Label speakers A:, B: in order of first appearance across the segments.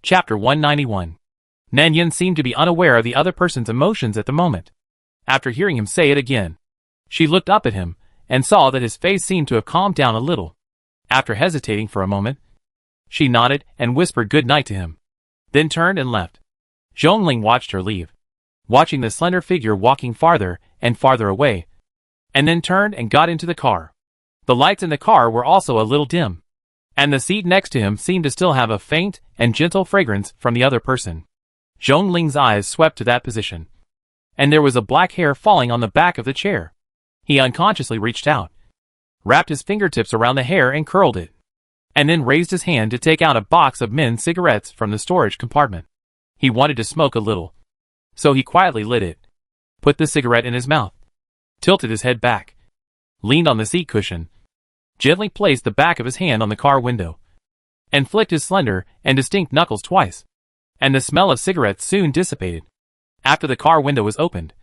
A: Chapter 191. Nan Yin seemed to be unaware of the other person's emotions at the moment. After hearing him say it again, she looked up at him, and saw that his face seemed to have calmed down a little. After hesitating for a moment, she nodded and whispered good night to him, then turned and left. Zhongling watched her leave, watching the slender figure walking farther and farther away, and then turned and got into the car. The lights in the car were also a little dim, and the seat next to him seemed to still have a faint and gentle fragrance from the other person. Zhongling's eyes swept to that position, and there was a black hair falling on the back of the chair. He unconsciously reached out, wrapped his fingertips around the hair and curled it, and then raised his hand to take out a box of men's cigarettes from the storage compartment. He wanted to smoke a little, so he quietly lit it, put the cigarette in his mouth, tilted his head back, leaned on the seat cushion, gently placed the back of his hand on the car window, and flicked his slender and distinct knuckles twice, and the smell of cigarettes soon dissipated. After the car window was opened,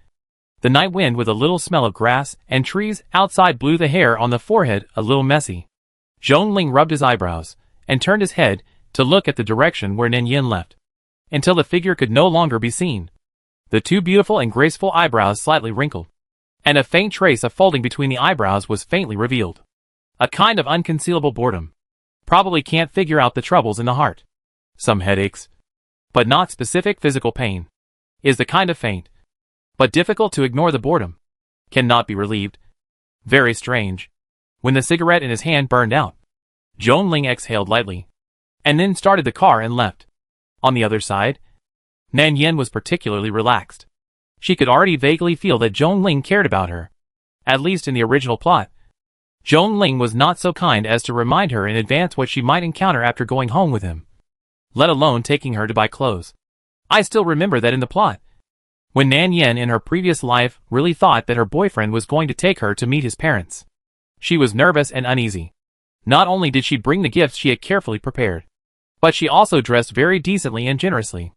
A: the night wind with a little smell of grass and trees outside blew the hair on the forehead a little messy. Zhongling rubbed his eyebrows, and turned his head to look at the direction where Nan Yin left, until the figure could no longer be seen. The two beautiful and graceful eyebrows slightly wrinkled, and a faint trace of folding between the eyebrows was faintly revealed. A kind of unconcealable boredom. Probably can't figure out the troubles in the heart. Some headaches, but not specific physical pain. Is the kind of faint, but difficult to ignore the boredom. Cannot be relieved. Very strange. When the cigarette in his hand burned out, Zhongling exhaled lightly, and then started the car and left. On the other side, Nan Yin was particularly relaxed. She could already vaguely feel that Zhongling cared about her. At least in the original plot, Zhongling was not so kind as to remind her in advance what she might encounter after going home with him, let alone taking her to buy clothes. I still remember that in the plot, when Nan Yin in her previous life really thought that her boyfriend was going to take her to meet his parents, she was nervous and uneasy. Not only did she bring the gifts she had carefully prepared, but she also dressed very decently and generously.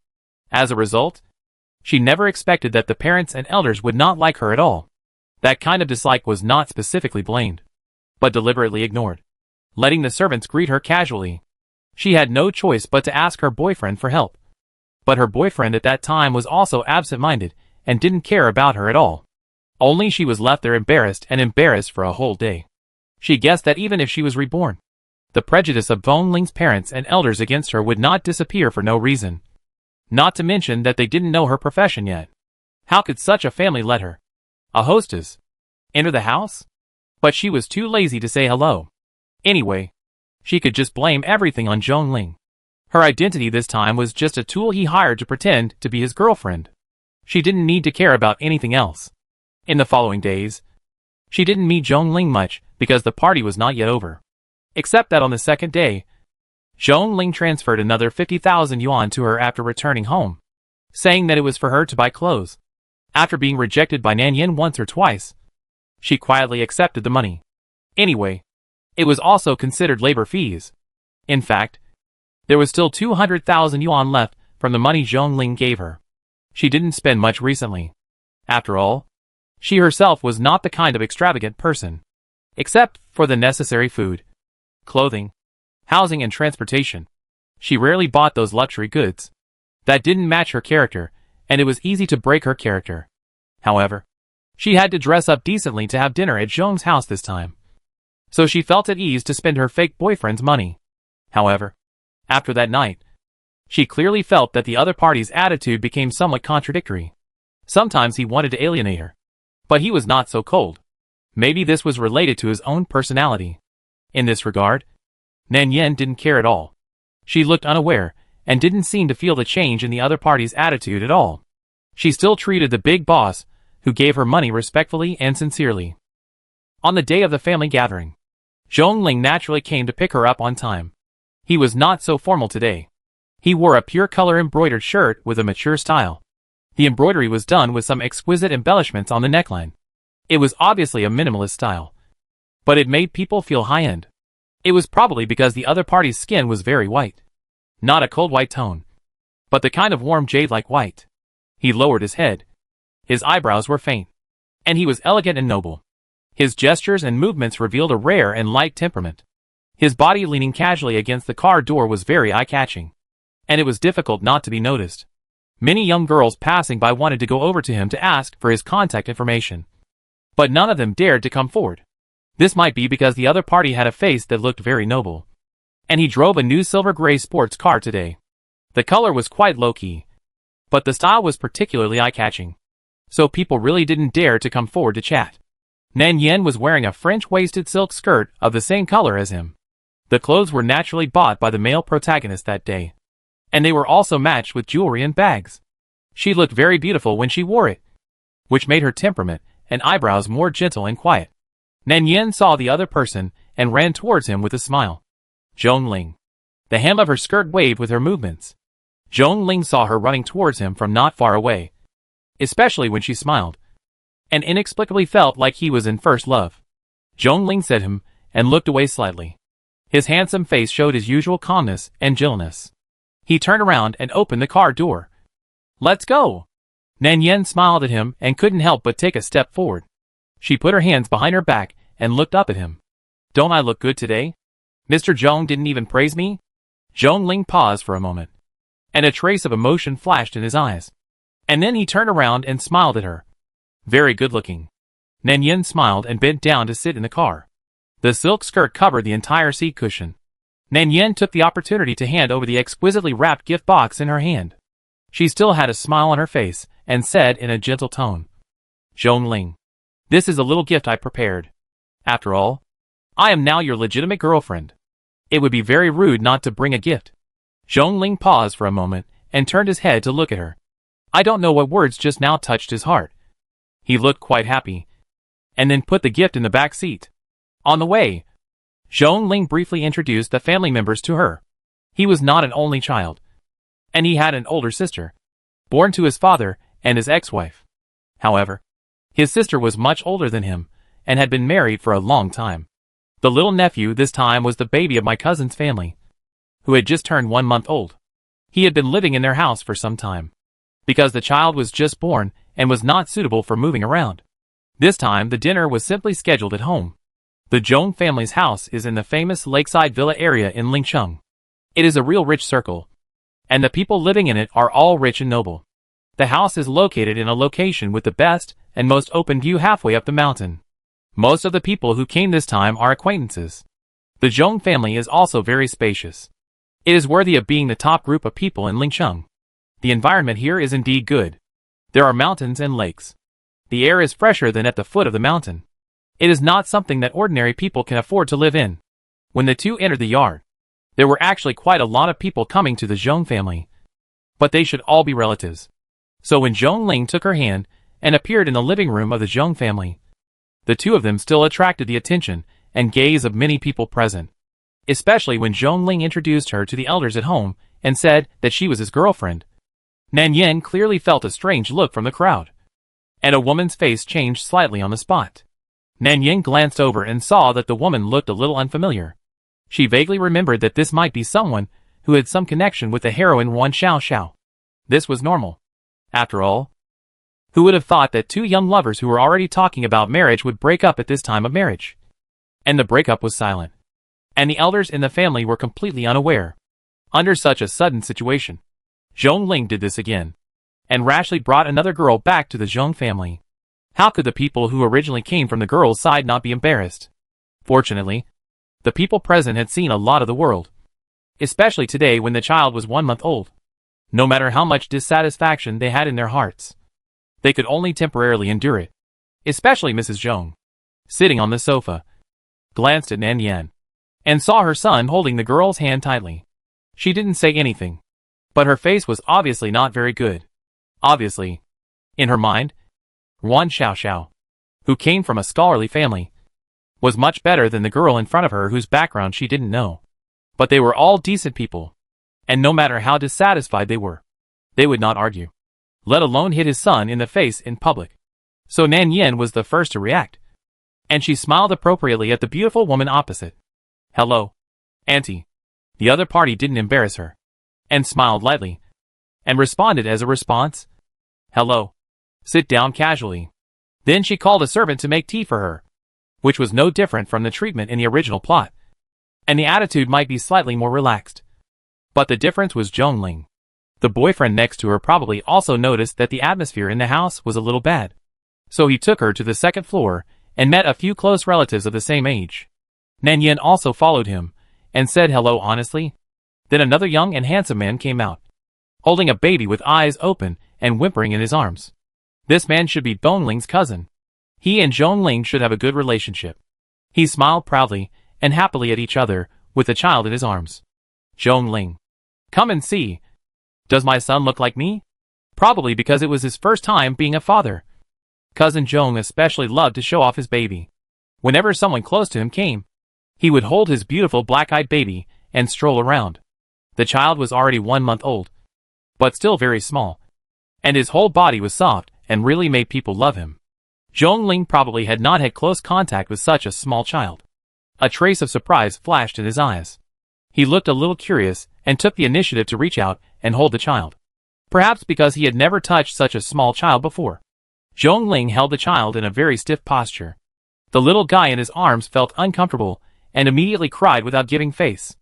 A: As a result, she never expected that the parents and elders would not like her at all. That kind of dislike was not specifically blamed, but deliberately ignored, letting the servants greet her casually. She had no choice but to ask her boyfriend for help. But her boyfriend at that time was also absent-minded and didn't care about her at all. Only she was left there embarrassed for a whole day. She guessed that even if she was reborn, the prejudice of Zhongling's parents and elders against her would not disappear for no reason. Not to mention that they didn't know her profession yet. How could such a family let her, a hostess, enter the house? But she was too lazy to say hello. Anyway, she could just blame everything on Zhongling. Her identity this time was just a tool he hired to pretend to be his girlfriend. She didn't need to care about anything else. In the following days, she didn't meet Zhongling much because the party was not yet over. Except that on the second day, Zhongling transferred another 50,000 yuan to her after returning home, saying that it was for her to buy clothes. After being rejected by Nan Yin once or twice, she quietly accepted the money. Anyway, it was also considered labor fees. In fact, there was still 200,000 yuan left from the money Zhongling gave her. She didn't spend much recently. After all, she herself was not the kind of extravagant person. Except for the necessary food, clothing, housing and transportation. She rarely bought those luxury goods. That didn't match her character, and it was easy to break her character. However, she had to dress up decently to have dinner at Zhong's house this time, so she felt at ease to spend her fake boyfriend's money. However, after that night, she clearly felt that the other party's attitude became somewhat contradictory. Sometimes he wanted to alienate her, but he was not so cold. Maybe this was related to his own personality. In this regard, Nan Yin didn't care at all. She looked unaware, and didn't seem to feel the change in the other party's attitude at all. She still treated the big boss, who gave her money respectfully and sincerely. On the day of the family gathering, Zhongling naturally came to pick her up on time. He was not so formal today. He wore a pure color embroidered shirt with a mature style. The embroidery was done with some exquisite embellishments on the neckline. It was obviously a minimalist style, but it made people feel high-end. It was probably because the other party's skin was very white. Not a cold white tone, but the kind of warm jade-like white. He lowered his head. His eyebrows were faint, and he was elegant and noble. His gestures and movements revealed a rare and light temperament. His body leaning casually against the car door was very eye-catching. and it was difficult not to be noticed. Many young girls passing by wanted to go over to him to ask for his contact information, but none of them dared to come forward. This might be because the other party had a face that looked very noble, and he drove a new silver-gray sports car today. The color was quite low-key, but the style was particularly eye-catching, so people really didn't dare to come forward to chat. Nan Yen was wearing a French-waisted silk skirt of the same color as him. The clothes were naturally bought by the male protagonist that day, and they were also matched with jewelry and bags. She looked very beautiful when she wore it, which made her temperament and eyebrows more gentle and quiet. Nan Yen saw the other person and ran towards him with a smile. Zhong Ling. The hem of her skirt waved with her movements. Zhong Ling saw her running towards him from not far away, especially when she smiled, and inexplicably felt like he was in first love. Zhong Ling said him and looked away slightly. His handsome face showed his usual calmness and gentleness. He turned around and opened the car door. "Let's go!" Nan Yen smiled at him and couldn't help but take a step forward. She put her hands behind her back and looked up at him. "Don't I look good today? Mr. Zhong didn't even praise me?" Zhong Ling paused for a moment, and a trace of emotion flashed in his eyes. And then he turned around and smiled at her. "Very good looking." Nan Yen smiled and bent down to sit in the car. The silk skirt covered the entire seat cushion. Nan Yen took the opportunity to hand over the exquisitely wrapped gift box in her hand. She still had a smile on her face and said in a gentle tone, "Zhong Ling, this is a little gift I prepared. After all, I am now your legitimate girlfriend. It would be very rude not to bring a gift." Zhong Ling paused for a moment and turned his head to look at her. I don't know what words just now touched his heart. He looked quite happy, and then put the gift in the back seat. On the way, Zhong Ling briefly introduced the family members to her. He was not an only child, and he had an older sister, born to his father and his ex-wife. However, his sister was much older than him, and had been married for a long time. The little nephew this time was the baby of my cousin's family, who had just turned 1 month old. He had been living in their house for some time, because the child was just born and was not suitable for moving around. This time the dinner was simply scheduled at home. The Zhong family's house is in the famous lakeside villa area in Lincheng. It is a real rich circle, and the people living in it are all rich and noble. The house is located in a location with the best and most open view halfway up the mountain. Most of the people who came this time are acquaintances. The Zhong family is also very spacious. It is worthy of being the top group of people in Lincheng. The environment here is indeed good. There are mountains and lakes. The air is fresher than at the foot of the mountain. It is not something that ordinary people can afford to live in. When the two entered the yard, there were actually quite a lot of people coming to the Zhong family, but they should all be relatives. So when Zhong Ling took her hand and appeared in the living room of the Zhong family, the two of them still attracted the attention and gaze of many people present, especially when Zhong Ling introduced her to the elders at home and said that she was his girlfriend. Nan Yen clearly felt a strange look from the crowd, and a woman's face changed slightly on the spot. Nan Yen glanced over and saw that the woman looked a little unfamiliar. She vaguely remembered that this might be someone who had some connection with the heroine Wan Xiao. This was normal. After all, who would have thought that two young lovers who were already talking about marriage would break up at this time of marriage? And the breakup was silent, and the elders in the family were completely unaware. Under such a sudden situation, Zhong Ling did this again, and rashly brought another girl back to the Zhong family. How could the people who originally came from the girl's side not be embarrassed? Fortunately, the people present had seen a lot of the world, especially today when the child was 1 month old. No matter how much dissatisfaction they had in their hearts, they could only temporarily endure it. Especially Mrs. Zhong, sitting on the sofa, glanced at Nan Yen, and saw her son holding the girl's hand tightly. She didn't say anything, but her face was obviously not very good. Obviously, in her mind, Wan Xiao, who came from a scholarly family, was much better than the girl in front of her whose background she didn't know. But they were all decent people, and no matter how dissatisfied they were, they would not argue, let alone hit his son in the face in public. So Nan Yen was the first to react, and she smiled appropriately at the beautiful woman opposite. "Hello, Auntie." The other party didn't embarrass her, and smiled lightly, and responded as a response, "Hello." Sit down casually. Then she called a servant to make tea for her, which was no different from the treatment in the original plot, and the attitude might be slightly more relaxed. But the difference was Zhongling. The boyfriend next to her probably also noticed that the atmosphere in the house was a little bad. So he took her to the second floor and met a few close relatives of the same age. Nanyan also followed him and said hello honestly. Then another young and handsome man came out, holding a baby with eyes open and whimpering in his arms. This man should be Dongling's cousin. He and Zhongling should have a good relationship. He smiled proudly and happily at each other with the child in his arms. Zhongling. Come and see. Does my son look like me? Probably because it was his first time being a father. Cousin Zhong especially loved to show off his baby. Whenever someone close to him came, he would hold his beautiful black-eyed baby and stroll around. The child was already 1 month old, but still very small, and his whole body was soft and really made people love him. Zhongling probably had not had close contact with such a small child. A trace of surprise flashed in his eyes. He looked a little curious and took the initiative to reach out and hold the child. Perhaps because he had never touched such a small child before. Zhongling held the child in a very stiff posture. The little guy in his arms felt uncomfortable and immediately cried without giving face.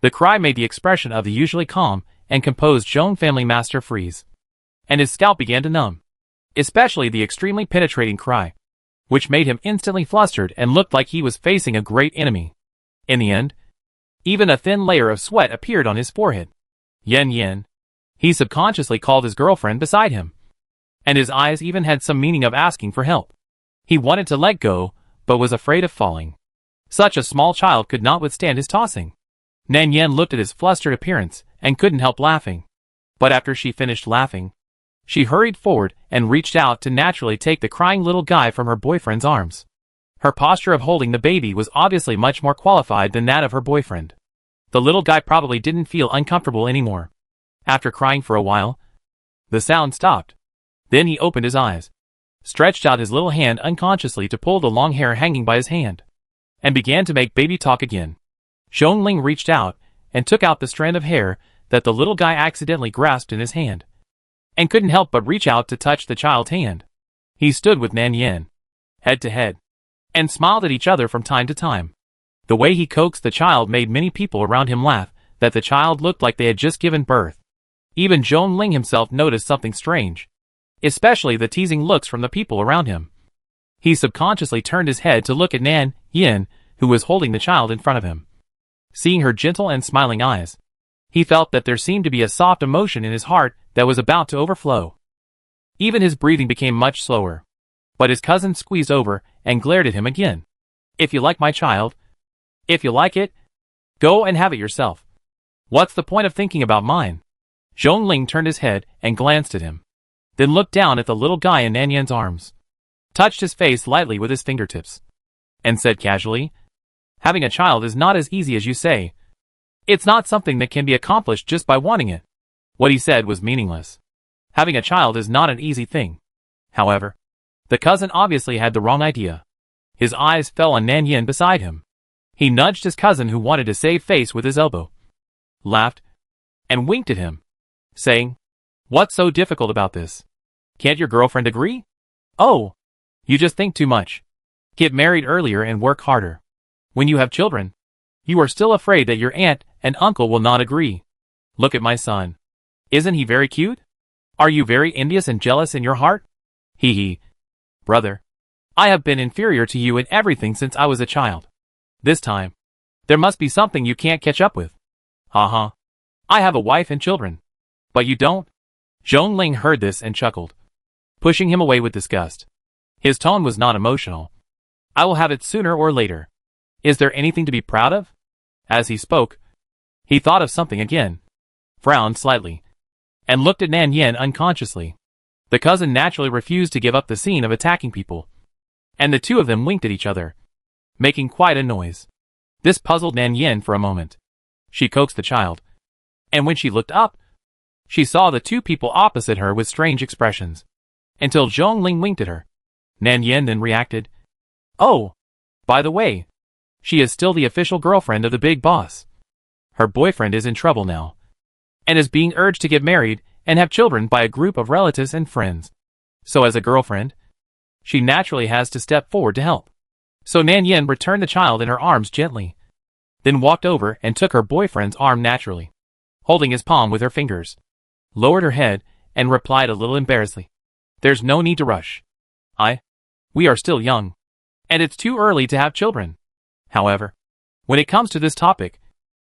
A: The cry made the expression of the usually calm and composed Zhong family master freeze. And his scalp began to numb. Especially the extremely penetrating cry, which made him instantly flustered and looked like he was facing a great enemy. In the end, even a thin layer of sweat appeared on his forehead. Yen Yen. He subconsciously called his girlfriend beside him. And his eyes even had some meaning of asking for help. He wanted to let go, but was afraid of falling. Such a small child could not withstand his tossing. Nan Yen looked at his flustered appearance and couldn't help laughing. But after she finished laughing, she hurried forward and reached out to naturally take the crying little guy from her boyfriend's arms. Her posture of holding the baby was obviously much more qualified than that of her boyfriend. The little guy probably didn't feel uncomfortable anymore. After crying for a while, the sound stopped. Then he opened his eyes, stretched out his little hand unconsciously to pull the long hair hanging by his hand, and began to make baby talk again. Zhongling reached out and took out the strand of hair that the little guy accidentally grasped in his hand, and couldn't help but reach out to touch the child's hand. He stood with Nan Yen, head to head, and smiled at each other from time to time. The way he coaxed the child made many people around him laugh that the child looked like they had just given birth. Even Zhongling himself noticed something strange, especially the teasing looks from the people around him. He subconsciously turned his head to look at Nan Yen, who was holding the child in front of him. Seeing her gentle and smiling eyes, he felt that there seemed to be a soft emotion in his heart that was about to overflow. Even his breathing became much slower. But his cousin squeezed over and glared at him again. If you like my child, if you like it, go and have it yourself. What's the point of thinking about mine? Zhongling turned his head and glanced at him, then looked down at the little guy in Nanyan's arms, touched his face lightly with his fingertips, and said casually, having a child is not as easy as you say. It's not something that can be accomplished just by wanting it. What he said was meaningless. Having a child is not an easy thing. However, the cousin obviously had the wrong idea. His eyes fell on Nan Yen beside him. He nudged his cousin who wanted to save face with his elbow, laughed, and winked at him, saying, "What's so difficult about this? Can't your girlfriend agree? Oh, you just think too much. Get married earlier and work harder. When you have children, you are still afraid that your aunt and uncle will not agree. Look at my son. Isn't he very cute? Are you very envious and jealous in your heart? Hee hee. Brother, I have been inferior to you in everything since I was a child. This time, there must be something you can't catch up with. Ha. I have a wife and children. But you don't?" Zhongling heard this and chuckled, pushing him away with disgust. His tone was not emotional. "I will have it sooner or later. Is there anything to be proud of?" As he spoke, he thought of something again, frowned slightly, and looked at Nan Yen unconsciously. The cousin naturally refused to give up the scene of attacking people, and the two of them winked at each other, making quite a noise. This puzzled Nan Yen for a moment. She coaxed the child, and when she looked up, she saw the two people opposite her with strange expressions, until Zhongling winked at her. Nan Yen then reacted, "Oh, by the way, she is still the official girlfriend of the big boss. Her boyfriend is in trouble now, and is being urged to get married and have children by a group of relatives and friends. So as a girlfriend, she naturally has to step forward to help." So Nan Yen returned the child in her arms gently, then walked over and took her boyfriend's arm naturally. holding his palm with her fingers, lowered her head, and replied a little embarrassedly. There's no need to rush. We are still young. And it's too early to have children. However, when it comes to this topic,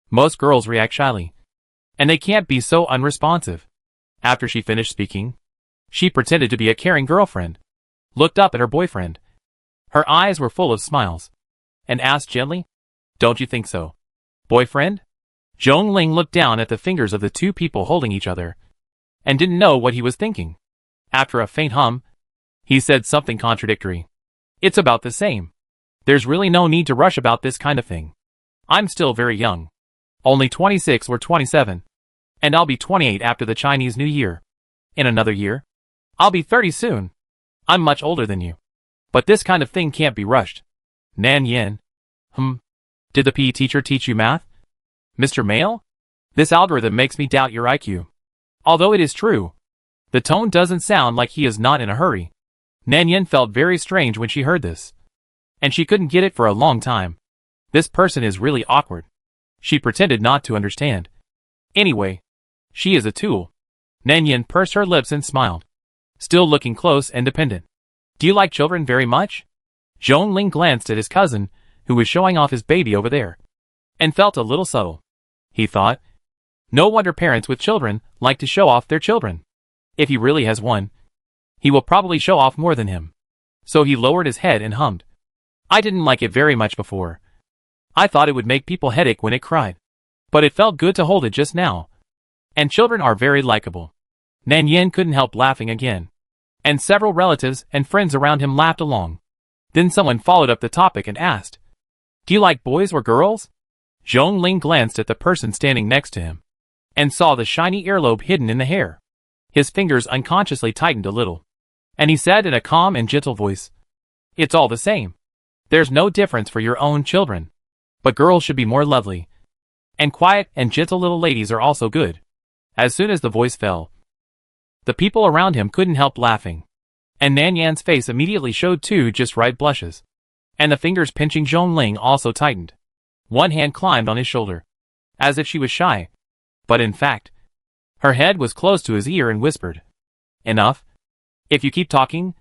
A: most girls react shyly. And they can't be so unresponsive. After she finished speaking, she pretended to be a caring girlfriend, looked up at her boyfriend. Her eyes were full of smiles, and asked gently, Don't you think so, boyfriend? Zhong Ling looked down at the fingers of the two people holding each other, and didn't know what he was thinking. After a faint hum, he said something contradictory. It's about the same. There's really no need to rush about this kind of thing. I'm still very young. Only 26 or 27. And I'll be 28 after the Chinese New Year. In another year, I'll be 30 soon. I'm much older than you. But this kind of thing can't be rushed. Nan Yin. Did the PE teacher teach you math? Mr. Male? This algorithm makes me doubt your IQ. Although it is true, the tone doesn't sound like he is not in a hurry. Nan Yin felt very strange when she heard this. And she couldn't get it for a long time. This person is really awkward. She pretended not to understand. Anyway, she is a tool. Nan Yin pursed her lips and smiled, still looking close and dependent. Do you like children very much? Zhong Ling glanced at his cousin, who was showing off his baby over there, and felt a little subtle. He thought, no wonder parents with children like to show off their children. If he really has one, he will probably show off more than him. So he lowered his head and hummed. I didn't like it very much before. I thought it would make people headache when it cried. But it felt good to hold it just now. And children are very likable. Nan Yin couldn't help laughing again. And several relatives and friends around him laughed along. Then someone followed up the topic and asked, Do you like boys or girls? Zhong Ling glanced at the person standing next to him, and saw the shiny earlobe hidden in the hair. His fingers unconsciously tightened a little, and he said in a calm and gentle voice, It's all the same. There's no difference for your own children. But girls should be more lovely. And quiet and gentle little ladies are also good. As soon as the voice fell, the people around him couldn't help laughing. And Nan Yan's face immediately showed two just right blushes. And the fingers pinching Zhong Ling also tightened. One hand climbed on his shoulder, as if she was shy. But in fact, her head was close to his ear and whispered, Enough. If you keep talking,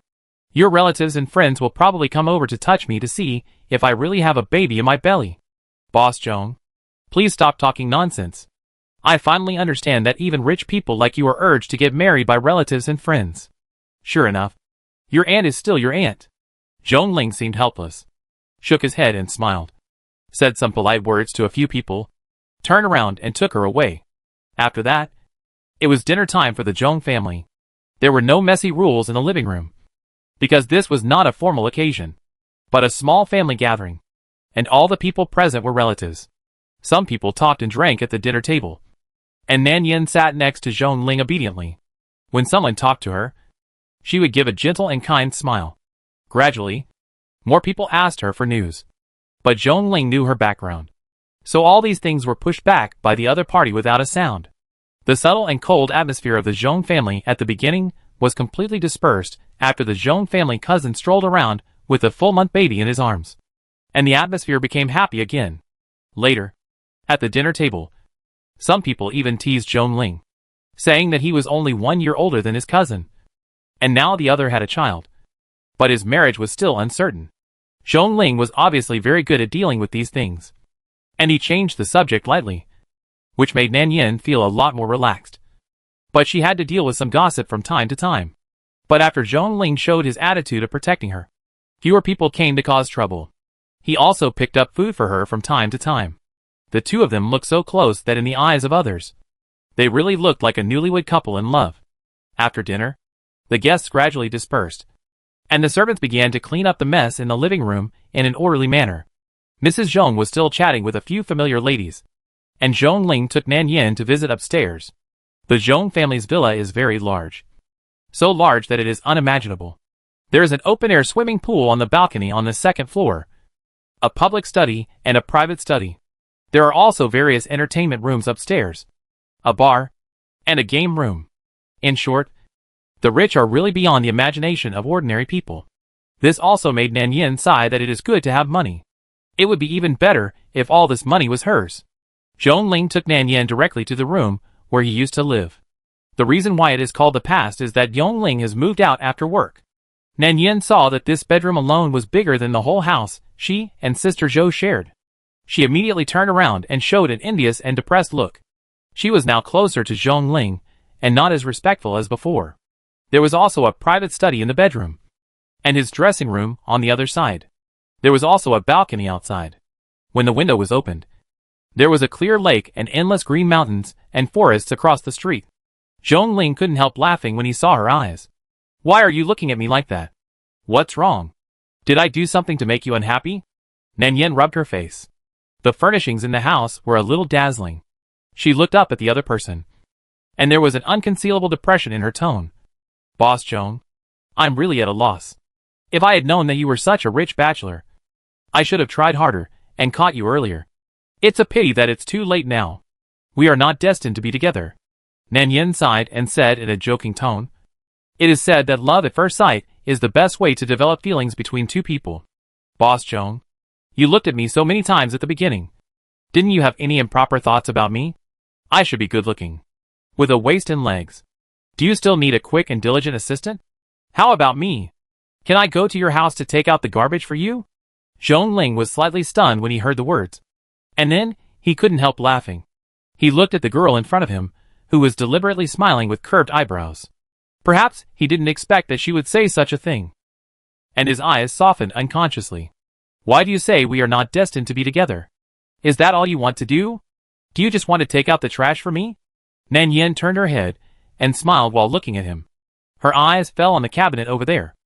A: your relatives and friends will probably come over to touch me to see if I really have a baby in my belly. Boss Zhong, please stop talking nonsense. I finally understand that even rich people like you are urged to get married by relatives and friends. Sure enough, your aunt is still your aunt. Zhong Ling seemed helpless, shook his head and smiled, said some polite words to a few people, turned around and took her away. After that, it was dinner time for the Zhong family. There were no messy rules in the living room, because this was not a formal occasion, but a small family gathering, and all the people present were relatives. Some people talked and drank at the dinner table, and Nan Yin sat next to Zhong Ling obediently. When someone talked to her, she would give a gentle and kind smile. Gradually, more people asked her for news, but Zhong Ling knew her background, so all these things were pushed back by the other party without a sound. The subtle and cold atmosphere of the Zhong family at the beginning was completely dispersed after the Zhong family cousin strolled around with a full-month baby in his arms, and the atmosphere became happy again. Later, at the dinner table, some people even teased Zhong Ling, saying that he was only 1 year older than his cousin, and now the other had a child. But his marriage was still uncertain. Zhong Ling was obviously very good at dealing with these things, and he changed the subject lightly, which made Nan Yin feel a lot more relaxed. But she had to deal with some gossip from time to time. But after Zhong Ling showed his attitude of protecting her, fewer people came to cause trouble. He also picked up food for her from time to time. The two of them looked so close that in the eyes of others, they really looked like a newlywed couple in love. After dinner, the guests gradually dispersed, and the servants began to clean up the mess in the living room in an orderly manner. Mrs. Zhong was still chatting with a few familiar ladies, and Zhong Ling took Nan Yin to visit upstairs. The Zhong family's villa is very large, so large that it is unimaginable. There is an open-air swimming pool on the balcony on the second floor, a public study and a private study. There are also various entertainment rooms upstairs, a bar, and a game room. In short, the rich are really beyond the imagination of ordinary people. This also made Nan Yin sigh that it is good to have money. It would be even better if all this money was hers. Zhong Ling took Nan Yen directly to the room where he used to live. The reason why it is called the past is that Zhong Ling has moved out after work. Nan Yen saw that this bedroom alone was bigger than the whole house she and Sister Zhou shared. She immediately turned around and showed an envious and depressed look. She was now closer to Zhong Ling, and not as respectful as before. There was also a private study in the bedroom, and his dressing room on the other side. There was also a balcony outside. When the window was opened, there was a clear lake and endless green mountains and forests across the street. Zhong Ling couldn't help laughing when he saw her eyes. "Why are you looking at me like that? What's wrong? Did I do something to make you unhappy?" Nan Yen rubbed her face. The furnishings in the house were a little dazzling. She looked up at the other person, and there was an unconcealable depression in her tone. "Boss Zhong, I'm really at a loss. If I had known that you were such a rich bachelor, I should have tried harder and caught you earlier. It's a pity that it's too late now. We are not destined to be together." Nan Yen sighed and said in a joking tone, "It is said that love at first sight is the best way to develop feelings between two people. Boss Zhong, you looked at me so many times at the beginning. Didn't you have any improper thoughts about me? I should be good-looking, with a waist and legs. Do you still need a quick and diligent assistant? How about me? Can I go to your house to take out the garbage for you?" Zhong Ling was slightly stunned when he heard the words. And then, he couldn't help laughing. He looked at the girl in front of him, who was deliberately smiling with curved eyebrows. Perhaps he didn't expect that she would say such a thing. And his eyes softened unconsciously. "Why do you say we are not destined to be together? Is that all you want to do? Do you just want to take out the trash for me?" Nan Yen turned her head and smiled while looking at him. Her eyes fell on the cabinet over there.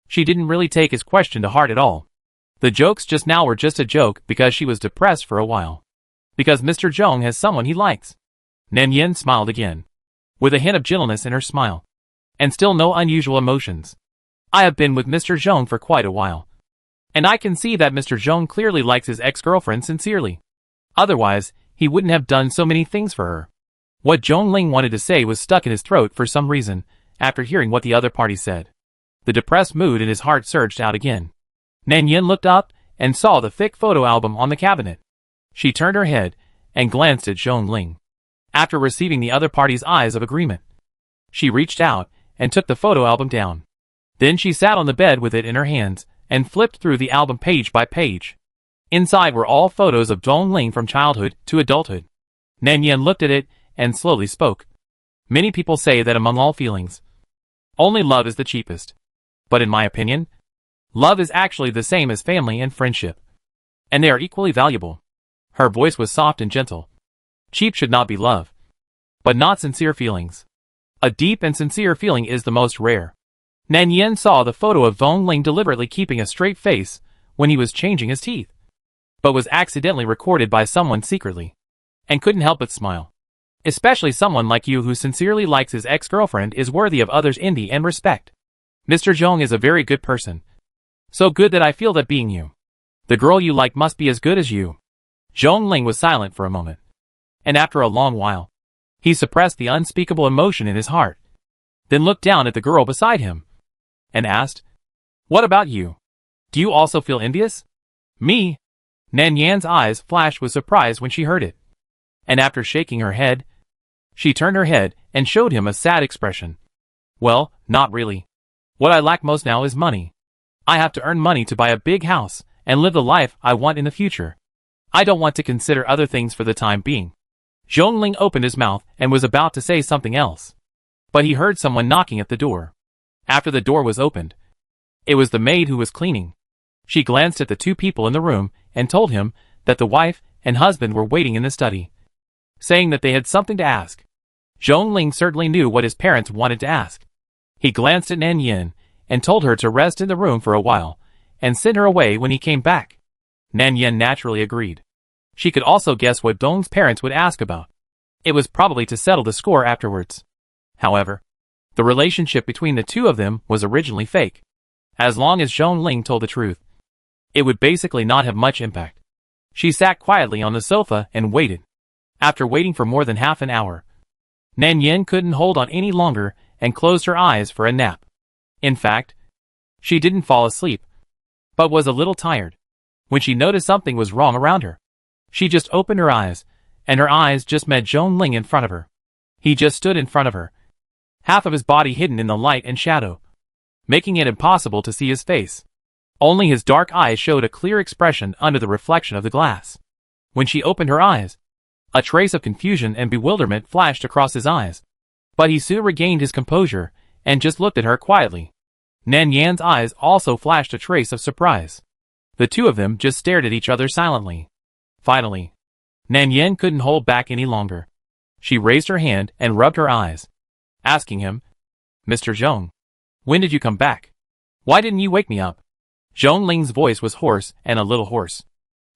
A: She didn't really take his question to heart at all. The jokes just now were just a joke because she was depressed for a while. Because Mr. Zhong has someone he likes. Nan Yen smiled again, with a hint of gentleness in her smile. And still no unusual emotions. "I have been with Mr. Zhong for quite a while. And I can see that Mr. Zhong clearly likes his ex-girlfriend sincerely. Otherwise, he wouldn't have done so many things for her." What Zhong Ling wanted to say was stuck in his throat for some reason, after hearing what the other party said. The depressed mood in his heart surged out again. Nan Yen looked up and saw the thick photo album on the cabinet. She turned her head and glanced at Zhong Ling. After receiving the other party's eyes of agreement, she reached out and took the photo album down. Then she sat on the bed with it in her hands and flipped through the album page by page. Inside were all photos of Zhong Ling from childhood to adulthood. Nan Yen looked at it and slowly spoke. "Many people say that among all feelings, only love is the cheapest. But in my opinion, love is actually the same as family and friendship. And they are equally valuable." Her voice was soft and gentle. Cheap should not be love, but not sincere feelings. A deep and sincere feeling is the most rare. Nan Yen saw the photo of Zhong Ling deliberately keeping a straight face when he was changing his teeth, but was accidentally recorded by someone secretly, and couldn't help but smile. Especially someone like you who sincerely likes his ex-girlfriend is worthy of others' envy and respect. Mr. Zhong is a very good person. So good that I feel that being you, the girl you like must be as good as you. Zhong Ling was silent for a moment, and after a long while, he suppressed the unspeakable emotion in his heart, then looked down at the girl beside him, and asked, "What about you? Do you also feel envious?" "Me?" Nan Yan's eyes flashed with surprise when she heard it, and after shaking her head, she turned her head and showed him a sad expression. "Well, not really. What I lack most now is money. I have to earn money to buy a big house and live the life I want in the future. I don't want to consider other things for the time being." Zhong Ling opened his mouth and was about to say something else, but he heard someone knocking at the door. After the door was opened, it was the maid who was cleaning. She glanced at the two people in the room and told him that the wife and husband were waiting in the study, saying that they had something to ask. Zhong Ling certainly knew what his parents wanted to ask. He glanced at Nan Yen and told her to rest in the room for a while and send her away when he came back. Nan Yen naturally agreed. She could also guess what Dong's parents would ask about. It was probably to settle the score afterwards. However, the relationship between the two of them was originally fake. As long as Zhong Ling told the truth, it would basically not have much impact. She sat quietly on the sofa and waited. After waiting for more than half an hour, Nan Yen couldn't hold on any longer and closed her eyes for a nap. In fact, she didn't fall asleep, but was a little tired. When she noticed something was wrong around her, she just opened her eyes and her eyes just met Zhong Ling in front of her. He just stood in front of her, half of his body hidden in the light and shadow, making it impossible to see his face. Only his dark eyes showed a clear expression under the reflection of the glass. When she opened her eyes, a trace of confusion and bewilderment flashed across his eyes, but he soon regained his composure and just looked at her quietly. Nan Yan's eyes also flashed a trace of surprise. The two of them just stared at each other silently. Finally, Nan Yan couldn't hold back any longer. She raised her hand and rubbed her eyes, asking him, "Mr. Zhong, when did you come back? Why didn't you wake me up?" Zhong Ling's voice was hoarse and a little hoarse.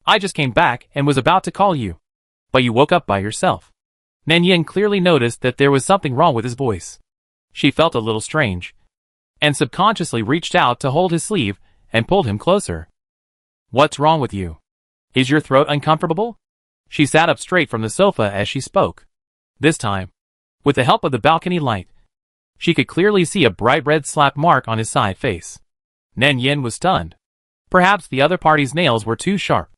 A: "I just came back and was about to call you, but you woke up by yourself." Nan Yan clearly noticed that there was something wrong with his voice. She felt a little strange, and subconsciously reached out to hold his sleeve and pulled him closer. "What's wrong with you? Is your throat uncomfortable?" She sat up straight from the sofa as she spoke. This time, with the help of the balcony light, she could clearly see a bright red slap mark on his side face. Nan Yan was stunned. Perhaps the other party's nails were too sharp.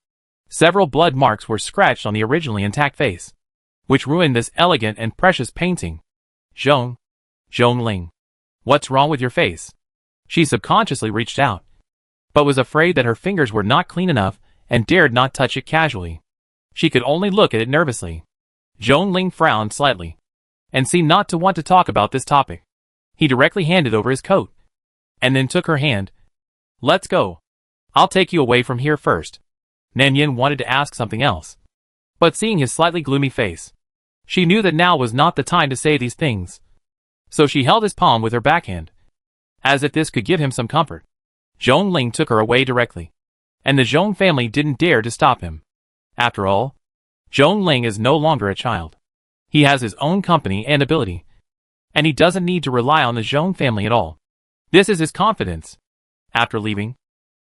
A: Several blood marks were scratched on the originally intact face, which ruined this elegant and precious painting. Zhong Ling, what's wrong with your face?" She subconsciously reached out, but was afraid that her fingers were not clean enough and dared not touch it casually. She could only look at it nervously. Zhong Ling frowned slightly, and seemed not to want to talk about this topic. He directly handed over his coat, and then took her hand. "Let's go. I'll take you away from here first." Nan Yan wanted to ask something else, but seeing his slightly gloomy face, she knew that now was not the time to say these things. So she held his palm with her backhand, as if this could give him some comfort. Zhong Ling took her away directly, and the Zhong family didn't dare to stop him. After all, Zhong Ling is no longer a child. He has his own company and ability, and he doesn't need to rely on the Zhong family at all. This is his confidence. After leaving,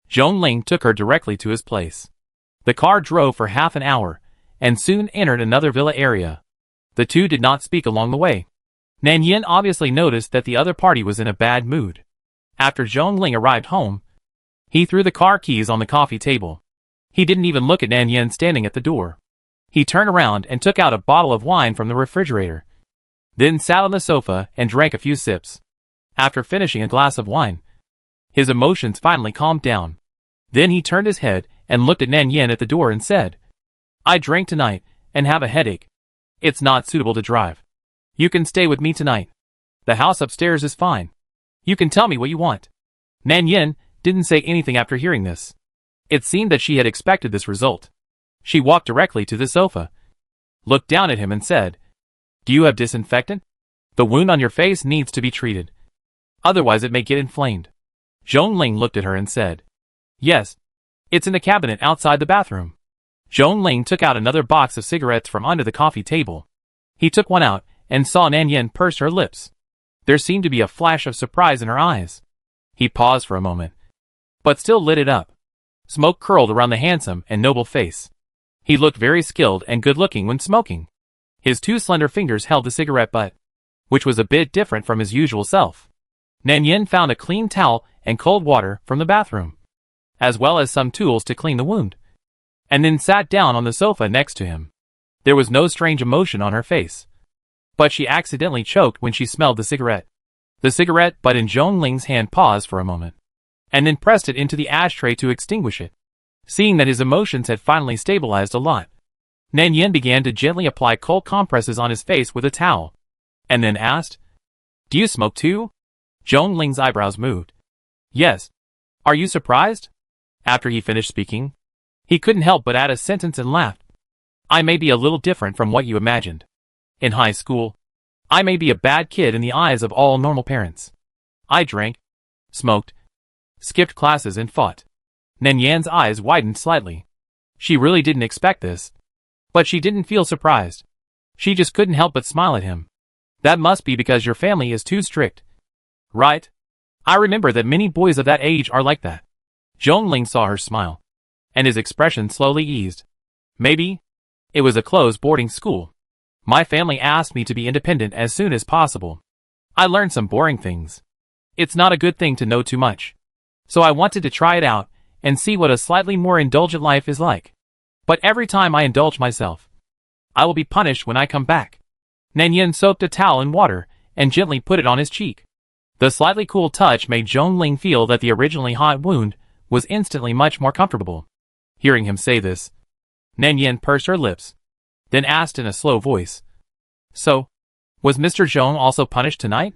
A: Zhong Ling took her directly to his place. The car drove for half an hour, and soon entered another villa area. The two did not speak along the way. Nan Yan obviously noticed that the other party was in a bad mood. After Zhong Ling arrived home, he threw the car keys on the coffee table. He didn't even look at Nan Yan standing at the door. He turned around and took out a bottle of wine from the refrigerator, then sat on the sofa and drank a few sips. After finishing a glass of wine, his emotions finally calmed down. Then he turned his head and looked at Nan Yan at the door and said, "I drank tonight and have a headache. It's not suitable to drive. You can stay with me tonight. The house upstairs is fine. You can tell me what you want." Nan Yan didn't say anything after hearing this. It seemed that she had expected this result. She walked directly to the sofa, looked down at him and said, "Do you have disinfectant? The wound on your face needs to be treated. Otherwise it may get inflamed." Zhong Ling looked at her and said, "Yes. It's in the cabinet outside the bathroom." Zhong Ling took out another box of cigarettes from under the coffee table. He took one out and saw Nan Yan purse her lips. There seemed to be a flash of surprise in her eyes. He paused for a moment, but still lit it up. Smoke curled around the handsome and noble face. He looked very skilled and good-looking when smoking. His two slender fingers held the cigarette butt, which was a bit different from his usual self. Nan Yan found a clean towel and cold water from the bathroom, as well as some tools to clean the wound, and then sat down on the sofa next to him. There was no strange emotion on her face, but she accidentally choked when she smelled the cigarette. The cigarette butt in Zhong Ling's hand paused for a moment, and then pressed it into the ashtray to extinguish it. Seeing that his emotions had finally stabilized a lot, Nan Yan began to gently apply cold compresses on his face with a towel, and then asked, "Do you smoke too?" Zhong Ling's eyebrows moved. "Yes. Are you surprised?" After he finished speaking, he couldn't help but add a sentence and laughed. "I may be a little different from what you imagined. In high school, I may be a bad kid in the eyes of all normal parents. I drank, smoked, skipped classes and fought." Nan Yan's eyes widened slightly. She really didn't expect this, but she didn't feel surprised. She just couldn't help but smile at him. "That must be because your family is too strict. Right? I remember that many boys of that age are like that." Zhong Ling saw her smile, and his expression slowly eased. "Maybe. It was a closed boarding school. My family asked me to be independent as soon as possible. I learned some boring things. It's not a good thing to know too much. So I wanted to try it out and see what a slightly more indulgent life is like. But every time I indulged myself, I will be punished when I come back. Nan Yin soaked a towel in water and gently put it on his cheek. The slightly cool touch made Zhong Ling feel that the originally hot wound was instantly much more comfortable. Hearing him say this, Nan Yin pursed her lips, then asked in a slow voice, "So, was Mr. Zhong also punished tonight?"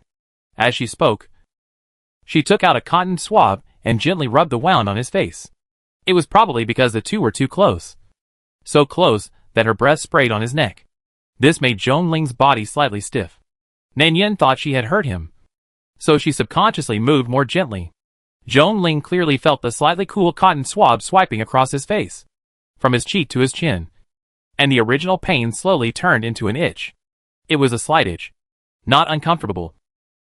A: As she spoke, she took out a cotton swab and gently rubbed the wound on his face. It was probably because the two were too close. So close that her breath sprayed on his neck. This made Zhong Ling's body slightly stiff. Nan Yin thought she had hurt him, so she subconsciously moved more gently. Zhong Ling clearly felt the slightly cool cotton swab swiping across his face, from his cheek to his chin, and the original pain slowly turned into an itch. It was a slight itch, not uncomfortable,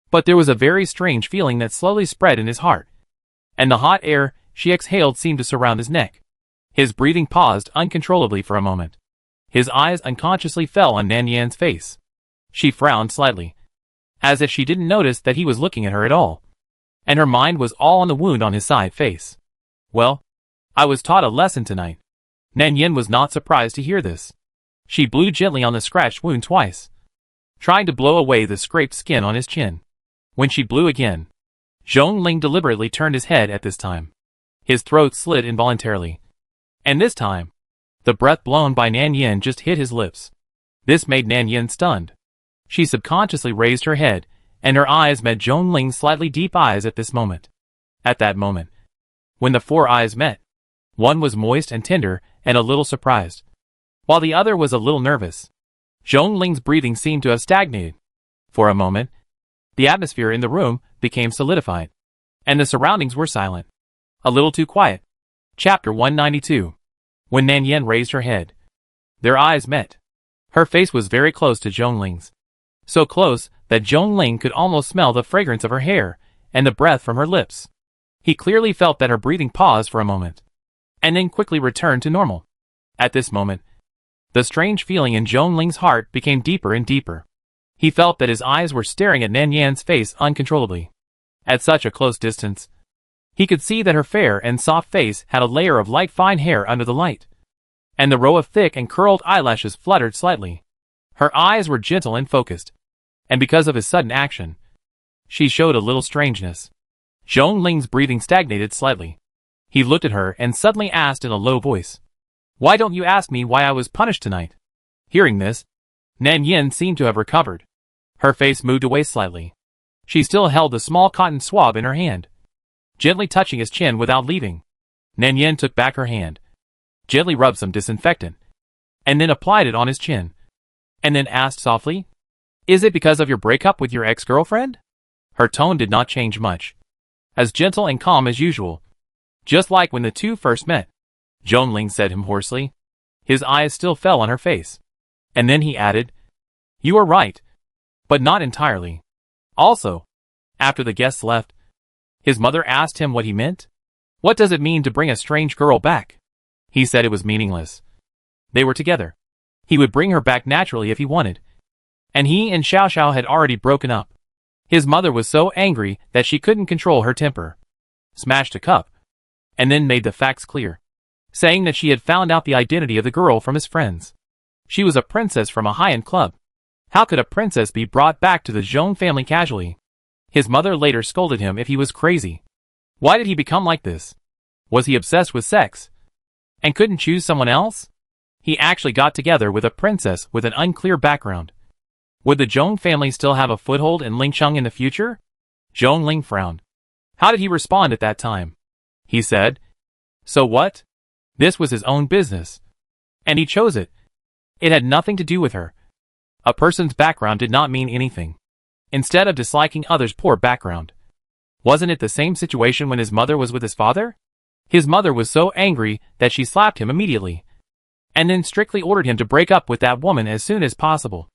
A: but there was a very strange feeling that slowly spread in his heart, and the hot air she exhaled seemed to surround his neck. His breathing paused uncontrollably for a moment. His eyes unconsciously fell on Nan Yan's face. She frowned slightly, as if she didn't notice that he was looking at her at all, and her mind was all on the wound on his side face. "Well, I was taught a lesson tonight." Nan Yin was not surprised to hear this. She blew gently on the scratched wound twice, trying to blow away the scraped skin on his chin. When she blew again, Zhong Ling deliberately turned his head at this time. His throat slid involuntarily, and this time, the breath blown by Nan Yin just hit his lips. This made Nan Yin stunned. She subconsciously raised her head, and her eyes met Zhong Ling's slightly deep eyes at this moment. At that moment, when the four eyes met, one was moist and tender and a little surprised, while the other was a little nervous. Zhong Ling's breathing seemed to have stagnated. For a moment, the atmosphere in the room became solidified, and the surroundings were silent. A little too quiet. Chapter 192. When Nan Yin raised her head, their eyes met. Her face was very close to Zhong Ling's. So close that Zhong Ling could almost smell the fragrance of her hair and the breath from her lips. He clearly felt that her breathing paused for a moment, and then quickly returned to normal. At this moment, the strange feeling in Zhong Ling's heart became deeper and deeper. He felt that his eyes were staring at Nan Yan's face uncontrollably. At such a close distance, he could see that her fair and soft face had a layer of light fine hair under the light, and the row of thick and curled eyelashes fluttered slightly. Her eyes were gentle and focused, and because of his sudden action, she showed a little strangeness. Zhong Ling's breathing stagnated slightly. He looked at her and suddenly asked in a low voice, "Why don't you ask me why I was punished tonight?" Hearing this, Nan Yin seemed to have recovered. Her face moved away slightly. She still held the small cotton swab in her hand, gently touching his chin without leaving. Nan Yin took back her hand, gently rubbed some disinfectant, and then applied it on his chin, and then asked softly, "Is it because of your breakup with your ex-girlfriend?" Her tone did not change much, as gentle and calm as usual, just like when the two first met. Zhong Ling said him hoarsely. His eyes still fell on her face, and then he added, "You are right, but not entirely." Also, after the guests left, his mother asked him what he meant. What does it mean to bring a strange girl back? He said it was meaningless. They were together. He would bring her back naturally if he wanted. And he and Xiao Xiao had already broken up. His mother was so angry that she couldn't control her temper, smashed a cup, and then made the facts clear, saying that she had found out the identity of the girl from his friends. She was a princess from a high-end club. How could a princess be brought back to the Zhong family casually? His mother later scolded him if he was crazy. Why did he become like this? Was he obsessed with sex and couldn't choose someone else? He actually got together with a princess with an unclear background. Would the Zhong family still have a foothold in Lingcheng in the future? Zhong Ling frowned. How did he respond at that time? He said, "So what? This was his own business, and he chose it. It had nothing to do with her." A person's background did not mean anything. Instead of disliking others' poor background, wasn't it the same situation when his mother was with his father? His mother was so angry that she slapped him immediately, and then strictly ordered him to break up with that woman as soon as possible.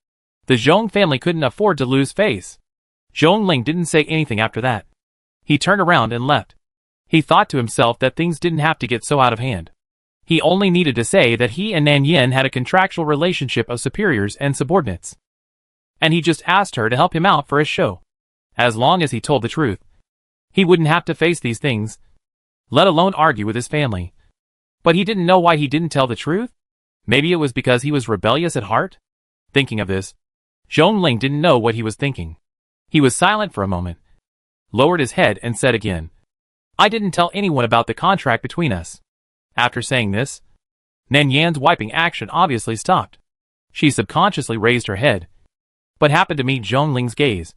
A: The Zhong family couldn't afford to lose face. Zhong Ling didn't say anything after that. He turned around and left. He thought to himself that things didn't have to get so out of hand. He only needed to say that he and Nan Yin had a contractual relationship of superiors and subordinates, and he just asked her to help him out for his show. As long as he told the truth, he wouldn't have to face these things, let alone argue with his family. But he didn't know why he didn't tell the truth. Maybe it was because he was rebellious at heart? Thinking of this, Zhongling didn't know what he was thinking. He was silent for a moment, lowered his head and said again, "I didn't tell anyone about the contract between us." After saying this, Nan Yan's wiping action obviously stopped. She subconsciously raised her head, but happened to meet Zhongling's gaze,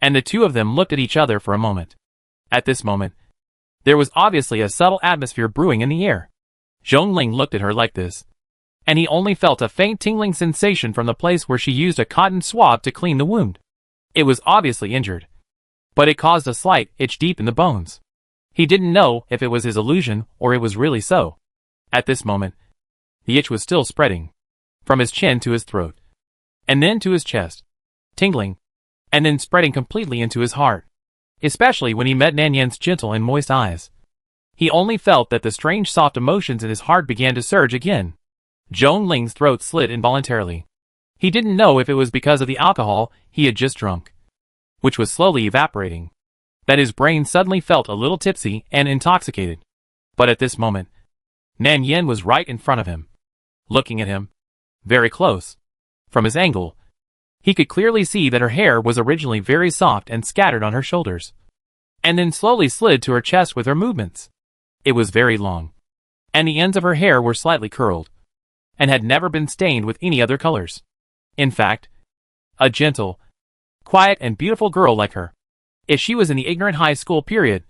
A: and the two of them looked at each other for a moment. At this moment, there was obviously a subtle atmosphere brewing in the air. Zhongling looked at her like this, and he only felt a faint tingling sensation from the place where she used a cotton swab to clean the wound. It was obviously injured, but it caused a slight itch deep in the bones. He didn't know if it was his illusion or it was really so. At this moment, the itch was still spreading, from his chin to his throat, and then to his chest, tingling, and then spreading completely into his heart, especially when he met Nan Yan's gentle and moist eyes. He only felt that the strange soft emotions in his heart began to surge again. Zhongling's throat slit involuntarily. He didn't know if it was because of the alcohol he had just drunk, which was slowly evaporating, that his brain suddenly felt a little tipsy and intoxicated. But at this moment, Nan Yan was right in front of him, looking at him, very close. From his angle, he could clearly see that her hair was originally very soft and scattered on her shoulders, and then slowly slid to her chest with her movements. It was very long, and the ends of her hair were slightly curled, and had never been stained with any other colors. In fact, a gentle, quiet and beautiful girl like her, if she was in the ignorant high school period,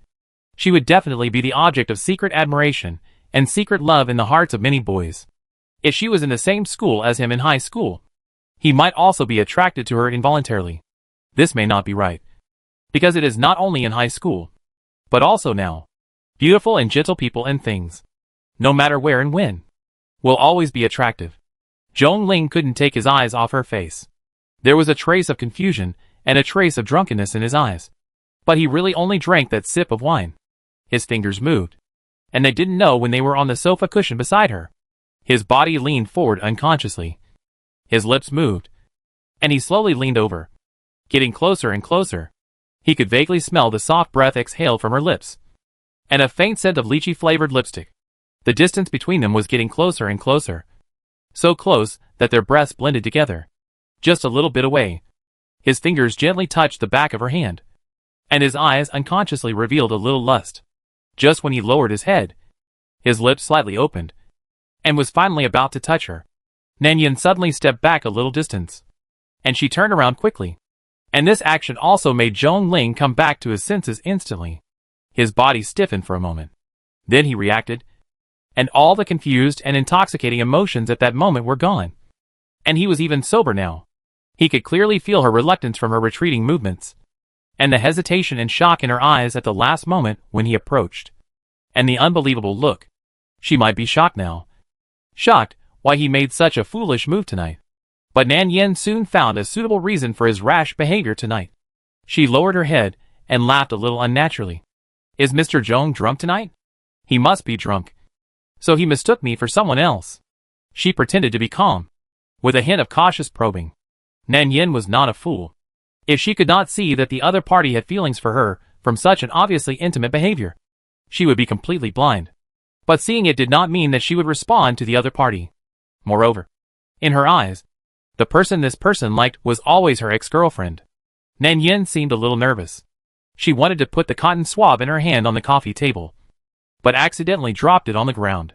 A: she would definitely be the object of secret admiration and secret love in the hearts of many boys. If she was in the same school as him in high school, he might also be attracted to her involuntarily. This may not be right, because it is not only in high school, but also now. Beautiful and gentle people and things, no matter where and when, will always be attractive. Zhongling couldn't take his eyes off her face. There was a trace of confusion and a trace of drunkenness in his eyes. But he really only drank that sip of wine. His fingers moved, and they didn't know when they were on the sofa cushion beside her. His body leaned forward unconsciously. His lips moved, and he slowly leaned over, getting closer and closer. He could vaguely smell the soft breath exhale from her lips, and a faint scent of lychee-flavored lipstick. The distance between them was getting closer and closer, so close that their breaths blended together. Just a little bit away, his fingers gently touched the back of her hand, and his eyes unconsciously revealed a little lust. Just when he lowered his head, his lips slightly opened, and was finally about to touch her, Nan Yan suddenly stepped back a little distance, and she turned around quickly. And this action also made Zhongling come back to his senses instantly. His body stiffened for a moment. Then he reacted, and all the confused and intoxicating emotions at that moment were gone. And he was even sober now. He could clearly feel her reluctance from her retreating movements, and the hesitation and shock in her eyes at the last moment when he approached, and the unbelievable look. She might be shocked now. Shocked why he made such a foolish move tonight. But Nan Yan soon found a suitable reason for his rash behavior tonight. She lowered her head and laughed a little unnaturally. "Is Mr. Zhong drunk tonight? He must be drunk. So he mistook me for someone else." She pretended to be calm, with a hint of cautious probing. Nan Yan was not a fool. If she could not see that the other party had feelings for her from such an obviously intimate behavior, she would be completely blind. But seeing it did not mean that she would respond to the other party. Moreover, in her eyes, the person this person liked was always her ex-girlfriend. Nan Yan seemed a little nervous. She wanted to put the cotton swab in her hand on the coffee table, but accidentally dropped it on the ground.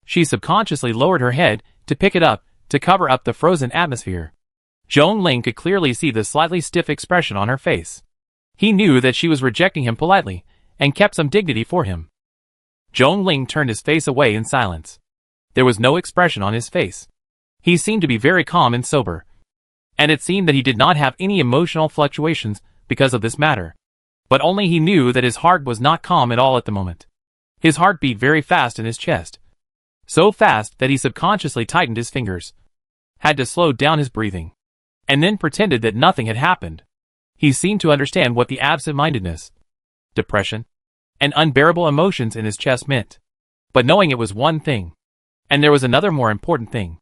A: She subconsciously lowered her head to pick it up to cover up the frozen atmosphere. Zhongling could clearly see the slightly stiff expression on her face. He knew that she was rejecting him politely and kept some dignity for him. Zhongling turned his face away in silence. There was no expression on his face. He seemed to be very calm and sober, and it seemed that he did not have any emotional fluctuations because of this matter. But only he knew that his heart was not calm at all at the moment. His heart beat very fast in his chest, so fast that he subconsciously tightened his fingers, had to slow down his breathing, and then pretended that nothing had happened. He seemed to understand what the absent-mindedness, depression, and unbearable emotions in his chest meant. But knowing it was one thing, and there was another more important thing.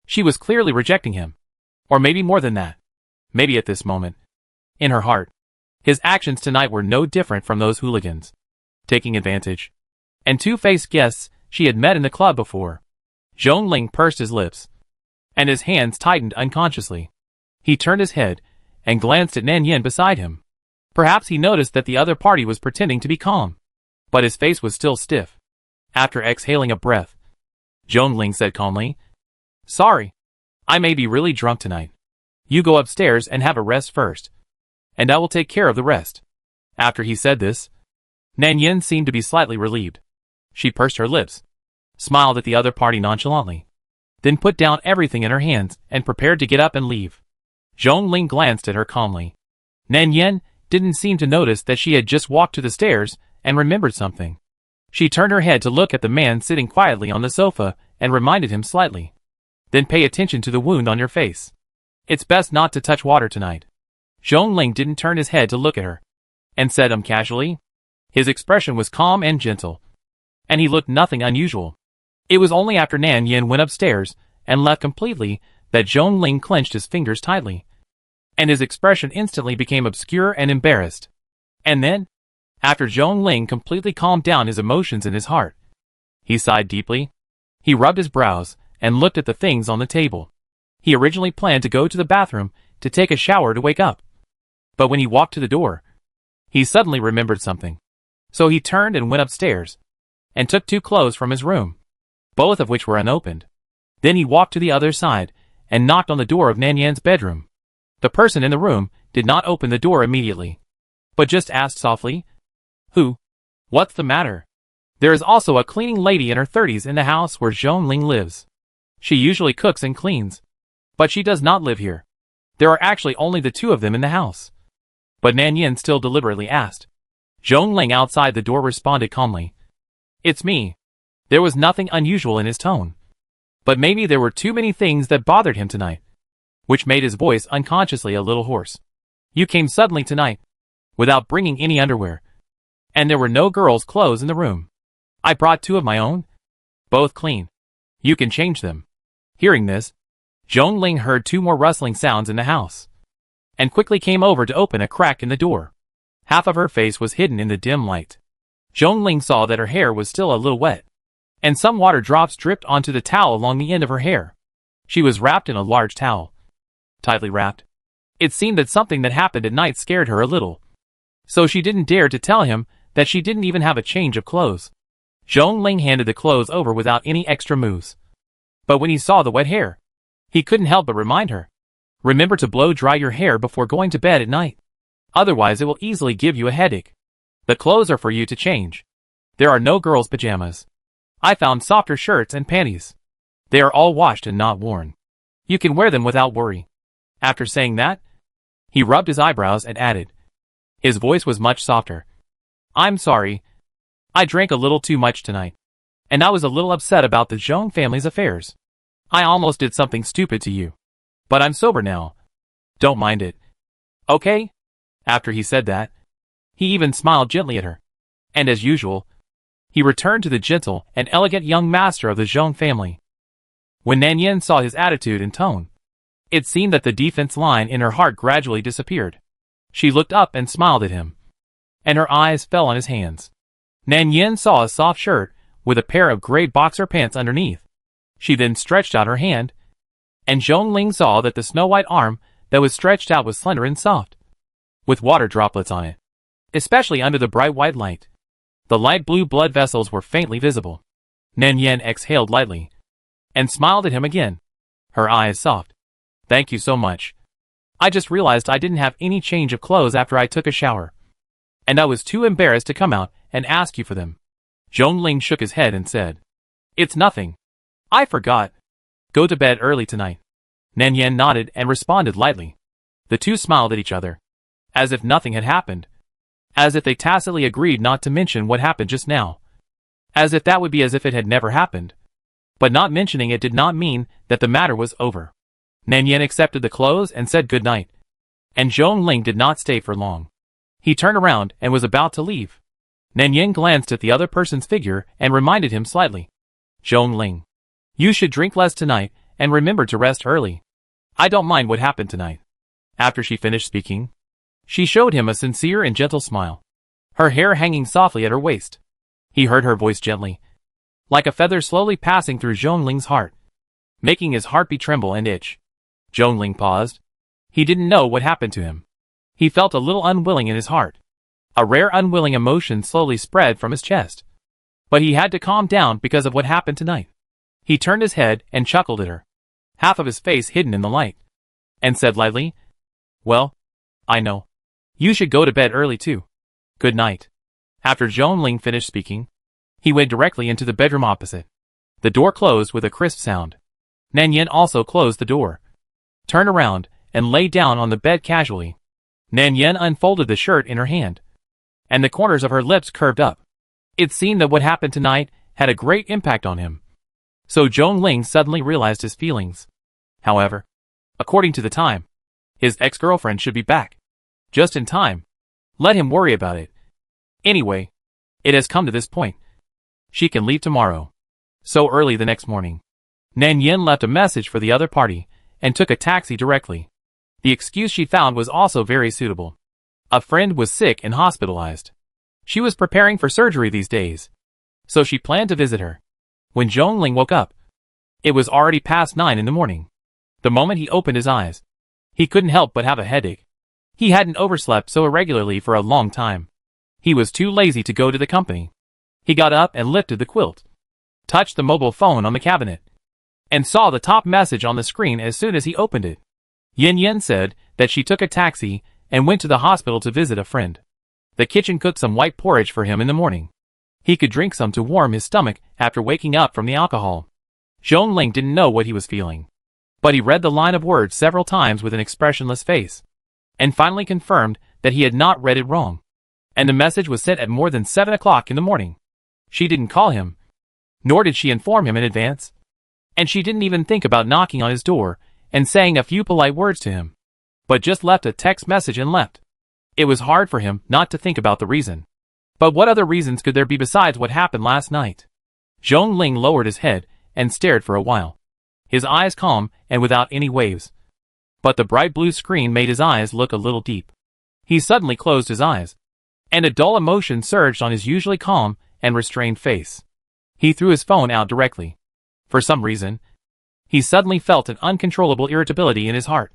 A: She was clearly rejecting him. Or maybe more than that. Maybe at this moment, in her heart, his actions tonight were no different from those hooligans, taking advantage, and two-faced guests she had met in the club before. Zhongling pursed his lips, and his hands tightened unconsciously. He turned his head and glanced at Nan Yin beside him. Perhaps he noticed that the other party was pretending to be calm, but his face was still stiff. After exhaling a breath, Zhongling said calmly, "Sorry, I may be really drunk tonight. You go upstairs and have a rest first, and I will take care of the rest." After he said this, Nan Yin seemed to be slightly relieved. She pursed her lips, smiled at the other party nonchalantly, then put down everything in her hands and prepared to get up and leave. Zhongling glanced at her calmly. Nan Yin didn't seem to notice that she had just walked to the stairs and remembered something. She turned her head to look at the man sitting quietly on the sofa and reminded him slightly. "Then pay attention to the wound on your face. It's best not to touch water tonight." Zhongling didn't turn his head to look at her, and said casually. His expression was calm and gentle, and he looked nothing unusual. It was only after Nan Yin went upstairs and left completely that Zhongling clenched his fingers tightly, and his expression instantly became obscure and embarrassed. And then, after Zhongling completely calmed down his emotions in his heart, he sighed deeply. He rubbed his brows and looked at the things on the table. He originally planned to go to the bathroom to take a shower to wake up, but when he walked to the door, he suddenly remembered something. So he turned and went upstairs, and took 2 clothes from his room, both of which were unopened. Then he walked to the other side, and knocked on the door of Nan Yin's bedroom. The person in the room did not open the door immediately, but just asked softly, "Who? What's the matter?" There is also a cleaning lady in her 30s in the house where Zhongling lives. She usually cooks and cleans, but she does not live here. There are actually only the 2 of them in the house. But Nan Yin still deliberately asked. Zhongling outside the door responded calmly, "It's me." There was nothing unusual in his tone, but maybe there were too many things that bothered him tonight, which made his voice unconsciously a little hoarse. "You came suddenly tonight, without bringing any underwear, and there were no girls' clothes in the room. I brought 2 of my own, both clean. You can change them." Hearing this, Zhongling heard 2 more rustling sounds in the house, and quickly came over to open a crack in the door. Half of her face was hidden in the dim light. Zhongling saw that her hair was still a little wet, and some water drops dripped onto the towel along the end of her hair. She was wrapped in a large towel, tightly wrapped. It seemed that something that happened at night scared her a little, so she didn't dare to tell him that she didn't even have a change of clothes. Zhongling handed the clothes over without any extra moves. But when he saw the wet hair, he couldn't help but remind her, "Remember to blow dry your hair before going to bed at night. Otherwise it will easily give you a headache. The clothes are for you to change. There are no girls' pajamas. I found softer shirts and panties. They are all washed and not worn. You can wear them without worry." After saying that, he rubbed his eyebrows and added. His voice was much softer. "I'm sorry. I drank a little too much tonight, and I was a little upset about the Zhong family's affairs. I almost did something stupid to you. But I'm sober now. Don't mind it. Okay?" After he said that, he even smiled gently at her. And as usual, he returned to the gentle and elegant young master of the Zhong family. When Nan Yin saw his attitude and tone, it seemed that the defense line in her heart gradually disappeared. She looked up and smiled at him, and her eyes fell on his hands. Nan Yin saw a soft shirt with a pair of gray boxer pants underneath. She then stretched out her hand, and Zhongling saw that the snow-white arm that was stretched out was slender and soft, with water droplets on it, especially under the bright white light. The light blue blood vessels were faintly visible. Nan Yin exhaled lightly, and smiled at him again, her eyes soft. "Thank you so much. I just realized I didn't have any change of clothes after I took a shower, and I was too embarrassed to come out and ask you for them." Zhongling shook his head and said, "It's nothing. I forgot. Go to bed early tonight." Nan Yin nodded and responded lightly. The 2 smiled at each other, as if nothing had happened, as if they tacitly agreed not to mention what happened just now, as if that would be as if it had never happened. But not mentioning it did not mean that the matter was over. Nan Yin accepted the clothes and said good night, and Zhongling did not stay for long. He turned around and was about to leave. Nan Yin glanced at the other person's figure and reminded him slightly, "Zhongling, you should drink less tonight and remember to rest early. I don't mind what happened tonight." After she finished speaking, she showed him a sincere and gentle smile, her hair hanging softly at her waist. He heard her voice gently, like a feather slowly passing through Zhongling's heart, making his heartbeat tremble and itch. Zhongling paused. He didn't know what happened to him. He felt a little unwilling in his heart. A rare unwilling emotion slowly spread from his chest. But he had to calm down because of what happened tonight. He turned his head and chuckled at her, half of his face hidden in the light, and said lightly, "Well, I know. You should go to bed early too. Good night." After Zhongling finished speaking, he went directly into the bedroom opposite. The door closed with a crisp sound. Nanyan also closed the door, turned around, and lay down on the bed casually. Nanyan unfolded the shirt in her hand, and the corners of her lips curved up. It seemed that what happened tonight had a great impact on him. So Zhongling suddenly realized his feelings. However, according to the time, his ex-girlfriend should be back. Just in time. Let him worry about it. Anyway, it has come to this point. She can leave tomorrow. So early the next morning, Nanyan left a message for the other party and took a taxi directly. The excuse she found was also very suitable. A friend was sick and hospitalized. She was preparing for surgery these days, so she planned to visit her. When Zhongling woke up, it was already past 9 in the morning. The moment he opened his eyes, he couldn't help but have a headache. He hadn't overslept so irregularly for a long time. He was too lazy to go to the company. He got up and lifted the quilt, touched the mobile phone on the cabinet, and saw the top message on the screen as soon as he opened it. Yin Yin said that she took a taxi and went to the hospital to visit a friend. The kitchen cooked some white porridge for him in the morning. He could drink some to warm his stomach after waking up from the alcohol. Zhongling didn't know what he was feeling, but he read the line of words several times with an expressionless face, and finally confirmed that he had not read it wrong. And the message was sent at more than 7 o'clock in the morning. She didn't call him, nor did she inform him in advance. And she didn't even think about knocking on his door and saying a few polite words to him, but just left a text message and left. It was hard for him not to think about the reason. But what other reasons could there be besides what happened last night? Zhongling lowered his head and stared for a while, his eyes calm and without any waves. But the bright blue screen made his eyes look a little deep. He suddenly closed his eyes, and a dull emotion surged on his usually calm and restrained face. He threw his phone out directly. For some reason, he suddenly felt an uncontrollable irritability in his heart.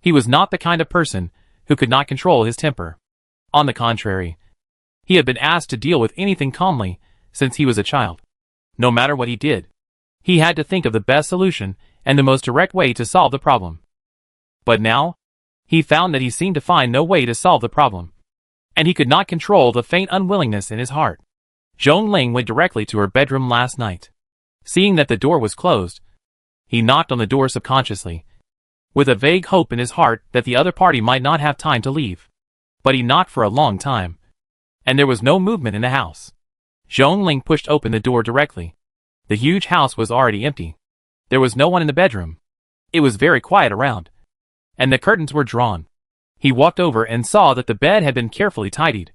A: He was not the kind of person who could not control his temper. On the contrary, he had been asked to deal with anything calmly since he was a child. No matter what he did, he had to think of the best solution and the most direct way to solve the problem. But now, he found that he seemed to find no way to solve the problem, and he could not control the faint unwillingness in his heart. Zhongling went directly to her bedroom last night. Seeing that the door was closed, he knocked on the door subconsciously, with a vague hope in his heart that the other party might not have time to leave. But he knocked for a long time, and there was no movement in the house. Zhongling pushed open the door directly. The huge house was already empty. There was no one in the bedroom. It was very quiet around, and the curtains were drawn. He walked over and saw that the bed had been carefully tidied,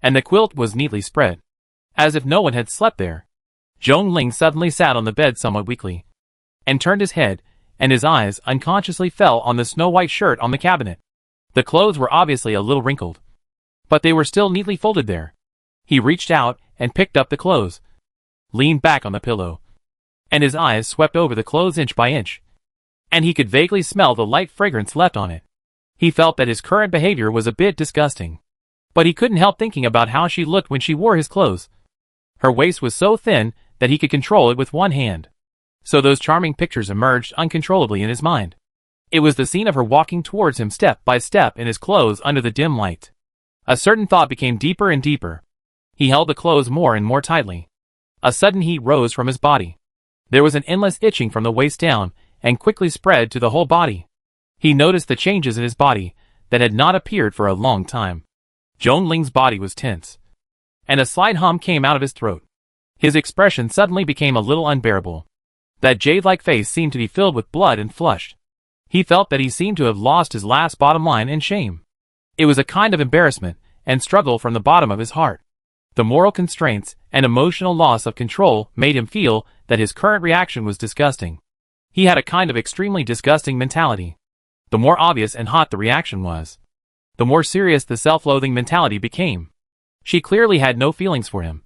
A: and the quilt was neatly spread, as if no one had slept there. Zhongling suddenly sat on the bed somewhat weakly, and turned his head, and his eyes unconsciously fell on the snow-white shirt on the cabinet. The clothes were obviously a little wrinkled, but they were still neatly folded there. He reached out and picked up the clothes, leaned back on the pillow, and his eyes swept over the clothes inch by inch, and he could vaguely smell the light fragrance left on it. He felt that his current behavior was a bit disgusting, but he couldn't help thinking about how she looked when she wore his clothes. Her waist was so thin that he could control it with one hand. So those charming pictures emerged uncontrollably in his mind. It was the scene of her walking towards him step by step in his clothes under the dim light. A certain thought became deeper and deeper. He held the clothes more and more tightly. A sudden heat rose from his body. There was an endless itching from the waist down and quickly spread to the whole body. He noticed the changes in his body that had not appeared for a long time. Zhongling's body was tense, and a slight hum came out of his throat. His expression suddenly became a little unbearable. That jade-like face seemed to be filled with blood and flushed. He felt that he seemed to have lost his last bottom line in shame. It was a kind of embarrassment and struggle from the bottom of his heart. The moral constraints and emotional loss of control made him feel that his current reaction was disgusting. He had a kind of extremely disgusting mentality. The more obvious and hot the reaction was, the more serious the self-loathing mentality became. She clearly had no feelings for him.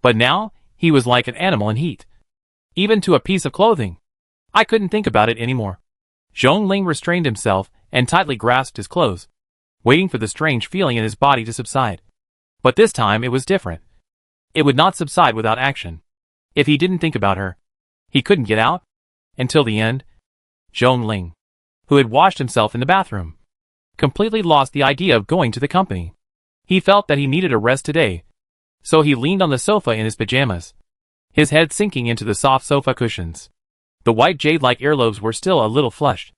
A: But now, He was like an animal in heat. Even to a piece of clothing. I couldn't think about it anymore. Zhong Ling restrained himself and tightly grasped his clothes, waiting for the strange feeling in his body to subside. But this time it was different. It would not subside without action. If he didn't think about her, he couldn't get out. Until the end, Zhong Ling, who had washed himself in the bathroom, completely lost the idea of going to the company. He felt that he needed a rest today, so he leaned on the sofa in his pajamas, his head sinking into the soft sofa cushions. The white jade-like earlobes were still a little flushed,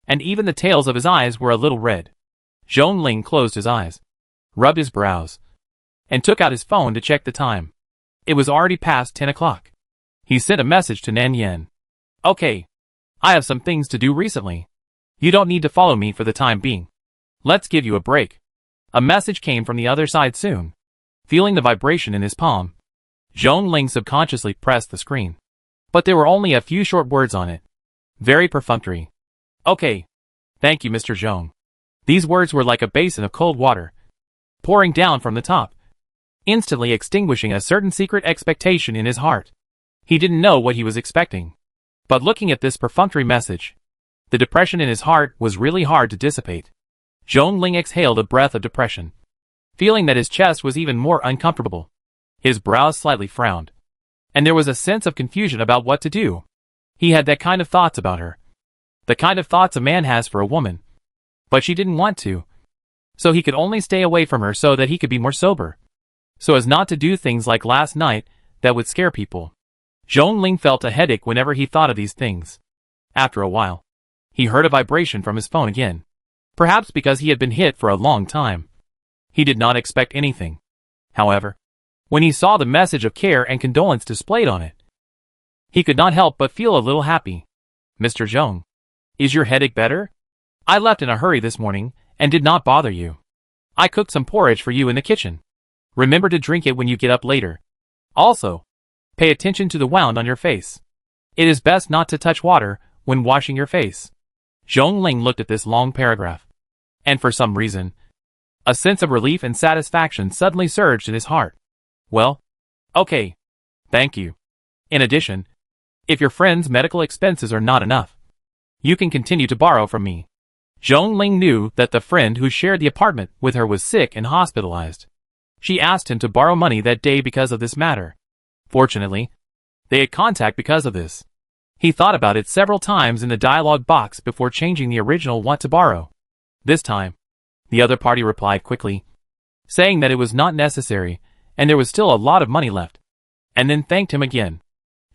A: and even the tails of his eyes were a little red. Zhong Ling closed his eyes, rubbed his brows, and took out his phone to check the time. It was already past 10 o'clock. He sent a message to Nan Yan. Okay. I have some things to do recently. You don't need to follow me for the time being. Let's give you a break. A message came from the other side soon. Feeling the vibration in his palm, Zhong Ling subconsciously pressed the screen. But there were only a few short words on it. Very perfunctory. Okay. Thank you, Mr. Zhong. These words were like a basin of cold water, pouring down from the top, instantly extinguishing a certain secret expectation in his heart. He didn't know what he was expecting. But looking at this perfunctory message, the depression in his heart was really hard to dissipate. Zhong Ling exhaled a breath of depression, feeling that his chest was even more uncomfortable. His brows slightly frowned, and there was a sense of confusion about what to do. He had that kind of thoughts about her. The kind of thoughts a man has for a woman. But she didn't want to. So he could only stay away from her so that he could be more sober, so as not to do things like last night that would scare people. Zhong Ling felt a headache whenever he thought of these things. After a while, he heard a vibration from his phone again. Perhaps because he had been hit for a long time. He did not expect anything. However, when he saw the message of care and condolence displayed on it, he could not help but feel a little happy. Mr. Zhong, is your headache better? I left in a hurry this morning and did not bother you. I cooked some porridge for you in the kitchen. Remember to drink it when you get up later. Also, pay attention to the wound on your face. It is best not to touch water when washing your face. Zhong Ling looked at this long paragraph, and for some reason, a sense of relief and satisfaction suddenly surged in his heart. Well, okay. Thank you. In addition, if your friend's medical expenses are not enough, you can continue to borrow from me. Zhong Ling knew that the friend who shared the apartment with her was sick and hospitalized. She asked him to borrow money that day because of this matter. Fortunately, they had contact because of this. He thought about it several times in the dialogue box before changing the original want to borrow. This time, the other party replied quickly, saying that it was not necessary and there was still a lot of money left, and then thanked him again.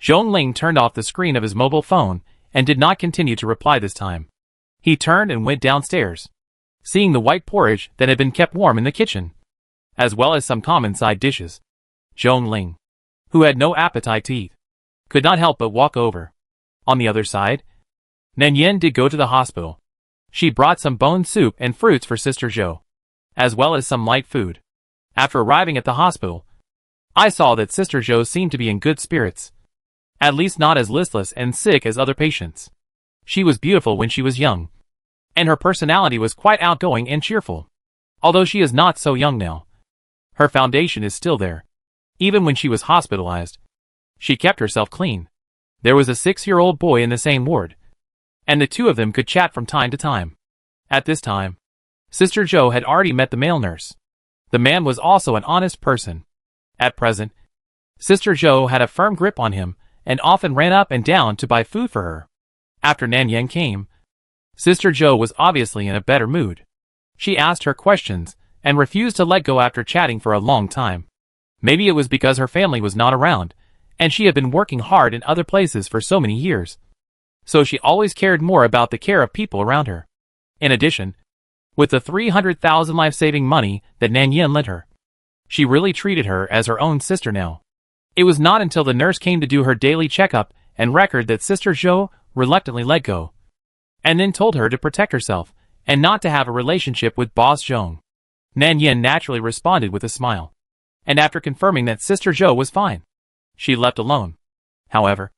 A: Zhong Ling turned off the screen of his mobile phone and did not continue to reply this time. He turned and went downstairs, seeing the white porridge that had been kept warm in the kitchen, as well as some common side dishes. Zhong Ling, who had no appetite to eat, could not help but walk over. On the other side, Nan Yan did go to the hospital. She brought some bone soup and fruits for Sister Zhou, as well as some light food. After arriving at the hospital, I saw that Sister Zhou seemed to be in good spirits, at least not as listless and sick as other patients. She was beautiful when she was young, and her personality was quite outgoing and cheerful. Although she is not so young now, her foundation is still there. Even when she was hospitalized, she kept herself clean. There was a 6-year-old boy in the same ward, and the two of them could chat from time to time. At this time, Sister Zhou had already met the male nurse. The man was also an honest person. At present, Sister Zhou had a firm grip on him and often ran up and down to buy food for her. After Nan Yan came, Sister Zhou was obviously in a better mood. She asked her questions and refused to let go after chatting for a long time. Maybe it was because her family was not around, and she had been working hard in other places for so many years. So she always cared more about the care of people around her. In addition, with the 300,000 life-saving money that Nan Yan lent her, she really treated her as her own sister now. It was not until the nurse came to do her daily checkup and record that Sister Zhou reluctantly let go, and then told her to protect herself and not to have a relationship with Boss Zhong. Nan Yan naturally responded with a smile, and after confirming that Sister Zhou was fine, she left alone. However,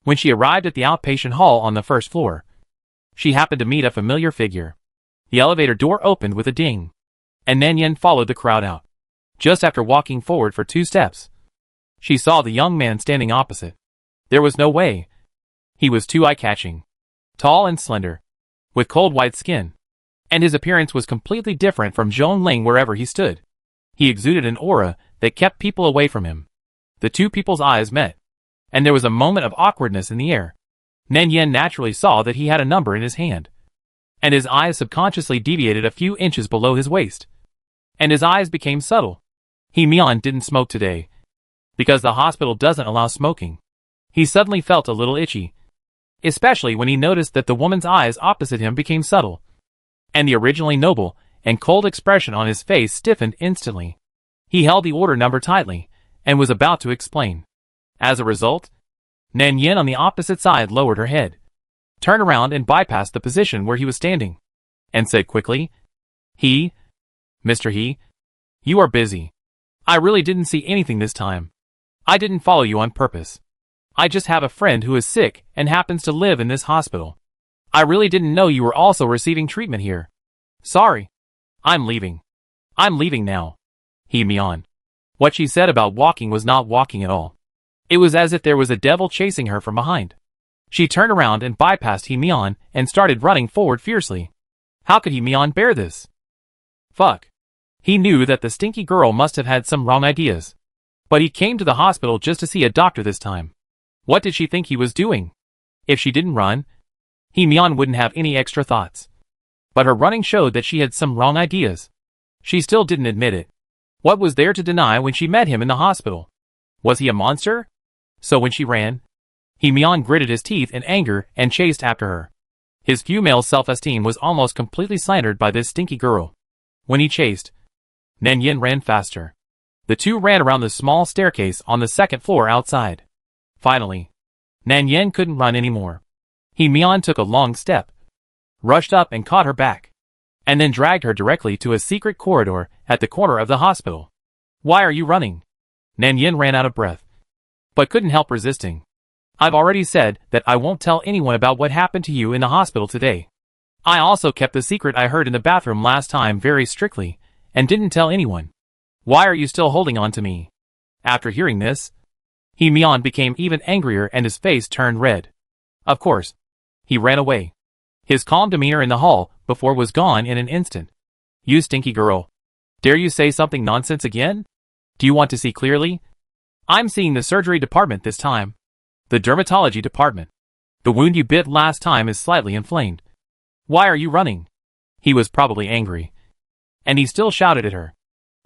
A: when she arrived at the outpatient hall on the first floor, she happened to meet a familiar figure. The elevator door opened with a ding, and Nan Yan followed the crowd out. Just after walking forward for 2 steps, She saw the young man standing opposite. There was no way. He was too eye-catching. Tall and slender, with cold white skin. And his appearance was completely different from Zhong Ling wherever he stood. He exuded an aura that kept people away from him. The two people's eyes met, and there was a moment of awkwardness in the air. Nan Yen naturally saw that he had a number in his hand, and his eyes subconsciously deviated a few inches below his waist, and his eyes became subtle. He Mian didn't smoke today, because the hospital doesn't allow smoking. He suddenly felt a little itchy, especially when he noticed that the woman's eyes opposite him became subtle, and the originally noble and cold expression on his face stiffened instantly. He held the order number tightly, and was about to explain. As a result, Nan Yen on the opposite side lowered her head, turned around and bypassed the position where he was standing, and said quickly, Mr. He, you are busy. I really didn't see anything this time. I didn't follow you on purpose. I just have a friend who is sick and happens to live in this hospital. I really didn't know you were also receiving treatment here. Sorry. I'm leaving. I'm leaving now. He Mian. What she said about walking was not walking at all. It was as if there was a devil chasing her from behind. She turned around and bypassed He Mian and started running forward fiercely. How could He Mian bear this? Fuck. He knew that the stinky girl must have had some wrong ideas. But he came to the hospital just to see a doctor this time. What did she think he was doing? If she didn't run, He Mian wouldn't have any extra thoughts. But her running showed that she had some wrong ideas. She still didn't admit it. What was there to deny when she met him in the hospital? Was he a monster? So when she ran, He Mian gritted his teeth in anger and chased after her. His female self-esteem was almost completely slandered by this stinky girl. When he chased, Nan Yen ran faster. The two ran around the small staircase on the second floor outside. Finally, Nan Yen couldn't run anymore. He Mian took a long step, rushed up and caught her back, and then dragged her directly to a secret corridor at the corner of the hospital. Why are you running? Nan Yen ran out of breath, but couldn't help resisting. I've already said that I won't tell anyone about what happened to you in the hospital today. I also kept the secret I heard in the bathroom last time very strictly, and didn't tell anyone. Why are you still holding on to me? After hearing this, He Mian became even angrier and his face turned red. Of course, he ran away. His calm demeanor in the hall before was gone in an instant. You stinky girl. Dare you say something nonsense again? Do you want to see clearly? I'm seeing the surgery department this time. The dermatology department. The wound you bit last time is slightly inflamed. Why are you running? He was probably angry, and he still shouted at her.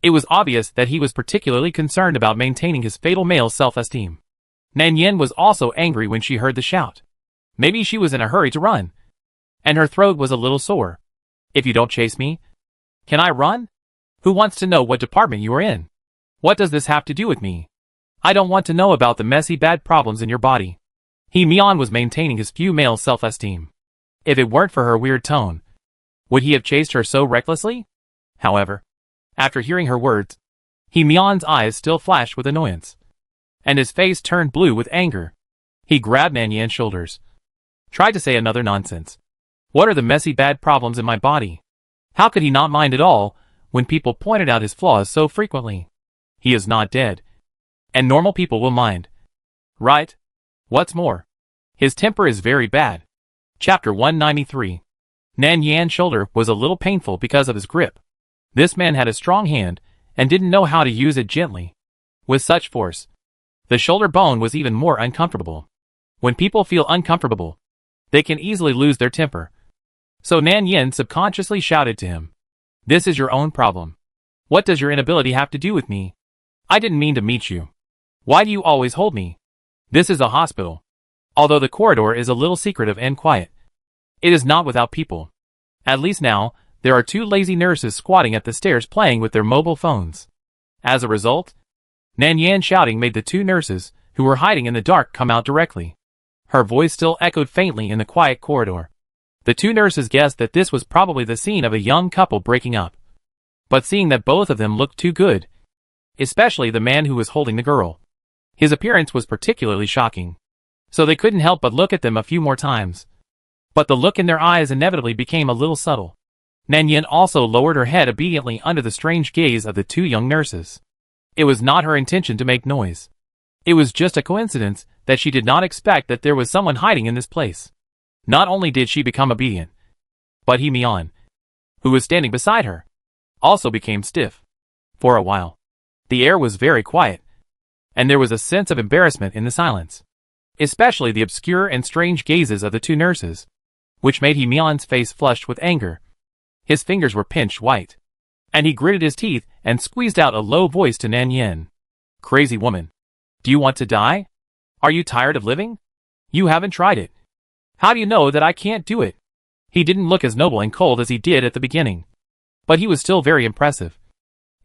A: It was obvious that he was particularly concerned about maintaining his fatal male self-esteem. Nan Yen was also angry when she heard the shout. Maybe she was in a hurry to run, and her throat was a little sore. If you don't chase me, can I run? Who wants to know what department you are in? What does this have to do with me? I don't want to know about the messy bad problems in your body. He Mian was maintaining his female self-esteem. If it weren't for her weird tone, would he have chased her so recklessly? However, after hearing her words, He Mian's eyes still flashed with annoyance, and his face turned blue with anger. He grabbed Nan Yan's shoulders, tried to say another nonsense. What are the messy bad problems in my body? How could he not mind at all when people pointed out his flaws so frequently? He is not dead, and normal people will mind. Right? What's more, his temper is very bad. Chapter 193. Nan Yan's shoulder was a little painful because of his grip. This man had a strong hand and didn't know how to use it gently. With such force, the shoulder bone was even more uncomfortable. When people feel uncomfortable, they can easily lose their temper. So Nan Yen subconsciously shouted to him. This is your own problem. What does your inability have to do with me? I didn't mean to meet you. Why do you always hold me? This is a hospital. Although the corridor is a little secretive and quiet, it is not without people. At least now, there are two lazy nurses squatting at the stairs playing with their mobile phones. As a result, Nan Yan's shouting made the two nurses, who were hiding in the dark, come out directly. Her voice still echoed faintly in the quiet corridor. The two nurses guessed that this was probably the scene of a young couple breaking up. But seeing that both of them looked too good, especially the man who was holding the girl, his appearance was particularly shocking. So they couldn't help but look at them a few more times. But the look in their eyes inevitably became a little subtle. Nan Yen also lowered her head obediently under the strange gaze of the two young nurses. It was not her intention to make noise. It was just a coincidence that she did not expect that there was someone hiding in this place. Not only did she become obedient, but Mian, who was standing beside her, also became stiff. For a while, the air was very quiet, and there was a sense of embarrassment in the silence, especially the obscure and strange gazes of the two nurses, which made Mian's face flushed with anger. His fingers were pinched white, and he gritted his teeth and squeezed out a low voice to Nan Yin. Crazy woman. Do you want to die? Are you tired of living? You haven't tried it. How do you know that I can't do it? He didn't look as noble and cold as he did at the beginning, but he was still very impressive,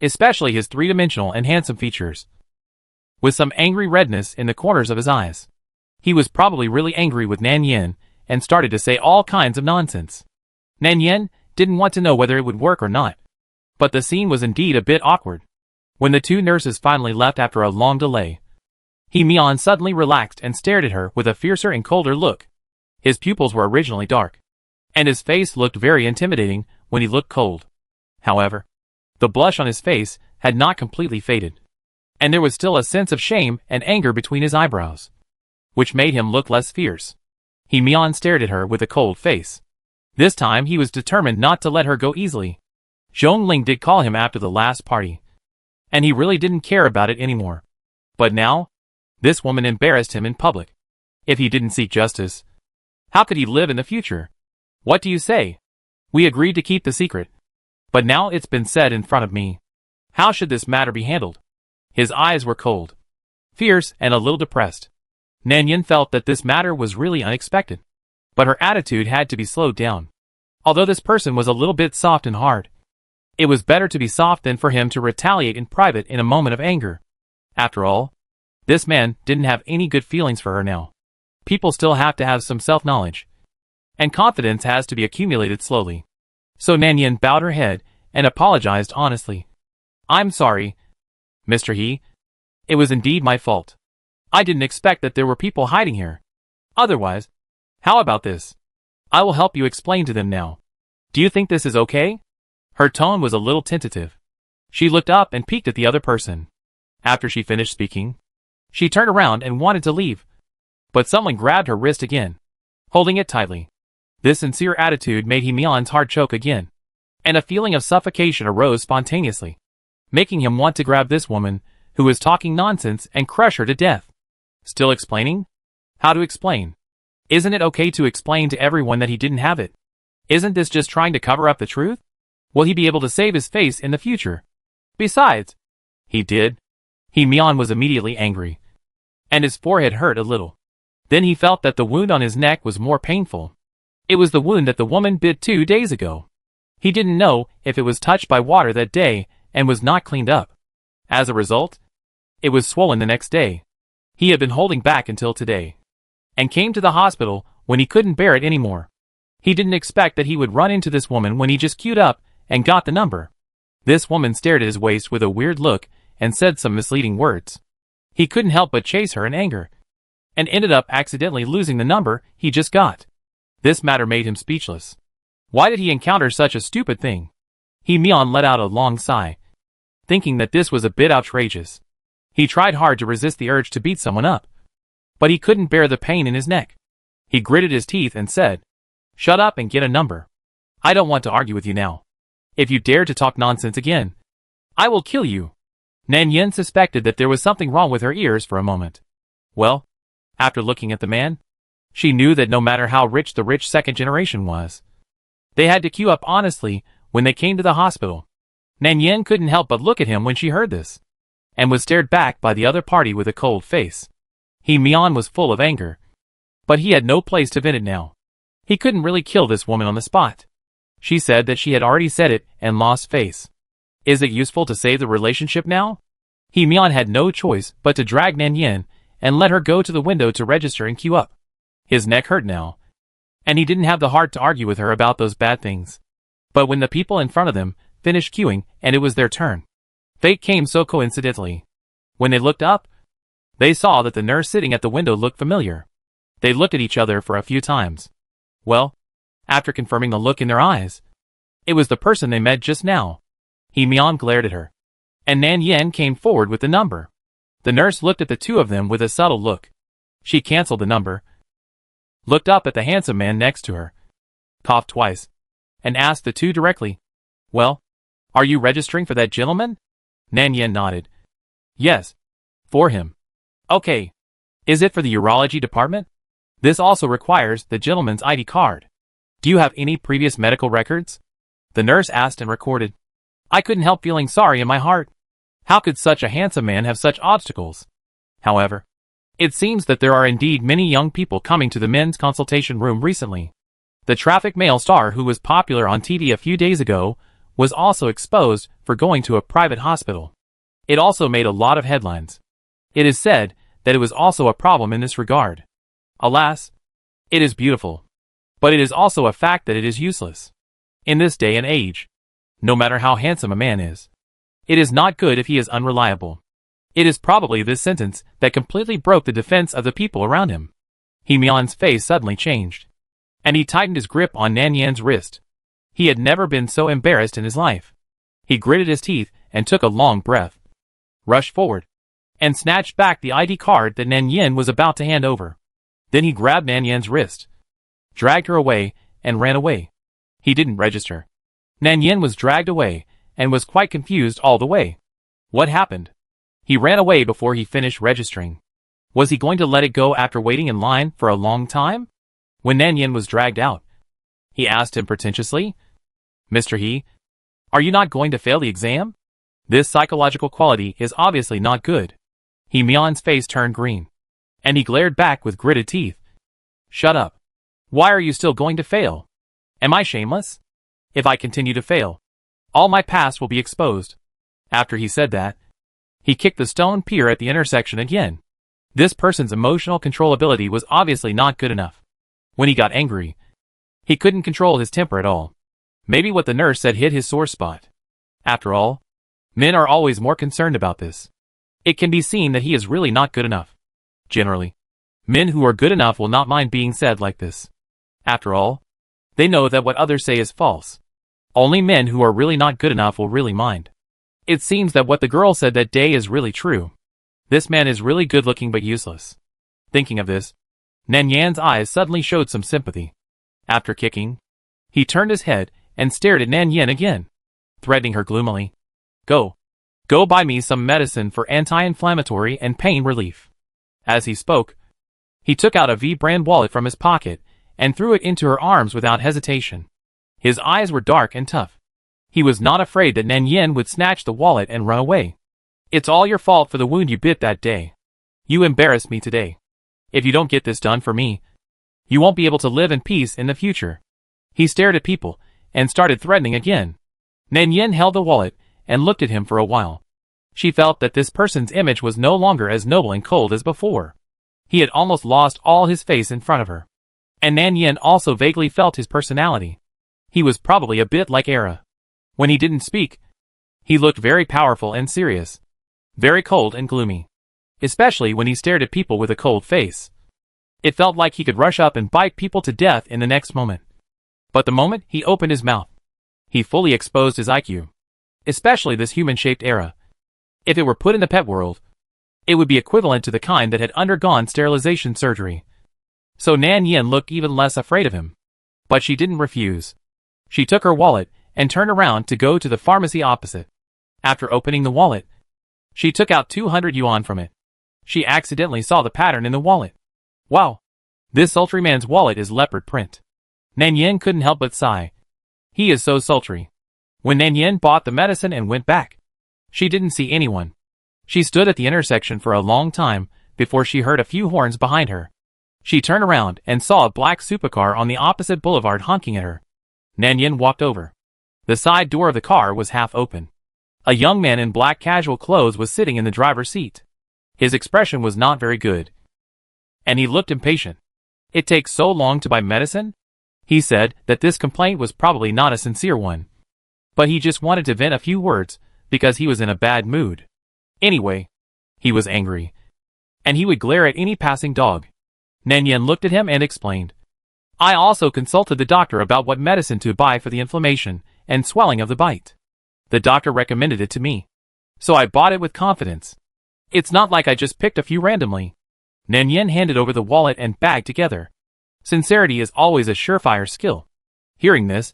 A: especially his three-dimensional and handsome features, with some angry redness in the corners of his eyes. He was probably really angry with Nan Yin and started to say all kinds of nonsense. Nan Yin didn't want to know whether it would work or not, but the scene was indeed a bit awkward. When the two nurses finally left after a long delay, Mian suddenly relaxed and stared at her with a fiercer and colder look. His pupils were originally dark, and his face looked very intimidating when he looked cold. However, the blush on his face had not completely faded, and there was still a sense of shame and anger between his eyebrows, which made him look less fierce. Mian stared at her with a cold face. This time he was determined not to let her go easily. Zhongling did call him after the last party, and he really didn't care about it anymore. But now, this woman embarrassed him in public. If he didn't seek justice, how could he live in the future? What do you say? We agreed to keep the secret, but now it's been said in front of me. How should this matter be handled? His eyes were cold, fierce, and a little depressed. Nan Yin felt that this matter was really unexpected, but her attitude had to be slowed down. Although this person was a little bit soft and hard, it was better to be soft than for him to retaliate in private in a moment of anger. After all, this man didn't have any good feelings for her now. People still have to have some self-knowledge, and confidence has to be accumulated slowly. So Nan Yin bowed her head and apologized honestly. I'm sorry, Mr. He. It was indeed my fault. I didn't expect that there were people hiding here. Otherwise, how about this? I will help you explain to them now. Do you think this is okay? Her tone was a little tentative. She looked up and peeked at the other person. After she finished speaking, she turned around and wanted to leave, but someone grabbed her wrist again, holding it tightly. This sincere attitude made Mian's heart choke again, and a feeling of suffocation arose spontaneously, making him want to grab this woman who was talking nonsense and crush her to death. Still explaining? How to explain? Isn't it okay to explain to everyone that he didn't have it? Isn't this just trying to cover up the truth? Will he be able to save his face in the future? Besides, he did. Mian was immediately angry, and his forehead hurt a little. Then he felt that the wound on his neck was more painful. It was the wound that the woman bit 2 days ago. He didn't know if it was touched by water that day and was not cleaned up. As a result, it was swollen the next day. He had been holding back until today, and came to the hospital when he couldn't bear it anymore. He didn't expect that he would run into this woman when he just queued up and got the number. This woman stared at his waist with a weird look and said some misleading words. He couldn't help but chase her in anger, and ended up accidentally losing the number he just got. This matter made him speechless. Why did he encounter such a stupid thing? Mian let out a long sigh, thinking that this was a bit outrageous. He tried hard to resist the urge to beat someone up, but he couldn't bear the pain in his neck. He gritted his teeth and said, "Shut up and get a number. I don't want to argue with you now. If you dare to talk nonsense again, I will kill you." Nan Yin suspected that there was something wrong with her ears for a moment. Well, after looking at the man, she knew that no matter how rich the rich second generation was, they had to queue up honestly when they came to the hospital. Nan Yin couldn't help but look at him when she heard this, and was stared back by the other party with a cold face. Mian was full of anger, but he had no place to vent it now. He couldn't really kill this woman on the spot. She said that she had already said it and lost face. Is it useful to save the relationship now? Mian had no choice but to drag Nan Yin and let her go to the window to register and queue up. His neck hurt now, and he didn't have the heart to argue with her about those bad things. But when the people in front of them finished queuing and it was their turn, fate came so coincidentally. When they looked up, they saw that the nurse sitting at the window looked familiar. They looked at each other for a few times. Well, after confirming the look in their eyes, it was the person they met just now. Mian glared at her, and Nan Yin came forward with the number. The nurse looked at the two of them with a subtle look. She canceled the number, looked up at the handsome man next to her, coughed twice, and asked the two directly, "Well, are you registering for that gentleman?" Nan Yin nodded. "Yes. For him." "Okay. Is it for the urology department?" "This also requires the gentleman's ID card." "Do you have any previous medical records?" The nurse asked and recorded. I couldn't help feeling sorry in my heart. How could such a handsome man have such obstacles? However, it seems that there are indeed many young people coming to the men's consultation room recently. The traffic male star who was popular on TV a few days ago was also exposed for going to a private hospital. It also made a lot of headlines. It is said that it was also a problem in this regard. Alas, it is beautiful. But it is also a fact that it is useless. In this day and age, no matter how handsome a man is, it is not good if he is unreliable. It is probably this sentence that completely broke the defense of the people around him. He Mian's face suddenly changed, and he tightened his grip on Nan Yan's wrist. He had never been so embarrassed in his life. He gritted his teeth and took a long breath, rushed forward, and snatched back the ID card that Nan Yin was about to hand over. Then he grabbed Nan Yan's wrist, dragged her away, and ran away. He didn't register. Nan Yin was dragged away, and was quite confused all the way. What happened? He ran away before he finished registering. Was he going to let it go after waiting in line for a long time? When Nan Yin was dragged out, he asked him pretentiously, "Mr. He, are you not going to fail the exam?" This psychological quality is obviously not good. He Mian's face turned green, and he glared back with gritted teeth. "Shut up. Why are you still going to fail? Am I shameless? If I continue to fail, all my past will be exposed." After he said that, he kicked the stone pier at the intersection again. This person's emotional controllability was obviously not good enough. When he got angry, he couldn't control his temper at all. Maybe what the nurse said hit his sore spot. After all, men are always more concerned about this. It can be seen that he is really not good enough. Generally, men who are good enough will not mind being said like this. After all, they know that what others say is false. Only men who are really not good enough will really mind. It seems that what the girl said that day is really true. This man is really good looking but useless. Thinking of this, Nan Yan's eyes suddenly showed some sympathy. After kicking, he turned his head and stared at Nan Yin again, threatening her gloomily. Go buy me some medicine for anti-inflammatory and pain relief." As he spoke, he took out a V-brand wallet from his pocket and threw it into her arms without hesitation. His eyes were dark and tough. He was not afraid that Nan Yin would snatch the wallet and run away. "It's all your fault for the wound you bit that day. You embarrassed me today. If you don't get this done for me, you won't be able to live in peace in the future." He stared at people and started threatening again. Nan Yin held the wallet and looked at him for a while. She felt that this person's image was no longer as noble and cold as before. He had almost lost all his face in front of her. And Nan Yin also vaguely felt his personality. He was probably a bit like Era. When he didn't speak, he looked very powerful and serious, very cold and gloomy, especially when he stared at people with a cold face. It felt like he could rush up and bite people to death in the next moment. But the moment he opened his mouth, he fully exposed his IQ, especially this human-shaped Era. If it were put in the pet world, it would be equivalent to the kind that had undergone sterilization surgery. So Nan Yin looked even less afraid of him. But she didn't refuse. She took her wallet and turned around to go to the pharmacy opposite. After opening the wallet, she took out 200 yuan from it. She accidentally saw the pattern in the wallet. Wow! This sultry man's wallet is leopard print. Nan Yin couldn't help but sigh. He is so sultry. When Nan Yin bought the medicine and went back, she didn't see anyone. She stood at the intersection for a long time before she heard a few horns behind her. She turned around and saw a black supercar on the opposite boulevard honking at her. Nan Yin walked over. The side door of the car was half open. A young man in black casual clothes was sitting in the driver's seat. His expression was not very good, and he looked impatient. "It takes so long to buy medicine?" He said that this complaint was probably not a sincere one, but he just wanted to vent a few words because he was in a bad mood. Anyway, he was angry, and he would glare at any passing dog. Nan Yin looked at him and explained, "I also consulted the doctor about what medicine to buy for the inflammation and swelling of the bite. The doctor recommended it to me, so I bought it with confidence. It's not like I just picked a few randomly. Nan Yin handed over the wallet and bag together. Sincerity is always a surefire skill. Hearing this,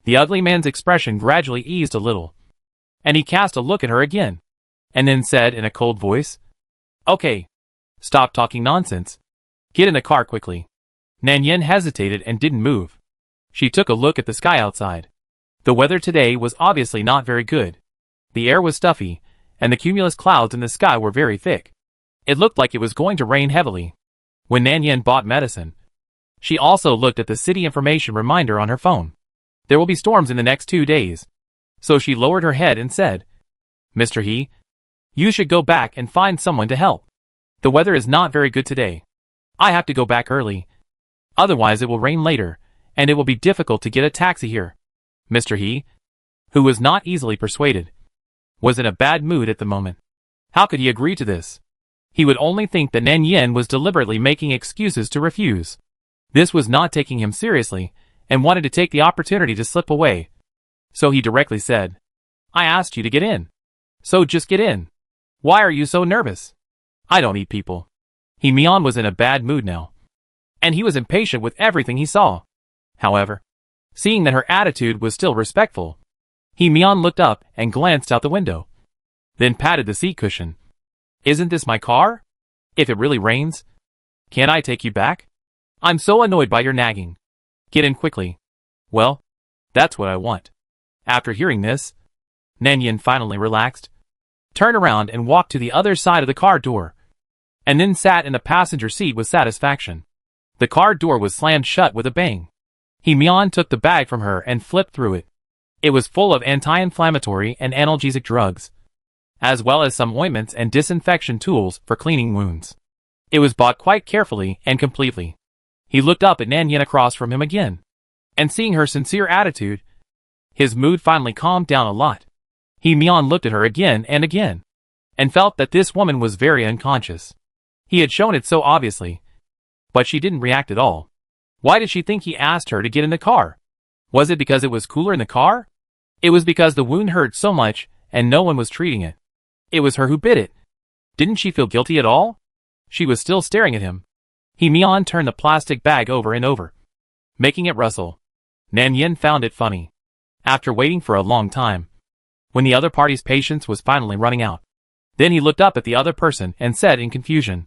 A: the ugly man's expression gradually eased a little, and he cast a look at her again, and then said in a cold voice, "Okay. Stop talking nonsense. Get in the car quickly." Nan Yin hesitated and didn't move. She took a look at the sky outside. The weather today was obviously not very good. The air was stuffy, and the cumulus clouds in the sky were very thick. It looked like it was going to rain heavily. When Nan Yin bought medicine, she also looked at the city information reminder on her phone. There will be storms in the next 2 days. So she lowered her head and said, "Mr. He, you should go back and find someone to help. The weather is not very good today. I have to go back early. Otherwise it will rain later, and it will be difficult to get a taxi here." Mr. He, who was not easily persuaded, was in a bad mood at the moment. How could he agree to this? He would only think that Nan Yin was deliberately making excuses to refuse. This was not taking him seriously, and wanted to take the opportunity to slip away. So he directly said, "I asked you to get in. So just get in. Why are you so nervous? I don't eat people." He Mian was in a bad mood now, and he was impatient with everything he saw. However, seeing that her attitude was still respectful, He Mian looked up and glanced out the window, then patted the seat cushion. "Isn't this my car? If it really rains, can't I take you back? I'm so annoyed by your nagging. Get in quickly." "Well, that's what I want." After hearing this, Nan Yin finally relaxed, turned around and walked to the other side of the car door, and then sat in the passenger seat with satisfaction. The car door was slammed shut with a bang. He Mian took the bag from her and flipped through it. It was full of anti-inflammatory and analgesic drugs, as well as some ointments and disinfection tools for cleaning wounds. It was bought quite carefully and completely. He looked up at Nan Yin across from him again, and seeing her sincere attitude, his mood finally calmed down a lot. He Mian looked at her again, and felt that this woman was very unconscious. He had shown it so obviously, but she didn't react at all. Why did she think he asked her to get in the car? Was it because it was cooler in the car? It was because the wound hurt so much and no one was treating it. It was her who bit it. Didn't she feel guilty at all? She was still staring at him. He Mian turned the plastic bag over and over, making it rustle. Nan Yin found it funny. After waiting for a long time, when the other party's patience was finally running out, then he looked up at the other person and said in confusion,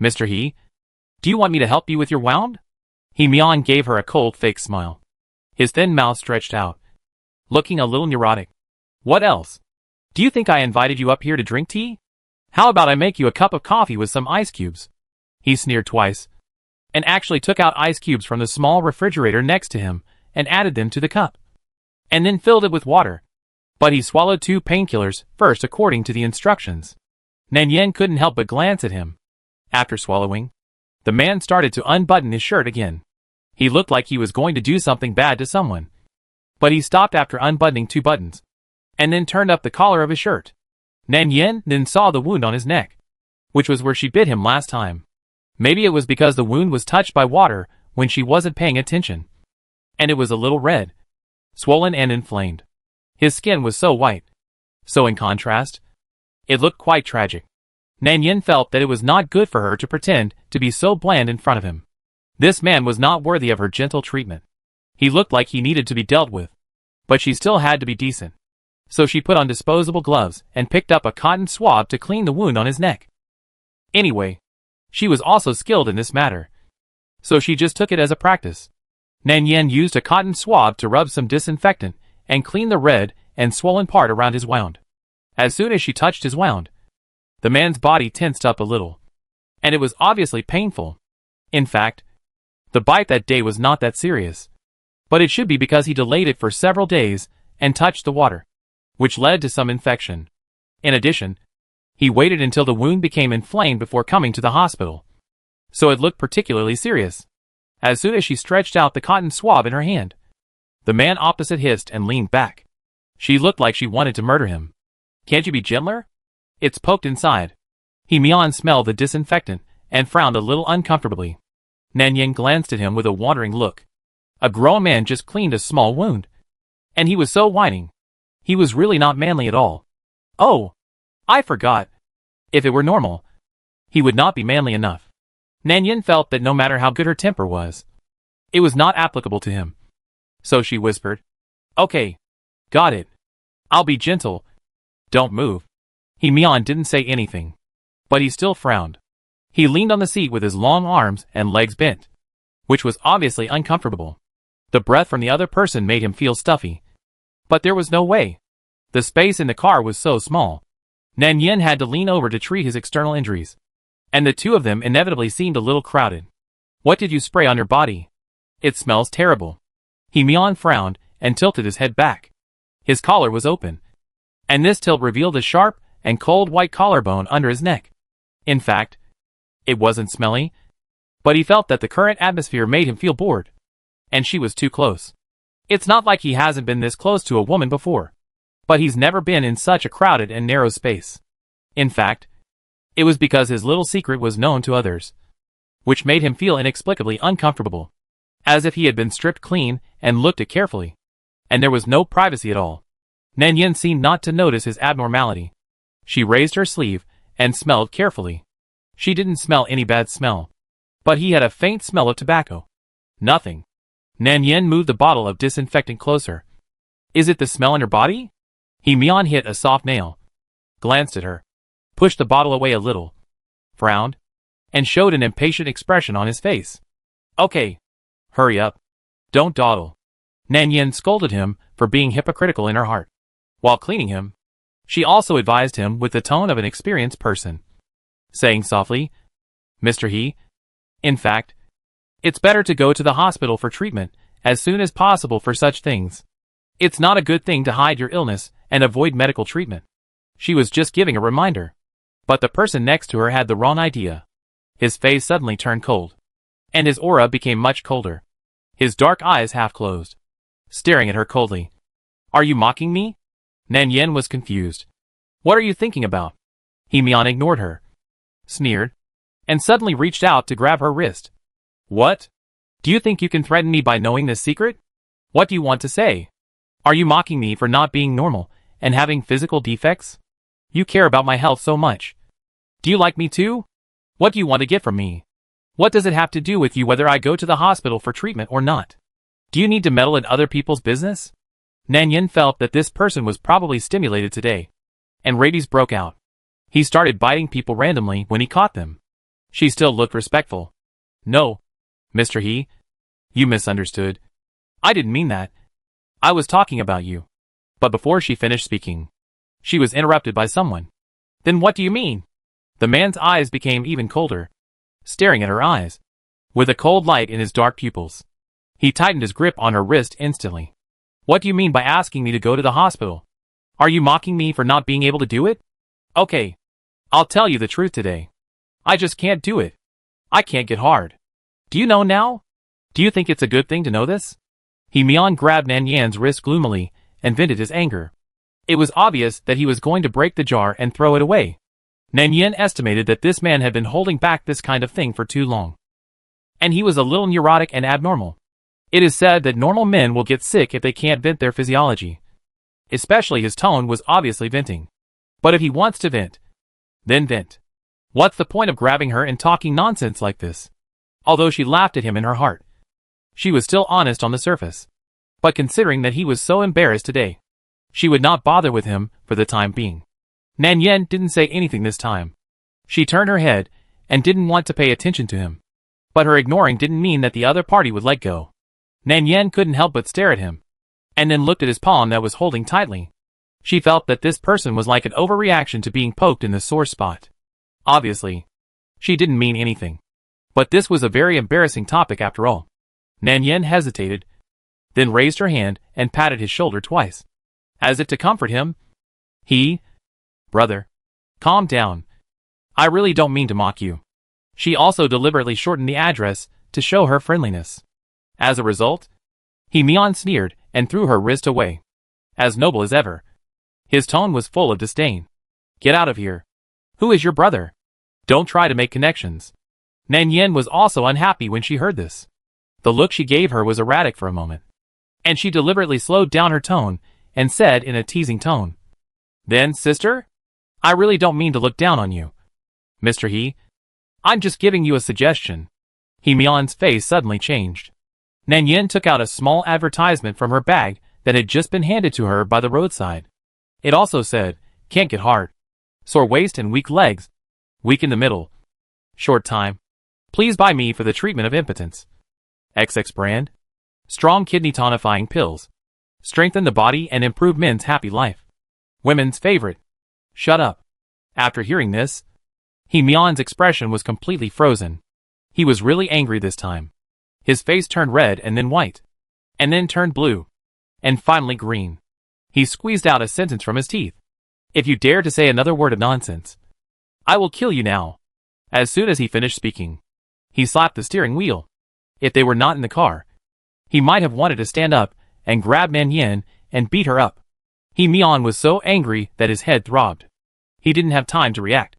A: "Mr. He, do you want me to help you with your wound?" He Mian gave her a cold fake smile. His thin mouth stretched out, looking a little neurotic. "What else? Do you think I invited you up here to drink tea? How about I make you a cup of coffee with some ice cubes?" He sneered twice, and actually took out ice cubes from the small refrigerator next to him and added them to the cup, and then filled it with water. But he swallowed 2 painkillers first according to the instructions. Nan Yin couldn't help but glance at him. After swallowing, the man started to unbutton his shirt again. He looked like he was going to do something bad to someone. But he stopped after unbuttoning 2 buttons, and then turned up the collar of his shirt. Nan Yin then saw the wound on his neck, which was where she bit him last time. Maybe it was because the wound was touched by water when she wasn't paying attention, and it was a little red, swollen and inflamed. His skin was so white. So in contrast, it looked quite tragic. Nan Yin felt that it was not good for her to pretend to be so bland in front of him. This man was not worthy of her gentle treatment. He looked like he needed to be dealt with, but she still had to be decent. So she put on disposable gloves and picked up a cotton swab to clean the wound on his neck. Anyway, she was also skilled in this matter, so she just took it as a practice. Nan Yin used a cotton swab to rub some disinfectant and clean the red and swollen part around his wound. As soon as she touched his wound, the man's body tensed up a little, and it was obviously painful. In fact, the bite that day was not that serious, but it should be because he delayed it for several days and touched the water, which led to some infection. In addition, he waited until the wound became inflamed before coming to the hospital, so it looked particularly serious. As soon as she stretched out the cotton swab in her hand, the man opposite hissed and leaned back. She looked like she wanted to murder him. "Can't you be gentler? It's poked inside." He Mian smelled the disinfectant and frowned a little uncomfortably. Nan Yin glanced at him with a wandering look. A grown man just cleaned a small wound, and he was so whining. He was really not manly at all. "Oh, I forgot. If it were normal, he would not be manly enough. Nan Yin felt that no matter how good her temper was, it was not applicable to him. So she whispered, "Okay. Got it. I'll be gentle. Don't move." Mian didn't say anything, but he still frowned. He leaned on the seat with his long arms and legs bent, which was obviously uncomfortable. The breath from the other person made him feel stuffy. But there was no way. The space in the car was so small. Nan Yin had to lean over to treat his external injuries, and the two of them inevitably seemed a little crowded. "What did you spray on your body? It smells terrible." Mian frowned and tilted his head back. His collar was open, and this tilt revealed a sharp and cold white collarbone under his neck. In fact, it wasn't smelly, but he felt that the current atmosphere made him feel bored, and she was too close. It's not like he hasn't been this close to a woman before, but he's never been in such a crowded and narrow space. In fact, it was because his little secret was known to others, which made him feel inexplicably uncomfortable, as if he had been stripped clean and looked at carefully, and there was no privacy at all. Nan Yin seemed not to notice his abnormality. She raised her sleeve and smelled carefully. She didn't smell any bad smell, but he had a faint smell of tobacco. Nothing. Nan Yin moved the bottle of disinfectant closer. "Is it the smell in your body?" Mian hit a soft nail, glanced at her, pushed the bottle away a little, frowned, and showed an impatient expression on his face. "Okay. Hurry up. Don't dawdle." Nan Yin scolded him for being hypocritical in her heart. While cleaning him, she also advised him with the tone of an experienced person, saying softly, "Mr. He, in fact, it's better to go to the hospital for treatment as soon as possible for such things. It's not a good thing to hide your illness and avoid medical treatment." She was just giving a reminder, but the person next to her had the wrong idea. His face suddenly turned cold, and his aura became much colder. His dark eyes half closed, staring at her coldly. "Are you mocking me?" Nan Yin was confused. "What are you thinking about?" Mian ignored her, sneered, and suddenly reached out to grab her wrist. "What? Do you think you can threaten me by knowing this secret? What do you want to say? Are you mocking me for not being normal and having physical defects? You care about my health so much. Do you like me too? What do you want to get from me? What does it have to do with you whether I go to the hospital for treatment or not? Do you need to meddle in other people's business?" Nan Yin felt that this person was probably stimulated today, and rabies broke out. He started biting people randomly when he caught them. She still looked respectful. "No, Mr. He, you misunderstood. I didn't mean that. I was talking about you." But before she finished speaking, she was interrupted by someone. "Then what do you mean?" The man's eyes became even colder, staring at her eyes, with a cold light in his dark pupils. He tightened his grip on her wrist instantly. "What do you mean by asking me to go to the hospital? Are you mocking me for not being able to do it? Okay, I'll tell you the truth today. I just can't do it. I can't get hard. Do you know now? Do you think it's a good thing to know this?" Mian grabbed Nan Yin's wrist gloomily and vented his anger. It was obvious that he was going to break the jar and throw it away. Nan Yin estimated that this man had been holding back this kind of thing for too long, and he was a little neurotic and abnormal. It is said that normal men will get sick if they can't vent their physiology. Especially his tone was obviously venting. But if he wants to vent, then vent. What's the point of grabbing her and talking nonsense like this? Although she laughed at him in her heart, she was still honest on the surface. But considering that he was so embarrassed today, she would not bother with him for the time being. Nan Yin didn't say anything this time. She turned her head and didn't want to pay attention to him. But her ignoring didn't mean that the other party would let go. Nan Yin couldn't help but stare at him, and then looked at his palm that was holding tightly. She felt that this person was like an overreaction to being poked in the sore spot. Obviously, she didn't mean anything. But this was a very embarrassing topic after all. Nan Yin hesitated, then raised her hand and patted his shoulder twice, as if to comfort him. "Brother, calm down. I really don't mean to mock you." She also deliberately shortened the address to show her friendliness. As a result, Mian sneered and threw her wrist away, as noble as ever. His tone was full of disdain. "Get out of here. Who is your brother? Don't try to make connections." Nan Yin was also unhappy when she heard this. The look she gave her was erratic for a moment, and she deliberately slowed down her tone and said in a teasing tone, "Then, sister? I really don't mean to look down on you, Mr. He, I'm just giving you a suggestion. He Mian's face suddenly changed. Nan Yin took out a small advertisement from her bag that had just been handed to her by the roadside. It also said, can't get hard. Sore waist and weak legs. Weak in the middle. Short time. Please buy me for the treatment of impotence. XX brand. Strong kidney tonifying pills. Strengthen the body and improve men's happy life. Women's favorite. Shut up. After hearing this, He Mian's expression was completely frozen. He was really angry this time. His face turned red and then white. And then turned blue. And finally green. He squeezed out a sentence from his teeth. If you dare to say another word of nonsense, I will kill you now. As soon as he finished speaking, he slapped the steering wheel. If they were not in the car, he might have wanted to stand up and grab Nan Yin and beat her up. He Mian was so angry that his head throbbed. He didn't have time to react.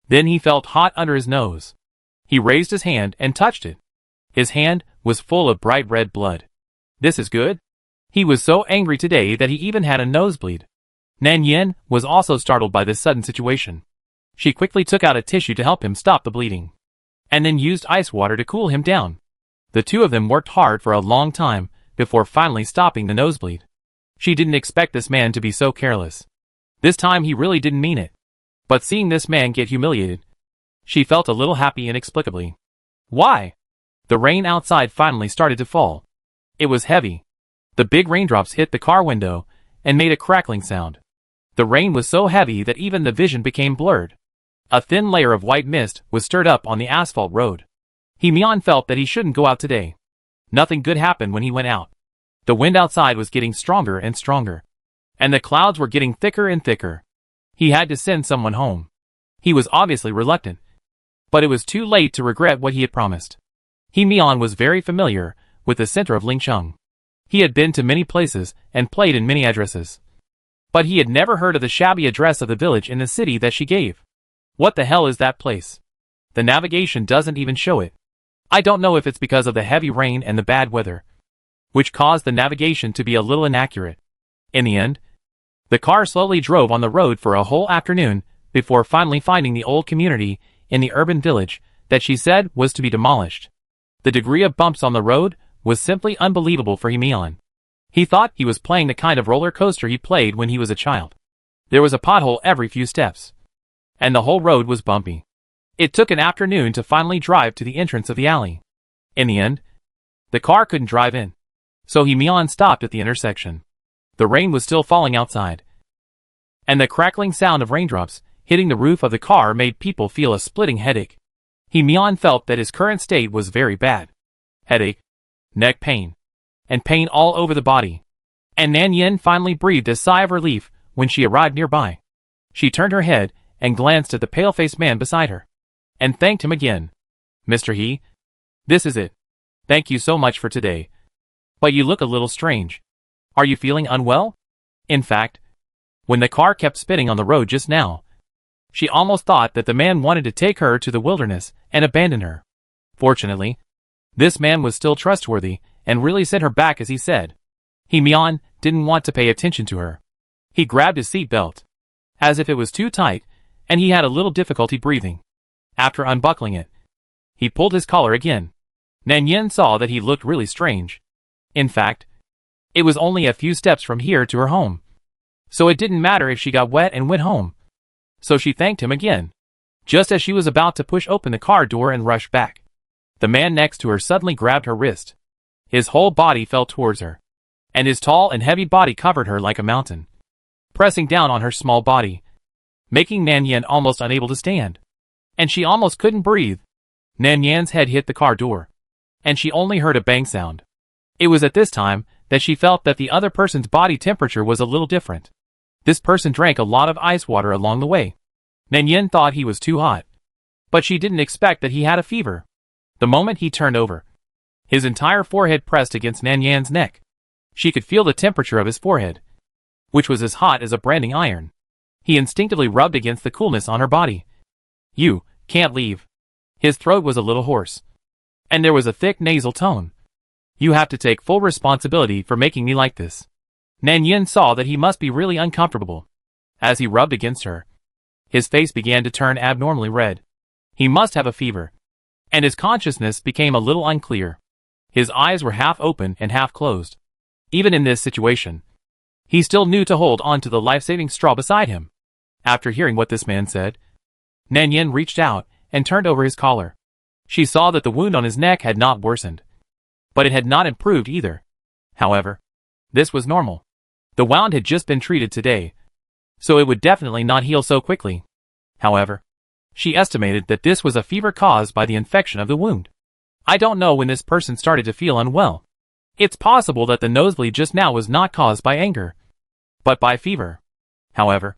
A: Then he felt hot under his nose. He raised his hand and touched it. His hand was full of bright red blood. This is good? He was so angry today that he even had a nosebleed. Nan Yin was also startled by this sudden situation. She quickly took out a tissue to help him stop the bleeding, and then used ice water to cool him down. The two of them worked hard for a long time before finally stopping the nosebleed. She didn't expect this man to be so careless. This time he really didn't mean it. But seeing this man get humiliated, she felt a little happy inexplicably. Why? The rain outside finally started to fall. It was heavy. The big raindrops hit the car window and made a crackling sound. The rain was so heavy that even the vision became blurred. A thin layer of white mist was stirred up on the asphalt road. He Mian felt that he shouldn't go out today. Nothing good happened when he went out. The wind outside was getting stronger and stronger, and the clouds were getting thicker and thicker. He had to send someone home. He was obviously reluctant, but it was too late to regret what he had promised. He Mian was very familiar with the center of Lingcheng. He had been to many places and played in many addresses. But he had never heard of the shabby address of the village in the city that she gave. What the hell is that place? The navigation doesn't even show it. I don't know if it's because of the heavy rain and the bad weather, which caused the navigation to be a little inaccurate. In the end, the car slowly drove on the road for a whole afternoon before finally finding the old community in the urban village that she said was to be demolished. The degree of bumps on the road was simply unbelievable for He Mian. He thought he was playing the kind of roller coaster he played when he was a child. There was a pothole every few steps, and the whole road was bumpy. It took an afternoon to finally drive to the entrance of the alley. In the end, the car couldn't drive in, so He Mian stopped at the intersection. The rain was still falling outside, and the crackling sound of raindrops hitting the roof of the car made people feel a splitting headache. He Mian felt that his current state was very bad. Headache, neck pain, and pain all over the body. And Nan Yin finally breathed a sigh of relief when she arrived nearby. She turned her head and glanced at the pale-faced man beside her, and thanked him again. Mr. He, this is it. Thank you so much for today. But you look a little strange. Are you feeling unwell? In fact, when the car kept spinning on the road just now, she almost thought that the man wanted to take her to the wilderness and abandon her. Fortunately, this man was still trustworthy and really sent her back as he said. He Mian didn't want to pay attention to her. He grabbed his seat belt, as if it was too tight, and he had a little difficulty breathing. After unbuckling it, he pulled his collar again. Nan Yin saw that he looked really strange. In fact, it was only a few steps from here to her home, so it didn't matter if she got wet and went home. So she thanked him again. Just as she was about to push open the car door and rush back, the man next to her suddenly grabbed her wrist. His whole body fell towards her, and his tall and heavy body covered her like a mountain, pressing down on her small body, making Nan Yin almost unable to stand. And she almost couldn't breathe. Nan Yan's head hit the car door, and she only heard a bang sound. It was at this time that she felt that the other person's body temperature was a little different. This person drank a lot of ice water along the way. Nan Yin thought he was too hot, but she didn't expect that he had a fever. The moment he turned over, his entire forehead pressed against Nan Yan's neck. She could feel the temperature of his forehead, which was as hot as a branding iron. He instinctively rubbed against the coolness on her body. You can't leave. His throat was a little hoarse, and there was a thick nasal tone. You have to take full responsibility for making me like this. Nan Yin saw that he must be really uncomfortable. As he rubbed against her, his face began to turn abnormally red. He must have a fever. And his consciousness became a little unclear. His eyes were half open and half closed. Even in this situation, he still knew to hold on to the life-saving straw beside him. After hearing what this man said, Nan Yin reached out and turned over his collar. She saw that the wound on his neck had not worsened. But it had not improved either. However, this was normal. The wound had just been treated today, so it would definitely not heal so quickly. However, she estimated that this was a fever caused by the infection of the wound. I don't know when this person started to feel unwell. It's possible that the nosebleed just now was not caused by anger, but by fever. However,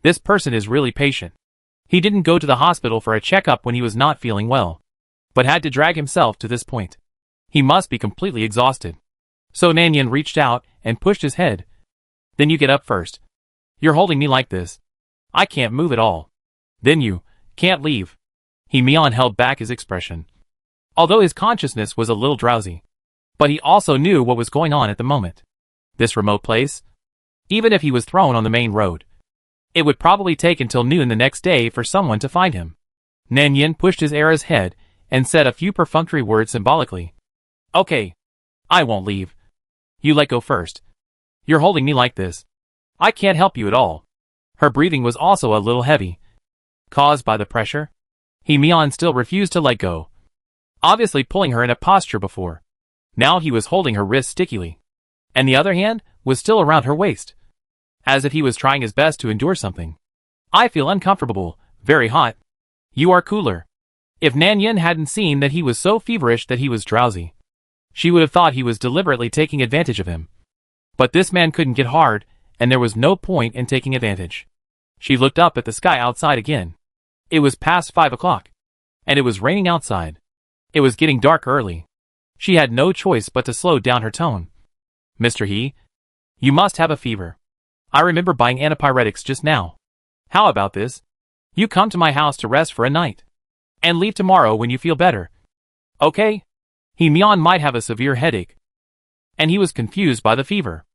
A: this person is really patient. He didn't go to the hospital for a checkup when he was not feeling well, but had to drag himself to this point. He must be completely exhausted. So Nan Yin reached out and pushed his head. Then you get up first. You're holding me like this. I can't move at all. Then you can't leave. He Mian held back his expression. Although his consciousness was a little drowsy, but he also knew what was going on at the moment. This remote place, even if he was thrown on the main road, it would probably take until noon the next day for someone to find him. Nan Yin pushed his heir's head and said a few perfunctory words symbolically. Okay. I won't leave. You let go first. You're holding me like this. I can't help you at all. Her breathing was also a little heavy, caused by the pressure. He Mian still refused to let go, obviously pulling her in a posture before. Now he was holding her wrist stickily, and the other hand was still around her waist, as if he was trying his best to endure something. I feel uncomfortable, very hot. You are cooler. If Nan Yin hadn't seen that he was so feverish that he was drowsy, she would have thought he was deliberately taking advantage of him. But this man couldn't get hard, and there was no point in taking advantage. She looked up at the sky outside again. It was past 5 o'clock, and it was raining outside. It was getting dark early. She had no choice but to slow down her tone. Mr. He, you must have a fever. I remember buying antipyretics just now. How about this? You come to my house to rest for a night, and leave tomorrow when you feel better. Okay? He Mian might have a severe headache, and he was confused by the fever.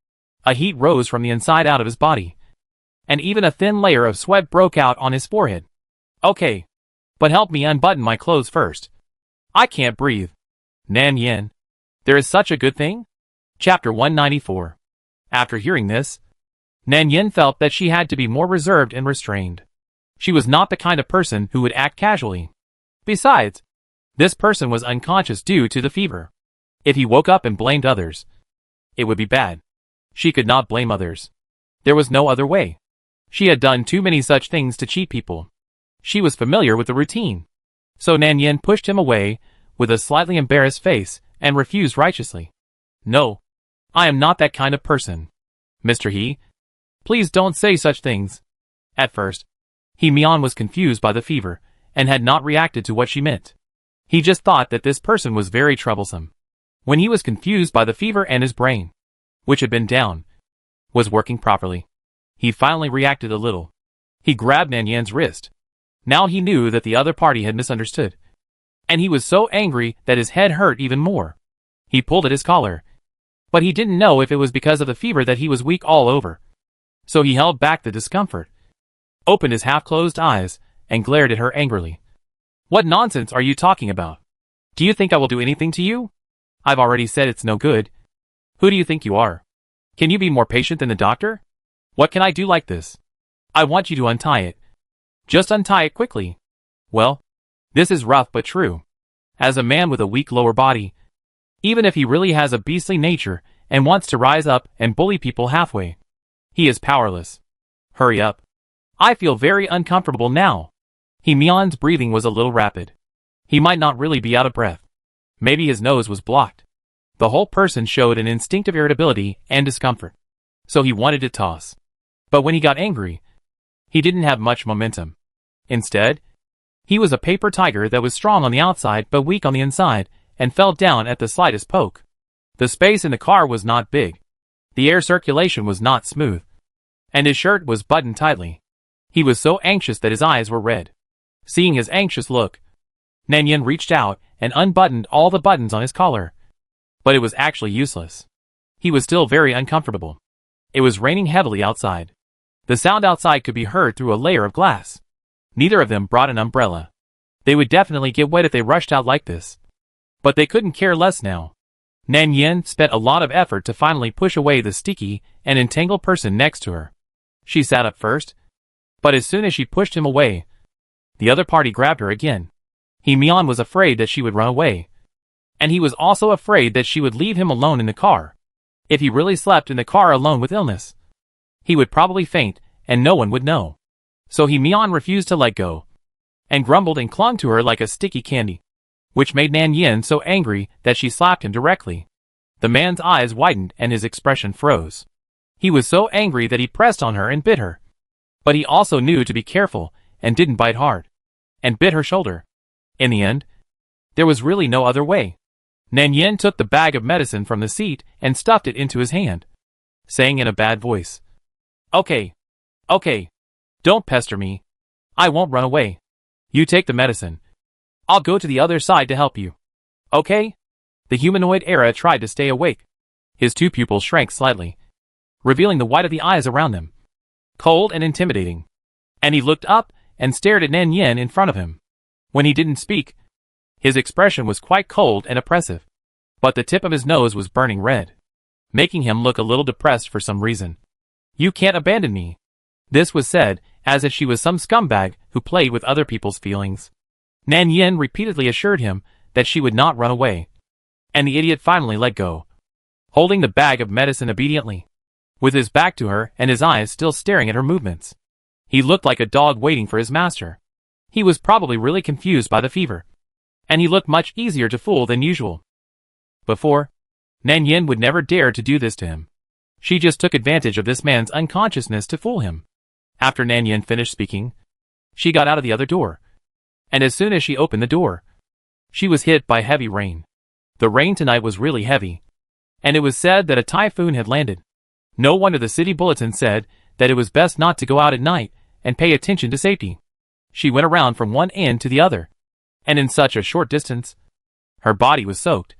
A: A heat rose from the inside out of his body, and even a thin layer of sweat broke out on his forehead. Okay, but help me unbutton my clothes first. I can't breathe. Nan Yin, there is such a good thing? Chapter 194. After hearing this, Nan Yin felt that she had to be more reserved and restrained. She was not the kind of person who would act casually. Besides, this person was unconscious due to the fever. If he woke up and blamed others, it would be bad. She could not blame others. There was no other way. She had done too many such things to cheat people. She was familiar with the routine. So Nan Yin pushed him away with a slightly embarrassed face and refused righteously. No, I am not that kind of person. Mr. He, please don't say such things. At first, He Mian was confused by the fever and had not reacted to what she meant. He just thought that this person was very troublesome. When he was confused by the fever and his brain, which had been down, was working properly, he finally reacted a little. He grabbed Nan Yin's wrist. Now he knew that the other party had misunderstood, and he was so angry that his head hurt even more. He pulled at his collar, but he didn't know if it was because of the fever that he was weak all over. So he held back the discomfort, opened his half-closed eyes, and glared at her angrily. What nonsense are you talking about? Do you think I will do anything to you? I've already said it's no good. Who do you think you are? Can you be more patient than the doctor? What can I do like this? I want you to untie it. Just untie it quickly. Well, this is rough but true. As a man with a weak lower body, even if he really has a beastly nature and wants to rise up and bully people halfway, he is powerless. Hurry up. I feel very uncomfortable now. He Mian's breathing was a little rapid. He might not really be out of breath. Maybe his nose was blocked. The whole person showed an instinctive irritability and discomfort, so he wanted to toss. But when he got angry, he didn't have much momentum. Instead, he was a paper tiger that was strong on the outside but weak on the inside and fell down at the slightest poke. The space in the car was not big. The air circulation was not smooth, and his shirt was buttoned tightly. He was so anxious that his eyes were red. Seeing his anxious look, Nan Yin reached out and unbuttoned all the buttons on his collar. But it was actually useless. He was still very uncomfortable. It was raining heavily outside. The sound outside could be heard through a layer of glass. Neither of them brought an umbrella. They would definitely get wet if they rushed out like this. But they couldn't care less now. Nan Yin spent a lot of effort to finally push away the sticky and entangled person next to her. She sat up first, but as soon as she pushed him away, the other party grabbed her again. Mian was afraid that she would run away. And he was also afraid that she would leave him alone in the car. If he really slept in the car alone with illness, he would probably faint, and no one would know. So Mian refused to let go, and grumbled and clung to her like a sticky candy, which made Nan Yin so angry that she slapped him directly. The man's eyes widened and his expression froze. He was so angry that he pressed on her and bit her. But he also knew to be careful, and didn't bite hard, and bit her shoulder. In the end, there was really no other way. Nan Yin took the bag of medicine from the seat and stuffed it into his hand, saying in a bad voice, Okay. Don't pester me. I won't run away. You take the medicine. I'll go to the other side to help you. Okay? The humanoid era tried to stay awake. His two pupils shrank slightly, revealing the white of the eyes around them, cold and intimidating. And he looked up and stared at Nan Yin in front of him. When he didn't speak, his expression was quite cold and oppressive. But the tip of his nose was burning red, making him look a little depressed for some reason. You can't abandon me. This was said as if she was some scumbag who played with other people's feelings. Nan Yin repeatedly assured him that she would not run away. And the idiot finally let go, holding the bag of medicine obediently, with his back to her and his eyes still staring at her movements. He looked like a dog waiting for his master. He was probably really confused by the fever, and he looked much easier to fool than usual. Before, Nan Yin would never dare to do this to him. She just took advantage of this man's unconsciousness to fool him. After Nan Yin finished speaking, she got out of the other door, and as soon as she opened the door, she was hit by heavy rain. The rain tonight was really heavy, and it was said that a typhoon had landed. No wonder the city bulletin said that it was best not to go out at night and pay attention to safety. She went around from one end to the other, and in such a short distance, her body was soaked,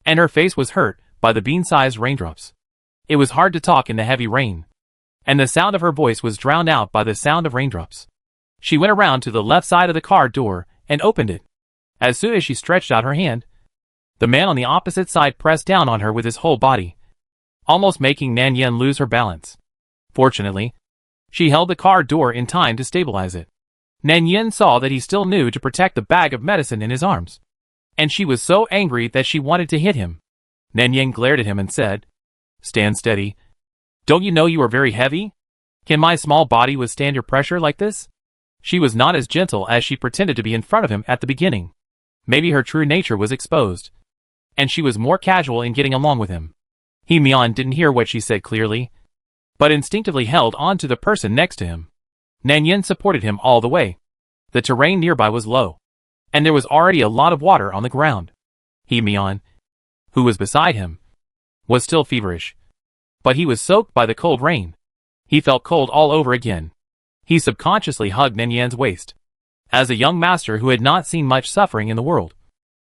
A: and her face was hurt by the bean-sized raindrops. It was hard to talk in the heavy rain, and the sound of her voice was drowned out by the sound of raindrops. She went around to the left side of the car door and opened it. As soon as she stretched out her hand, the man on the opposite side pressed down on her with his whole body, almost making Nan Yin lose her balance. Fortunately, she held the car door in time to stabilize it. Nan Yin saw that he still knew to protect the bag of medicine in his arms, and she was so angry that she wanted to hit him. Nan Yin glared at him and said, Stand steady. Don't you know you are very heavy? Can my small body withstand your pressure like this? She was not as gentle as she pretended to be in front of him at the beginning. Maybe her true nature was exposed, and she was more casual in getting along with him. Mian didn't hear what she said clearly, but instinctively held on to the person next to him. Nan Yin supported him all the way. The terrain nearby was low, and there was already a lot of water on the ground. Mian, who was beside him, was still feverish, but he was soaked by the cold rain. He felt cold all over again. He subconsciously hugged Nan Yin's waist. As a young master who had not seen much suffering in the world,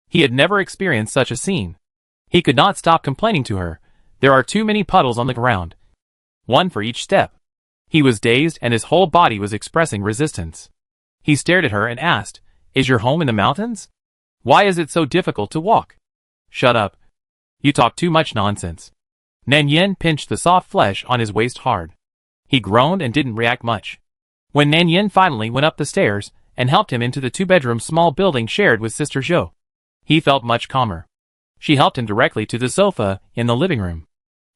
A: he had never experienced such a scene. He could not stop complaining to her, There are too many puddles on the ground, one for each step. He was dazed and his whole body was expressing resistance. He stared at her and asked, Is your home in the mountains? Why is it so difficult to walk? Shut up. You talk too much nonsense. Nan Yin pinched the soft flesh on his waist hard. He groaned and didn't react much. When Nan Yin finally went up the stairs and helped him into the two-bedroom small building shared with Sister Zhou, he felt much calmer. She helped him directly to the sofa in the living room.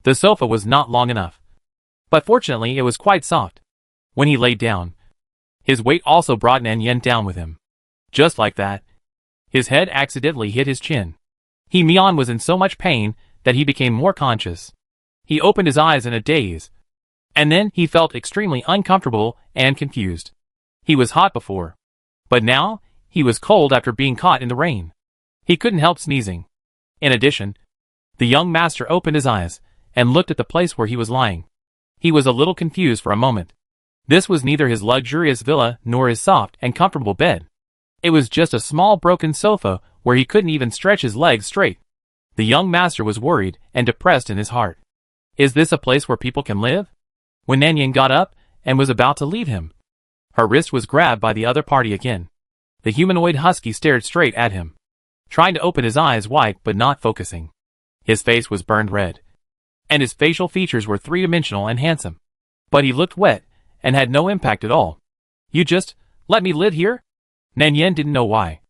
A: The sofa was not long enough, but fortunately it was quite soft. When he laid down, his weight also brought Nan Yin down with him. Just like that, his head accidentally hit his chin. Mian was in so much pain that he became more conscious. He opened his eyes in a daze, and then he felt extremely uncomfortable and confused. He was hot before, but now he was cold after being caught in the rain. He couldn't help sneezing. In addition, the young master opened his eyes and looked at the place where he was lying. He was a little confused for a moment. This was neither his luxurious villa nor his soft and comfortable bed. It was just a small broken sofa where he couldn't even stretch his legs straight. The young master was worried and depressed in his heart. Is this a place where people can live? When Nan Yin got up and was about to leave him, her wrist was grabbed by the other party again. The humanoid husky stared straight at him, trying to open his eyes wide but not focusing. His face was burned red, and his facial features were three-dimensional and handsome. But he looked wet, and had no impact at all. You just let me live here? Nan Yen didn't know why,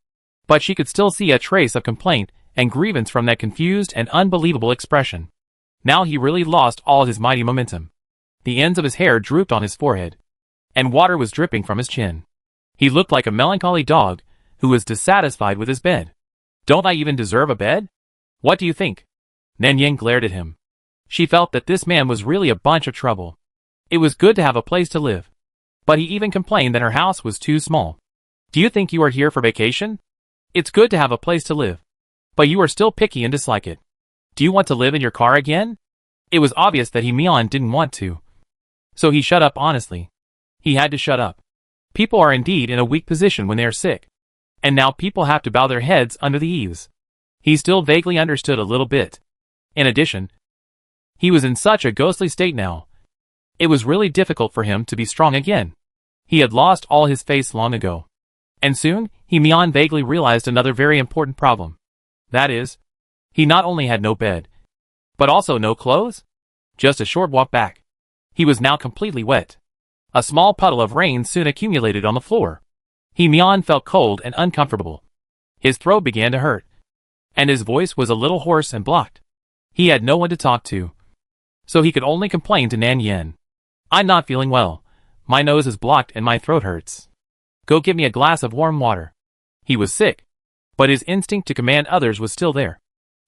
A: but she could still see a trace of complaint and grievance from that confused and unbelievable expression. Now he really lost all his mighty momentum. The ends of his hair drooped on his forehead, and water was dripping from his chin. He looked like a melancholy dog who was dissatisfied with his bed. Don't I even deserve a bed? What do you think? Nan Yen glared at him. She felt that this man was really a bunch of trouble. It was good to have a place to live, but he even complained that her house was too small. Do you think you are here for vacation? It's good to have a place to live, but you are still picky and dislike it. Do you want to live in your car again? It was obvious that Mian didn't want to, so he shut up honestly. He had to shut up. People are indeed in a weak position when they are sick, and now people have to bow their heads under the eaves. He still vaguely understood a little bit. In addition, he was in such a ghostly state now. It was really difficult for him to be strong again. He had lost all his face long ago. And soon, Mian vaguely realized another very important problem. That is, he not only had no bed, but also no clothes. Just a short walk back, he was now completely wet. A small puddle of rain soon accumulated on the floor. Mian felt cold and uncomfortable. His throat began to hurt, and his voice was a little hoarse and blocked. He had no one to talk to, so he could only complain to Nan Yen. I'm not feeling well. My nose is blocked and my throat hurts. Go get me a glass of warm water. He was sick, but his instinct to command others was still there.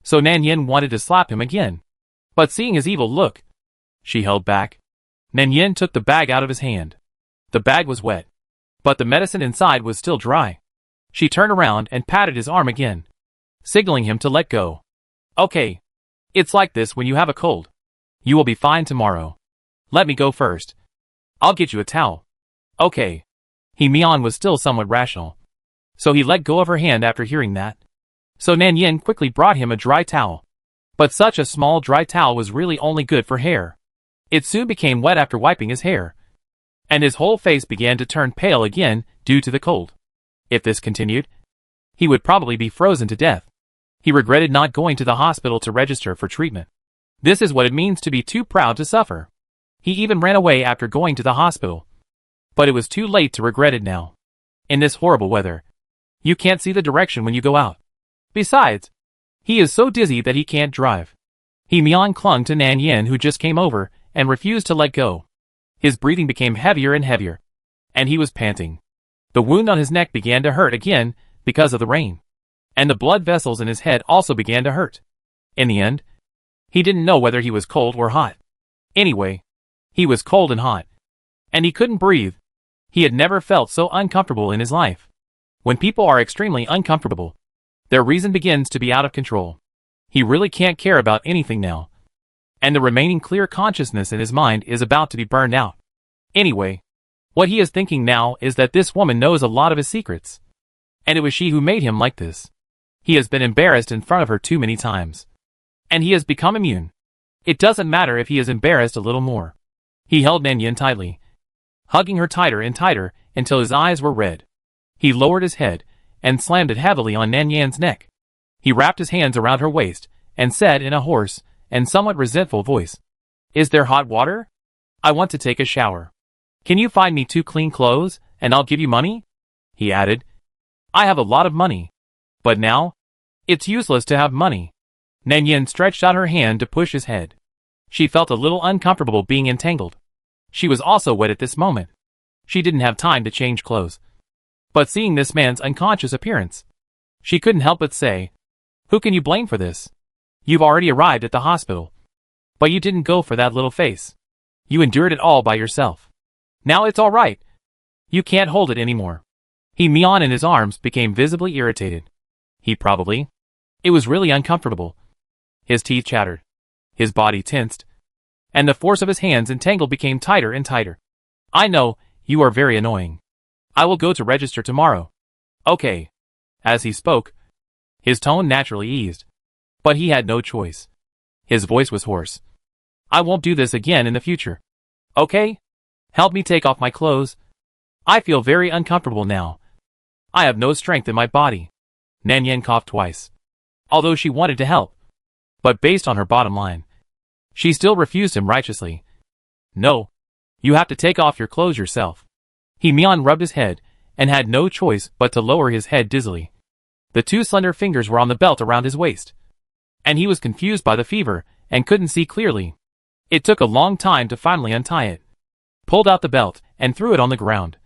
A: So Nan Yen wanted to slap him again. But seeing his evil look, she held back. Nan Yen took the bag out of his hand. The bag was wet, but the medicine inside was still dry. She turned around and patted his arm again, signaling him to let go. Okay. It's like this when you have a cold. You will be fine tomorrow. Let me go first. I'll get you a towel. Okay. Mian was still somewhat rational, so he let go of her hand after hearing that. So Nan Yen quickly brought him a dry towel. But such a small dry towel was really only good for hair. It soon became wet after wiping his hair, and his whole face began to turn pale again due to the cold. If this continued, he would probably be frozen to death. He regretted not going to the hospital to register for treatment. This is what it means to be too proud to suffer. He even ran away after going to the hospital. But it was too late to regret it now. In this horrible weather, you can't see the direction when you go out. Besides, he is so dizzy that he can't drive. Mian clung to Nan Yen, who just came over, and refused to let go. His breathing became heavier and heavier, and he was panting. The wound on his neck began to hurt again because of the rain, and the blood vessels in his head also began to hurt. In the end, he didn't know whether he was cold or hot. Anyway, he was cold and hot, and he couldn't breathe. He had never felt so uncomfortable in his life. When people are extremely uncomfortable, their reason begins to be out of control. He really can't care about anything now, and the remaining clear consciousness in his mind is about to be burned out. Anyway, what he is thinking now is that this woman knows a lot of his secrets, and it was she who made him like this. He has been embarrassed in front of her too many times, and he has become immune. It doesn't matter if he is embarrassed a little more. He held Nan Yen tightly, hugging her tighter and tighter until his eyes were red. He lowered his head and slammed it heavily on Nan Yen's neck. He wrapped his hands around her waist and said in a hoarse and somewhat resentful voice, "Is there hot water? I want to take a shower. Can you find me 2 clean clothes, and I'll give you money?" He added, "I have a lot of money, but now, it's useless to have money." Nan Yen stretched out her hand to push his head. She felt a little uncomfortable being entangled. She was also wet at this moment. She didn't have time to change clothes. But seeing this man's unconscious appearance, she couldn't help but say, "Who can you blame for this? You've already arrived at the hospital. But you didn't go for that little face. You endured it all by yourself. Now it's all right. You can't hold it anymore." Mian in his arms became visibly irritated. It was really uncomfortable. His teeth chattered. His body tensed, and the force of his hands entangled became tighter and tighter. "I know, you are very annoying. I will go to register tomorrow." "Okay." As he spoke, his tone naturally eased. But he had no choice. His voice was hoarse. "I won't do this again in the future. Okay? Help me take off my clothes. I feel very uncomfortable now." I have no strength in my body. Nan Yen coughed twice. Although she wanted to help. But based on her bottom line, she still refused him righteously. No. You have to take off your clothes yourself. He Mian rubbed his head, and had no choice but to lower his head dizzily. The two slender fingers were on the belt around his waist. And he was confused by the fever, and couldn't see clearly. It took a long time to finally untie it. Pulled out the belt, and threw it on the ground,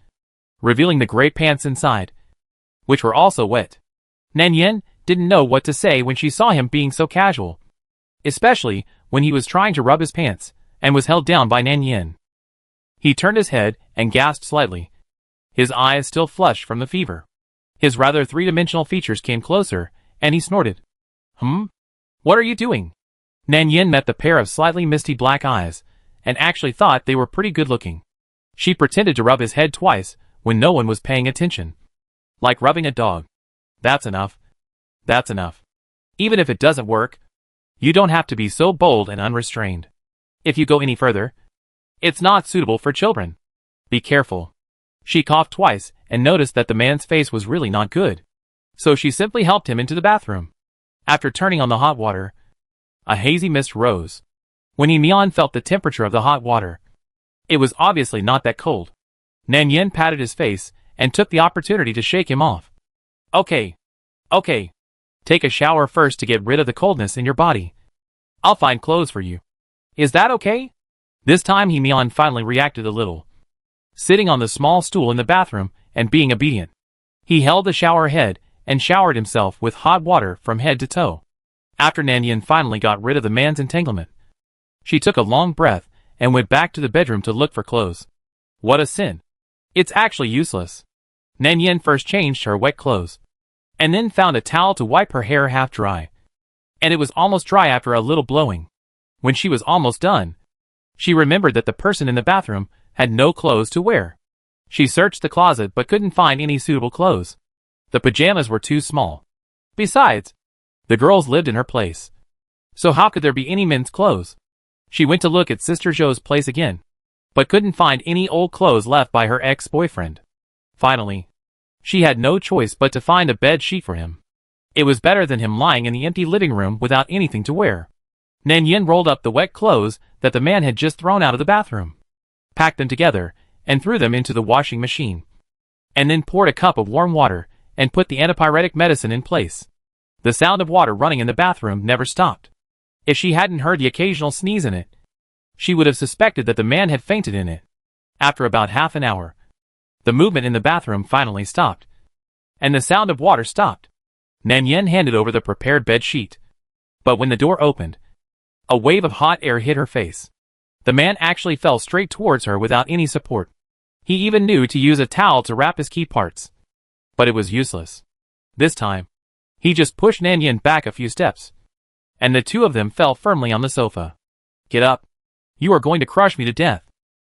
A: revealing the gray pants inside, which were also wet. Nan Yen didn't know what to say when she saw him being so casual, especially when he was trying to rub his pants, and was held down by Nan Yen. He turned his head, and gasped slightly, his eyes still flushed from the fever. His rather three-dimensional features came closer, and he snorted. What are you doing? Nan Yen met the pair of slightly misty black eyes, and actually thought they were pretty good-looking. She pretended to rub his head twice, when no one was paying attention. Like rubbing a dog. That's enough. That's enough. Even if it doesn't work, you don't have to be so bold and unrestrained. If you go any further, it's not suitable for children. Be careful. She coughed twice, and noticed that the man's face was really not good. So she simply helped him into the bathroom. After turning on the hot water, a hazy mist rose. When Mian felt the temperature of the hot water, it was obviously not that cold. Nan Yen patted his face, and took the opportunity to shake him off. Okay. Take a shower first to get rid of the coldness in your body. I'll find clothes for you. Is that okay? This time Mian finally reacted a little. Sitting on the small stool in the bathroom, and being obedient. He held the shower head, and showered himself with hot water from head to toe. After Nan Yen finally got rid of the man's entanglement, she took a long breath, and went back to the bedroom to look for clothes. What a sin. It's actually useless. Nan Yen first changed her wet clothes, and then found a towel to wipe her hair half dry. And it was almost dry after a little blowing. When she was almost done, she remembered that the person in the bathroom had no clothes to wear. She searched the closet but couldn't find any suitable clothes. The pajamas were too small. Besides, the girls lived in her place. So how could there be any men's clothes? She went to look at Sister Zhou's place again, but couldn't find any old clothes left by her ex-boyfriend. Finally, she had no choice but to find a bed sheet for him. It was better than him lying in the empty living room without anything to wear. Nan Yen rolled up the wet clothes that the man had just thrown out of the bathroom, packed them together, and threw them into the washing machine. And then poured a cup of warm water, and put the antipyretic medicine in place. The sound of water running in the bathroom never stopped. If she hadn't heard the occasional sneeze in it, she would have suspected that the man had fainted in it. After about half an hour, the movement in the bathroom finally stopped, and the sound of water stopped. Nan Yen handed over the prepared bed sheet. But when the door opened, a wave of hot air hit her face. The man actually fell straight towards her without any support. He even knew to use a towel to wrap his key parts. But it was useless. This time, he just pushed Nan Yen back a few steps, and the two of them fell firmly on the sofa. Get up. You are going to crush me to death.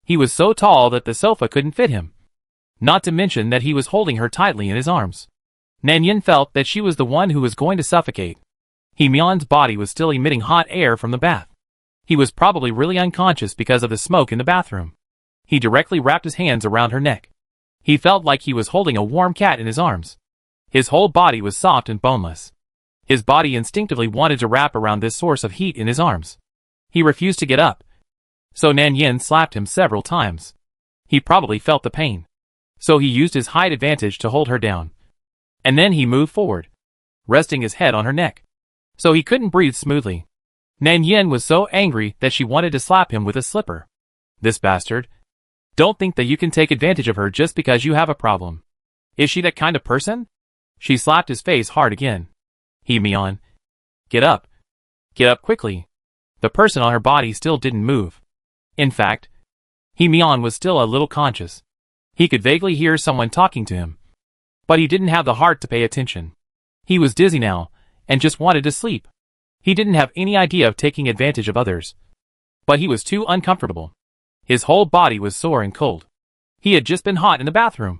A: He was so tall that the sofa couldn't fit him. Not to mention that he was holding her tightly in his arms. Nan Yen felt that she was the one who was going to suffocate. Mian's body was still emitting hot air from the bath. He was probably really unconscious because of the smoke in the bathroom. He directly wrapped his hands around her neck. He felt like he was holding a warm cat in his arms. His whole body was soft and boneless. His body instinctively wanted to wrap around this source of heat in his arms. He refused to get up. So Nan Yen slapped him several times. He probably felt the pain. So he used his height advantage to hold her down. And then he moved forward, resting his head on her neck. So he couldn't breathe smoothly. Nan Yen was so angry that she wanted to slap him with a slipper. This bastard. Don't think that you can take advantage of her just because you have a problem. Is she that kind of person? She slapped his face hard again. Mian. Get up. Get up quickly. The person on her body still didn't move. In fact, Mian was still a little conscious. He could vaguely hear someone talking to him. But he didn't have the heart to pay attention. He was dizzy now, and just wanted to sleep. He didn't have any idea of taking advantage of others. But he was too uncomfortable. His whole body was sore and cold. He had just been hot in the bathroom.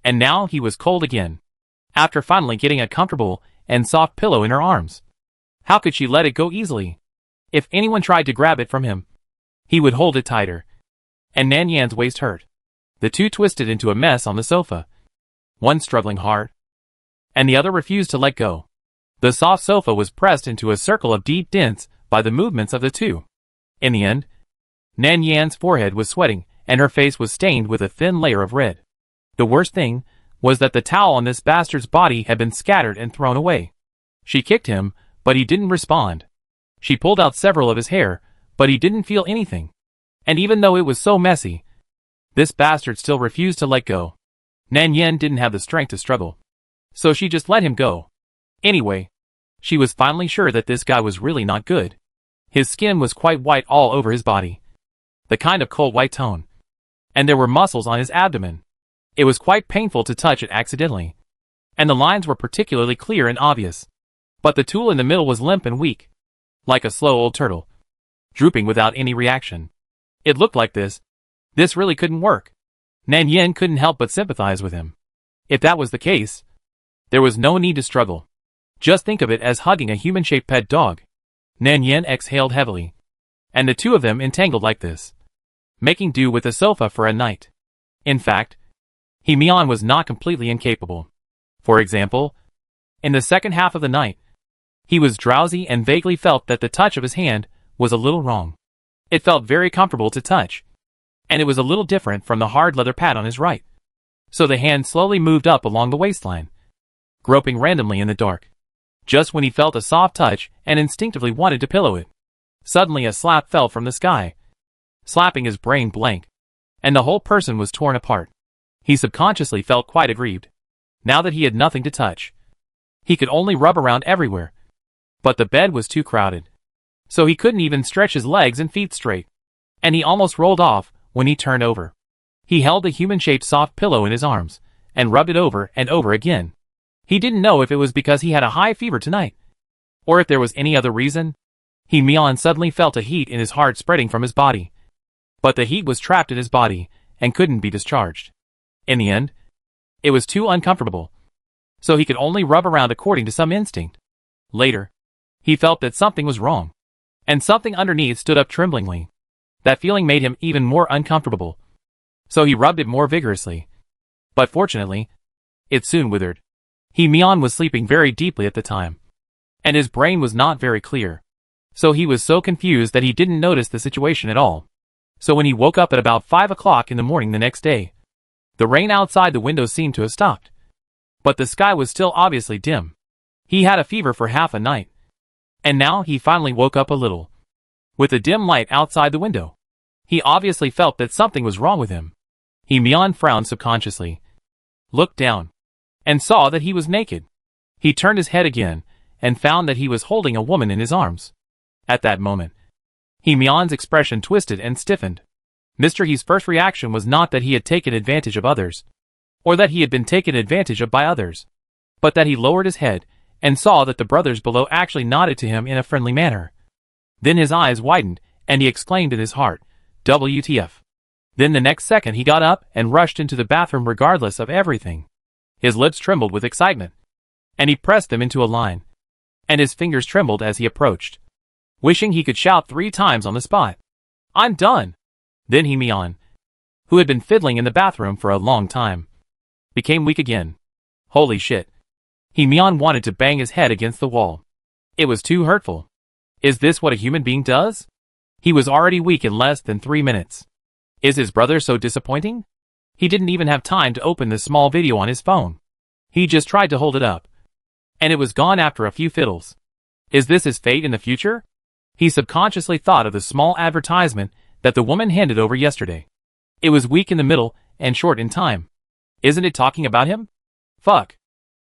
A: And now he was cold again. After finally getting a comfortable and soft pillow in her arms. How could she let it go easily? If anyone tried to grab it from him, he would hold it tighter. And Nan Yan's waist hurt. The two twisted into a mess on the sofa. one struggling hard, and the other refused to let go. The soft sofa was pressed into a circle of deep dents by the movements of the two. In the end, Nan Yan's forehead was sweating, and her face was stained with a thin layer of red. The worst thing was that the towel on this bastard's body had been scattered and thrown away. She kicked him, but he didn't respond. She pulled out several of his hair, but he didn't feel anything. And even though it was so messy, this bastard still refused to let go. Nan Yan didn't have the strength to struggle, so she just let him go. Anyway, she was finally sure that this guy was really not good. His skin was quite white all over his body, the kind of cold white tone, and there were muscles on his abdomen. It was quite painful to touch it accidentally, and the lines were particularly clear and obvious. But the tool in the middle was limp and weak, like a slow old turtle, drooping without any reaction. It looked like this really couldn't work. Nan Yan couldn't help but sympathize with him. If that was the case, there was no need to struggle. Just think of it as hugging a human-shaped pet dog. Nan Yan exhaled heavily, and the two of them entangled like this, making do with the sofa for a night. In fact, He Mian was not completely incapable. For example, in the second half of the night, he was drowsy and vaguely felt that the touch of his hand was a little wrong. It felt very comfortable to touch, and it was a little different from the hard leather pad on his right. So the hand slowly moved up along the waistline, groping randomly in the dark. Just when he felt a soft touch and instinctively wanted to pillow it, suddenly a slap fell from the sky, slapping his brain blank, and the whole person was torn apart. He subconsciously felt quite aggrieved. Now that he had nothing to touch, he could only rub around everywhere. But the bed was too crowded, so he couldn't even stretch his legs and feet straight, and he almost rolled off when he turned over. He held the human-shaped soft pillow in his arms and rubbed it over and over again. He didn't know if it was because he had a high fever tonight, or if there was any other reason. He Mian suddenly felt a heat in his heart spreading from his body, but the heat was trapped in his body and couldn't be discharged. In the end, it was too uncomfortable, so he could only rub around according to some instinct. Later, he felt that something was wrong, and something underneath stood up tremblingly. That feeling made him even more uncomfortable, so he rubbed it more vigorously. But fortunately, it soon withered. He Mian was sleeping very deeply at the time, and his brain was not very clear, so he was so confused that he didn't notice the situation at all. So when he woke up at about 5 o'clock in the morning the next day, the rain outside the window seemed to have stopped, but the sky was still obviously dim. He had a fever for half a night, and now he finally woke up a little. With the dim light outside the window, he obviously felt that something was wrong with him. He Mian frowned subconsciously, looked down, and saw that he was naked. He turned his head again, and found that he was holding a woman in his arms. At that moment, He Mian's expression twisted and stiffened. Mr. He's first reaction was not that he had taken advantage of others, or that he had been taken advantage of by others, but that he lowered his head and saw that the brothers below actually nodded to him in a friendly manner. Then his eyes widened, and he exclaimed in his heart, "WTF." Then the next second he got up and rushed into the bathroom regardless of everything. His lips trembled with excitement, and he pressed them into a line, and his fingers trembled as he approached, wishing he could shout 3 times on the spot, "I'm done." Then He Mian, who had been fiddling in the bathroom for a long time, became weak again. Holy shit. He Mian wanted to bang his head against the wall. It was too hurtful. Is this what a human being does? He was already weak in less than 3 minutes. Is his brother so disappointing? He didn't even have time to open the small video on his phone. He just tried to hold it up, and it was gone after a few fiddles. Is this his fate in the future? He subconsciously thought of the small advertisement that the woman handed over yesterday. It was weak in the middle and short in time. Isn't it talking about him? Fuck.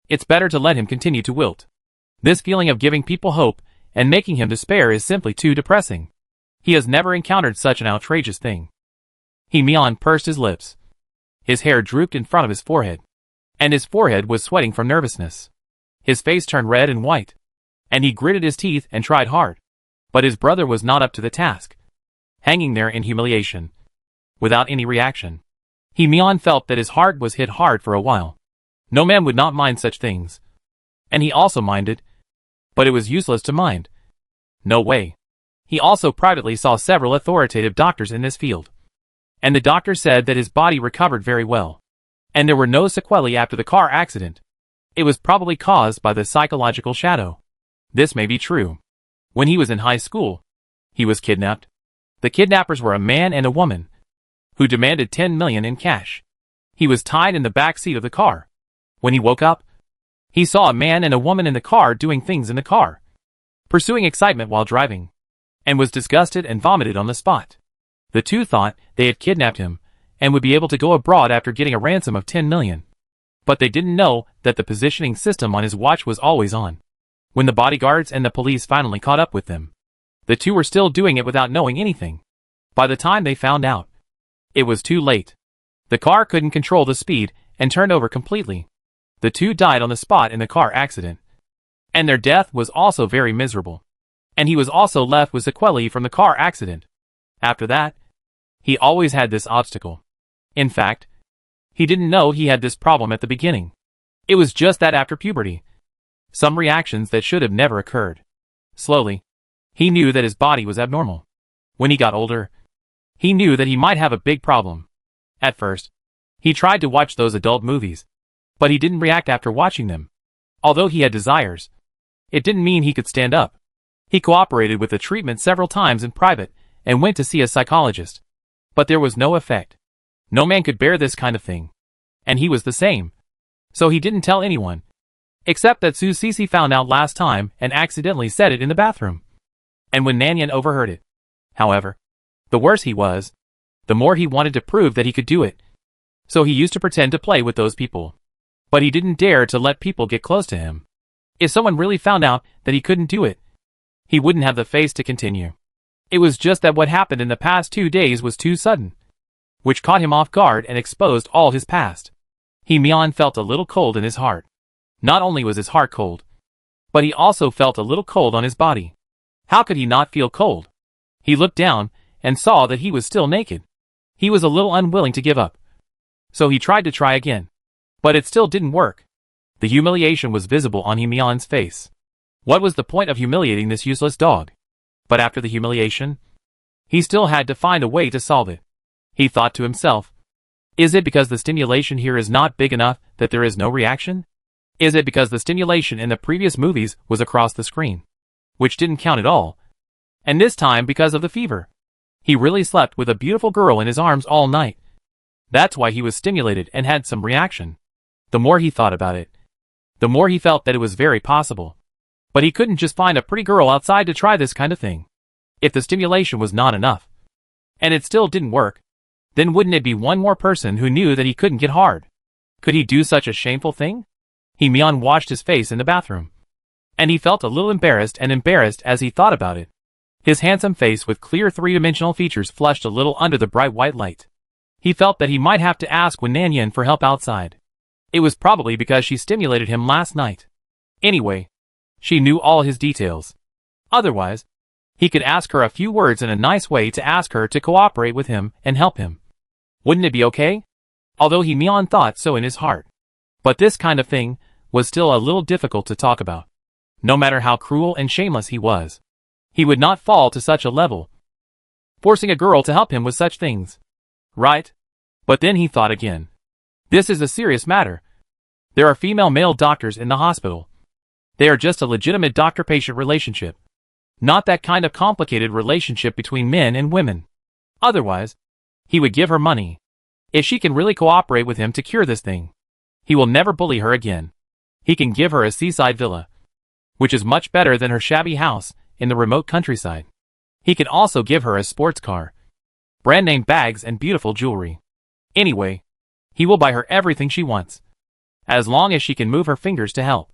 A: It's better to let him continue to wilt. This feeling of giving people hope and making him despair is simply too depressing. He has never encountered such an outrageous thing. He Mian pursed his lips. His hair drooped in front of his forehead, and his forehead was sweating from nervousness. His face turned red and white, and he gritted his teeth and tried hard. But his brother was not up to the task, hanging there in humiliation, without any reaction. He Mian felt that his heart was hit hard for a while. No man would not mind such things. And he also minded, but it was useless to mind. No way. He also privately saw several authoritative doctors in this field, and the doctor said that his body recovered very well. and there were no sequelae after the car accident. It was probably caused by the psychological shadow. This may be true. When he was in high school, he was kidnapped. The kidnappers were a man and a woman who demanded 10 million in cash. He was tied in the back seat of the car. When he woke up, he saw a man and a woman in the car doing things in the car, pursuing excitement while driving, and was disgusted and vomited on the spot. The two thought they had kidnapped him and would be able to go abroad after getting a ransom of 10 million. But they didn't know that the positioning system on his watch was always on. When the bodyguards and the police finally caught up with them, the two were still doing it without knowing anything. By the time they found out, it was too late. The car couldn't control the speed and turned over completely. The two died on the spot in the car accident. And their death was also very miserable. And he was also left with sequelae from the car accident. After that, he always had this obstacle. In fact, he didn't know he had this problem at the beginning. It was just that after puberty, some reactions that should have never occurred. Slowly, he knew that his body was abnormal. When he got older, he knew that he might have a big problem. At first, he tried to watch those adult movies, but he didn't react after watching them. Although he had desires, it didn't mean he could stand up. He cooperated with the treatment several times in private and went to see a psychologist. But there was no effect. No man could bear this kind of thing. And he was the same. So he didn't tell anyone. Except that Su Sisi found out last time and accidentally said it in the bathroom. And when Nanyan overheard it. However, the worse he was, the more he wanted to prove that he could do it. So he used to pretend to play with those people. But he didn't dare to let people get close to him. If someone really found out that he couldn't do it, he wouldn't have the face to continue. It was just that what happened in the past 2 days was too sudden, which caught him off guard and exposed all his past. Mian felt a little cold in his heart. Not only was his heart cold, but he also felt a little cold on his body. How could he not feel cold? He looked down and saw that he was still naked. He was a little unwilling to give up. So he tried to try again. But it still didn't work. The humiliation was visible on Mian's face. What was the point of humiliating this useless dog? But after the humiliation, he still had to find a way to solve it. He thought to himself, is it because the stimulation here is not big enough that there is no reaction? Is it because the stimulation in the previous movies was across the screen, which didn't count at all? And this time because of the fever. He really slept with a beautiful girl in his arms all night. That's why he was stimulated and had some reaction. The more he thought about it, the more he felt that it was very possible. But he couldn't just find a pretty girl outside to try this kind of thing. If the stimulation was not enough, and it still didn't work, then wouldn't it be one more person who knew that he couldn't get hard? Could he do such a shameful thing? Mian washed his face in the bathroom. And he felt a little embarrassed as he thought about it. His handsome face with clear three-dimensional features flushed a little under the bright white light. He felt that he might have to ask Nanyan for help outside. It was probably because she stimulated him last night. Anyway, she knew all his details. Otherwise, he could ask her a few words in a nice way to ask her to cooperate with him and help him. Wouldn't it be okay? Although Mian thought so in his heart. But this kind of thing was still a little difficult to talk about. No matter how cruel and shameless he was, he would not fall to such a level, forcing a girl to help him with such things. Right? But then he thought again. This is a serious matter. There are female-male doctors in the hospital. They are just a legitimate doctor-patient relationship. Not that kind of complicated relationship between men and women. Otherwise, he would give her money. If she can really cooperate with him to cure this thing, he will never bully her again. He can give her a seaside villa, which is much better than her shabby house in the remote countryside. He can also give her a sports car, brand-name bags and beautiful jewelry. Anyway, he will buy her everything she wants, as long as she can move her fingers to help.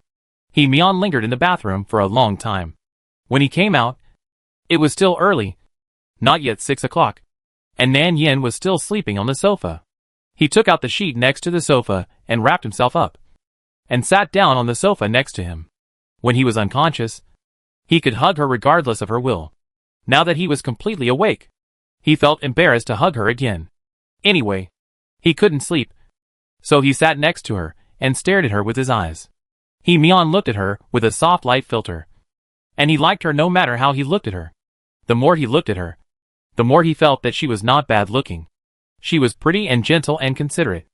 A: Mian lingered in the bathroom for a long time. When he came out, it was still early, not yet 6 o'clock, and Nanyan was still sleeping on the sofa. He took out the sheet next to the sofa and wrapped himself up, and sat down on the sofa next to him. When he was unconscious, he could hug her regardless of her will. Now that he was completely awake, he felt embarrassed to hug her again. Anyway, he couldn't sleep, so he sat next to her and stared at her with his eyes. Mian looked at her with a soft light filter, and he liked her no matter how he looked at her. The more he looked at her, the more he felt that she was not bad looking. She was pretty and gentle and considerate.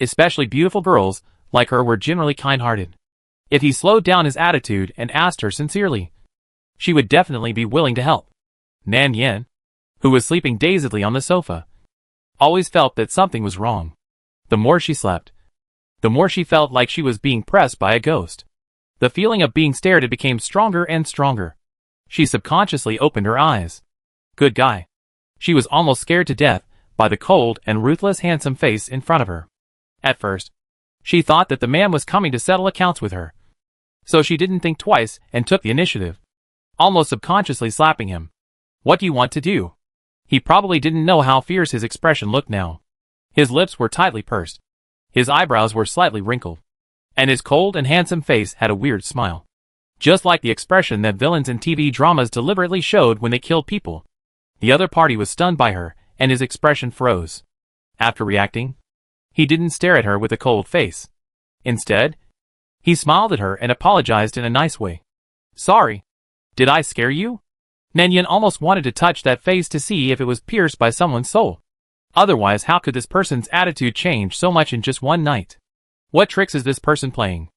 A: Especially beautiful girls like her were generally kind-hearted. If he slowed down his attitude and asked her sincerely, she would definitely be willing to help. Nan Yen, who was sleeping dazedly on the sofa, always felt that something was wrong. The more she slept, the more she felt like she was being pressed by a ghost. The feeling of being stared at became stronger and stronger. She subconsciously opened her eyes. Good guy. She was almost scared to death by the cold and ruthless handsome face in front of her. At first, she thought that the man was coming to settle accounts with her. So she didn't think twice and took the initiative, almost subconsciously slapping him. What do you want to do? He probably didn't know how fierce his expression looked now. His lips were tightly pursed. His eyebrows were slightly wrinkled. And his cold and handsome face had a weird smile. Just like the expression that villains in TV dramas deliberately showed when they killed people. The other party was stunned by her, and his expression froze. After reacting, he didn't stare at her with a cold face. Instead, he smiled at her and apologized in a nice way. Sorry. Did I scare you? Nan Yen almost wanted to touch that face to see if it was pierced by someone's soul. Otherwise, how could this person's attitude change so much in just one night? What tricks is this person playing?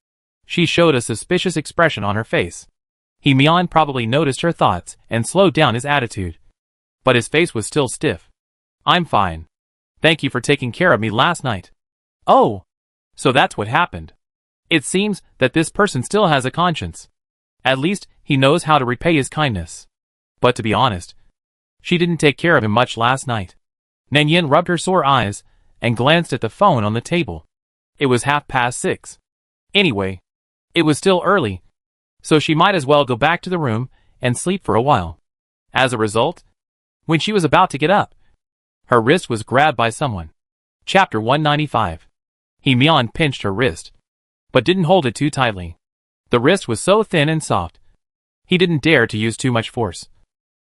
A: She showed a suspicious expression on her face. Mian probably noticed her thoughts and slowed down his attitude. But his face was still stiff. I'm fine. Thank you for taking care of me last night. Oh, so that's what happened. It seems that this person still has a conscience. At least, he knows how to repay his kindness. But to be honest, she didn't take care of him much last night. Nan Yen rubbed her sore eyes and glanced at the phone on the table. It was 6:30. Anyway, it was still early, so she might as well go back to the room and sleep for a while. As a result, when she was about to get up, her wrist was grabbed by someone. Chapter 195. Mian pinched her wrist, but didn't hold it too tightly. The wrist was so thin and soft, he didn't dare to use too much force.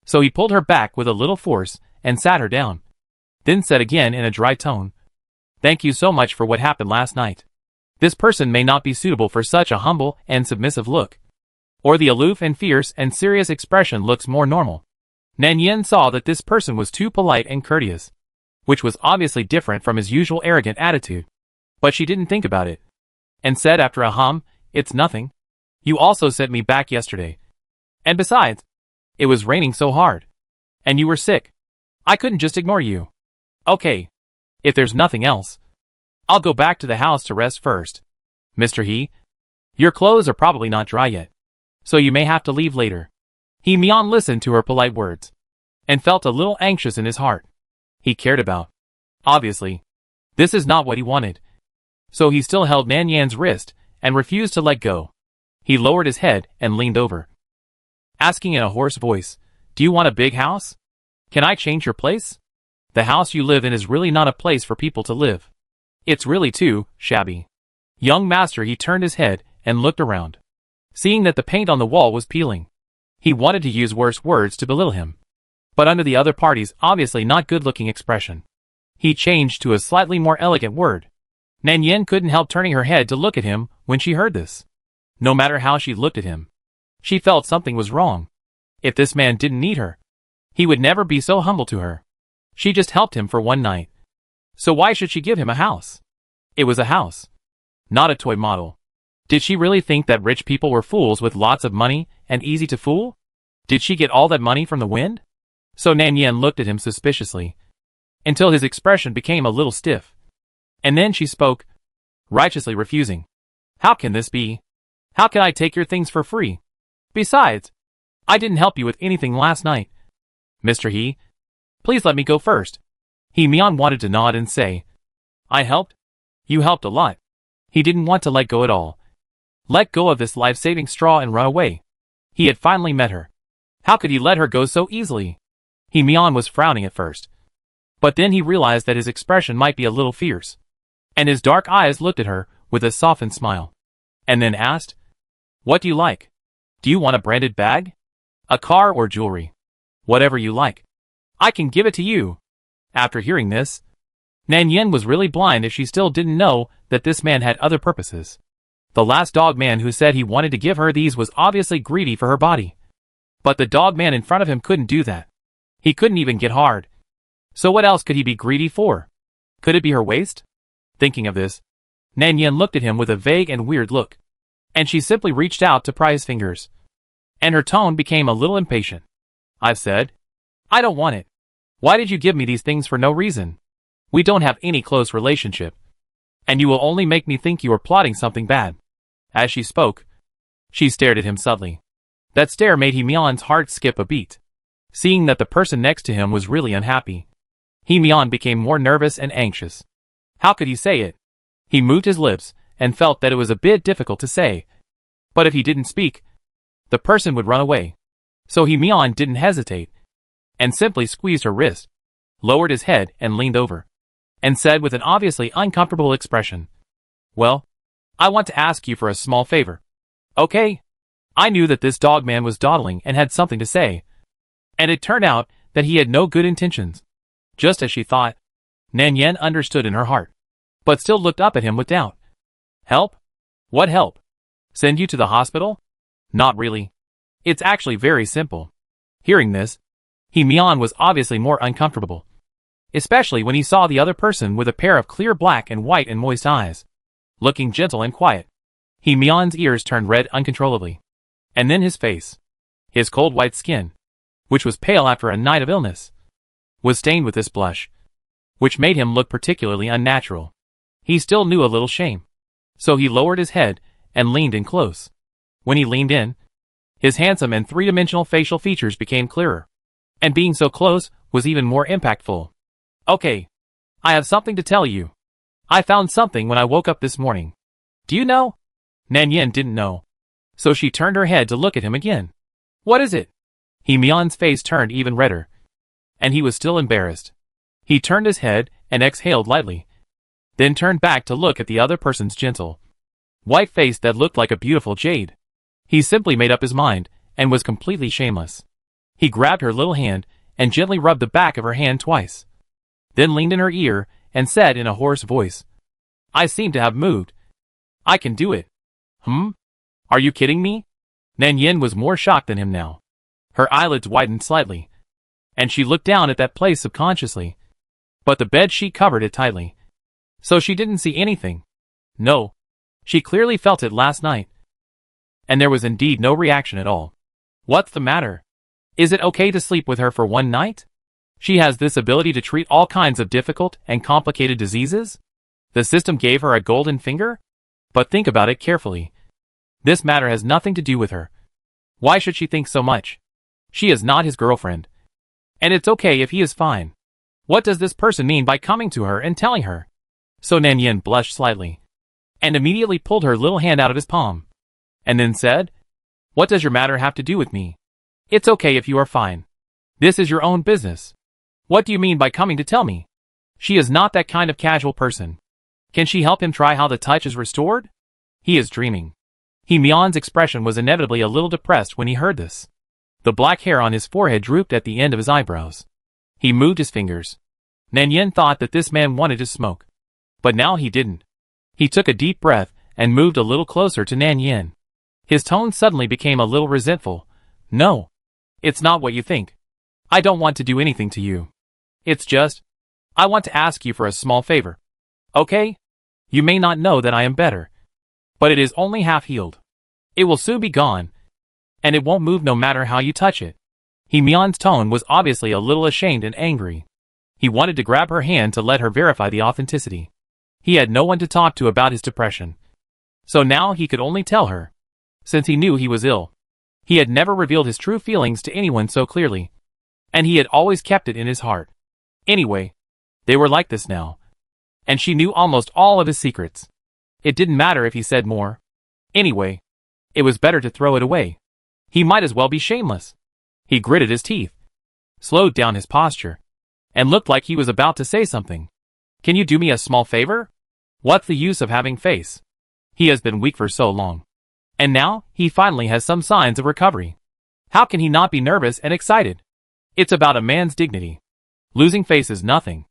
A: So he pulled her back with a little force and sat her down. Then said again in a dry tone, "Thank you so much for what happened last night. This person may not be suitable for such a humble and submissive look. Or the aloof and fierce and serious expression looks more normal." Nan Yen saw that this person was too polite and courteous, which was obviously different from his usual arrogant attitude. But she didn't think about it, and said after a hum, "It's nothing. You also sent me back yesterday. And besides, it was raining so hard. And you were sick. I couldn't just ignore you. Okay. If there's nothing else, I'll go back to the house to rest first. Mr. He, your clothes are probably not dry yet, so you may have to leave later." Mian listened to her polite words, and felt a little anxious in his heart. He cared about. Obviously, this is not what he wanted. So he still held Nan Yan's wrist, and refused to let go. He lowered his head and leaned over, asking in a hoarse voice, "Do you want a big house? Can I change your place? The house you live in is really not a place for people to live. It's really too shabby." Young master, he turned his head and looked around, seeing that the paint on the wall was peeling. He wanted to use worse words to belittle him, but under the other party's obviously not good-looking expression, he changed to a slightly more elegant word. Nan Yen couldn't help turning her head to look at him when she heard this. No matter how she looked at him, she felt something was wrong. If this man didn't need her, he would never be so humble to her. She just helped him for one night. So why should she give him a house? It was a house, not a toy model. Did she really think that rich people were fools with lots of money and easy to fool? Did she get all that money from the wind? So Nan Yen looked at him suspiciously, until his expression became a little stiff. And then she spoke, righteously refusing. "How can this be? How can I take your things for free? Besides, I didn't help you with anything last night. Mr. He, please let me go first." Mian wanted to nod and say, "I helped? You helped a lot." He didn't want to let go at all. Let go of this life-saving straw and run away. He had finally met her. How could he let her go so easily? Mian was frowning at first, but then he realized that his expression might be a little fierce, and his dark eyes looked at her with a softened smile, and then asked, "What do you like? Do you want a branded bag? A car or jewelry? Whatever you like. I can give it to you." After hearing this, Nan Yen was really blind if she still didn't know that this man had other purposes. The last dog man who said he wanted to give her these was obviously greedy for her body. But the dog man in front of him couldn't do that. He couldn't even get hard. So what else could he be greedy for? Could it be her waist? Thinking of this, Nan Yin looked at him with a vague and weird look. And she simply reached out to pry his fingers. And her tone became a little impatient. I've said, I don't want it. Why did you give me these things for no reason? We don't have any close relationship. And you will only make me think you are plotting something bad. As she spoke, she stared at him subtly. That stare made He Mian's heart skip a beat. Seeing that the person next to him was really unhappy, He Mian became more nervous and anxious. How could he say it? He moved his lips and felt that it was a bit difficult to say. But if he didn't speak, the person would run away. So He Mian didn't hesitate, and simply squeezed her wrist, lowered his head and leaned over, and said with an obviously uncomfortable expression, Well, I want to ask you for a small favor. Okay? I knew that this dog man was dawdling and had something to say. And it turned out that he had no good intentions. Just as she thought, Nan Yin understood in her heart, but still looked up at him with doubt. Help? What help? Send you to the hospital? Not really. It's actually very simple. Hearing this, He Mian was obviously more uncomfortable, especially when he saw the other person with a pair of clear black and white and moist eyes, looking gentle and quiet. He Mian's ears turned red uncontrollably. And then his face, his cold white skin, which was pale after a night of illness, was stained with this blush, which made him look particularly unnatural. He still knew a little shame, so he lowered his head and leaned in close. When he leaned in, his handsome and three-dimensional facial features became clearer, and being so close was even more impactful. Okay, I have something to tell you. I found something when I woke up this morning. Do you know? Nan Yin didn't know, so she turned her head to look at him again. What is it? He Mian's face turned even redder, and he was still embarrassed. He turned his head and exhaled lightly, then turned back to look at the other person's gentle, white face that looked like a beautiful jade. He simply made up his mind, and was completely shameless. He grabbed her little hand, and gently rubbed the back of her hand twice. Then leaned in her ear, and said in a hoarse voice, I seem to have moved. I can do it. Are you kidding me? Nan Yin was more shocked than him now. Her eyelids widened slightly, and she looked down at that place subconsciously. But the bed sheet covered it tightly, so she didn't see anything. No, she clearly felt it last night. And there was indeed no reaction at all. What's the matter? Is it okay to sleep with her for one night? She has this ability to treat all kinds of difficult and complicated diseases? The system gave her a golden finger? But think about it carefully. This matter has nothing to do with her. Why should she think so much? She is not his girlfriend. And it's okay if he is fine. What does this person mean by coming to her and telling her? So Nan Yin blushed slightly, and immediately pulled her little hand out of his palm, and then said, What does your matter have to do with me? It's okay if you are fine. This is your own business. What do you mean by coming to tell me? She is not that kind of casual person. Can she help him try how the touch is restored? He is dreaming. He Mian's expression was inevitably a little depressed when he heard this. The black hair on his forehead drooped at the end of his eyebrows. He moved his fingers. Nan Yin thought that this man wanted to smoke. But now he didn't. He took a deep breath and moved a little closer to Nan Yin. His tone suddenly became a little resentful. No. It's not what you think. I don't want to do anything to you. It's just, I want to ask you for a small favor. Okay? You may not know that I am better, but it is only half healed. It will soon be gone, and it won't move no matter how you touch it. He Mian's tone was obviously a little ashamed and angry. He wanted to grab her hand to let her verify the authenticity. He had no one to talk to about his depression, so now he could only tell her, since he knew he was ill. He had never revealed his true feelings to anyone so clearly, and he had always kept it in his heart. Anyway, they were like this now, and she knew almost all of his secrets. It didn't matter if he said more. Anyway, it was better to throw it away. He might as well be shameless. He gritted his teeth, slowed down his posture, and looked like he was about to say something. Can you do me a small favor? What's the use of having face? He has been weak for so long, and now he finally has some signs of recovery. How can he not be nervous and excited? It's about a man's dignity. Losing face is nothing.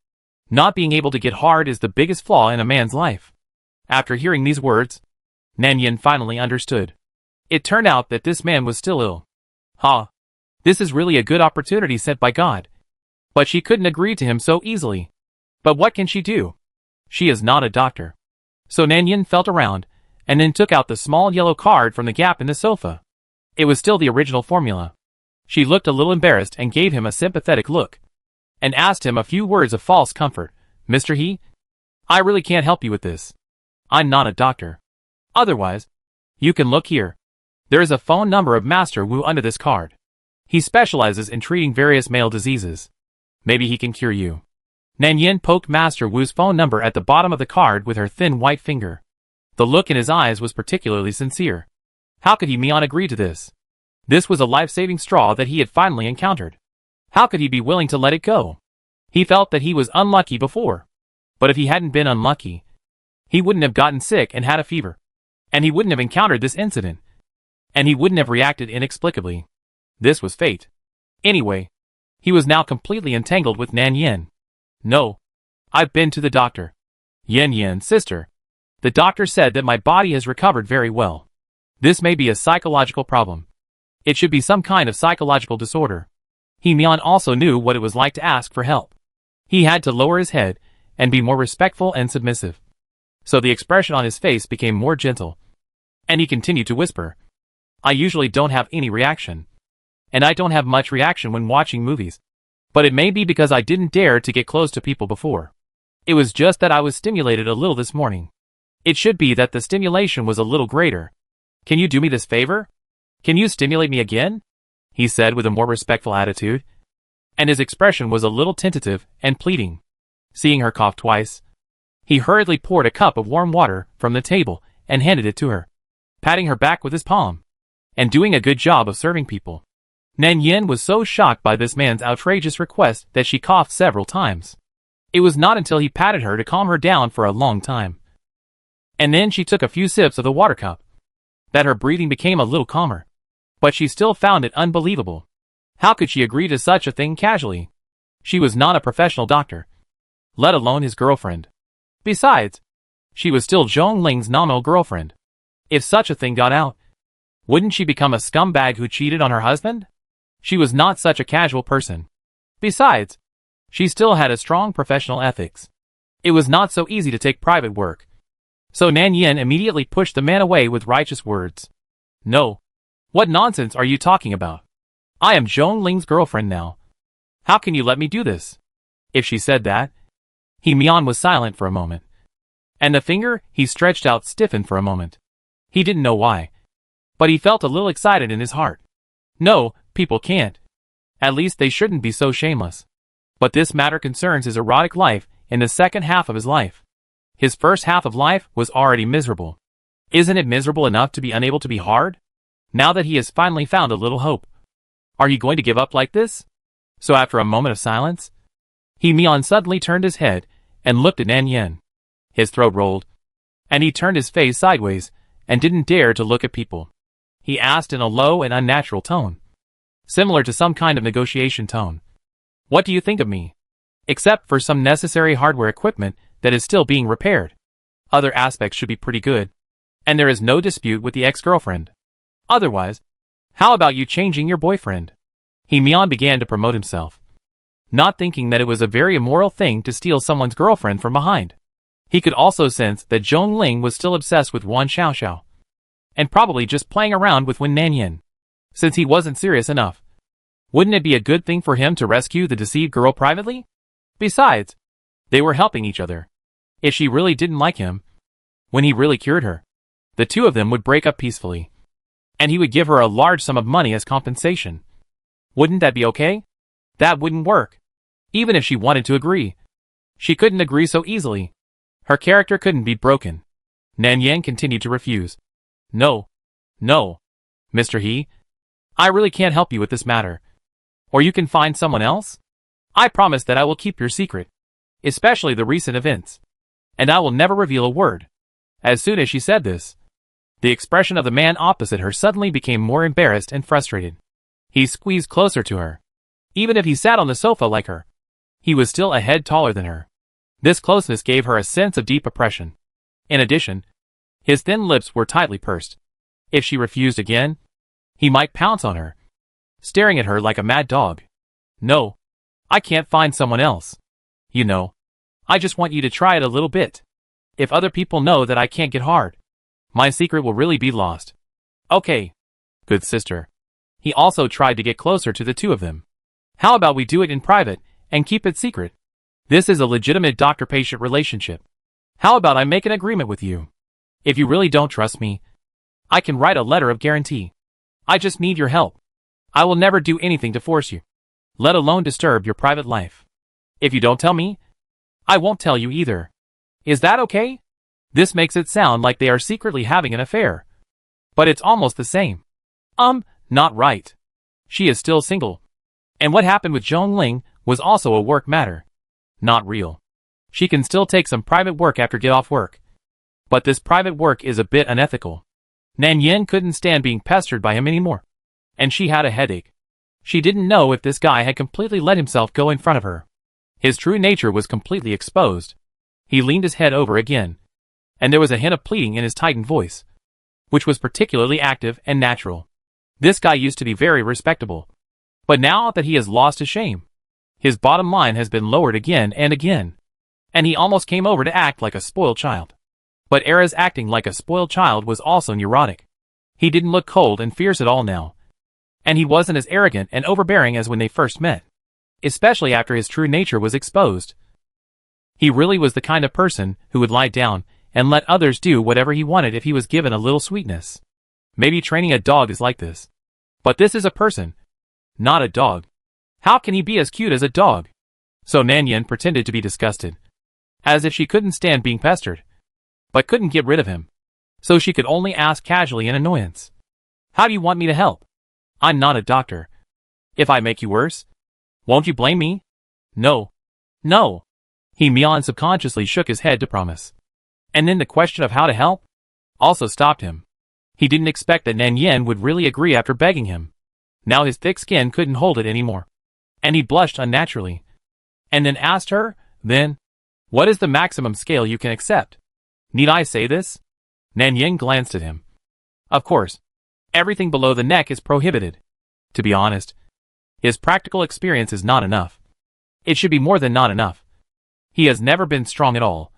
A: Not being able to get hard is the biggest flaw in a man's life. After hearing these words, Nan Yin finally understood. It turned out that this man was still ill. This is really a good opportunity sent by God. But she couldn't agree to him so easily. But what can she do? She is not a doctor. So Nanyan felt around, and then took out the small yellow card from the gap in the sofa. It was still the original formula. She looked a little embarrassed and gave him a sympathetic look, and asked him a few words of false comfort. Mr. He? I really can't help you with this. I'm not a doctor. Otherwise, you can look here. There is a phone number of Master Wu under this card. He specializes in treating various male diseases. Maybe he can cure you. Nanyan poked Master Wu's phone number at the bottom of the card with her thin white finger. The look in his eyes was particularly sincere. How could he Mian agree to this? This was a life-saving straw that he had finally encountered. How could he be willing to let it go? He felt that he was unlucky before. But if he hadn't been unlucky, he wouldn't have gotten sick and had a fever. And he wouldn't have encountered this incident. And he wouldn't have reacted inexplicably. This was fate. Anyway, he was now completely entangled with Nanyan. No. I've been to the doctor. Yan, sister. The doctor said that my body has recovered very well. This may be a psychological problem. It should be some kind of psychological disorder. He Mian also knew what it was like to ask for help. He had to lower his head and be more respectful and submissive. So the expression on his face became more gentle. And he continued to whisper. I usually don't have any reaction. And I don't have much reaction when watching movies. But it may be because I didn't dare to get close to people before. It was just that I was stimulated a little this morning. It should be that the stimulation was a little greater. Can you do me this favor? Can you stimulate me again? He said with a more respectful attitude. And his expression was a little tentative and pleading. Seeing her cough twice, he hurriedly poured a cup of warm water from the table and handed it to her, patting her back with his palm, and doing a good job of serving people. Nanyan was so shocked by this man's outrageous request that she coughed several times. It was not until he patted her to calm her down for a long time, and then she took a few sips of the water cup, that her breathing became a little calmer. But she still found it unbelievable. How could she agree to such a thing casually? She was not a professional doctor, let alone his girlfriend. Besides, she was still Zhong Ling's nominal girlfriend. If such a thing got out, wouldn't she become a scumbag who cheated on her husband? She was not such a casual person. Besides, she still had a strong professional ethics. It was not so easy to take private work. So Nanyan immediately pushed the man away with righteous words. No. What nonsense are you talking about? I am Zhong Ling's girlfriend now. How can you let me do this? If she said that, He Mian was silent for a moment. And the finger he stretched out stiffened for a moment. He didn't know why. But he felt a little excited in his heart. No, people can't. At least they shouldn't be so shameless. But this matter concerns his erotic life in the second half of his life. His first half of life was already miserable. Isn't it miserable enough to be unable to be hard? Now that he has finally found a little hope. Are you going to give up like this? So after a moment of silence, He Mian suddenly turned his head and looked at Nanyan. His throat rolled, and he turned his face sideways and didn't dare to look at people. He asked in a low and unnatural tone, similar to some kind of negotiation tone. What do you think of me? Except for some necessary hardware equipment that is still being repaired. Other aspects should be pretty good. And there is no dispute with the ex-girlfriend. Otherwise, how about you changing your boyfriend? He Mian began to promote himself, not thinking that it was a very immoral thing to steal someone's girlfriend from behind. He could also sense that Zhong Ling was still obsessed with Wan Xiaoxiao, and probably just playing around with Wen Nanyan. Since he wasn't serious enough, wouldn't it be a good thing for him to rescue the deceived girl privately? Besides, they were helping each other. If she really didn't like him, when he really cured her, the two of them would break up peacefully, and he would give her a large sum of money as compensation. Wouldn't that be okay? That wouldn't work. Even if she wanted to agree, she couldn't agree so easily. Her character couldn't be broken. Nanyan continued to refuse. No. No. Mr. He, I really can't help you with this matter. Or you can find someone else? I promise that I will keep your secret, especially the recent events. And I will never reveal a word. As soon as she said this, the expression of the man opposite her suddenly became more embarrassed and frustrated. He squeezed closer to her. Even if he sat on the sofa like her, he was still a head taller than her. This closeness gave her a sense of deep oppression. In addition, his thin lips were tightly pursed. If she refused again, he might pounce on her, staring at her like a mad dog. No, I can't find someone else. You know, I just want you to try it a little bit. If other people know that I can't get hard, my secret will really be lost. Okay. Good sister. He also tried to get closer to the two of them. How about we do it in private and keep it secret? This is a legitimate doctor-patient relationship. How about I make an agreement with you? If you really don't trust me, I can write a letter of guarantee. I just need your help. I will never do anything to force you, let alone disturb your private life. If you don't tell me, I won't tell you either. Is that okay? This makes it sound like they are secretly having an affair. But it's almost the same. Not right. She is still single. And what happened with Zhongling was also a work matter. Not real. She can still take some private work after get off work. But this private work is a bit unethical. Nan Yin couldn't stand being pestered by him anymore. And she had a headache. She didn't know if this guy had completely let himself go in front of her. His true nature was completely exposed. He leaned his head over again, and there was a hint of pleading in his tightened voice, which was particularly active and natural. This guy used to be very respectable. But now that he has lost his shame, his bottom line has been lowered again and again, and he almost came over to act like a spoiled child. But Era's acting like a spoiled child was also neurotic. He didn't look cold and fierce at all now, and he wasn't as arrogant and overbearing as when they first met, especially after his true nature was exposed. He really was the kind of person who would lie down and let others do whatever he wanted if he was given a little sweetness. Maybe training a dog is like this. But this is a person, not a dog. How can he be as cute as a dog? So Nan Yin pretended to be disgusted, as if she couldn't stand being pestered, but couldn't get rid of him. So she could only ask casually in annoyance. How do you want me to help? I'm not a doctor. If I make you worse, won't you blame me? No. No. Mian subconsciously shook his head to promise. And then the question of how to help also stopped him. He didn't expect that Nan Yin would really agree after begging him. Now his thick skin couldn't hold it anymore. And he blushed unnaturally. And then asked her, then, what is the maximum scale you can accept? Need I say this? Nan Yin glanced at him. Of course. Everything below the neck is prohibited. To be honest, his practical experience is not enough. It should be more than not enough. He has never been strong at all.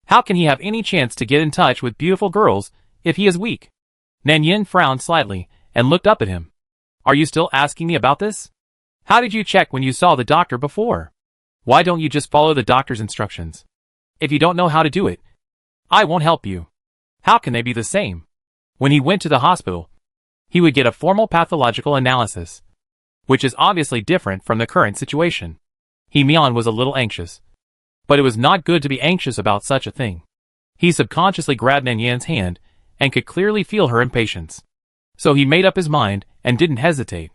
A: How can he have any chance to get in touch with beautiful girls if he is weak? Nan Yin frowned slightly and looked up at him. Are you still asking me about this? How did you check when you saw the doctor before? Why don't you just follow the doctor's instructions? If you don't know how to do it, I won't help you. How can they be the same? When he went to the hospital, he would get a formal pathological analysis, which is obviously different from the current situation. Mian was a little anxious. But it was not good to be anxious about such a thing. He subconsciously grabbed Nan Yin's hand and could clearly feel her impatience. So he made up his mind and didn't hesitate.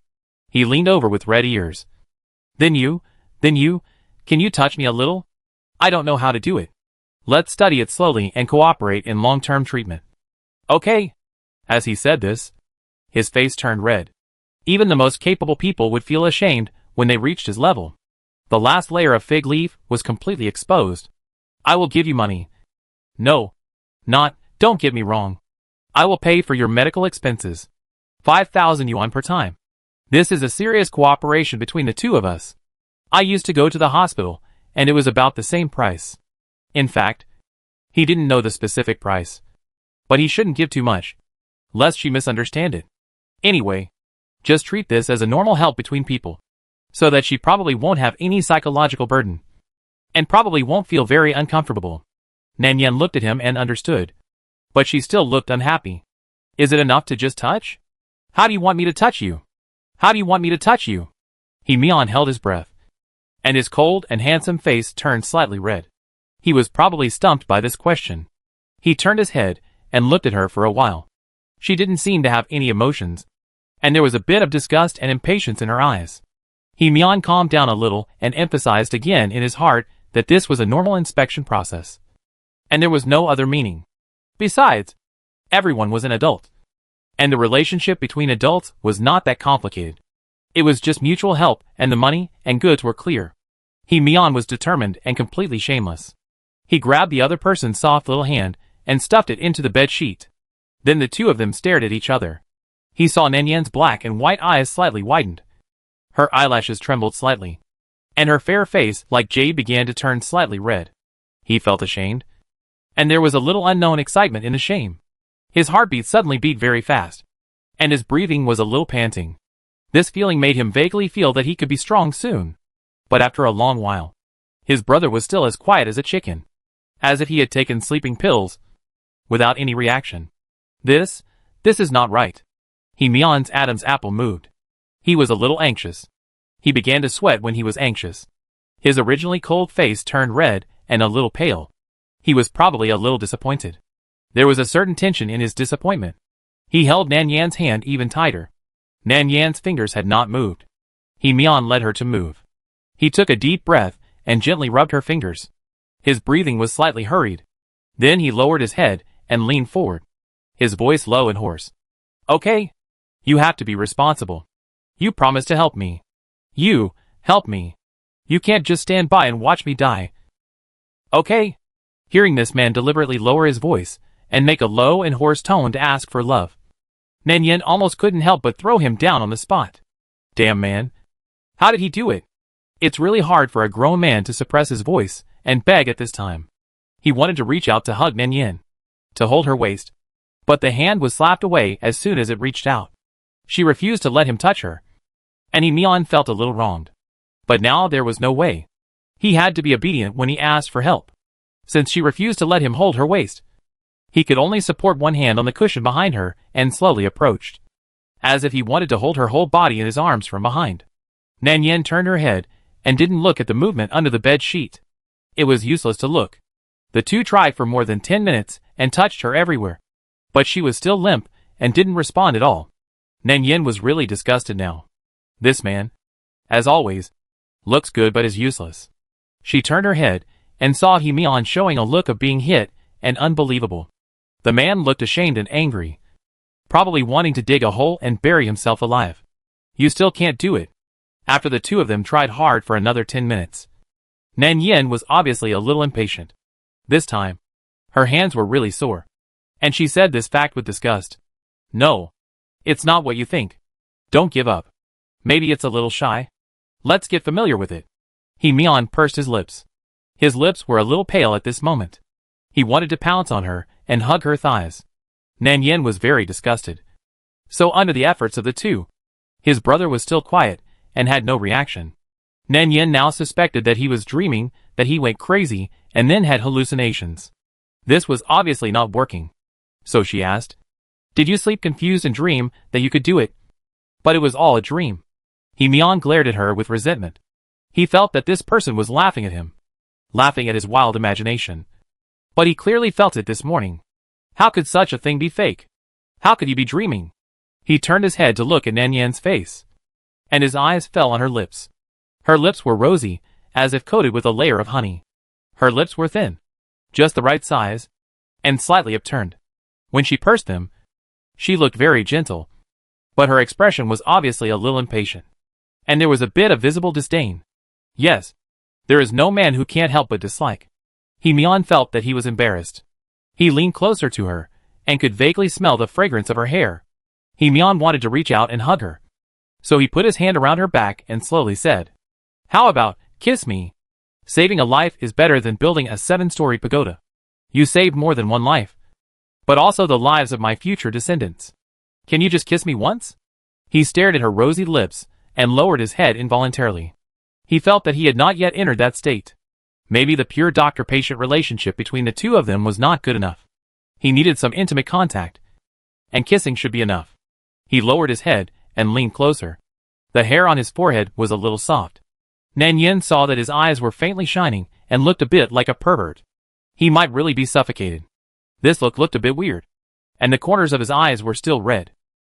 A: He leaned over with red ears. Then you, can you touch me a little? I don't know how to do it. Let's study it slowly and cooperate in long-term treatment. Okay. As he said this, his face turned red. Even the most capable people would feel ashamed when they reached his level. The last layer of fig leaf was completely exposed. I will give you money. No. Don't get me wrong. I will pay for your medical expenses. 5,000 yuan per time. This is a serious cooperation between the two of us. I used to go to the hospital, and it was about the same price. In fact, he didn't know the specific price. But he shouldn't give too much, lest she misunderstand it. Anyway, just treat this as a normal help between people, so that she probably won't have any psychological burden, and probably won't feel very uncomfortable. Nan Yin looked at him and understood, but she still looked unhappy. Is it enough to just touch? How do you want me to touch you? How do you want me to touch you? Mian held his breath, and his cold and handsome face turned slightly red. He was probably stumped by this question. He turned his head and looked at her for a while. She didn't seem to have any emotions, and there was a bit of disgust and impatience in her eyes. Mian calmed down a little and emphasized again in his heart that this was a normal inspection process, and there was no other meaning. Besides, everyone was an adult, and the relationship between adults was not that complicated. It was just mutual help, and the money and goods were clear. Mian was determined and completely shameless. He grabbed the other person's soft little hand and stuffed it into the bed sheet. Then the two of them stared at each other. He saw Nan Yin's black and white eyes slightly widened. Her eyelashes trembled slightly, and her fair face, like jade, began to turn slightly red. He felt ashamed. And there was a little unknown excitement in the shame. His heartbeat suddenly beat very fast. And his breathing was a little panting. This feeling made him vaguely feel that he could be strong soon. But after a long while, his brother was still as quiet as a chicken. As if he had taken sleeping pills. Without any reaction. This is not right. He meowed. Adam's apple moved. He was a little anxious. He began to sweat when he was anxious. His originally cold face turned red and a little pale. He was probably a little disappointed. There was a certain tension in his disappointment. He held Nan Yan's hand even tighter. Nan Yan's fingers had not moved. He led her to move. He took a deep breath and gently rubbed her fingers. His breathing was slightly hurried. Then he lowered his head and leaned forward. His voice low and hoarse. Okay. You have to be responsible. You promised to help me. You, help me. You can't just stand by and watch me die. Okay. Hearing this man deliberately lower his voice and make a low and hoarse tone to ask for love, Nan Yan almost couldn't help but throw him down on the spot. Damn man. How did he do it? It's really hard for a grown man to suppress his voice and beg at this time. He wanted to reach out to hug Nan Yan, to hold her waist, but the hand was slapped away as soon as it reached out. She refused to let him touch her, and he felt a little wronged. But now there was no way. He had to be obedient when he asked for help. Since she refused to let him hold her waist, he could only support one hand on the cushion behind her and slowly approached, as if he wanted to hold her whole body in his arms from behind. Nan Yan turned her head and didn't look at the movement under the bed sheet. It was useless to look. The two tried for more than 10 minutes and touched her everywhere. But she was still limp and didn't respond at all. Nan Yan was really disgusted now. This man, as always, looks good but is useless. She turned her head and saw He-mian showing a look of being hit and unbelievable. The man looked ashamed and angry, probably wanting to dig a hole and bury himself alive. You still can't do it. After the two of them tried hard for another 10 minutes. Nan Yan was obviously a little impatient. This time, her hands were really sore. And she said this fact with disgust. No. It's not what you think. Don't give up. Maybe it's a little shy. Let's get familiar with it. He-mian pursed his lips. His lips were a little pale at this moment. He wanted to pounce on her and hug her thighs. Nan Yan was very disgusted. So under the efforts of the two, his brother was still quiet and had no reaction. Nan Yan now suspected that he was dreaming, that he went crazy and then had hallucinations. This was obviously not working. So she asked, "Did you sleep confused and dream that you could do it?" But it was all a dream. He-mian glared at her with resentment. He felt that this person was laughing at him. Laughing at his wild imagination. But he clearly felt it this morning. How could such a thing be fake? How could he be dreaming? He turned his head to look at Nan Yan's face. And his eyes fell on her lips. Her lips were rosy, as if coated with a layer of honey. Her lips were thin, just the right size, and slightly upturned. When she pursed them, she looked very gentle, but her expression was obviously a little impatient. And there was a bit of visible disdain. Yes, there is no man who can't help but dislike. He-mian felt that he was embarrassed. He leaned closer to her, and could vaguely smell the fragrance of her hair. He-mian wanted to reach out and hug her. So he put his hand around her back and slowly said, "How about, kiss me? Saving a life is better than building a 7-story pagoda. You saved more than one life, but also the lives of my future descendants. Can you just kiss me once?" He stared at her rosy lips and lowered his head involuntarily. He felt that he had not yet entered that state. Maybe the pure doctor-patient relationship between the two of them was not good enough. He needed some intimate contact, and kissing should be enough. He lowered his head and leaned closer. The hair on his forehead was a little soft. Nan Yan saw that his eyes were faintly shining and looked a bit like a pervert. He might really be suffocated. This look looked a bit weird, and the corners of his eyes were still red.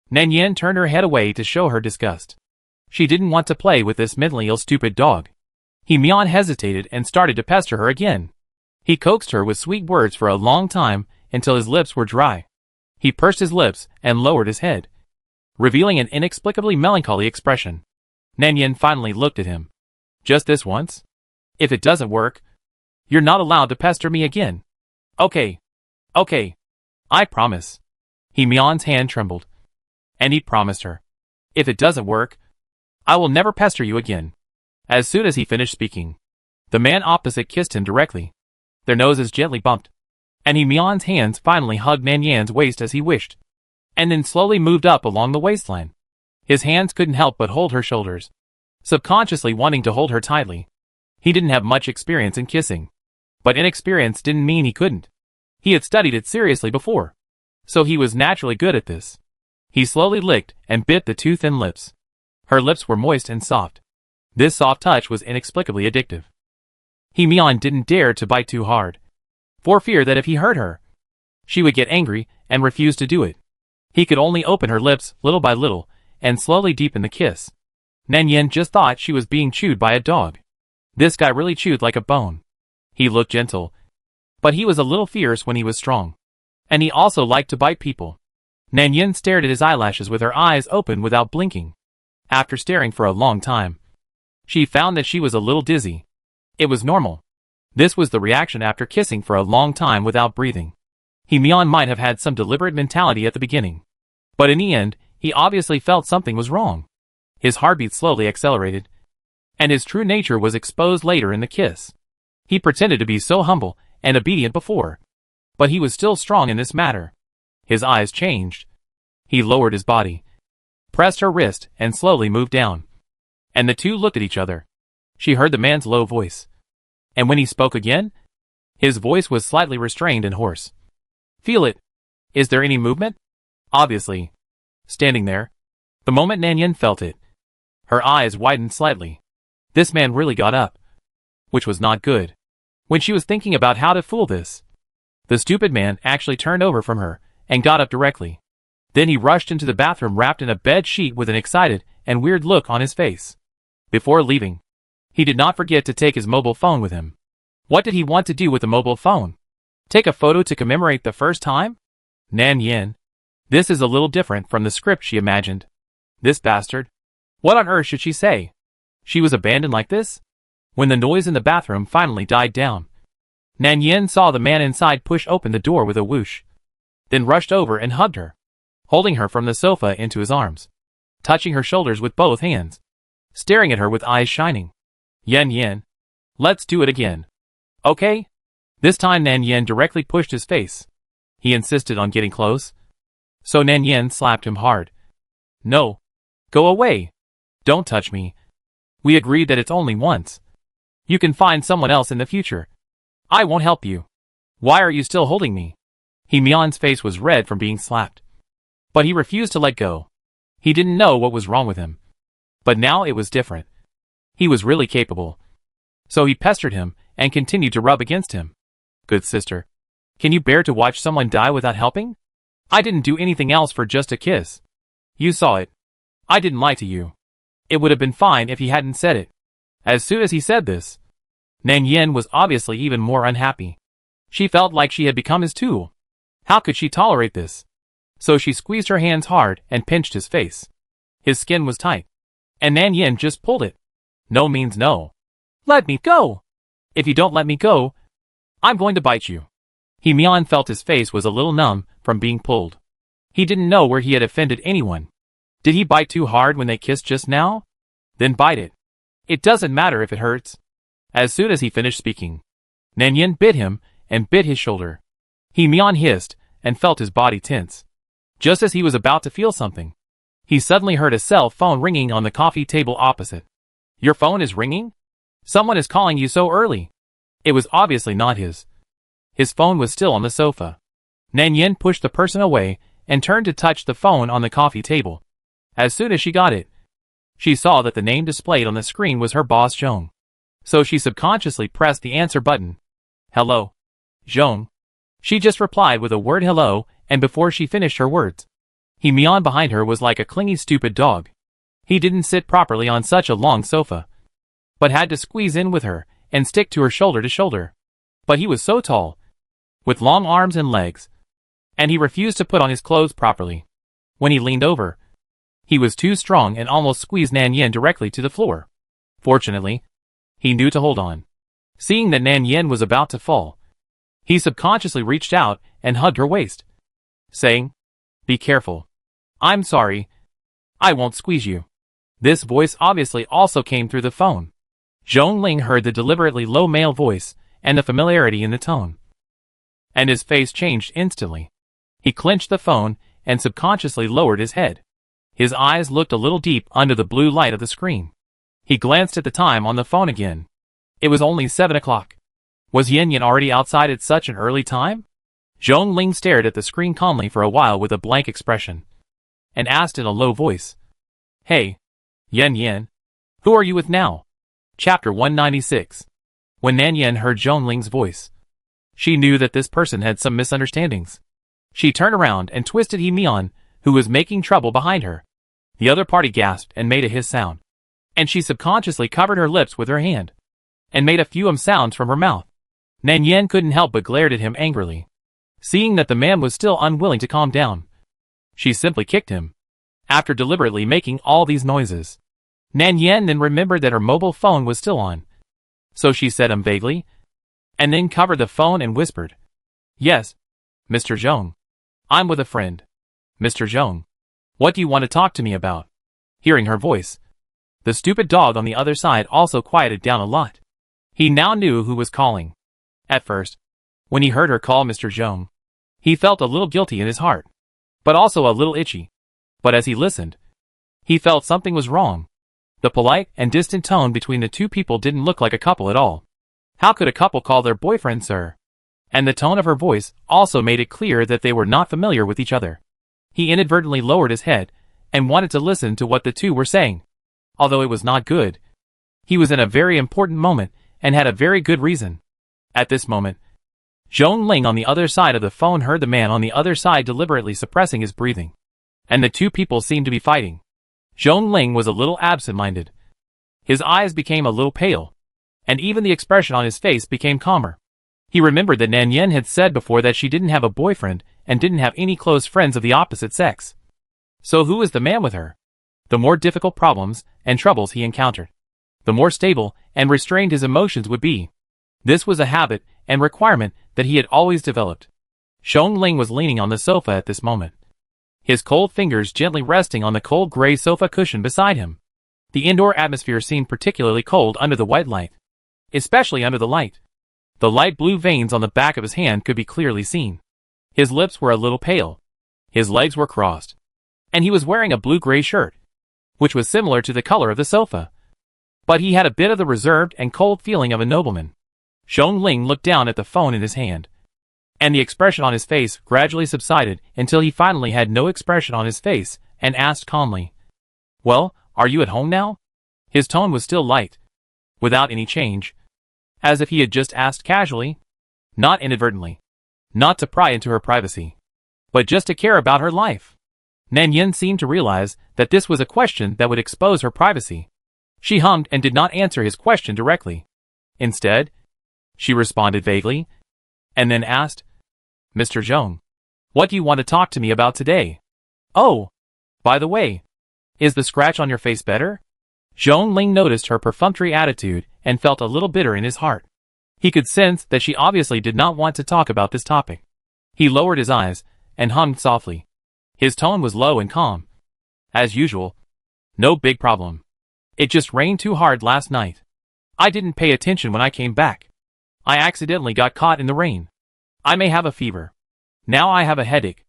A: Nan Yan turned her head away to show her disgust. She didn't want to play with this mentally ill stupid dog. He-mian hesitated and started to pester her again. He coaxed her with sweet words for a long time until his lips were dry. He pursed his lips and lowered his head, revealing an inexplicably melancholy expression. Nan Yan finally looked at him. "Just this once? If it doesn't work, you're not allowed to pester me again." Okay. I promise." He-mian's hand trembled. And he promised her, "If it doesn't work, I will never pester you again." As soon as he finished speaking, the man opposite kissed him directly. Their noses gently bumped, and He Mian's hands finally hugged Nan Yan's waist as he wished, and then slowly moved up along the waistline. His hands couldn't help but hold her shoulders, subconsciously wanting to hold her tightly. He didn't have much experience in kissing, but inexperience didn't mean he couldn't. He had studied it seriously before, so he was naturally good at this. He slowly licked and bit the two thin lips. Her lips were moist and soft. This soft touch was inexplicably addictive. He Mian didn't dare to bite too hard, for fear that if he hurt her, she would get angry and refuse to do it. He could only open her lips little by little and slowly deepen the kiss. Nan Yan just thought she was being chewed by a dog. This guy really chewed like a bone. He looked gentle, but he was a little fierce when he was strong. And he also liked to bite people. Nan Yan stared at his eyelashes with her eyes open without blinking. After staring for a long time, she found that she was a little dizzy. It was normal. This was the reaction after kissing for a long time without breathing. He Mian might have had some deliberate mentality at the beginning, but in the end, he obviously felt something was wrong. His heartbeat slowly accelerated, and his true nature was exposed later in the kiss. He pretended to be so humble and obedient before, but he was still strong in this matter. His eyes changed. He lowered his body, pressed her wrist, and slowly moved down. And the two looked at each other. She heard the man's low voice, and when he spoke again, his voice was slightly restrained and hoarse. "Feel it. Is there any movement?" Obviously. Standing there, the moment Nan Yan felt it, her eyes widened slightly. This man really got up, which was not good. When she was thinking about how to fool this, the stupid man actually turned over from her and got up directly. Then he rushed into the bathroom wrapped in a bed sheet with an excited and weird look on his face. Before leaving, he did not forget to take his mobile phone with him. What did he want to do with the mobile phone? Take a photo to commemorate the first time? Nan Yan. This is a little different from the script she imagined. This bastard. What on earth should she say? She was abandoned like this? When the noise in the bathroom finally died down, Nan Yan saw the man inside push open the door with a whoosh, then rushed over and hugged her, holding her from the sofa into his arms, touching her shoulders with both hands, staring at her with eyes shining. "Yan Yan, let's do it again. Okay?" This time Nan Yan directly pushed his face. He insisted on getting close, so Nan Yan slapped him hard. "No. Go away. Don't touch me. We agreed that it's only once. You can find someone else in the future. I won't help you. Why are you still holding me?" He Mian's face was red from being slapped, but he refused to let go. He didn't know what was wrong with him, but now it was different. He was really capable. So he pestered him and continued to rub against him. "Good sister. Can you bear to watch someone die without helping? I didn't do anything else for just a kiss. You saw it. I didn't lie to you. It would have been fine if he hadn't said it." As soon as he said this, Nan Yan was obviously even more unhappy. She felt like she had become his tool. How could she tolerate this? So she squeezed her hands hard and pinched his face. His skin was tight, and Nan Yan just pulled it. No means no. "Let me go. If you don't let me go, I'm going to bite you." He Mian felt his face was a little numb from being pulled. He didn't know where he had offended anyone. Did he bite too hard when they kissed just now? Then bite it. It doesn't matter if it hurts. As soon as he finished speaking, Nan Yan bit him and bit his shoulder. He Mian hissed and felt his body tense. Just as he was about to feel something, he suddenly heard a cell phone ringing on the coffee table opposite. "Your phone is ringing? Someone is calling you so early." It was obviously not his. His phone was still on the sofa. Nan Yan pushed the person away and turned to touch the phone on the coffee table. As soon as she got it, she saw that the name displayed on the screen was her boss Zhong. So she subconsciously pressed the answer button. "Hello, Zhong." She just replied with a word hello, and before she finished her words, He Mian behind her was like a clingy stupid dog. He didn't sit properly on such a long sofa, but had to squeeze in with her and stick to her shoulder to shoulder. But he was so tall, with long arms and legs, and he refused to put on his clothes properly. When he leaned over, he was too strong and almost squeezed Nan Yan directly to the floor. Fortunately, he knew to hold on. Seeing that Nan Yan was about to fall, he subconsciously reached out and hugged her waist, saying, "Be careful. I'm sorry. I won't squeeze you." This voice obviously also came through the phone. Zhong Ling heard the deliberately low male voice and the familiarity in the tone. And his face changed instantly. He clenched the phone and subconsciously lowered his head. His eyes looked a little deep under the blue light of the screen. He glanced at the time on the phone again. It was only 7 o'clock. Was Yan Yan already outside at such an early time? Zhong Ling stared at the screen calmly for a while with a blank expression, and asked in a low voice, "Hey, Yan Yan, who are you with now?" Chapter 196. When Nan Yan heard Zhong Ling's voice, she knew that this person had some misunderstandings. She turned around and twisted He Mian, who was making trouble behind her. The other party gasped and made a hiss sound, and she subconsciously covered her lips with her hand, and made a few sounds from her mouth. Nan Yan couldn't help but glared at him angrily. Seeing that the man was still unwilling to calm down, she simply kicked him. After deliberately making all these noises, Nan Yan then remembered that her mobile phone was still on. So she said vaguely, and then covered the phone and whispered, "Yes, Mr. Zhong. I'm with a friend. Mr. Zhong, what do you want to talk to me about?" Hearing her voice, the stupid dog on the other side also quieted down a lot. He now knew who was calling. At first, when he heard her call Mr. Zhong, he felt a little guilty in his heart, but also a little itchy. But as he listened, he felt something was wrong. The polite and distant tone between the two people didn't look like a couple at all. How could a couple call their boyfriend sir? And the tone of her voice also made it clear that they were not familiar with each other. He inadvertently lowered his head and wanted to listen to what the two were saying. Although it was not good, he was in a very important moment and had a very good reason. At this moment, Zhong Ling on the other side of the phone heard the man on the other side deliberately suppressing his breathing, and the two people seemed to be fighting. Zhong Ling was a little absent-minded. His eyes became a little pale, and even the expression on his face became calmer. He remembered that Nan Yan had said before that she didn't have a boyfriend and didn't have any close friends of the opposite sex. So who was the man with her? The more difficult problems and troubles he encountered, the more stable and restrained his emotions would be. This was a habit and requirement that he had always developed. Zhong Ling was leaning on the sofa at this moment, his cold fingers gently resting on the cold gray sofa cushion beside him. The indoor atmosphere seemed particularly cold under the white light, especially under the light. The light blue veins on the back of his hand could be clearly seen. His lips were a little pale. His legs were crossed, and he was wearing a blue-gray shirt, which was similar to the color of the sofa. But he had a bit of the reserved and cold feeling of a nobleman. Zhong Ling looked down at the phone in his hand, and the expression on his face gradually subsided until he finally had no expression on his face and asked calmly, "Well, are you at home now?" His tone was still light, without any change, as if he had just asked casually, not inadvertently, not to pry into her privacy, but just to care about her life. Nan Yan seemed to realize that this was a question that would expose her privacy. She hummed and did not answer his question directly. Instead, she responded vaguely, and then asked, "Mr. Zhong, what do you want to talk to me about today? Oh, by the way, is the scratch on your face better?" Zhong Ling noticed her perfunctory attitude and felt a little bitter in his heart. He could sense that she obviously did not want to talk about this topic. He lowered his eyes and hummed softly. His tone was low and calm. "As usual. No big problem. It just rained too hard last night. I didn't pay attention when I came back. I accidentally got caught in the rain. I may have a fever. Now I have a headache.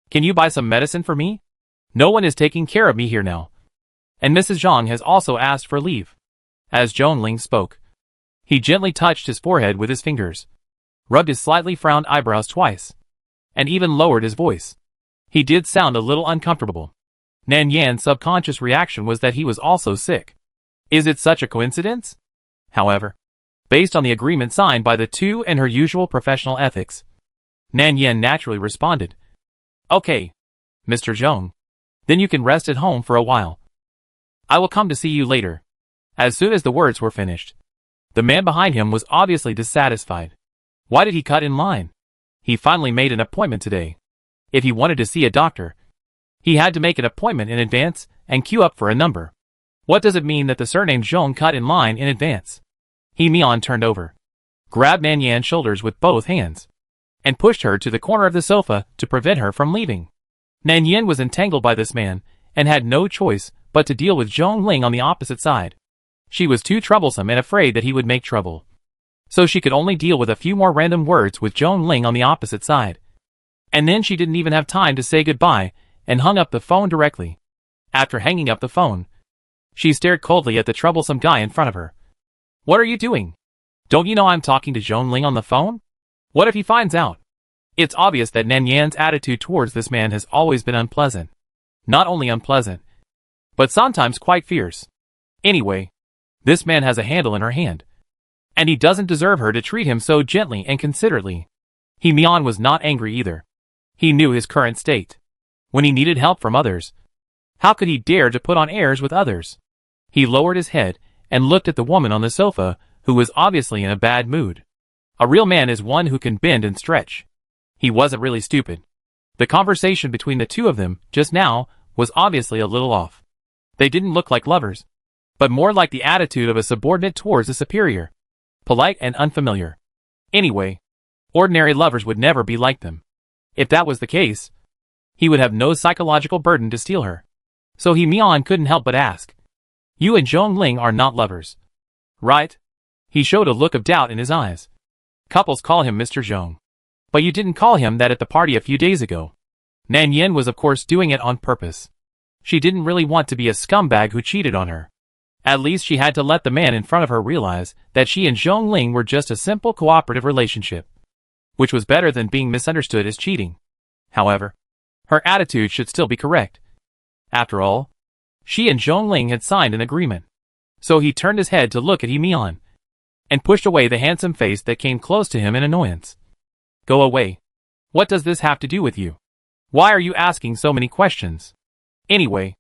A: Can you buy some medicine for me? No one is taking care of me here now. And Mrs. Zhang has also asked for leave." As Zhong Ling spoke, he gently touched his forehead with his fingers, rubbed his slightly frowned eyebrows twice, and even lowered his voice. He did sound a little uncomfortable. Nan Yan's subconscious reaction was that he was also sick. Is it such a coincidence? However, based on the agreement signed by the two and her usual professional ethics, Nan Yan naturally responded, "Okay, Mr. Zhong, then you can rest at home for a while. I will come to see you later." As soon as the words were finished, the man behind him was obviously dissatisfied. Why did he cut in line? He finally made an appointment today. If he wanted to see a doctor, he had to make an appointment in advance and queue up for a number. What does it mean that the surname Zhong cut in line in advance? He Mian turned over, grabbed Nan Yan's shoulders with both hands, and pushed her to the corner of the sofa to prevent her from leaving. Nan Yan was entangled by this man and had no choice but to deal with Zhong Ling on the opposite side. She was too troublesome and afraid that he would make trouble. so she could only deal with a few more random words with Zhong Ling on the opposite side. And then she didn't even have time to say goodbye and hung up the phone directly. After hanging up the phone, she stared coldly at the troublesome guy in front of her. What are you doing? Don't you know I'm talking to Zhong Ling on the phone? What if he finds out? It's obvious that Nan Yan's attitude towards this man has always been unpleasant. Not only unpleasant, but sometimes quite fierce. Anyway, this man has a handle in her hand, and he doesn't deserve her to treat him so gently and considerately. He Mian was not angry either. He knew his current state. When he needed help from others, how could he dare to put on airs with others? He lowered his head and looked at the woman on the sofa, who was obviously in a bad mood. A real man is one who can bend and stretch. He wasn't really stupid. The conversation between the two of them, just now, was obviously a little off. They didn't look like lovers, but more like the attitude of a subordinate towards a superior. Polite and unfamiliar. Anyway, ordinary lovers would never be like them. If that was the case, he would have no psychological burden to steal her. So He Mian couldn't help but ask. You and Zhong Ling are not lovers, right? He showed a look of doubt in his eyes. Couples call him Mr. Zhong. But you didn't call him that at the party a few days ago. Nan Yin was of course doing it on purpose. She didn't really want to be a scumbag who cheated on her. At least she had to let the man in front of her realize that she and Zhong Ling were just a simple cooperative relationship, which was better than being misunderstood as cheating. However, her attitude should still be correct. After all, she and Zhong Ling had signed an agreement. So he turned his head to look at He Mian, and pushed away the handsome face that came close to him in annoyance. Go away. What does this have to do with you? Why are you asking so many questions? Anyway,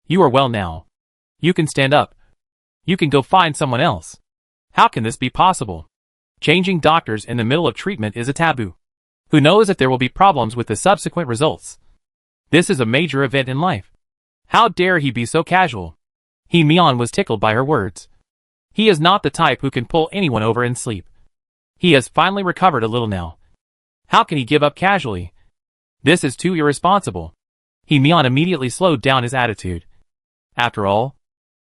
A: you are well now. You can stand up. You can go find someone else. How can this be possible? Changing doctors in the middle of treatment is a taboo. Who knows if there will be problems with the subsequent results? This is a major event in life. How dare he be so casual? He Mian was tickled by her words. He is not the type who can pull anyone over in sleep. He has finally recovered a little now. How can he give up casually? This is too irresponsible. He Mian immediately slowed down his attitude. After all,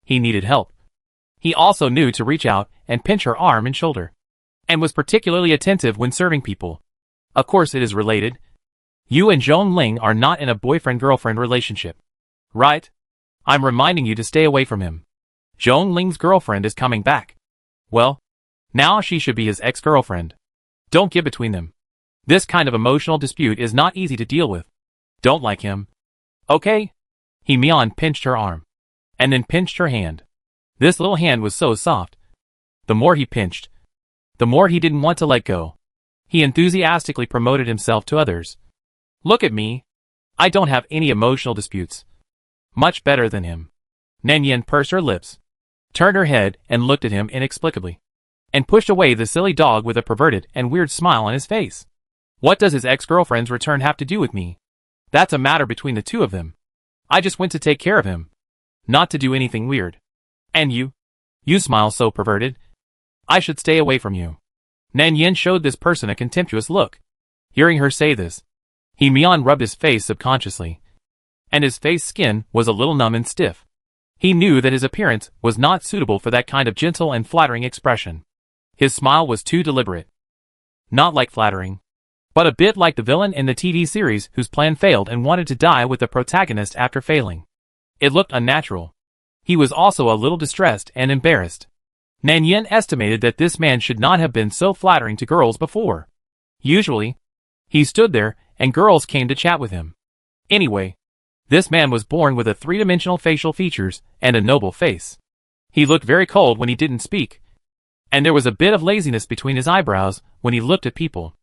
A: he needed help. He also knew to reach out and pinch her arm and shoulder, and was particularly attentive when serving people. Of course it is related. You and Zhong Ling are not in a boyfriend-girlfriend relationship, right? I'm reminding you to stay away from him. Zhong Ling's girlfriend is coming back. Well, now she should be his ex-girlfriend. Don't get between them. This kind of emotional dispute is not easy to deal with. Don't like him. Okay? He Mian pinched her arm, and then pinched her hand. This little hand was so soft. The more he pinched, the more he didn't want to let go. He enthusiastically promoted himself to others. Look at me. I don't have any emotional disputes. Much better than him. Nan Yin pursed her lips, turned her head and looked at him inexplicably, and pushed away the silly dog with a perverted and weird smile on his face. What does his ex-girlfriend's return have to do with me? That's a matter between the two of them. I just went to take care of him, not to do anything weird. And you? You smile so perverted. I should stay away from you. Nan Yin showed this person a contemptuous look. Hearing her say this, He Mian rubbed his face subconsciously, and his face skin was a little numb and stiff. He knew that his appearance was not suitable for that kind of gentle and flattering expression. His smile was too deliberate. Not like flattering, but a bit like the villain in the TV series whose plan failed and wanted to die with the protagonist after failing. It looked unnatural. He was also a little distressed and embarrassed. Nan Yin estimated that this man should not have been so flattering to girls before. Usually, he stood there and girls came to chat with him. Anyway, this man was born with a three-dimensional facial features and a noble face. He looked very cold when he didn't speak, and there was a bit of laziness between his eyebrows when he looked at people.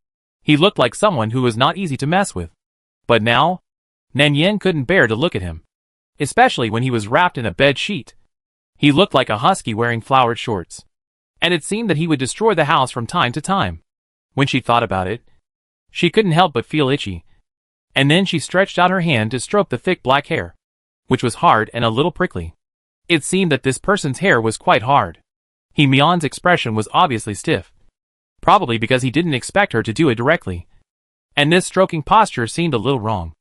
A: He looked like someone who was not easy to mess with. But now, Nan Yin couldn't bear to look at him, especially when he was wrapped in a bed sheet. He looked like a husky wearing flowered shorts, and it seemed that he would destroy the house from time to time. When she thought about it, she couldn't help but feel itchy. And then she stretched out her hand to stroke the thick black hair, which was hard and a little prickly. It seemed that this person's hair was quite hard. He Mian's expression was obviously stiff, probably because he didn't expect her to do it directly. And this stroking posture seemed a little wrong.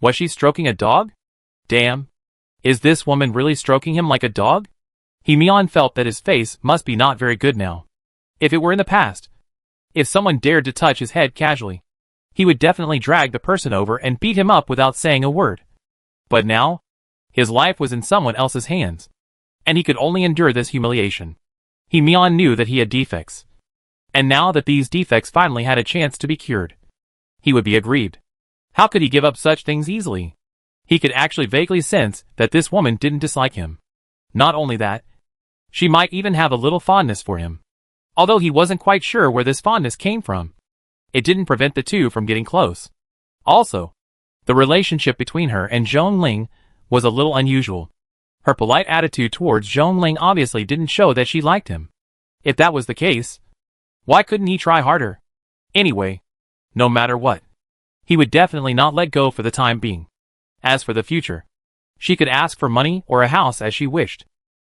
A: Was she stroking a dog? Damn. Is this woman really stroking him like a dog? He Mian felt that his face must be not very good now. If it were in the past, if someone dared to touch his head casually, he would definitely drag the person over and beat him up without saying a word. But now, his life was in someone else's hands, and he could only endure this humiliation. Mian knew that he had defects, and now that these defects finally had a chance to be cured, he would be aggrieved. How could he give up such things easily? He could actually vaguely sense that this woman didn't dislike him. Not only that, she might even have a little fondness for him. Although he wasn't quite sure where this fondness came from, it didn't prevent the two from getting close. Also, the relationship between her and Zhong Ling was a little unusual. Her polite attitude towards Zhong Ling obviously didn't show that she liked him. If that was the case, why couldn't he try harder? Anyway, no matter what, he would definitely not let go for the time being. As for the future, she could ask for money or a house as she wished.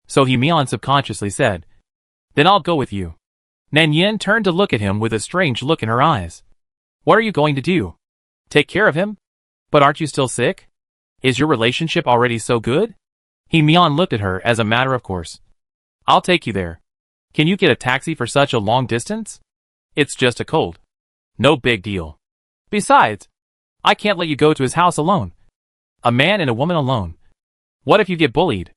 A: So Mian subconsciously said, "Then I'll go with you." Nan Yin turned to look at him with a strange look in her eyes. "What are you going to do? Take care of him? But aren't you still sick? Is your relationship already so good?" Mian looked at her as a matter of course. "I'll take you there. Can you get a taxi for such a long distance? It's just a cold. No big deal. Besides, I can't let you go to his house alone. A man and a woman alone. What if you get bullied?"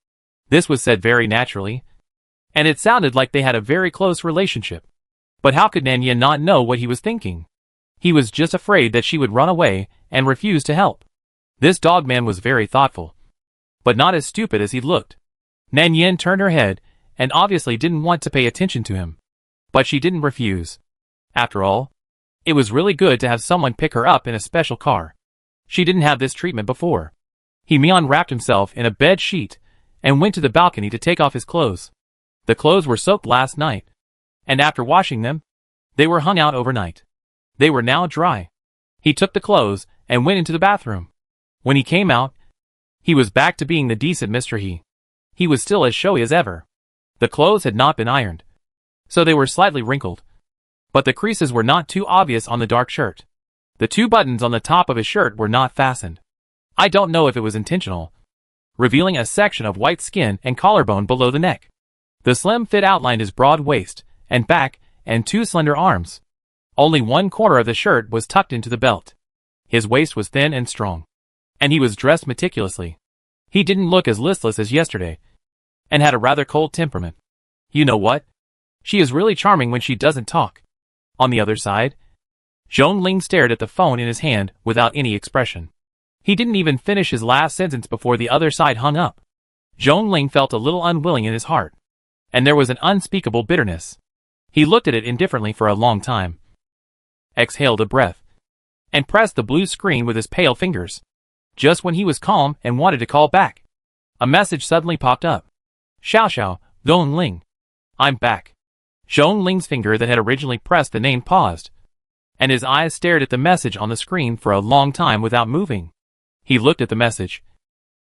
A: This was said very naturally, and it sounded like they had a very close relationship. But how could Nan Yin not know what he was thinking? He was just afraid that she would run away and refuse to help. This dog man was very thoughtful, but not as stupid as he looked. Nan Yin turned her head and obviously didn't want to pay attention to him. But she didn't refuse. After all, it was really good to have someone pick her up in a special car. She didn't have this treatment before. Mian wrapped himself in a bed sheet and went to the balcony to take off his clothes. The clothes were soaked last night, and after washing them, they were hung out overnight. They were now dry. He took the clothes and went into the bathroom. When he came out, he was back to being the decent Mr. He. He was still as showy as ever. The clothes had not been ironed, so they were slightly wrinkled, but the creases were not too obvious on the dark shirt. The two buttons on the top of his shirt were not fastened. I don't know if it was intentional, revealing a section of white skin and collarbone below the neck. The slim fit outlined his broad waist and back and two slender arms. Only one corner of the shirt was tucked into the belt. His waist was thin and strong, and he was dressed meticulously. He didn't look as listless as yesterday, and had a rather cold temperament. You know what? She is really charming when she doesn't talk. On the other side, Zhong Ling stared at the phone in his hand without any expression. He didn't even finish his last sentence before the other side hung up. Zhong Ling felt a little unwilling in his heart, and there was an unspeakable bitterness. He looked at it indifferently for a long time, exhaled a breath, and pressed the blue screen with his pale fingers. Just when he was calm and wanted to call back, a message suddenly popped up. "Xiao, Zhong Ling. I'm back." Zhong Ling's finger that had originally pressed the name paused, and his eyes stared at the message on the screen for a long time without moving. He looked at the message,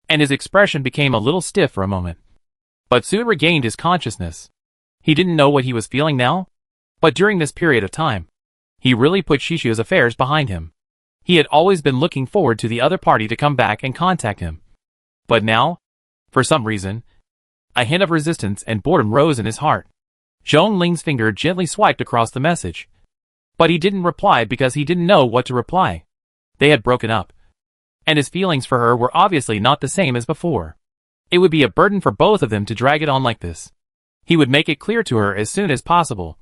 A: and his expression became a little stiff for a moment, but soon regained his consciousness. He didn't know what he was feeling now, but during this period of time, he really put Shishia's affairs behind him. He had always been looking forward to the other party to come back and contact him. But now, for some reason, a hint of resistance and boredom rose in his heart. Zhong Ling's finger gently swiped across the message, but he didn't reply because he didn't know what to reply. They had broken up, and his feelings for her were obviously not the same as before. It would be a burden for both of them to drag it on like this. He would make it clear to her as soon as possible.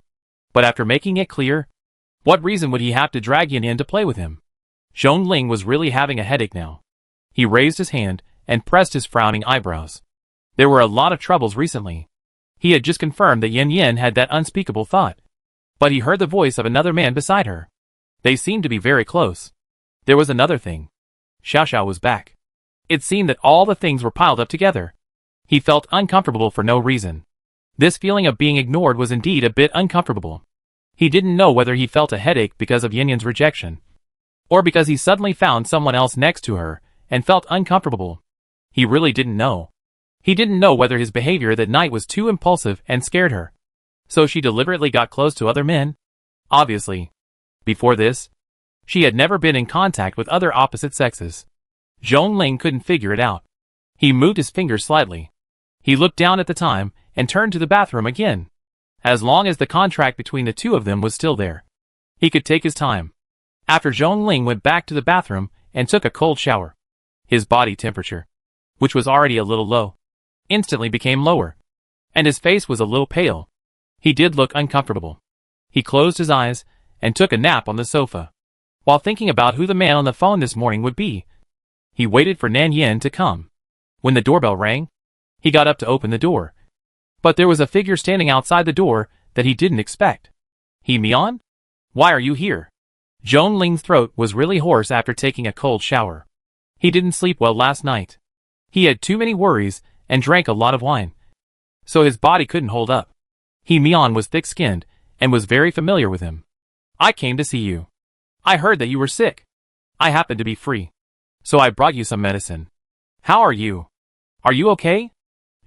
A: But after making it clear, what reason would he have to drag Yin Yin to play with him? Zhong Ling was really having a headache now. He raised his hand and pressed his frowning eyebrows. There were a lot of troubles recently. He had just confirmed that Yin Yin had that unspeakable thought. But he heard the voice of another man beside her. They seemed to be very close. There was another thing. Xiao was back. It seemed that all the things were piled up together. He felt uncomfortable for no reason. This feeling of being ignored was indeed a bit uncomfortable. He didn't know whether he felt a headache because of Yin Yin's rejection, or because he suddenly found someone else next to her and felt uncomfortable. He really didn't know. He didn't know whether his behavior that night was too impulsive and scared her, so she deliberately got close to other men. Obviously, before this, she had never been in contact with other opposite sexes. Zhong Ling couldn't figure it out. He moved his finger slightly. He looked down at the time and turned to the bathroom again. As long as the contract between the two of them was still there, he could take his time. After Zhongling went back to the bathroom and took a cold shower, his body temperature, which was already a little low, instantly became lower, and his face was a little pale. He did look uncomfortable. He closed his eyes and took a nap on the sofa. While thinking about who the man on the phone this morning would be, he waited for Nan Yin to come. When the doorbell rang, he got up to open the door. But there was a figure standing outside the door that he didn't expect. He Mian? Why are you here? Zhongling's throat was really hoarse after taking a cold shower. He didn't sleep well last night. He had too many worries and drank a lot of wine, so his body couldn't hold up. He Mian was thick-skinned and was very familiar with him. I came to see you. I heard that you were sick. I happened to be free, so I brought you some medicine. How are you? Are you okay?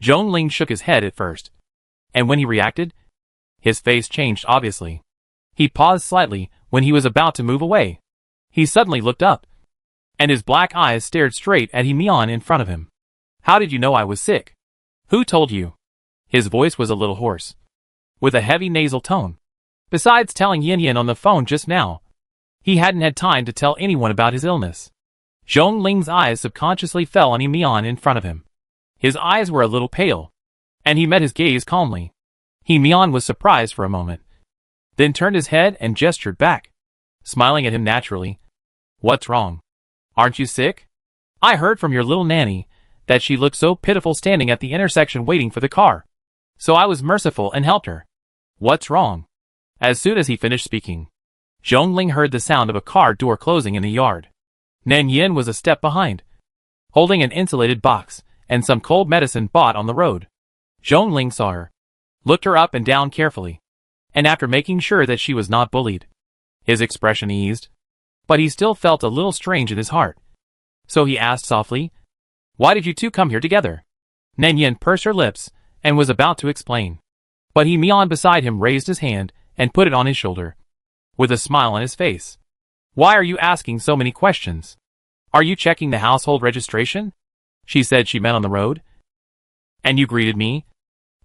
A: Zhongling shook his head at first, and when he reacted, his face changed obviously. He paused slightly when he was about to move away. He suddenly looked up, and his black eyes stared straight at He Mian in front of him. How did you know I was sick? Who told you? His voice was a little hoarse, with a heavy nasal tone. Besides telling Yin Yin on the phone just now, he hadn't had time to tell anyone about his illness. Zhongling's eyes subconsciously fell on He Mian in front of him. His eyes were a little pale, and he met his gaze calmly. He Mian was surprised for a moment, then turned his head and gestured back, smiling at him naturally. What's wrong? Aren't you sick? I heard from your little nanny that she looked so pitiful standing at the intersection waiting for the car, so I was merciful and helped her. What's wrong? As soon as he finished speaking, Zhongling heard the sound of a car door closing in the yard. Nan Yin was a step behind, holding an insulated box and some cold medicine bought on the road. Zhongling saw her, looked her up and down carefully, and after making sure that she was not bullied, his expression eased, but he still felt a little strange in his heart. So he asked softly, Why did you two come here together? Nan Yin pursed her lips and was about to explain, but He Mian beside him raised his hand and put it on his shoulder, with a smile on his face. Why are you asking so many questions? Are you checking the household registration? She said she meant on the road. And you greeted me?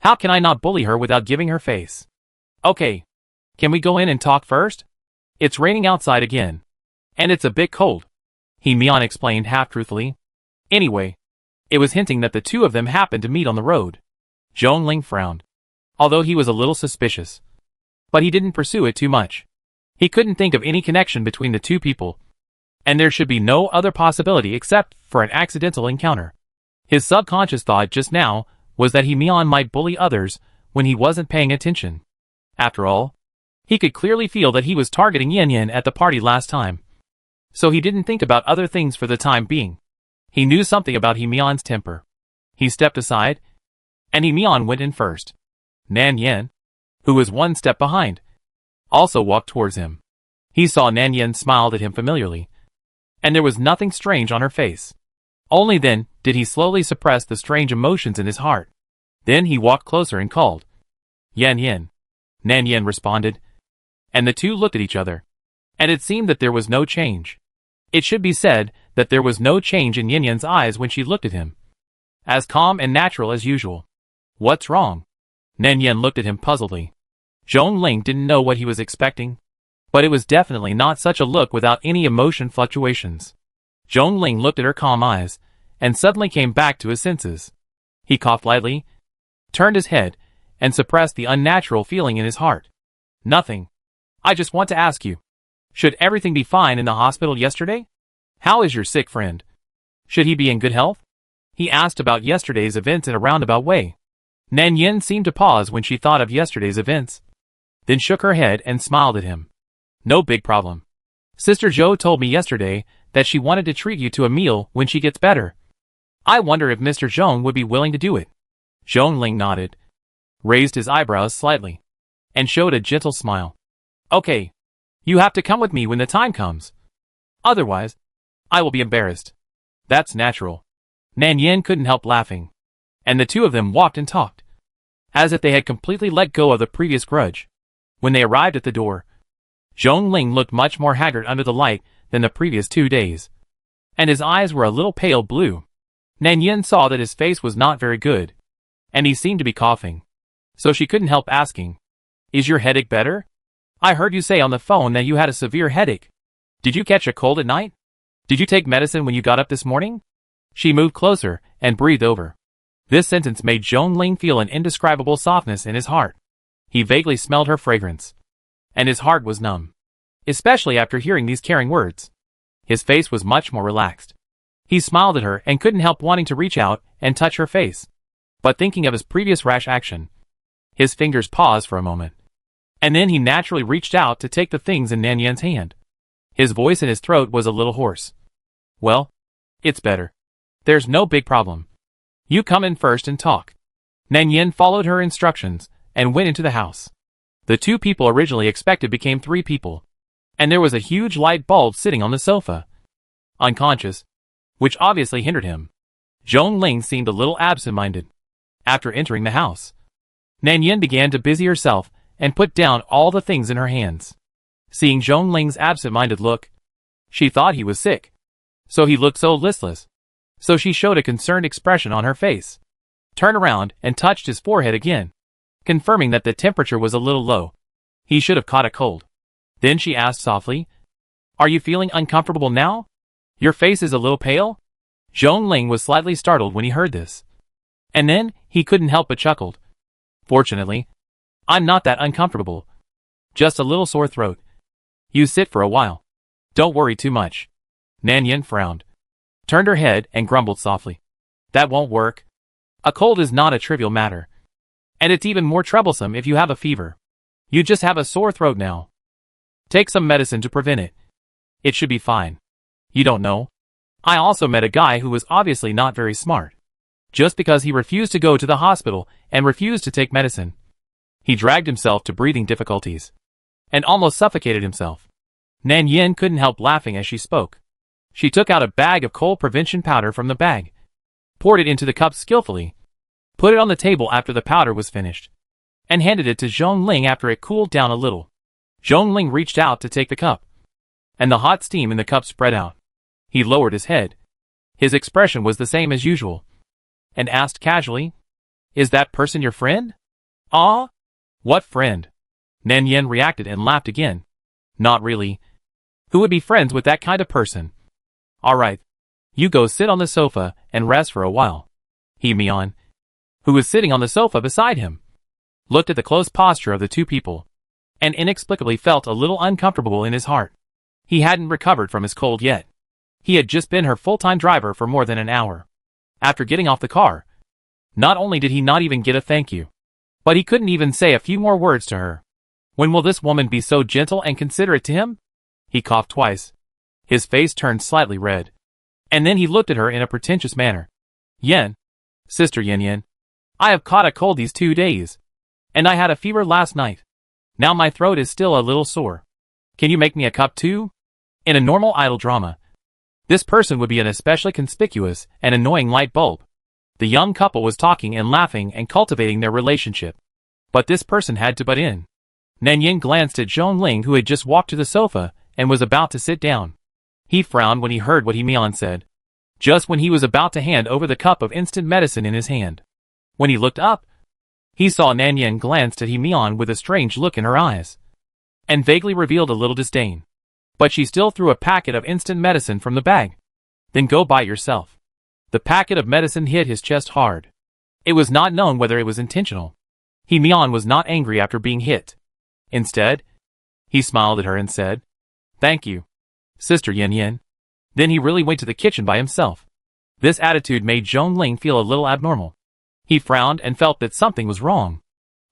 A: How can I not bully her without giving her face? Okay. Can we go in and talk first? It's raining outside again, and it's a bit cold, He Mian explained half-truthfully. Anyway, it was hinting that the two of them happened to meet on the road. Zhongling frowned, although he was a little suspicious, but he didn't pursue it too much. He couldn't think of any connection between the two people, and there should be no other possibility except for an accidental encounter. His subconscious thought just now was that He Mian might bully others when he wasn't paying attention. After all, he could clearly feel that he was targeting Yin Yin at the party last time, so he didn't think about other things for the time being. He knew something about He Mian's temper. He stepped aside, and He Mian went in first. Nan Yin, who was one step behind, also walked towards him. He saw Nan Yin smiled at him familiarly, and there was nothing strange on her face. Only then did he slowly suppress the strange emotions in his heart. Then he walked closer and called, Yan Yin. Nan Yin responded, and the two looked at each other, and it seemed that there was no change. It should be said that there was no change in Yin Yin's eyes when she looked at him. As calm and natural as usual. What's wrong? Nan Yin looked at him puzzledly. Zhongling didn't know what he was expecting, but it was definitely not such a look without any emotion fluctuations. Zhongling looked at her calm eyes, and suddenly came back to his senses. He coughed lightly, turned his head, and suppressed the unnatural feeling in his heart. Nothing. I just want to ask you, should everything be fine in the hospital yesterday? How is your sick friend? Should he be in good health? He asked about yesterday's events in a roundabout way. Nan Yin seemed to pause when she thought of yesterday's events, then shook her head and smiled at him. No big problem. Sister Zhou told me yesterday that she wanted to treat you to a meal when she gets better. I wonder if Mr. Zhong would be willing to do it. Zhongling nodded, raised his eyebrows slightly, and showed a gentle smile. Okay. You have to come with me when the time comes. Otherwise, I will be embarrassed. That's natural. Nan Yin couldn't help laughing, and the two of them walked and talked, as if they had completely let go of the previous grudge. When they arrived at the door, Zhongling looked much more haggard under the light than the previous 2 days, and his eyes were a little pale blue. Nan Yin saw that his face was not very good, and he seemed to be coughing, so she couldn't help asking, Is your headache better? I heard you say on the phone that you had a severe headache. Did you catch a cold at night? Did you take medicine when you got up this morning? She moved closer and breathed over. This sentence made Zhong Ling feel an indescribable softness in his heart. He vaguely smelled her fragrance. And his heart was numb. Especially after hearing these caring words. His face was much more relaxed. He smiled at her and couldn't help wanting to reach out and touch her face. But thinking of his previous rash action, his fingers paused for a moment. And then he naturally reached out to take the things in Nan Yan's hand. His voice in his throat was a little hoarse. Well, it's better. There's no big problem. You come in first and talk. Nan Yan followed her instructions and went into the house. The 2 people originally expected became 3 people. And there was a huge light bulb sitting on the sofa. Unconscious, which obviously hindered him. Zhong Ling seemed a little absent-minded. After entering the house, Nan Yan began to busy herself and put down all the things in her hands. Seeing Zhong Ling's absent-minded look, she thought he was sick. So he looked so listless. So she showed a concerned expression on her face, turned around and touched his forehead again, confirming that the temperature was a little low. He should have caught a cold. Then she asked softly, Are you feeling uncomfortable now? Your face is a little pale? Zhong Ling was slightly startled when he heard this. And then, he couldn't help but chuckled. Fortunately, I'm not that uncomfortable. Just a little sore throat. You sit for a while. Don't worry too much. Nan Yan frowned, turned her head and grumbled softly. That won't work. A cold is not a trivial matter. And it's even more troublesome if you have a fever. You just have a sore throat now. Take some medicine to prevent it. It should be fine. You don't know? I also met a guy who was obviously not very smart. Just because he refused to go to the hospital and refused to take medicine, he dragged himself to breathing difficulties and almost suffocated himself. Nan Yan couldn't help laughing as she spoke. She took out a bag of cold prevention powder from the bag, poured it into the cup skillfully, put it on the table after the powder was finished, and handed it to Zhong Ling after it cooled down a little. Zhong Ling reached out to take the cup, and the hot steam in the cup spread out. He lowered his head. His expression was the same as usual, and asked casually, Is that person your friend? Ah? What friend? Nan Yan reacted and laughed again. Not really. Who would be friends with that kind of person? All right. You go sit on the sofa and rest for a while. He Mian, who was sitting on the sofa beside him, looked at the close posture of the 2 people, and inexplicably felt a little uncomfortable in his heart. He hadn't recovered from his cold yet. He had just been her full-time driver for more than an hour. After getting off the car, not only did he not even get a thank you, but he couldn't even say a few more words to her. When will this woman be so gentle and considerate to him? He coughed twice. His face turned slightly red. And then he looked at her in a pretentious manner. Yan, Sister Yan, I have caught a cold these 2 days. And I had a fever last night. Now my throat is still a little sore. Can you make me a cup too? In a normal idol drama, this person would be an especially conspicuous and annoying light bulb. The young couple was talking and laughing and cultivating their relationship. But this person had to butt in. Nan Yan glanced at Zhong Ling, who had just walked to the sofa and was about to sit down. He frowned when he heard what He Mian said, just when he was about to hand over the cup of instant medicine in his hand. When he looked up, he saw Nan Yan glanced at He Mian with a strange look in her eyes, and vaguely revealed a little disdain. But she still threw a packet of instant medicine from the bag. Then go buy it yourself. The packet of medicine hit his chest hard. It was not known whether it was intentional. He Mian was not angry after being hit. Instead, he smiled at her and said, Thank you, Sister Yan. Then he really went to the kitchen by himself. This attitude made Zhong Ling feel a little abnormal. He frowned and felt that something was wrong.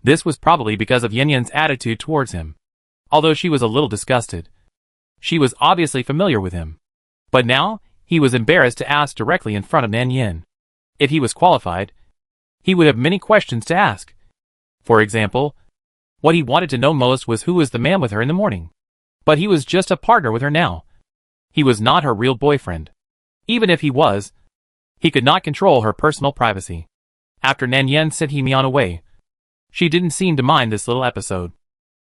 A: This was probably because of Yan Yan's attitude towards him. Although she was a little disgusted, she was obviously familiar with him. But now, he was embarrassed to ask directly in front of Nan Yan. If he was qualified, he would have many questions to ask. For example, what he wanted to know most was who was the man with her in the morning. But he was just a partner with her now. He was not her real boyfriend. Even if he was, he could not control her personal privacy. After Nan Yan sent He Mian away, she didn't seem to mind this little episode.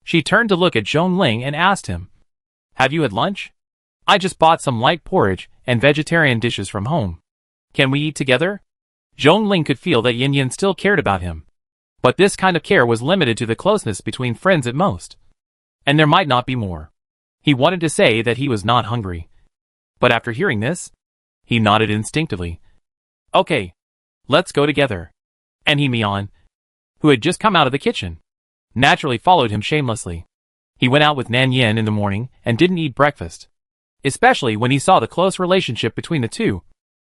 A: She turned to look at Zhong Ling and asked him, Have you had lunch? I just bought some light porridge and vegetarian dishes from home. Can we eat together? Zhong Ling could feel that Yan Yan still cared about him. But this kind of care was limited to the closeness between friends at most. And there might not be more. He wanted to say that he was not hungry. But after hearing this, he nodded instinctively. Okay, let's go together. And Mian, who had just come out of the kitchen, naturally followed him shamelessly. He went out with Nan Yin in the morning and didn't eat breakfast. Especially when he saw the close relationship between the two.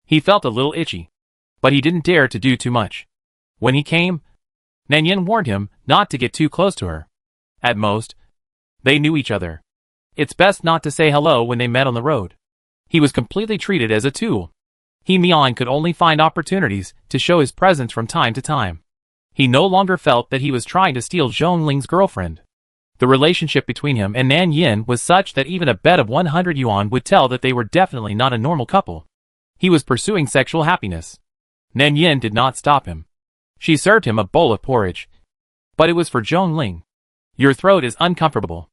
A: He felt a little itchy. But he didn't dare to do too much. When he came, Nan Yin warned him not to get too close to her. At most, they knew each other. It's best not to say hello when they met on the road. He was completely treated as a tool. Mian could only find opportunities to show his presence from time to time. He no longer felt that he was trying to steal Zhong Ling's girlfriend. The relationship between him and Nan Yin was such that even a bet of 100 yuan would tell that they were definitely not a normal couple. He was pursuing sexual happiness. Nan Yin did not stop him. She served him a bowl of porridge. But it was for Zhong Ling. Your throat is uncomfortable.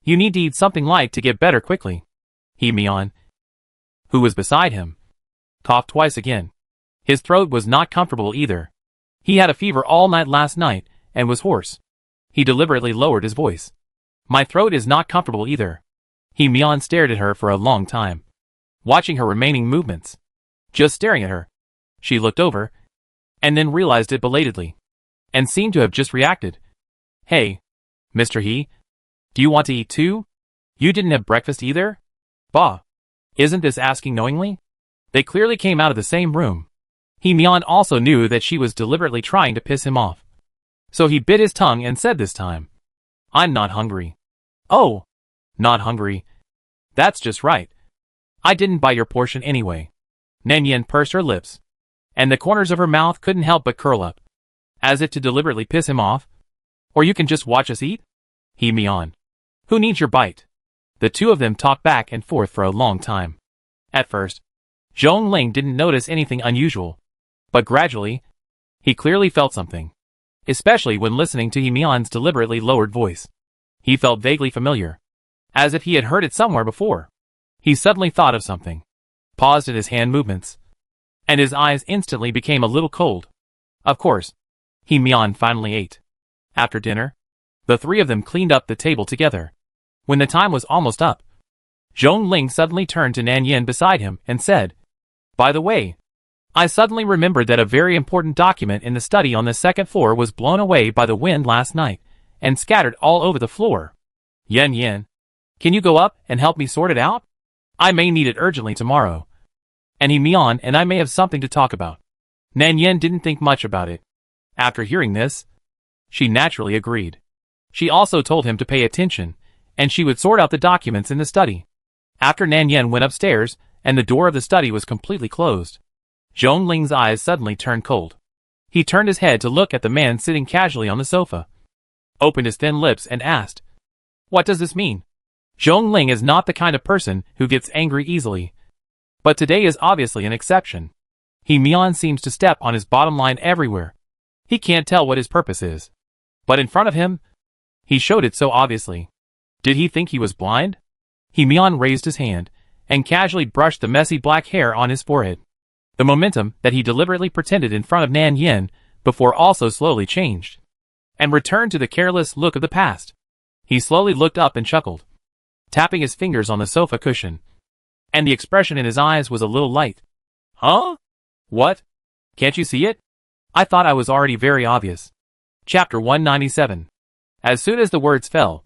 A: You need to eat something light to get better quickly. Mian, who was beside him, coughed twice again. His throat was not comfortable either. He had a fever all night last night and was hoarse. He deliberately lowered his voice. My throat is not comfortable either. Mian stared at her for a long time, watching her remaining movements. Just staring at her. She looked over, and then realized it belatedly, and seemed to have just reacted. Hey, Mr. He, do you want to eat too? You didn't have breakfast either? Bah. Isn't this asking knowingly? They clearly came out of the same room. Mian also knew that she was deliberately trying to piss him off. So he bit his tongue and said this time, I'm not hungry. Oh, not hungry. That's just right. I didn't buy your portion anyway. Nan Yin pursed her lips, and the corners of her mouth couldn't help but curl up, as if to deliberately piss him off. Or you can just watch us eat? Mian, who needs your bite? The two of them talked back and forth for a long time. At first, Zhong Ling didn't notice anything unusual, but gradually, he clearly felt something. Especially when listening to Mian's deliberately lowered voice. He felt vaguely familiar, as if he had heard it somewhere before. He suddenly thought of something, paused at his hand movements, and his eyes instantly became a little cold. Of course, Mian finally ate. After dinner, the three of them cleaned up the table together. When the time was almost up, Zhong Ling suddenly turned to Nan Yin beside him and said, By the way, I suddenly remembered that a very important document in the study on the second floor was blown away by the wind last night and scattered all over the floor. Yin, can you go up and help me sort it out? I may need it urgently tomorrow. And Mian and I may have something to talk about. Nan Yin didn't think much about it. After hearing this, she naturally agreed. She also told him to pay attention, and she would sort out the documents in the study. After Nan Yin went upstairs, and the door of the study was completely closed, Zhong Ling's eyes suddenly turned cold. He turned his head to look at the man sitting casually on the sofa, opened his thin lips and asked, What does this mean? Zhong Ling is not the kind of person who gets angry easily. But today is obviously an exception. Mian seems to step on his bottom line everywhere. He can't tell what his purpose is. But in front of him, he showed it so obviously. Did he think he was blind? Mian raised his hand, and casually brushed the messy black hair on his forehead. The momentum that he deliberately pretended in front of Nan Yin before also slowly changed, and returned to the careless look of the past. He slowly looked up and chuckled, tapping his fingers on the sofa cushion, and the expression in his eyes was a little light. Huh? What? Can't you see it? I thought I was already very obvious. Chapter 197. As soon as the words fell,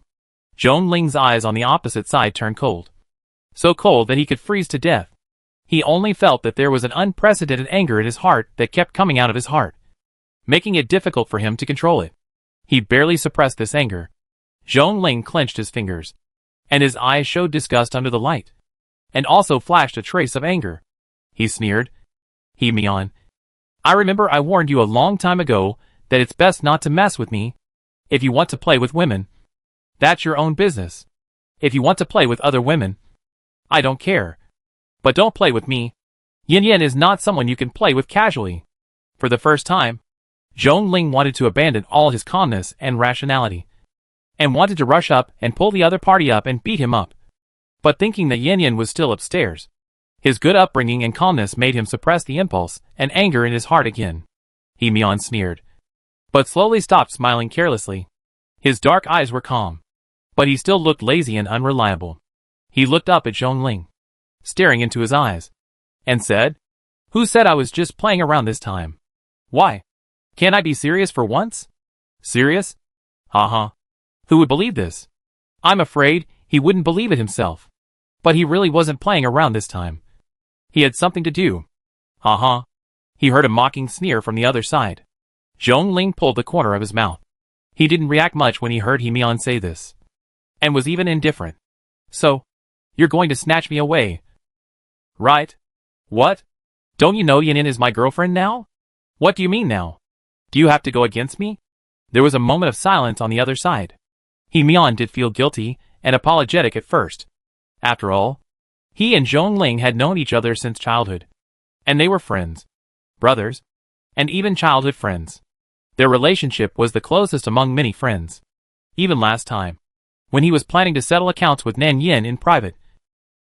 A: Zhong Ling's eyes on the opposite side turned cold. So cold that he could freeze to death. He only felt that there was an unprecedented anger in his heart that kept coming out of his heart, making it difficult for him to control it. He barely suppressed this anger. Zhong Ling clenched his fingers, and his eyes showed disgust under the light, and also flashed a trace of anger. He sneered. Mian, I remember I warned you a long time ago that it's best not to mess with me. If you want to play with women, that's your own business. If you want to play with other women, I don't care. But don't play with me. Yin is not someone you can play with casually. For the first time, Zhong Ling wanted to abandon all his calmness and rationality, and wanted to rush up and pull the other party up and beat him up. But thinking that Yin was still upstairs, his good upbringing and calmness made him suppress the impulse and anger in his heart again. Mian sneered. but slowly stopped smiling carelessly. His dark eyes were calm, but he still looked lazy and unreliable. He looked up at Zhongling, staring into his eyes, and said, "Who said I was just playing around this time? Why? Can't I be serious for once?" "Serious? Haha. Who would believe this?" I'm afraid he wouldn't believe it himself. But he really wasn't playing around this time. He had something to do. Haha. He heard a mocking sneer from the other side. Zhongling pulled the corner of his mouth. He didn't react much when he heard Himian say this, and was even indifferent. "So, you're going to snatch me away, right? What? Don't you know Yanyan is my girlfriend now? What do you mean now? Do you have to go against me?" There was a moment of silence on the other side. Himian did feel guilty and apologetic at first. After all, he and Zhongling had known each other since childhood, and they were friends, brothers, and even childhood friends. Their relationship was the closest among many friends. Even last time, when he was planning to settle accounts with Nan Yin in private,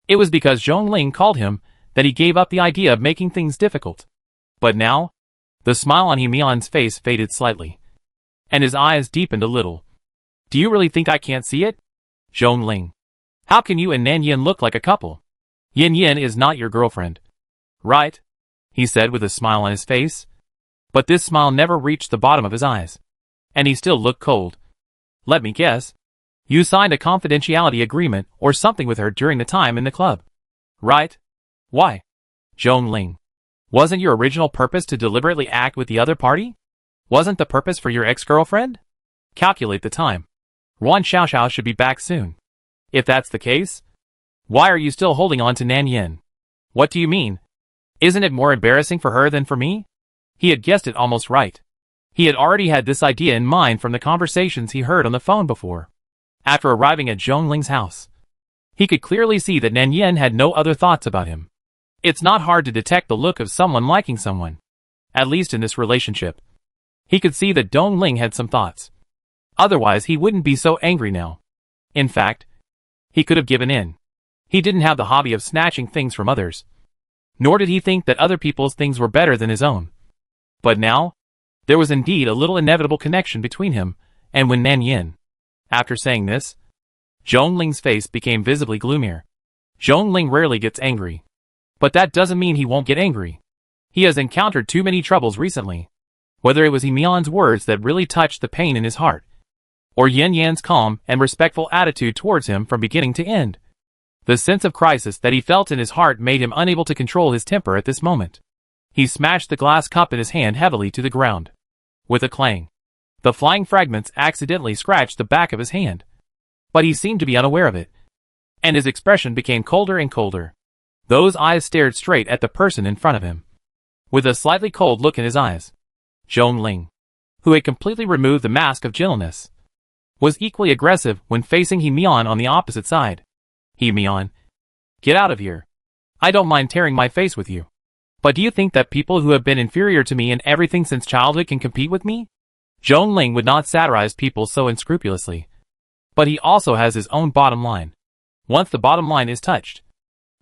A: it was because Zhongling called him that he gave up the idea of making things difficult. But now, the smile on Himian's face faded slightly, and his eyes deepened a little. "Do you really think I can't see it? Zhongling, how can you and Nan Yin look like a couple? Yin Yin is not your girlfriend, right?" he said with a smile on his face. But this smile never reached the bottom of his eyes, and he still looked cold. "Let me guess. You signed a confidentiality agreement or something with her during the time in the club, right? Why? Zhongling, wasn't your original purpose to deliberately act with the other party? Wasn't the purpose for your ex-girlfriend? Calculate the time. Ruan Xiaoxiao should be back soon. If that's the case, why are you still holding on to Nan Yin? What do you mean? Isn't it more embarrassing for her than for me?" He had guessed it almost right. He had already had this idea in mind from the conversations he heard on the phone before. After arriving at Zhongling's house, he could clearly see that Nan Yin had no other thoughts about him. It's not hard to detect the look of someone liking someone, at least in this relationship. He could see that Zhongling had some thoughts. Otherwise he wouldn't be so angry now. In fact, he could have given in. He didn't have the hobby of snatching things from others. Nor did he think that other people's things were better than his own. But now, there was indeed a little inevitable connection between him and Nan Yin. After saying this, Zhongling's face became visibly gloomier. Zhongling rarely gets angry. But that doesn't mean he won't get angry. He has encountered too many troubles recently. Whether it was Himian's words that really touched the pain in his heart, or Yin Yan's calm and respectful attitude towards him from beginning to end, the sense of crisis that he felt in his heart made him unable to control his temper at this moment. He smashed the glass cup in his hand heavily to the ground. With a clang, the flying fragments accidentally scratched the back of his hand. But he seemed to be unaware of it, and his expression became colder and colder. Those eyes stared straight at the person in front of him, with a slightly cold look in his eyes. Zhongling, who had completely removed the mask of gentleness, was equally aggressive when facing Himian on the opposite side. "Himian, get out of here. I don't mind tearing my face with you. But do you think that people who have been inferior to me in everything since childhood can compete with me?" Zhongling would not satirize people so unscrupulously. But he also has his own bottom line. Once the bottom line is touched,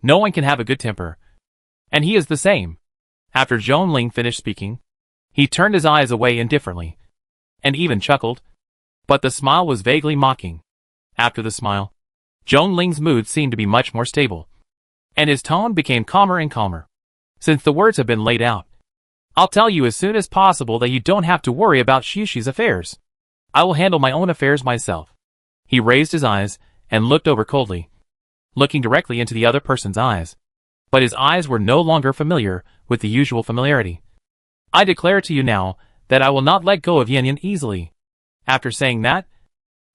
A: no one can have a good temper. And he is the same. After Zhongling finished speaking, he turned his eyes away indifferently, and even chuckled. But the smile was vaguely mocking. After the smile, Zhongling's mood seemed to be much more stable, and his tone became calmer and calmer. "Since the words have been laid out, I'll tell you as soon as possible that you don't have to worry about Xishi's affairs. I will handle my own affairs myself." He raised his eyes and looked over coldly, looking directly into the other person's eyes. But his eyes were no longer familiar with the usual familiarity. "I declare to you now that I will not let go of Yanyan easily." After saying that,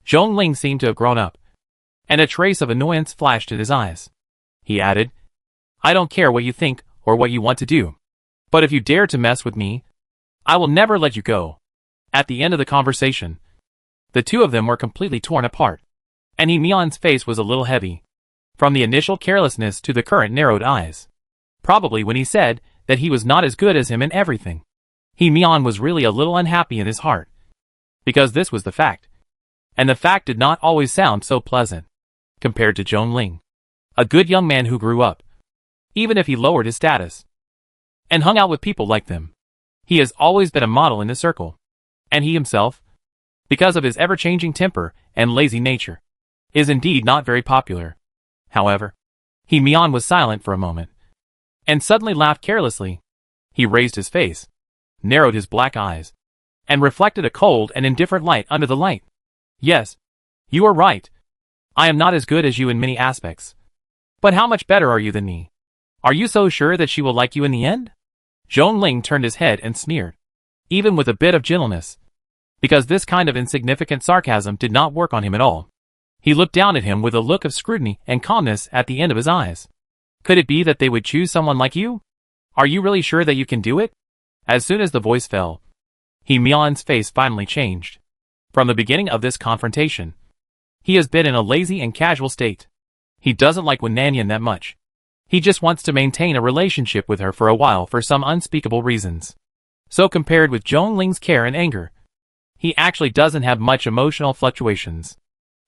A: Zhongling seemed to have grown up, and a trace of annoyance flashed in his eyes. He added, "I don't care what you think or what you want to do, but if you dare to mess with me, I will never let you go." At the end of the conversation, the two of them were completely torn apart, and Himian's face was a little heavy, from the initial carelessness to the current narrowed eyes. Probably when he said that he was not as good as him in everything, Himian was really a little unhappy in his heart, because this was the fact, and the fact did not always sound so pleasant. Compared to Zhongling, a good young man who grew up, even if he lowered his status, and hung out with people like them, he has always been a model in the circle. And he himself, because of his ever-changing temper and lazy nature, is indeed not very popular. However, Mian was silent for a moment, and suddenly laughed carelessly. He raised his face, narrowed his black eyes, and reflected a cold and indifferent light under the light. Yes, you are right. I am not as good as you in many aspects. But how much better are you than me? Are you so sure that she will like you in the end? Zhong Ling turned his head and sneered, even with a bit of gentleness, because this kind of insignificant sarcasm did not work on him at all. He looked down at him with a look of scrutiny and calmness at the end of his eyes. Could it be that they would choose someone like you? Are you really sure that you can do it? As soon as the voice fell, Mian's face finally changed. From the beginning of this confrontation, he has been in a lazy and casual state. He doesn't like Wen Nanyan that much. He just wants to maintain a relationship with her for a while for some unspeakable reasons. So compared with Zhong Ling's care and anger, he actually doesn't have much emotional fluctuations.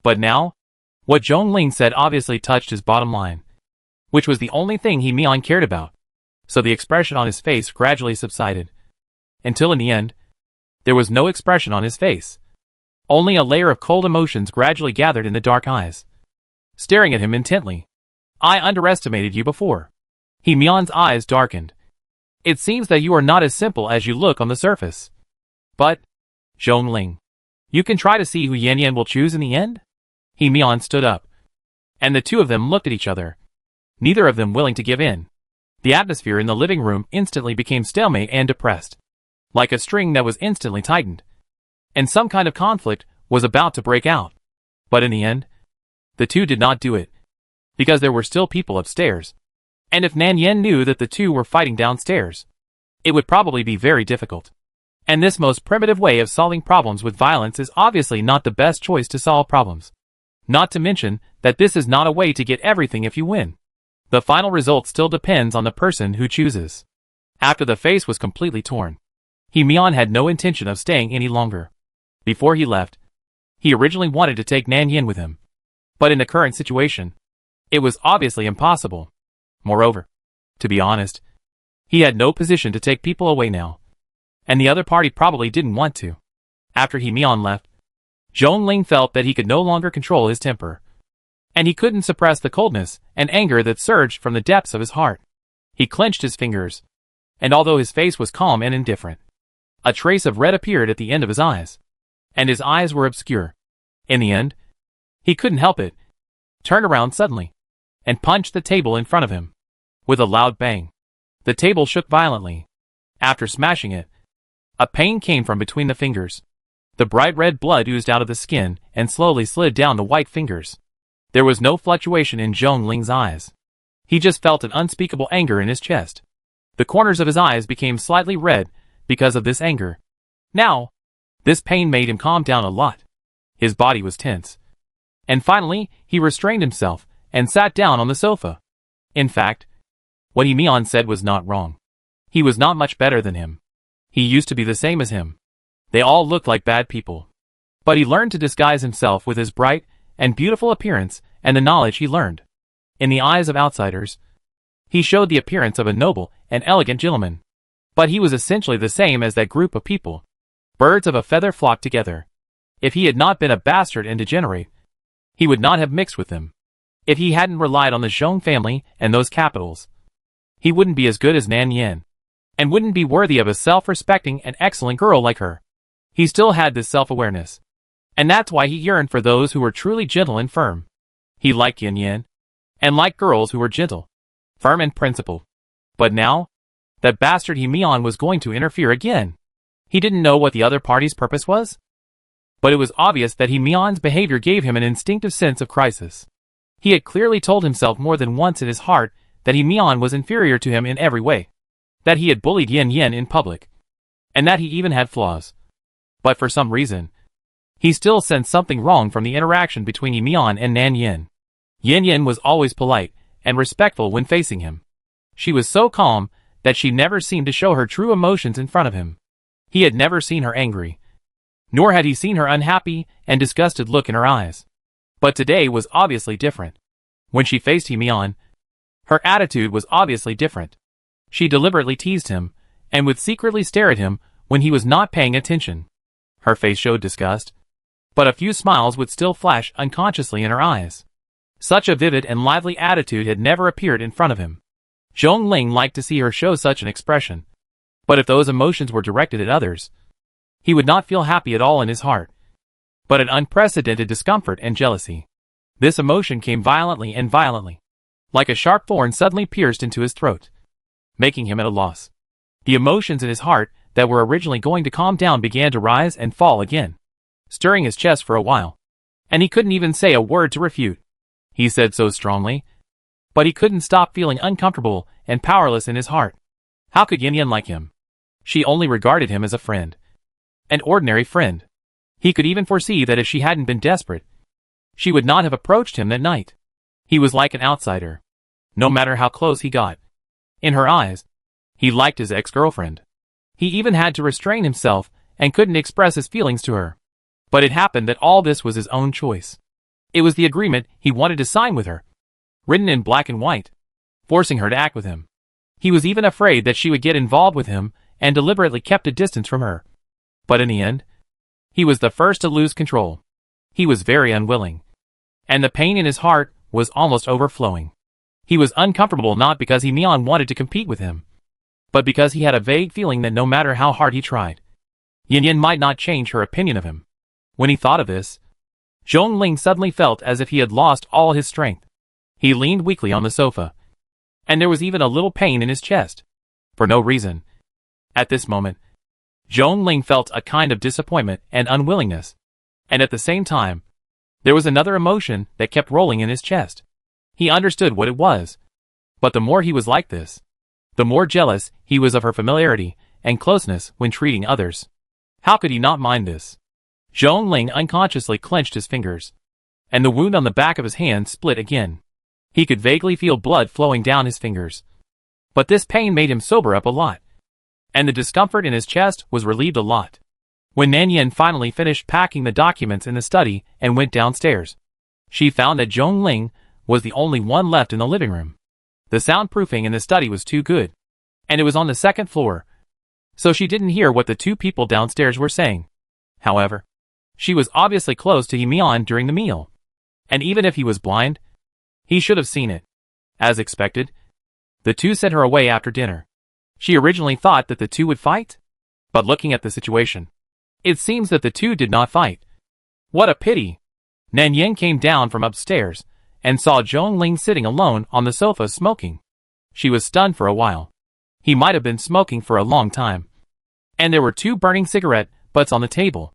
A: But now, what Zhong Ling said obviously touched his bottom line, which was the only thing Mian cared about. So the expression on his face gradually subsided, until in the end, there was no expression on his face. Only a layer of cold emotions gradually gathered in the dark eyes, staring at him intently. I underestimated you before. Mian's eyes darkened. It seems that you are not as simple as you look on the surface. But, Zhong Ling, you can try to see who Yan will choose in the end? Mian stood up, and the two of them looked at each other, neither of them willing to give in. The atmosphere in the living room instantly became stalemate and depressed, like a string that was instantly tightened, and some kind of conflict was about to break out. But in the end, the two did not do it, because there were still people upstairs, and if Nanyan knew that the two were fighting downstairs, it would probably be very difficult. And this most primitive way of solving problems with violence is obviously not the best choice to solve problems. Not to mention that this is not a way to get everything if you win. The final result still depends on the person who chooses. After the face was completely torn, Mian had no intention of staying any longer. Before he left, he originally wanted to take Nanyan with him. But in the current situation, it was obviously impossible. Moreover, to be honest, he had no position to take people away now, and the other party probably didn't want to. After Mian left, Zhong Ling felt that he could no longer control his temper, and he couldn't suppress the coldness and anger that surged from the depths of his heart. He clenched his fingers, and although his face was calm and indifferent, a trace of red appeared at the end of his eyes, and his eyes were obscure. In the end, he couldn't help it, turned around suddenly, and punched the table in front of him. With a loud bang, the table shook violently. After smashing it, a pain came from between the fingers. The bright red blood oozed out of the skin and slowly slid down the white fingers. There was no fluctuation in Zhong Ling's eyes. He just felt an unspeakable anger in his chest. The corners of his eyes became slightly red because of this anger. Now, this pain made him calm down a lot. His body was tense. And finally, he restrained himself and sat down on the sofa. In fact, what Mian said was not wrong. He was not much better than him. He used to be the same as him. They all looked like bad people. But he learned to disguise himself with his bright and beautiful appearance and the knowledge he learned. In the eyes of outsiders, he showed the appearance of a noble and elegant gentleman. But he was essentially the same as that group of people. Birds of a feather flocked together. If he had not been a bastard and degenerate, he would not have mixed with them. If he hadn't relied on the Zhong family and those capitals, he wouldn't be as good as Nanyan, and wouldn't be worthy of a self-respecting and excellent girl like her. He still had this self-awareness, and that's why he yearned for those who were truly gentle and firm. He liked Yan, and liked girls who were gentle, firm and principled. But now, that bastard Mian was going to interfere again. He didn't know what the other party's purpose was, but it was obvious that Mian's behavior gave him an instinctive sense of crisis. He had clearly told himself more than once in his heart that Mian was inferior to him in every way, that he had bullied Yan in public, and that he even had flaws. But for some reason, he still sensed something wrong from the interaction between Mian and Nanyan. Yan was always polite and respectful when facing him. She was so calm that she never seemed to show her true emotions in front of him. He had never seen her angry, nor had he seen her unhappy and disgusted look in her eyes. But today was obviously different. When she faced Mian, her attitude was obviously different. She deliberately teased him, and would secretly stare at him when he was not paying attention. Her face showed disgust, but a few smiles would still flash unconsciously in her eyes. Such a vivid and lively attitude had never appeared in front of him. Zhongling liked to see her show such an expression, but if those emotions were directed at others, he would not feel happy at all in his heart, but an unprecedented discomfort and jealousy. This emotion came violently, like a sharp thorn suddenly pierced into his throat, making him at a loss. The emotions in his heart that were originally going to calm down began to rise and fall again, stirring his chest for a while, and he couldn't even say a word to refute. He said so strongly, but he couldn't stop feeling uncomfortable and powerless in his heart. How could Yin like him? She only regarded him as a friend. An ordinary friend. He could even foresee that if she hadn't been desperate, she would not have approached him that night. He was like an outsider, no matter how close he got. In her eyes, he liked his ex-girlfriend. He even had to restrain himself and couldn't express his feelings to her. But it happened that all this was his own choice. It was the agreement he wanted to sign with her, written in black and white, forcing her to act with him. He was even afraid that she would get involved with him and deliberately kept a distance from her. But in the end, he was the first to lose control. He was very unwilling, and the pain in his heart was almost overflowing. He was uncomfortable not because he wanted to compete with him, but because he had a vague feeling that no matter how hard he tried, Yin might not change her opinion of him. When he thought of this, Zhongling suddenly felt as if he had lost all his strength. He leaned weakly on the sofa, and there was even a little pain in his chest, for no reason. At this moment, Zhongling felt a kind of disappointment and unwillingness, and at the same time, there was another emotion that kept rolling in his chest. He understood what it was, but the more he was like this, the more jealous he was of her familiarity and closeness when treating others. How could he not mind this? Zhongling unconsciously clenched his fingers, and the wound on the back of his hand split again. He could vaguely feel blood flowing down his fingers, but this pain made him sober up a lot, and the discomfort in his chest was relieved a lot. When Nanyan finally finished packing the documents in the study and went downstairs, she found that Zhongling was the only one left in the living room. The soundproofing in the study was too good, and it was on the second floor, so she didn't hear what the two people downstairs were saying. However, she was obviously close to Yimian during the meal, and even if he was blind, he should have seen it. As expected, the two sent her away after dinner. She originally thought that the two would fight, but looking at the situation, it seems that the two did not fight. What a pity! Nanyan came down from upstairs and saw Zhongling sitting alone on the sofa smoking. She was stunned for a while. He might have been smoking for a long time. And there were two burning cigarette butts on the table.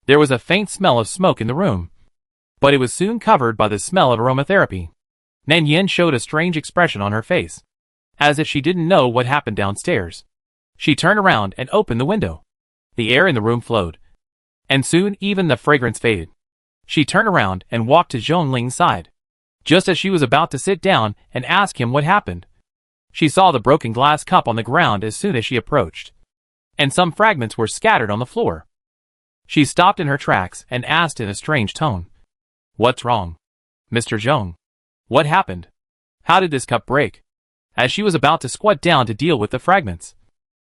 A: There was a faint smell of smoke in the room, but it was soon covered by the smell of aromatherapy. Nanyan showed a strange expression on her face, as if she didn't know what happened downstairs. She turned around and opened the window. The air in the room flowed, and soon even the fragrance faded. She turned around and walked to Zhongling's side. Just as she was about to sit down and ask him what happened, she saw the broken glass cup on the ground as soon as she approached, and some fragments were scattered on the floor. She stopped in her tracks and asked in a strange tone, "What's wrong, Mr. Zhong? What happened? How did this cup break?" As she was about to squat down to deal with the fragments,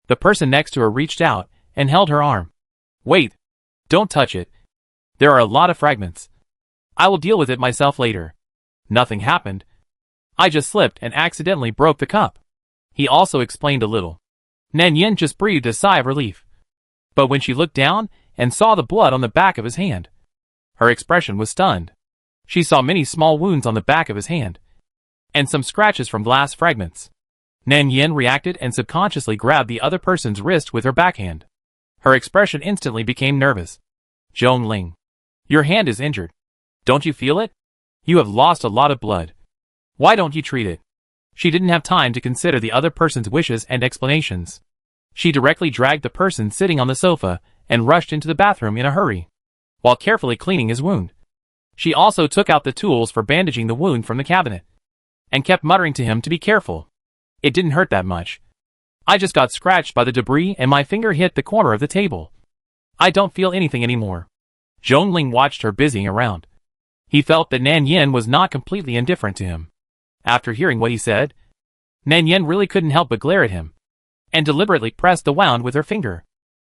A: the person next to her reached out and held her arm. "Wait, don't touch it. There are a lot of fragments. I will deal with it myself later. Nothing happened. I just slipped and accidentally broke the cup." He also explained a little. Nanyan just breathed a sigh of relief. But when she looked down and saw the blood on the back of his hand, her expression was stunned. She saw many small wounds on the back of his hand, and some scratches from glass fragments. Nanyan reacted and subconsciously grabbed the other person's wrist with her backhand. Her expression instantly became nervous. "Zhongling, your hand is injured. Don't you feel it? You have lost a lot of blood. Why don't you treat it?" She didn't have time to consider the other person's wishes and explanations. She directly dragged the person sitting on the sofa and rushed into the bathroom in a hurry, while carefully cleaning his wound. She also took out the tools for bandaging the wound from the cabinet, and kept muttering to him to be careful. "It didn't hurt that much. I just got scratched by the debris and my finger hit the corner of the table. I don't feel anything anymore." Zhongling watched her busying around. He felt that Nanyan was not completely indifferent to him. After hearing what he said, Nanyan really couldn't help but glare at him, and deliberately pressed the wound with her finger.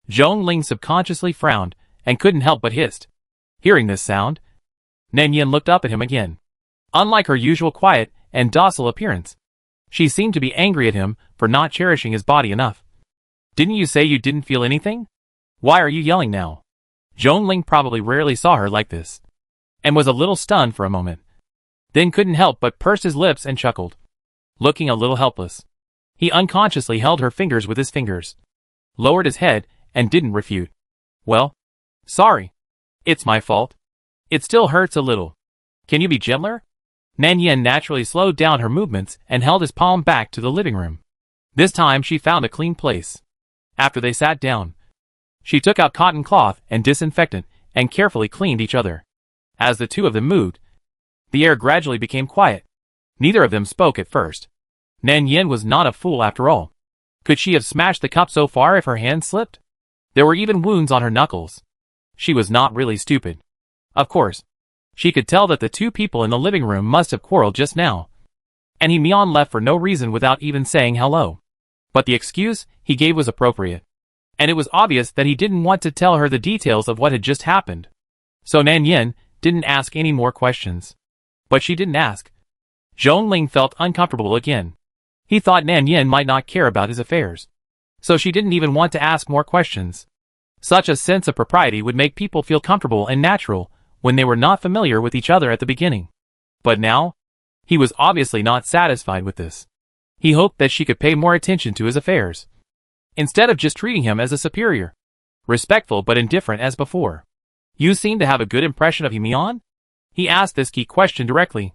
A: Zhongling subconsciously frowned and couldn't help but hissed. Hearing this sound, Nan Yin looked up at him again. Unlike her usual quiet and docile appearance, she seemed to be angry at him for not cherishing his body enough. Didn't you say you didn't feel anything? Why are you yelling now? Zhong Ling probably rarely saw her like this, and was a little stunned for a moment. Then couldn't help but purse his lips and chuckled. Looking a little helpless, he unconsciously held her fingers with his fingers, lowered his head, and didn't refute. Well, sorry. It's my fault. It still hurts a little. Can you be gentler? Nan Yin naturally slowed down her movements and held his palm back to the living room. This time she found a clean place. After they sat down, she took out cotton cloth and disinfectant and carefully cleaned each other. As the two of them moved, the air gradually became quiet. Neither of them spoke at first. Nan Yin was not a fool after all. Could she have smashed the cup so far if her hand slipped? There were even wounds on her knuckles. She was not really stupid. Of course, she could tell that the two people in the living room must have quarreled just now. And He Mian left for no reason without even saying hello. But the excuse he gave was appropriate. And it was obvious that he didn't want to tell her the details of what had just happened. So Nan Yin didn't ask any more questions. But she didn't ask. Zhong Ling felt uncomfortable again. He thought Nan Yin might not care about his affairs. So she didn't even want to ask more questions. Such a sense of propriety would make people feel comfortable and natural when they were not familiar with each other at the beginning. But now, he was obviously not satisfied with this. He hoped that she could pay more attention to his affairs, instead of just treating him as a superior, respectful but indifferent as before. You seem to have a good impression of He Mian? He asked this key question directly.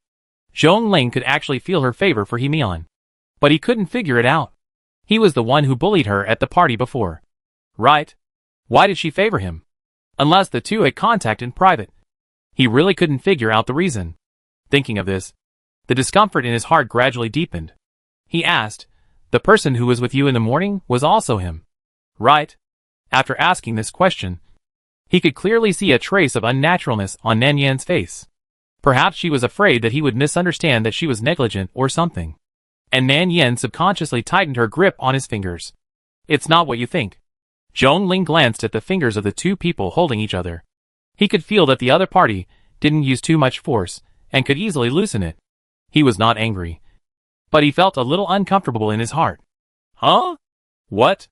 A: Zhong Ling could actually feel her favor for He Mian, but he couldn't figure it out. He was the one who bullied her at the party before. Right? Why did she favor him? Unless the two had contact in private. He really couldn't figure out the reason. Thinking of this, the discomfort in his heart gradually deepened. He asked, the person who was with you in the morning was also him, right? After asking this question, he could clearly see a trace of unnaturalness on Nan Yin's face. Perhaps she was afraid that he would misunderstand that she was negligent or something. And Nan Yin subconsciously tightened her grip on his fingers. It's not what you think. Zhong Ling glanced at the fingers of the two people holding each other. He could feel that the other party didn't use too much force and could easily loosen it. He was not angry, but he felt a little uncomfortable in his heart. Huh? What?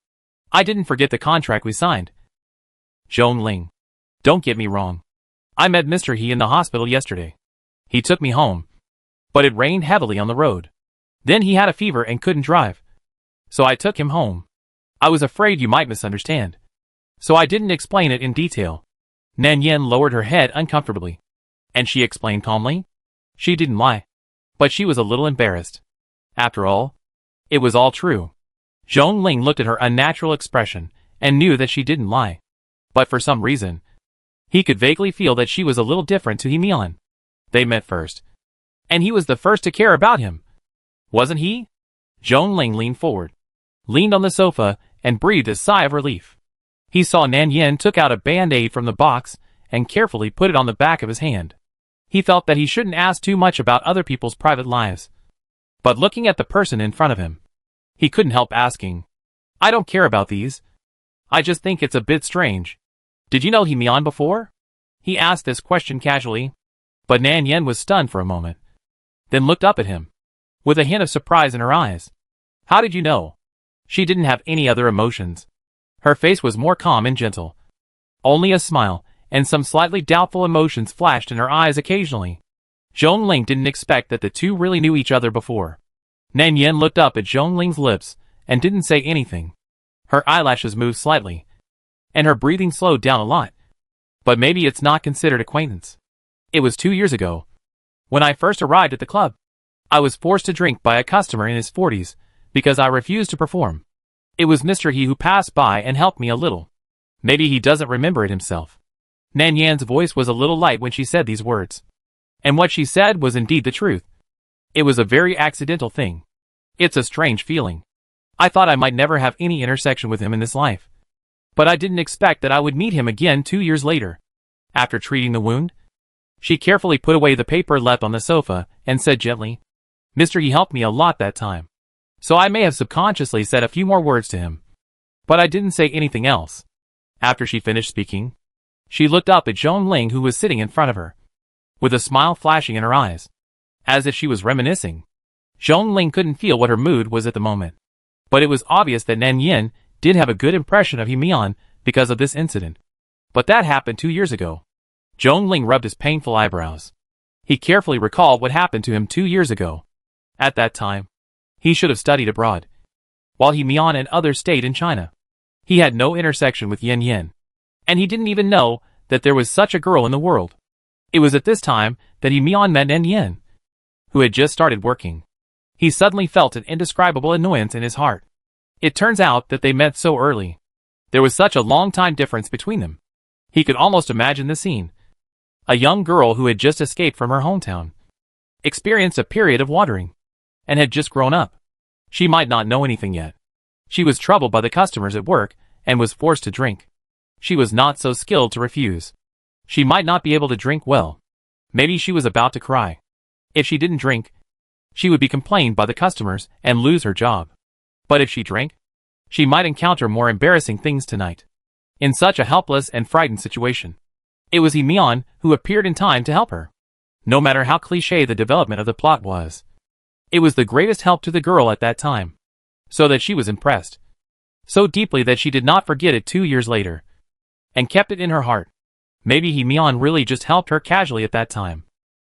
A: I didn't forget the contract we signed. Zhong Ling, don't get me wrong. I met Mr. He in the hospital yesterday. He took me home, but it rained heavily on the road. Then he had a fever and couldn't drive. So I took him home. I was afraid you might misunderstand. So I didn't explain it in detail. Nan Yin lowered her head uncomfortably. And she explained calmly. She didn't lie. But she was a little embarrassed. After all, it was all true. Zhong Ling looked at her unnatural expression and knew that she didn't lie. But for some reason, he could vaguely feel that she was a little different to He Mian. They met first. And he was the first to care about him. Wasn't he? Zhong Ling leaned forward, leaned on the sofa, and breathed a sigh of relief. He saw Nan Yin took out a band-aid from the box and carefully put it on the back of his hand. He felt that he shouldn't ask too much about other people's private lives. But looking at the person in front of him, he couldn't help asking, I don't care about these. I just think it's a bit strange. Did you know He Mian before? He asked this question casually, but Nan Yin was stunned for a moment, then looked up at him, with a hint of surprise in her eyes. How did you know? She didn't have any other emotions. Her face was more calm and gentle. Only a smile and some slightly doubtful emotions flashed in her eyes occasionally. Zhong Ling didn't expect that the two really knew each other before. Nan Yin looked up at Zhong Ling's lips and didn't say anything. Her eyelashes moved slightly, and her breathing slowed down a lot. But maybe it's not considered acquaintance. It was 2 years ago. When I first arrived at the club, I was forced to drink by a customer in his 40s because I refused to perform. It was Mr. He who passed by and helped me a little. Maybe he doesn't remember it himself. Nan Yan's voice was a little light when she said these words. And what she said was indeed the truth. It was a very accidental thing. It's a strange feeling. I thought I might never have any intersection with him in this life. But I didn't expect that I would meet him again 2 years later. After treating the wound, she carefully put away the paper left on the sofa and said gently, Mr. He helped me a lot that time. So I may have subconsciously said a few more words to him. But I didn't say anything else. After she finished speaking, She looked up at Zhong Ling, who was sitting in front of her, with a smile flashing in her eyes, as if she was reminiscing. Zhong Ling couldn't feel what her mood was at the moment, but it was obvious that Nan Yin did have a good impression of Mian because of this incident. But that happened 2 years ago. Zhong Ling rubbed his painful eyebrows. He carefully recalled what happened to him 2 years ago. At that time, he should have studied abroad, while Mian and others stayed in China. He had no intersection with Yin Yin, and he didn't even know that there was such a girl in the world. It was at this time that Mian met Nan Yin, who had just started working. He suddenly felt an indescribable annoyance in his heart. It turns out that they met so early. There was such a long time difference between them. He could almost imagine the scene. A young girl who had just escaped from her hometown, experienced a period of watering, and had just grown up. She might not know anything yet. She was troubled by the customers at work and was forced to drink. She was not so skilled to refuse. She might not be able to drink well. Maybe she was about to cry. If she didn't drink, she would be complained by the customers and lose her job. But if she drank, she might encounter more embarrassing things tonight. In such a helpless and frightened situation, it was Mian who appeared in time to help her. No matter how cliché the development of the plot was, it was the greatest help to the girl at that time, so that she was impressed so deeply that she did not forget it 2 years later, and kept it in her heart. Maybe Mian really just helped her casually at that time.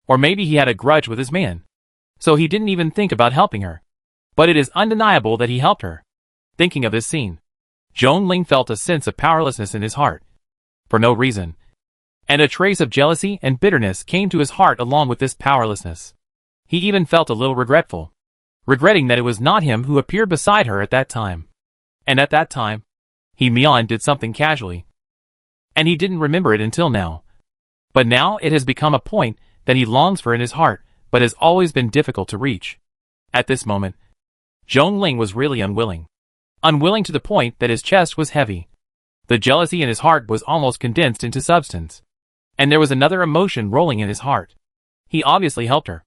A: Or maybe he had a grudge with his man, so he didn't even think about helping her. But it is undeniable that he helped her. Thinking of this scene, Zhong Ling felt a sense of powerlessness in his heart, for no reason, and a trace of jealousy and bitterness came to his heart along with this powerlessness. He even felt a little regretful, regretting that it was not him who appeared beside her at that time. And at that time, Mian did something casually, and he didn't remember it until now. But now it has become a point that he longs for in his heart, but has always been difficult to reach. At this moment, Zhong Ling was really unwilling. Unwilling to the point that his chest was heavy. The jealousy in his heart was almost condensed into substance. And there was another emotion rolling in his heart. He obviously helped her.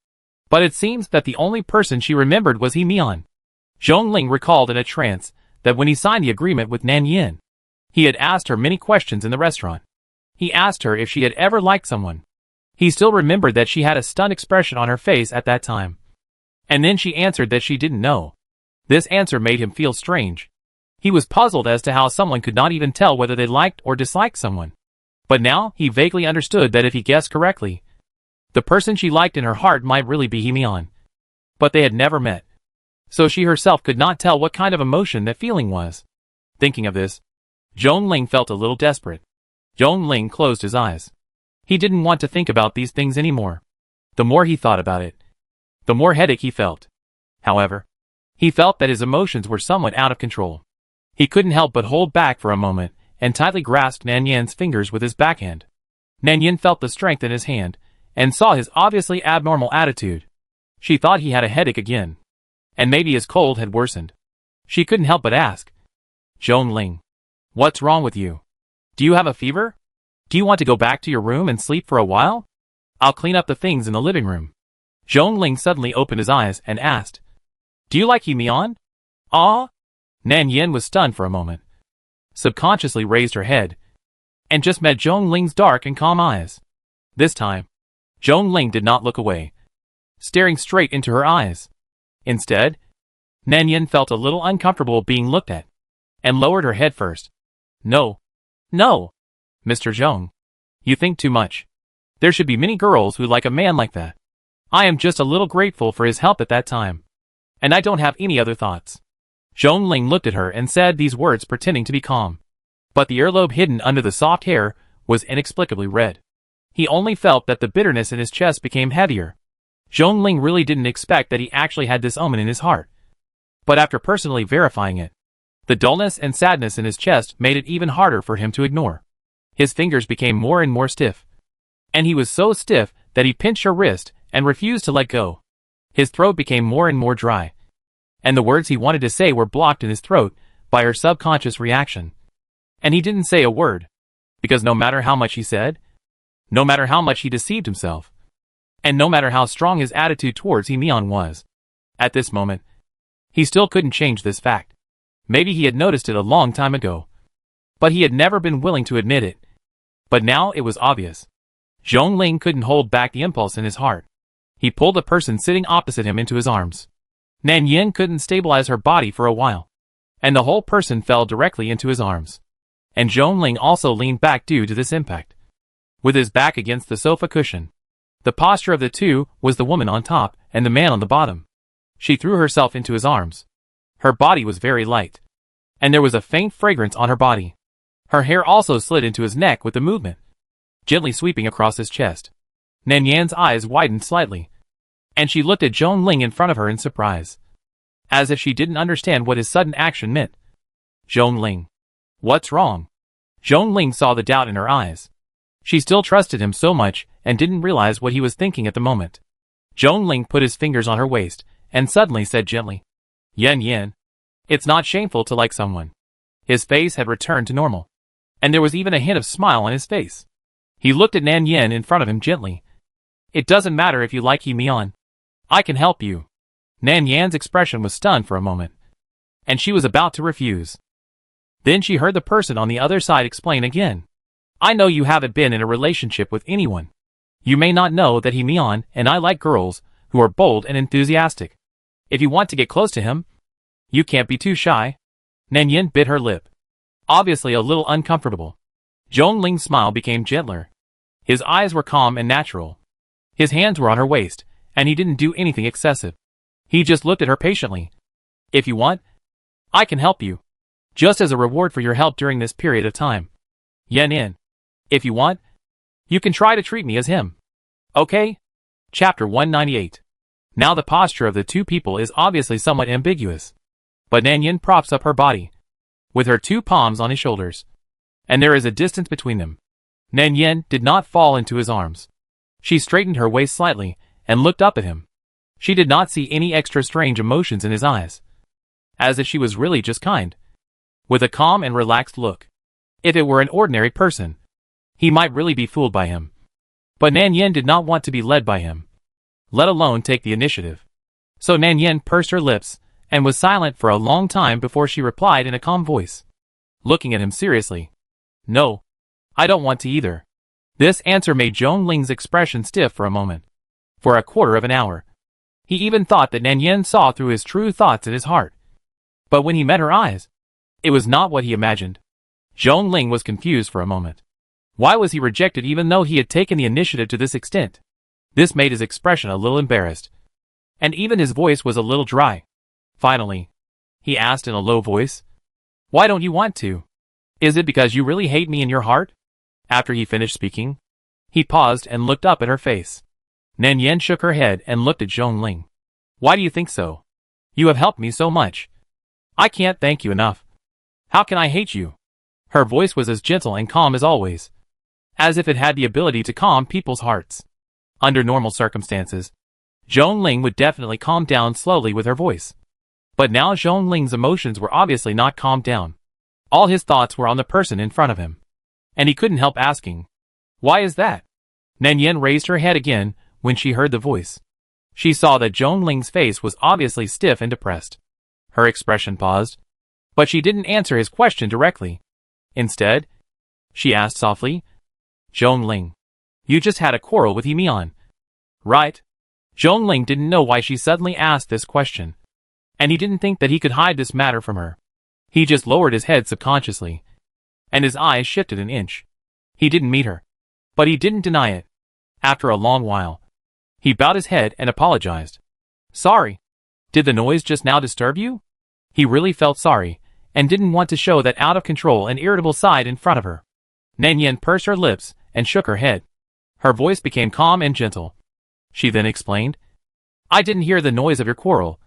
A: But it seems that the only person she remembered was Mian. Zhong Ling recalled in a trance that when he signed the agreement with Nan Yin, he had asked her many questions in the restaurant. He asked her if she had ever liked someone. He still remembered that she had a stunned expression on her face at that time. And then she answered that she didn't know. This answer made him feel strange. He was puzzled as to how someone could not even tell whether they liked or disliked someone. But now he vaguely understood that if he guessed correctly, the person she liked in her heart might really be Mian. But they had never met, so she herself could not tell what kind of emotion that feeling was. Thinking of this, Zhong Ling felt a little desperate. Zhong Ling closed his eyes. He didn't want to think about these things anymore. The more he thought about it, the more headache he felt. However, he felt that his emotions were somewhat out of control. He couldn't help but hold back for a moment and tightly grasped Nan Yin's fingers with his backhand. Nan Yin felt the strength in his hand and saw his obviously abnormal attitude. She thought he had a headache again, and maybe his cold had worsened. She couldn't help but ask, "Zhong Ling, what's wrong with you? Do you have a fever? Do you want to go back to your room and sleep for a while? I'll clean up the things in the living room." Zhong Ling suddenly opened his eyes and asked, "Do you like Mian?" "Ah?" Nan Yin was stunned for a moment, subconsciously raised her head, and just met Zhong Ling's dark and calm eyes. This time, Zhong Ling did not look away, staring straight into her eyes. Instead, Nan Yin felt a little uncomfortable being looked at, and lowered her head first. No, Mr. Zhong. You think too much. There should be many girls who like a man like that. I am just a little grateful for his help at that time, and I don't have any other thoughts." Zhong Ling looked at her and said these words pretending to be calm. But the earlobe hidden under the soft hair was inexplicably red. He only felt that the bitterness in his chest became heavier. Zhong Ling really didn't expect that he actually had this omen in his heart. But after personally verifying it, the dullness and sadness in his chest made it even harder for him to ignore. His fingers became more and more stiff, and he was so stiff that he pinched her wrist and refused to let go. His throat became more and more dry, and the words he wanted to say were blocked in his throat by her subconscious reaction. And he didn't say a word, because no matter how much he said, no matter how much he deceived himself, and no matter how strong his attitude towards Mian was, at this moment, he still couldn't change this fact. Maybe he had noticed it a long time ago, but he had never been willing to admit it. But now it was obvious. Zhongling couldn't hold back the impulse in his heart. He pulled the person sitting opposite him into his arms. Nan Yin couldn't stabilize her body for a while, and the whole person fell directly into his arms. And Zhongling also leaned back due to this impact, with his back against the sofa cushion. The posture of the two was the woman on top and the man on the bottom. She threw herself into his arms. Her body was very light, and there was a faint fragrance on her body. Her hair also slid into his neck with the movement, gently sweeping across his chest. Nan Yan's eyes widened slightly, and she looked at Zhongling in front of her in surprise, as if she didn't understand what his sudden action meant. Zhongling. What's wrong? Zhongling saw the doubt in her eyes. She still trusted him so much and didn't realize what he was thinking at the moment. Zhongling put his fingers on her waist and suddenly said gently, Yan Yan, it's not shameful to like someone. His face had returned to normal, and there was even a hint of smile on his face. He looked at Nan Yan in front of him gently. It doesn't matter if you like He Mian. I can help you. Nan Yan's expression was stunned for a moment, and she was about to refuse. Then she heard the person on the other side explain again. I know you haven't been in a relationship with anyone. You may not know that He Mian and I like girls who are bold and enthusiastic. If you want to get close to him, you can't be too shy. Nan Yan bit her lip, obviously a little uncomfortable. Zhongling's smile became gentler. His eyes were calm and natural. His hands were on her waist, and he didn't do anything excessive. He just looked at her patiently. If you want, I can help you, just as a reward for your help during this period of time. Yan Yan. If you want, you can try to treat me as him. Okay? Chapter 198. Now the posture of the two people is obviously somewhat ambiguous, but Nan Yan props up her body, with her two palms on his shoulders, and there is a distance between them. Nan Yan did not fall into his arms. She straightened her waist slightly and looked up at him. She did not see any extra strange emotions in his eyes, as if she was really just kind, with a calm and relaxed look. If it were an ordinary person, he might really be fooled by him. But Nan Yan did not want to be led by him, let alone take the initiative. So Nan Yan pursed her lips and was silent for a long time before she replied in a calm voice, looking at him seriously. No, I don't want to either. This answer made Zhongling's expression stiff for a moment. For a quarter of an hour, he even thought that Nan Yan saw through his true thoughts in his heart. But when he met her eyes, it was not what he imagined. Zhongling was confused for a moment. Why was he rejected even though he had taken the initiative to this extent? This made his expression a little embarrassed, and even his voice was a little dry. Finally, he asked in a low voice, Why don't you want to? Is it because you really hate me in your heart? After he finished speaking, he paused and looked up at her face. Nan Yan shook her head and looked at Zhongling. Why do you think so? You have helped me so much. I can't thank you enough. How can I hate you? Her voice was as gentle and calm as always, as if it had the ability to calm people's hearts. Under normal circumstances, Zhongling would definitely calm down slowly with her voice. But now Zhongling's emotions were obviously not calmed down. All his thoughts were on the person in front of him, and he couldn't help asking, Why is that? Nan Yan raised her head again when she heard the voice. She saw that Zhongling's face was obviously stiff and depressed. Her expression paused, but she didn't answer his question directly. Instead, she asked softly, Zhongling, you just had a quarrel with He Mian, right? Zhongling didn't know why she suddenly asked this question, and he didn't think that he could hide this matter from her. He just lowered his head subconsciously, and his eyes shifted an inch. He didn't meet her, but he didn't deny it. After a long while, he bowed his head and apologized. Sorry. Did the noise just now disturb you? He really felt sorry, and didn't want to show that out of control and irritable side in front of her. Nan Yan pursed her lips and shook her head. Her voice became calm and gentle. She then explained, I didn't hear the noise of your quarrel.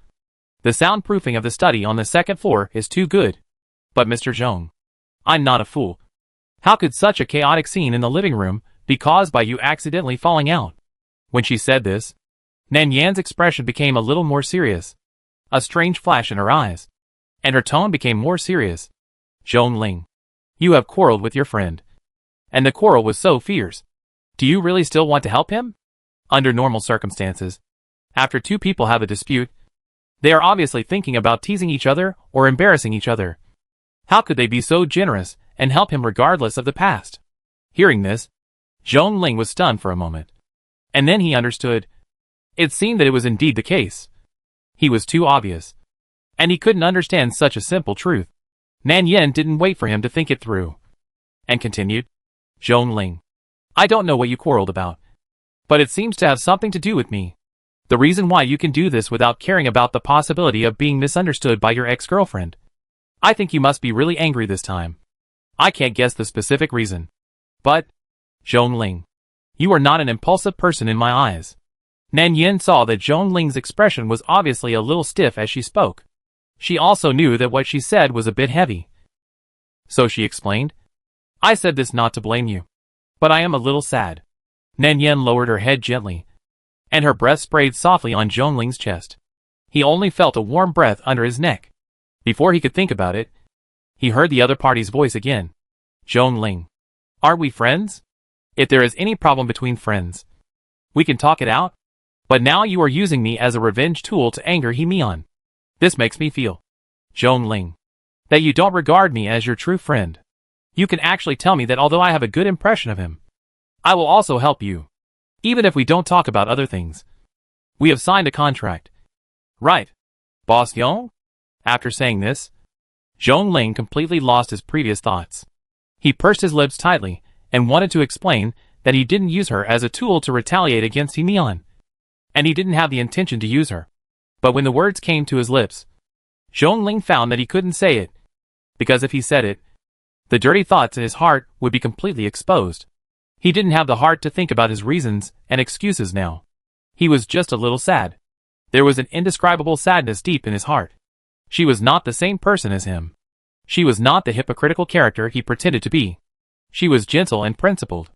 A: The soundproofing of the study on the second floor is too good. But Mr. Zhong, I'm not a fool. How could such a chaotic scene in the living room be caused by you accidentally falling out? When she said this, Nan Yan's expression became a little more serious. A strange flash in her eyes, and her tone became more serious. Zhongling, you have quarreled with your friend, and the quarrel was so fierce. Do you really still want to help him? Under normal circumstances, after two people have a dispute, they are obviously thinking about teasing each other or embarrassing each other. How could they be so generous and help him regardless of the past? Hearing this, Zhong Ling was stunned for a moment. And then he understood. It seemed that it was indeed the case. He was too obvious. And he couldn't understand such a simple truth. Nan Yen didn't wait for him to think it through. And continued. Zhong Ling. I don't know what you quarreled about. But it seems to have something to do with me. The reason why you can do this without caring about the possibility of being misunderstood by your ex-girlfriend. I think you must be really angry this time. I can't guess the specific reason. But, Zhong Ling, you are not an impulsive person in my eyes. Nan Yen saw that Zhong Ling's expression was obviously a little stiff as she spoke. She also knew that what she said was a bit heavy. So she explained, I said this not to blame you. But I am a little sad. Nan Yen lowered her head gently, and her breath sprayed softly on Zhong Ling's chest. He only felt a warm breath under his neck. Before he could think about it, he heard the other party's voice again. Zhong Ling. Aren't we friends? If there is any problem between friends, we can talk it out. But now you are using me as a revenge tool to anger He-mian. This makes me feel, Zhong Ling, that you don't regard me as your true friend. You can actually tell me that although I have a good impression of him, I will also help you. Even if we don't talk about other things. We have signed a contract. Right, Boss Yong? After saying this, Zhong Ling completely lost his previous thoughts. He pursed his lips tightly and wanted to explain that he didn't use her as a tool to retaliate against He-mian. And he didn't have the intention to use her. But when the words came to his lips, Zhong Ling found that he couldn't say it. Because if he said it, the dirty thoughts in his heart would be completely exposed. He didn't have the heart to think about his reasons and excuses now. He was just a little sad. There was an indescribable sadness deep in his heart. She was not the same person as him. She was not the hypocritical character he pretended to be. She was gentle and principled.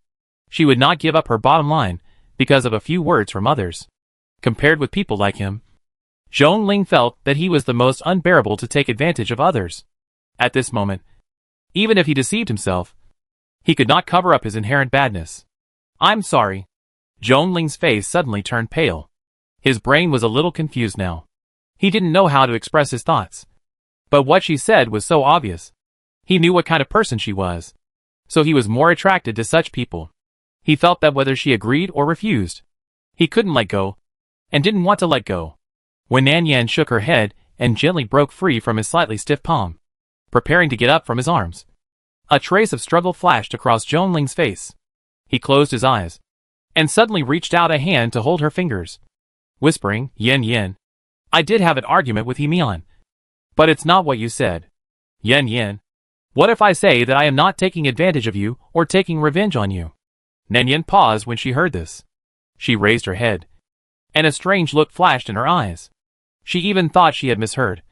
A: She would not give up her bottom line because of a few words from others. Compared with people like him, Zhong Ling felt that he was the most unbearable to take advantage of others. At this moment, even if he deceived himself, he could not cover up his inherent badness. I'm sorry. Zhong Ling's face suddenly turned pale. His brain was a little confused now. He didn't know how to express his thoughts. But what she said was so obvious. He knew what kind of person she was. So he was more attracted to such people. He felt that whether she agreed or refused, he couldn't let go, and didn't want to let go. When Nan Yen shook her head and gently broke free from his slightly stiff palm, preparing to get up from his arms, a trace of struggle flashed across Zhong Ling's face. He closed his eyes, and suddenly reached out a hand to hold her fingers, whispering, Yen Yen, I did have an argument with He-mian. But it's not what you said. Yen Yen, what if I say that I am not taking advantage of you or taking revenge on you? Nan Yen paused when she heard this. She raised her head, and a strange look flashed in her eyes. She even thought she had misheard.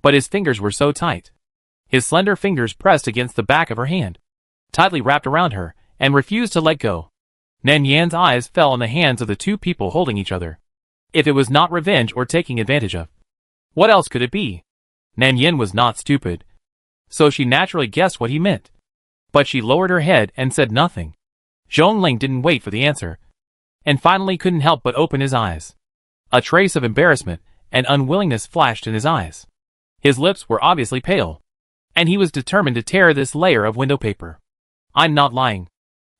A: But his fingers were so tight. His slender fingers pressed against the back of her hand, tightly wrapped around her, and refused to let go. Nan Yan's eyes fell on the hands of the two people holding each other. If it was not revenge or taking advantage of, what else could it be? Nan Yen was not stupid, so she naturally guessed what he meant. But she lowered her head and said nothing. Zhong Ling didn't wait for the answer, and finally couldn't help but open his eyes. A trace of embarrassment and unwillingness flashed in his eyes. His lips were obviously pale, and he was determined to tear this layer of window paper. I'm not lying.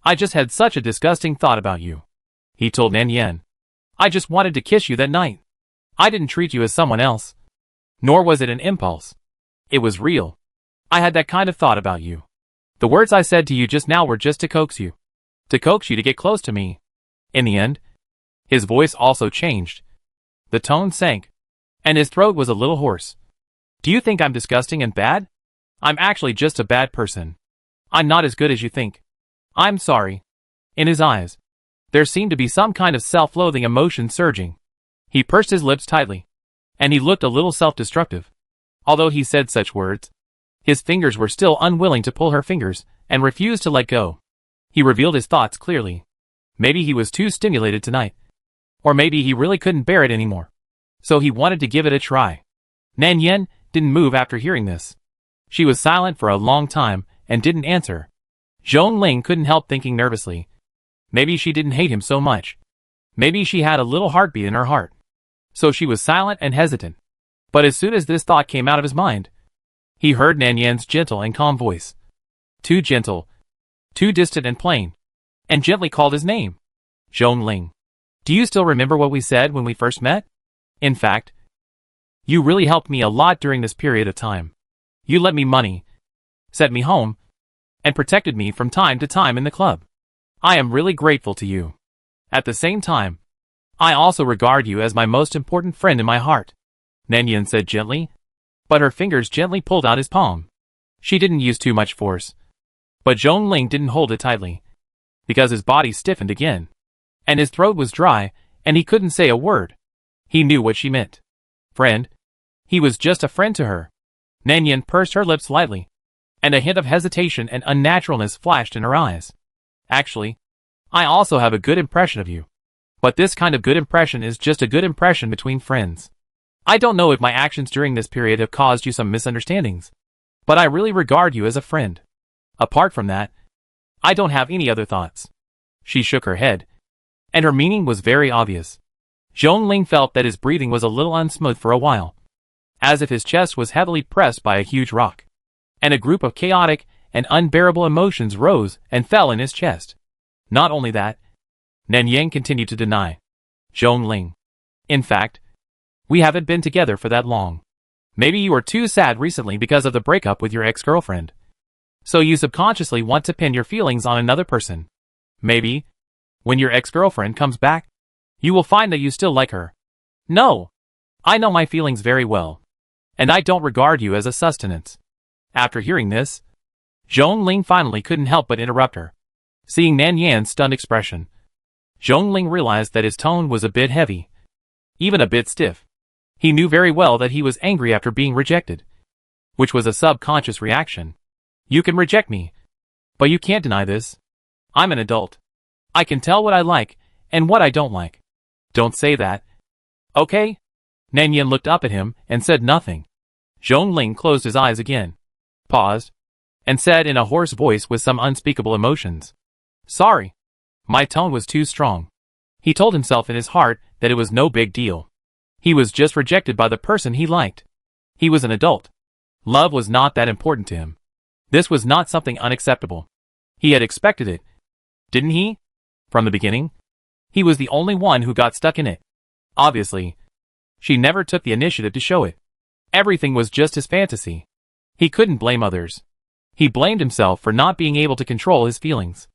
A: I just had such a disgusting thought about you, he told Nan Yen. I just wanted to kiss you that night. I didn't treat you as someone else. Nor was it an impulse. It was real. I had that kind of thought about you. The words I said to you just now were just to coax you. To coax you to get close to me. In the end, his voice also changed. The tone sank, and his throat was a little hoarse. Do you think I'm disgusting and bad? I'm actually just a bad person. I'm not as good as you think. I'm sorry. In his eyes, there seemed to be some kind of self-loathing emotion surging. He pursed his lips tightly, and he looked a little self-destructive. Although he said such words, his fingers were still unwilling to pull her fingers and refused to let go. He revealed his thoughts clearly. Maybe he was too stimulated tonight. Or maybe he really couldn't bear it anymore. So he wanted to give it a try. Nan Yen didn't move after hearing this. She was silent for a long time and didn't answer. Zhong Ling couldn't help thinking nervously. Maybe she didn't hate him so much. Maybe she had a little heartbeat in her heart. So she was silent and hesitant. But as soon as this thought came out of his mind, he heard Nan Yan's gentle and calm voice. Too gentle. too distant and plain, and gently called his name. Zhongling. Do you still remember what we said when we first met? In fact, you really helped me a lot during this period of time. You lent me money, sent me home, and protected me from time to time in the club. I am really grateful to you. At the same time, I also regard you as my most important friend in my heart, Nanyan said gently, but her fingers gently pulled out his palm. She didn't use too much force, but Zhongling didn't hold it tightly, because his body stiffened again, and his throat was dry, and he couldn't say a word. He knew what she meant. Friend? He was just a friend to her. Nanyan pursed her lips lightly, and a hint of hesitation and unnaturalness flashed in her eyes. Actually, I also have a good impression of you. But this kind of good impression is just a good impression between friends. I don't know if my actions during this period have caused you some misunderstandings, but I really regard you as a friend. Apart from that, I don't have any other thoughts. She shook her head, and her meaning was very obvious. Zhongling felt that his breathing was a little unsmooth for a while, as if his chest was heavily pressed by a huge rock, and a group of chaotic and unbearable emotions rose and fell in his chest. Not only that, Nanyan continued to deny. Zhongling. In fact, we haven't been together for that long. Maybe you were too sad recently because of the breakup with your ex-girlfriend. So you subconsciously want to pin your feelings on another person. Maybe, when your ex-girlfriend comes back, you will find that you still like her. No! I know my feelings very well, and I don't regard you as a sustenance. After hearing this, Zhongling finally couldn't help but interrupt her. Seeing Nanyan's stunned expression, Zhongling realized that his tone was a bit heavy, even a bit stiff. He knew very well that he was angry after being rejected, which was a subconscious reaction. You can reject me, but you can't deny this. I'm an adult. I can tell what I like and what I don't like. Don't say that. Okay? Nanyan looked up at him and said nothing. Zhongling closed his eyes again, paused, and said in a hoarse voice with some unspeakable emotions, Sorry. My tone was too strong. He told himself in his heart that it was no big deal. He was just rejected by the person he liked. He was an adult. Love was not that important to him. This was not something unacceptable. He had expected it, didn't he? From the beginning? He was the only one who got stuck in it. Obviously, she never took the initiative to show it. Everything was just his fantasy. He couldn't blame others. He blamed himself for not being able to control his feelings.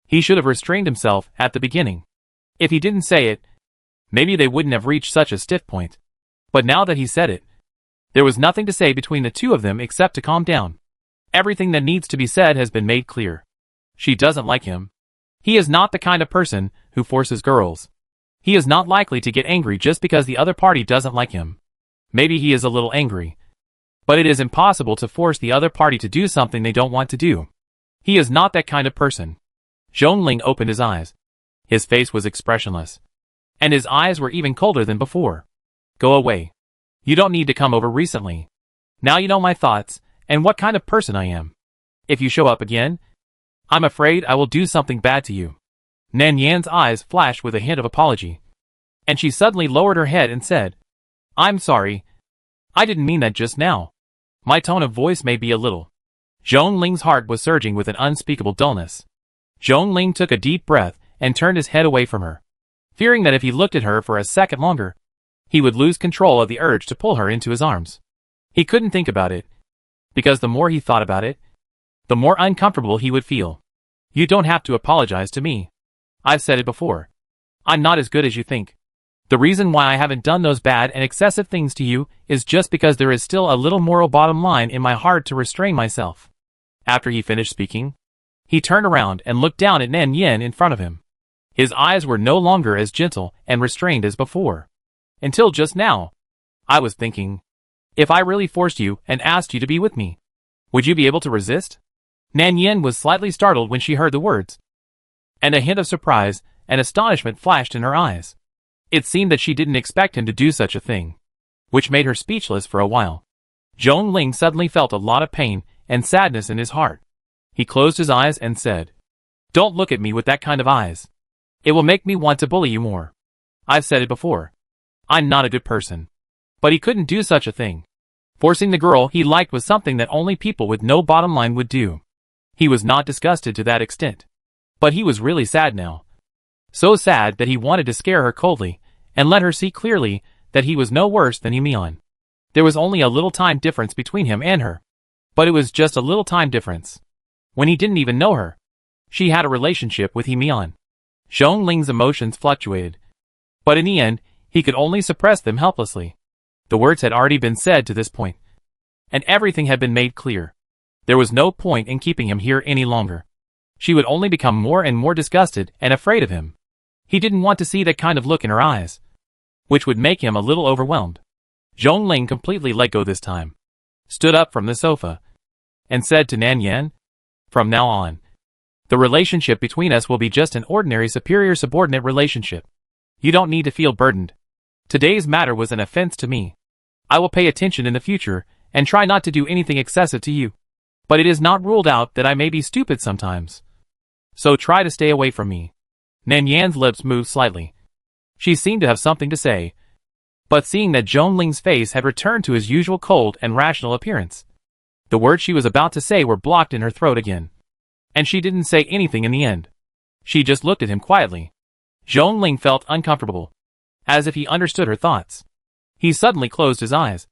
A: He should have restrained himself at the beginning. If he didn't say it, maybe they wouldn't have reached such a stiff point. But now that he said it, there was nothing to say between the two of them except to calm down. Everything that needs to be said has been made clear. She doesn't like him. He is not the kind of person who forces girls. He is not likely to get angry just because the other party doesn't like him. Maybe he is a little angry, but it is impossible to force the other party to do something they don't want to do. He is not that kind of person. Zhongling opened his eyes. His face was expressionless, and his eyes were even colder than before. Go away. You don't need to come over recently. Now you know my thoughts and what kind of person I am. If you show up again, I'm afraid I will do something bad to you. Nanyan's eyes flashed with a hint of apology, and she suddenly lowered her head and said, I'm sorry. I didn't mean that just now. My tone of voice may be a little. Zhongling's heart was surging with an unspeakable dullness. Zhongling took a deep breath and turned his head away from her, fearing that if he looked at her for a second longer, he would lose control of the urge to pull her into his arms. He couldn't think about it, because the more he thought about it, the more uncomfortable he would feel. You don't have to apologize to me. I've said it before. I'm not as good as you think. The reason why I haven't done those bad and excessive things to you is just because there is still a little moral bottom line in my heart to restrain myself. After he finished speaking, he turned around and looked down at Nanyan in front of him. His eyes were no longer as gentle and restrained as before. Until just now, I was thinking, if I really forced you and asked you to be with me, would you be able to resist? Nanyan was slightly startled when she heard the words, and a hint of surprise and astonishment flashed in her eyes. It seemed that she didn't expect him to do such a thing, which made her speechless for a while. Zhongling suddenly felt a lot of pain and sadness in his heart. He closed his eyes and said, Don't look at me with that kind of eyes. It will make me want to bully you more. I've said it before. I'm not a good person. But he couldn't do such a thing. Forcing the girl he liked was something that only people with no bottom line would do. He was not disgusted to that extent. But he was really sad now. So sad that he wanted to scare her coldly, and let her see clearly that he was no worse than Hee-mi-on. There was only a little time difference between him and her. But it was just a little time difference. When he didn't even know her, she had a relationship with Hee-mi-on. Zhong Ling's emotions fluctuated. But in the end, he could only suppress them helplessly. The words had already been said to this point, and everything had been made clear. There was no point in keeping him here any longer. She would only become more and more disgusted and afraid of him. He didn't want to see that kind of look in her eyes, which would make him a little overwhelmed. Zhong Ling completely let go this time, stood up from the sofa, and said to Nan Yan, "From now on, the relationship between us will be just an ordinary superior-subordinate relationship. You don't need to feel burdened. Today's matter was an offense to me. I will pay attention in the future and try not to do anything excessive to you. But it is not ruled out that I may be stupid sometimes. So try to stay away from me." Nan Yan's lips moved slightly. She seemed to have something to say, but seeing that Zhong Ling's face had returned to his usual cold and rational appearance, the words she was about to say were blocked in her throat again. And she didn't say anything in the end. She just looked at him quietly. Zhong Ling felt uncomfortable, as if he understood her thoughts. He suddenly closed his eyes,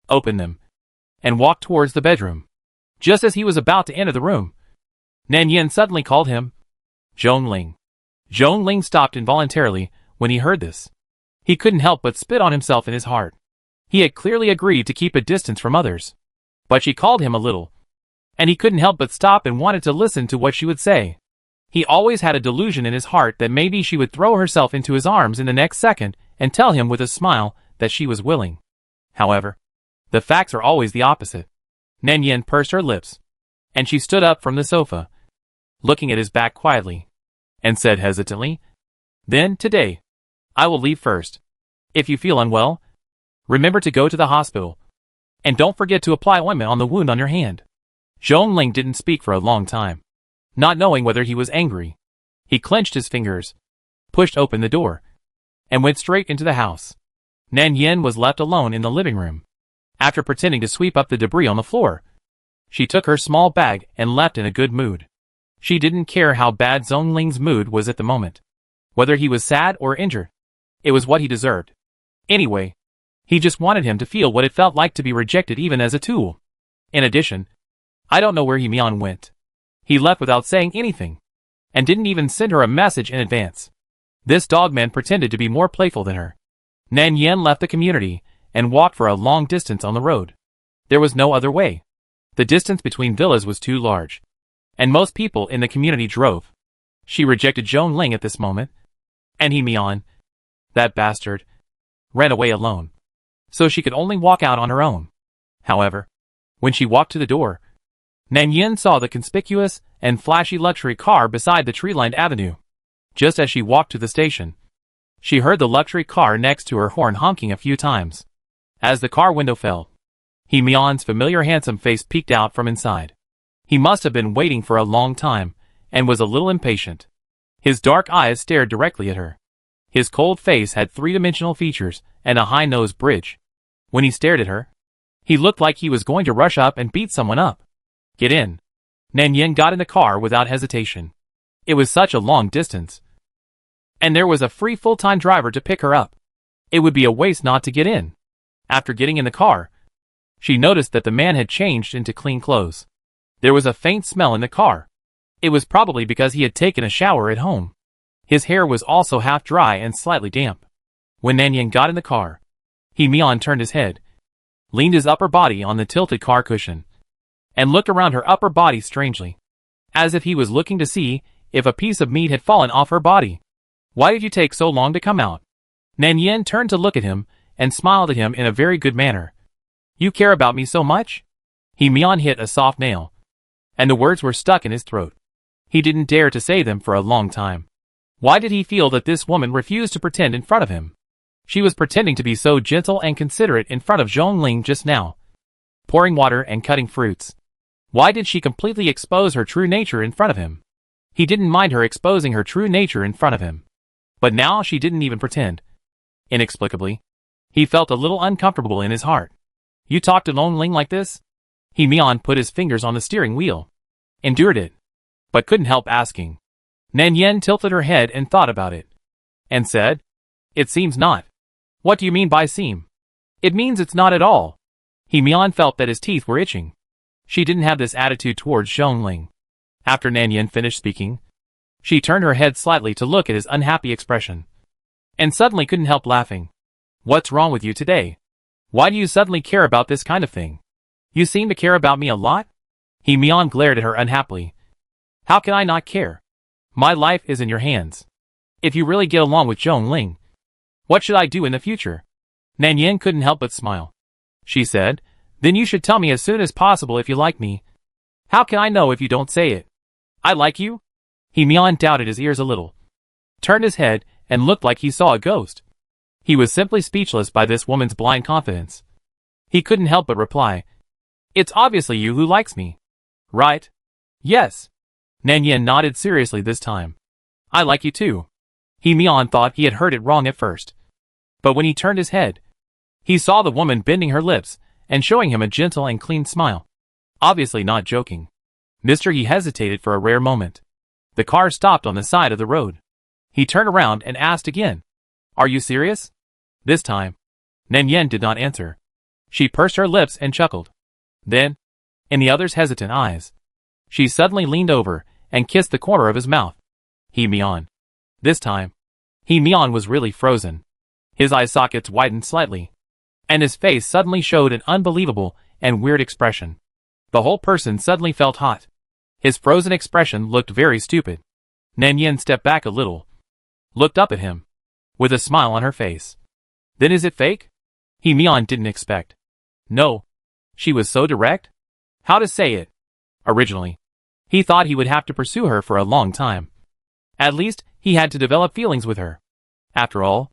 A: opened them, and walked towards the bedroom. Just as he was about to enter the room, Nan Yan suddenly called him, "Zhong Ling." Zhong Ling stopped involuntarily when he heard this. He couldn't help but spit on himself in his heart. He had clearly agreed to keep a distance from others. But she called him a little, and he couldn't help but stop and wanted to listen to what she would say. He always had a delusion in his heart that maybe she would throw herself into his arms in the next second and tell him with a smile that she was willing. However, the facts are always the opposite. Nan Yan pursed her lips, and she stood up from the sofa, looking at his back quietly, and said hesitantly, "Then, today, I will leave first. If you feel unwell, remember to go to the hospital, and don't forget to apply ointment on the wound on your hand." Zhong Ling didn't speak for a long time, not knowing whether he was angry. He clenched his fingers, pushed open the door, and went straight into the house. Nan Yan was left alone in the living room. After pretending to sweep up the debris on the floor, she took her small bag and left in a good mood. She didn't care how bad Zhong Ling's mood was at the moment. Whether he was sad or injured, it was what he deserved. Anyway, he just wanted him to feel what it felt like to be rejected even as a tool. In addition, I don't know where Hee-mi-on went. He left without saying anything, and didn't even send her a message in advance. This dogman pretended to be more playful than her. Nan Yan left the community and walked for a long distance on the road. There was no other way. The distance between villas was too large, and most people in the community drove. She rejected Zhong Ling at this moment, and Hee-mi-on, that bastard, ran away alone. So she could only walk out on her own. However, when she walked to the door, Nan Yan saw the conspicuous and flashy luxury car beside the tree-lined avenue. Just as she walked to the station, she heard the luxury car next to her horn honking a few times. As the car window fell, Hee-mi-on's familiar handsome face peeked out from inside. He must have been waiting for a long time, and was a little impatient. His dark eyes stared directly at her. His cold face had three-dimensional features and a high nose bridge. When he stared at her, he looked like he was going to rush up and beat someone up. "Get in." Nan Yan got in the car without hesitation. It was such a long distance, and there was a free full-time driver to pick her up. It would be a waste not to get in. After getting in the car, she noticed that the man had changed into clean clothes. There was a faint smell in the car. It was probably because he had taken a shower at home. His hair was also half dry and slightly damp. When Nan Yan got in the car, Hee-mi-on turned his head, leaned his upper body on the tilted car cushion, and looked around her upper body strangely, as if he was looking to see if a piece of meat had fallen off her body. "Why did you take so long to come out?" Nan Yan turned to look at him and smiled at him in a very good manner. "You care about me so much?" Hee-mi-on hit a soft nail, and the words were stuck in his throat. He didn't dare to say them for a long time. Why did he feel that this woman refused to pretend in front of him? She was pretending to be so gentle and considerate in front of Zhong Ling just now, pouring water and cutting fruits. Why did she completely expose her true nature in front of him? He didn't mind her exposing her true nature in front of him. But now she didn't even pretend. Inexplicably, he felt a little uncomfortable in his heart. "You talk to Zhong Ling like this?" Hee-mi-on put his fingers on the steering wheel. endured it, but couldn't help asking. Nan Yen tilted her head and thought about it, and said, "It seems not." "What do you mean by seem?" "It means it's not at all." He Mian felt that his teeth were itching. She didn't have this attitude towards Zhongling. After Nan Yen finished speaking, she turned her head slightly to look at his unhappy expression, and suddenly couldn't help laughing. "What's wrong with you today? Why do you suddenly care about this kind of thing? You seem to care about me a lot?" He Mian glared at her unhappily. "How can I not care? My life is in your hands. If you really get along with Zhongling, what should I do in the future?" Nan Yen couldn't help but smile. She said, "Then you should tell me as soon as possible if you like me." "How can I know if you don't say it?" "I like you?" He Mian doubted his ears a little, turned his head, and looked like he saw a ghost. He was simply speechless by this woman's blind confidence. He couldn't help but reply, "It's obviously you who likes me. Right?" "Yes." Nan Yen nodded seriously this time. "I like you too." He Mian thought he had heard it wrong at first, but when he turned his head, he saw the woman bending her lips and showing him a gentle and clean smile. Obviously not joking. He hesitated for a rare moment. The car stopped on the side of the road. He turned around and asked again, "Are you serious?" This time, Nan Yen did not answer. She pursed her lips and chuckled. Then, in the other's hesitant eyes, she suddenly leaned over and kissed the corner of his mouth. He Mian. This time, He Mian was really frozen. His eye sockets widened slightly, and his face suddenly showed an unbelievable and weird expression. The whole person suddenly felt hot. His frozen expression looked very stupid. Nan Yen stepped back a little, looked up at him, with a smile on her face. "Then is it fake?" He Mian didn't expect. No. She was so direct. How to say it? Originally, he thought he would have to pursue her for a long time. At least, he had to develop feelings with her. After all,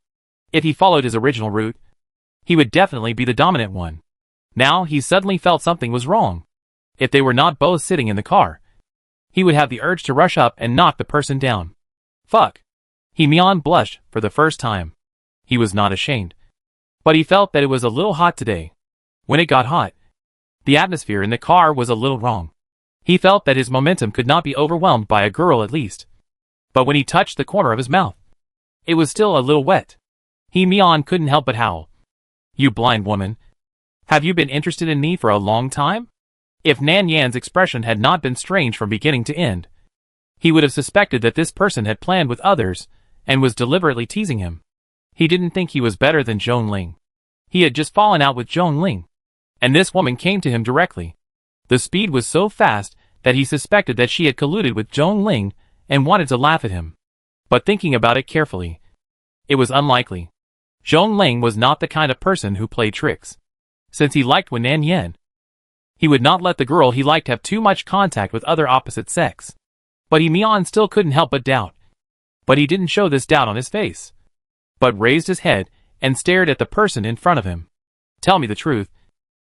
A: if he followed his original route, he would definitely be the dominant one. Now he suddenly felt something was wrong. If they were not both sitting in the car, he would have the urge to rush up and knock the person down. Fuck. He Mian blushed for the first time. He was not ashamed, but he felt that it was a little hot today. When it got hot, the atmosphere in the car was a little wrong. He felt that his momentum could not be overwhelmed by a girl at least. But when he touched the corner of his mouth, it was still a little wet. He Mian couldn't help but howl. "You blind woman. Have you been interested in me for a long time?" If Nan Yan's expression had not been strange from beginning to end, he would have suspected that this person had planned with others and was deliberately teasing him. He didn't think he was better than Zhongling. He had just fallen out with Zhongling, and this woman came to him directly. The speed was so fast that he suspected that she had colluded with Zhongling and wanted to laugh at him. But thinking about it carefully, it was unlikely. Zhongling was not the kind of person who played tricks. Since he liked Nan Yan, he would not let the girl he liked have too much contact with other opposite sex. But He Mian still couldn't help but doubt. But he didn't show this doubt on his face, but raised his head and stared at the person in front of him. "Tell me the truth.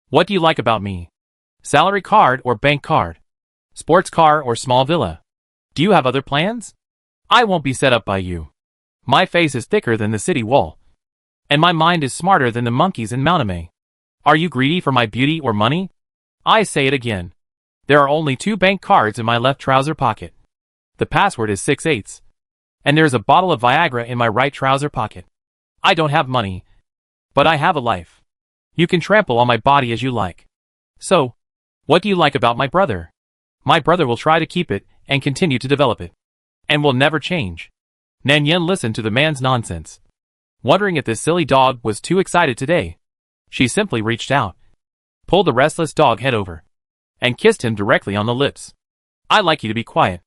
A: What do you like about me? Salary card or bank card? Sports car or small villa? Do you have other plans? I won't be set up by you. My face is thicker than the city wall, and my mind is smarter than the monkeys in Mountame. Are you greedy for my beauty or money? I say it again. There are only 2 bank cards in my left trouser pocket. The password is 6/8, and there's a bottle of Viagra in my right trouser pocket. I don't have money, but I have a life. You can trample on my body as you like. So, what do you like about my brother? My brother will try to keep it and continue to develop it, and will never change." Nan Yen listened to the man's nonsense, wondering if this silly dog was too excited today. She simply reached out, pulled the restless dog head over, and kissed him directly on the lips. "I like you to be quiet."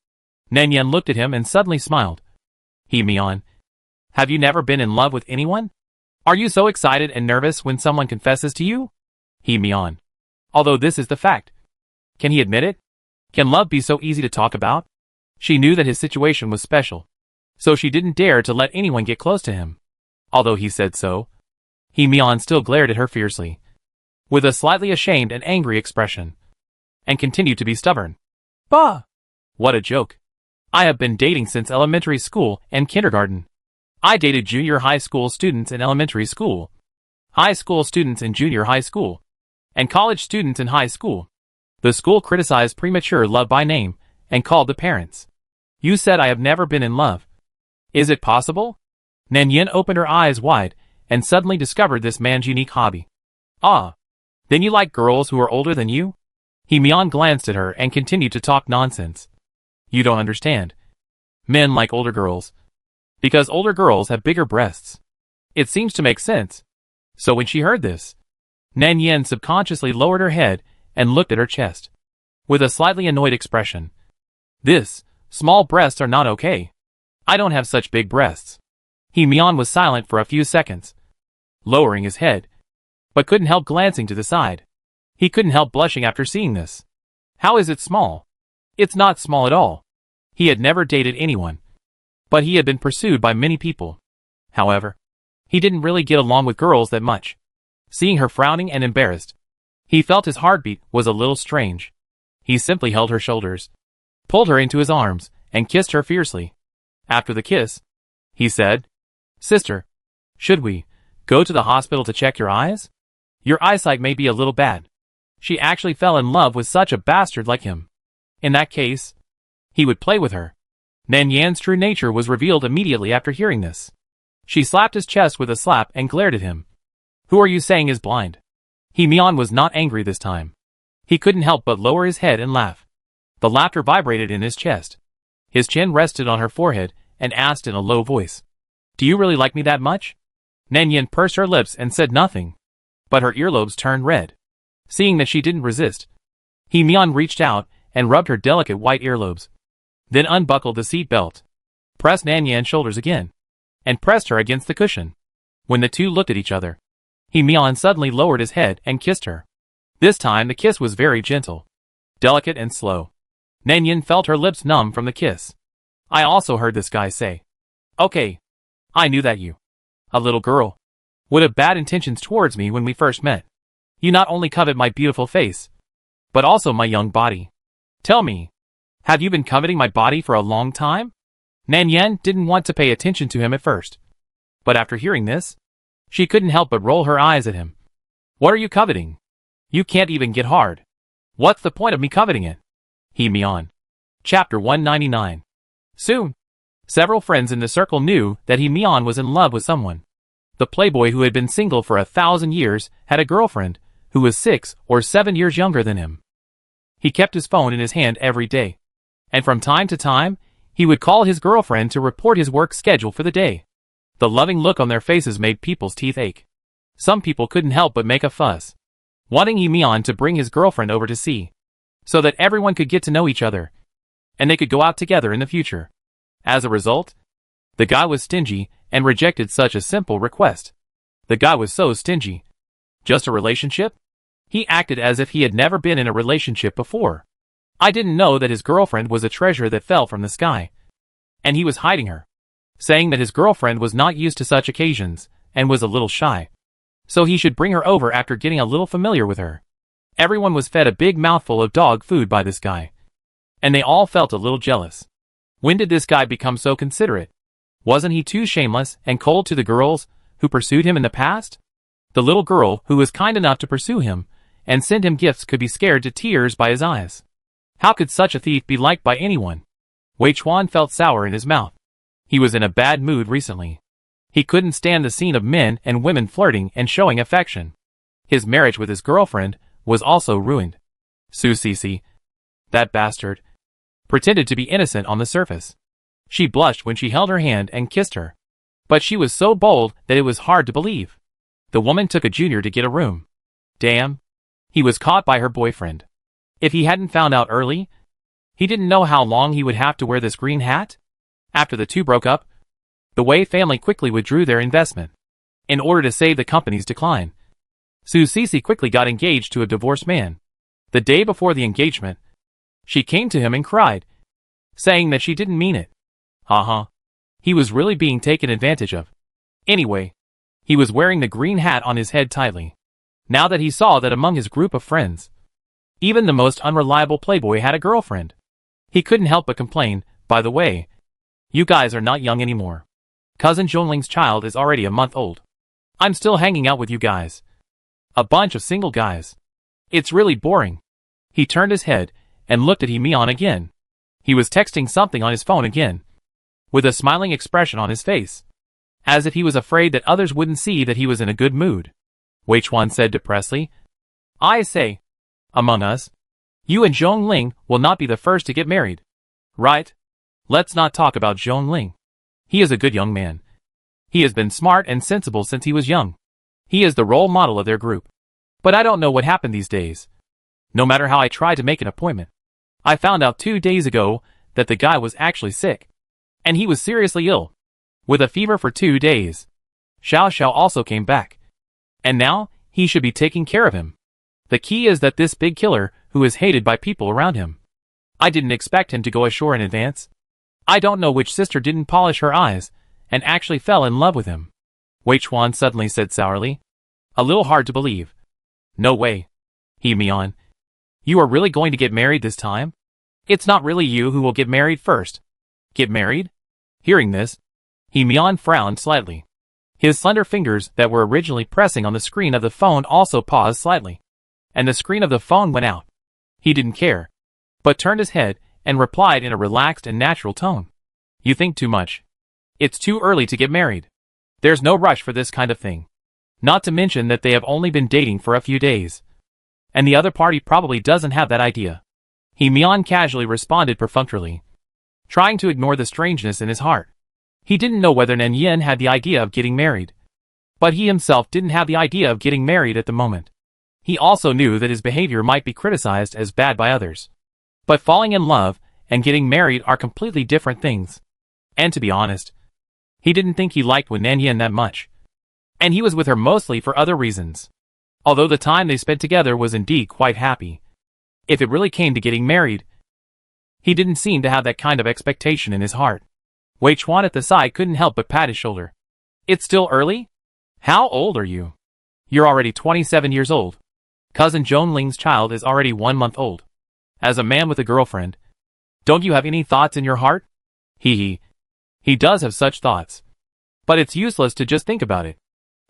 A: Nan Yen looked at him and suddenly smiled. "He Mian, have you never been in love with anyone? Are you so excited and nervous when someone confesses to you?" He Mian. Although this is the fact, can he admit it? Can love be so easy to talk about? She knew that his situation was special, so she didn't dare to let anyone get close to him. Although he said so, He Mian still glared at her fiercely, with a slightly ashamed and angry expression, and continued to be stubborn. "Bah! What a joke. I have been dating since elementary school and kindergarten. I dated junior high school students in elementary school, high school students in junior high school, and college students in high school. The school criticized premature love by name and called the parents. You said I have never been in love. Is it possible? Nan Yin opened her eyes wide and suddenly discovered this man's unique hobby. Ah. Then you like girls who are older than you? He Mian glanced at her and continued to talk nonsense. You don't understand. Men like older girls. Because older girls have bigger breasts. It seems to make sense. So when she heard this, Nan Yin subconsciously lowered her head and looked at her chest. With a slightly annoyed expression. Small breasts are not okay. I don't have such big breasts. He Mian was silent for a few seconds, lowering his head, but couldn't help glancing to the side. He couldn't help blushing after seeing this. How is it small? It's not small at all. He had never dated anyone, but he had been pursued by many people. However, he didn't really get along with girls that much. Seeing her frowning and embarrassed, he felt his heartbeat was a little strange. He simply held her shoulders, pulled her into his arms, and kissed her fiercely. After the kiss, he said, Sister, should we go to the hospital to check your eyes? Your eyesight may be a little bad. She actually fell in love with such a bastard like him. In that case, he would play with her. Nan Yan's true nature was revealed immediately after hearing this. She slapped his chest with a slap and glared at him. Who are you saying is blind? He Mian was not angry this time. He couldn't help but lower his head and laugh. The laughter vibrated in his chest. His chin rested on her forehead and asked in a low voice, Do you really like me that much? Nan Yin pursed her lips and said nothing, but her earlobes turned red. Seeing that she didn't resist, He Mian reached out and rubbed her delicate white earlobes, then unbuckled the seat belt, pressed Nan Yan's shoulders again, and pressed her against the cushion. When the two looked at each other, He Mian suddenly lowered his head and kissed her. This time the kiss was very gentle, delicate and slow. Nan Yin felt her lips numb from the kiss. I also heard this guy say, Okay, I knew that you, a little girl, would have bad intentions towards me when we first met. You not only covet my beautiful face, but also my young body. Tell me, have you been coveting my body for a long time? Nan Yin didn't want to pay attention to him at first, but after hearing this, she couldn't help but roll her eyes at him. What are you coveting? You can't even get hard. What's the point of me coveting it? He Mian. Chapter 199. Soon, several friends in the circle knew that He Mian was in love with someone. The playboy who had been single for 1,000 years had a girlfriend who was 6 or 7 years younger than him. He kept his phone in his hand every day, and from time to time, he would call his girlfriend to report his work schedule for the day. The loving look on their faces made people's teeth ache. Some people couldn't help but make a fuss, wanting He Mian to bring his girlfriend over to see, so that everyone could get to know each other, and they could go out together in the future. As a result, the guy was stingy and rejected such a simple request. The guy was so stingy. Just a relationship? He acted as if he had never been in a relationship before. I didn't know that his girlfriend was a treasure that fell from the sky. And he was hiding her, saying that his girlfriend was not used to such occasions and was a little shy, so he should bring her over after getting a little familiar with her. Everyone was fed a big mouthful of dog food by this guy, and they all felt a little jealous. When did this guy become so considerate? Wasn't he too shameless and cold to the girls who pursued him in the past? The little girl who was kind enough to pursue him and send him gifts could be scared to tears by his eyes. How could such a thief be liked by anyone? Wei Chuan felt sour in his mouth. He was in a bad mood recently. He couldn't stand the scene of men and women flirting and showing affection. His marriage with his girlfriend was also ruined. Su Sisi, that bastard, pretended to be innocent on the surface. She blushed when she held her hand and kissed her. But she was so bold that it was hard to believe. The woman took a junior to get a room. Damn. He was caught by her boyfriend. If he hadn't found out early, he didn't know how long he would have to wear this green hat. After the two broke up, the Wei family quickly withdrew their investment. In order to save the company's decline, Su Sisi quickly got engaged to a divorced man. The day before the engagement, she came to him and cried, saying that she didn't mean it. He was really being taken advantage of. Anyway, he was wearing the green hat on his head tightly. Now that he saw that among his group of friends, even the most unreliable playboy had a girlfriend, he couldn't help but complain, by the way, you guys are not young anymore. Cousin Zhongling's child is already a month old. I'm still hanging out with you guys. A bunch of single guys. It's really boring. He turned his head and looked at He Mian again. He was texting something on his phone again, with a smiling expression on his face, as if he was afraid that others wouldn't see that he was in a good mood. Wei Chuan said depressedly, I say, among us, you and Zhong Ling will not be the first to get married. Right? Let's not talk about Zhong Ling. He is a good young man. He has been smart and sensible since he was young. He is the role model of their group. But I don't know what happened these days. No matter how I try to make an appointment, I found out 2 days ago that the guy was actually sick. And he was seriously ill, with a fever for 2 days. Xiao Xiao also came back. And now, he should be taking care of him. The key is that this big killer, who is hated by people around him. I didn't expect him to go ashore in advance. I don't know which sister didn't polish her eyes, and actually fell in love with him. Wei Chuan suddenly said sourly. A little hard to believe. No way. He Mian. You are really going to get married this time? It's not really you who will get married first. Get married? Hearing this, He Mian frowned slightly. His slender fingers that were originally pressing on the screen of the phone also paused slightly. And the screen of the phone went out. He didn't care, but turned his head and replied in a relaxed and natural tone. You think too much. It's too early to get married. There's no rush for this kind of thing. Not to mention that they have only been dating for a few days. And the other party probably doesn't have that idea. He Mian casually responded perfunctorily, trying to ignore the strangeness in his heart. He didn't know whether Nan Yin had the idea of getting married. But he himself didn't have the idea of getting married at the moment. He also knew that his behavior might be criticized as bad by others. But falling in love and getting married are completely different things. And to be honest, he didn't think he liked Nan Yin that much. And he was with her mostly for other reasons. Although the time they spent together was indeed quite happy. If it really came to getting married, he didn't seem to have that kind of expectation in his heart. Wei Chuan at the side couldn't help but pat his shoulder. It's still early? How old are you? You're already 27 years old. Cousin Zhong Ling's child is already 1 month old. As a man with a girlfriend, don't you have any thoughts in your heart? He does have such thoughts. But it's useless to just think about it.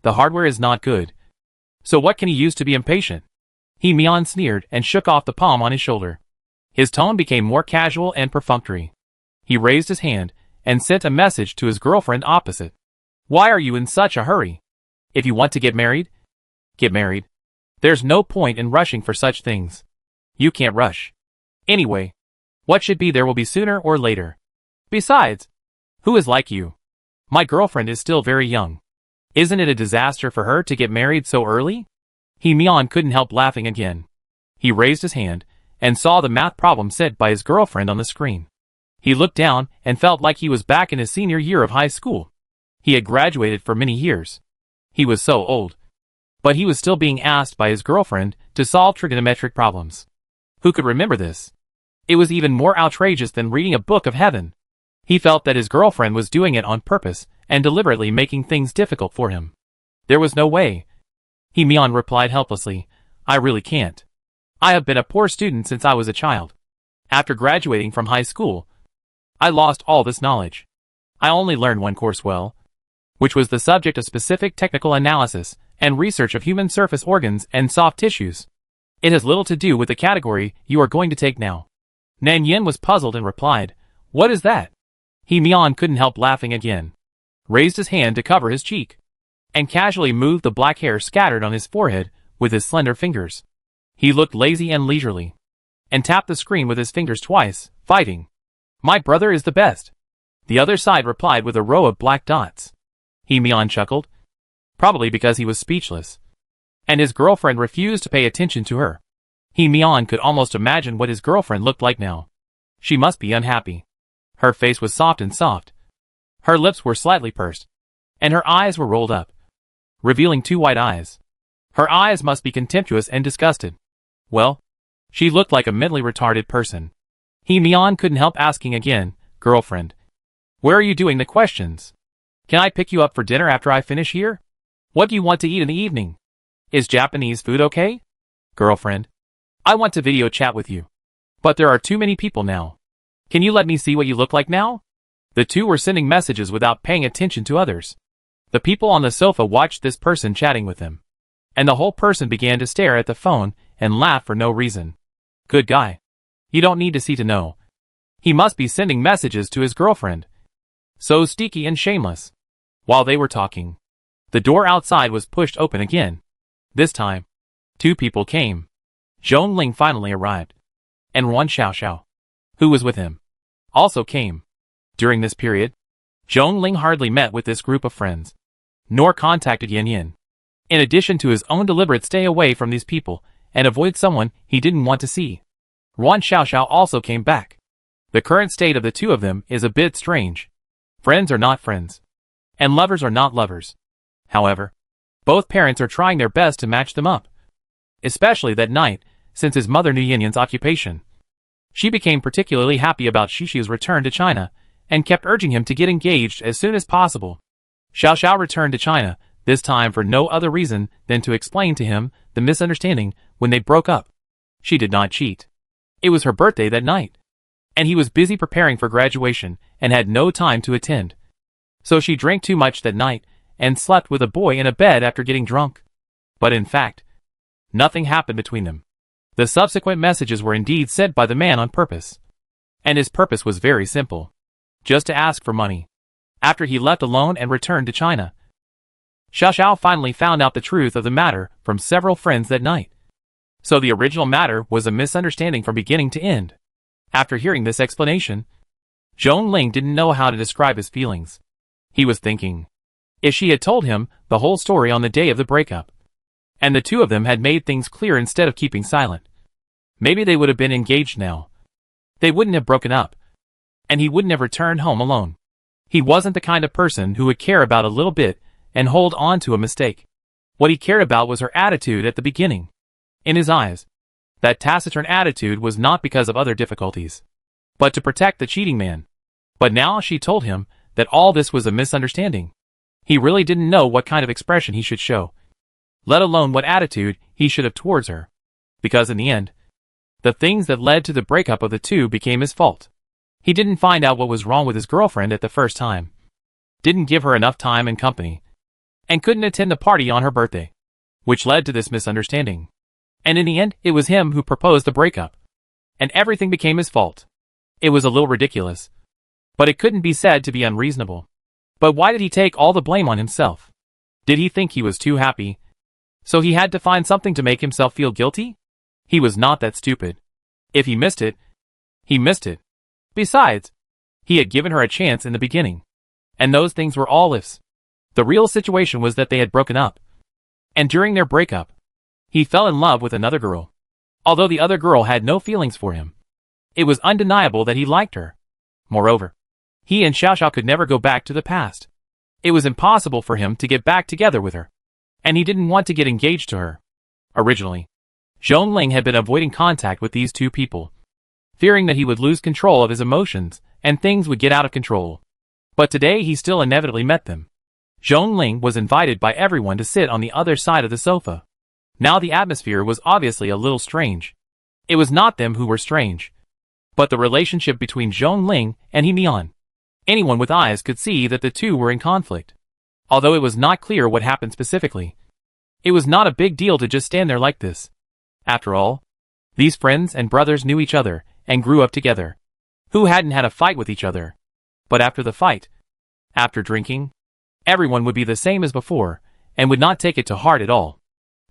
A: The hardware is not good. So what can he use to be impatient? He Mian sneered and shook off the palm on his shoulder. His tone became more casual and perfunctory. He raised his hand and sent a message to his girlfriend opposite. Why are you in such a hurry? If you want to get married, get married. There's no point in rushing for such things. You can't rush. Anyway, what should be there will be sooner or later. Besides, who is like you? My girlfriend is still very young. Isn't it a disaster for her to get married so early? He Mian couldn't help laughing again. He raised his hand and saw the math problem sent by his girlfriend on the screen. He looked down and felt like he was back in his senior year of high school. He had graduated for many years. He was so old. But he was still being asked by his girlfriend to solve trigonometric problems. Who could remember this? It was even more outrageous than reading a book of heaven. He felt that his girlfriend was doing it on purpose and deliberately making things difficult for him. There was no way. He Mian replied helplessly, I really can't. I have been a poor student since I was a child. After graduating from high school, I lost all this knowledge. I only learned one course well, which was the subject of specific technical analysis and research of human surface organs and soft tissues. It has little to do with the category you are going to take now. Nan Yin was puzzled and replied, What is that? He Mian couldn't help laughing again, raised his hand to cover his cheek, and casually moved the black hair scattered on his forehead with his slender fingers. He looked lazy and leisurely, and tapped the screen with his fingers twice, fighting. My brother is the best. The other side replied with a row of black dots. He Mian chuckled, probably because he was speechless, and his girlfriend refused to pay attention to her. He Mian could almost imagine what his girlfriend looked like now. She must be unhappy. Her face was soft and soft. Her lips were slightly pursed, and her eyes were rolled up, revealing 2 white eyes. Her eyes must be contemptuous and disgusted. Well, she looked like a mentally retarded person. He Mian couldn't help asking again, Girlfriend, where are you doing the questions? Can I pick you up for dinner after I finish here? What do you want to eat in the evening? Is Japanese food okay? Girlfriend, I want to video chat with you. But there are too many people now. Can you let me see what you look like now? The two were sending messages without paying attention to others. The people on the sofa watched this person chatting with them. And the whole person began to stare at the phone and laugh for no reason. Good guy. You don't need to see to know. He must be sending messages to his girlfriend. So sneaky and shameless. While they were talking, the door outside was pushed open again. This time, 2 people came. Zhong Ling finally arrived, and Wan Xiaoxiao, who was with him, also came. During this period, Zhong Ling hardly met with this group of friends, nor contacted Yin Yin. In addition to his own deliberate stay away from these people and avoid someone he didn't want to see, Wan Xiaoxiao also came back. The current state of the 2 of them is a bit strange. Friends are not friends, and lovers are not lovers. However, both parents are trying their best to match them up. Especially that night, since his mother knew Yin Yin's occupation. She became particularly happy about Xixi return to China, and kept urging him to get engaged as soon as possible. Xiao Xiao returned to China, this time for no other reason than to explain to him the misunderstanding when they broke up. She did not cheat. It was her birthday that night, and he was busy preparing for graduation and had no time to attend. So she drank too much that night and slept with a boy in a bed after getting drunk. But in fact, nothing happened between them. The subsequent messages were indeed sent by the man on purpose. And his purpose was very simple. Just to ask for money. After he left alone and returned to China, Xiao Xiao finally found out the truth of the matter from several friends that night. So the original matter was a misunderstanding from beginning to end. After hearing this explanation, Zhong Ling didn't know how to describe his feelings. He was thinking, if she had told him the whole story on the day of the breakup, and the 2 of them had made things clear instead of keeping silent, maybe they would have been engaged now. They wouldn't have broken up, and he wouldn't have returned home alone. He wasn't the kind of person who would care about a little bit and hold on to a mistake. What he cared about was her attitude at the beginning. In his eyes, that taciturn attitude was not because of other difficulties, but to protect the cheating man. But now she told him that all this was a misunderstanding. He really didn't know what kind of expression he should show, let alone what attitude he should have towards her. Because in the end, the things that led to the breakup of the 2 became his fault. He didn't find out what was wrong with his girlfriend at the first time, didn't give her enough time and company, and couldn't attend the party on her birthday, which led to this misunderstanding. And in the end, it was him who proposed the breakup, and everything became his fault. It was a little ridiculous, but it couldn't be said to be unreasonable. But why did he take all the blame on himself? Did he think he was too happy, so he had to find something to make himself feel guilty? He was not that stupid. If he missed it, he missed it. Besides, he had given her a chance in the beginning, and those things were all ifs. The real situation was that they had broken up, and during their breakup, he fell in love with another girl. Although the other girl had no feelings for him, it was undeniable that he liked her. Moreover, he and Xiao Xiao could never go back to the past. It was impossible for him to get back together with her, and he didn't want to get engaged to her. Originally, Zhong Ling had been avoiding contact with these 2 people, fearing that he would lose control of his emotions and things would get out of control. But today he still inevitably met them. Zhong Ling was invited by everyone to sit on the other side of the sofa. Now the atmosphere was obviously a little strange. It was not them who were strange, but the relationship between Zhong Ling and He Mian. Anyone with eyes could see that the 2 were in conflict. Although it was not clear what happened specifically, it was not a big deal to just stand there like this. After all, these friends and brothers knew each other and grew up together. Who hadn't had a fight with each other? But after the fight, after drinking, everyone would be the same as before and would not take it to heart at all.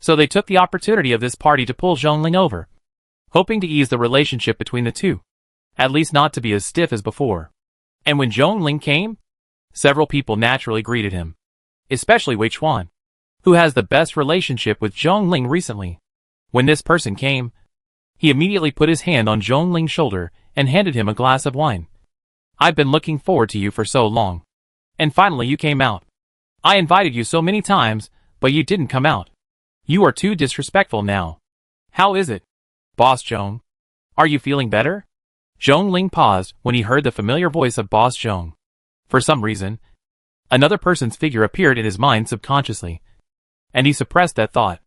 A: So they took the opportunity of this party to pull Zhong Ling over, hoping to ease the relationship between the 2, at least not to be as stiff as before. And when Zhong Ling came, several people naturally greeted him, especially Wei Chuan, who has the best relationship with Zhong Ling recently. When this person came, he immediately put his hand on Zhong Ling's shoulder and handed him a glass of wine. I've been looking forward to you for so long. And finally you came out. I invited you so many times, but you didn't come out. You are too disrespectful now. How is it, Boss Zhong? Are you feeling better? Zhong Ling paused when he heard the familiar voice of Boss Zhong. For some reason, another person's figure appeared in his mind subconsciously, and he suppressed that thought.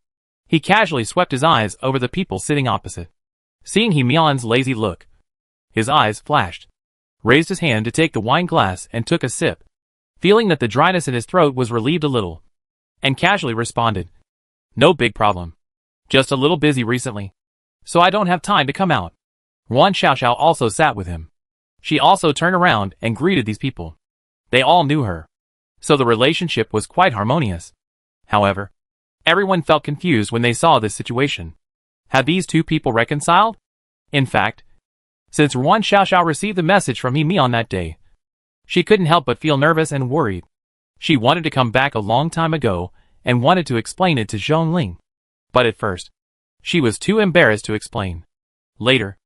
A: He casually swept his eyes over the people sitting opposite. Seeing He Mian's lazy look, his eyes flashed, raised his hand to take the wine glass and took a sip, feeling that the dryness in his throat was relieved a little, and casually responded, no big problem. Just a little busy recently, so I don't have time to come out. Wan Xiaoxiao also sat with him. She also turned around and greeted these people. They all knew her. So the relationship was quite harmonious. However, everyone felt confused when they saw this situation. Had these two people reconciled? In fact, since Ruan Xiaoxiao received the message from He on that day, she couldn't help but feel nervous and worried. She wanted to come back a long time ago and wanted to explain it to Zhongling. But at first, she was too embarrassed to explain. Later,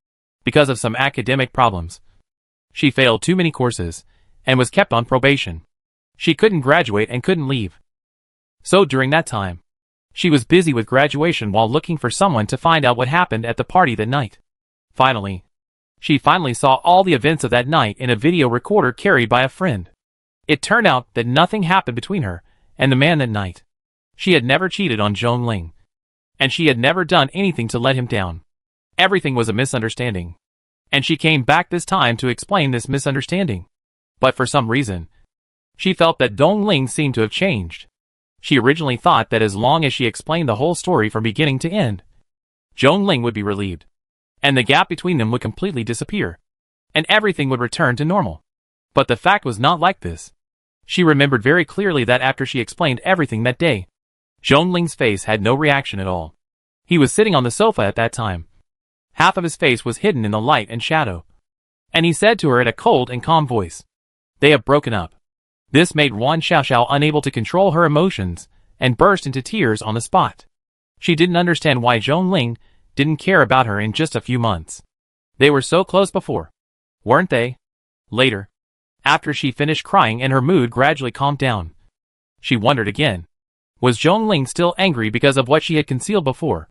A: because of some academic problems, she failed too many courses and was kept on probation. She couldn't graduate and couldn't leave. So during that time, she was busy with graduation while looking for someone to find out what happened at the party that night. Finally, she saw all the events of that night in a video recorder carried by a friend. It turned out that nothing happened between her and the man that night. She had never cheated on Zhongling, and she had never done anything to let him down. Everything was a misunderstanding, and she came back this time to explain this misunderstanding. But for some reason, she felt that Dongling seemed to have changed. She originally thought that as long as she explained the whole story from beginning to end, Zhongling would be relieved, and the gap between them would completely disappear, and everything would return to normal. But the fact was not like this. She remembered very clearly that after she explained everything that day, Zhongling's face had no reaction at all. He was sitting on the sofa at that time. Half of his face was hidden in the light and shadow. And he said to her in a cold and calm voice, "They have broken up." This made Ruan Xiaoxiao unable to control her emotions and burst into tears on the spot. She didn't understand why Zhongling didn't care about her in just a few months. They were so close before, weren't they? Later, after she finished crying and her mood gradually calmed down, she wondered again. Was Zhongling still angry because of what she had concealed before?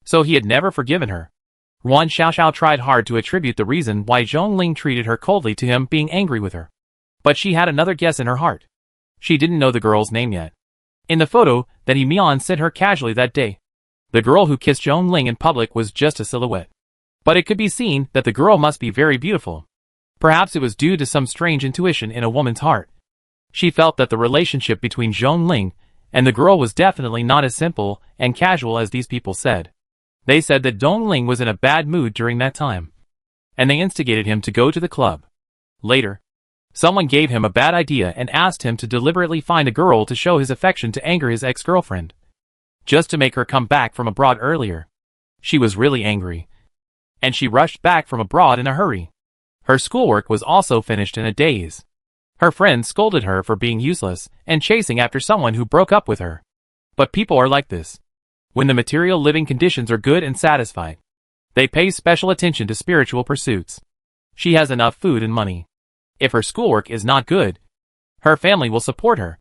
A: So he had never forgiven her. Ruan Xiaoxiao tried hard to attribute the reason why Zhongling treated her coldly to him being angry with her. But she had another guess in her heart. She didn't know the girl's name yet. In the photo that He sent her casually that day, the girl who kissed Zhongling in public was just a silhouette. But it could be seen that the girl must be very beautiful. Perhaps it was due to some strange intuition in a woman's heart. She felt that the relationship between Zhongling and the girl was definitely not as simple and casual as these people said. They said that Dongling was in a bad mood during that time, and they instigated him to go to the club. Later, someone gave him a bad idea and asked him to deliberately find a girl to show his affection to anger his ex-girlfriend, just to make her come back from abroad earlier. She was really angry, and she rushed back from abroad in a hurry. Her schoolwork was also finished in a daze. Her friends scolded her for being useless and chasing after someone who broke up with her. But people are like this. When the material living conditions are good and satisfied, they pay special attention to spiritual pursuits. She has enough food and money. If her schoolwork is not good, her family will support her.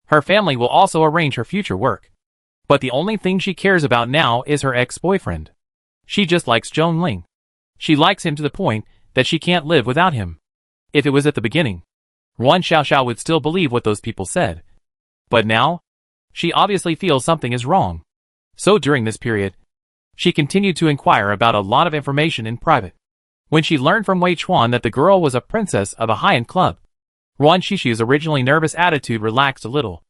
A: Her family will also arrange her future work. But the only thing she cares about now is her ex-boyfriend. She just likes Zhongling. She likes him to the point that she can't live without him. If it was at the beginning, Ruan Xiaoxiao would still believe what those people said. But now, she obviously feels something is wrong. So during this period, she continued to inquire about a lot of information in private. When she learned from Wei Chuan that the girl was a princess of a high-end club, Ruan Xishi's originally nervous attitude relaxed a little.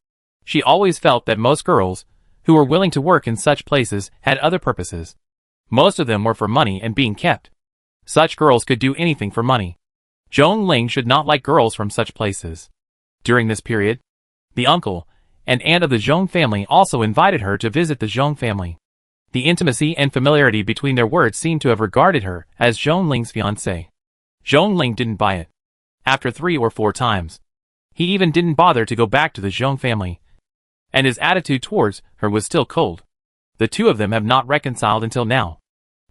A: She always felt that most girls who were willing to work in such places had other purposes. Most of them were for money and being kept. Such girls could do anything for money. Zhongling should not like girls from such places. During this period, the uncle and aunt of the Zhong family also invited her to visit the Zhong family. The intimacy and familiarity between their words seemed to have regarded her as Zhongling's fiancée. Zhongling didn't buy it. After 3 or 4 times, he even didn't bother to go back to the Zhong family. And his attitude towards her was still cold. The two of them have not reconciled until now.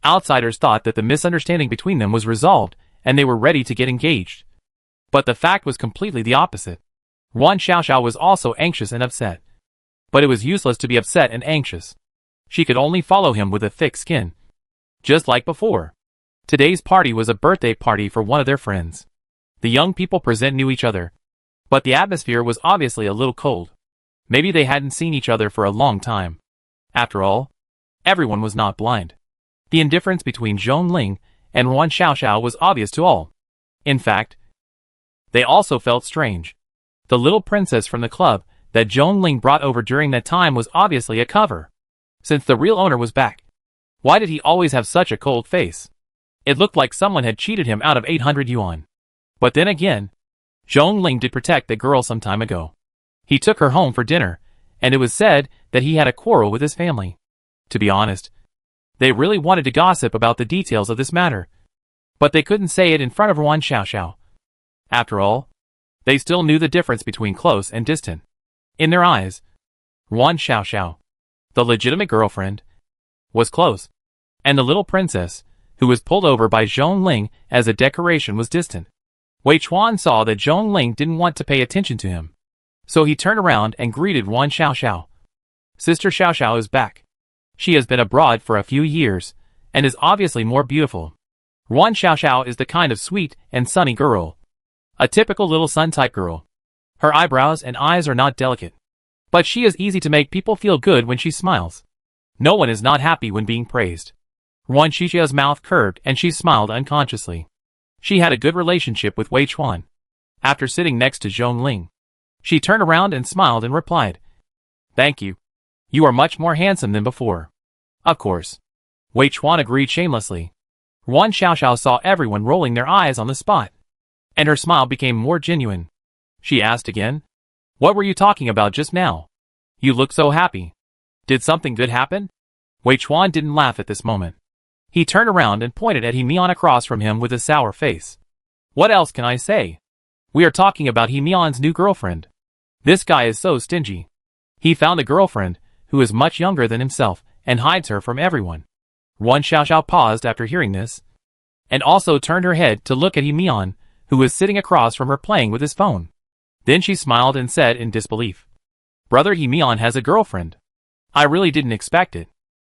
A: Outsiders thought that the misunderstanding between them was resolved and they were ready to get engaged. But the fact was completely the opposite. Ruan Xiaoxiao was also anxious and upset. But it was useless to be upset and anxious. She could only follow him with a thick skin. Just like before. Today's party was a birthday party for one of their friends. The young people present knew each other. But the atmosphere was obviously a little cold. Maybe they hadn't seen each other for a long time. After all, everyone was not blind. The indifference between Zhongling and Ruan Xiaoxiao was obvious to all. In fact, they also felt strange. The little princess from the club that Zhongling brought over during that time was obviously a cover. Since the real owner was back, why did he always have such a cold face? It looked like someone had cheated him out of 800 yuan. But then again, Zhong Ling did protect the girl some time ago. He took her home for dinner, and it was said that he had a quarrel with his family. To be honest, they really wanted to gossip about the details of this matter, but they couldn't say it in front of Yuan Xiaoxiao. After all, they still knew the difference between close and distant. In their eyes, Yuan Xiaoxiao, the legitimate girlfriend, was close, and the little princess, who was pulled over by Zhong Ling as a decoration, was distant. Wei Chuan saw that Zhong Ling didn't want to pay attention to him, so he turned around and greeted Yuan Xiaoxiao. Sister Xiaoxiao is back. She has been abroad for a few years, and is obviously more beautiful. Yuan Xiaoxiao is the kind of sweet and sunny girl. A typical little sun-type girl. Her eyebrows and eyes are not delicate, but she is easy to make people feel good when she smiles. No one is not happy when being praised. Yuan Xiaoxiao's mouth curved and she smiled unconsciously. She had a good relationship with Wei Chuan. After sitting next to Zhong Ling, she turned around and smiled and replied, "Thank you. You are much more handsome than before." Of course. Wei Chuan agreed shamelessly. Yuan Xiaoxiao saw everyone rolling their eyes on the spot, and her smile became more genuine. She asked again, "What were you talking about just now? You look so happy. Did something good happen?" Wei Chuan didn't laugh at this moment. He turned around and pointed at He Mian across from him with a sour face. "What else can I say? We are talking about He Mian's new girlfriend. This guy is so stingy. He found a girlfriend who is much younger than himself and hides her from everyone." Yuan Xiaoxiao paused after hearing this, and also turned her head to look at He Mian, who was sitting across from her playing with his phone. Then she smiled and said in disbelief, "Brother He Mian has a girlfriend. I really didn't expect it.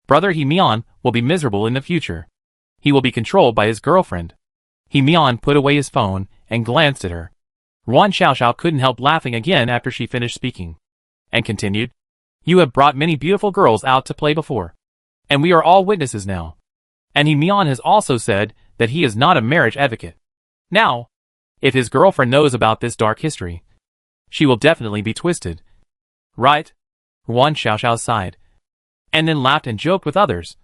A: Brother He Mian will be miserable in the future. He will be controlled by his girlfriend." He Mian put away his phone and glanced at her. Yuan Xiaoxiao couldn't help laughing again after she finished speaking, and continued, "You have brought many beautiful girls out to play before, and we are all witnesses now. And He Mian has also said that he is not a marriage advocate. Now, if his girlfriend knows about this dark history, she will definitely be twisted. Right?" Yuan Xiaoxiao sighed, and then laughed and joked with others.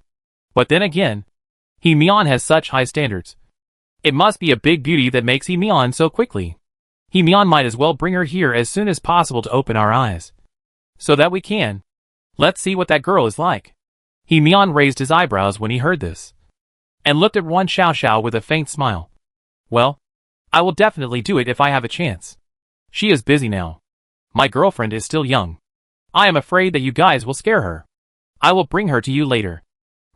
A: But then again, He Mian has such high standards. It must be a big beauty that makes He Mian so quickly. He Mian might as well bring her here as soon as possible to open our eyes, so that we can. Let's see what that girl is like. He Mian raised his eyebrows when he heard this, and looked at Yuan Xiaoxiao with a faint smile. "Well, I will definitely do it if I have a chance. She is busy now. My girlfriend is still young. I am afraid that you guys will scare her. I will bring her to you later."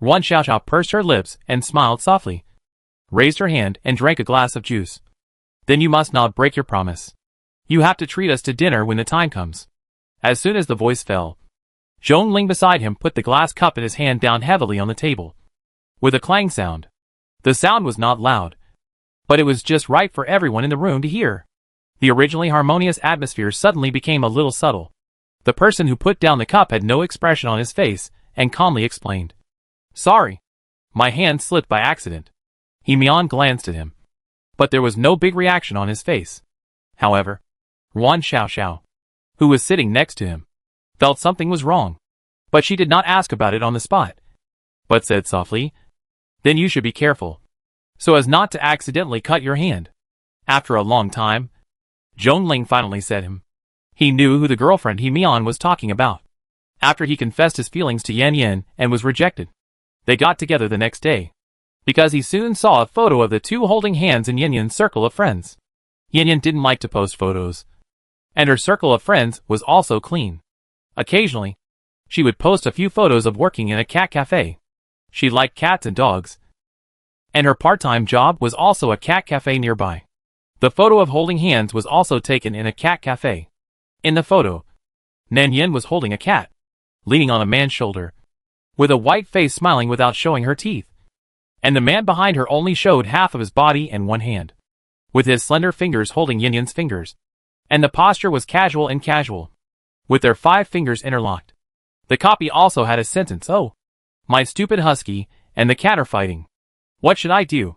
A: Yuan Xiaoxiao pursed her lips and smiled softly, raised her hand and drank a glass of juice. "Then you must not break your promise. You have to treat us to dinner when the time comes." As soon as the voice fell, Zhong Ling beside him put the glass cup in his hand down heavily on the table, with a clang sound. The sound was not loud, but it was just right for everyone in the room to hear. The originally harmonious atmosphere suddenly became a little subtle. The person who put down the cup had no expression on his face and calmly explained, "Sorry. My hand slipped by accident." He Mian glanced at him, but there was no big reaction on his face. However, Yuan Xiaoxiao, who was sitting next to him, felt something was wrong, but she did not ask about it on the spot, but said softly, "Then you should be careful, so as not to accidentally cut your hand." After a long time, Zhong Ling finally said him. He knew who the girlfriend He Mian was talking about. After he confessed his feelings to Yan Yan and was rejected, they got together the next day, because he soon saw a photo of the two holding hands in Yan Yan's circle of friends. Yan Yan didn't like to post photos, and her circle of friends was also clean. Occasionally, she would post a few photos of working in a cat cafe. She liked cats and dogs, and her part-time job was also a cat cafe nearby. The photo of holding hands was also taken in a cat cafe. In the photo, Nan Yin was holding a cat, leaning on a man's shoulder, with a white face smiling without showing her teeth. And the man behind her only showed half of his body and one hand, with his slender fingers holding Yin Yan's fingers. And the posture was casual and casual, with their 5 fingers interlocked. The copy also had a sentence, "Oh, my stupid husky and the cat are fighting. What should I do?"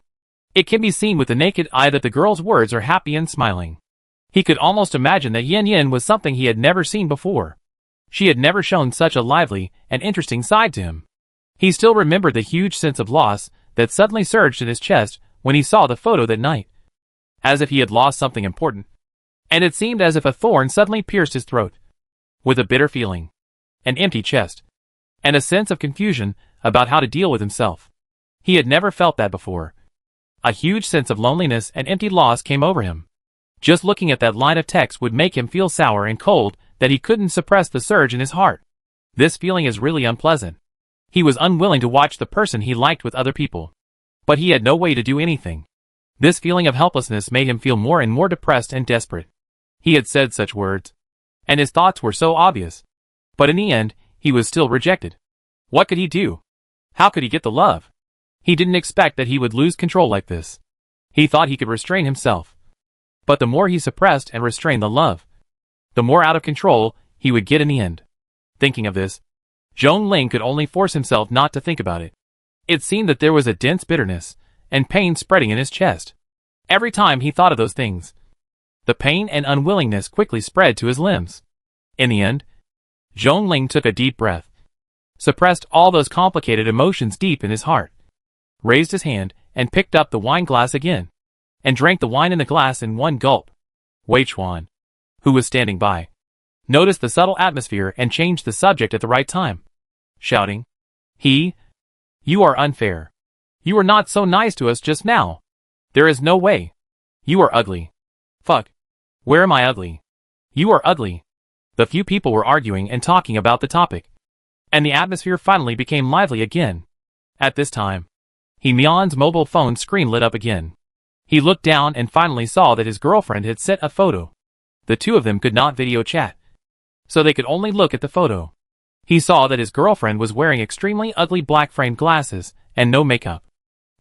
A: It can be seen with the naked eye that the girl's words are happy and smiling. He could almost imagine that Yin Yin was something he had never seen before. She had never shown such a lively and interesting side to him. He still remembered the huge sense of loss that suddenly surged in his chest when he saw the photo that night. as if he had lost something important, and it seemed as if a thorn suddenly pierced his throat. With a bitter feeling, an empty chest, and a sense of confusion about how to deal with himself. He had never felt that before. A huge sense of loneliness and empty loss came over him. Just looking at that line of text would make him feel sour and cold that he couldn't suppress the surge in his heart. This feeling is really unpleasant. He was unwilling to watch the person he liked with other people, but he had no way to do anything. This feeling of helplessness made him feel more and more depressed and desperate. He had said such words, and his thoughts were so obvious, but in the end, he was still rejected. What could he do? How could he get the love? He didn't expect that he would lose control like this. He thought he could restrain himself. But the more he suppressed and restrained the love, the more out of control he would get in the end. Thinking of this, Zhong Ling could only force himself not to think about it. It seemed that there was a dense bitterness and pain spreading in his chest. Every time he thought of those things, the pain and unwillingness quickly spread to his limbs. In the end, Zhong Ling took a deep breath, suppressed all those complicated emotions deep in his heart, raised his hand and picked up the wine glass again, and drank the wine in the glass in one gulp. Wei Chuan, who was standing by, noticed the subtle atmosphere and changed the subject at the right time, shouting, You are unfair. You were not so nice to us just now. There is no way. You are ugly. Fuck. Where am I ugly? You are ugly. The few people were arguing and talking about the topic, and the atmosphere finally became lively again. At this time, Mion's mobile phone screen lit up again. He looked down and finally saw that his girlfriend had sent a photo. The two of them could not video chat, so they could only look at the photo. He saw that his girlfriend was wearing extremely ugly black framed glasses and no makeup.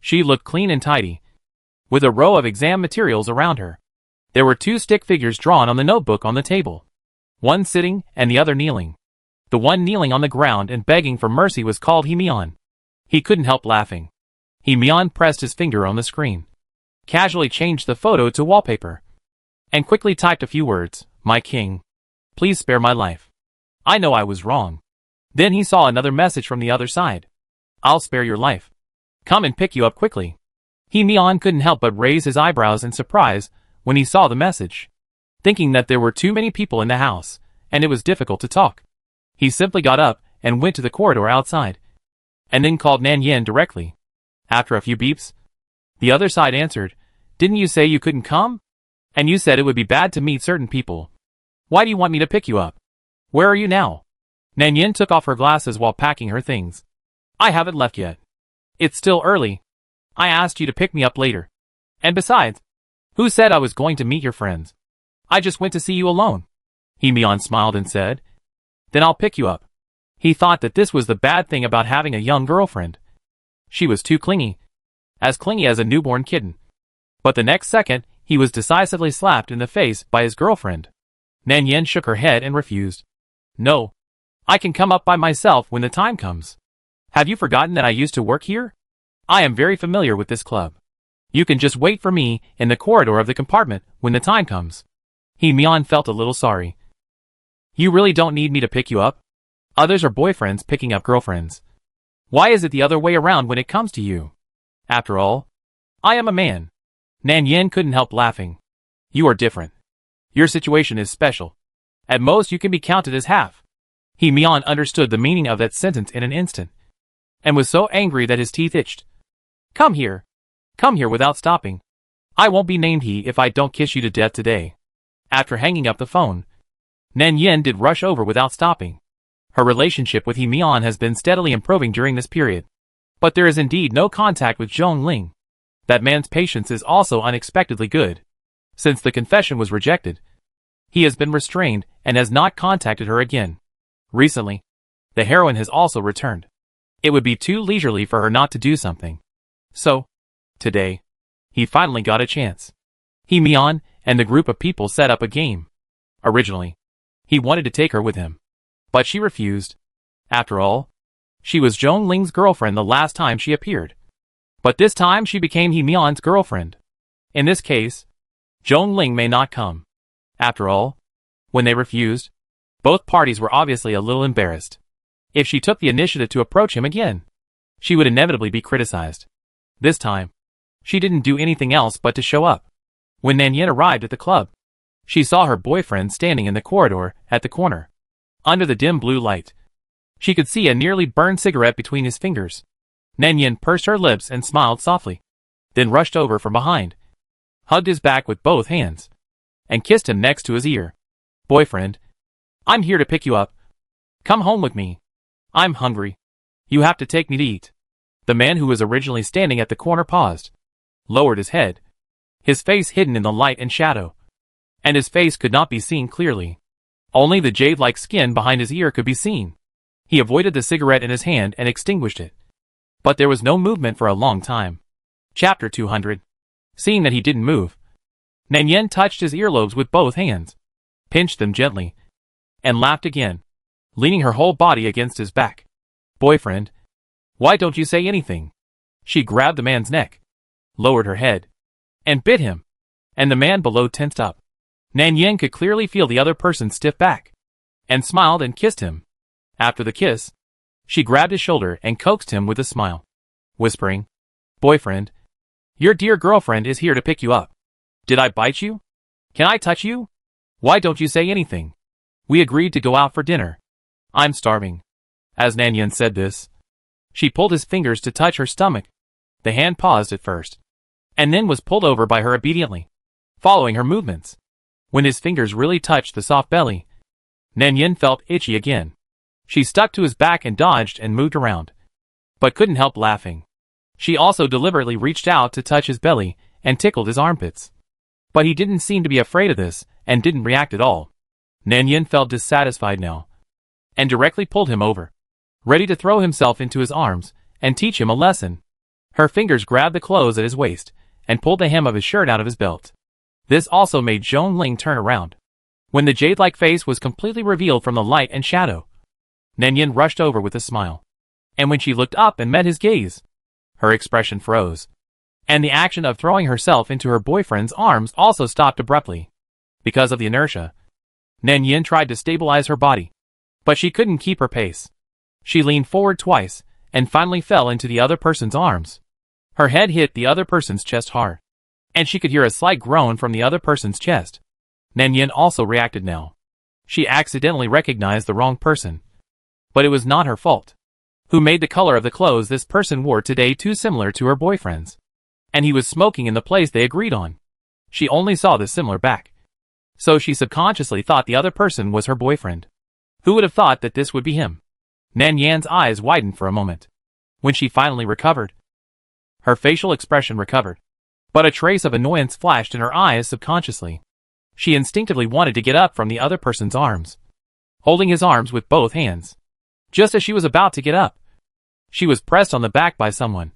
A: She looked clean and tidy, with a row of exam materials around her. There were two stick figures drawn on the notebook on the table, one sitting and the other kneeling. The one kneeling on the ground and begging for mercy was called Mion. He couldn't help laughing. Mion pressed his finger on the screen, casually changed the photo to wallpaper, and quickly typed a few words. My king, please spare my life. I know I was wrong. Then he saw another message from the other side. I'll spare your life. Come and pick you up quickly. Mion couldn't help but raise his eyebrows in surprise when he saw the message, thinking that there were too many people in the house, and it was difficult to talk. He simply got up and went to the corridor outside, and then called Nan Yin directly. After a few beeps, the other side answered, Didn't you say you couldn't come? And you said it would be bad to meet certain people. Why do you want me to pick you up? Where are you now? Nan Yin took off her glasses while packing her things. I haven't left yet. It's still early. I asked you to pick me up later. And besides, who said I was going to meet your friends? I just went to see you alone. Mion smiled and said, Then I'll pick you up. He thought that this was the bad thing about having a young girlfriend. She was too clingy as a newborn kitten. But the next second, he was decisively slapped in the face by his girlfriend. Nan Yin shook her head and refused. No. I can come up by myself when the time comes. Have you forgotten that I used to work here? I am very familiar with this club. You can just wait for me in the corridor of the compartment when the time comes. Mion felt a little sorry. You really don't need me to pick you up? Others are boyfriends picking up girlfriends. Why is it the other way around when it comes to you? After all, I am a man. Nan Yin couldn't help laughing. You are different. Your situation is special. At most you can be counted as half. Mion understood the meaning of that sentence in an instant, and was so angry that his teeth itched. Come here. Come here without stopping. I won't be named he if I don't kiss you to death today. After hanging up the phone, Nan Yin did rush over without stopping. Her relationship with Mion has been steadily improving during this period. But there is indeed no contact with Zhong Ling. That man's patience is also unexpectedly good. Since the confession was rejected, he has been restrained and has not contacted her again. Recently, the heroine has also returned. It would be too leisurely for her not to do something. So, today, he finally got a chance. Mion and the group of people set up a game. Originally, he wanted to take her with him, but she refused. After all, she was Zhong Ling's girlfriend the last time she appeared. But this time she became Mion's girlfriend. In this case, Zhong Ling may not come. After all, when they refused, both parties were obviously a little embarrassed. If she took the initiative to approach him again, she would inevitably be criticized. This time, she didn't do anything else but to show up. When Nanyan arrived at the club, she saw her boyfriend standing in the corridor at the corner. Under the dim blue light, she could see a nearly burned cigarette between his fingers. Nanyan pursed her lips and smiled softly, then rushed over from behind, hugged his back with both hands, and kissed him next to his ear. Boyfriend, I'm here to pick you up. Come home with me. I'm hungry. You have to take me to eat. The man who was originally standing at the corner paused, lowered his head, his face hidden in the light and shadow, and his face could not be seen clearly. Only the jade-like skin behind his ear could be seen. He avoided the cigarette in his hand and extinguished it. But there was no movement for a long time. Chapter 200. Seeing that he didn't move, Nanyan touched his earlobes with both hands, pinched them gently, and laughed again, leaning her whole body against his back. Boyfriend, why don't you say anything? She grabbed the man's neck, lowered her head, and bit him, and the man below tensed up. Nanyan could clearly feel the other person stiff back, and smiled and kissed him. After the kiss, she grabbed his shoulder and coaxed him with a smile, whispering, Boyfriend, your dear girlfriend is here to pick you up. Did I bite you? Can I touch you? Why don't you say anything? We agreed to go out for dinner. I'm starving. As Nanyan said this, she pulled his fingers to touch her stomach. The hand paused at first, and then was pulled over by her obediently, following her movements. When his fingers really touched the soft belly, Nanyan felt itchy again. She stuck to his back and dodged and moved around, but couldn't help laughing. She also deliberately reached out to touch his belly and tickled his armpits. But he didn't seem to be afraid of this and didn't react at all. Nanyan felt dissatisfied now, and directly pulled him over, ready to throw himself into his arms and teach him a lesson. Her fingers grabbed the clothes at his waist and pulled the hem of his shirt out of his belt. This also made Zhongling turn around. When the jade-like face was completely revealed from the light and shadow, Nanyan rushed over with a smile. And when she looked up and met his gaze, her expression froze, and the action of throwing herself into her boyfriend's arms also stopped abruptly. Because of the inertia, Nanyan tried to stabilize her body, but she couldn't keep her pace. She leaned forward twice, and finally fell into the other person's arms. Her head hit the other person's chest hard, and she could hear a slight groan from the other person's chest. Nanyan also reacted now. She accidentally recognized the wrong person. But it was not her fault. Who made the color of the clothes this person wore today too similar to her boyfriend's? And he was smoking in the place they agreed on. She only saw the similar back, so she subconsciously thought the other person was her boyfriend. Who would have thought that this would be him? Nanyan's eyes widened for a moment. When she finally recovered, her facial expression recovered, but a trace of annoyance flashed in her eyes subconsciously. She instinctively wanted to get up from the other person's arms, holding his arms with both hands. Just as she was about to get up, she was pressed on the back by someone,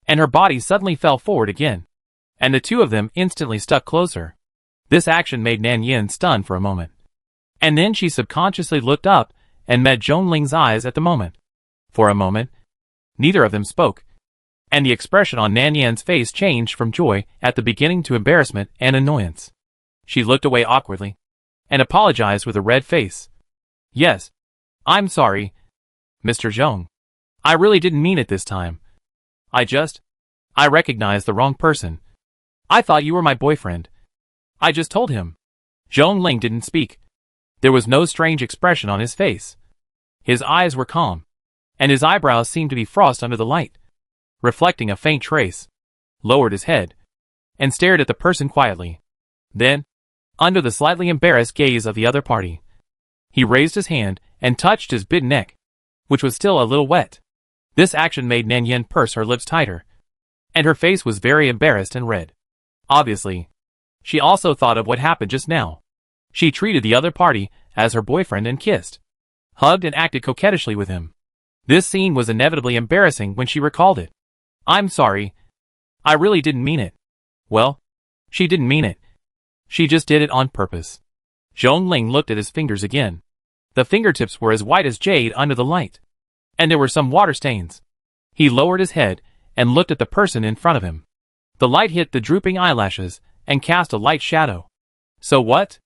A: and her body suddenly fell forward again, and the two of them instantly stuck closer. This action made Nanyan stunned for a moment, and then she subconsciously looked up and met Zhongling's eyes at the moment. For a moment, neither of them spoke, and the expression on Nanyan's face changed from joy at the beginning to embarrassment and annoyance. She looked away awkwardly, and apologized with a red face. Yes, I'm sorry, Mr. Zhong. I really didn't mean it this time. I recognized the wrong person. I thought you were my boyfriend. I just told him. Zhongling didn't speak. There was no strange expression on his face. His eyes were calm, and his eyebrows seemed to be frost under the light, reflecting a faint trace. Lowered his head, and stared at the person quietly. Then, under the slightly embarrassed gaze of the other party, he raised his hand and touched his bitten neck, which was still a little wet. This action made Nanyan purse her lips tighter, and her face was very embarrassed and red. Obviously, she also thought of what happened just now. She treated the other party as her boyfriend and kissed, hugged and acted coquettishly with him. This scene was inevitably embarrassing when she recalled it. I'm sorry. I really didn't mean it. Well, she didn't mean it. She just did it on purpose. Zhongling looked at his fingers again. The fingertips were as white as jade under the light, and there were some water stains. He lowered his head and looked at the person in front of him. The light hit the drooping eyelashes and cast a light shadow. So what?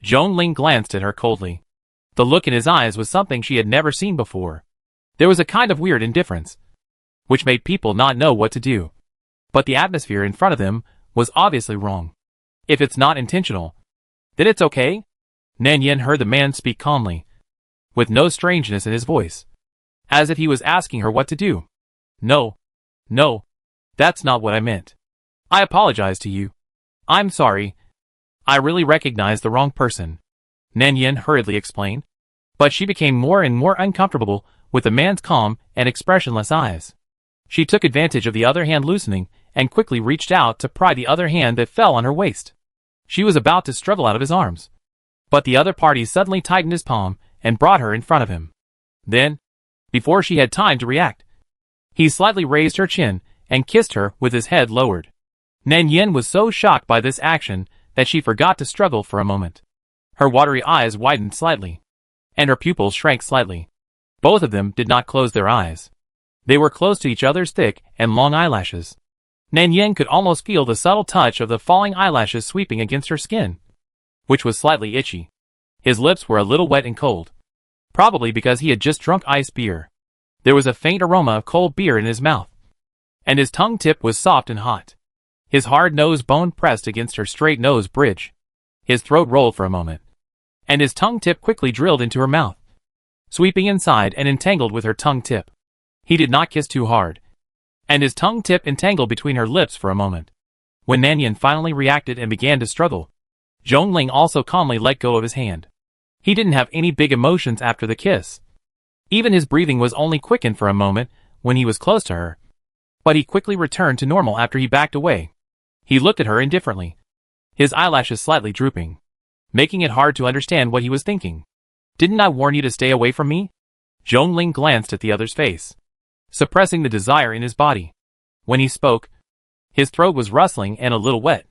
A: Zhongling glanced at her coldly. The look in his eyes was something she had never seen before. There was a kind of weird indifference, which made people not know what to do. But the atmosphere in front of them was obviously wrong. If it's not intentional, then it's okay? Nan Yen heard the man speak calmly, with no strangeness in his voice, as if he was asking her what to do. No, that's not what I meant. I apologize to you. I'm sorry. I really recognized the wrong person, Nan Yen hurriedly explained. But she became more and more uncomfortable with the man's calm and expressionless eyes. She took advantage of the other hand loosening and quickly reached out to pry the other hand that fell on her waist. She was about to struggle out of his arms, but the other party suddenly tightened his palm and brought her in front of him. Then, before she had time to react, he slightly raised her chin and kissed her with his head lowered. Nan Yen was so shocked by this action that she forgot to struggle for a moment. Her watery eyes widened slightly, and her pupils shrank slightly. Both of them did not close their eyes. They were close to each other's thick and long eyelashes. Nan Yen could almost feel the subtle touch of the falling eyelashes sweeping against her skin, which was slightly itchy. His lips were a little wet and cold, probably because he had just drunk iced beer. There was a faint aroma of cold beer in his mouth, and his tongue tip was soft and hot. His hard nose bone pressed against her straight nose bridge. His throat rolled for a moment, and his tongue tip quickly drilled into her mouth, sweeping inside and entangled with her tongue tip. He did not kiss too hard, and his tongue tip entangled between her lips for a moment. When Nan Yen finally reacted and began to struggle, Zhongling also calmly let go of his hand. He didn't have any big emotions after the kiss. Even his breathing was only quickened for a moment when he was close to her, but he quickly returned to normal after he backed away. He looked at her indifferently, his eyelashes slightly drooping, making it hard to understand what he was thinking. Didn't I warn you to stay away from me? Zhongling glanced at the other's face, suppressing the desire in his body. When he spoke, his throat was rustling and a little wet.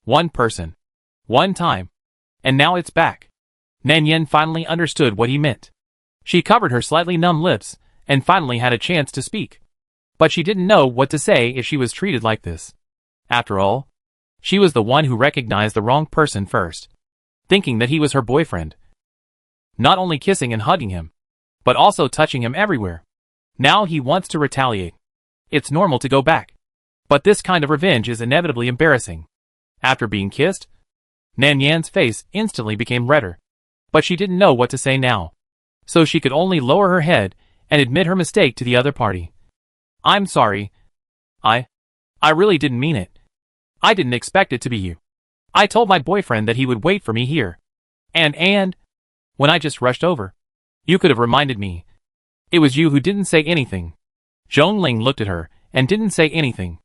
A: One person, one time, and now it's back. Nan Yen finally understood what he meant. She covered her slightly numb lips and finally had a chance to speak. But she didn't know what to say if she was treated like this. After all, she was the one who recognized the wrong person first, thinking that he was her boyfriend. Not only kissing and hugging him, but also touching him everywhere. Now he wants to retaliate. It's normal to go back, but this kind of revenge is inevitably embarrassing. After being kissed, Nan Yan's face instantly became redder, but she didn't know what to say now, so she could only lower her head and admit her mistake to the other party. I'm sorry. I really didn't mean it. I didn't expect it to be you. I told my boyfriend that he would wait for me here. And, when I just rushed over, you could have reminded me. It was you who didn't say anything. Zhongling looked at her and didn't say anything.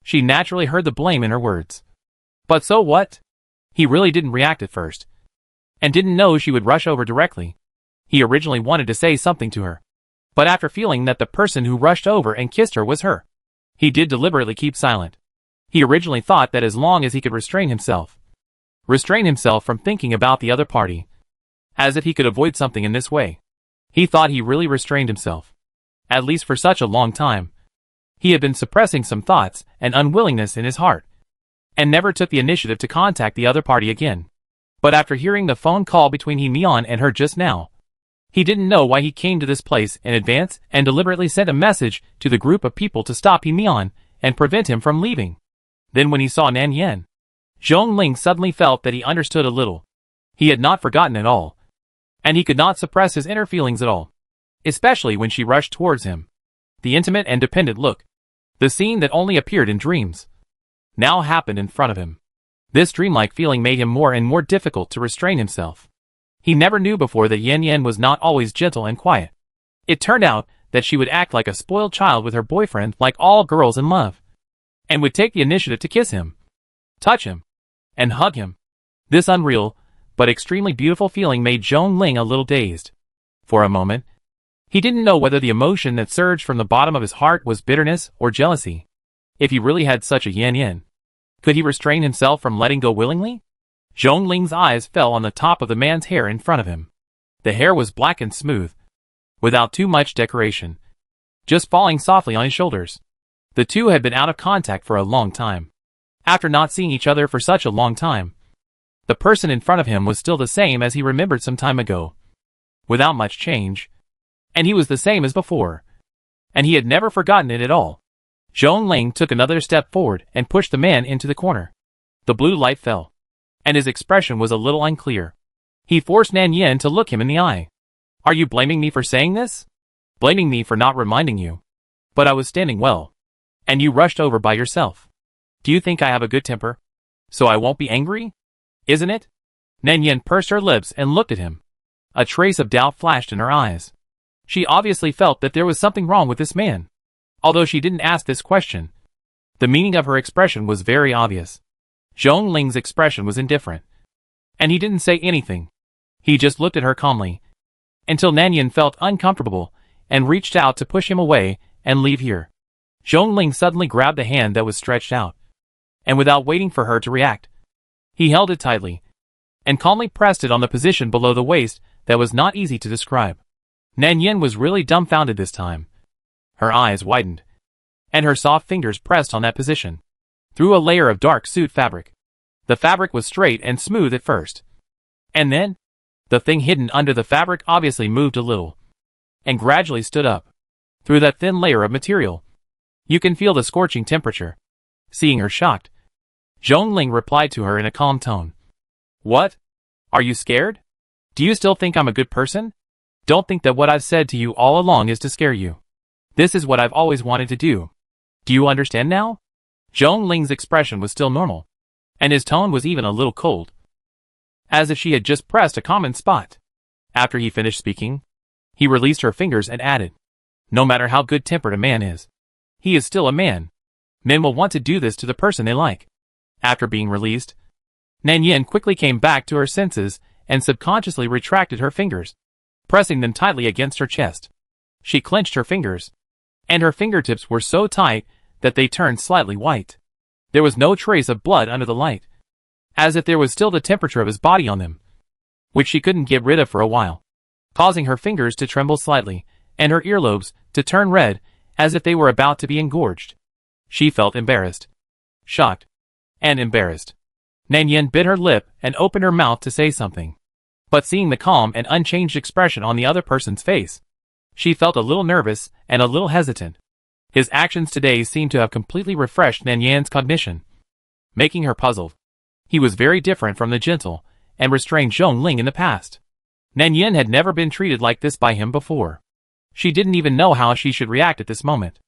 A: She naturally heard the blame in her words. But so what? He really didn't react at first, and didn't know she would rush over directly. He originally wanted to say something to her, but after feeling that the person who rushed over and kissed her was her, he did deliberately keep silent. He originally thought that as long as he could restrain himself from thinking about the other party, as if he could avoid something in this way. He thought he really restrained himself, at least for such a long time. He had been suppressing some thoughts and unwillingness in his heart, and never took the initiative to contact the other party again. But after hearing the phone call between He-Mian and her just now, he didn't know why he came to this place in advance and deliberately sent a message to the group of people to stop He-Mian and prevent him from leaving. Then when he saw Nan Yen, Zhongling suddenly felt that he understood a little. He had not forgotten at all, and he could not suppress his inner feelings at all, especially when she rushed towards him. The intimate and dependent look, the scene that only appeared in dreams, now happened in front of him. This dreamlike feeling made him more and more difficult to restrain himself. He never knew before that Yan Yan was not always gentle and quiet. It turned out that she would act like a spoiled child with her boyfriend like all girls in love, and would take the initiative to kiss him, touch him, and hug him. This unreal, but extremely beautiful feeling made Zhongling a little dazed. For a moment, he didn't know whether the emotion that surged from the bottom of his heart was bitterness or jealousy. If he really had such a Yan Yan, could he restrain himself from letting go willingly? Zhongling's eyes fell on the top of the man's hair in front of him. The hair was black and smooth, without too much decoration, just falling softly on his shoulders. The two had been out of contact for a long time. After not seeing each other for such a long time, the person in front of him was still the same as he remembered some time ago, without much change, and he was the same as before, and he had never forgotten it at all. Zhongling took another step forward and pushed the man into the corner. The blue light fell, and his expression was a little unclear. He forced Nan Yin to look him in the eye. Are you blaming me for saying this? Blaming me for not reminding you? But I was standing well. And you rushed over by yourself. Do you think I have a good temper? So I won't be angry? Isn't it? Nan Yin pursed her lips and looked at him. A trace of doubt flashed in her eyes. She obviously felt that there was something wrong with this man. Although she didn't ask this question, the meaning of her expression was very obvious. Zhong Ling's expression was indifferent. And he didn't say anything. He just looked at her calmly. Until Nan Yin felt uncomfortable and reached out to push him away and leave here. Zhong Ling suddenly grabbed the hand that was stretched out. And without waiting for her to react, he held it tightly and calmly pressed it on the position below the waist that was not easy to describe. Nan Yin was really dumbfounded this time. Her eyes widened, and her soft fingers pressed on that position, through a layer of dark suit fabric. The fabric was straight and smooth at first. And then, the thing hidden under the fabric obviously moved a little, and gradually stood up. Through that thin layer of material, you can feel the scorching temperature. Seeing her shocked, Zhong Ling replied to her in a calm tone. What? Are you scared? Do you still think I'm a good person? Don't think that what I've said to you all along is to scare you. This is what I've always wanted to do. Do you understand now? Zhong Ling's expression was still normal, and his tone was even a little cold, as if she had just pressed a common spot. After he finished speaking, he released her fingers and added, no matter how good-tempered a man is, he is still a man. Men will want to do this to the person they like. After being released, Nan Yin quickly came back to her senses and subconsciously retracted her fingers, pressing them tightly against her chest. She clenched her fingers, and her fingertips were so tight that they turned slightly white. There was no trace of blood under the light, as if there was still the temperature of his body on them, which she couldn't get rid of for a while, causing her fingers to tremble slightly, and her earlobes to turn red, as if they were about to be engorged. She felt embarrassed, shocked, and embarrassed. Nan Yin bit her lip and opened her mouth to say something. But seeing the calm and unchanged expression on the other person's face, she felt a little nervous and a little hesitant. His actions today seemed to have completely refreshed Nan Yin's cognition, making her puzzled. He was very different from the gentle and restrained Zhong Ling in the past. Nan Yin had never been treated like this by him before. She didn't even know how she should react at this moment.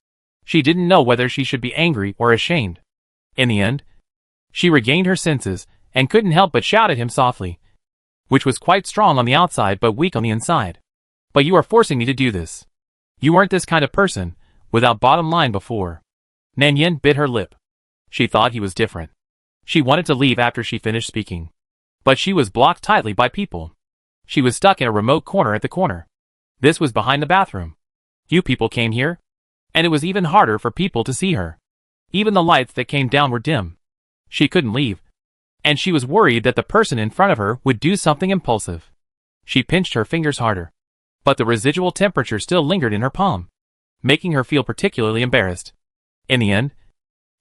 A: She didn't know whether she should be angry or ashamed. In the end, she regained her senses and couldn't help but shout at him softly, which was quite strong on the outside but weak on the inside. But you are forcing me to do this. You weren't this kind of person, without bottom line before. Nan Yin bit her lip. She thought he was different. She wanted to leave after she finished speaking, but she was blocked tightly by people. She was stuck in a remote corner at the corner. This was behind the bathroom. Few people came here, and it was even harder for people to see her. Even the lights that came down were dim. She couldn't leave, and she was worried that the person in front of her would do something impulsive. She pinched her fingers harder, but the residual temperature still lingered in her palm, making her feel particularly embarrassed. In the end,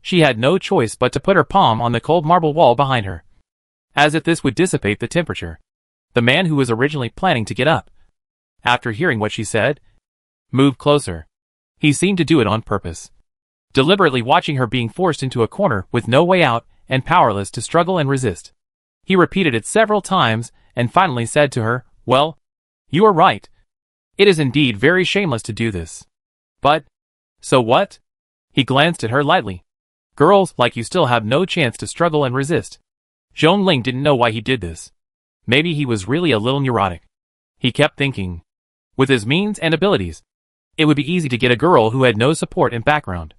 A: she had no choice but to put her palm on the cold marble wall behind her, as if this would dissipate the temperature. The man who was originally planning to get up, after hearing what she said, moved closer. He seemed to do it on purpose, deliberately watching her being forced into a corner with no way out and powerless to struggle and resist. He repeated it several times and finally said to her, well, you are right. It is indeed very shameless to do this. But, so what? He glanced at her lightly. Girls like you still have no chance to struggle and resist. Zhong Ling didn't know why he did this. Maybe he was really a little neurotic. He kept thinking, with his means and abilities, it would be easy to get a girl who had no support and background.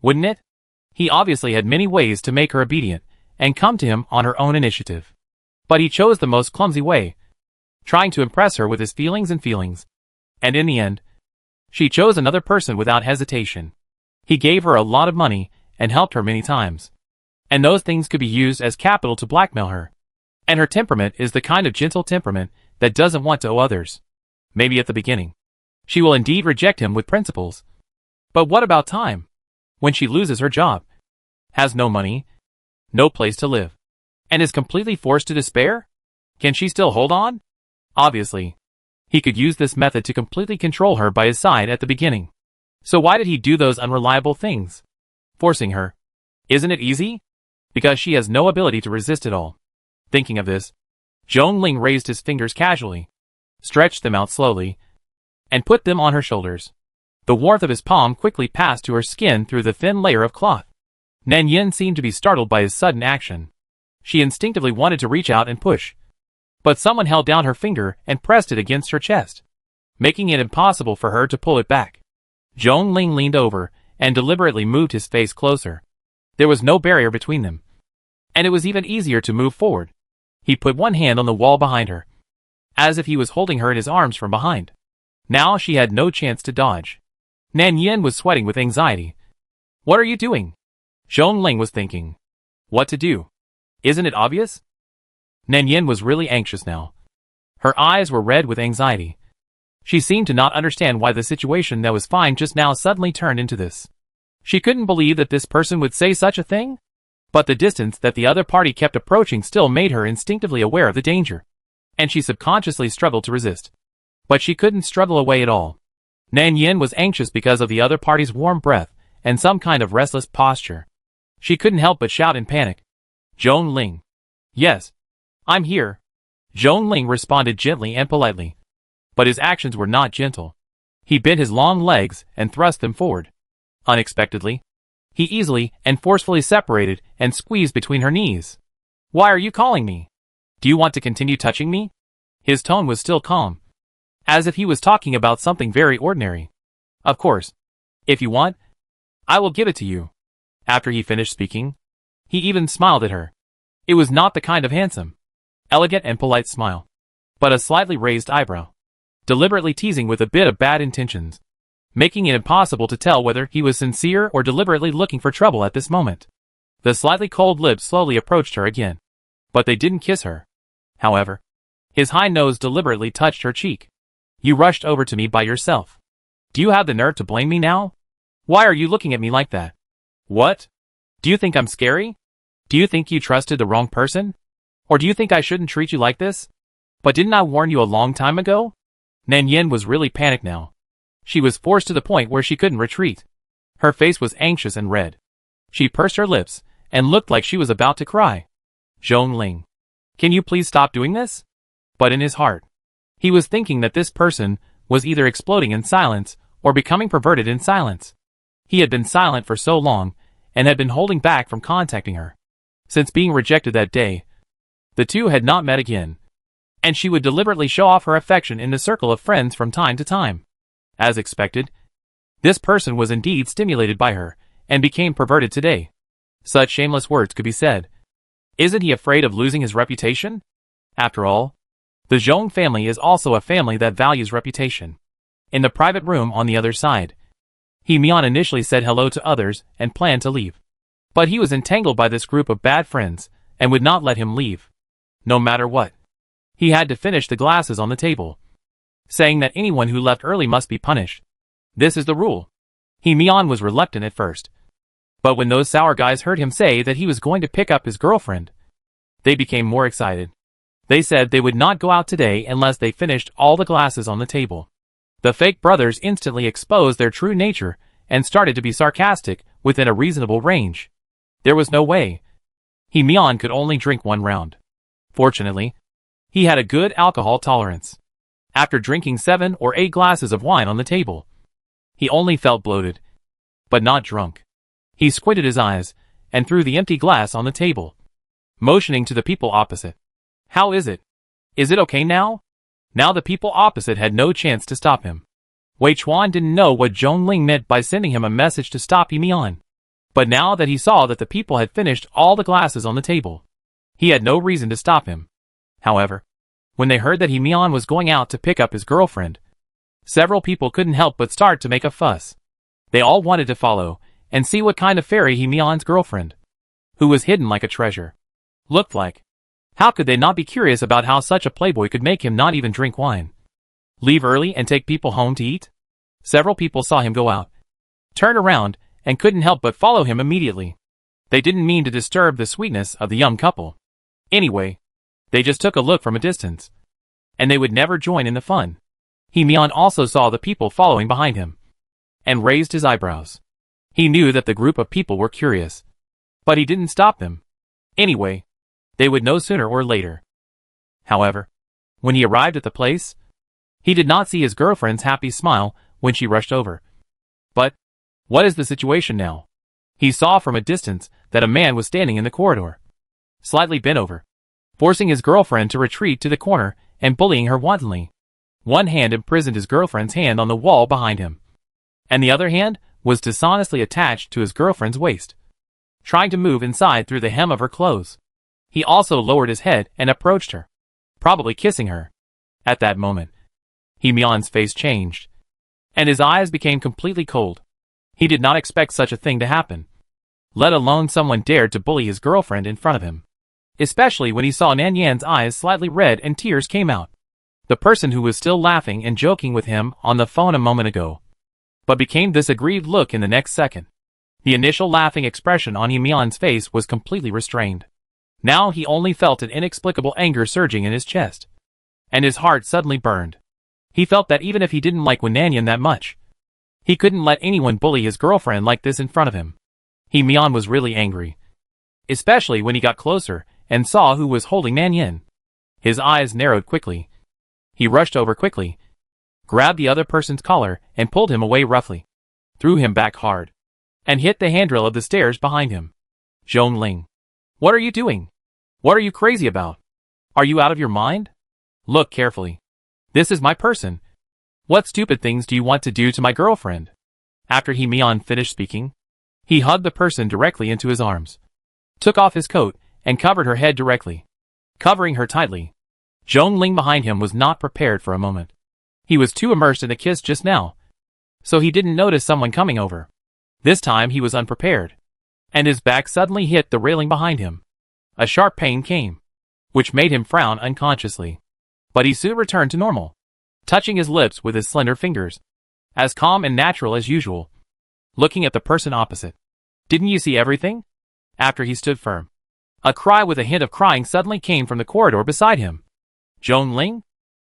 A: Wouldn't it? He obviously had many ways to make her obedient and come to him on her own initiative. But he chose the most clumsy way, trying to impress her with his feelings. And in the end, she chose another person without hesitation. He gave her a lot of money and helped her many times. And those things could be used as capital to blackmail her. And her temperament is the kind of gentle temperament that doesn't want to owe others. Maybe at the beginning, she will indeed reject him with principles. But what about time? When she loses her job, has no money, no place to live, and is completely forced to despair? Can she still hold on? Obviously, he could use this method to completely control her by his side at the beginning. So why did he do those unreliable things? Forcing her. Isn't it easy? Because she has no ability to resist at all. Thinking of this, Zhongling raised his fingers casually, stretched them out slowly, and put them on her shoulders. The warmth of his palm quickly passed to her skin through the thin layer of cloth. Nan Yin seemed to be startled by his sudden action. She instinctively wanted to reach out and push, but someone held down her finger and pressed it against her chest, making it impossible for her to pull it back. Zhongling leaned over and deliberately moved his face closer. There was no barrier between them, and it was even easier to move forward. He put one hand on the wall behind her, as if he was holding her in his arms from behind. Now she had no chance to dodge. Nan Yin was sweating with anxiety. What are you doing? Zhongling was thinking. What to do? Isn't it obvious? Nan Yin was really anxious now. Her eyes were red with anxiety. She seemed to not understand why the situation that was fine just now suddenly turned into this. She couldn't believe that this person would say such a thing. But the distance that the other party kept approaching still made her instinctively aware of the danger, and she subconsciously struggled to resist. But she couldn't struggle away at all. Nan Yin was anxious because of the other party's warm breath and some kind of restless posture. She couldn't help but shout in panic. Zhongling. Yes. I'm here. Zhongling responded gently and politely. But his actions were not gentle. He bent his long legs and thrust them forward. Unexpectedly, he easily and forcefully separated and squeezed between her knees. Why are you calling me? Do you want to continue touching me? His tone was still calm, as if he was talking about something very ordinary. Of course. If you want, I will give it to you. After he finished speaking, he even smiled at her. It was not the kind of handsome, elegant and polite smile, but a slightly raised eyebrow, deliberately teasing with a bit of bad intentions, making it impossible to tell whether he was sincere or deliberately looking for trouble at this moment. The slightly cold lips slowly approached her again, but they didn't kiss her. However, his high nose deliberately touched her cheek. You rushed over to me by yourself. Do you have the nerve to blame me now? Why are you looking at me like that? What? Do you think I'm scary? Do you think you trusted the wrong person? Or do you think I shouldn't treat you like this? But didn't I warn you a long time ago? Nan Yin was really panicked now. She was forced to the point where she couldn't retreat. Her face was anxious and red. She pursed her lips and looked like she was about to cry. Zhongling, can you please stop doing this? But in his heart, he was thinking that this person was either exploding in silence or becoming perverted in silence. He had been silent for so long and had been holding back from contacting her. Since being rejected that day, the two had not met again, and she would deliberately show off her affection in the circle of friends from time to time. As expected, this person was indeed stimulated by her and became perverted today. Such shameless words could be said. Isn't he afraid of losing his reputation? After all, the Zhong family is also a family that values reputation. In the private room on the other side, He Mian initially said hello to others and planned to leave. But he was entangled by this group of bad friends and would not let him leave. No matter what, he had to finish the glasses on the table, saying that anyone who left early must be punished. This is the rule. He Mian was reluctant at first, but when those sour guys heard him say that he was going to pick up his girlfriend, they became more excited. They said they would not go out today unless they finished all the glasses on the table. The fake brothers instantly exposed their true nature and started to be sarcastic within a reasonable range. There was no way. He Mian could only drink one round. Fortunately, he had a good alcohol tolerance. After drinking 7 or 8 glasses of wine on the table, he only felt bloated, but not drunk. He squinted his eyes and threw the empty glass on the table, motioning to the people opposite. How is it? Is it okay now? Now the people opposite had no chance to stop him. Wei Chuan didn't know what Zhongling meant by sending him a message to stop He Mian. But now that he saw that the people had finished all the glasses on the table, he had no reason to stop him. However, when they heard that He Mian was going out to pick up his girlfriend, several people couldn't help but start to make a fuss. They all wanted to follow and see what kind of fairy He Mian's girlfriend, who was hidden like a treasure, looked like. How could they not be curious about how such a playboy could make him not even drink wine? Leave early and take people home to eat? Several people saw him go out, turn around, and couldn't help but follow him immediately. They didn't mean to disturb the sweetness of the young couple. Anyway, they just took a look from a distance, and they would never join in the fun. He Mian also saw the people following behind him, and raised his eyebrows. He knew that the group of people were curious, but he didn't stop them. Anyway, They would know sooner or later. However, when he arrived at the place, he did not see his girlfriend's happy smile when she rushed over. But what is the situation now? He saw from a distance that a man was standing in the corridor, slightly bent over, forcing his girlfriend to retreat to the corner and bullying her wantonly. One hand imprisoned his girlfriend's hand on the wall behind him, and the other hand was dishonestly attached to his girlfriend's waist, trying to move inside through the hem of her clothes. He also lowered his head and approached her, probably kissing her. At that moment, Hee-myeon's face changed, and his eyes became completely cold. He did not expect such a thing to happen, let alone someone dared to bully his girlfriend in front of him. Especially when he saw Nanyan's eyes slightly red and tears came out. The person who was still laughing and joking with him on the phone a moment ago, but became this aggrieved look in the next second. The initial laughing expression on Hee-myeon's face was completely restrained. Now he only felt an inexplicable anger surging in his chest, and his heart suddenly burned. He felt that even if he didn't like Nanyan that much, he couldn't let anyone bully his girlfriend like this in front of him. Hee-myeon was really angry, especially when he got closer and saw who was holding Nanyan. His eyes narrowed quickly. He rushed over quickly, grabbed the other person's collar and pulled him away roughly, threw him back hard, and hit the handrail of the stairs behind him. Jong-ling, what are you doing? What are you crazy about? Are you out of your mind? Look carefully. This is my person. What stupid things do you want to do to my girlfriend? After Hee-myeon finished speaking, he hugged the person directly into his arms, took off his coat, and covered her head directly, covering her tightly. Jong-ling behind him was not prepared for a moment. He was too immersed in the kiss just now, so he didn't notice someone coming over. This time he was unprepared, and his back suddenly hit the railing behind him. A sharp pain came, which made him frown unconsciously. But he soon returned to normal, touching his lips with his slender fingers, as calm and natural as usual, looking at the person opposite. Didn't you see everything? After he stood firm, a cry with a hint of crying suddenly came from the corridor beside him. Jong-ling?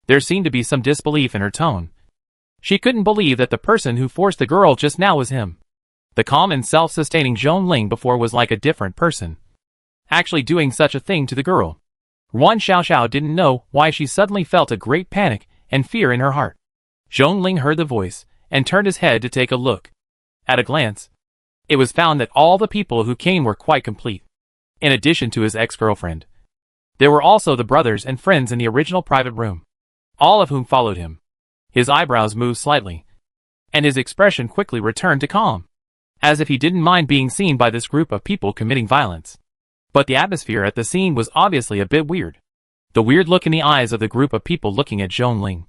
A: There seemed to be some disbelief in her tone. She couldn't believe that the person who forced the girl just now was him. The calm and self-sustaining Jong-ling before was like a different person, actually doing such a thing to the girl. Wan Xiaoxiao didn't know why she suddenly felt a great panic and fear in her heart. Jong-ling heard the voice and turned his head to take a look. At a glance, it was found that all the people who came were quite complete. In addition to his ex-girlfriend, there were also the brothers and friends in the original private room, all of whom followed him. His eyebrows moved slightly, and his expression quickly returned to calm, as if he didn't mind being seen by this group of people committing violence. But the atmosphere at the scene was obviously a bit weird. The weird look in the eyes of the group of people looking at Jong-ling.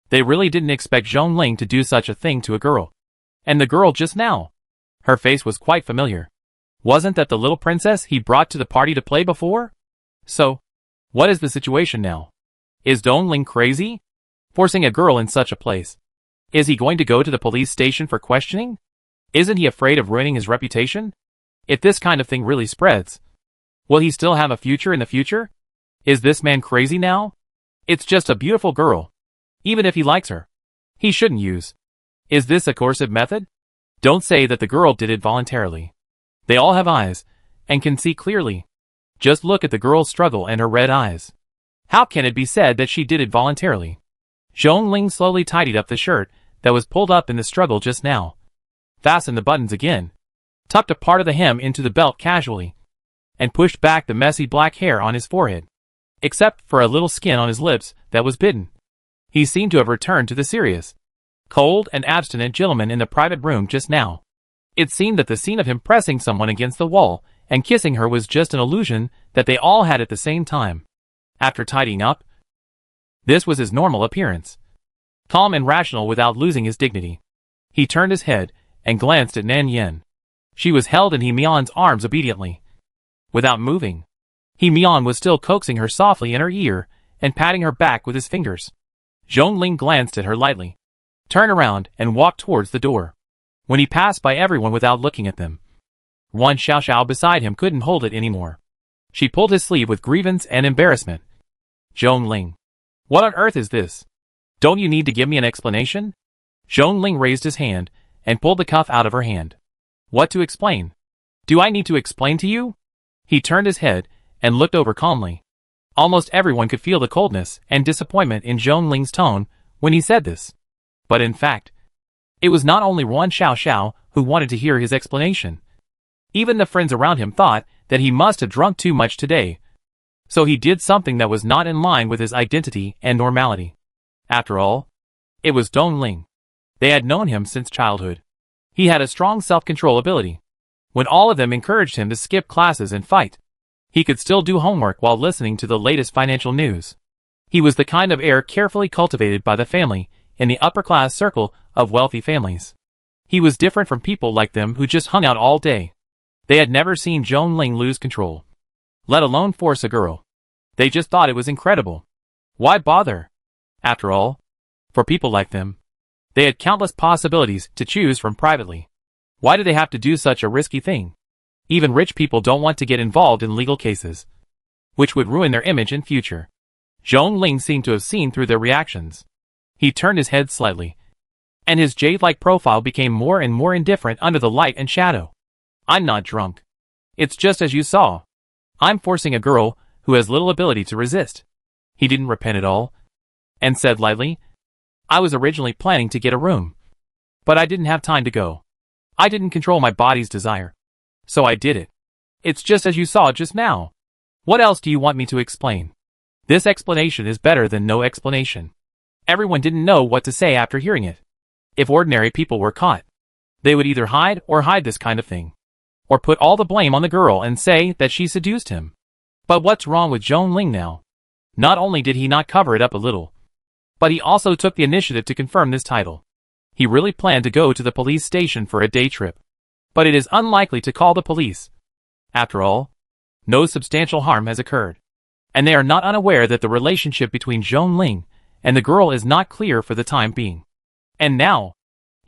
A: They really didn't expect Jong-ling to do such a thing to a girl. And the girl just now, her face was quite familiar. Wasn't that the little princess he brought to the party to play before? So, what is the situation now? Is Jong-ling crazy? Forcing a girl in such a place. Is he going to go to the police station for questioning? Isn't he afraid of ruining his reputation? If this kind of thing really spreads, will he still have a future in the future? Is this man crazy now? It's just a beautiful girl. Even if he likes her, he shouldn't use. Is this a coercive method? Don't say that the girl did it voluntarily. They all have eyes, and can see clearly. Just look at the girl's struggle and her red eyes. How can it be said that she did it voluntarily? Jong-ling slowly tidied up the shirt that was pulled up in the struggle just now, fastened the buttons again, tucked a part of the hem into the belt casually, and pushed back the messy black hair on his forehead, except for a little skin on his lips that was bitten. He seemed to have returned to the serious, cold and abstinent gentleman in the private room just now. It seemed that the scene of him pressing someone against the wall and kissing her was just an illusion that they all had at the same time. After tidying up, this was his normal appearance, calm and rational without losing his dignity. He turned his head and glanced at Nanyan. She was held in Hee-myeon's arms obediently, without moving. Hee-myeon was still coaxing her softly in her ear and patting her back with his fingers. Jong-ling glanced at her lightly, turned around and walked towards the door. When he passed by everyone without looking at them, Wan Xiaoxiao beside him couldn't hold it anymore. She pulled his sleeve with grievance and embarrassment. Jong-ling, what on earth is this? Don't you need to give me an explanation? Jong-ling raised his hand and pulled the cuff out of her hand. What to explain? Do I need to explain to you? He turned his head and looked over calmly. Almost everyone could feel the coldness and disappointment in Zhong Ling's tone when he said this. But in fact, it was not only Yuan Xiao who wanted to hear his explanation. Even the friends around him thought that he must have drunk too much today, so he did something that was not in line with his identity and normality. After all, it was Zhong Ling. They had known him since childhood. He had a strong self-control ability. When all of them encouraged him to skip classes and fight, he could still do homework while listening to the latest financial news. He was the kind of heir carefully cultivated by the family in the upper-class circle of wealthy families. He was different from people like them who just hung out all day. They had never seen Zhong Ling lose control, let alone force a girl. They just thought it was incredible. Why bother? After all, for people like them, they had countless possibilities to choose from privately. Why do they have to do such a risky thing? Even rich people don't want to get involved in legal cases, which would ruin their image in future. Zhong Ling seemed to have seen through their reactions. He turned his head slightly, and his jade-like profile became more and more indifferent under the light and shadow. I'm not drunk. It's just as you saw. I'm forcing a girl who has little ability to resist. He didn't repent at all, and said lightly, I was originally planning to get a room, but I didn't have time to go. I didn't control my body's desire, so I did it. It's just as you saw just now. What else do you want me to explain? This explanation is better than no explanation. Everyone didn't know what to say after hearing it. If ordinary people were caught, they would either hide this kind of thing, or put all the blame on the girl and say that she seduced him. But what's wrong with Zhong Ling now? Not only did he not cover it up a little, but he also took the initiative to confirm this title. He really planned to go to the police station for a day trip, but it is unlikely to call the police. After all, no substantial harm has occurred, and they are not unaware that the relationship between Zhong Ling and the girl is not clear for the time being. And now,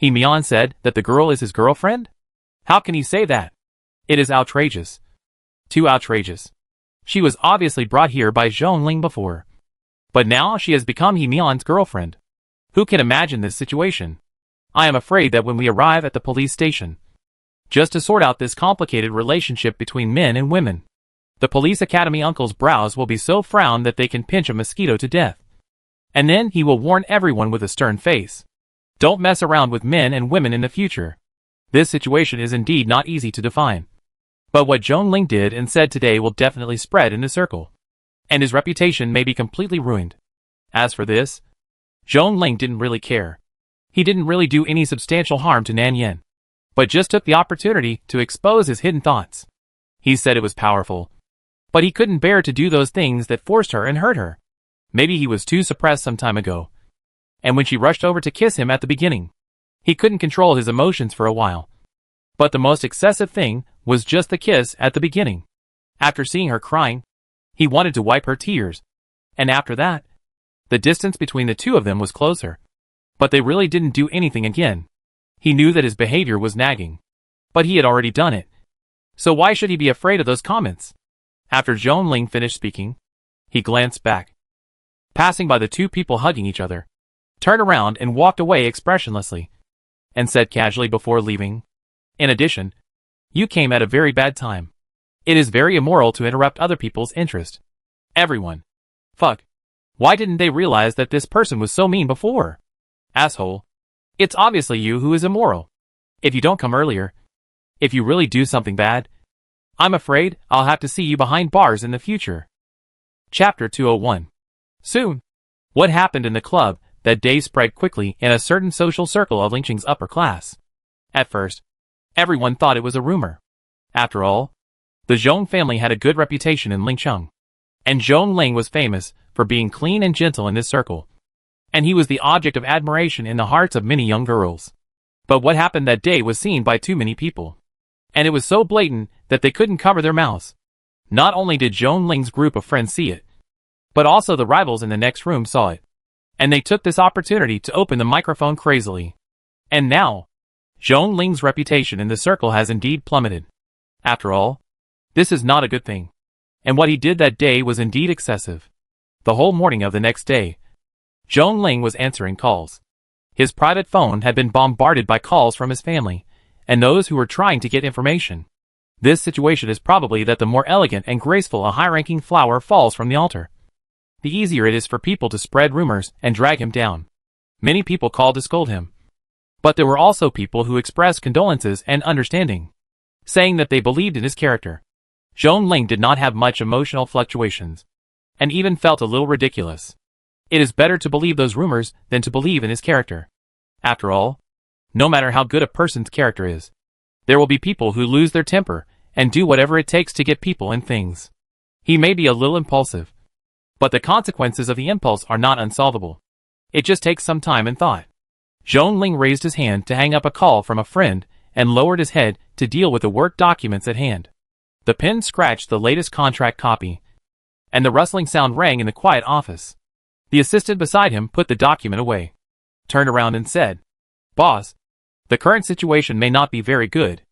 A: Mian said that the girl is his girlfriend? How can he say that? It is outrageous. Too outrageous. She was obviously brought here by Zhong Ling before, but now she has become Mian's girlfriend. Who can imagine this situation? I am afraid that when we arrive at the police station, just to sort out this complicated relationship between men and women, the police academy uncle's brows will be so frowned that they can pinch a mosquito to death. And then he will warn everyone with a stern face. Don't mess around with men and women in the future. This situation is indeed not easy to define. But what Zhong Ling did and said today will definitely spread in the circle, and his reputation may be completely ruined. As for this, Zhong Ling didn't really care. He didn't really do any substantial harm to Nan Yan, but just took the opportunity to expose his hidden thoughts. He said it was powerful, but he couldn't bear to do those things that forced her and hurt her. Maybe he was too suppressed some time ago, and when she rushed over to kiss him at the beginning, he couldn't control his emotions for a while. But the most excessive thing was just the kiss at the beginning. After seeing her crying, he wanted to wipe her tears, and after that, the distance between the two of them was closer. But they really didn't do anything again. He knew that his behavior was nagging, but he had already done it. So why should he be afraid of those comments? After Zhong Ling finished speaking, he glanced back, passing by the two people hugging each other, turned around and walked away expressionlessly, and said casually before leaving, in addition, you came at a very bad time. It is very immoral to interrupt other people's interest. Everyone. Fuck. Why didn't they realize that this person was so mean before? Asshole. It's obviously you who is immoral. If you don't come earlier, if you really do something bad, I'm afraid I'll have to see you behind bars in the future. Chapter 201. Soon. What happened in the club that day spread quickly in a certain social circle of Lingqing's upper class. At first, everyone thought it was a rumor. After all, the Zhong family had a good reputation in Lingcheng, and Zhong Ling was famous for being clean and gentle in this circle, and he was the object of admiration in the hearts of many young girls. But what happened that day was seen by too many people, and it was so blatant that they couldn't cover their mouths. Not only did Zhong Ling's group of friends see it, but also the rivals in the next room saw it, and they took this opportunity to open the microphone crazily. And now, Zhong Ling's reputation in the circle has indeed plummeted. After all, this is not a good thing, and what he did that day was indeed excessive. The whole morning of the next day, Zhong Ling was answering calls. His private phone had been bombarded by calls from his family, and those who were trying to get information. This situation is probably that the more elegant and graceful a high-ranking flower falls from the altar, the easier it is for people to spread rumors and drag him down. Many people called to scold him. But there were also people who expressed condolences and understanding, saying that they believed in his character. Zhong Ling did not have much emotional fluctuations, and even felt a little ridiculous. It is better to believe those rumors than to believe in his character. After all, no matter how good a person's character is, there will be people who lose their temper and do whatever it takes to get people and things. He may be a little impulsive, but the consequences of the impulse are not unsolvable. It just takes some time and thought. Zhong Ling raised his hand to hang up a call from a friend and lowered his head to deal with the work documents at hand. The pen scratched the latest contract copy, and the rustling sound rang in the quiet office. The assistant beside him put the document away, turned around and said, "Boss, the current situation may not be very good.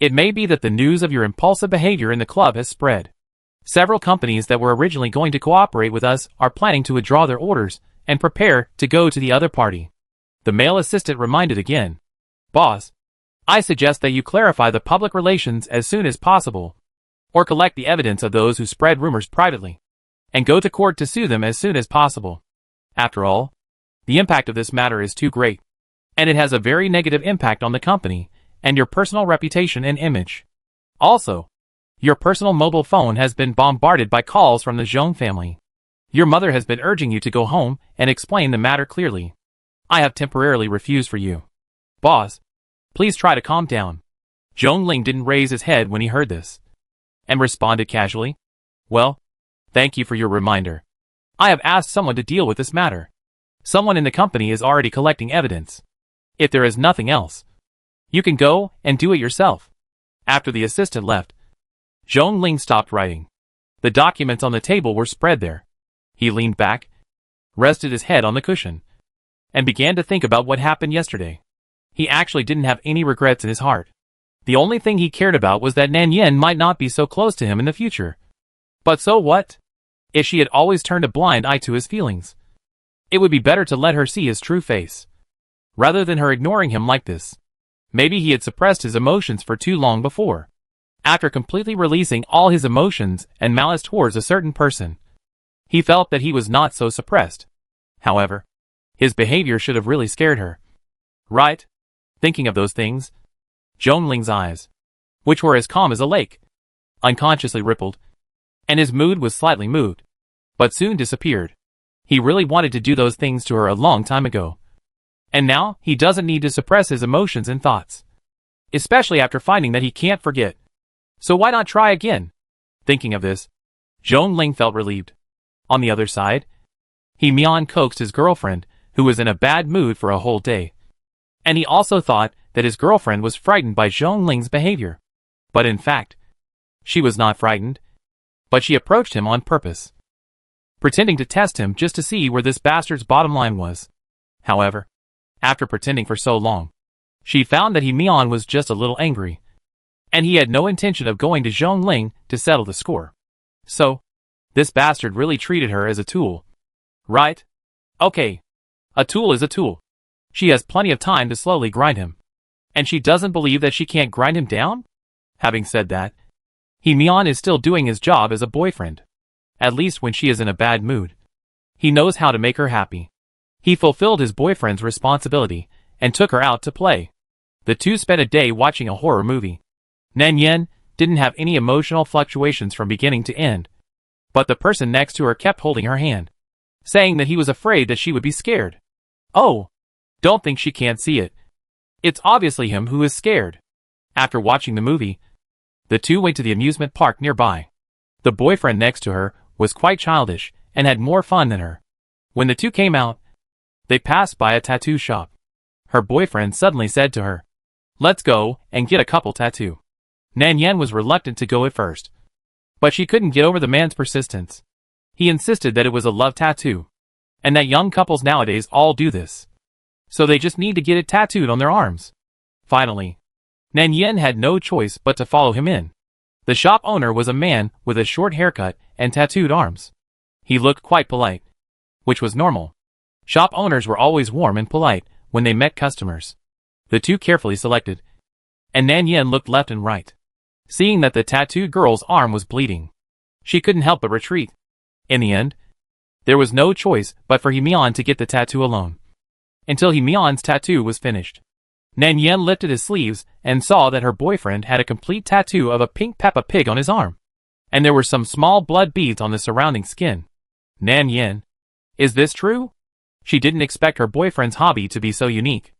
A: It may be that the news of your impulsive behavior in the club has spread. Several companies that were originally going to cooperate with us are planning to withdraw their orders and prepare to go to the other party." The male assistant reminded again, "Boss, I suggest that you clarify the public relations as soon as possible, or collect the evidence of those who spread rumors privately, and go to court to sue them as soon as possible. After all, the impact of this matter is too great, and it has a very negative impact on the company and your personal reputation and image. Also, your personal mobile phone has been bombarded by calls from the Zhong family. Your mother has been urging you to go home and explain the matter clearly. I have temporarily refused for you. Boss, please try to calm down." Zhong Ling didn't raise his head when he heard this, and responded casually, "Well, thank you for your reminder. I have asked someone to deal with this matter. Someone in the company is already collecting evidence. If there is nothing else, you can go and do it yourself." After the assistant left, Zhong Ling stopped writing. The documents on the table were spread there. He leaned back, rested his head on the cushion, and began to think about what happened yesterday. He actually didn't have any regrets in his heart. The only thing he cared about was that Nan Yen might not be so close to him in the future. But so what? If she had always turned a blind eye to his feelings, it would be better to let her see his true face, rather than her ignoring him like this. Maybe he had suppressed his emotions for too long before. After completely releasing all his emotions and malice towards a certain person, he felt that he was not so suppressed. However, his behavior should have really scared her. Right? Thinking of those things, Zhong Ling's eyes, which were as calm as a lake, unconsciously rippled, and his mood was slightly moved, but soon disappeared. He really wanted to do those things to her a long time ago. And now he doesn't need to suppress his emotions and thoughts, especially after finding that he can't forget. So why not try again? Thinking of this, Zhong Ling felt relieved. On the other side, he Mian coaxed his girlfriend, who was in a bad mood for a whole day. And he also thought that his girlfriend was frightened by Zhong Ling's behavior. But in fact, she was not frightened, but she approached him on purpose, pretending to test him just to see where this bastard's bottom line was. However, after pretending for so long, she found that he Mian was just a little angry, and he had no intention of going to Zhong Ling to settle the score. So, this bastard really treated her as a tool. Right? Okay. A tool is a tool. She has plenty of time to slowly grind him. And she doesn't believe that she can't grind him down? Having said that, he Mian is still doing his job as a boyfriend. At least when she is in a bad mood. He knows how to make her happy. He fulfilled his boyfriend's responsibility and took her out to play. The two spent a day watching a horror movie. Nan Yen didn't have any emotional fluctuations from beginning to end, but the person next to her kept holding her hand, saying that he was afraid that she would be scared. Oh, don't think she can't see it. It's obviously him who is scared. After watching the movie, the two went to the amusement park nearby. The boyfriend next to her was quite childish and had more fun than her. When the two came out, they passed by a tattoo shop. Her boyfriend suddenly said to her, "Let's go and get a couple tattoo." Nan Yen was reluctant to go at first, but she couldn't get over the man's persistence. He insisted that it was a love tattoo, and that young couples nowadays all do this. So they just need to get it tattooed on their arms. Finally, Nan Yen had no choice but to follow him in. The shop owner was a man with a short haircut and tattooed arms. He looked quite polite, which was normal. Shop owners were always warm and polite when they met customers. The two carefully selected, and Nan Yen looked left and right, Seeing that the tattooed girl's arm was bleeding, she couldn't help but retreat. In the end, there was no choice but for Hee-myeon to get the tattoo alone. Until Hee-myeon's tattoo was finished. Nan Yen lifted his sleeves and saw that her boyfriend had a complete tattoo of a pink Peppa Pig on his arm. And there were some small blood beads on the surrounding skin. Nan Yen, is this true? She didn't expect her boyfriend's hobby to be so unique.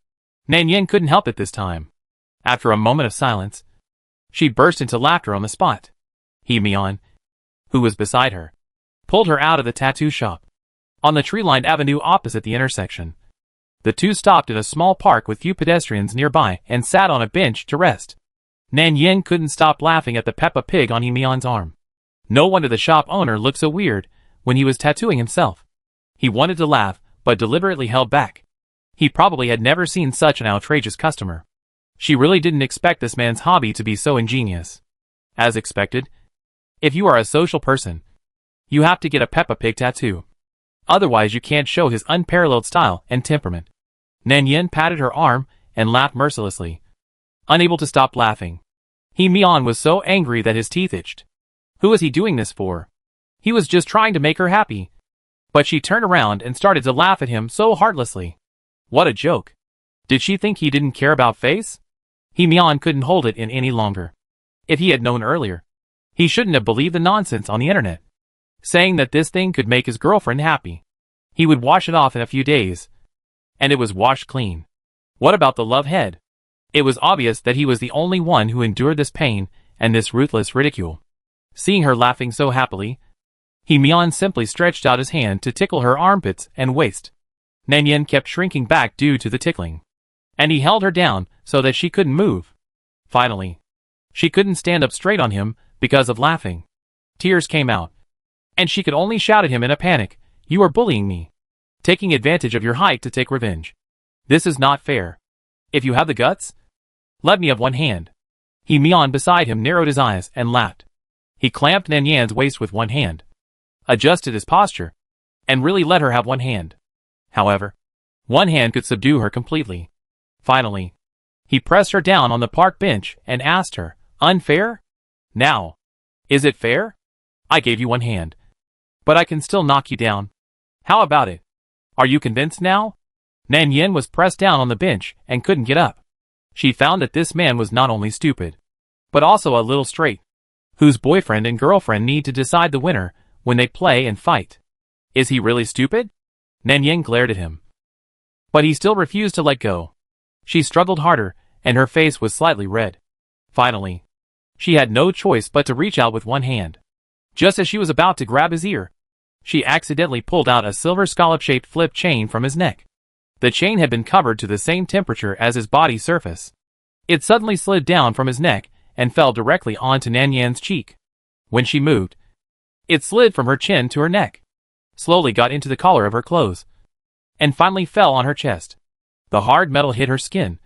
A: Nan Yen couldn't help it this time. After a moment of silence, she burst into laughter on the spot. Hee-myeon, who was beside her, pulled her out of the tattoo shop. On the tree-lined avenue opposite the intersection, the two stopped in a small park with few pedestrians nearby and sat on a bench to rest. Nan Yen couldn't stop laughing at the Peppa Pig on Hee-myeon's arm. No wonder the shop owner looked so weird when he was tattooing himself. He wanted to laugh, but deliberately held back. He probably had never seen such an outrageous customer. She really didn't expect this man's hobby to be so ingenious. As expected, if you are a social person, you have to get a Peppa Pig tattoo. Otherwise you can't show his unparalleled style and temperament. Nan Yen patted her arm and laughed mercilessly. Unable to stop laughing, Hee-myeon was so angry that his teeth itched. Who was he doing this for? He was just trying to make her happy. But she turned around and started to laugh at him so heartlessly. What a joke. Did she think he didn't care about face? Hee-myeon couldn't hold it in any longer. If he had known earlier, he shouldn't have believed the nonsense on the internet, saying that this thing could make his girlfriend happy. He would wash it off in a few days. And it was washed clean. What about the love head? It was obvious that he was the only one who endured this pain and this ruthless ridicule. Seeing her laughing so happily, Hee-myeon simply stretched out his hand to tickle her armpits and waist. Nan Yen kept shrinking back due to the tickling, and he held her down so that she couldn't move. Finally, she couldn't stand up straight on him because of laughing. Tears came out, and she could only shout at him in a panic, "You are bullying me. Taking advantage of your height to take revenge. This is not fair. If you have the guts, let me have one hand." Hee-myeon beside him narrowed his eyes and laughed. He clamped Nan Yen's waist with one hand, adjusted his posture, and really let her have one hand. However, one hand could subdue her completely. Finally, he pressed her down on the park bench and asked her, "Unfair? Now, is it fair? I gave you one hand, but I can still knock you down. How about it? Are you convinced now?" Nan Yen was pressed down on the bench and couldn't get up. She found that this man was not only stupid, but also a little straight, whose boyfriend and girlfriend need to decide the winner when they play and fight. Is he really stupid? Nan Yen glared at him, but he still refused to let go. She struggled harder, and her face was slightly red. Finally, she had no choice but to reach out with one hand. Just as she was about to grab his ear, she accidentally pulled out a silver scallop-shaped flip chain from his neck. The chain had been covered to the same temperature as his body surface. It suddenly slid down from his neck and fell directly onto Nan Yen's cheek. When she moved, it slid from her chin to her neck, slowly got into the collar of her clothes, and finally fell on her chest. The hard metal hit her skin,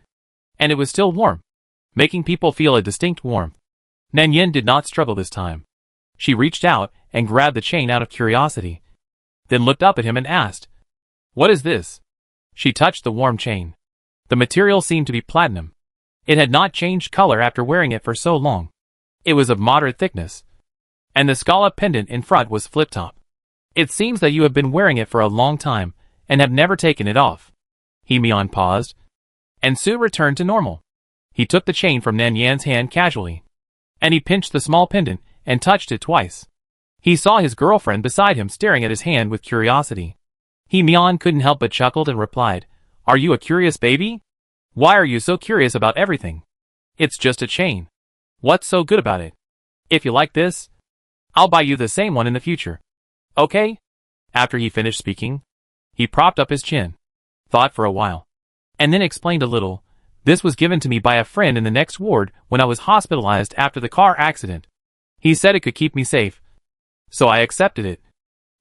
A: and it was still warm, making people feel a distinct warmth. Nan Yen did not struggle this time. She reached out and grabbed the chain out of curiosity, then looked up at him and asked, "What is this?" She touched the warm chain. The material seemed to be platinum. It had not changed color after wearing it for so long. It was of moderate thickness, and the scallop pendant in front was flip-top. "It seems that you have been wearing it for a long time and have never taken it off." Hee-myeon paused, and soon returned to normal. He took the chain from Nan Yen's hand casually, and he pinched the small pendant and touched it twice. He saw his girlfriend beside him staring at his hand with curiosity. Hee-myeon couldn't help but chuckled and replied, "Are you a curious baby? Why are you so curious about everything? It's just a chain. What's so good about it? If you like this, I'll buy you the same one in the future. Okay?" After he finished speaking, he propped up his chin, thought for a while, and then explained a little. "This was given to me by a friend in the next ward when I was hospitalized after the car accident. He said it could keep me safe, so I accepted it.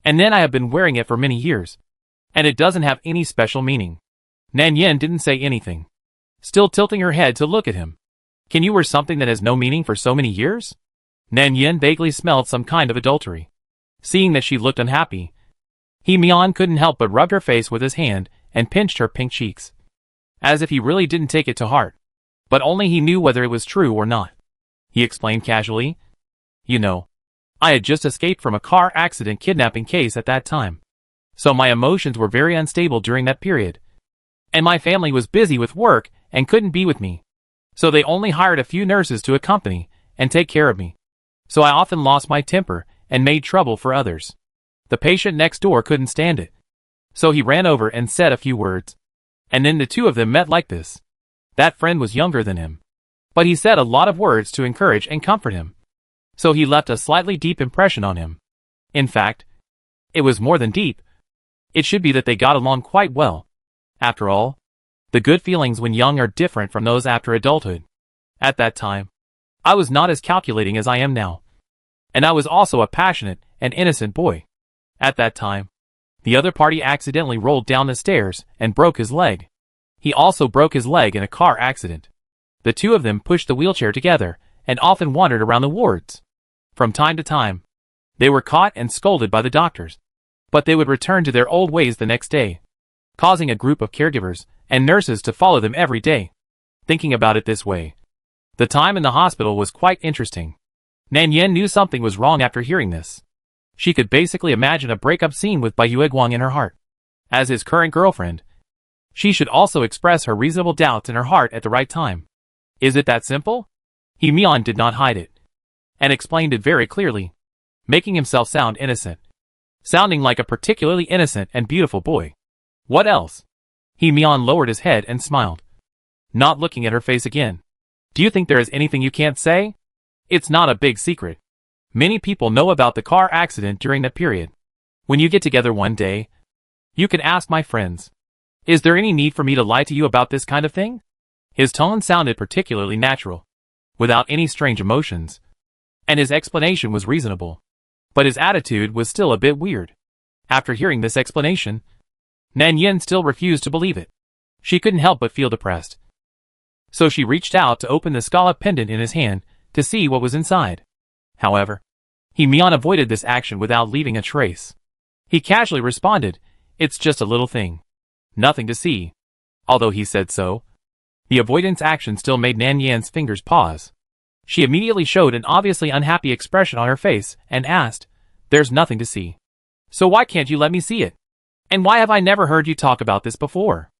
A: And then I have been wearing it for many years, and it doesn't have any special meaning." Nan Yen didn't say anything, still tilting her head to look at him. "Can you wear something that has no meaning for so many years?" Nan Yen vaguely smelled some kind of adultery. Seeing that she looked unhappy, Hee-myeon couldn't help but rubbed her face with his hand and pinched her pink cheeks, as if he really didn't take it to heart, but only he knew whether it was true or not. he explained casually. You know, I had just escaped from a car accident kidnapping case at that time. So my emotions were very unstable during that period. And my family was busy with work and couldn't be with me. So they only hired a few nurses to accompany and take care of me. So I often lost my temper and made trouble for others. The patient next door couldn't stand it. So he ran over and said a few words. And then the two of them met like this. That friend was younger than him. But he said a lot of words to encourage and comfort him. So he left a slightly deep impression on him. In fact, it was more than deep. It should be that they got along quite well. After all, the good feelings when young are different from those after adulthood. At that time, I was not as calculating as I am now. And I was also a passionate and innocent boy. At that time, the other party accidentally rolled down the stairs and broke his leg. He also broke his leg in a car accident. The two of them pushed the wheelchair together and often wandered around the wards. From time to time, they were caught and scolded by the doctors. But they would return to their old ways the next day, causing a group of caregivers and nurses to follow them every day. Thinking about it this way, the time in the hospital was quite interesting. Nan Yen knew something was wrong after hearing this. She could basically imagine a breakup scene with Bai Yueguang in her heart. As his current girlfriend, she should also express her reasonable doubts in her heart at the right time. Is it that simple? He Mian did not hide it, and explained it very clearly, making himself sound innocent. Sounding like a particularly innocent and beautiful boy. What else? He Mian lowered his head and smiled, not looking at her face again. Do you think there is anything you can't say? It's not a big secret. Many people know about the car accident during that period. When you get together one day, you can ask my friends. Is there any need for me to lie to you about this kind of thing? His tone sounded particularly natural, without any strange emotions. And his explanation was reasonable. But his attitude was still a bit weird. After hearing this explanation, Nan Yen still refused to believe it. She couldn't help but feel depressed. So she reached out to open the scallop pendant in his hand to see what was inside. However, He Mian avoided this action without leaving a trace. He casually responded, "It's just a little thing. Nothing to see." Although he said so, the avoidance action still made Nan Yan's fingers pause. She immediately showed an obviously unhappy expression on her face and asked, "There's nothing to see. So why can't you let me see it? And why have I never heard you talk about this before?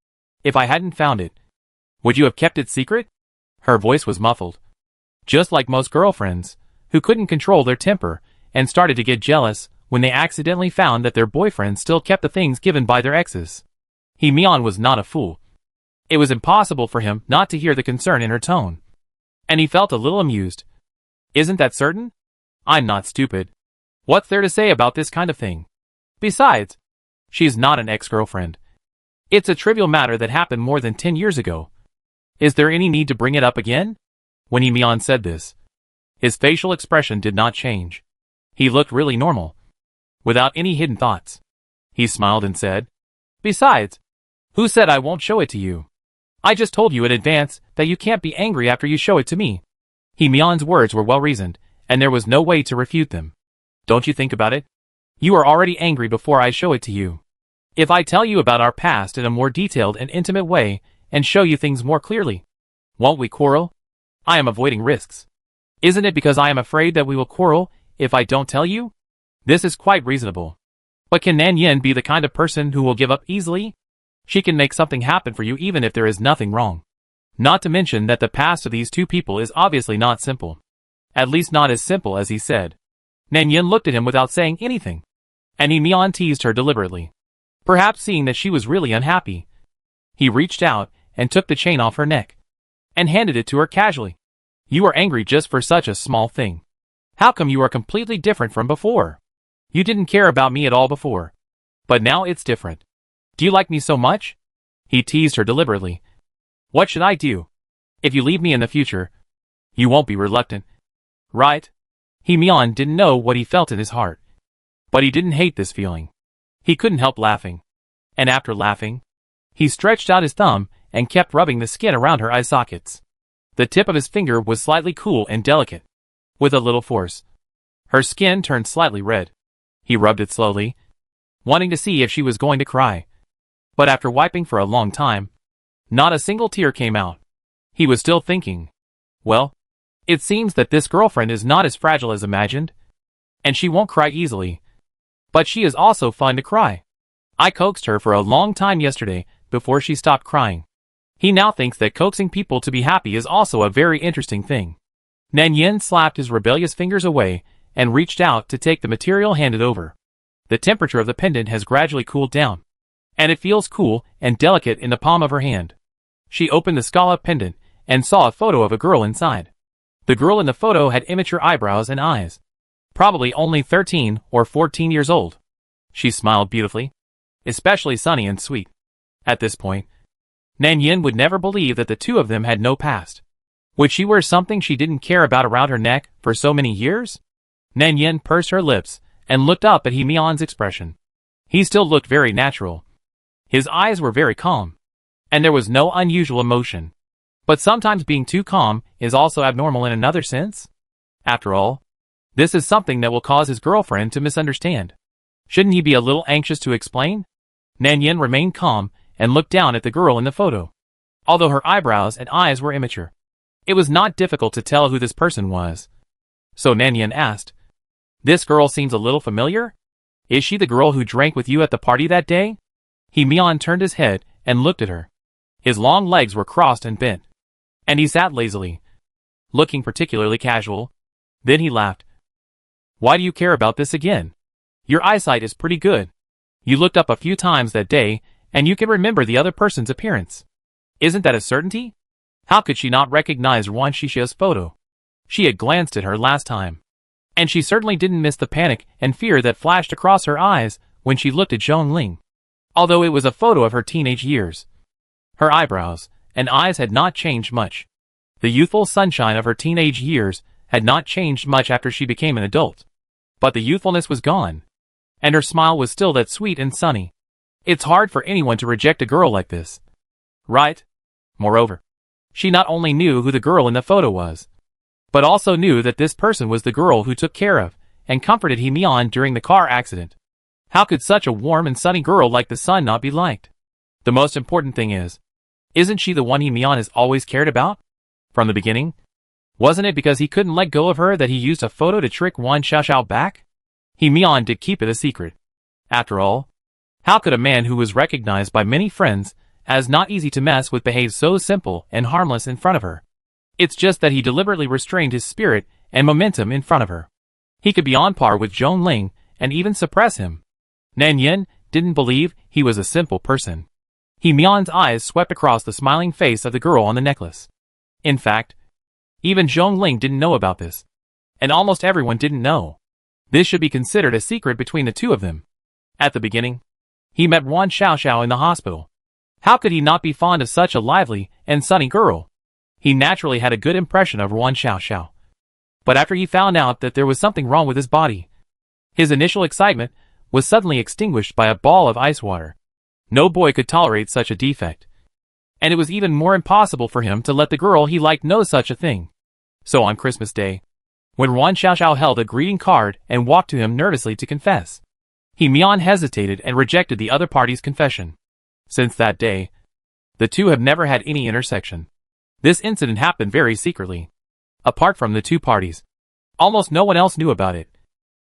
A: If I hadn't found it, would you have kept it secret?" Her voice was muffled. Just like most girlfriends, who couldn't control their temper and started to get jealous when they accidentally found that their boyfriends still kept the things given by their exes. He Mian was not a fool. It was impossible for him not to hear the concern in her tone. And he felt a little amused. "Isn't that certain? I'm not stupid. What's there to say about this kind of thing? Besides, she's not an ex-girlfriend. It's a trivial matter that happened more than 10 years ago. Is there any need to bring it up again?" When He Mian said this, his facial expression did not change. He looked really normal, without any hidden thoughts. He smiled and said, "Besides, who said I won't show it to you? I just told you in advance that you can't be angry after you show it to me." He Mian's words were well reasoned, and there was no way to refute them. "Don't you think about it? You are already angry before I show it to you. If I tell you about our past in a more detailed and intimate way and show you things more clearly, won't we quarrel? I am avoiding risks. Isn't it because I am afraid that we will quarrel if I don't tell you? This is quite reasonable. But can Nan Yen be the kind of person who will give up easily? She can make something happen for you even if there is nothing wrong. Not to mention that the past of these two people is obviously not simple. At least not as simple as he said." Nan Yen looked at him without saying anything. And He Mian teased her deliberately. Perhaps seeing that she was really unhappy, he reached out and took the chain off her neck and handed it to her casually. "You are angry just for such a small thing. How come you are completely different from before? You didn't care about me at all before. But now it's different. Do you like me so much?" He teased her deliberately. "What should I do? If you leave me in the future, you won't be reluctant, right?" He Mian didn't know what he felt in his heart. But he didn't hate this feeling. He couldn't help laughing. And after laughing, he stretched out his thumb and kept rubbing the skin around her eye sockets. The tip of his finger was slightly cool and delicate. With a little force, her skin turned slightly red. He rubbed it slowly, wanting to see if she was going to cry. But after wiping for a long time, not a single tear came out. He was still thinking, well, It seems that this girlfriend is not as fragile as imagined, and she won't cry easily. But she is also fun to cry. I coaxed her for a long time yesterday before she stopped crying. He now thinks that coaxing people to be happy is also a very interesting thing. Nan Yin slapped his rebellious fingers away and reached out to take the material handed over. The temperature of the pendant has gradually cooled down, and it feels cool and delicate in the palm of her hand. She opened the scallop pendant and saw a photo of a girl inside. The girl in the photo had immature eyebrows and eyes, probably only 13 or 14 years old. She smiled beautifully, especially sunny and sweet. At this point, Nan Yin would never believe that the two of them had no past. Would she wear something she didn't care about around her neck for so many years? Nan Yin pursed her lips and looked up at He Mian's expression. He still looked very natural. His eyes were very calm, and there was no unusual emotion. But sometimes being too calm is also abnormal in another sense. After all, this is something that will cause his girlfriend to misunderstand. Shouldn't he be a little anxious to explain? Nan Yin remained calm and looked down at the girl in the photo. Although her eyebrows and eyes were immature, it was not difficult to tell who this person was. So Nan Yin asked, "This girl seems a little familiar? Is she the girl who drank with you at the party that day?" He Mian turned his head and looked at her. His long legs were crossed and bent, and he sat lazily, looking particularly casual. Then he laughed. "Why do you care about this again? Your eyesight is pretty good. You looked up a few times that day, and you can remember the other person's appearance. Isn't that a certainty?" How could she not recognize Yuan Shishia's photo? She had glanced at her last time, and she certainly didn't miss the panic and fear that flashed across her eyes when she looked at Zhong Ling. Although it was a photo of her teenage years, her eyebrows and eyes had not changed much. The youthful sunshine of her teenage years had not changed much after she became an adult. But the youthfulness was gone, and her smile was still that sweet and sunny. It's hard for anyone to reject a girl like this, right? Moreover, she not only knew who the girl in the photo was, but also knew that this person was the girl who took care of and comforted He Mian during the car accident. How could such a warm and sunny girl like the sun not be liked? The most important thing is, isn't she the one He Mian has always cared about? From the beginning? Wasn't it because he couldn't let go of her that he used a photo to trick Yuan Xiaoxiao back? He Mian did keep it a secret. After all, how could a man who was recognized by many friends as not easy to mess with behave so simple and harmless in front of her? It's just that he deliberately restrained his spirit and momentum in front of her. He could be on par with Zhong Ling and even suppress him. Nan Yin didn't believe he was a simple person. He Mian's eyes swept across the smiling face of the girl on the necklace. In fact, even Zhong Ling didn't know about this, and almost everyone didn't know. This should be considered a secret between the two of them. At the beginning, he met Yuan Xiaoxiao in the hospital. How could he not be fond of such a lively and sunny girl? He naturally had a good impression of Yuan Xiaoxiao. But after he found out that there was something wrong with his body, his initial excitement was suddenly extinguished by a ball of ice water. No boy could tolerate such a defect, and it was even more impossible for him to let the girl he liked know such a thing. So on Christmas Day, when Yuan Xiaoxiao held a greeting card and walked to him nervously to confess, He Mian hesitated and rejected the other party's confession. Since that day, the two have never had any intersection. This incident happened very secretly. Apart from the two parties, almost no one else knew about it.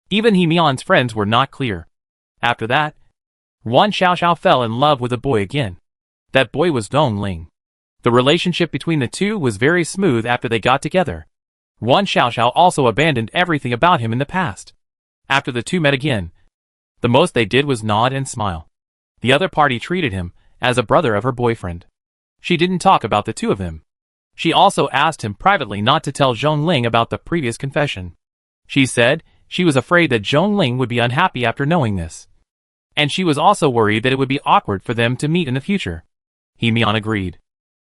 A: Even He Mian's friends were not clear. After that, Yuan Xiaoxiao fell in love with a boy again. That boy was Zhong Ling. The relationship between the two was very smooth after they got together. Yuan Xiaoxiao also abandoned everything about him in the past. After the two met again, the most they did was nod and smile. The other party treated him as a brother of her boyfriend. She didn't talk about the two of them. She also asked him privately not to tell Zhong Ling about the previous confession. She said she was afraid that Zhong Ling would be unhappy after knowing this. And she was also worried that it would be awkward for them to meet in the future. He Mian agreed.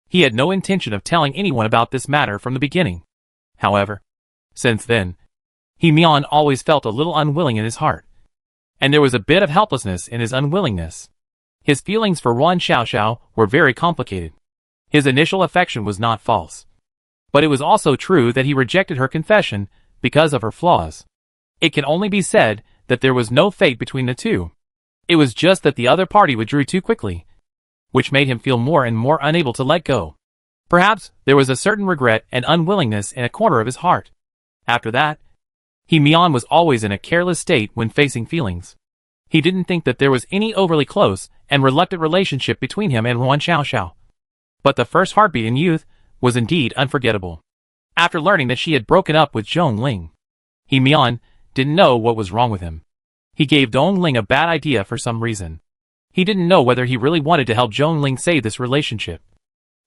A: He had no intention of telling anyone about this matter from the beginning. However, since then, He Mian always felt a little unwilling in his heart, and there was a bit of helplessness in his unwillingness. His feelings for Yuan Xiaoxiao were very complicated. His initial affection was not false, but it was also true that he rejected her confession because of her flaws. It can only be said that there was no fate between the two. It was just that the other party withdrew too quickly, which made him feel more and more unable to let go. Perhaps there was a certain regret and unwillingness in a corner of his heart. After that, Mian was always in a careless state when facing feelings. He didn't think that there was any overly close and reluctant relationship between him and Ruan Xiaoxiao. But the first heartbeat in youth was indeed unforgettable. After learning that she had broken up with Zhong Ling, Mian didn't know what was wrong with him. He gave Zhong Ling a bad idea for some reason. He didn't know whether he really wanted to help Zhong Ling save this relationship,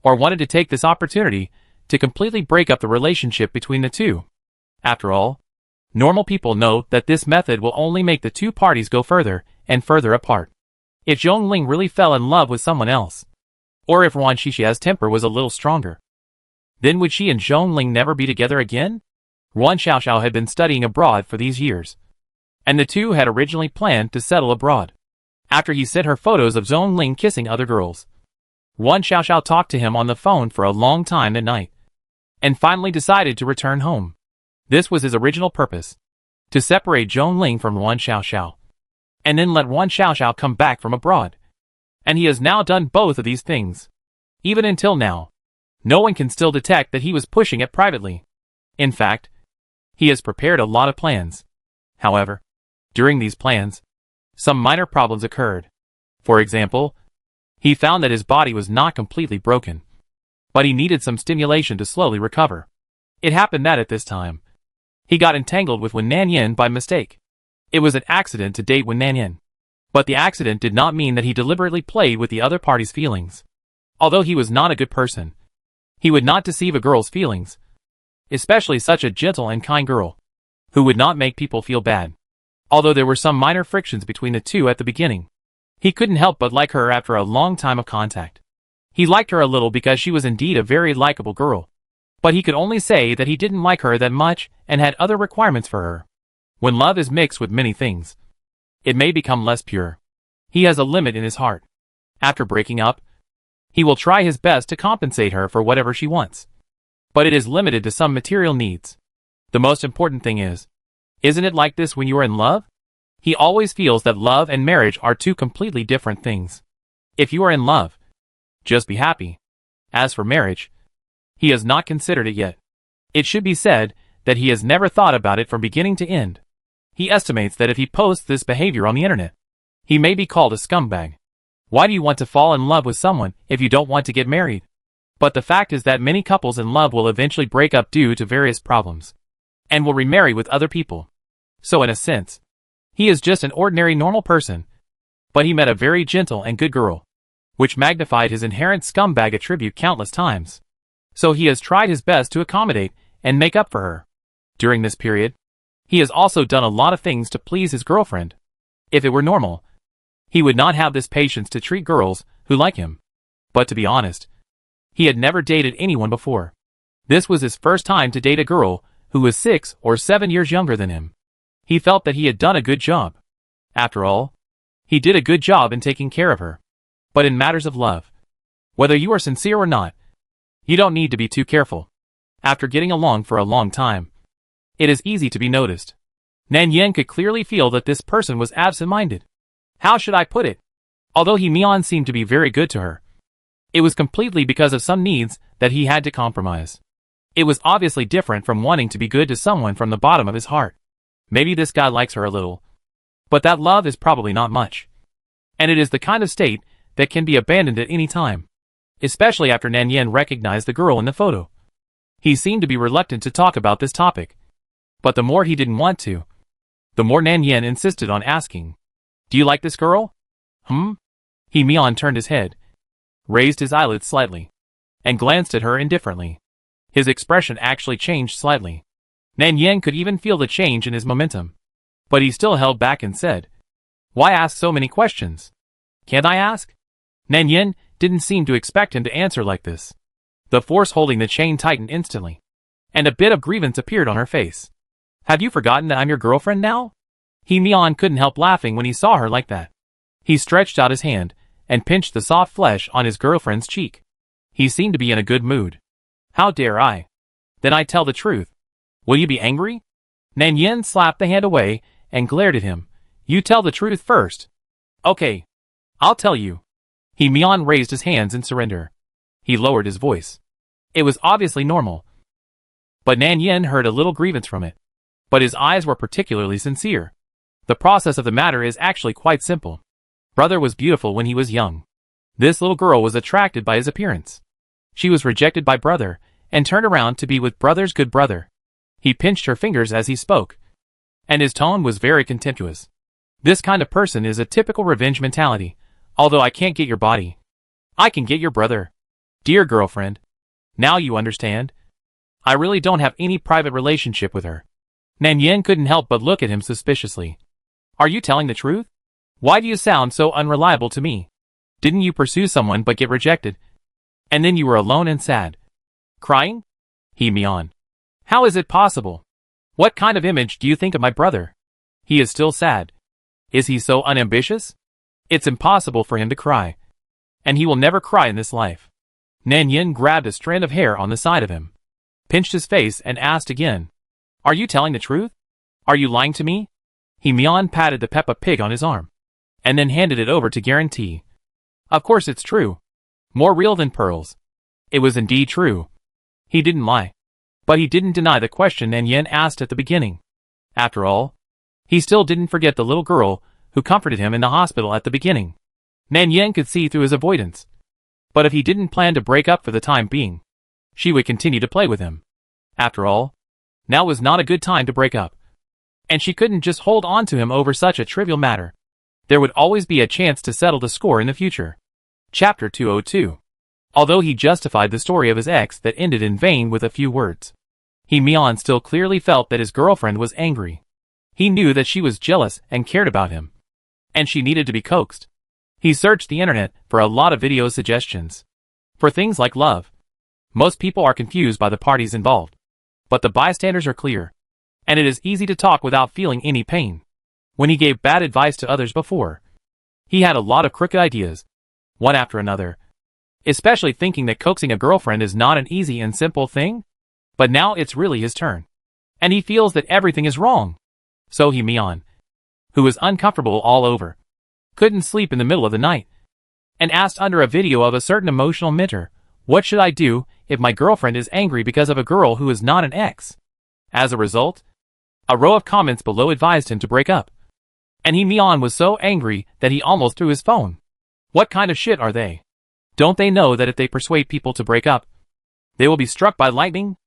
A: or wanted to take this opportunity to completely break up the relationship between the two. After all, normal people know that this method will only make the two parties go further and further apart. If Zhong Ling really fell in love with someone else, or if Ruan Xiaoxiao's temper was a little stronger, then would she and Zhong Ling never be together again? Ruan Xiaoxiao had been studying abroad for these years, and the two had originally planned to settle abroad. After he sent her photos of Zhong Ling kissing other girls, Ruan Xiaoxiao talked to him on the phone for a long time at night, and finally decided to return home. This was his original purpose, to separate Zhong Ling from Ruan Xiaoxiao, and then let Ruan Xiaoxiao come back from abroad. And he has now done both of these things. Even until now, no one can still detect that he was pushing it privately. In fact, he has prepared a lot of plans. However, during these plans, some minor problems occurred. For example, he found that his body was not completely broken, but he needed some stimulation to slowly recover. It happened that at this time, he got entangled with Wen Nanyan by mistake. It was an accident to date Wen Nanyan, but the accident did not mean that he deliberately played with the other party's feelings. Although he was not a good person, he would not deceive a girl's feelings, especially such a gentle and kind girl, who would not make people feel bad. Although there were some minor frictions between the two at the beginning, he couldn't help but like her after a long time of contact. He liked her a little because she was indeed a very likable girl, but he could only say that he didn't like her that much and had other requirements for her. When love is mixed with many things, it may become less pure. He has a limit in his heart. After breaking up, he will try his best to compensate her for whatever she wants, but it is limited to some material needs. The most important thing is, isn't it like this when you are in love? He always feels that love and marriage are two completely different things. If you are in love, just be happy. As for marriage, he has not considered it yet. It should be said that he has never thought about it from beginning to end. He estimates that if he posts this behavior on the internet, he may be called a scumbag. Why do you want to fall in love with someone if you don't want to get married? But the fact is that many couples in love will eventually break up due to various problems, and will remarry with other people. So in a sense, he is just an ordinary normal person, but he met a very gentle and good girl, which magnified his inherent scumbag attribute countless times. So he has tried his best to accommodate and make up for her. During this period, he has also done a lot of things to please his girlfriend. If it were normal, he would not have this patience to treat girls who like him. But to be honest, he had never dated anyone before. This was his first time to date a girl who was 6 or 7 years younger than him. He felt that he had done a good job. After all, he did a good job in taking care of her. But in matters of love, whether you are sincere or not, you don't need to be too careful. After getting along for a long time, it is easy to be noticed. Nan Yen could clearly feel that this person was absent-minded. How should I put it? Although Mian seemed to be very good to her, it was completely because of some needs that he had to compromise. It was obviously different from wanting to be good to someone from the bottom of his heart. Maybe this guy likes her a little, but that love is probably not much. And it is the kind of state that can be abandoned at any time, especially after Nan Yen recognized the girl in the photo. He seemed to be reluctant to talk about this topic, but the more he didn't want to, the more Nan Yen insisted on asking, "Do you like this girl?" Mian turned his head, raised his eyelids slightly, and glanced at her indifferently. His expression actually changed slightly. Nan Yen could even feel the change in his momentum, but he still held back and said, "Why ask so many questions? Can't I ask?" Nan Yen didn't seem to expect him to answer like this. The force holding the chain tightened instantly, and a bit of grievance appeared on her face. "Have you forgotten that I'm your girlfriend now?" Mian couldn't help laughing when he saw her like that. He stretched out his hand and pinched the soft flesh on his girlfriend's cheek. He seemed to be in a good mood. "How dare I? Then I tell the truth. Will you be angry?" Nan Yen slapped the hand away and glared at him. "You tell the truth first." "Okay, I'll tell you." Mian raised his hands in surrender. He lowered his voice. It was obviously normal. But Nan Yin heard a little grievance from it. But his eyes were particularly sincere. The process of the matter is actually quite simple. Brother was beautiful when he was young. This little girl was attracted by his appearance. She was rejected by brother, and turned around to be with brother's good brother. He pinched her fingers as he spoke. And his tone was very contemptuous. This kind of person is a typical revenge mentality. Although I can't get your body, I can get your brother. Dear girlfriend. Now you understand? I really don't have any private relationship with her. Nan Yin couldn't help but look at him suspiciously. Are you telling the truth? Why do you sound so unreliable to me? Didn't you pursue someone but get rejected? And then you were alone and sad. Crying? He meowed. How is it possible? What kind of image do you think of my brother? He is still sad. Is he so unambitious? It's impossible for him to cry. And he will never cry in this life. Nan Yin grabbed a strand of hair on the side of him, pinched his face and asked again. Are you telling the truth? Are you lying to me? He meowed, patted the Peppa Pig on his arm, and then handed it over to Guarantee. Of course it's true. More real than pearls. It was indeed true. He didn't lie. But he didn't deny the question Nan Yin asked at the beginning. After all, he still didn't forget the little girl who comforted him in the hospital at the beginning. Nan Yin could see through his avoidance. But if he didn't plan to break up for the time being, she would continue to play with him. After all, now was not a good time to break up. And she couldn't just hold on to him over such a trivial matter. There would always be a chance to settle the score in the future. Chapter 202. Although he justified the story of his ex that ended in vain with a few words, he Mian still clearly felt that his girlfriend was angry. He knew that she was jealous and cared about him. And she needed to be coaxed. He searched the internet for a lot of video suggestions. For things like love. Most people are confused by the parties involved. But the bystanders are clear. And it is easy to talk without feeling any pain. When he gave bad advice to others before, he had a lot of crooked ideas, one after another. Especially thinking that coaxing a girlfriend is not an easy and simple thing. But now it's really his turn. And he feels that everything is wrong. So he Mian, who was uncomfortable all over, couldn't sleep in the middle of the night, and asked under a video of a certain emotional mentor, what should I do if my girlfriend is angry because of a girl who is not an ex? As a result, a row of comments below advised him to break up. And he Mian was so angry that he almost threw his phone. What kind of shit are they? Don't they know that if they persuade people to break up, they will be struck by lightning?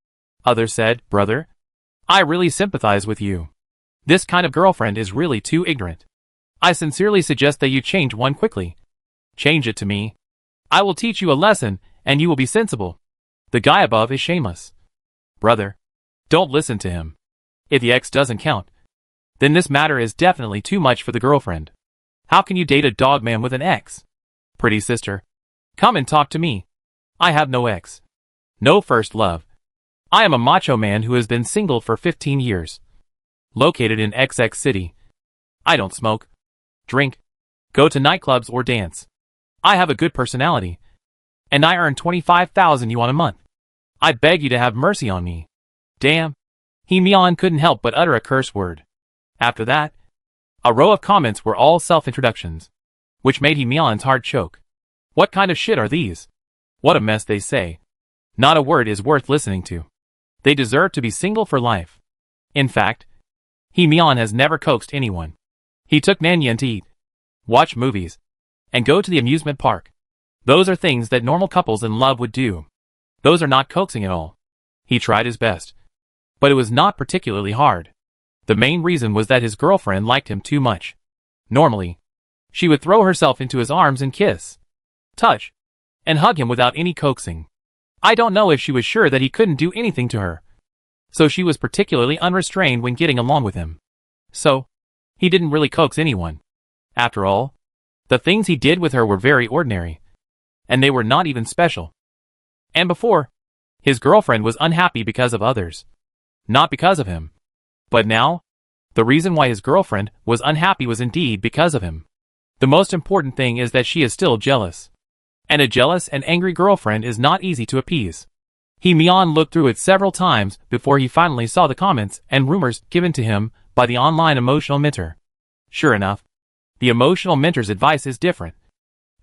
A: Others said, brother, I really sympathize with you. This kind of girlfriend is really too ignorant. I sincerely suggest that you change one quickly. Change it to me. I will teach you a lesson, and you will be sensible. The guy above is shameless. Brother, don't listen to him. If the ex doesn't count, then this matter is definitely too much for the girlfriend. How can you date a dog man with an ex? Pretty sister, come and talk to me. I have no ex. No first love. I am a macho man who has been single for 15 years. Located in XX city. I don't smoke, drink, go to nightclubs or dance. I have a good personality. And I earn 25,000 yuan a month. I beg you to have mercy on me. Damn. He Mian couldn't help but utter a curse word. After that, a row of comments were all self-introductions, which made he Mian's heart choke. What kind of shit are these? What a mess, they say. Not a word is worth listening to. They deserve to be single for life. In fact, he Mian has never coaxed anyone. He took Nan Yin to eat, watch movies, and go to the amusement park. Those are things that normal couples in love would do. Those are not coaxing at all. He tried his best. But it was not particularly hard. The main reason was that his girlfriend liked him too much. Normally, she would throw herself into his arms and kiss, touch, and hug him without any coaxing. I don't know if she was sure that he couldn't do anything to her. So she was particularly unrestrained when getting along with him. So, he didn't really coax anyone. After all, the things he did with her were very ordinary. And they were not even special. And before, his girlfriend was unhappy because of others. Not because of him. But now, the reason why his girlfriend was unhappy was indeed because of him. The most important thing is that she is still jealous. And a jealous and angry girlfriend is not easy to appease. He Mian looked through it several times before he finally saw the comments and rumors given to him by the online emotional mentor. Sure enough, the emotional mentor's advice is different.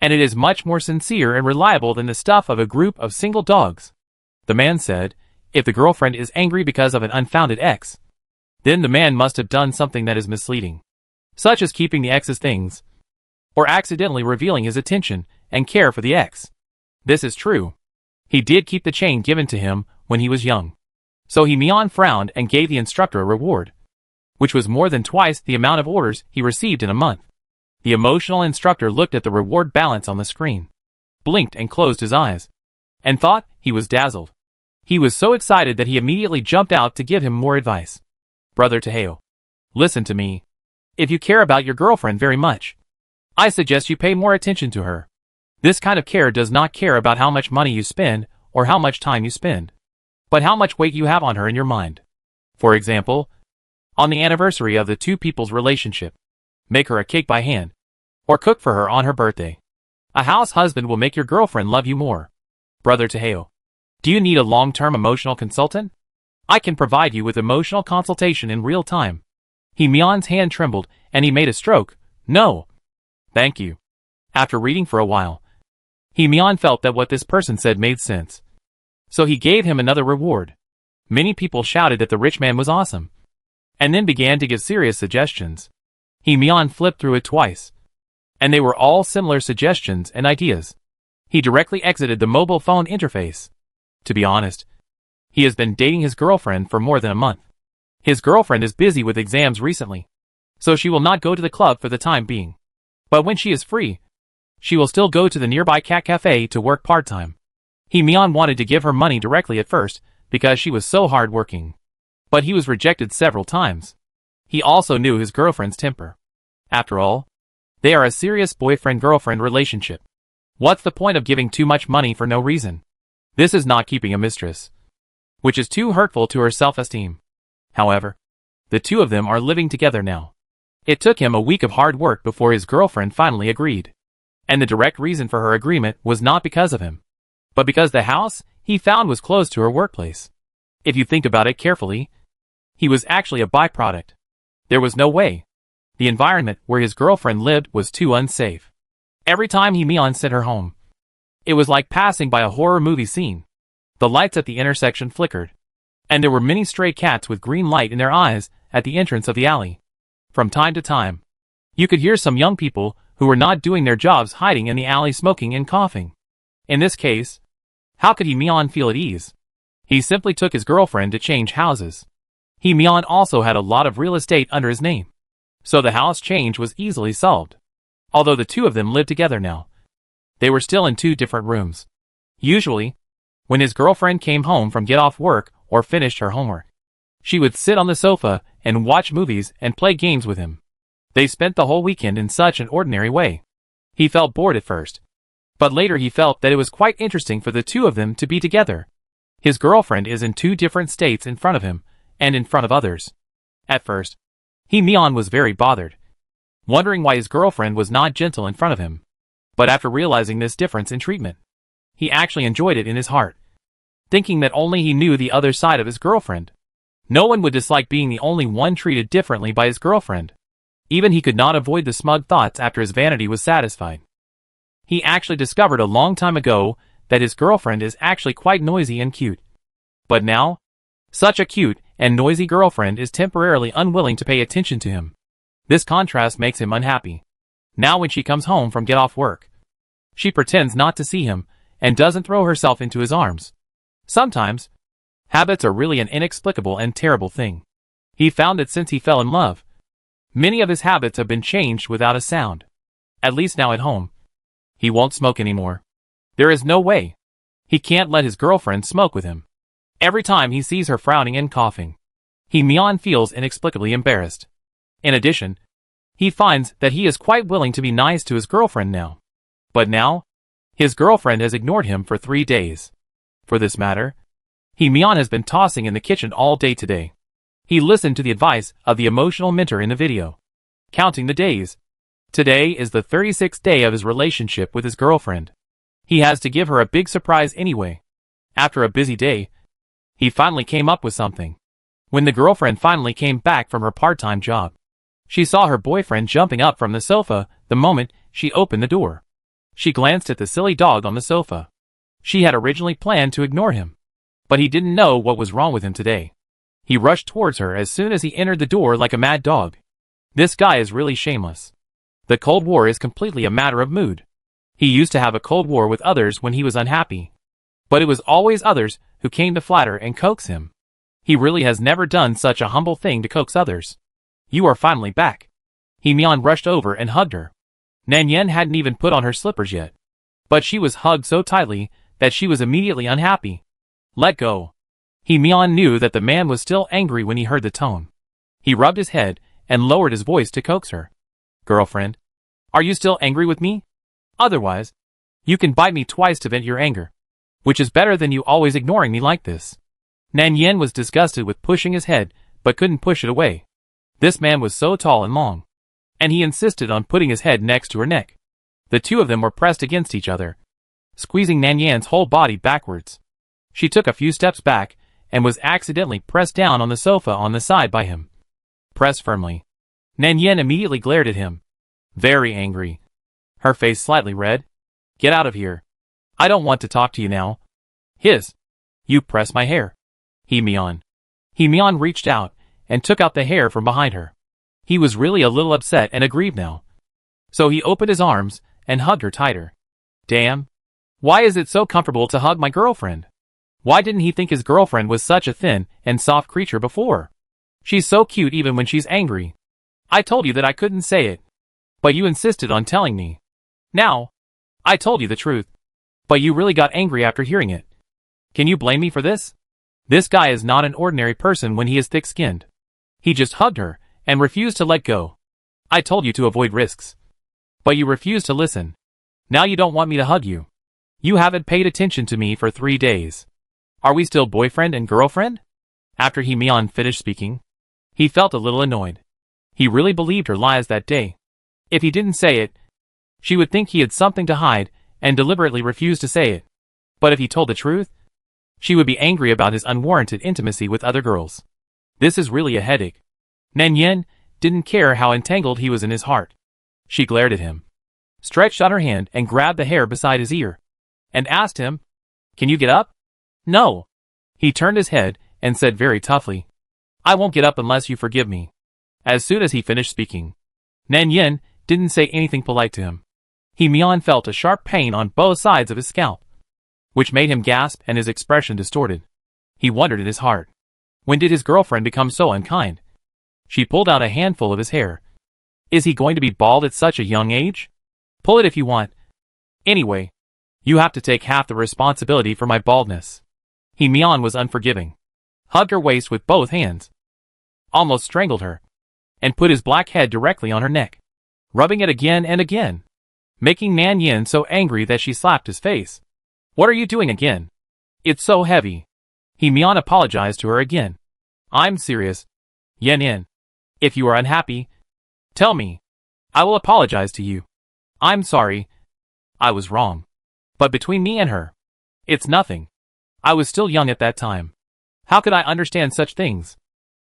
A: And it is much more sincere and reliable than the stuff of a group of single dogs. The man said, if the girlfriend is angry because of an unfounded ex, then the man must have done something that is misleading, such as keeping the ex's things, or accidentally revealing his attention and care for the ex. This is true. He did keep the chain given to him when he was young. So Hee-Mian frowned and gave the instructor a reward, which was more than twice the amount of orders he received in a month. The emotional instructor looked at the reward balance on the screen, blinked and closed his eyes, and thought he was dazzled. He was so excited that he immediately jumped out to give him more advice. Brother Taeo, listen to me. If you care about your girlfriend very much, I suggest you pay more attention to her. This kind of care does not care about how much money you spend or how much time you spend, but how much weight you have on her in your mind. For example, on the anniversary of the two people's relationship, make her a cake by hand, or cook for her on her birthday. A house husband will make your girlfriend love you more. Brother Taeo, do you need a long-term emotional consultant? I can provide you with emotional consultation in real time. Hee-Mian's hand trembled, and he made a stroke. No. Thank you. After reading for a while, Hee-Mian felt that what this person said made sense. So he gave him another reward. Many people shouted that the rich man was awesome, and then began to give serious suggestions. Hee-Mian flipped through it twice, and they were all similar suggestions and ideas. He directly exited the mobile phone interface. To be honest, he has been dating his girlfriend for more than a month. His girlfriend is busy with exams recently, so she will not go to the club for the time being. But when she is free, she will still go to the nearby cat cafe to work part-time. Hee-Mian wanted to give her money directly at first because she was so hard-working, but he was rejected several times. He also knew his girlfriend's temper. After all, they are a serious boyfriend-girlfriend relationship. What's the point of giving too much money for no reason? This is not keeping a mistress, which is too hurtful to her self-esteem. However, the two of them are living together now. It took him a week of hard work before his girlfriend finally agreed. And the direct reason for her agreement was not because of him, but because the house he found was close to her workplace. If you think about it carefully, he was actually a byproduct. There was no way. The environment where his girlfriend lived was too unsafe. Every time Hee-Mian sent her home, it was like passing by a horror movie scene. The lights at the intersection flickered, and there were many stray cats with green light in their eyes at the entrance of the alley. From time to time, you could hear some young people who were not doing their jobs hiding in the alley smoking and coughing. In this case, how could Hee-Mian feel at ease? He simply took his girlfriend to change houses. Hee-Mian also had a lot of real estate under his name, so the house change was easily solved. Although the two of them lived together now, they were still in two different rooms. Usually, when his girlfriend came home from get off work or finished her homework, she would sit on the sofa and watch movies and play games with him. They spent the whole weekend in such an ordinary way. He felt bored at first, but later he felt that it was quite interesting for the two of them to be together. His girlfriend is in two different states in front of him and in front of others. At first, Hee-Mian was very bothered, wondering why his girlfriend was not gentle in front of him. But after realizing this difference in treatment, he actually enjoyed it in his heart, thinking that only he knew the other side of his girlfriend. No one would dislike being the only one treated differently by his girlfriend. Even he could not avoid the smug thoughts after his vanity was satisfied. He actually discovered a long time ago that his girlfriend is actually quite noisy and cute. But now, such a cute and noisy girlfriend is temporarily unwilling to pay attention to him. This contrast makes him unhappy. Now when she comes home from get off work, she pretends not to see him and doesn't throw herself into his arms. Sometimes, habits are really an inexplicable and terrible thing. He found that since he fell in love, many of his habits have been changed without a sound. At least now at home, he won't smoke anymore. There is no way. He can't let his girlfriend smoke with him. Every time he sees her frowning and coughing, Hee-Mian feels inexplicably embarrassed. In addition, he finds that he is quite willing to be nice to his girlfriend now. But now, his girlfriend has ignored him for 3 days. For this matter, Hee-Mian has been tossing in the kitchen all day today. He listened to the advice of the emotional mentor in the video, counting the days. Today is the 36th day of his relationship with his girlfriend. He has to give her a big surprise anyway. After a busy day, he finally came up with something. When the girlfriend finally came back from her part-time job, she saw her boyfriend jumping up from the sofa the moment she opened the door. She glanced at the silly dog on the sofa. She had originally planned to ignore him, But he didn't know what was wrong with him today. He rushed towards her as soon as he entered the door like a mad dog. This guy is really shameless. The Cold War is completely a matter of mood. He used to have a Cold War with others when he was unhappy. But it was always others who came to flatter and coax him. He really has never done such a humble thing to coax others. You are finally back. Mian rushed over and hugged her. Nan Yen hadn't even put on her slippers yet. But she was hugged so tightly that she was immediately unhappy. Let go. Mian knew that the man was still angry when he heard the tone. He rubbed his head and lowered his voice to coax her. Girlfriend, are you still angry with me? Otherwise, you can bite me twice to vent your anger. Which is better than you always ignoring me like this. Nan Yen was disgusted with pushing his head, but couldn't push it away. This man was so tall and long. And he insisted on putting his head next to her neck. The two of them were pressed against each other, squeezing Nan Yan's whole body backwards. She took a few steps back, and was accidentally pressed down on the sofa on the side by him. Pressed firmly. Nan Yen immediately glared at him. Very angry. Her face slightly red. Get out of here. I don't want to talk to you now. Hiss. You press my hair. Mian reached out, and took out the hair from behind her. He was really a little upset and aggrieved now. So he opened his arms, and hugged her tighter. Damn. Why is it so comfortable to hug my girlfriend? Why didn't he think his girlfriend was such a thin and soft creature before? She's so cute even when she's angry. I told you that I couldn't say it. But you insisted on telling me. Now, I told you the truth. But you really got angry after hearing it. Can you blame me for this? This guy is not an ordinary person when he is thick-skinned. He just hugged her, and refused to let go. I told you to avoid risks. But you refused to listen. Now you don't want me to hug you. You haven't paid attention to me for 3 days. Are we still boyfriend and girlfriend? After Mian finished speaking, he felt a little annoyed. He really believed her lies that day. If he didn't say it, she would think he had something to hide, and deliberately refused to say it. But if he told the truth, she would be angry about his unwarranted intimacy with other girls. This is really a headache. Nan Yen didn't care how entangled he was in his heart. She glared at him, stretched out her hand and grabbed the hair beside his ear, and asked him, Can you get up? No. He turned his head and said very toughly, I won't get up unless you forgive me. As soon as he finished speaking, Nan Yen didn't say anything polite to him. Mian felt a sharp pain on both sides of his scalp, which made him gasp and his expression distorted. He wondered in his heart, when did his girlfriend become so unkind? She pulled out a handful of his hair. Is he going to be bald at such a young age? Pull it if you want. Anyway, you have to take half the responsibility for my baldness. Mian was unforgiving. Hugged her waist with both hands. Almost strangled her. And put his black head directly on her neck. Rubbing it again and again. Making Nan Yen so angry that she slapped his face. What are you doing again? It's so heavy. Mian apologized to her again. I'm serious. Yen. If you are unhappy, tell me. I will apologize to you. I'm sorry. I was wrong. But between me and her, it's nothing. I was still young at that time. How could I understand such things?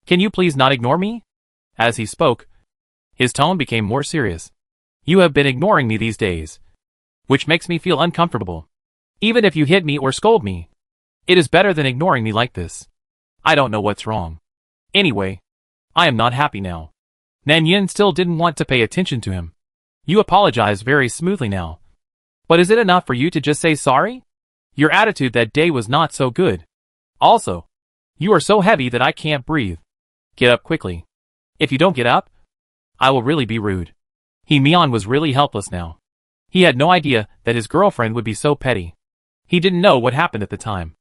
A: Can you please not ignore me? As he spoke, his tone became more serious. You have been ignoring me these days, which makes me feel uncomfortable. Even if you hit me or scold me, it is better than ignoring me like this. I don't know what's wrong. Anyway, I am not happy now. Nan Yen still didn't want to pay attention to him. You apologize very smoothly now. But is it enough for you to just say sorry? Your attitude that day was not so good. Also, you are so heavy that I can't breathe. Get up quickly. If you don't get up, I will really be rude. Mian was really helpless now. He had no idea that his girlfriend would be so petty. He didn't know what happened at the time.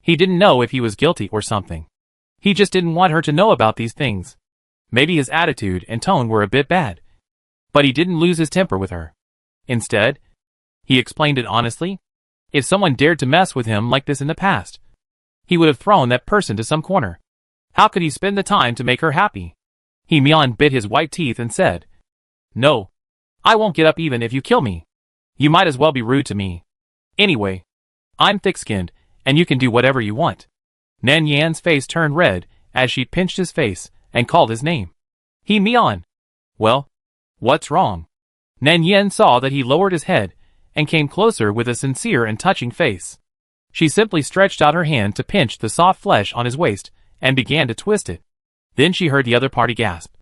A: He didn't know if he was guilty or something. He just didn't want her to know about these things. Maybe his attitude and tone were a bit bad. But he didn't lose his temper with her. Instead, he explained it honestly. If someone dared to mess with him like this in the past, he would have thrown that person to some corner. How could he spend the time to make her happy? Mian bit his white teeth and said, No, I won't get up even if you kill me. You might as well be rude to me. Anyway, I'm thick-skinned, and you can do whatever you want. Nan Yan's face turned red as she pinched his face and called his name. Mian. Well, what's wrong? Nan Yen saw that he lowered his head and came closer with a sincere and touching face. She simply stretched out her hand to pinch the soft flesh on his waist and began to twist it. Then she heard the other party gasp.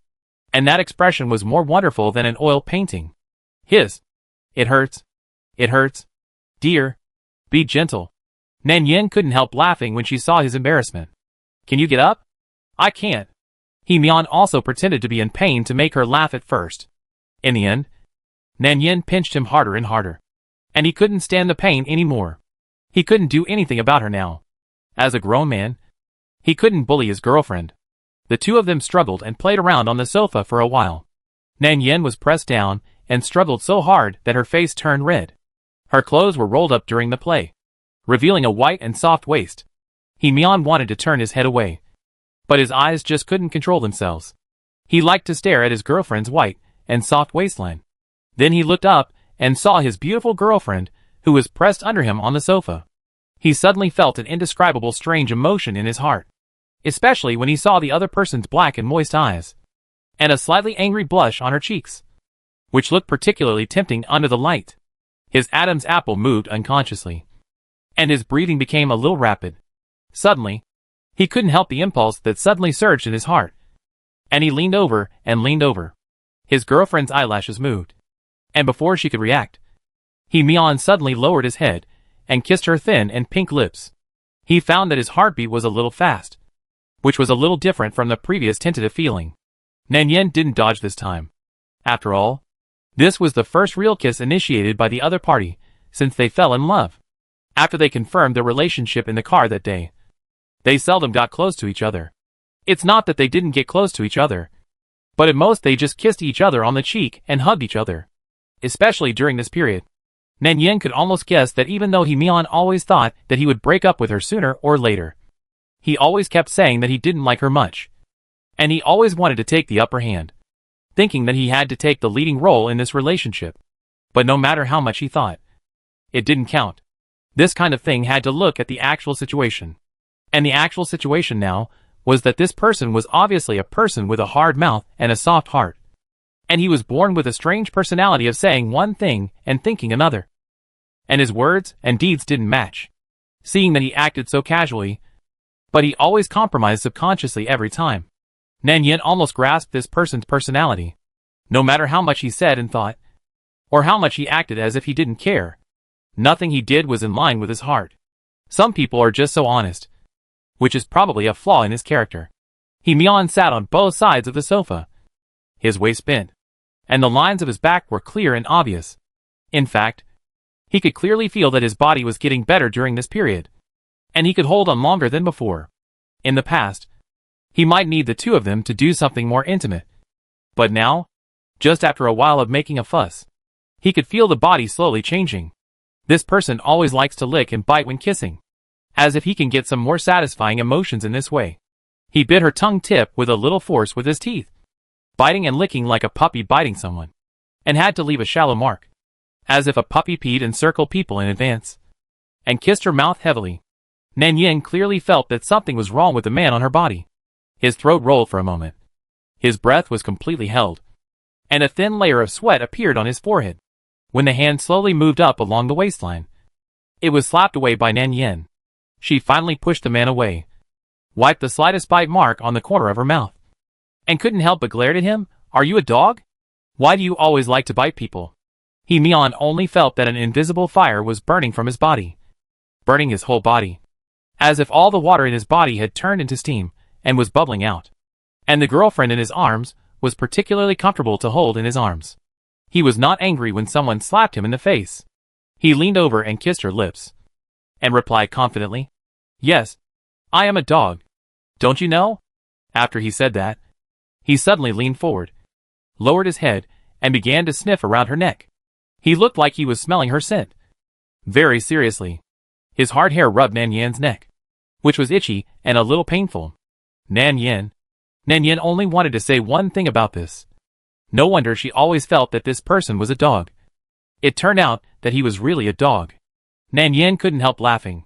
A: And that expression was more wonderful than an oil painting. His. It hurts. It hurts. Dear. Be gentle. Nan Yin couldn't help laughing when she saw his embarrassment. Can you get up? I can't. He Mian also pretended to be in pain to make her laugh at first. In the end, Nan Yin pinched him harder and harder. And he couldn't stand the pain anymore. He couldn't do anything about her now. As a grown man, he couldn't bully his girlfriend. The two of them struggled and played around on the sofa for a while. Nan Yin was pressed down and struggled so hard that her face turned red. Her clothes were rolled up during the play, revealing a white and soft waist. He Mian wanted to turn his head away, but his eyes just couldn't control themselves. He liked to stare at his girlfriend's white and soft waistline. Then he looked up and saw his beautiful girlfriend, who was pressed under him on the sofa. He suddenly felt an indescribable strange emotion in his heart, especially when he saw the other person's black and moist eyes, and a slightly angry blush on her cheeks, which looked particularly tempting under the light. His Adam's apple moved unconsciously, and his breathing became a little rapid. Suddenly, he couldn't help the impulse that suddenly surged in his heart, and he leaned over and leaned over. His girlfriend's eyelashes moved, and before she could react, He Mian suddenly lowered his head and kissed her thin and pink lips. He found that his heartbeat was a little fast, which was a little different from the previous tentative feeling. Nan Yin didn't dodge this time. After all, this was the first real kiss initiated by the other party since they fell in love. After they confirmed their relationship in the car that day, they seldom got close to each other. It's not that they didn't get close to each other, but at most they just kissed each other on the cheek and hugged each other. Especially during this period, Nan Yin could almost guess that even though He Mian always thought that he would break up with her sooner or later, he always kept saying that he didn't like her much, and he always wanted to take the upper hand, thinking that he had to take the leading role in this relationship. But no matter how much he thought, it didn't count. This kind of thing had to look at the actual situation. And the actual situation now was that this person was obviously a person with a hard mouth and a soft heart. And he was born with a strange personality of saying one thing and thinking another. And his words and deeds didn't match. Seeing that he acted so casually, but he always compromised subconsciously every time. Nan Yin almost grasped this person's personality. No matter how much he said and thought, or how much he acted as if he didn't care, nothing he did was in line with his heart. Some people are just so honest, which is probably a flaw in his character. He Mian sat on both sides of the sofa, his waist bent, and the lines of his back were clear and obvious. In fact, he could clearly feel that his body was getting better during this period, and he could hold on longer than before. In the past, he might need the two of them to do something more intimate. But now, just after a while of making a fuss, he could feel the body slowly changing. This person always likes to lick and bite when kissing, as if he can get some more satisfying emotions in this way. He bit her tongue tip with a little force with his teeth, biting and licking like a puppy biting someone, and had to leave a shallow mark, as if a puppy peed and circled people in advance, and kissed her mouth heavily. Nan Yin clearly felt that something was wrong with the man on her body. His throat rolled for a moment. His breath was completely held, and a thin layer of sweat appeared on his forehead. When the hand slowly moved up along the waistline, it was slapped away by Nan Yin. She finally pushed the man away, wiped the slightest bite mark on the corner of her mouth, and couldn't help but glare at him. Are you a dog? Why do you always like to bite people? He Mian only felt that an invisible fire was burning from his body, burning his whole body, as if all the water in his body had turned into steam and was bubbling out. And the girlfriend in his arms was particularly comfortable to hold in his arms. He was not angry when someone slapped him in the face. He leaned over and kissed her lips, and replied confidently, "Yes, I am a dog. Don't you know?" After he said that, he suddenly leaned forward, lowered his head, and began to sniff around her neck. He looked like he was smelling her scent. Very seriously. His hard hair rubbed Nan Yin's neck, which was itchy and a little painful. Nan Yin only wanted to say one thing about this. No wonder she always felt that this person was a dog. It turned out that he was really a dog. Nan Yin couldn't help laughing,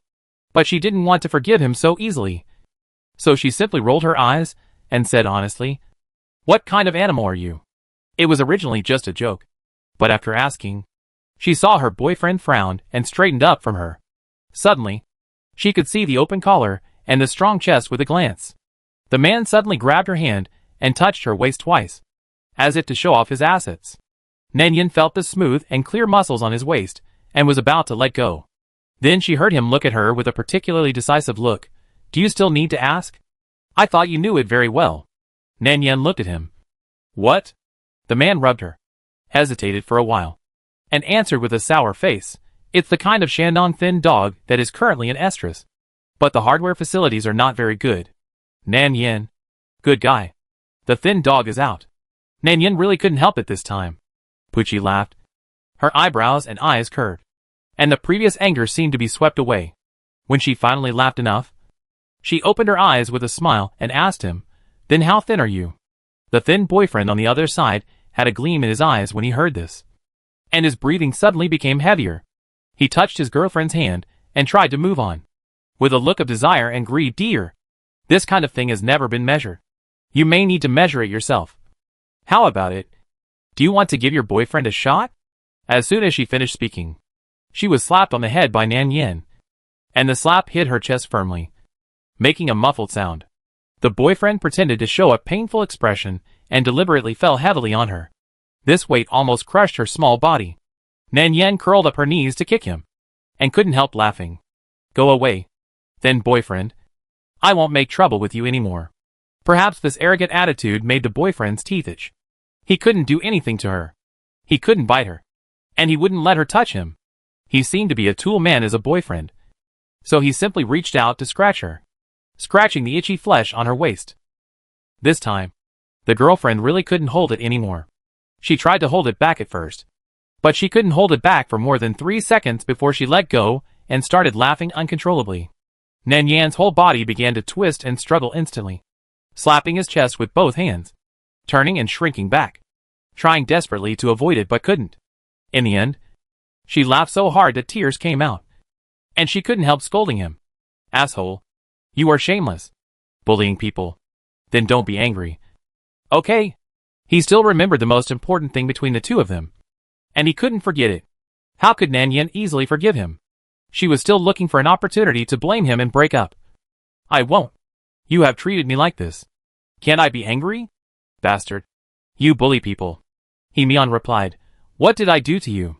A: but she didn't want to forgive him so easily. So she simply rolled her eyes and said honestly, "What kind of animal are you?" It was originally just a joke, but after asking, she saw her boyfriend frowned and straightened up from her. Suddenly, She could see the open collar and the strong chest with a glance. The man suddenly grabbed her hand and touched her waist twice, as if to show off his assets. Nanyan felt the smooth and clear muscles on his waist and was about to let go. Then she heard him look at her with a particularly decisive look. Do you still need to ask? I thought you knew it very well. Nanyan looked at him. What? The man rubbed her, hesitated for a while, and answered with a sour face. It's the kind of Shandong thin dog that is currently in estrus. But the hardware facilities are not very good. Nanyan. Good guy. The thin dog is out. Nanyan really couldn't help it this time. Pucci laughed. Her eyebrows and eyes curved, and the previous anger seemed to be swept away. When she finally laughed enough, she opened her eyes with a smile and asked him, Then how thin are you? The thin boyfriend on the other side had a gleam in his eyes when he heard this, and his breathing suddenly became heavier. He touched his girlfriend's hand and tried to move on, with a look of desire and greed. Dear, this kind of thing has never been measured. You may need to measure it yourself. How about it? Do you want to give your boyfriend a shot? As soon as she finished speaking, she was slapped on the head by Nanyan, and the slap hit her chest firmly, making a muffled sound. The boyfriend pretended to show a painful expression and deliberately fell heavily on her. This weight almost crushed her small body. Nanyan curled up her knees to kick him, and couldn't help laughing. Go away, then boyfriend. I won't make trouble with you anymore. Perhaps this arrogant attitude made the boyfriend's teeth itch. He couldn't do anything to her. He couldn't bite her, and he wouldn't let her touch him. He seemed to be a tool man as a boyfriend, so he simply reached out to scratch her, scratching the itchy flesh on her waist. This time, the girlfriend really couldn't hold it anymore. She tried to hold it back at first, but she couldn't hold it back for more than 3 seconds before she let go and started laughing uncontrollably. Nanyan's whole body began to twist and struggle instantly, slapping his chest with both hands, turning and shrinking back, trying desperately to avoid it but couldn't. In the end, she laughed so hard that tears came out, and she couldn't help scolding him. Asshole. You are shameless. Bullying people. Then don't be angry. Okay. He still remembered the most important thing between the two of them, and he couldn't forget it. How could Nanyan easily forgive him? She was still looking for an opportunity to blame him and break up. I won't. You have treated me like this. Can't I be angry? Bastard. You bully people. Himian replied. What did I do to you?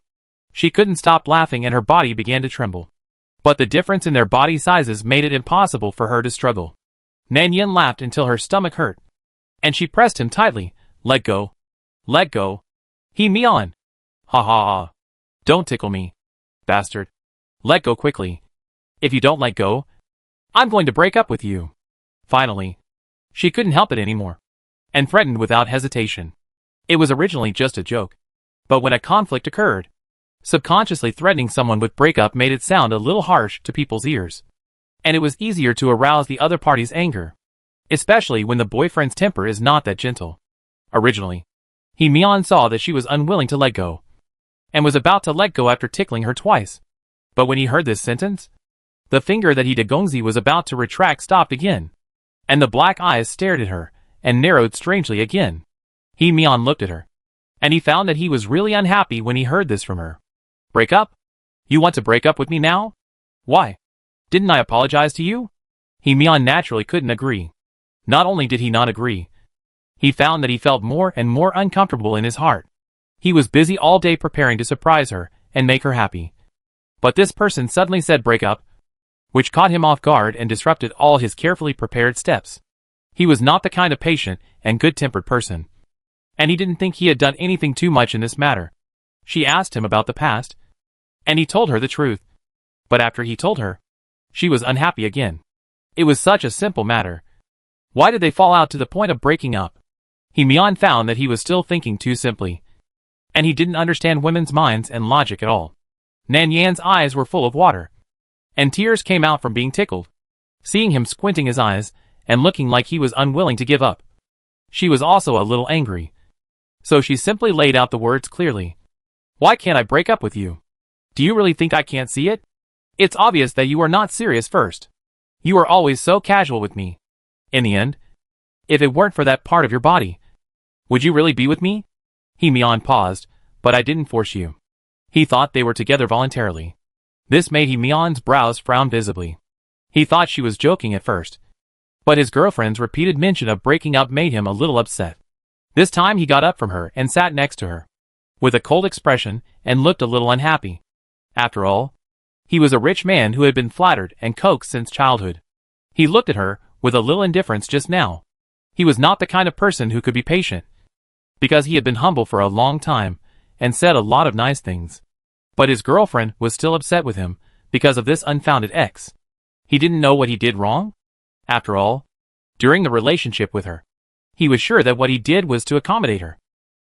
A: She couldn't stop laughing and her body began to tremble. But the difference in their body sizes made it impossible for her to struggle. Nanyan laughed until her stomach hurt, and she pressed him tightly. Let go. Let go. Himian. Ha ha ha. Don't tickle me. Bastard. Let go quickly. If you don't let go, I'm going to break up with you. Finally, she couldn't help it anymore, and threatened without hesitation. It was originally just a joke, but when a conflict occurred, subconsciously threatening someone with breakup made it sound a little harsh to people's ears, and it was easier to arouse the other party's anger, especially when the boyfriend's temper is not that gentle. Originally, Himian saw that she was unwilling to let go, and was about to let go after tickling her twice. But when he heard this sentence, the finger that he Degongzi was about to retract stopped again, and the black eyes stared at her, and narrowed strangely again. Himian looked at her, and he found that he was really unhappy when he heard this from her. Break up? You want to break up with me now? Why? Didn't I apologize to you? Himian naturally couldn't agree. Not only did he not agree, he found that he felt more and more uncomfortable in his heart. He was busy all day preparing to surprise her and make her happy. But this person suddenly said break up, which caught him off guard and disrupted all his carefully prepared steps. He was not the kind of patient and good-tempered person, and he didn't think he had done anything too much in this matter. She asked him about the past, and he told her the truth. But after he told her, she was unhappy again. It was such a simple matter. Why did they fall out to the point of breaking up? Himian found that he was still thinking too simply, and he didn't understand women's minds and logic at all. Nanyan's eyes were full of water, and tears came out from being tickled, seeing him squinting his eyes and looking like he was unwilling to give up. She was also a little angry, so she simply laid out the words clearly. Why can't I break up with you? Do you really think I can't see it? It's obvious that you are not serious first. You are always so casual with me. In the end, if it weren't for that part of your body, would you really be with me? Himian paused, but I didn't force you. He thought they were together voluntarily. This made Himian's brows frown visibly. He thought she was joking at first, but his girlfriend's repeated mention of breaking up made him a little upset. This time he got up from her and sat next to her, with a cold expression, and looked a little unhappy. After all, he was a rich man who had been flattered and coaxed since childhood. He looked at her with a little indifference just now. He was not the kind of person who could be patient, because he had been humble for a long time and said a lot of nice things. But his girlfriend was still upset with him because of this unfounded ex. He didn't know what he did wrong. After all, during the relationship with her, he was sure that what he did was to accommodate her.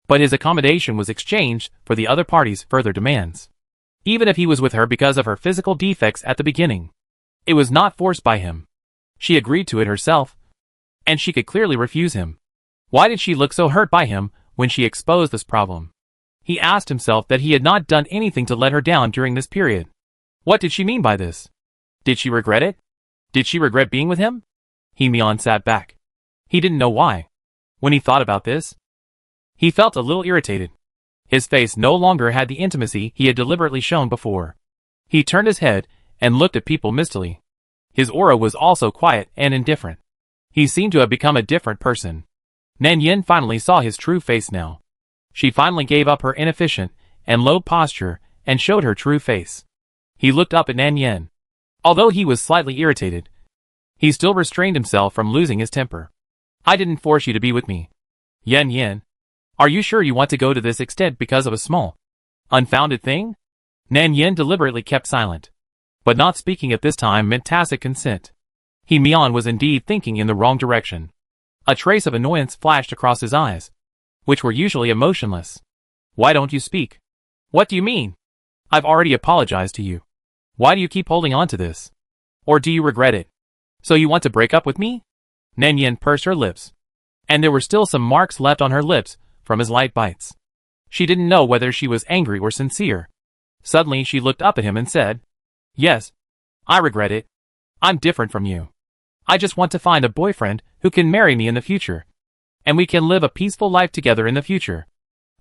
A: But his accommodation was exchanged for the other party's further demands. Even if he was with her because of her physical defects at the beginning, it was not forced by him. She agreed to it herself, and she could clearly refuse him. Why did she look so hurt by him when she exposed this problem? He asked himself that he had not done anything to let her down during this period. What did she mean by this? Did she regret it? Did she regret being with him? Hee-Mian sat back. He didn't know why. When he thought about this, he felt a little irritated. His face no longer had the intimacy he had deliberately shown before. He turned his head and looked at people mistily. His aura was also quiet and indifferent. He seemed to have become a different person. Nan Yin finally saw his true face now. She finally gave up her inefficient and low posture and showed her true face. He looked up at Nan Yin. Although he was slightly irritated, he still restrained himself from losing his temper. I didn't force you to be with me. Yan Yin. Are you sure you want to go to this extent because of a small, unfounded thing? Nan Yin deliberately kept silent, but not speaking at this time meant tacit consent. Hee-Mian was indeed thinking in the wrong direction. A trace of annoyance flashed across his eyes, which were usually emotionless. Why don't you speak? What do you mean? I've already apologized to you. Why do you keep holding on to this? Or do you regret it? So you want to break up with me? Nan Yin pursed her lips, and there were still some marks left on her lips from his light bites. She didn't know whether she was angry or sincere. Suddenly she looked up at him and said, Yes, I regret it. I'm different from you. I just want to find a boyfriend who can marry me in the future, and we can live a peaceful life together in the future.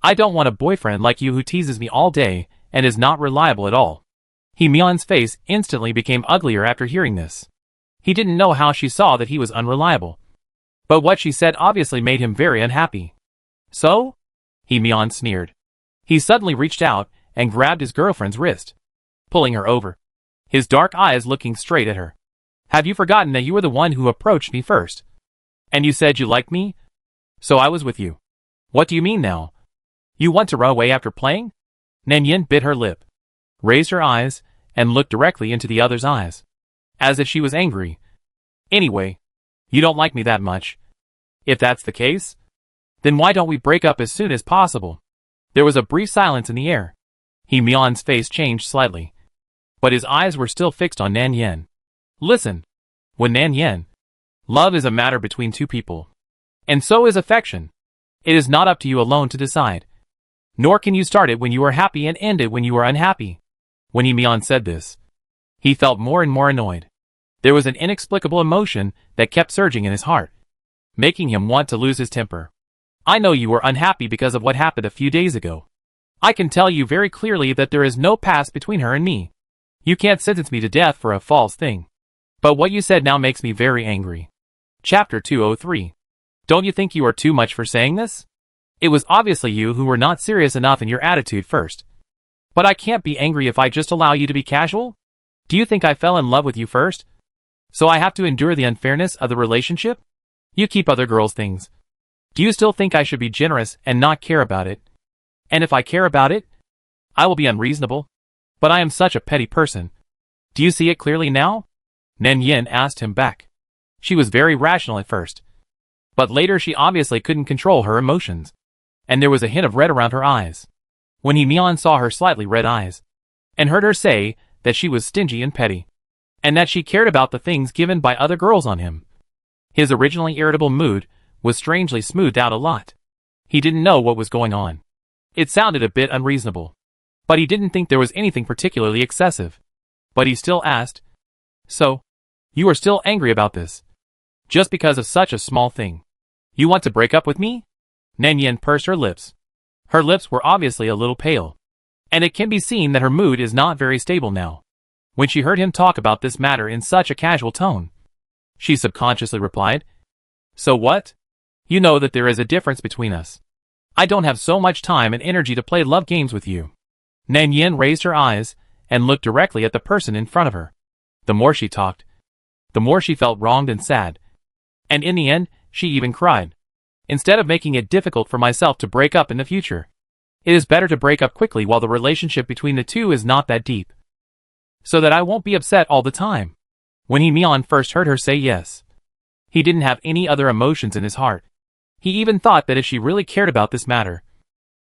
A: I don't want a boyfriend like you who teases me all day and is not reliable at all. Hee-Mian's face instantly became uglier after hearing this. He didn't know how she saw that he was unreliable, but what she said obviously made him very unhappy. So? Hee-Mian sneered. He suddenly reached out and grabbed his girlfriend's wrist, pulling her over, his dark eyes looking straight at her. Have you forgotten that you were the one who approached me first? And you said you liked me? So I was with you. What do you mean now? You want to run away after playing? Nan Yin bit her lip, raised her eyes, and looked directly into the other's eyes, as if she was angry. Anyway, you don't like me that much. If that's the case, then why don't we break up as soon as possible? There was a brief silence in the air. Hee-Mian's face changed slightly, but his eyes were still fixed on Nan Yin. Listen, when Nan Yin, love is a matter between two people, and so is affection. It is not up to you alone to decide. Nor can you start it when you are happy and end it when you are unhappy. When Hee-Mian said this, he felt more and more annoyed. There was an inexplicable emotion that kept surging in his heart, making him want to lose his temper. I know you were unhappy because of what happened a few days ago. I can tell you very clearly that there is no past between her and me. You can't sentence me to death for a false thing. But what you said now makes me very angry. Chapter 203. Don't you think you are too much for saying this? It was obviously you who were not serious enough in your attitude first. But I can't be angry if I just allow you to be casual? Do you think I fell in love with you first? So I have to endure the unfairness of the relationship? You keep other girls' things. Do you still think I should be generous and not care about it? And if I care about it, I will be unreasonable. But I am such a petty person. Do you see it clearly now? Nan Yin asked him back. She was very rational at first, but later she obviously couldn't control her emotions, and there was a hint of red around her eyes. When Hee-Mian saw her slightly red eyes, and heard her say that she was stingy and petty, and that she cared about the things given by other girls on him, his originally irritable mood was strangely smoothed out a lot. He didn't know what was going on. It sounded a bit unreasonable, but he didn't think there was anything particularly excessive. But he still asked, So, you are still angry about this? Just because of such a small thing? You want to break up with me? Nan Yin pursed her lips. Her lips were obviously a little pale, and it can be seen that her mood is not very stable now. when she heard him talk about this matter in such a casual tone. She subconsciously replied, "So what? You know that there is a difference between us. I don't have so much time and energy to play love games with you." Nan Yin raised her eyes and looked directly at the person in front of her. The more she talked, the more she felt wronged and sad. And in the end, she even cried. Instead of making it difficult for myself to break up in the future, it is better to break up quickly while the relationship between the two is not that deep, so that I won't be upset all the time. When Mian first heard her say yes, he didn't have any other emotions in his heart. He even thought that if she really cared about this matter,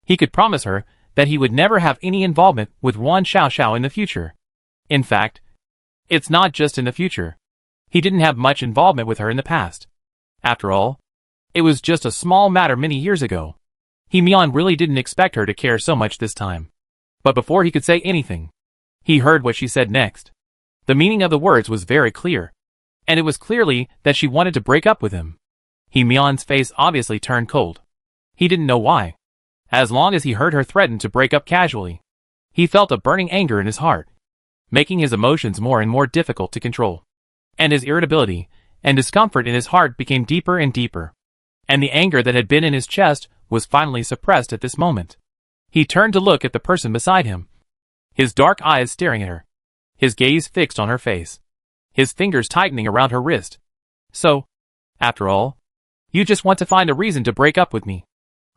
A: he could promise her that he would never have any involvement with Wan Xiaoxiao in the future. In fact, it's not just in the future. He didn't have much involvement with her in the past. After all, it was just a small matter many years ago. Mian really didn't expect her to care so much this time. But before he could say anything, he heard what she said next. The meaning of the words was very clear, and it was clearly that she wanted to break up with him. Mian's face obviously turned cold. He didn't know why. As long as he heard her threaten to break up casually, he felt a burning anger in his heart, making his emotions more and more difficult to control. And his irritability and discomfort in his heart became deeper and deeper. And the anger that had been in his chest was finally suppressed at this moment. He turned to look at the person beside him, his dark eyes staring at her, his gaze fixed on her face, his fingers tightening around her wrist. "So, after all, you just want to find a reason to break up with me,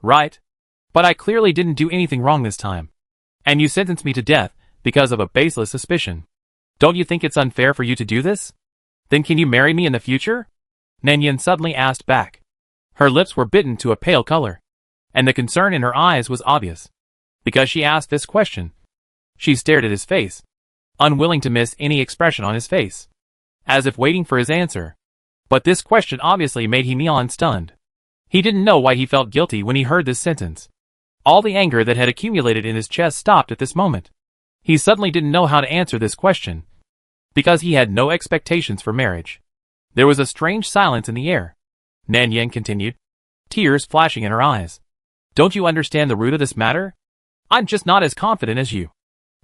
A: right? But I clearly didn't do anything wrong this time, and you sentenced me to death because of a baseless suspicion. Don't you think it's unfair for you to do this? Then can you marry me in the future?" Nan Yin suddenly asked back. Her lips were bitten to a pale color, and the concern in her eyes was obvious. Because she asked this question, she stared at his face, unwilling to miss any expression on his face, as if waiting for his answer. But this question obviously made Mian stunned. He didn't know why he felt guilty when he heard this sentence. All the anger that had accumulated in his chest stopped at this moment. He suddenly didn't know how to answer this question, because he had no expectations for marriage. There was a strange silence in the air. Nan Yin continued, tears flashing in her eyes. "Don't you understand the root of this matter? I'm just not as confident as you.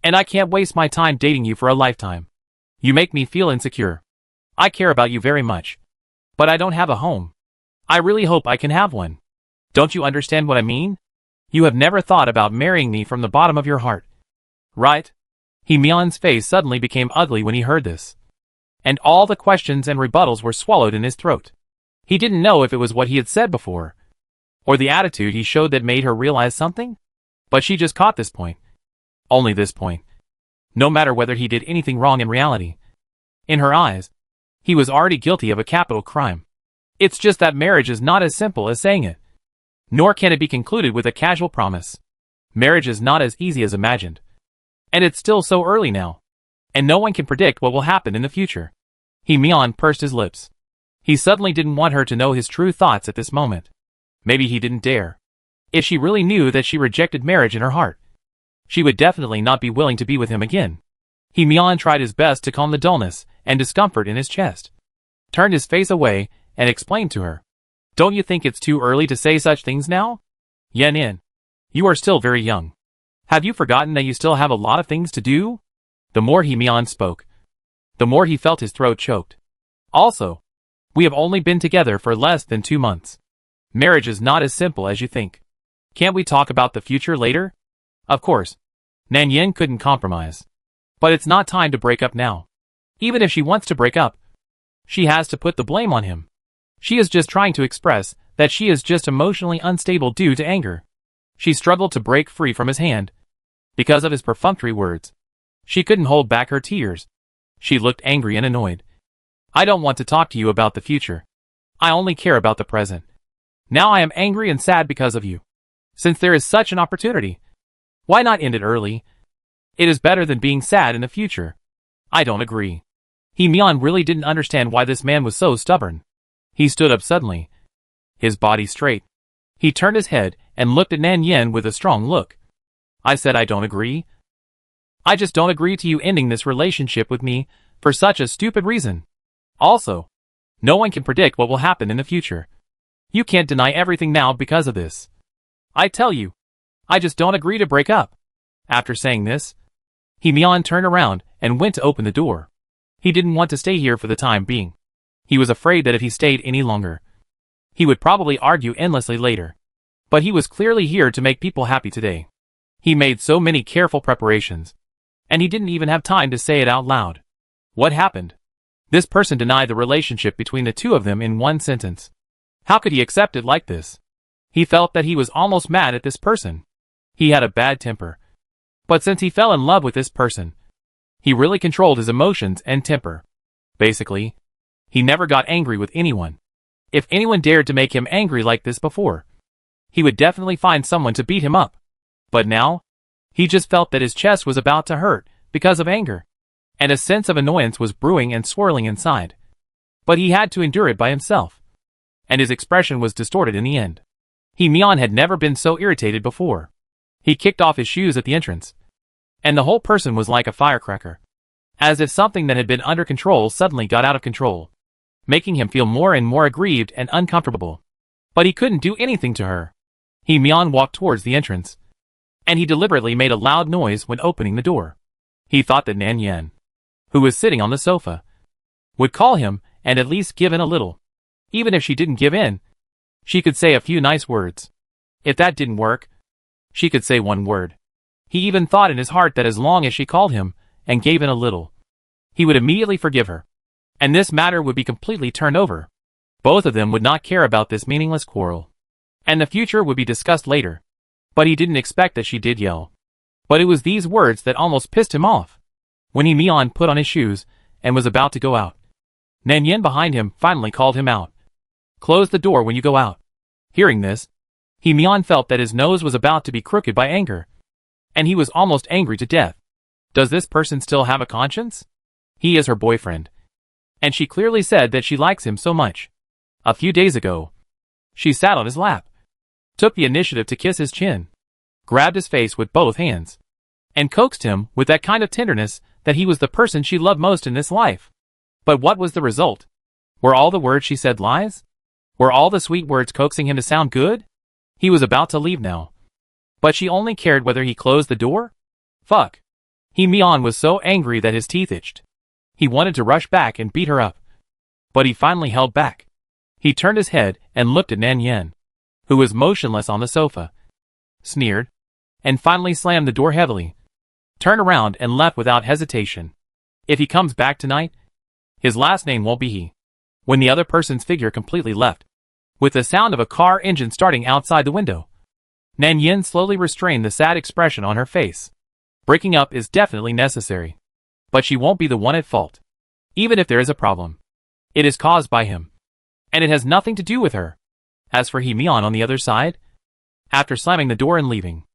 A: And I can't waste my time dating you for a lifetime. You make me feel insecure. I care about you very much, but I don't have a home. I really hope I can have one. Don't you understand what I mean? You have never thought about marrying me from the bottom of your heart, right?" Mian's face suddenly became ugly when he heard this, and all the questions and rebuttals were swallowed in his throat. He didn't know if it was what he had said before, or the attitude he showed that made her realize something, but she just caught this point. Only this point. No matter whether he did anything wrong in reality, in her eyes, he was already guilty of a capital crime. It's just that marriage is not as simple as saying it, nor can it be concluded with a casual promise. Marriage is not as easy as imagined, and it's still so early now, and no one can predict what will happen in the future. Mian pursed his lips. He suddenly didn't want her to know his true thoughts at this moment. Maybe he didn't dare. If she really knew that she rejected marriage in her heart, she would definitely not be willing to be with him again. Mian tried his best to calm the dullness and discomfort in his chest, turned his face away, and explained to her, "Don't you think it's too early to say such things now? Yan, you are still very young. Have you forgotten that you still have a lot of things to do?" The more Mian spoke, the more he felt his throat choked. "Also, we have only been together for less than 2 months. Marriage is not as simple as you think. Can't we talk about the future later?" Of course, Nan Yin couldn't compromise. But it's not time to break up now. Even if she wants to break up, she has to put the blame on him. She is just trying to express that she is just emotionally unstable due to anger. She struggled to break free from his hand because of his perfunctory words. She couldn't hold back her tears. She looked angry and annoyed. "I don't want to talk to you about the future. I only care about the present. Now I am angry and sad because of you. Since there is such an opportunity, why not end it early? It is better than being sad in the future." "I don't agree." Mian really didn't understand why this man was so stubborn. He stood up suddenly, his body straight. He turned his head and looked at Nan Yin with a strong look. "I said I don't agree. I just don't agree to you ending this relationship with me for such a stupid reason. Also, no one can predict what will happen in the future. You can't deny everything now because of this. I tell you, I just don't agree to break up." After saying this, Mian turned around and went to open the door. He didn't want to stay here for the time being. He was afraid that if he stayed any longer, he would probably argue endlessly later. But he was clearly here to make people happy today. He made so many careful preparations, and he didn't even have time to say it out loud. What happened? This person denied the relationship between the two of them in one sentence. How could he accept it like this? He felt that he was almost mad at this person. He had a bad temper. But since he fell in love with this person, he really controlled his emotions and temper. Basically, he never got angry with anyone. If anyone dared to make him angry like this before, he would definitely find someone to beat him up. But now, he just felt that his chest was about to hurt because of anger, and a sense of annoyance was brewing and swirling inside. But he had to endure it by himself, and his expression was distorted in the end. Mian had never been so irritated before. He kicked off his shoes at the entrance, and the whole person was like a firecracker, as if something that had been under control suddenly got out of control, making him feel more and more aggrieved and uncomfortable. But he couldn't do anything to her. Mian walked towards the entrance, and he deliberately made a loud noise when opening the door. He thought that Nan Yan, who was sitting on the sofa, would call him and at least give in a little. Even if she didn't give in, she could say a few nice words. If that didn't work, she could say one word. He even thought in his heart that as long as she called him and gave in a little, he would immediately forgive her, and this matter would be completely turned over. Both of them would not care about this meaningless quarrel, and the future would be discussed later. But he didn't expect that she did yell. But it was these words that almost pissed him off. When Mian put on his shoes and was about to go out, Nan Yen behind him finally called him out. Close the door when you go out. Hearing this, Mian felt that his nose was about to be crooked by anger, and he was almost angry to death. Does this person still have a conscience? He is her boyfriend, and she clearly said that she likes him so much. A few days ago, she sat on his lap, took the initiative to kiss his chin, grabbed his face with both hands, and coaxed him with that kind of tenderness that he was the person she loved most in this life. But what was the result? Were all the words she said lies? Were all the sweet words coaxing him to sound good? He was about to leave now, but she only cared whether he closed the door? Fuck. Mian was so angry that his teeth itched. He wanted to rush back and beat her up, but he finally held back. He turned his head and looked at Nan Yen, who was motionless on the sofa, sneered, and finally slammed the door heavily, turned around and left without hesitation. If he comes back tonight, his last name won't be He. When the other person's figure completely left, with the sound of a car engine starting outside the window, Nan Yen slowly restrained the sad expression on her face. Breaking up is definitely necessary, but she won't be the one at fault. Even if there is a problem, it is caused by him, and it has nothing to do with her. As for Mian on the other side, after slamming the door and leaving,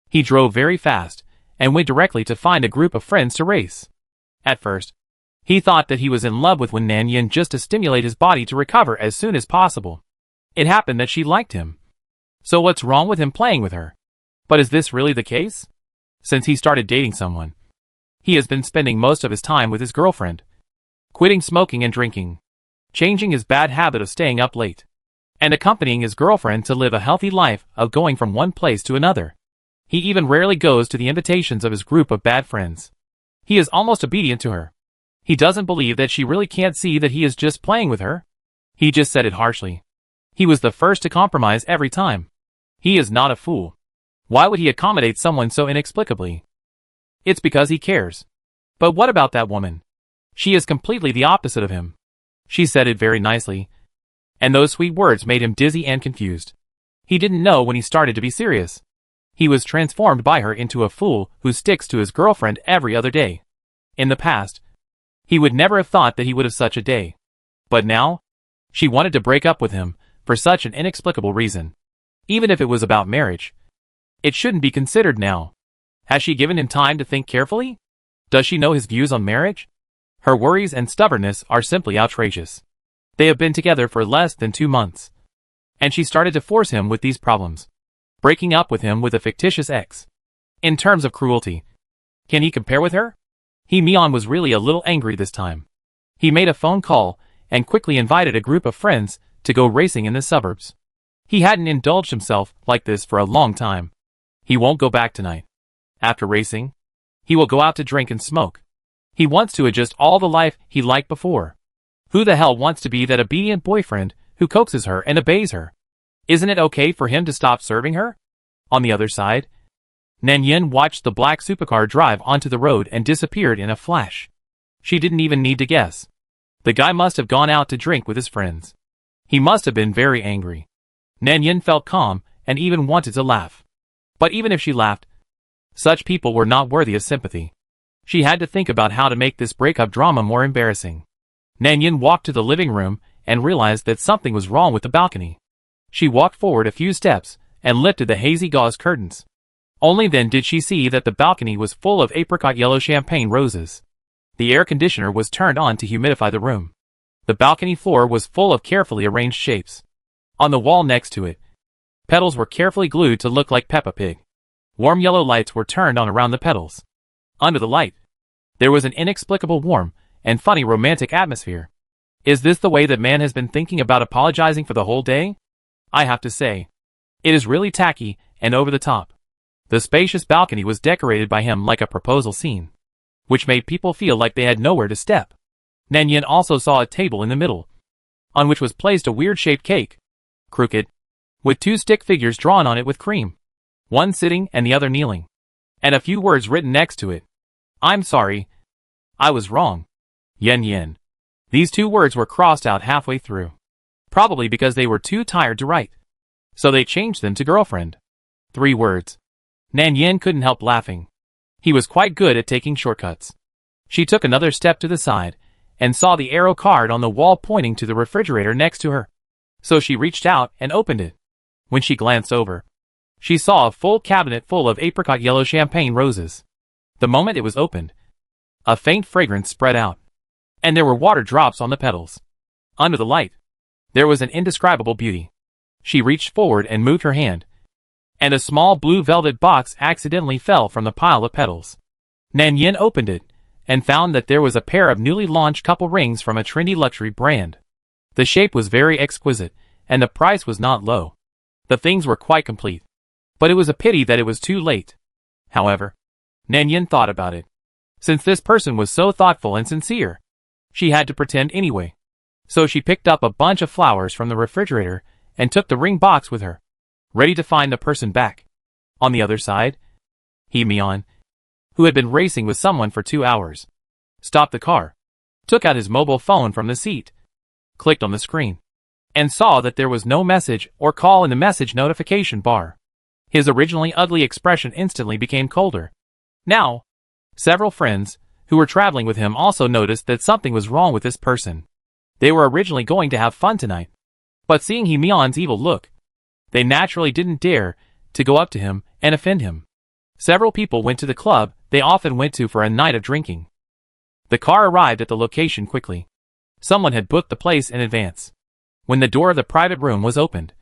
A: he drove very fast and went directly to find a group of friends to race. At first, he thought that he was in love with Nan Yen just to stimulate his body to recover as soon as possible. It happened that she liked him. So what's wrong with him playing with her? But is this really the case? Since he started dating someone, he has been spending most of his time with his girlfriend, quitting smoking and drinking, changing his bad habit of staying up late, and accompanying his girlfriend to live a healthy life of going from one place to another. He even rarely goes to the invitations of his group of bad friends. He is almost obedient to her. He doesn't believe that she really can't see that he is just playing with her. He just said it harshly. He was the first to compromise every time. He is not a fool. Why would he accommodate someone so inexplicably? It's because he cares. But what about that woman? She is completely the opposite of him. She said it very nicely, and those sweet words made him dizzy and confused. He didn't know when he started to be serious. He was transformed by her into a fool who sticks to his girlfriend every other day. In the past, he would never have thought that he would have such a day. But now, she wanted to break up with him for such an inexplicable reason. Even if it was about marriage, it shouldn't be considered now. Has she given him time to think carefully? Does she know his views on marriage? Her worries and stubbornness are simply outrageous. They have been together for less than 2 months, and she started to force him with these problems, breaking up with him with a fictitious ex. In terms of cruelty, can he compare with her? Mian was really a little angry this time. He made a phone call and quickly invited a group of friends to go racing in the suburbs. He hadn't indulged himself like this for a long time. He won't go back tonight. After racing, he will go out to drink and smoke. He wants to adjust all the life he liked before. Who the hell wants to be that obedient boyfriend who coaxes her and obeys her? Isn't it okay for him to stop serving her? On the other side, Nanyin watched the black supercar drive onto the road and disappeared in a flash. She didn't even need to guess. The guy must have gone out to drink with his friends. He must have been very angry. Nanyin felt calm and even wanted to laugh. But even if she laughed, such people were not worthy of sympathy. She had to think about how to make this breakup drama more embarrassing. Nanyin walked to the living room and realized that something was wrong with the balcony. She walked forward a few steps and lifted the hazy gauze curtains. Only then did she see that the balcony was full of apricot yellow champagne roses. The air conditioner was turned on to humidify the room. The balcony floor was full of carefully arranged shapes. On the wall next to it, petals were carefully glued to look like Peppa Pig. Warm yellow lights were turned on around the petals. Under the light, there was an inexplicable warm and funny romantic atmosphere. Is this the way that man has been thinking about apologizing for the whole day? I have to say, it is really tacky and over the top. The spacious balcony was decorated by him like a proposal scene, which made people feel like they had nowhere to step. Nanyin also saw a table in the middle, on which was placed a weird-shaped cake, crooked, with two stick figures drawn on it with cream, one sitting and the other kneeling, and a few words written next to it. I'm sorry. I was wrong. Yen yen. These two words were crossed out halfway through, probably because they were too tired to write. So they changed them to girlfriend. 3 words. Nanyin couldn't help laughing. He was quite good at taking shortcuts. She took another step to the side and saw the arrow card on the wall pointing to the refrigerator next to her. So she reached out and opened it. When she glanced over, she saw a full cabinet full of apricot yellow champagne roses. The moment it was opened, a faint fragrance spread out, and there were water drops on the petals. Under the light, there was an indescribable beauty. She reached forward and moved her hand, and a small blue velvet box accidentally fell from the pile of petals. Nanyin opened it and found that there was a pair of newly launched couple rings from a trendy luxury brand. The shape was very exquisite, and the price was not low. The things were quite complete, but it was a pity that it was too late. However, Nanyin thought about it. Since this person was so thoughtful and sincere, she had to pretend anyway. So she picked up a bunch of flowers from the refrigerator and took the ring box with her, ready to find the person back. On the other side, Mian, who had been racing with someone for 2 hours, stopped the car, took out his mobile phone from the seat, clicked on the screen, and saw that there was no message or call in the message notification bar. His originally ugly expression instantly became colder. Now, several friends who were traveling with him also noticed that something was wrong with this person. They were originally going to have fun tonight, but seeing Mian's evil look, they naturally didn't dare to go up to him and offend him. Several people went to the club they often went to for a night of drinking. The car arrived at the location quickly. Someone had booked the place in advance. When the door of the private room was opened,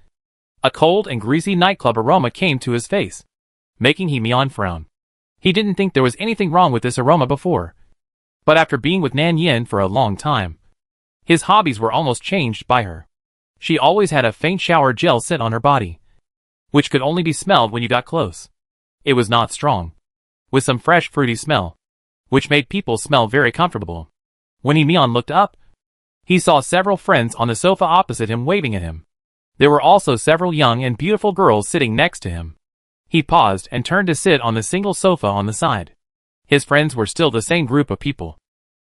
A: a cold and greasy nightclub aroma came to his face, making Mian frown. He didn't think there was anything wrong with this aroma before, but after being with Nanyin for a long time, his hobbies were almost changed by her. She always had a faint shower gel scent on her body, which could only be smelled when you got close. It was not strong, with some fresh fruity smell, which made people smell very comfortable. When Mian looked up, he saw several friends on the sofa opposite him waving at him. There were also several young and beautiful girls sitting next to him. He paused and turned to sit on the single sofa on the side. His friends were still the same group of people,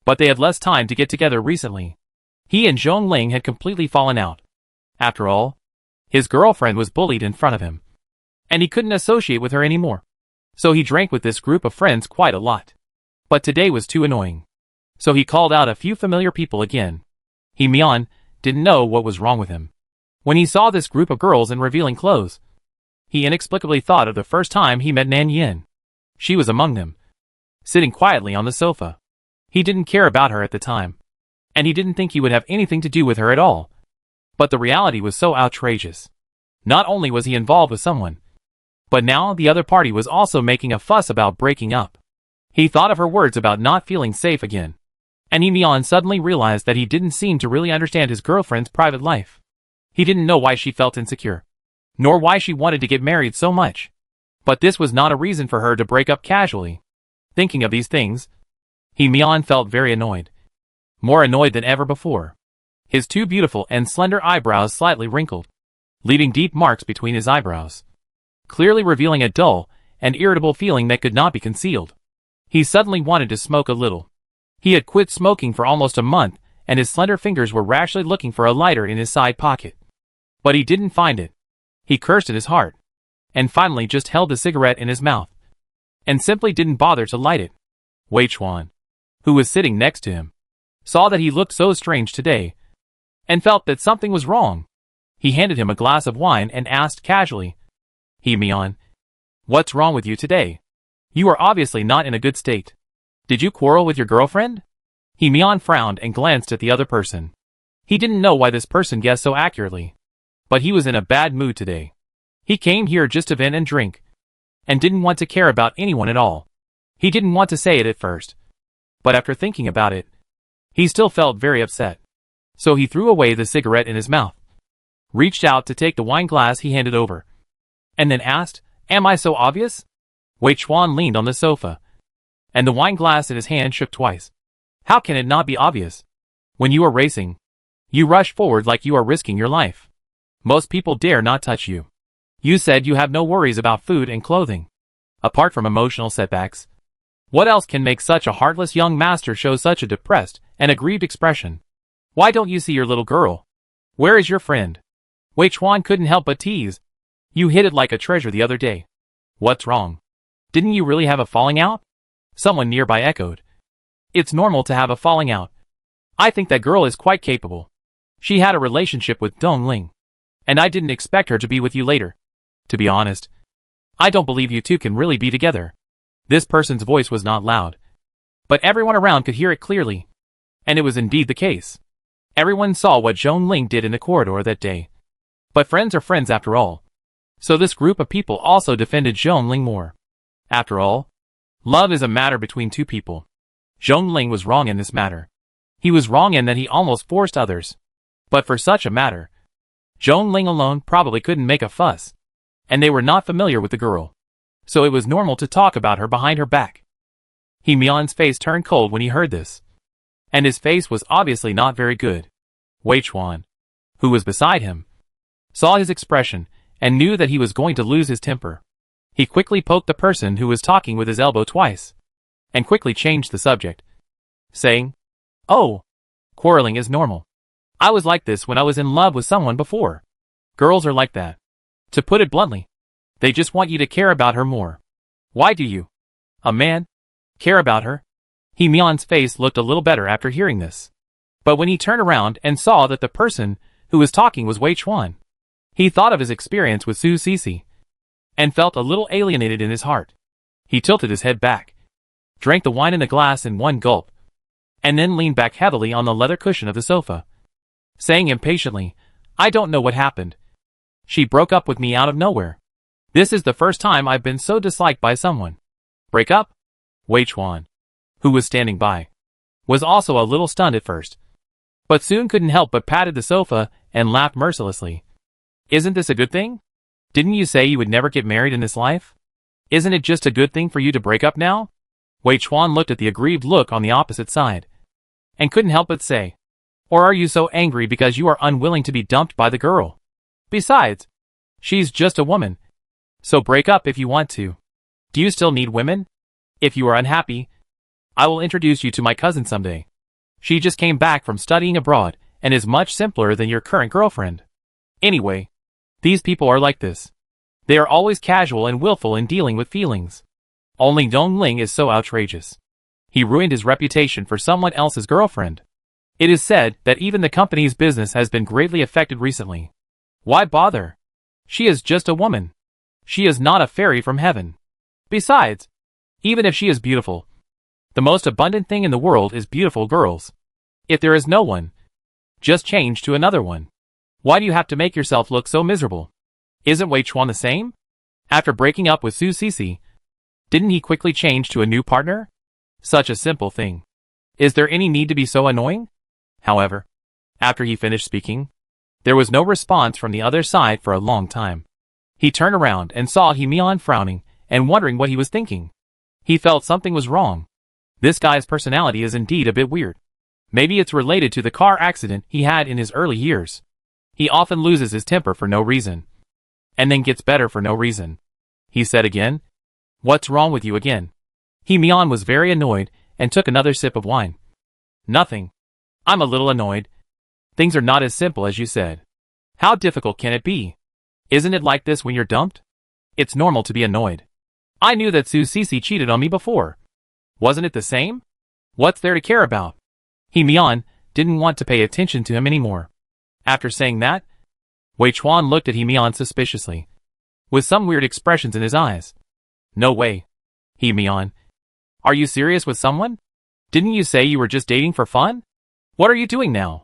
A: but they had less time to get together recently. He and Zhongling had completely fallen out. After all, his girlfriend was bullied in front of him, and he couldn't associate with her anymore. So he drank with this group of friends quite a lot. But today was too annoying. So he called out a few familiar people again. Mian didn't know what was wrong with him. When he saw this group of girls in revealing clothes, he inexplicably thought of the first time he met Nanyin. She was among them, sitting quietly on the sofa. He didn't care about her at the time, and he didn't think he would have anything to do with her at all. But the reality was so outrageous. Not only was he involved with someone, but now the other party was also making a fuss about breaking up. He thought of her words about not feeling safe again, and Mian suddenly realized that he didn't seem to really understand his girlfriend's private life. He didn't know why she felt insecure, nor why she wanted to get married so much. But this was not a reason for her to break up casually. Thinking of these things, Mian felt very annoyed. More annoyed than ever before. His two beautiful and slender eyebrows slightly wrinkled, leaving deep marks between his eyebrows, clearly revealing a dull and irritable feeling that could not be concealed. He suddenly wanted to smoke a little. He had quit smoking for almost a month, and his slender fingers were rashly looking for a lighter in his side pocket. But he didn't find it. He cursed in his heart, and finally just held the cigarette in his mouth, and simply didn't bother to light it. Wei Chuan, who was sitting next to him, saw that he looked so strange today, and felt that something was wrong. He handed him a glass of wine and asked casually, Mian, what's wrong with you today? You are obviously not in a good state. Did you quarrel with your girlfriend? Mian frowned and glanced at the other person. He didn't know why this person guessed so accurately, but he was in a bad mood today. He came here just to vent and drink, and didn't want to care about anyone at all. He didn't want to say it at first, but after thinking about it, he still felt very upset. So he threw away the cigarette in his mouth, reached out to take the wine glass he handed over, and then asked, Am I so obvious? Wei Chuan leaned on the sofa, and the wine glass in his hand shook twice. How can it not be obvious? When you are racing, you rush forward like you are risking your life. Most people dare not touch you. You said you have no worries about food and clothing, apart from emotional setbacks. What else can make such a heartless young master show such a depressed and aggrieved expression? Why don't you see your little girl? Where is your friend? Wei Chuan couldn't help but tease. You hid it like a treasure the other day. What's wrong? Didn't you really have a falling out? Someone nearby echoed. It's normal to have a falling out. I think that girl is quite capable. She had a relationship with Dong Ling, and I didn't expect her to be with you later. To be honest, I don't believe you two can really be together. This person's voice was not loud, but everyone around could hear it clearly, and it was indeed the case. Everyone saw what Zhong Ling did in the corridor that day. But friends are friends after all. So this group of people also defended Zhong Ling more. After all, love is a matter between two people. Zhong Ling was wrong in this matter. He was wrong in that he almost forced others. But for such a matter, Zhong Ling alone probably couldn't make a fuss, and they were not familiar with the girl. So it was normal to talk about her behind her back. Mian's face turned cold when he heard this, and his face was obviously not very good. Wei Chuan, who was beside him, saw his expression and knew that he was going to lose his temper. He quickly poked the person who was talking with his elbow twice, and quickly changed the subject, saying, Oh, quarreling is normal. I was like this when I was in love with someone before. Girls are like that. To put it bluntly, they just want you to care about her more. Why do you, a man, care about her? Mian's face looked a little better after hearing this. But when he turned around and saw that the person who was talking was Wei Chuan, he thought of his experience with Su Cece, and felt a little alienated in his heart. He tilted his head back, drank the wine in the glass in one gulp, and then leaned back heavily on the leather cushion of the sofa, saying impatiently, I don't know what happened. She broke up with me out of nowhere. This is the first time I've been so disliked by someone. Break up? Wei Chuan, who was standing by, was also a little stunned at first, but soon couldn't help but patted the sofa and laughed mercilessly. Isn't this a good thing? Didn't you say you would never get married in this life? Isn't it just a good thing for you to break up now? Wei Chuan looked at the aggrieved look on the opposite side, and couldn't help but say, Or are you so angry because you are unwilling to be dumped by the girl? Besides, she's just a woman, so break up if you want to. Do you still need women? If you are unhappy, I will introduce you to my cousin someday. She just came back from studying abroad and is much simpler than your current girlfriend. Anyway, these people are like this. They are always casual and willful in dealing with feelings. Only Dong Ling is so outrageous. He ruined his reputation for someone else's girlfriend. It is said that even the company's business has been greatly affected recently. Why bother? She is just a woman. She is not a fairy from heaven. Besides, even if she is beautiful, the most abundant thing in the world is beautiful girls. If there is no one, just change to another one. Why do you have to make yourself look so miserable? Isn't Wei Chuan the same? After breaking up with Su Cece, didn't he quickly change to a new partner? Such a simple thing. Is there any need to be so annoying? However, after he finished speaking, there was no response from the other side for a long time. He turned around and saw Mian frowning and wondering what he was thinking. He felt something was wrong. This guy's personality is indeed a bit weird. Maybe it's related to the car accident he had in his early years. He often loses his temper for no reason. And then gets better for no reason. He said again. What's wrong with you again? Hee-mian was very annoyed and took another sip of wine. Nothing. I'm a little annoyed. Things are not as simple as you said. How difficult can it be? Isn't it like this when you're dumped? It's normal to be annoyed. I knew that Su Cece cheated on me before. Wasn't it the same? What's there to care about? Hee-mian didn't want to pay attention to him anymore. After saying that, Wei Chuan looked at Hee-mian suspiciously, with some weird expressions in his eyes. No way. Hee-mian. Are you serious with someone? Didn't you say you were just dating for fun? What are you doing now?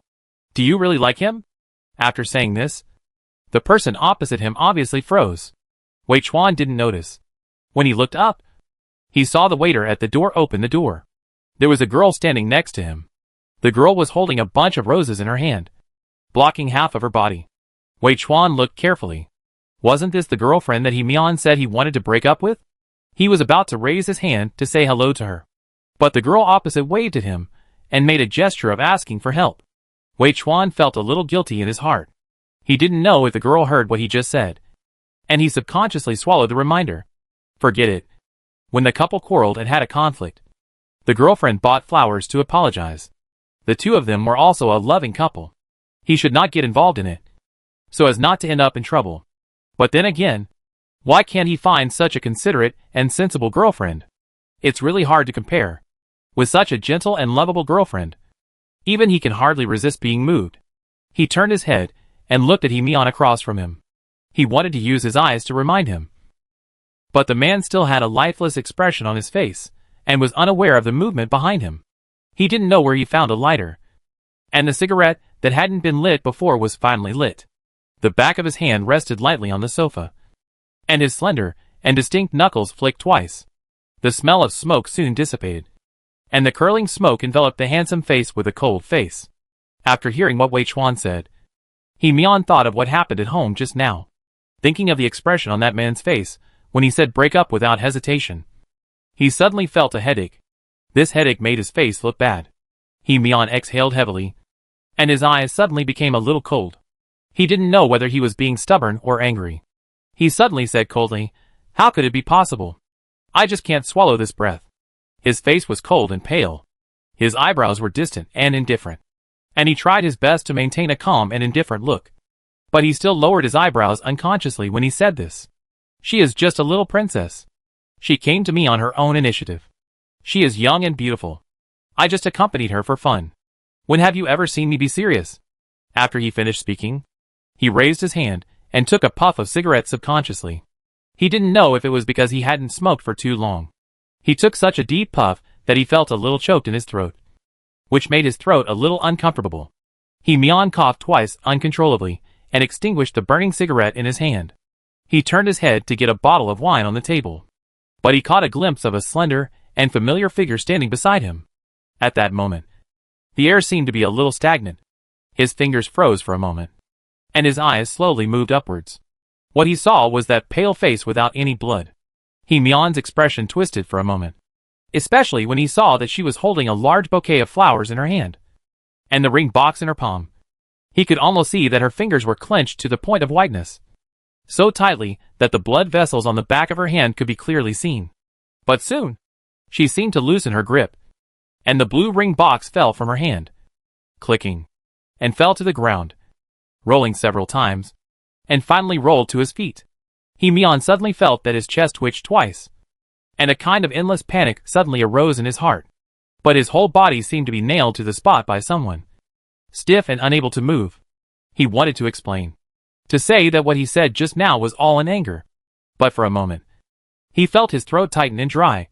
A: Do you really like him? After saying this, the person opposite him obviously froze. Wei Chuan didn't notice. When he looked up, he saw the waiter at the door open the door. There was a girl standing next to him. The girl was holding a bunch of roses in her hand, blocking half of her body. Wei Chuan looked carefully. Wasn't this the girlfriend that Hee-mian said he wanted to break up with? He was about to raise his hand to say hello to her. But the girl opposite waved at him and made a gesture of asking for help. Wei Chuan felt a little guilty in his heart. He didn't know if the girl heard what he just said, and he subconsciously swallowed the reminder. Forget it. When the couple quarreled and had a conflict, the girlfriend bought flowers to apologize. The two of them were also a loving couple. He should not get involved in it, so as not to end up in trouble. But then again, why can't he find such a considerate and sensible girlfriend? It's really hard to compare with such a gentle and lovable girlfriend. Even he can hardly resist being moved. He turned his head and looked at Hee-mian across from him. He wanted to use his eyes to remind him. But the man still had a lifeless expression on his face and was unaware of the movement behind him. He didn't know where he found a lighter. And the cigarette that hadn't been lit before was finally lit. The back of his hand rested lightly on the sofa, and his slender and distinct knuckles flicked twice. The smell of smoke soon dissipated, and the curling smoke enveloped the handsome face with a cold face. After hearing what Wei Chuan said, Hee-mian thought of what happened at home just now, thinking of the expression on that man's face when he said break up without hesitation. He suddenly felt a headache. This headache made his face look bad. Hee-mian exhaled heavily, and his eyes suddenly became a little cold. He didn't know whether he was being stubborn or angry. He suddenly said coldly, "How could it be possible? I just can't swallow this breath." His face was cold and pale. His eyebrows were distant and indifferent, and he tried his best to maintain a calm and indifferent look. But he still lowered his eyebrows unconsciously when he said this. She is just a little princess. She came to me on her own initiative. She is young and beautiful. I just accompanied her for fun. When have you ever seen me be serious? After he finished speaking, he raised his hand and took a puff of cigarette subconsciously. He didn't know if it was because he hadn't smoked for too long. He took such a deep puff that he felt a little choked in his throat, which made his throat a little uncomfortable. Hee-mian coughed twice uncontrollably and extinguished the burning cigarette in his hand. He turned his head to get a bottle of wine on the table, but he caught a glimpse of a slender and familiar figure standing beside him. At that moment, the air seemed to be a little stagnant. His fingers froze for a moment, and his eyes slowly moved upwards. What he saw was that pale face without any blood. Hee-mian's expression twisted for a moment, especially when he saw that she was holding a large bouquet of flowers in her hand, and the ring box in her palm. He could almost see that her fingers were clenched to the point of whiteness, so tightly that the blood vessels on the back of her hand could be clearly seen. But soon, she seemed to loosen her grip, and the blue ring box fell from her hand, clicking, and fell to the ground, rolling several times, and finally rolled to his feet. Hee-mian suddenly felt that his chest twitched twice, and a kind of endless panic suddenly arose in his heart. But his whole body seemed to be nailed to the spot by someone, stiff and unable to move. He wanted to explain, to say that what he said just now was all in anger. But for a moment, he felt his throat tighten and dry.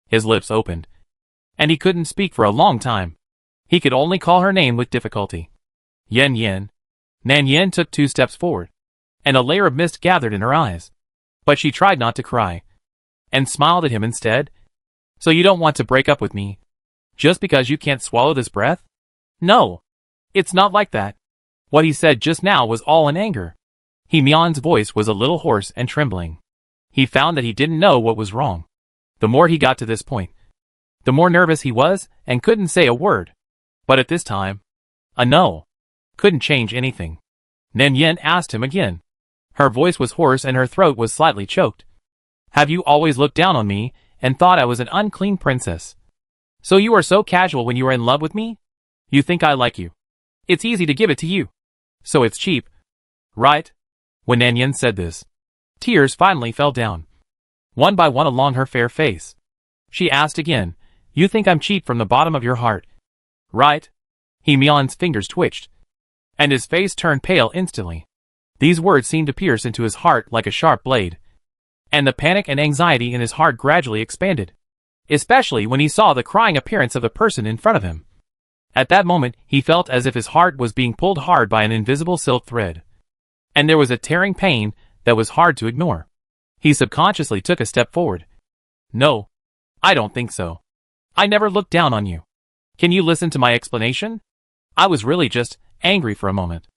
A: His lips opened, and he couldn't speak for a long time. He could only call her name with difficulty. Yen Yen. Nan Yen took 2 steps forward, and a layer of mist gathered in her eyes. But she tried not to cry, and smiled at him instead. "So you don't want to break up with me, just because you can't swallow this breath?" "No. It's not like that." What he said just now was all in anger. Hee-mian's voice was a little hoarse and trembling. He found that he didn't know what was wrong. The more he got to this point, the more nervous he was and couldn't say a word. But at this time, a no couldn't change anything. Nan Yen asked him again. Her voice was hoarse and her throat was slightly choked. Have you always looked down on me and thought I was an unclean princess? So you are so casual when you are in love with me? You think I like you. It's easy to give it to you. So it's cheap. Right? When Nan Yen said this, tears finally fell down, one by one along her fair face. She asked again, you think I'm cheap from the bottom of your heart? Right? He Mion's fingers twitched, and his face turned pale instantly. These words seemed to pierce into his heart like a sharp blade, and the panic and anxiety in his heart gradually expanded, especially when he saw the crying appearance of the person in front of him. At that moment, he felt as if his heart was being pulled hard by an invisible silk thread, and there was a tearing pain that was hard to ignore. He subconsciously took a step forward. No, I don't think so. I never looked down on you. Can you listen to my explanation? I was really just angry for a moment.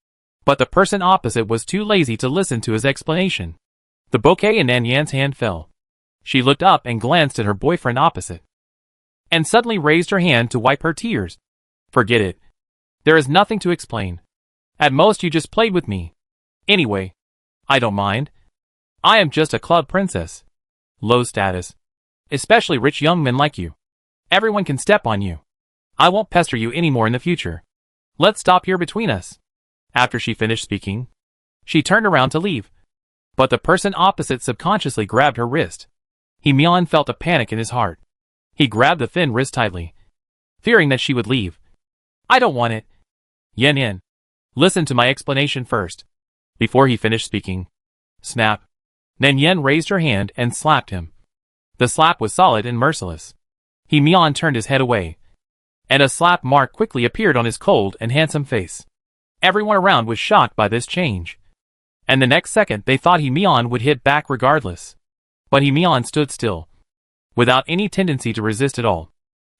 A: But the person opposite was too lazy to listen to his explanation. The bouquet in Nan Yan's hand fell. She looked up and glanced at her boyfriend opposite, and suddenly raised her hand to wipe her tears. Forget it. There is nothing to explain. At most you just played with me. Anyway, I don't mind. I am just a club princess. Low status. Especially rich young men like you. Everyone can step on you. I won't pester you anymore in the future. Let's stop here between us. After she finished speaking, she turned around to leave. But the person opposite subconsciously grabbed her wrist. He Mion felt a panic in his heart. He grabbed the thin wrist tightly, fearing that she would leave. I don't want it. Yen, listen to my explanation first. Before he finished speaking, snap. Nan Yen raised her hand and slapped him. The slap was solid and merciless. He Mion turned his head away, and a slap mark quickly appeared on his cold and handsome face. Everyone around was shocked by this change, and the next second they thought He Mion would hit back regardless. But He Mion stood still, without any tendency to resist at all.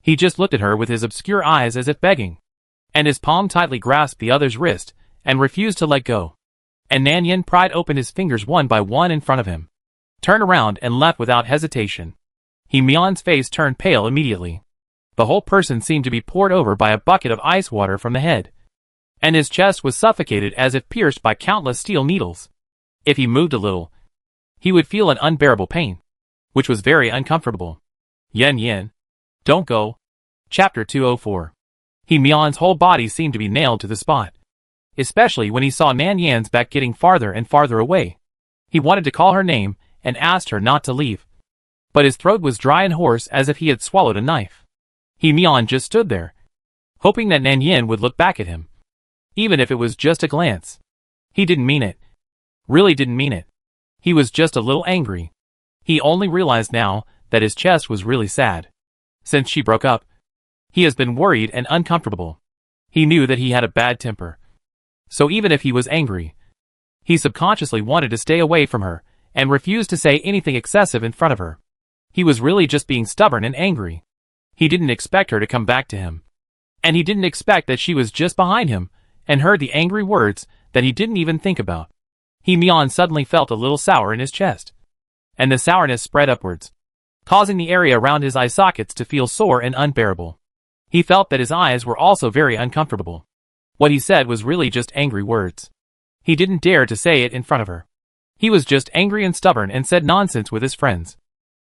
A: He just looked at her with his obscure eyes as if begging, and his palm tightly grasped the other's wrist and refused to let go. And Nan Yen pried open his fingers one by one in front of him, turned around and left without hesitation. He Mion's face turned pale immediately. The whole person seemed to be poured over by a bucket of ice water from the head, and his chest was suffocated as if pierced by countless steel needles. If he moved a little, he would feel an unbearable pain, which was very uncomfortable. Yen, don't go. Chapter 204. He Mion's whole body seemed to be nailed to the spot, especially when he saw Nan Yan's back getting farther and farther away. He wanted to call her name and asked her not to leave, but his throat was dry and hoarse as if he had swallowed a knife. He Mion just stood there, hoping that Nan Yen would look back at him, even if it was just a glance. He didn't mean it. Really didn't mean it. He was just a little angry. He only realized now that his chest was really sad. Since she broke up, he has been worried and uncomfortable. He knew that he had a bad temper. So even if he was angry, he subconsciously wanted to stay away from her and refused to say anything excessive in front of her. He was really just being stubborn and angry. He didn't expect her to come back to him, and he didn't expect that she was just behind him and heard the angry words that he didn't even think about. He Mion suddenly felt a little sour in his chest, and the sourness spread upwards, causing the area around his eye sockets to feel sore and unbearable. He felt that his eyes were also very uncomfortable. What he said was really just angry words. He didn't dare to say it in front of her. He was just angry and stubborn and said nonsense with his friends.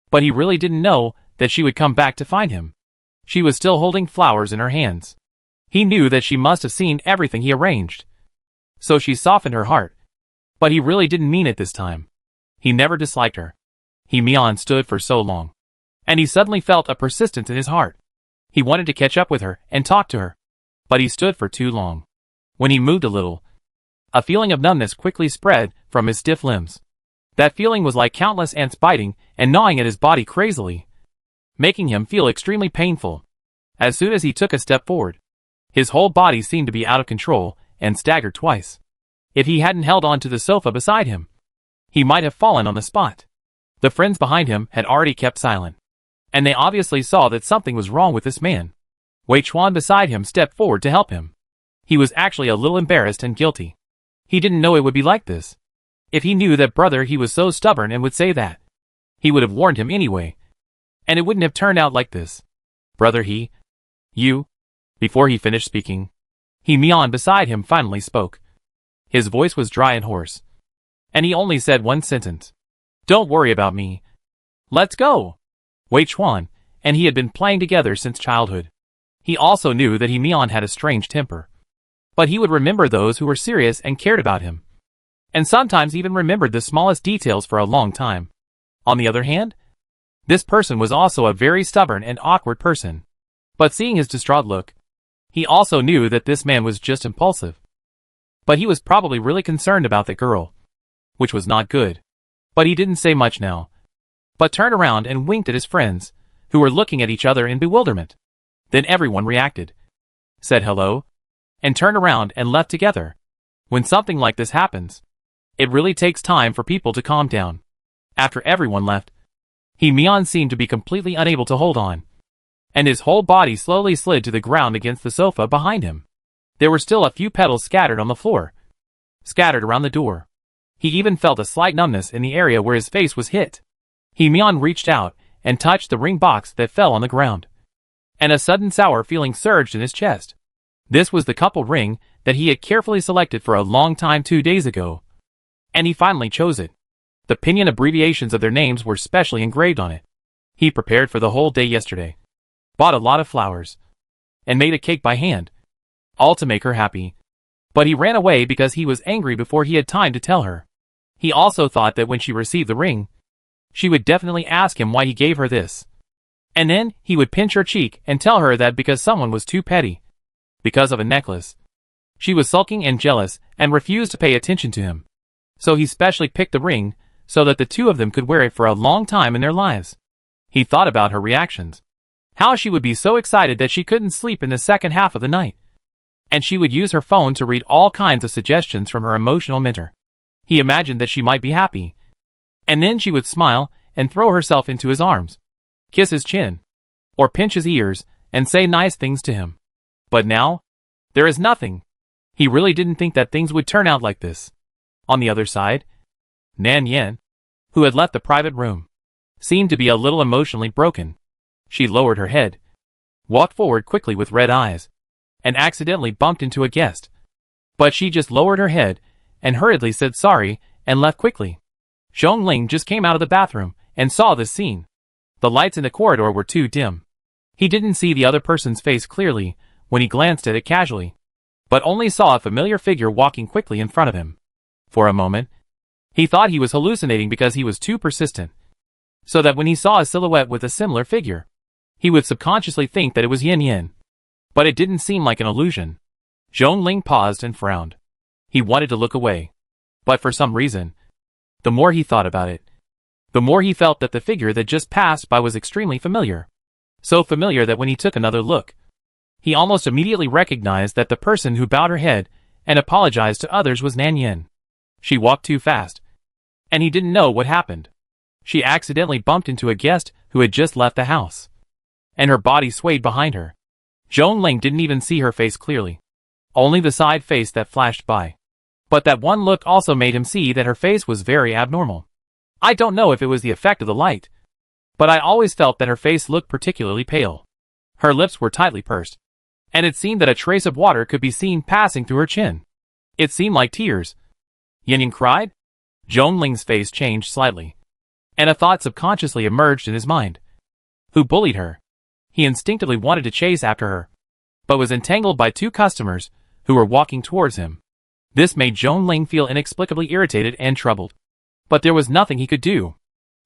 A: But he really didn't know that she would come back to find him. She was still holding flowers in her hands. He knew that she must have seen everything he arranged. So she softened her heart. But he really didn't mean it this time. He never disliked her. He Mion stood for so long, and he suddenly felt a persistence in his heart. He wanted to catch up with her and talk to her, but he stood for too long. When he moved a little, a feeling of numbness quickly spread from his stiff limbs. That feeling was like countless ants biting and gnawing at his body crazily, making him feel extremely painful. As soon as he took a step forward, his whole body seemed to be out of control and staggered twice. If he hadn't held on to the sofa beside him, he might have fallen on the spot. The friends behind him had already kept silent, and they obviously saw that something was wrong with this man. Wei Chuan beside him stepped forward to help him. He was actually a little embarrassed and guilty. He didn't know it would be like this. If he knew that brother he was so stubborn and would say that, he would have warned him anyway, and it wouldn't have turned out like this. Brother you. Before he finished speaking, Mian beside him finally spoke. His voice was dry and hoarse, and he only said one sentence. Don't worry about me. Let's go. Wei Chuan and he had been playing together since childhood. He also knew that Mian had a strange temper. But he would remember those who were serious and cared about him. And sometimes even remembered the smallest details for a long time. On the other hand, this person was also a very stubborn and awkward person. But seeing his distraught look, he also knew that this man was just impulsive. But he was probably really concerned about the girl, which was not good. But he didn't say much now, but turned around and winked at his friends, who were looking at each other in bewilderment. Then everyone reacted, said hello, and turned around and left together. When something like this happens, it really takes time for people to calm down. After everyone left, Mian seemed to be completely unable to hold on, and his whole body slowly slid to the ground against the sofa behind him. There were still a few petals scattered on the floor, scattered around the door. He even felt a slight numbness in the area where his face was hit. Mian reached out and touched the ring box that fell on the ground, and a sudden sour feeling surged in his chest. This was the couple ring that he had carefully selected for a long time 2 days ago, and he finally chose it. The pinyin abbreviations of their names were specially engraved on it. He prepared for the whole day yesterday, bought a lot of flowers, and made a cake by hand, all to make her happy. But he ran away because he was angry before he had time to tell her. He also thought that when she received the ring, she would definitely ask him why he gave her this. And then he would pinch her cheek and tell her that because someone was too petty, because of a necklace, she was sulking and jealous and refused to pay attention to him. So he specially picked the ring so that the two of them could wear it for a long time in their lives. He thought about her reactions. How she would be so excited that she couldn't sleep in the second half of the night. And she would use her phone to read all kinds of suggestions from her emotional mentor. He imagined that she might be happy. And then she would smile and throw herself into his arms, kiss his chin, or pinch his ears and say nice things to him. But now, there is nothing. He really didn't think that things would turn out like this. On the other side, Nan Yen, who had left the private room, seemed to be a little emotionally broken. She lowered her head, walked forward quickly with red eyes, and accidentally bumped into a guest. But she just lowered her head and hurriedly said sorry and left quickly. Zhongling just came out of the bathroom and saw this scene. The lights in the corridor were too dim. He didn't see the other person's face clearly when he glanced at it casually, but only saw a familiar figure walking quickly in front of him. For a moment, he thought he was hallucinating because he was too persistent, so that when he saw a silhouette with a similar figure, he would subconsciously think that it was Yin Yin. But it didn't seem like an illusion. Zhongling paused and frowned. He wanted to look away, but for some reason, the more he thought about it, the more he felt that the figure that just passed by was extremely familiar. So familiar that when he took another look, he almost immediately recognized that the person who bowed her head and apologized to others was Nan Yen. She walked too fast, and he didn't know what happened. She accidentally bumped into a guest who had just left the house, and her body swayed behind her. Zhongling didn't even see her face clearly, only the side face that flashed by. But that one look also made him see that her face was very abnormal. I don't know if it was the effect of the light, but I always felt that her face looked particularly pale. Her lips were tightly pursed, and it seemed that a trace of water could be seen passing through her chin. It seemed like tears. Yin Yin cried? Zhongling's face changed slightly, and a thought subconsciously emerged in his mind. Who bullied her? He instinctively wanted to chase after her, but was entangled by two customers who were walking towards him. This made Zhongling feel inexplicably irritated and troubled. But there was nothing he could do,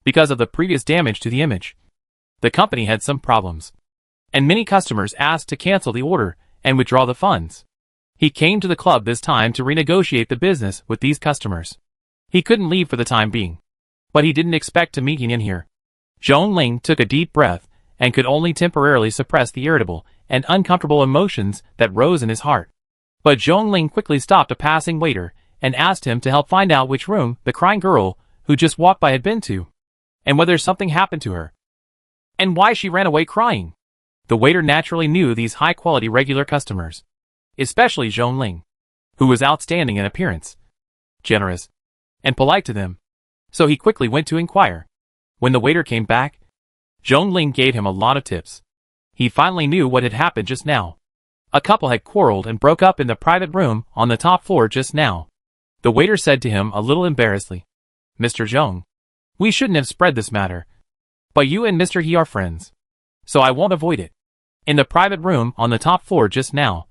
A: because of the previous damage to the image. The company had some problems, and many customers asked to cancel the order and withdraw the funds. He came to the club this time to renegotiate the business with these customers. He couldn't leave for the time being, but he didn't expect to meet Yin Yin here. Zhongling took a deep breath and could only temporarily suppress the irritable and uncomfortable emotions that rose in his heart. But Zhongling quickly stopped a passing waiter and asked him to help find out which room the crying girl who just walked by had been to, and whether something happened to her, and why she ran away crying. The waiter naturally knew these high-quality regular customers, especially Zhongling, who was outstanding in appearance, generous, and polite to them, so he quickly went to inquire. When the waiter came back, Zhongling gave him a lot of tips. He finally knew what had happened just now. A couple had quarreled and broke up in the private room on the top floor just now. The waiter said to him a little embarrassedly, "Mr. Zhong, we shouldn't have spread this matter. But you and Mr. He are friends, so I won't avoid it. In the private room on the top floor just now,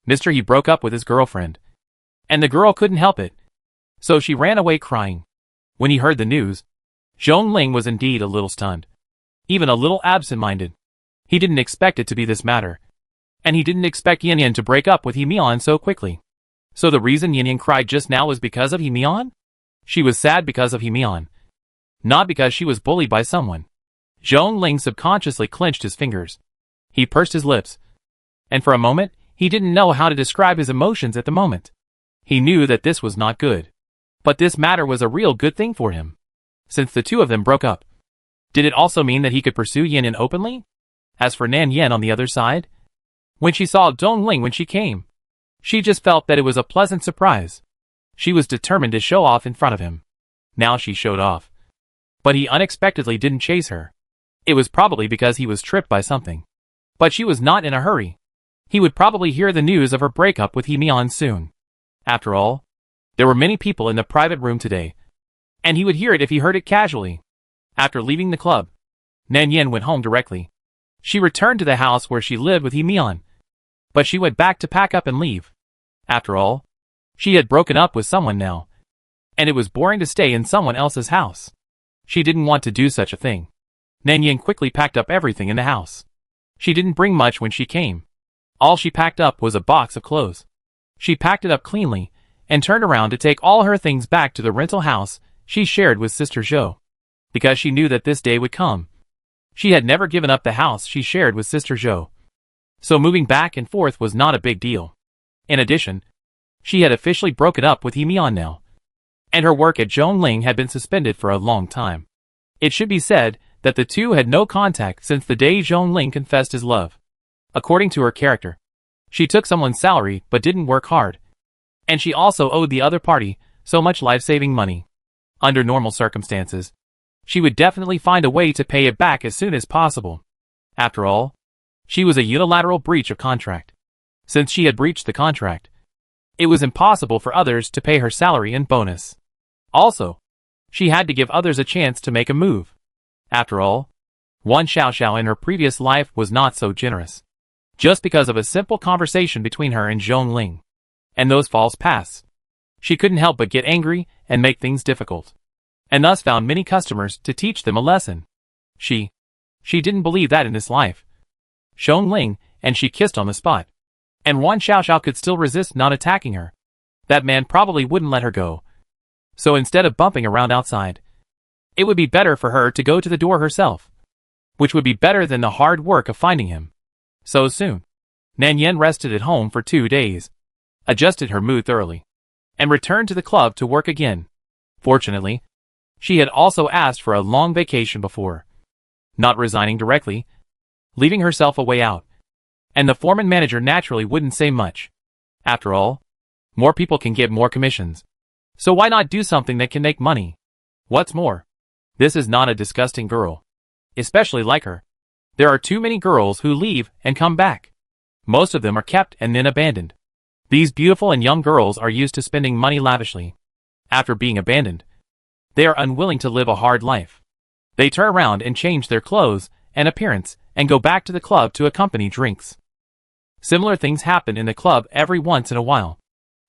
A: Mr. He broke up with his girlfriend. And the girl couldn't help it, so she ran away crying." When he heard the news, Zhong Ling was indeed a little stunned, even a little absent-minded. He didn't expect it to be this matter. And he didn't expect Yin Yin to break up with He Mian so quickly. So the reason Yin Yin cried just now was because of He Mian? She was sad because of He Mian, not because she was bullied by someone. Zhong Ling subconsciously clenched his fingers. He pursed his lips. And for a moment, he didn't know how to describe his emotions at the moment. He knew that this was not good. But this matter was a real good thing for him. Since the two of them broke up, did it also mean that he could pursue Yin Yin openly? As for Nan Yen on the other side, when she saw Dong Ling when she came, she just felt that it was a pleasant surprise. She was determined to show off in front of him. Now she showed off. But he unexpectedly didn't chase her. It was probably because he was tripped by something. But she was not in a hurry. He would probably hear the news of her breakup with He Mian soon. After all, there were many people in the private room today, and he would hear it if he heard it casually. After leaving the club, Nan Yen went home directly. She returned to the house where she lived with He Mian, but she went back to pack up and leave. After all, she had broken up with someone now, and it was boring to stay in someone else's house. She didn't want to do such a thing. Nan Yen quickly packed up everything in the house. She didn't bring much when she came. All she packed up was a box of clothes. She packed it up cleanly, and turned around to take all her things back to the rental house she shared with Sister Zhou, because she knew that this day would come. She had never given up the house she shared with Sister Zhou, so moving back and forth was not a big deal. In addition, she had officially broken up with He Mian now, and her work at Zhong Ling had been suspended for a long time. It should be said that the two had no contact since the day Zhong Ling confessed his love. According to her character, she took someone's salary but didn't work hard, and she also owed the other party so much life-saving money. Under normal circumstances, she would definitely find a way to pay it back as soon as possible. After all, she was a unilateral breach of contract. Since she had breached the contract, it was impossible for others to pay her salary and bonus. Also, she had to give others a chance to make a move. After all, Wan Xiaoxiao in her previous life was not so generous. Just because of a simple conversation between her and Zhong Ling, and those false paths, she couldn't help but get angry and make things difficult, and thus found many customers to teach them a lesson. She didn't believe that in this life. Zhong Ling and she kissed on the spot, and Wan Xiaoxiao could still resist not attacking her. That man probably wouldn't let her go. So instead of bumping around outside, it would be better for her to go to the door herself, which would be better than the hard work of finding him so soon. Nan Yen rested at home for 2 days, adjusted her mood thoroughly, and returned to the club to work again. Fortunately, she had also asked for a long vacation before, not resigning directly, leaving herself a way out, and the foreman manager naturally wouldn't say much. After all, more people can get more commissions, so why not do something that can make money? What's more, this is not a disgusting girl, especially like her. There are too many girls who leave and come back. Most of them are kept and then abandoned. These beautiful and young girls are used to spending money lavishly. After being abandoned, they are unwilling to live a hard life. They turn around and change their clothes and appearance and go back to the club to accompany drinks. Similar things happen in the club every once in a while.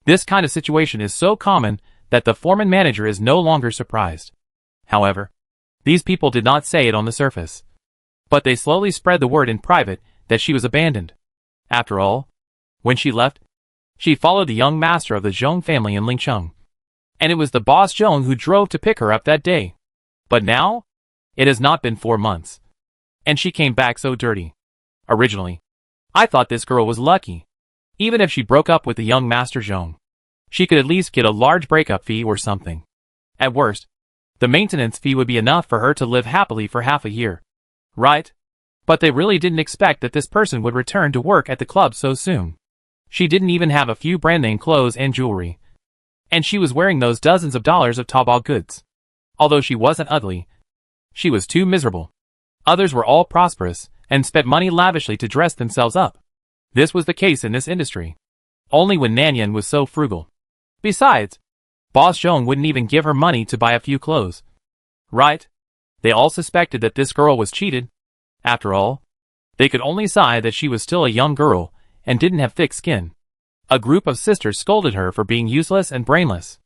A: This kind of situation is so common that the foreman manager is no longer surprised. However, these people did not say it on the surface, but they slowly spread the word in private that she was abandoned. After all, when she left, she followed the young master of the Zhong family in Lingcheng, and it was the boss Zhong who drove to pick her up that day. But now, it has not been 4 months, and she came back so dirty. Originally, I thought this girl was lucky. Even if she broke up with the young master Zhong, she could at least get a large breakup fee or something. At worst, the maintenance fee would be enough for her to live happily for half a year. Right? But they really didn't expect that this person would return to work at the club so soon. She didn't even have a few brand name clothes and jewelry, and she was wearing those dozens of dollars of Taobao goods. Although she wasn't ugly, she was too miserable. Others were all prosperous and spent money lavishly to dress themselves up. This was the case in this industry. Only when Nanyan was so frugal. Besides, Boss Zhong wouldn't even give her money to buy a few clothes. Right? They all suspected that this girl was cheated. After all, they could only sigh that she was still a young girl and didn't have thick skin. A group of sisters scolded her for being useless and brainless.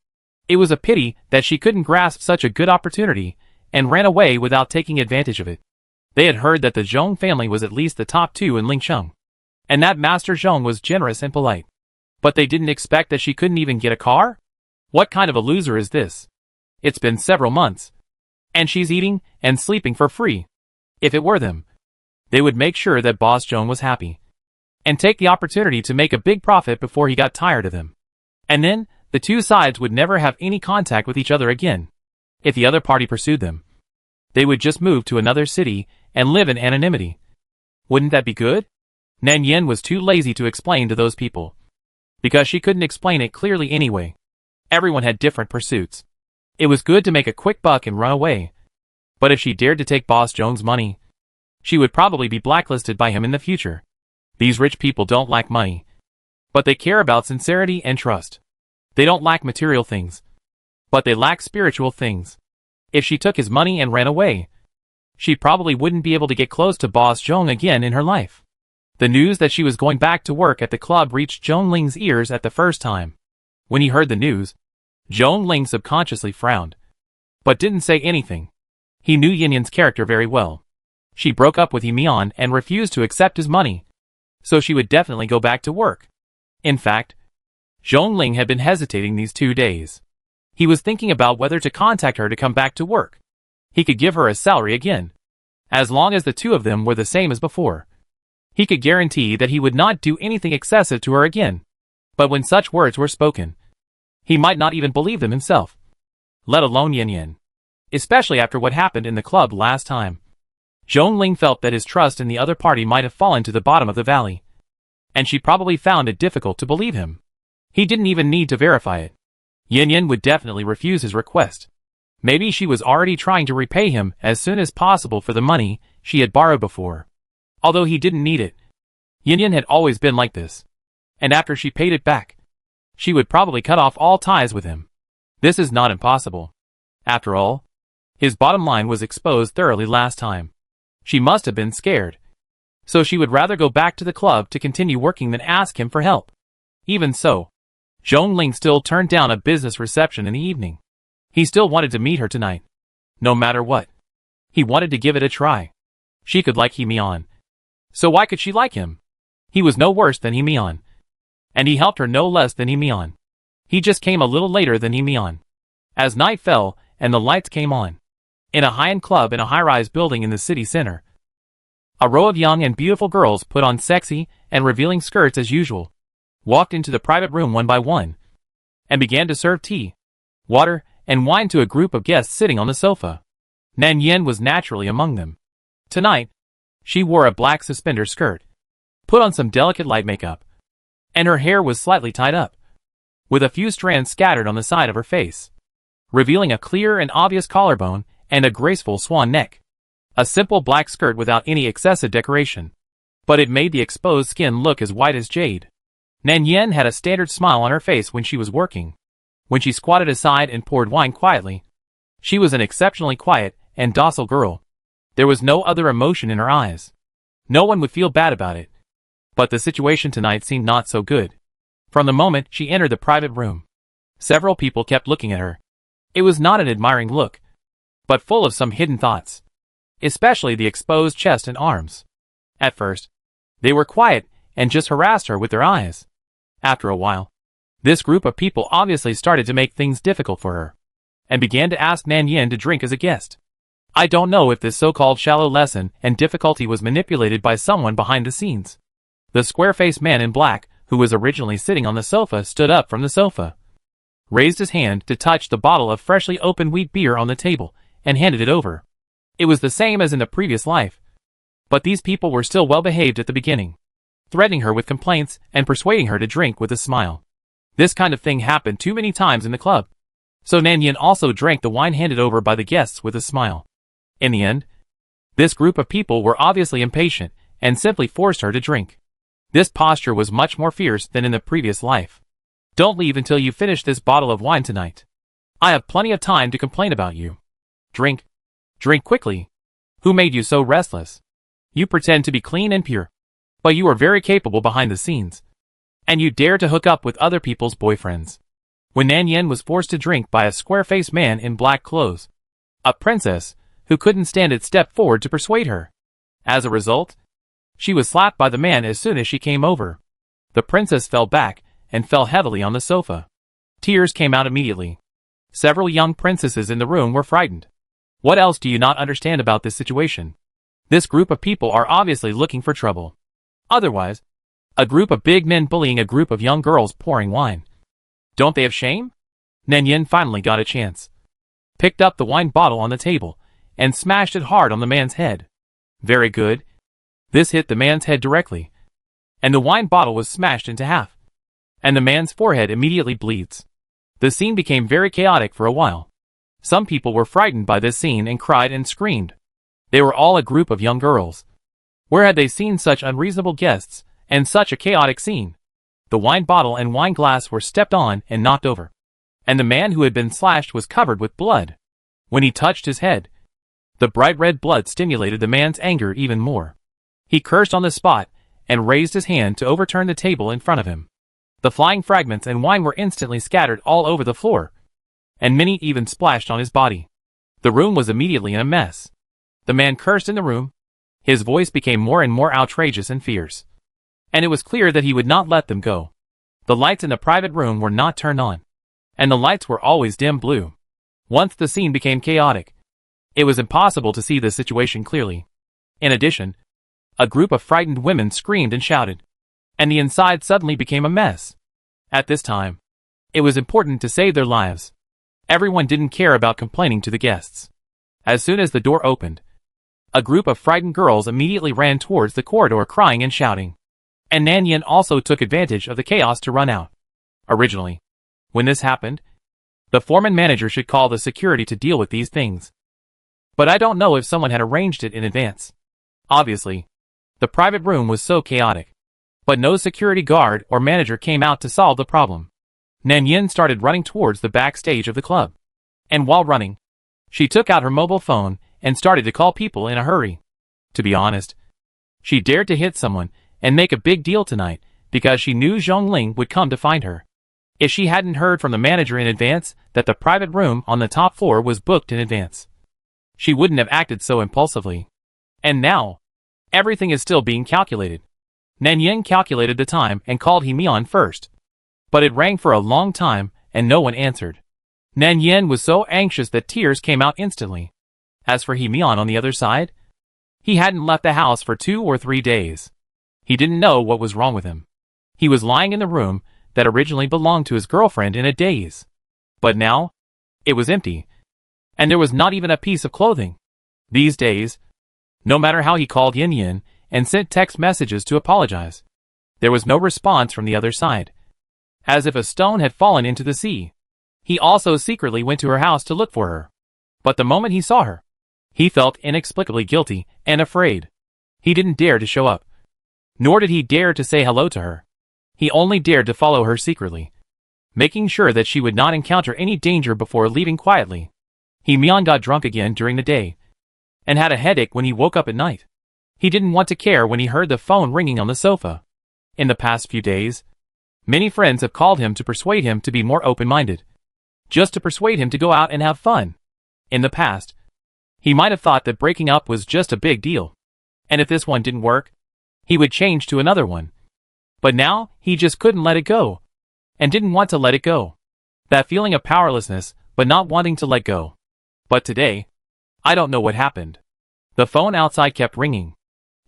A: It was a pity that she couldn't grasp such a good opportunity and ran away without taking advantage of it. They had heard that the Zhong family was at least the top 2 in Lingsheng, and that Master Zhong was generous and polite. But they didn't expect that she couldn't even get a car? What kind of a loser is this? It's been several months, and she's eating and sleeping for free. If it were them, they would make sure that Boss Zhong was happy, and take the opportunity to make a big profit before he got tired of them. And then, the two sides would never have any contact with each other again. If the other party pursued them, they would just move to another city and live in anonymity. Wouldn't that be good? Nan Yin was too lazy to explain to those people, because she couldn't explain it clearly anyway. Everyone had different pursuits. It was good to make a quick buck and run away. But if she dared to take Boss Zhong's money, she would probably be blacklisted by him in the future. These rich people don't lack money, but they care about sincerity and trust. They don't lack material things, but they lack spiritual things. If she took his money and ran away, she probably wouldn't be able to get close to Boss Zhong again in her life. The news that she was going back to work at the club reached Zhong Ling's ears at the first time. When he heard the news, Zhong Ling subconsciously frowned, but didn't say anything. He knew Yinyan's character very well. She broke up with Mian and refused to accept his money, so she would definitely go back to work. In fact, Zhong Ling had been hesitating these 2 days. He was thinking about whether to contact her to come back to work. He could give her a salary again, as long as the two of them were the same as before. He could guarantee that he would not do anything excessive to her again. But when such words were spoken, he might not even believe them himself, let alone Yin. Especially after what happened in the club last time. Zhong Ling felt that his trust in the other party might have fallen to the bottom of the valley, and she probably found it difficult to believe him. He didn't even need to verify it. Yin would definitely refuse his request. Maybe she was already trying to repay him as soon as possible for the money she had borrowed before. Although he didn't need it. Yin had always been like this. And after she paid it back, she would probably cut off all ties with him. This is not impossible. After all, his bottom line was exposed thoroughly last time. She must have been scared. So she would rather go back to the club to continue working than ask him for help. Even so, Zhong Ling still turned down a business reception in the evening. He still wanted to meet her tonight. No matter what. He wanted to give it a try. She could like Mian. So why could she like him? He was no worse than Mian. And he helped her no less than Mian. He just came a little later than Mian. As night fell and the lights came on, in a high-end club in a high-rise building in the city center, a row of young and beautiful girls put on sexy and revealing skirts as usual, walked into the private room one by one, and began to serve tea, water, and wine to a group of guests sitting on the sofa. Nan Yin was naturally among them. Tonight, she wore a black suspender skirt, put on some delicate light makeup, and her hair was slightly tied up, with a few strands scattered on the side of her face, revealing a clear and obvious collarbone and a graceful swan neck. A simple black skirt without any excessive decoration, but it made the exposed skin look as white as jade. Nan Yin had a standard smile on her face when she was working. When she squatted aside and poured wine quietly, she was an exceptionally quiet and docile girl. There was no other emotion in her eyes. No one would feel bad about it. But the situation tonight seemed not so good. From the moment she entered the private room, several people kept looking at her. It was not an admiring look, but full of some hidden thoughts, especially the exposed chest and arms. At first, they were quiet and just harassed her with their eyes. After a while, this group of people obviously started to make things difficult for her, and began to ask Nan Yin to drink as a guest. I don't know if this so-called shallow lesson and difficulty was manipulated by someone behind the scenes. The square-faced man in black, who was originally sitting on the sofa, stood up from the sofa, raised his hand to touch the bottle of freshly opened wheat beer on the table, and handed it over. It was the same as in the previous life. But these people were still well behaved at the beginning, threatening her with complaints and persuading her to drink with a smile. This kind of thing happened too many times in the club. So Nan Yin also drank the wine handed over by the guests with a smile. In the end, This group of people were obviously impatient and simply forced her to drink. This posture was much more fierce than in the previous life. Don't leave until you finish this bottle of wine tonight. I have plenty of time to complain about you. Drink. Drink quickly. Who made you so restless? You pretend to be clean and pure, but you are very capable behind the scenes. And you dare to hook up with other people's boyfriends. When Nan Yin was forced to drink by a square-faced man in black clothes, a princess who couldn't stand it stepped forward to persuade her. As a result, she was slapped by the man as soon as she came over. The princess fell back and fell heavily on the sofa. Tears came out immediately. Several young princesses in the room were frightened. What else do you not understand about this situation? This group of people are obviously looking for trouble. Otherwise, a group of big men bullying a group of young girls pouring wine. Don't they have shame? Nan Yin finally got a chance. Picked up the wine bottle on the table and smashed it hard on the man's head. Very good. This hit the man's head directly, and the wine bottle was smashed into half, and the man's forehead immediately bleeds. The scene became very chaotic for a while. Some people were frightened by this scene and cried and screamed. They were all a group of young girls. Where had they seen such unreasonable guests and such a chaotic scene? The wine bottle and wine glass were stepped on and knocked over, and the man who had been slashed was covered with blood. When he touched his head, the bright red blood stimulated the man's anger even more. He cursed on the spot and raised his hand to overturn the table in front of him. The flying fragments and wine were instantly scattered all over the floor, and many even splashed on his body. The room was immediately in a mess. The man cursed in the room. His voice became more and more outrageous and fierce, and it was clear that he would not let them go. The lights in the private room were not turned on, and the lights were always dim blue. Once the scene became chaotic, it was impossible to see the situation clearly. In addition, a group of frightened women screamed and shouted, and the inside suddenly became a mess. At this time, it was important to save their lives. Everyone didn't care about complaining to the guests. As soon as the door opened, a group of frightened girls immediately ran towards the corridor crying and shouting, and Nan Yin also took advantage of the chaos to run out. Originally, when this happened, the foreman manager should call the security to deal with these things. But I don't know if someone had arranged it in advance. Obviously, the private room was so chaotic, but no security guard or manager came out to solve the problem. Nan Yin started running towards the backstage of the club, and while running, she took out her mobile phone and started to call people in a hurry. To be honest, she dared to hit someone and make a big deal tonight because she knew Zhongling would come to find her. If she hadn't heard from the manager in advance that the private room on the top floor was booked in advance, she wouldn't have acted so impulsively. And now, everything is still being calculated. Nan Yin calculated the time and called Himian first, but it rang for a long time and no one answered. Nan Yin was so anxious that tears came out instantly. As for Himian on the other side, he hadn't left the house for 2 or 3 days. He didn't know what was wrong with him. He was lying in the room that originally belonged to his girlfriend in a daze. But now, it was empty, and there was not even a piece of clothing. These days, no matter how he called Yin Yin and sent text messages to apologize, there was no response from the other side, as if a stone had fallen into the sea. He also secretly went to her house to look for her. But the moment he saw her, he felt inexplicably guilty and afraid. He didn't dare to show up, nor did he dare to say hello to her. He only dared to follow her secretly, making sure that she would not encounter any danger before leaving quietly. Himian got drunk again during the day, and had a headache when he woke up at night. He didn't want to care when he heard the phone ringing on the sofa. In the past few days, many friends have called him to persuade him to be more open-minded, just to persuade him to go out and have fun. In the past, he might have thought that breaking up was just a big deal, and if this one didn't work, he would change to another one. But now, he just couldn't let it go, and didn't want to let it go. That feeling of powerlessness, but not wanting to let go. But today, I don't know what happened. The phone outside kept ringing.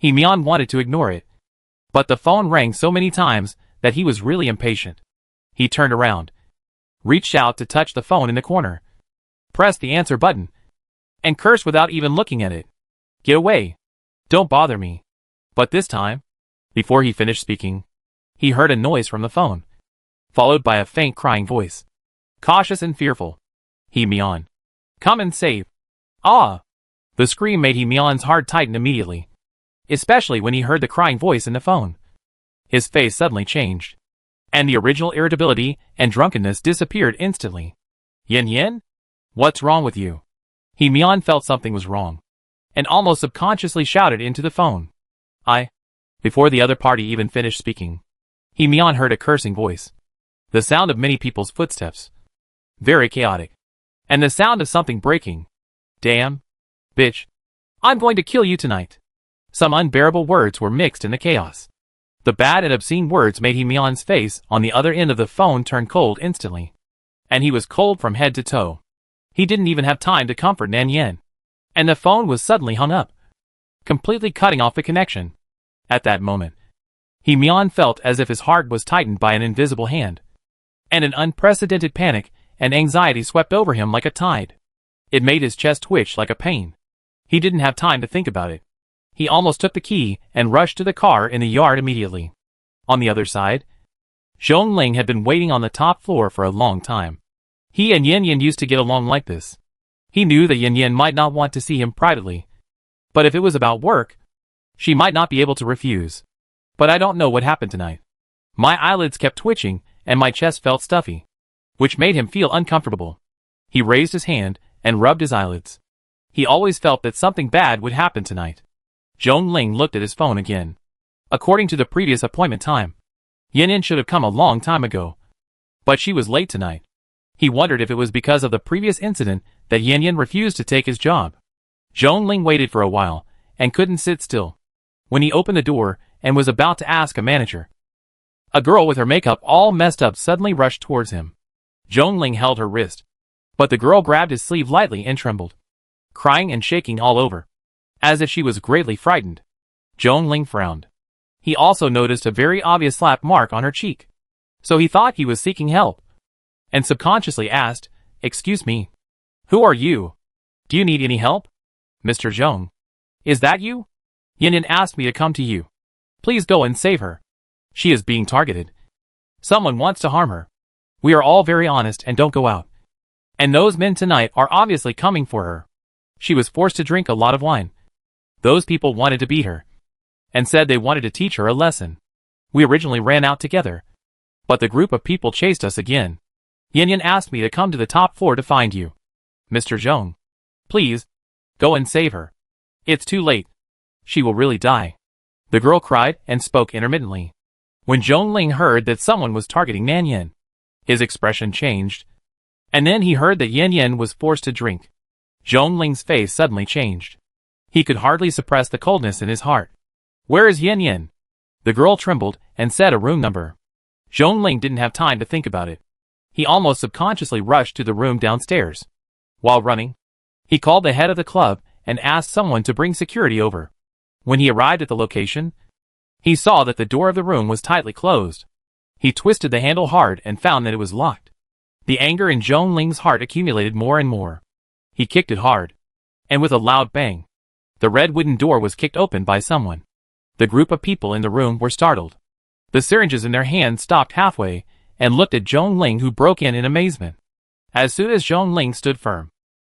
A: Himian wanted to ignore it, but the phone rang so many times that he was really impatient. He turned around, reached out to touch the phone in the corner, pressed the answer button, and cursed without even looking at it. "Get away! Don't bother me!" But this time, before he finished speaking, he heard a noise from the phone, followed by a faint crying voice. Cautious and fearful. Himian. "Come and save." "Ah!" The scream made Mion's heart tighten immediately, especially when he heard the crying voice in the phone. His face suddenly changed, and the original irritability and drunkenness disappeared instantly. Yin Yin? What's wrong with you? Mion felt something was wrong, and almost subconsciously shouted into the phone. Before the other party even finished speaking, Mion heard a cursing voice. The sound of many people's footsteps. Very chaotic. And the sound of something breaking. Damn. Bitch. I'm going to kill you tonight. Some unbearable words were mixed in the chaos. The bad and obscene words made Mion's face on the other end of the phone turn cold instantly. And he was cold from head to toe. He didn't even have time to comfort Nan Yen. And the phone was suddenly hung up, completely cutting off the connection. At that moment, Mion felt as if his heart was tightened by an invisible hand. And an unprecedented panic and anxiety swept over him like a tide. It made his chest twitch like a pain. He didn't have time to think about it. He almost took the key and rushed to the car in the yard immediately. On the other side, Zhongling had been waiting on the top floor for a long time. He and Yin Yin used to get along like this. He knew that Yin Yin might not want to see him privately. But if it was about work, she might not be able to refuse. But I don't know what happened tonight. My eyelids kept twitching and my chest felt stuffy, which made him feel uncomfortable. He raised his hand and rubbed his eyelids. He always felt that something bad would happen tonight. Zhongling looked at his phone again. According to the previous appointment time, Yin Yin should have come a long time ago. But she was late tonight. He wondered if it was because of the previous incident that Yin Yin refused to take his job. Zhongling waited for a while and couldn't sit still. When he opened the door and was about to ask a manager, a girl with her makeup all messed up suddenly rushed towards him. Zhongling held her wrist, but the girl grabbed his sleeve lightly and trembled, crying and shaking all over, as if she was greatly frightened. Zhongling frowned. He also noticed a very obvious slap mark on her cheek, so he thought he was seeking help, and subconsciously asked, "Excuse me, who are you? Do you need any help? Mr. Zhong, is that you? Yin Yin asked me to come to you. Please go and save her. She is being targeted. Someone wants to harm her. We are all very honest and don't go out. And those men tonight are obviously coming for her. She was forced to drink a lot of wine. Those people wanted to beat her, and said they wanted to teach her a lesson. We originally ran out together, but the group of people chased us again. Yin Yin asked me to come to the top floor to find you. Mr. Zhong, please, go and save her. It's too late. She will really die." The girl cried and spoke intermittently. When Zhongling heard that someone was targeting Nan Yen, his expression changed. And then he heard that Yin Yin was forced to drink. Zhongling's face suddenly changed. He could hardly suppress the coldness in his heart. "Where is Yin Yin?" The girl trembled and said a room number. Zhongling didn't have time to think about it. He almost subconsciously rushed to the room downstairs. While running, he called the head of the club and asked someone to bring security over. When he arrived at the location, he saw that the door of the room was tightly closed. He twisted the handle hard and found that it was locked. The anger in Zhongling's heart accumulated more and more. He kicked it hard, and with a loud bang, the red wooden door was kicked open by someone. The group of people in the room were startled. The syringes in their hands stopped halfway and looked at Zhongling, who broke in amazement. As soon as Zhongling stood firm,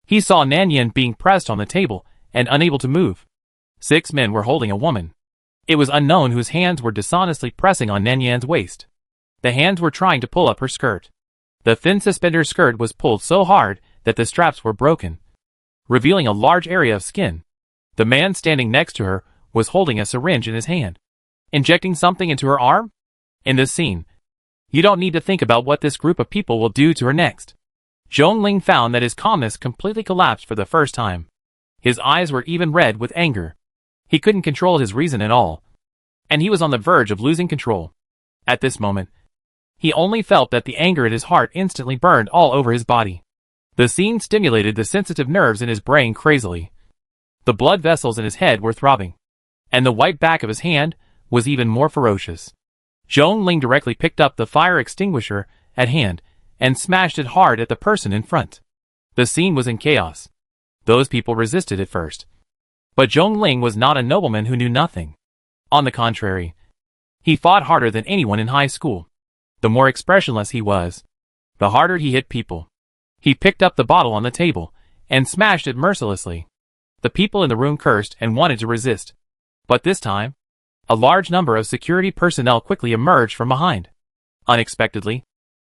A: he saw Nan Yen being pressed on the table and unable to move. 6 men were holding a woman. It was unknown whose hands were dishonestly pressing on Nan Yan's waist. The hands were trying to pull up her skirt. The thin suspender skirt was pulled so hard that the straps were broken, revealing a large area of skin. The man standing next to her was holding a syringe in his hand, injecting something into her arm. In this scene, you don't need to think about what this group of people will do to her next. Zhongling found that his calmness completely collapsed for the first time. His eyes were even red with anger. He couldn't control his reason at all, and he was on the verge of losing control. At this moment, he only felt that the anger in his heart instantly burned all over his body. The scene stimulated the sensitive nerves in his brain crazily. The blood vessels in his head were throbbing, and the white back of his hand was even more ferocious. Zhongling directly picked up the fire extinguisher at hand and smashed it hard at the person in front. The scene was in chaos. Those people resisted at first, but Zhongling was not a nobleman who knew nothing. On the contrary, he fought harder than anyone in high school. The more expressionless he was, the harder he hit people. He picked up the bottle on the table and smashed it mercilessly. The people in the room cursed and wanted to resist. But this time, a large number of security personnel quickly emerged from behind. Unexpectedly,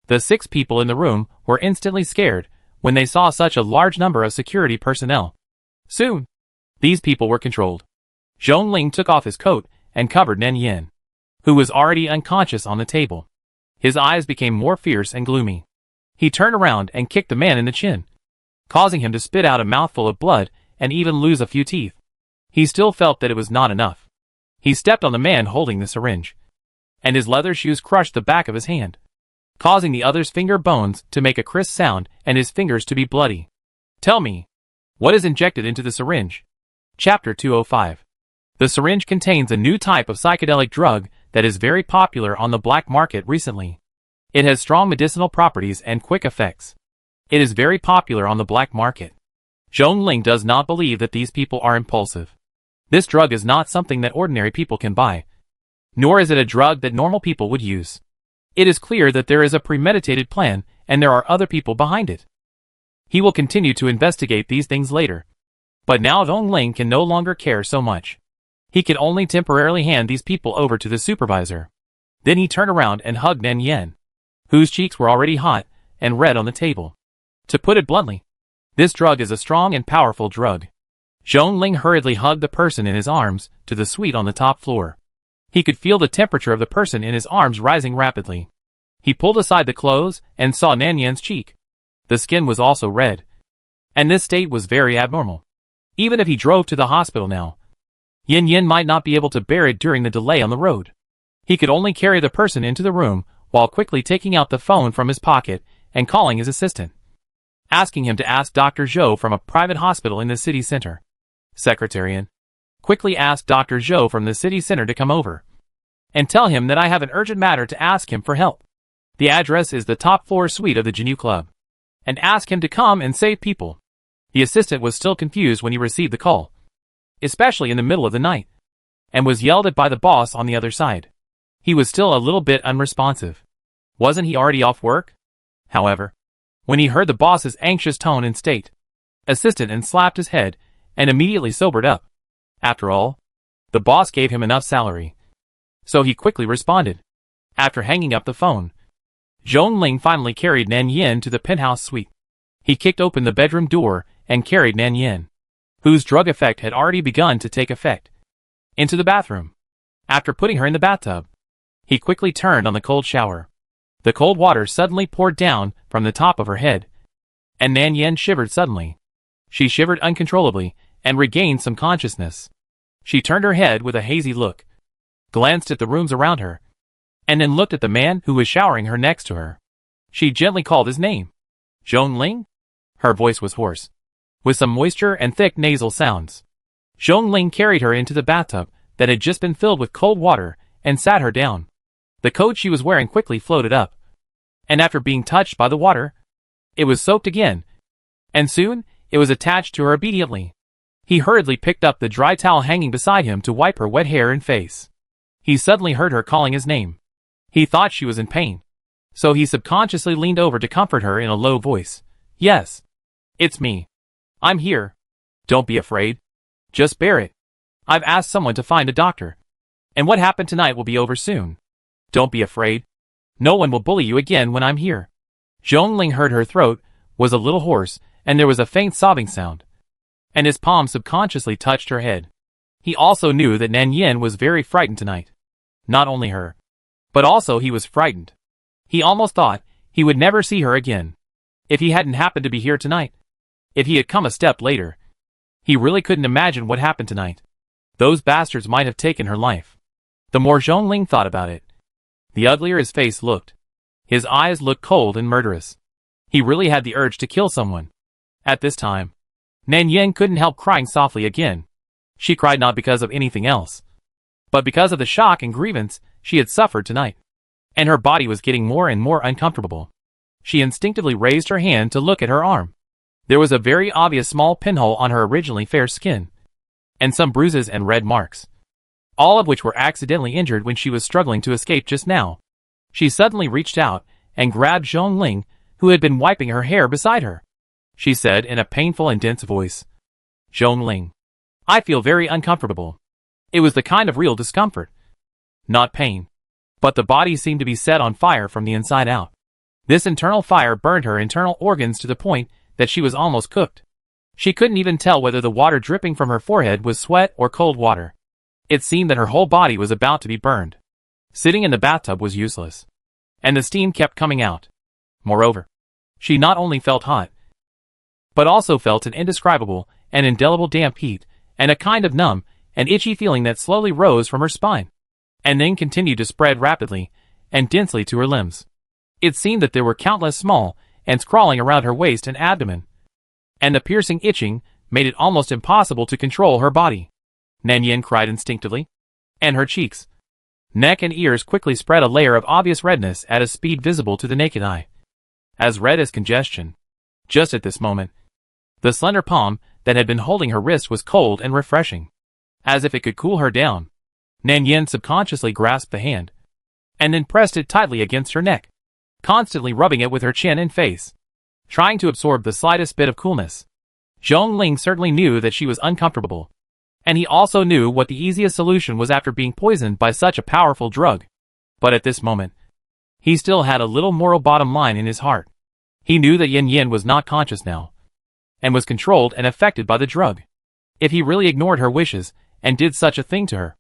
A: the 6 people in the room were instantly scared when they saw such a large number of security personnel. Soon, these people were controlled. Zhongling took off his coat and covered Nan Yin, who was already unconscious on the table. His eyes became more fierce and gloomy. He turned around and kicked the man in the chin, causing him to spit out a mouthful of blood and even lose a few teeth. He still felt that it was not enough. He stepped on the man holding the syringe, and his leather shoes crushed the back of his hand, causing the other's finger bones to make a crisp sound and his fingers to be bloody. Tell me, what is injected into the syringe? Chapter 205. The syringe contains a new type of psychedelic drug that is very popular on the black market recently. It has strong medicinal properties and quick effects. It is very popular on the black market. Zhongling does not believe that these people are impulsive. This drug is not something that ordinary people can buy, nor is it a drug that normal people would use. It is clear that there is a premeditated plan and there are other people behind it. He will continue to investigate these things later. But now Zhongling can no longer care so much. He can only temporarily hand these people over to the supervisor. Then he turned around and hugged Nan Yin, whose cheeks were already hot and red on the table. To put it bluntly, this drug is a strong and powerful drug. Zhongling hurriedly hugged the person in his arms to the suite on the top floor. He could feel the temperature of the person in his arms rising rapidly. He pulled aside the clothes and saw Nan Yin's cheek. The skin was also red, and this state was very abnormal. Even if he drove to the hospital now, Yin might not be able to bear it during the delay on the road. He could only carry the person into the room while quickly taking out the phone from his pocket and calling his assistant, asking him to ask Dr. Zhou from a private hospital in the city center. Secretarian, quickly ask Dr. Zhou from the city center to come over and tell him that I have an urgent matter to ask him for help. The address is the top floor suite of the Jinyu Club, and ask him to come and save people. The assistant was still confused when he received the call, especially in the middle of the night, and was yelled at by the boss on the other side. He was still a little bit unresponsive. Wasn't he already off work? However, when he heard the boss's anxious tone and state, assistant and slapped his head and immediately sobered up. After all, the boss gave him enough salary. So he quickly responded. After hanging up the phone, Zhongling finally carried Nan Yin to the penthouse suite. He kicked open the bedroom door and carried Nan Yin, whose drug effect had already begun to take effect, into the bathroom. After putting her in the bathtub, he quickly turned on the cold shower. The cold water suddenly poured down from the top of her head, and Nan Yin shivered suddenly. She shivered uncontrollably and regained some consciousness. She turned her head with a hazy look, glanced at the rooms around her, and then looked at the man who was showering her next to her. She gently called his name. Zhongling? Her voice was hoarse, with some moisture and thick nasal sounds. Zhongling carried her into the bathtub that had just been filled with cold water and sat her down. The coat she was wearing quickly floated up, and after being touched by the water, it was soaked again, and soon it was attached to her obediently. He hurriedly picked up the dry towel hanging beside him to wipe her wet hair and face. He suddenly heard her calling his name. He thought she was in pain, so he subconsciously leaned over to comfort her in a low voice. Yes, it's me. I'm here. Don't be afraid. Just bear it. I've asked someone to find a doctor, and what happened tonight will be over soon. Don't be afraid. No one will bully you again when I'm here. Zhongling heard her throat was a little hoarse, and there was a faint sobbing sound, and his palm subconsciously touched her head. He also knew that Nan Yin was very frightened tonight. Not only her, but also he was frightened. He almost thought he would never see her again if he hadn't happened to be here tonight. If he had come a step later, he really couldn't imagine what happened tonight. Those bastards might have taken her life. The more Zhongling thought about it, the uglier his face looked. His eyes looked cold and murderous. He really had the urge to kill someone. At this time, Nan Yin couldn't help crying softly again. She cried not because of anything else, but because of the shock and grievance she had suffered tonight. And her body was getting more and more uncomfortable. She instinctively raised her hand to look at her arm. There was a very obvious small pinhole on her originally fair skin, and some bruises and red marks, all of which were accidentally injured when she was struggling to escape just now. She suddenly reached out and grabbed Zhongling, who had been wiping her hair beside her. She said in a painful and dense voice, Zhongling, I feel very uncomfortable. It was the kind of real discomfort. Not pain. But the body seemed to be set on fire from the inside out. This internal fire burned her internal organs to the point that she was almost cooked. She couldn't even tell whether the water dripping from her forehead was sweat or cold water. It seemed that her whole body was about to be burned. Sitting in the bathtub was useless. And the steam kept coming out. Moreover, she not only felt hot, but also felt an indescribable and indelible damp heat, and a kind of numb and itchy feeling that slowly rose from her spine, and then continued to spread rapidly and densely to her limbs. It seemed that there were countless small ants crawling around her waist and abdomen, and the piercing itching made it almost impossible to control her body. Nan Yin cried instinctively, and her cheeks, neck and ears quickly spread a layer of obvious redness at a speed visible to the naked eye. As red as congestion. Just at this moment, the slender palm that had been holding her wrist was cold and refreshing, as if it could cool her down. Nan Yin subconsciously grasped the hand, and then pressed it tightly against her neck, constantly rubbing it with her chin and face, trying to absorb the slightest bit of coolness. Zhongling certainly knew that she was uncomfortable, and he also knew what the easiest solution was after being poisoned by such a powerful drug. But at this moment, he still had a little moral bottom line in his heart. He knew that Yin Yin was not conscious now, and was controlled and affected by the drug. If he really ignored her wishes and did such a thing to her,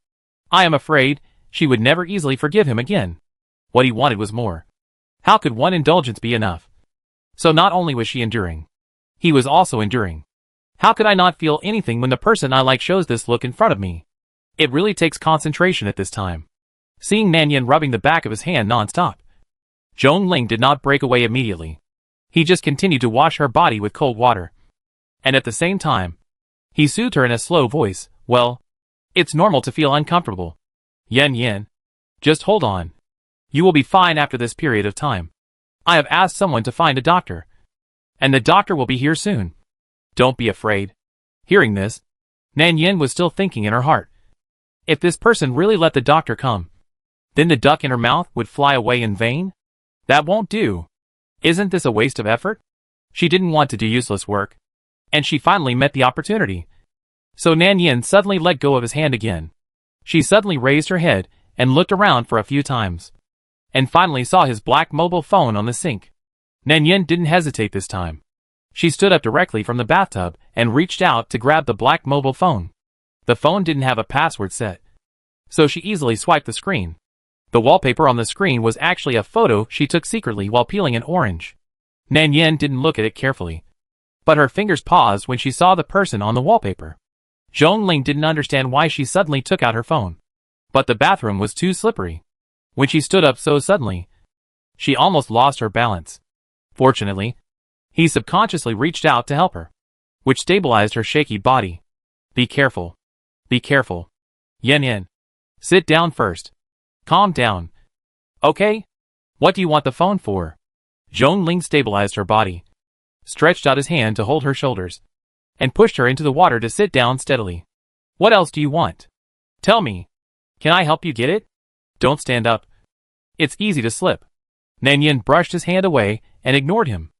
A: I am afraid she would never easily forgive him again. What he wanted was more. How could one indulgence be enough? So not only was she enduring, he was also enduring. How could I not feel anything when the person I like shows this look in front of me? It really takes concentration at this time. Seeing Nan Yin rubbing the back of his hand non-stop, Zhongling did not break away immediately. He just continued to wash her body with cold water. And at the same time, he soothed her in a slow voice. Well, it's normal to feel uncomfortable. Yin Yin, just hold on. You will be fine after this period of time. I have asked someone to find a doctor, and the doctor will be here soon. Don't be afraid. Hearing this, Nan Yin was still thinking in her heart. If this person really let the doctor come, then the duck in her mouth would fly away in vain? That won't do. Isn't this a waste of effort? She didn't want to do useless work, and she finally met the opportunity. So Nan Yin suddenly let go of his hand again. She suddenly raised her head and looked around for a few times, and finally saw his black mobile phone on the sink. Nan Yin didn't hesitate this time. She stood up directly from the bathtub and reached out to grab the black mobile phone. The phone didn't have a password set, so she easily swiped the screen. The wallpaper on the screen was actually a photo she took secretly while peeling an orange. Nan Yin didn't look at it carefully, but her fingers paused when she saw the person on the wallpaper. Zhongling didn't understand why she suddenly took out her phone, but the bathroom was too slippery. When she stood up so suddenly, she almost lost her balance. Fortunately, he subconsciously reached out to help her, which stabilized her shaky body. Be careful. Be careful. Yin Yin. Sit down first. Calm down. Okay? What do you want the phone for? Zhongling stabilized her body, stretched out his hand to hold her shoulders, and pushed her into the water to sit down steadily. What else do you want? Tell me. Can I help you get it? Don't stand up. It's easy to slip. Nan Yin brushed his hand away and ignored him.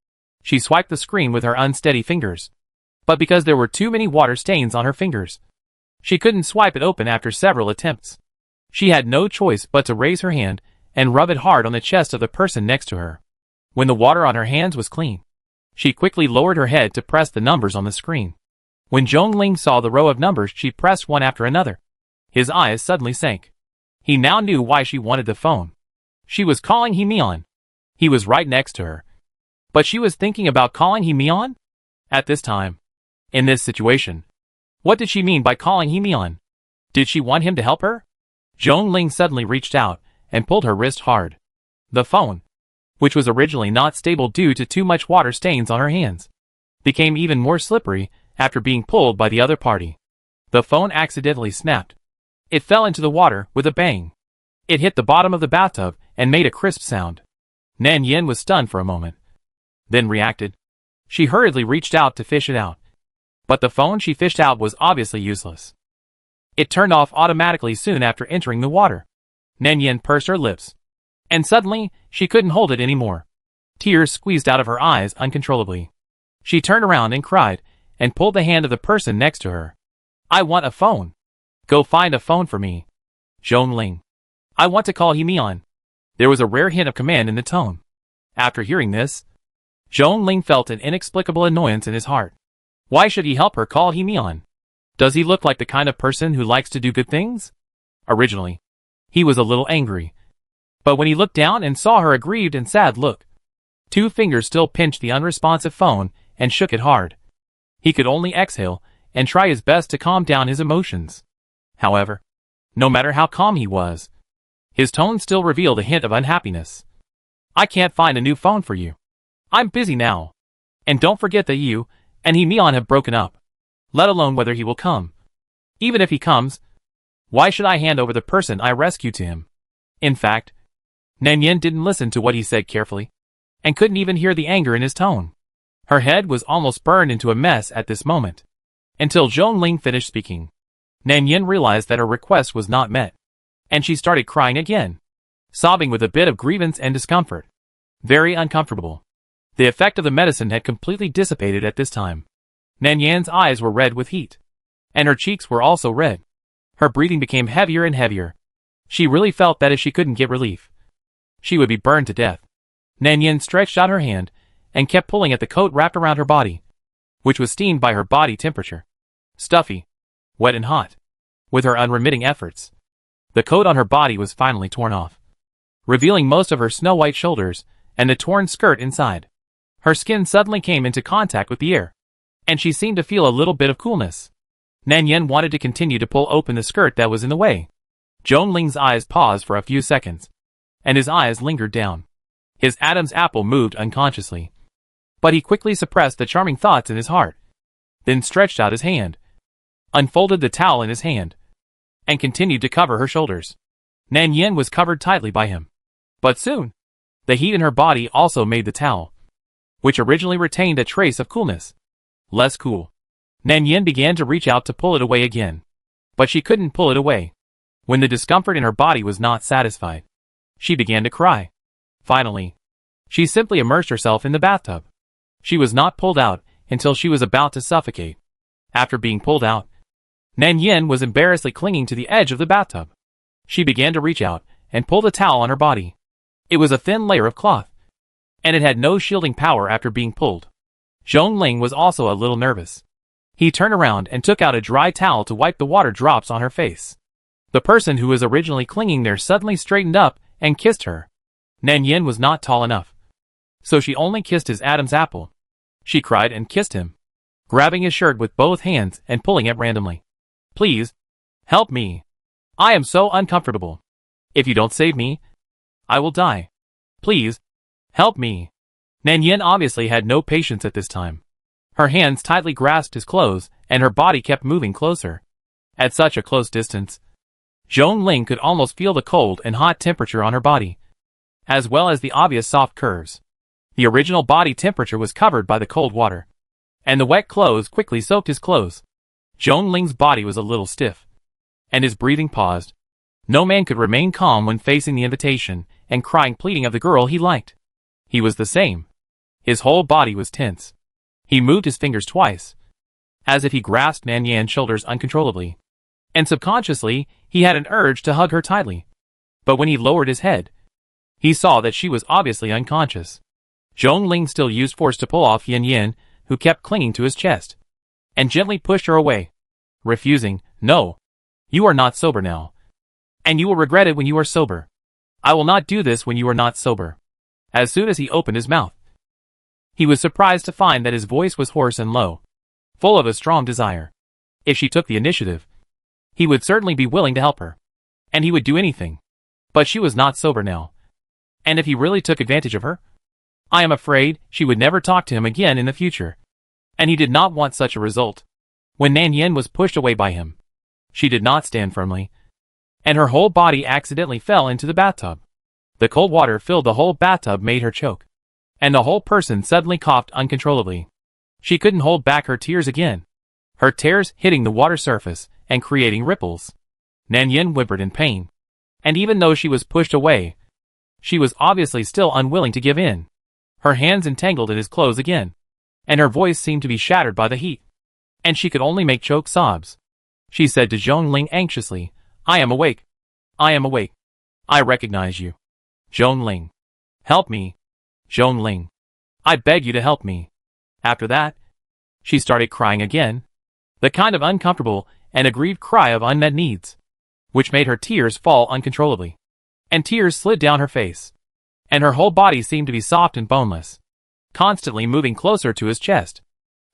A: She swiped the screen with her unsteady fingers, but because there were too many water stains on her fingers, she couldn't swipe it open after several attempts. She had no choice but to raise her hand and rub it hard on the chest of the person next to her. When the water on her hands was clean, she quickly lowered her head to press the numbers on the screen. When Zhongling saw the row of numbers she pressed one after another, his eyes suddenly sank. He now knew why she wanted the phone. She was calling He-mian. He was right next to her, but she was thinking about calling He-mian? At this time, in this situation, what did she mean by calling He-mian? Did she want him to help her? Zhongling suddenly reached out and pulled her wrist hard. The phone, which was originally not stable due to too much water stains on her hands, became even more slippery after being pulled by the other party. The phone accidentally snapped. It fell into the water with a bang. It hit the bottom of the bathtub and made a crisp sound. Nan Yin was stunned for a moment, then reacted. She hurriedly reached out to fish it out, but the phone she fished out was obviously useless. It turned off automatically soon after entering the water. Nan Yin pursed her lips, and suddenly she couldn't hold it anymore. Tears squeezed out of her eyes uncontrollably. She turned around and cried, and pulled the hand of the person next to her. I want a phone. Go find a phone for me. Zhong Ling. I want to call He-mian. There was a rare hint of command in the tone. After hearing this, Zhong Ling felt an inexplicable annoyance in his heart. Why should he help her call He-mian? Does he look like the kind of person who likes to do good things? Originally, he was a little angry. But when he looked down and saw her aggrieved and sad look, 2 fingers still pinched the unresponsive phone and shook it hard. He could only exhale and try his best to calm down his emotions. However, no matter how calm he was, his tone still revealed a hint of unhappiness. I can't find a new phone for you. I'm busy now. And don't forget that you and He-mian have broken up, let alone whether he will come. Even if he comes, why should I hand over the person I rescued to him? In fact, Nanyan didn't listen to what he said carefully, and couldn't even hear the anger in his tone. Her head was almost burned into a mess at this moment. Until Zhong Ling finished speaking, Nanyan realized that her request was not met, and she started crying again, sobbing with a bit of grievance and discomfort. Very uncomfortable. The effect of the medicine had completely dissipated at this time. Nanyan's eyes were red with heat, and her cheeks were also red. Her breathing became heavier and heavier. She really felt that if she couldn't get relief, she would be burned to death. Nanyan stretched out her hand and kept pulling at the coat wrapped around her body, which was steamed by her body temperature. Stuffy, wet and hot. With her unremitting efforts, the coat on her body was finally torn off, revealing most of her snow-white shoulders and the torn skirt inside. Her skin suddenly came into contact with the air, and she seemed to feel a little bit of coolness. Nanyan wanted to continue to pull open the skirt that was in the way. Zhong Ling's eyes paused for a few seconds, and his eyes lingered down. His Adam's apple moved unconsciously, but he quickly suppressed the charming thoughts in his heart, then stretched out his hand, unfolded the towel in his hand, and continued to cover her shoulders. Nanyan was covered tightly by him, but soon, the heat in her body also made the towel, which originally retained a trace of coolness, less cool. Nanyan began to reach out to pull it away again, but she couldn't pull it away. When the discomfort in her body was not satisfied, she began to cry. Finally, she simply immersed herself in the bathtub. She was not pulled out until she was about to suffocate. After being pulled out, Nanyan was embarrassedly clinging to the edge of the bathtub. She began to reach out and pull the towel on her body. It was a thin layer of cloth, and it had no shielding power after being pulled. Zhong Ling was also a little nervous. He turned around and took out a dry towel to wipe the water drops on her face. The person who was originally clinging there suddenly straightened up and kissed her. Nanyan was not tall enough, so she only kissed his Adam's apple. She cried and kissed him, grabbing his shirt with both hands and pulling it randomly. Please, help me. I am so uncomfortable. If you don't save me, I will die. Please, help me. Nanyan obviously had no patience at this time. Her hands tightly grasped his clothes, and her body kept moving closer. At such a close distance, Zhong Ling could almost feel the cold and hot temperature on her body, as well as the obvious soft curves. The original body temperature was covered by the cold water, and the wet clothes quickly soaked his clothes. Zhong Ling's body was a little stiff, and his breathing paused. No man could remain calm when facing the invitation and crying pleading of the girl he liked. He was the same. His whole body was tense. He moved his fingers twice, as if he grasped Nanyan's shoulders uncontrollably, and subconsciously he had an urge to hug her tightly. But when he lowered his head, he saw that she was obviously unconscious. Zhong Ling still used force to pull off Yan, who kept clinging to his chest, and gently pushed her away, refusing. No, you are not sober now, and you will regret it when you are sober. I will not do this when you are not sober. As soon as he opened his mouth, he was surprised to find that his voice was hoarse and low, full of a strong desire. If she took the initiative, he would certainly be willing to help her, and he would do anything. But she was not sober now, and if he really took advantage of her, I am afraid she would never talk to him again in the future, and he did not want such a result. When Nanyan was pushed away by him, she did not stand firmly, and her whole body accidentally fell into the bathtub. The cold water filled the whole bathtub, made her choke, and the whole person suddenly coughed uncontrollably. She couldn't hold back her tears again, her tears hitting the water surface and creating ripples. Nanyan whimpered in pain, and even though she was pushed away, she was obviously still unwilling to give in. Her hands entangled in his clothes again, and her voice seemed to be shattered by the heat, and she could only make choked sobs. she said to Zhongling anxiously. I am awake. I am awake. I recognize you. Zhongling. Help me. Zhongling. I beg you to help me. After that, she started crying again. The kind of uncomfortable and aggrieved cry of unmet needs, which made her tears fall uncontrollably. And tears slid down her face. And her whole body seemed to be soft and boneless, constantly moving closer to his chest.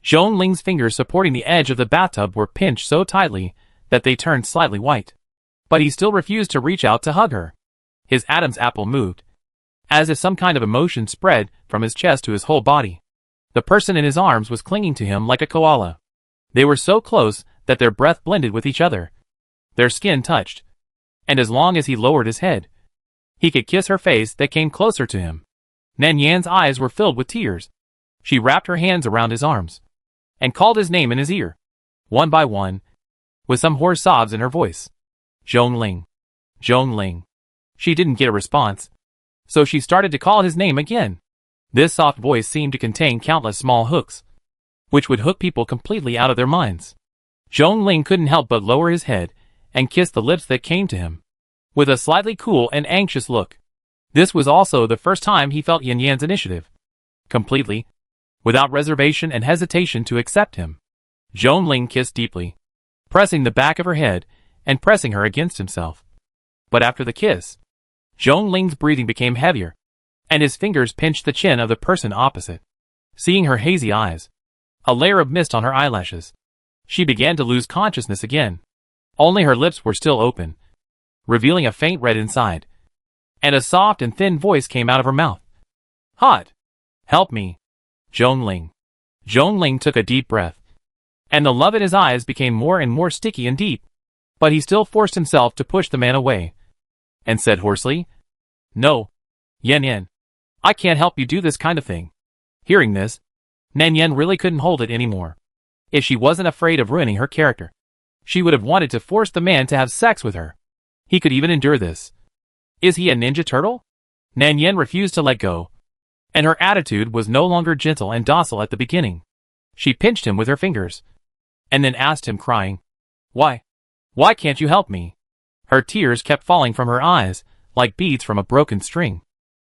A: Zhongling's fingers supporting the edge of the bathtub were pinched so tightly that they turned slightly white. But he still refused to reach out to hug her. His Adam's apple moved, as if some kind of emotion spread from his chest to his whole body. The person in his arms was clinging to him like a koala. They were so close that their breath blended with each other. Their skin touched. And as long as he lowered his head, he could kiss her face that came closer to him. Nan Yan's eyes were filled with tears. She wrapped her hands around his arms and called his name in his ear, one by one, with some hoarse sobs in her voice. Zhongling. Zhongling. She didn't get a response, so she started to call his name again. This soft voice seemed to contain countless small hooks, which would hook people completely out of their minds. Zhongling couldn't help but lower his head and kiss the lips that came to him, with a slightly cool and anxious look. This was also the first time he felt Yan Yan's initiative, completely, without reservation and hesitation to accept him. Zhongling kissed deeply, pressing the back of her head and pressing her against himself. But after the kiss, Zhongling's breathing became heavier, and his fingers pinched the chin of the person opposite. Seeing her hazy eyes, a layer of mist on her eyelashes, she began to lose consciousness again. Only her lips were still open, revealing a faint red inside, and a soft and thin voice came out of her mouth. Hot! Help me! Zhongling. Zhongling took a deep breath, and the love in his eyes became more and more sticky and deep, but he still forced himself to push the man away, and said hoarsely, No, Yan Yan, I can't help you do this kind of thing. Hearing this, Nan Yan really couldn't hold it anymore. If she wasn't afraid of ruining her character, she would have wanted to force the man to have sex with her. He could even endure this. Is he a ninja turtle? Nan Yan refused to let go, and her attitude was no longer gentle and docile at the beginning. She pinched him with her fingers, and then asked him, crying, Why? Why can't you help me? Her tears kept falling from her eyes, like beads from a broken string.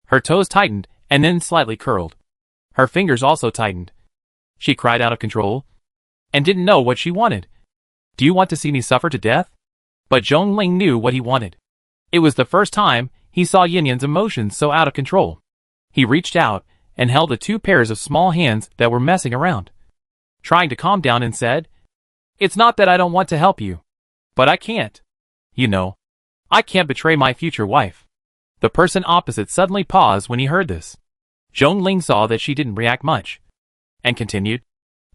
A: Her toes tightened and then slightly curled. Her fingers also tightened. She cried out of control, and didn't know what she wanted. Do you want to see me suffer to death? But Zhongling knew what he wanted. It was the first time he saw Yan Yan's emotions so out of control. He reached out and held the two pairs of small hands that were messing around, trying to calm down, and said, It's not that I don't want to help you, but I can't. You know, I can't betray my future wife. The person opposite suddenly paused when he heard this. Zhongling saw that she didn't react much, and continued,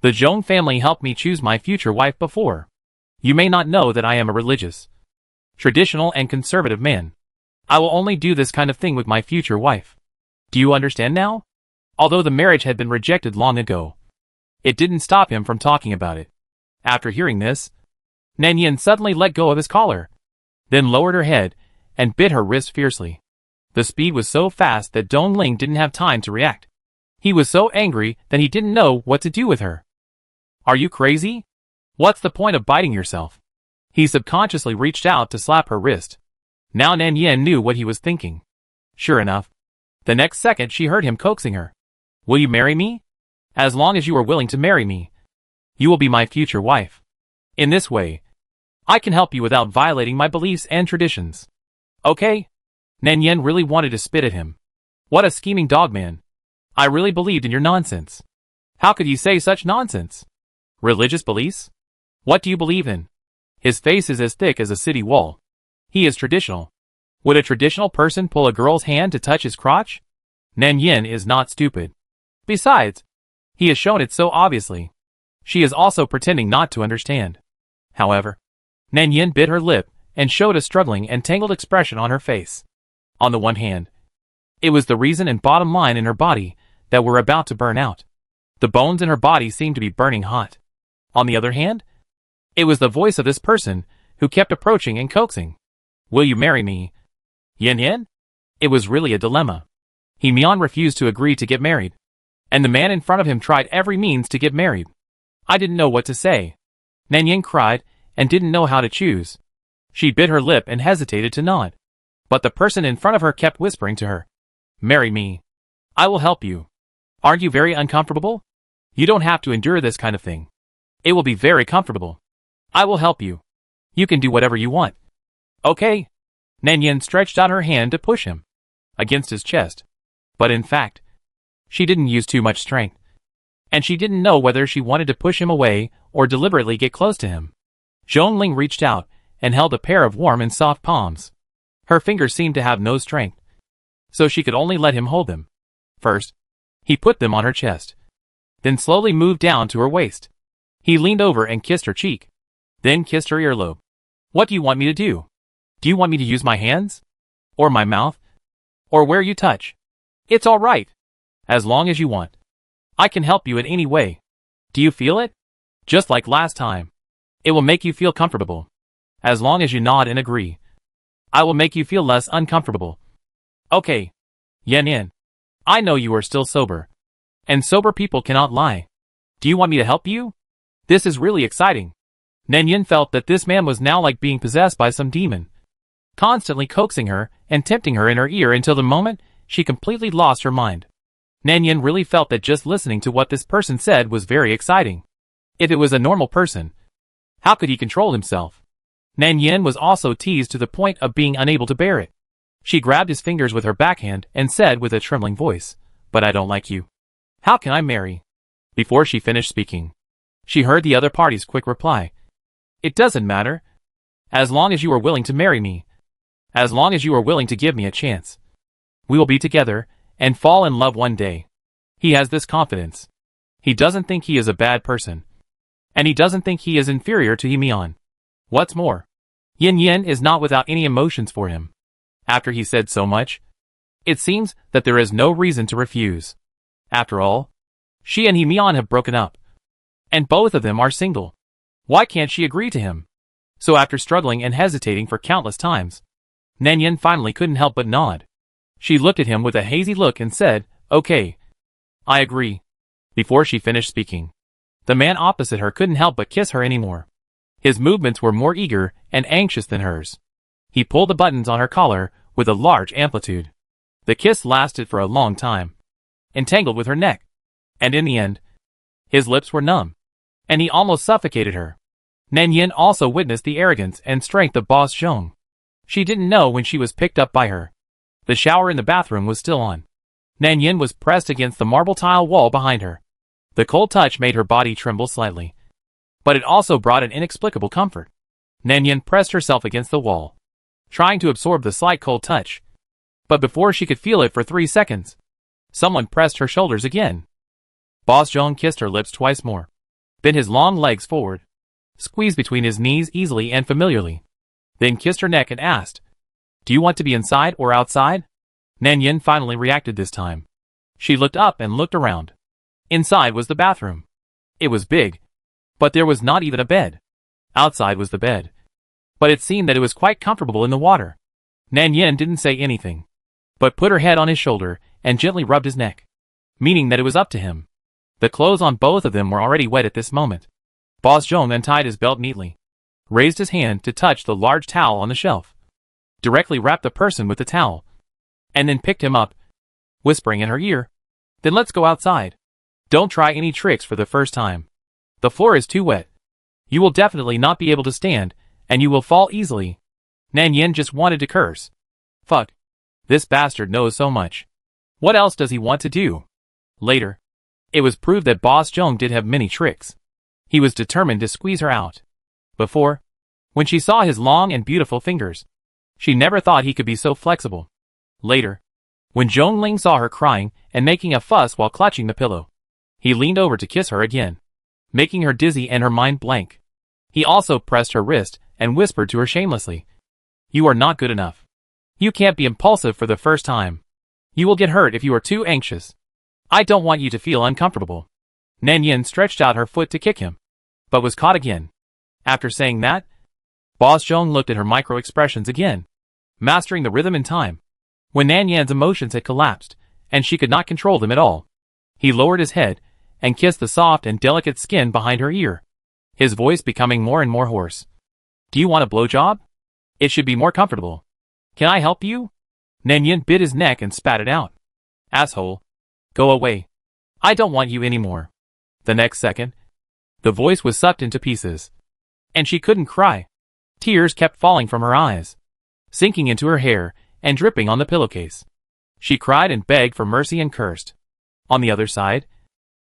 A: The Zhong family helped me choose my future wife before. You may not know that I am a religious, traditional and conservative man. I will only do this kind of thing with my future wife. Do you understand now? Although the marriage had been rejected long ago, it didn't stop him from talking about it. After hearing this, Nan Yan suddenly let go of his collar, then lowered her head and bit her wrist fiercely. The speed was so fast that Zhongling didn't have time to react. He was so angry that he didn't know what to do with her. Are you crazy? What's the point of biting yourself? He subconsciously reached out to slap her wrist. Now Nan Yan knew what he was thinking. Sure enough, the next second she heard him coaxing her. Will you marry me? As long as you are willing to marry me, you will be my future wife. In this way, I can help you without violating my beliefs and traditions. Okay? Nan Yan really wanted to spit at him. What a scheming dogman. I really believed in your nonsense. How could you say such nonsense? Religious beliefs? What do you believe in? His face is as thick as a city wall. He is traditional. Would a traditional person pull a girl's hand to touch his crotch? Nan Yan is not stupid. Besides, he has shown it so obviously. She is also pretending not to understand. However, Nan Yan bit her lip and showed a struggling and tangled expression on her face. On the one hand, it was the reason and bottom line in her body that were about to burn out. The bones in her body seemed to be burning hot. On the other hand, it was the voice of this person who kept approaching and coaxing. Will you marry me? Yan Yan? It was really a dilemma. Mian refused to agree to get married, and the man in front of him tried every means to get married. I didn't know what to say. Nan Yan cried and didn't know how to choose. She bit her lip and hesitated to nod. But the person in front of her kept whispering to her. Marry me. I will help you. Aren't you very uncomfortable? You don't have to endure this kind of thing. It will be very comfortable. I will help you. You can do whatever you want. Okay. Nanyan stretched out her hand to push him against his chest. But in fact, she didn't use too much strength. And she didn't know whether she wanted to push him away or deliberately get close to him. Zhongling reached out and held a pair of warm and soft palms. Her fingers seemed to have no strength, so she could only let him hold them. First, he put them on her chest, then slowly moved down to her waist. He leaned over and kissed her cheek, then kissed her earlobe. What do you want me to do? Do you want me to use my hands? Or my mouth? Or where you touch? It's all right. As long as you want. I can help you in any way. Do you feel it? Just like last time. It will make you feel comfortable. As long as you nod and agree. I will make you feel less uncomfortable. Okay. Yan. I know you are still sober. And sober people cannot lie. Do you want me to help you? This is really exciting. Nanyan felt that this man was now like being possessed by some demon, constantly coaxing her and tempting her in her ear until the moment she completely lost her mind. Nanyan really felt that just listening to what this person said was very exciting. If it was a normal person, how could he control himself? Nanyan was also teased to the point of being unable to bear it. She grabbed his fingers with her backhand and said with a trembling voice, "But I don't like you. How can I marry?" Before she finished speaking, she heard the other party's quick reply. "It doesn't matter. As long as you are willing to marry me. As long as you are willing to give me a chance. We will be together and fall in love one day." He has this confidence. He doesn't think he is a bad person. And he doesn't think he is inferior to Himian. What's more, Yin is not without any emotions for him. After he said so much, it seems that there is no reason to refuse. After all, she and Himian have broken up. And both of them are single. Why can't she agree to him? So after struggling and hesitating for countless times, Nanyan finally couldn't help but nod. She looked at him with a hazy look and said, "Okay. I agree." Before she finished speaking, the man opposite her couldn't help but kiss her anymore. His movements were more eager and anxious than hers. He pulled the buttons on her collar with a large amplitude. The kiss lasted for a long time, entangled with her neck, and in the end, his lips were numb, and he almost suffocated her. Nanyan also witnessed the arrogance and strength of Boss Zhong. She didn't know when she was picked up by her. The shower in the bathroom was still on. Nanyan was pressed against the marble tile wall behind her. The cold touch made her body tremble slightly, but it also brought an inexplicable comfort. Nanyan pressed herself against the wall, trying to absorb the slight cold touch. But before she could feel it for 3 seconds, someone pressed her shoulders again. Boss Zhong kissed her lips twice more, bent his long legs forward, squeezed between his knees easily and familiarly, then kissed her neck and asked, "Do you want to be inside or outside?" Nanyan finally reacted this time. She looked up and looked around. Inside was the bathroom. It was big, but there was not even a bed. Outside was the bed, but it seemed that it was quite comfortable in the water. Nanyan didn't say anything, but put her head on his shoulder and gently rubbed his neck, meaning that it was up to him. The clothes on both of them were already wet at this moment. Boss Zhong untied his belt neatly, raised his hand to touch the large towel on the shelf, directly wrapped the person with the towel, and then picked him up, whispering in her ear, "Then let's go outside. Don't try any tricks for the first time. The floor is too wet. You will definitely not be able to stand, and you will fall easily." Nanyan just wanted to curse. Fuck. This bastard knows so much. What else does he want to do? Later, it was proved that Boss Zhong did have many tricks. He was determined to squeeze her out. Before, when she saw his long and beautiful fingers, she never thought he could be so flexible. Later, when Zhongling saw her crying and making a fuss while clutching the pillow, he leaned over to kiss her again, making her dizzy and her mind blank. He also pressed her wrist and whispered to her shamelessly, "You are not good enough. You can't be impulsive for the first time. You will get hurt if you are too anxious. I don't want you to feel uncomfortable." Nanyan stretched out her foot to kick him, but was caught again. After saying that, Boss Zhong looked at her micro-expressions again, mastering the rhythm in time. When Nanyan's emotions had collapsed, and she could not control them at all, he lowered his head and kissed the soft and delicate skin behind her ear, his voice becoming more and more hoarse. Do you want a blowjob? It should be more comfortable. Can I help you? Nanyan bit his neck and spat it out. Asshole. Go away. I don't want you anymore. The next second, the voice was sucked into pieces. And she couldn't cry. Tears kept falling from her eyes, sinking into her hair and dripping on the pillowcase. She cried and begged for mercy and cursed. On the other side,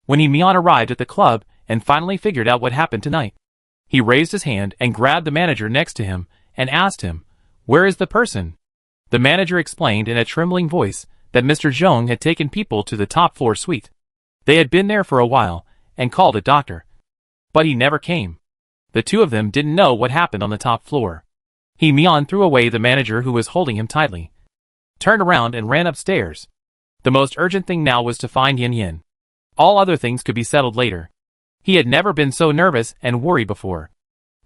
A: when Mian arrived at the club and finally figured out what happened tonight, he raised his hand and grabbed the manager next to him and asked him, "Where is the person?" The manager explained in a trembling voice that Mr. Zhong had taken people to the top floor suite. They had been there for a while and called a doctor, but he never came. The two of them didn't know what happened on the top floor. Mian threw away the manager who was holding him tightly, turned around and ran upstairs. The most urgent thing now was to find Yin Yin. All other things could be settled later. He had never been so nervous and worried before,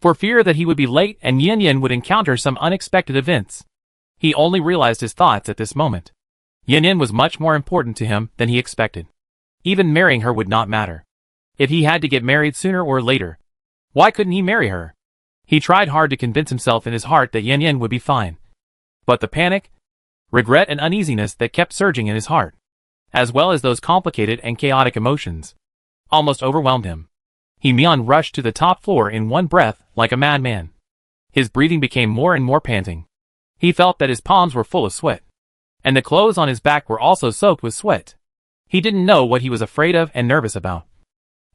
A: for fear that he would be late and Yin Yin would encounter some unexpected events. He only realized his thoughts at this moment. Yin Yin was much more important to him than he expected. Even marrying her would not matter. If he had to get married sooner or later, why couldn't he marry her? He tried hard to convince himself in his heart that Yin Yin would be fine. But the panic, regret and uneasiness that kept surging in his heart, as well as those complicated and chaotic emotions, almost overwhelmed him. Mian rushed to the top floor in one breath like a madman. His breathing became more and more panting. He felt that his palms were full of sweat, and the clothes on his back were also soaked with sweat. He didn't know what he was afraid of and nervous about,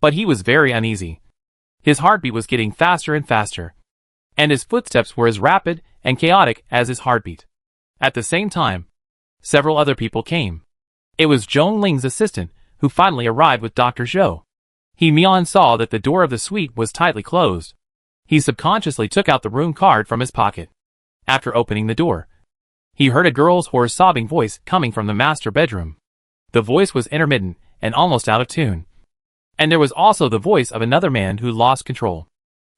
A: but he was very uneasy. His heartbeat was getting faster and faster, and his footsteps were as rapid and chaotic as his heartbeat. At the same time, several other people came. It was Zhong Ling's assistant, who finally arrived with Dr. Zhou. Mian saw that the door of the suite was tightly closed. He subconsciously took out the room card from his pocket. After opening the door, he heard a girl's hoarse sobbing voice coming from the master bedroom. The voice was intermittent and almost out of tune. And there was also the voice of another man who lost control.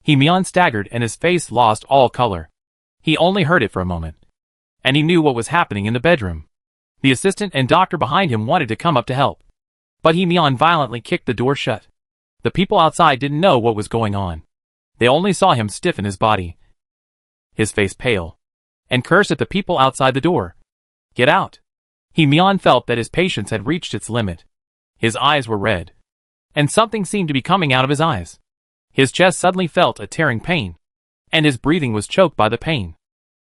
A: Mian staggered and his face lost all color. He only heard it for a moment, and he knew what was happening in the bedroom. The assistant and doctor behind him wanted to come up to help, but Mian violently kicked the door shut. The people outside didn't know what was going on. They only saw him stiffen his body, his face pale, and cursed at the people outside the door. "Get out!" Mian felt that his patience had reached its limit. His eyes were red, and something seemed to be coming out of his eyes. His chest suddenly felt a tearing pain, and his breathing was choked by the pain.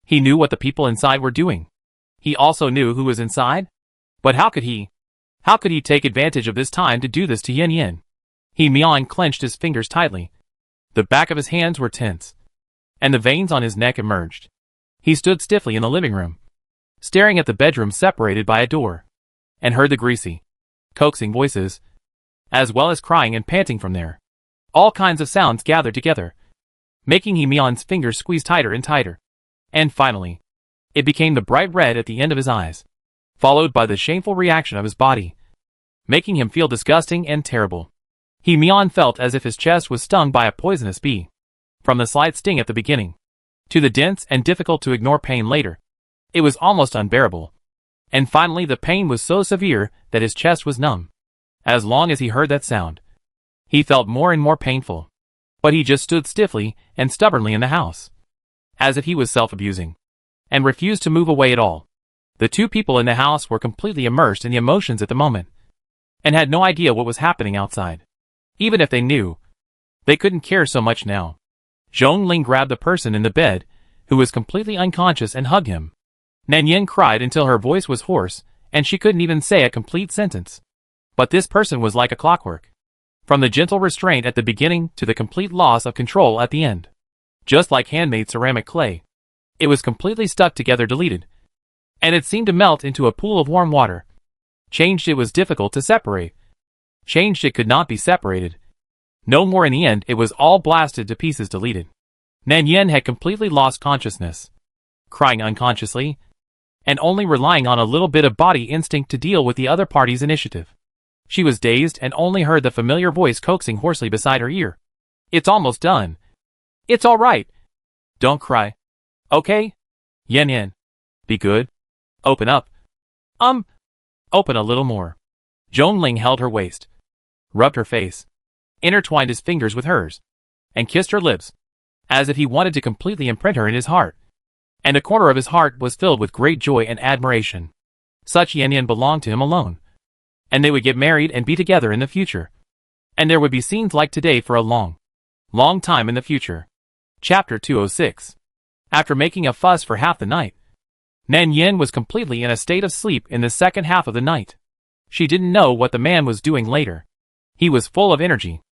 A: He knew what the people inside were doing. He also knew who was inside. But how could he take advantage of this time to do this to Yin Yin? Mian clenched his fingers tightly. The back of his hands were tense, and the veins on his neck emerged. He stood stiffly in the living room, staring at the bedroom separated by a door, and heard the greasy, coaxing voices, as well as crying and panting from there. All kinds of sounds gathered together, making Mian's fingers squeeze tighter and tighter. And finally, it became the bright red at the end of his eyes, followed by the shameful reaction of his body, making him feel disgusting and terrible. Mian felt as if his chest was stung by a poisonous bee. From the slight sting at the beginning, to the dense and difficult to ignore pain later, it was almost unbearable. And finally the pain was so severe that his chest was numb. As long as he heard that sound, he felt more and more painful. But he just stood stiffly and stubbornly in the house, as if he was self-abusing, and refused to move away at all. The two people in the house were completely immersed in the emotions at the moment, and had no idea what was happening outside. Even if they knew, they couldn't care so much now. Zhong Ling grabbed the person in the bed, who was completely unconscious, and hugged him. Nanyan cried until her voice was hoarse, and she couldn't even say a complete sentence. But this person was like a clockwork. From the gentle restraint at the beginning to the complete loss of control at the end. Just like handmade ceramic clay. It was completely stuck together, deleted. And it seemed to melt into a pool of warm water. Changed it was difficult to separate. Changed it could not be separated. No more in the end, it was all blasted to pieces, deleted. Nanyan had completely lost consciousness, crying unconsciously, and only relying on a little bit of body instinct to deal with the other party's initiative. She was dazed and only heard the familiar voice coaxing hoarsely beside her ear. "It's almost done. It's all right. Don't cry. Okay? Yin Yin. Be good. Open up. Open a little more." Zhong Ling held her waist, rubbed her face, intertwined his fingers with hers, and kissed her lips. as if he wanted to completely imprint her in his heart. And a corner of his heart was filled with great joy and admiration. Such Yan Yan belonged to him alone. And they would get married and be together in the future. And there would be scenes like today for a long, long time in the future. Chapter 206. After making a fuss for half the night, Nan Yin was completely in a state of sleep in the second half of the night. She didn't know what the man was doing later. He was full of energy.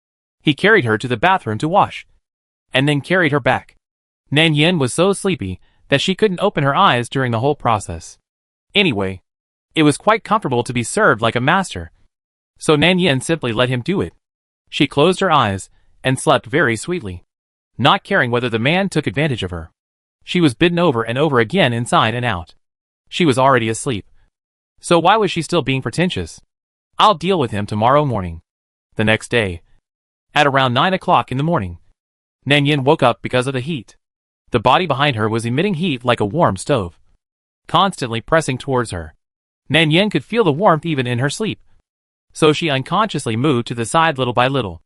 A: He carried her to the bathroom to wash, and then carried her back. Nan Yin was so sleepy that she couldn't open her eyes during the whole process. Anyway, it was quite comfortable to be served like a master. So Nan Yin simply let him do it. She closed her eyes and slept very sweetly, not caring whether the man took advantage of her. She was bidden over and over again inside and out. She was already asleep. So why was she still being pretentious? I'll deal with him tomorrow morning. The next day, at around 9 o'clock in the morning, Nan Yin woke up because of the heat. The body behind her was emitting heat like a warm stove, constantly pressing towards her. Nan Yin could feel the warmth even in her sleep. So she unconsciously moved to the side little by little.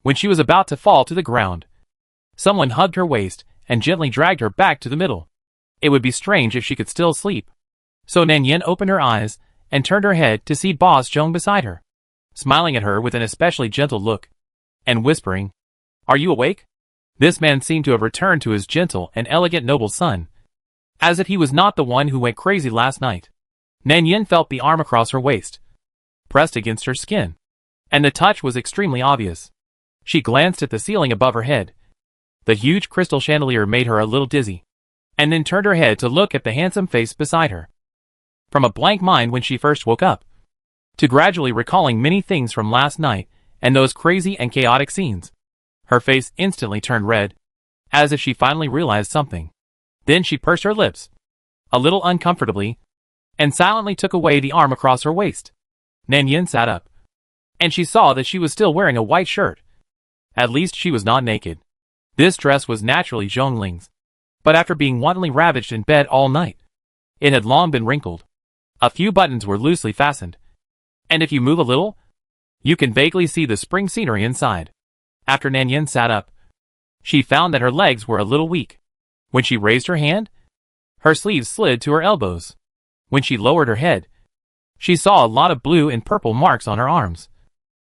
A: When she was about to fall to the ground, someone hugged her waist and gently dragged her back to the middle. It would be strange if she could still sleep. So Nan Yin opened her eyes and turned her head to see Boss Zhong beside her, smiling at her with an especially gentle look, and whispering, "Are you awake?" This man seemed to have returned to his gentle and elegant noble son, as if he was not the one who went crazy last night. Nan Yin felt the arm across her waist, pressed against her skin, and the touch was extremely obvious. She glanced at the ceiling above her head. The huge crystal chandelier made her a little dizzy, and then turned her head to look at the handsome face beside her. From a blank mind when she first woke up, to gradually recalling many things from last night and those crazy and chaotic scenes, her face instantly turned red, as if she finally realized something. Then she pursed her lips, a little uncomfortably, and silently took away the arm across her waist. Nan Yin sat up, and she saw that she was still wearing a white shirt. At least she was not naked. This dress was naturally Zhongling's, but after being wantonly ravaged in bed all night, it had long been wrinkled. A few buttons were loosely fastened, and if you move a little, you can vaguely see the spring scenery inside. After Nan Yin sat up, she found that her legs were a little weak. When she raised her hand, her sleeves slid to her elbows. When she lowered her head, she saw a lot of blue and purple marks on her arms,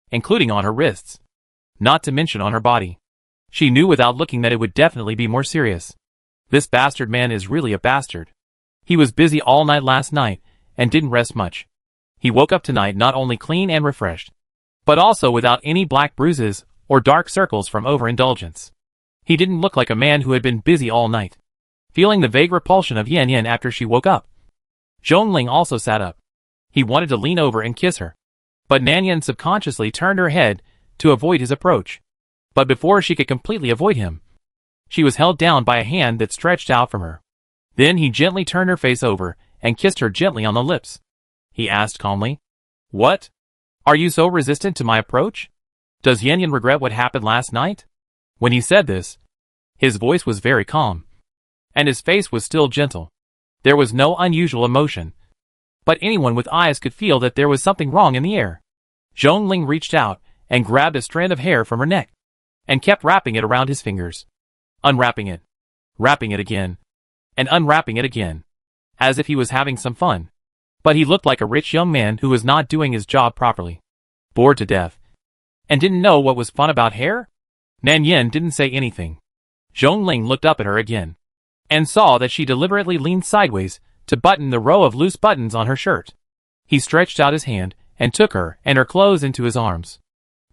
A: including on her wrists, not to mention on her body. She knew without looking that it would definitely be more serious. This bastard man is really a bastard. He was busy all night last night and didn't rest much. He woke up tonight not only clean and refreshed, but also without any black bruises or dark circles from overindulgence. He didn't look like a man who had been busy all night. Feeling the vague repulsion of Yan Yan after she woke up, Zhongling also sat up. He wanted to lean over and kiss her, but Nan Yan subconsciously turned her head to avoid his approach. But before she could completely avoid him, she was held down by a hand that stretched out from her. Then he gently turned her face over and kissed her gently on the lips. He asked calmly, "What? Are you so resistant to my approach? Does Yan Yan regret what happened last night?" When he said this, his voice was very calm, and his face was still gentle. There was no unusual emotion, but anyone with eyes could feel that there was something wrong in the air. Zhongling reached out and grabbed a strand of hair from her neck, and kept wrapping it around his fingers, unwrapping it, wrapping it again, and unwrapping it again, as if he was having some fun. But he looked like a rich young man who was not doing his job properly, bored to death, and didn't know what was fun about hair. Nan Yin didn't say anything. Zhongling looked up at her again, and saw that she deliberately leaned sideways to button the row of loose buttons on her shirt. He stretched out his hand and took her and her clothes into his arms.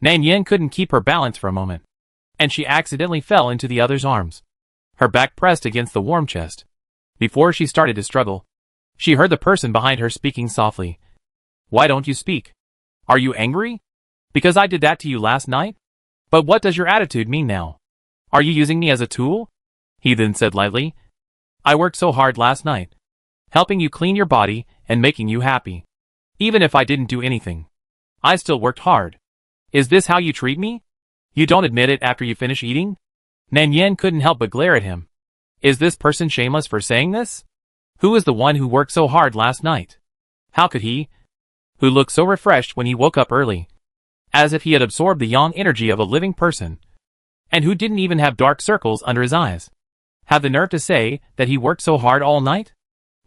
A: Nan Yin couldn't keep her balance for a moment, and she accidentally fell into the other's arms, her back pressed against the warm chest. Before she started to struggle, she heard the person behind her speaking softly. "Why don't you speak? Are you angry? Because I did that to you last night? But what does your attitude mean now? Are you using me as a tool?" He then said lightly, "I worked so hard last night, helping you clean your body and making you happy. Even if I didn't do anything, I still worked hard. Is this how you treat me? You don't admit it after you finish eating?" Nan Yin couldn't help but glare at him. Is this person shameless for saying this? Who is the one who worked so hard last night? How could he, who looked so refreshed when he woke up early, as if he had absorbed the yang energy of a living person, and who didn't even have dark circles under his eyes. Have the nerve to say that he worked so hard all night?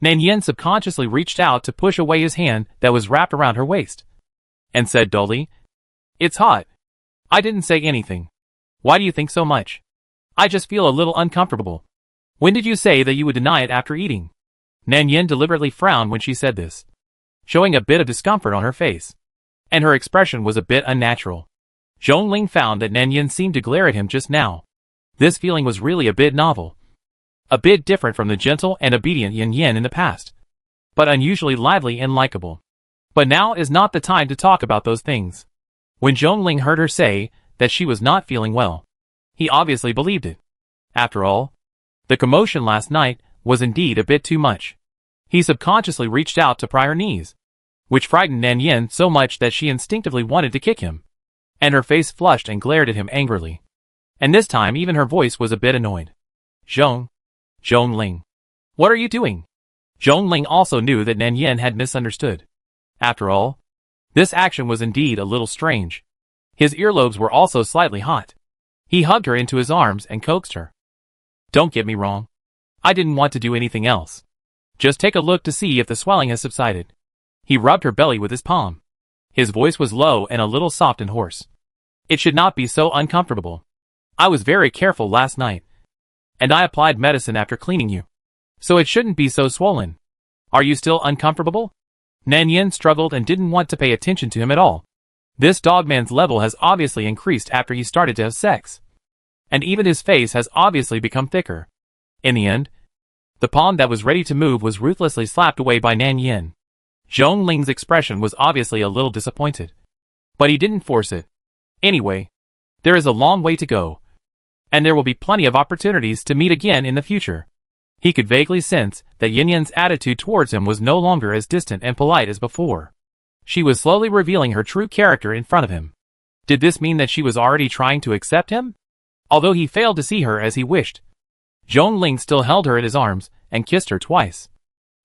A: Nan Yin subconsciously reached out to push away his hand that was wrapped around her waist, and said dully, "It's hot. I didn't say anything. Why do you think so much? I just feel a little uncomfortable. When did you say that you would deny it after eating?" Nan Yin deliberately frowned when she said this, showing a bit of discomfort on her face, and her expression was a bit unnatural. Zhongling found that Nan Yin seemed to glare at him just now. This feeling was really a bit novel. A bit different from the gentle and obedient Yin Yin in the past, but unusually lively and likable. But now is not the time to talk about those things. When Zhongling heard her say that she was not feeling well, he obviously believed it. After all, the commotion last night was indeed a bit too much. He subconsciously reached out to pry her knees, which frightened Nan Yin so much that she instinctively wanted to kick him, and her face flushed and glared at him angrily. And this time even her voice was a bit annoyed. Zhongling, what are you doing?" Zhongling also knew that Nan Yin had misunderstood. After all, this action was indeed a little strange. His earlobes were also slightly hot. He hugged her into his arms and coaxed her. "Don't get me wrong. I didn't want to do anything else. Just take a look to see if the swelling has subsided." He rubbed her belly with his palm. His voice was low and a little soft and hoarse. "It should not be so uncomfortable. I was very careful last night, and I applied medicine after cleaning you, so it shouldn't be so swollen. Are you still uncomfortable?" Nan Yin struggled and didn't want to pay attention to him at all. This dogman's level has obviously increased after he started to have sex, and even his face has obviously become thicker. In the end, the palm that was ready to move was ruthlessly slapped away by Nan Yin. Zhongling's expression was obviously a little disappointed, but he didn't force it. Anyway, there is a long way to go, and there will be plenty of opportunities to meet again in the future. He could vaguely sense that Yin Yin's attitude towards him was no longer as distant and polite as before. She was slowly revealing her true character in front of him. Did this mean that she was already trying to accept him? Although he failed to see her as he wished, Zhongling still held her in his arms and kissed her twice,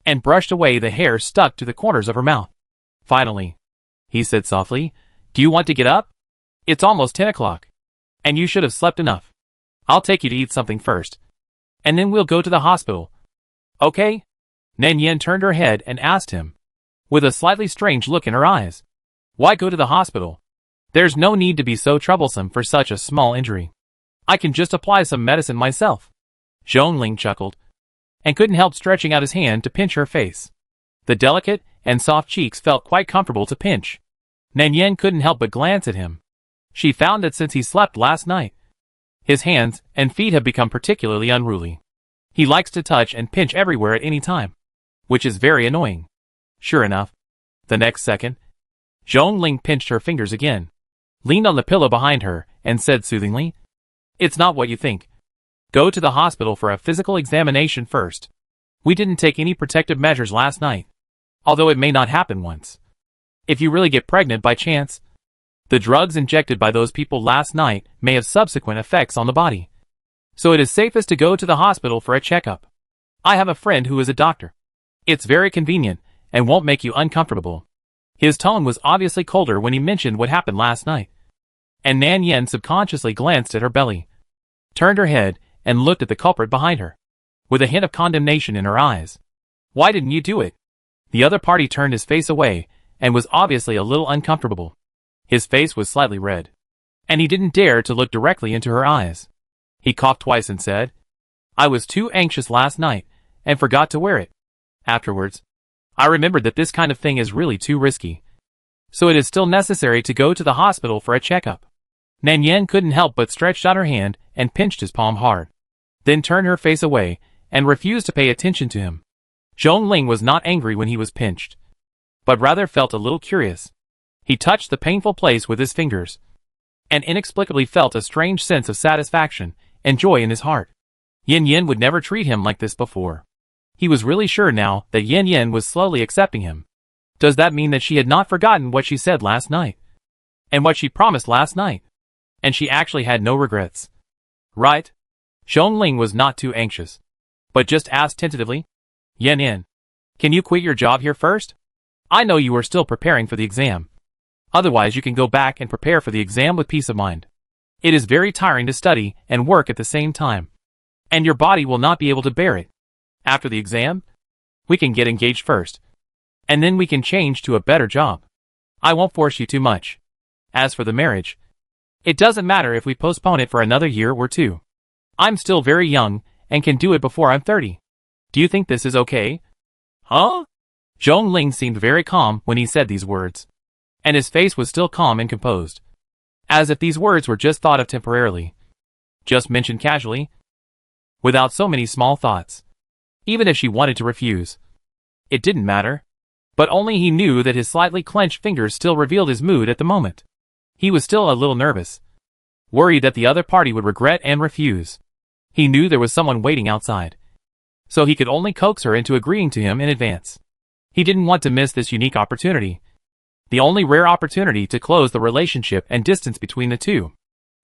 A: and brushed away the hair stuck to the corners of her mouth. Finally, he said softly, "Do you want to get up? It's almost 10 o'clock, and you should have slept enough. I'll take you to eat something first, and then we'll go to the hospital. Okay?" Nan Yin turned her head and asked him, with a slightly strange look in her eyes, "Why go to the hospital? There's no need to be so troublesome for such a small injury. I can just apply some medicine myself." Zhongling chuckled, and couldn't help stretching out his hand to pinch her face. The delicate and soft cheeks felt quite comfortable to pinch. Nan Yin couldn't help but glance at him. She found that since he slept last night, his hands and feet have become particularly unruly. He likes to touch and pinch everywhere at any time, which is very annoying. Sure enough, the next second, Zhongling pinched her fingers again, leaned on the pillow behind her, and said soothingly, "It's not what you think. Go to the hospital for a physical examination first. We didn't take any protective measures last night, although it may not happen once. If you really get pregnant by chance, the drugs injected by those people last night may have subsequent effects on the body. So it is safest to go to the hospital for a checkup. I have a friend who is a doctor. It's very convenient and won't make you uncomfortable." His tone was obviously colder when he mentioned what happened last night, and Nan Yin subconsciously glanced at her belly, turned her head, and looked at the culprit behind her, with a hint of condemnation in her eyes. "Why didn't you do it?" The other party turned his face away, and was obviously a little uncomfortable. His face was slightly red, and he didn't dare to look directly into her eyes. He coughed twice and said, "I was too anxious last night, and forgot to wear it. Afterwards, I remembered that this kind of thing is really too risky. So it is still necessary to go to the hospital for a checkup." Nan Yin couldn't help but stretched out her hand and pinched his palm hard, then turned her face away and refused to pay attention to him. Zhongling was not angry when he was pinched, but rather felt a little curious. He touched the painful place with his fingers, and inexplicably felt a strange sense of satisfaction and joy in his heart. Yin Yin would never treat him like this before. He was really sure now that Yin Yin was slowly accepting him. Does that mean that she had not forgotten what she said last night? And what she promised last night? And she actually had no regrets? Right? Zhongling was not too anxious, but just asked tentatively, "Yin Yin, can you quit your job here first? I know you are still preparing for the exam. Otherwise you can go back and prepare for the exam with peace of mind." It is very tiring to study and work at the same time. And your body will not be able to bear it. After the exam, we can get engaged first. And then we can change to a better job. I won't force you too much. As for the marriage, it doesn't matter if we postpone it for another year or two. I'm still very young and can do it before I'm 30. Do you think this is okay? Huh? Zhong Ling seemed very calm when he said these words. And his face was still calm and composed. As if these words were just thought of temporarily. Just mentioned casually. Without so many small thoughts. Even if she wanted to refuse. It didn't matter. But only he knew that his slightly clenched fingers still revealed his mood at the moment. He was still a little nervous. Worried that the other party would regret and refuse. He knew there was someone waiting outside. So he could only coax her into agreeing to him in advance. He didn't want to miss this unique opportunity. The only rare opportunity to close the relationship and distance between the two.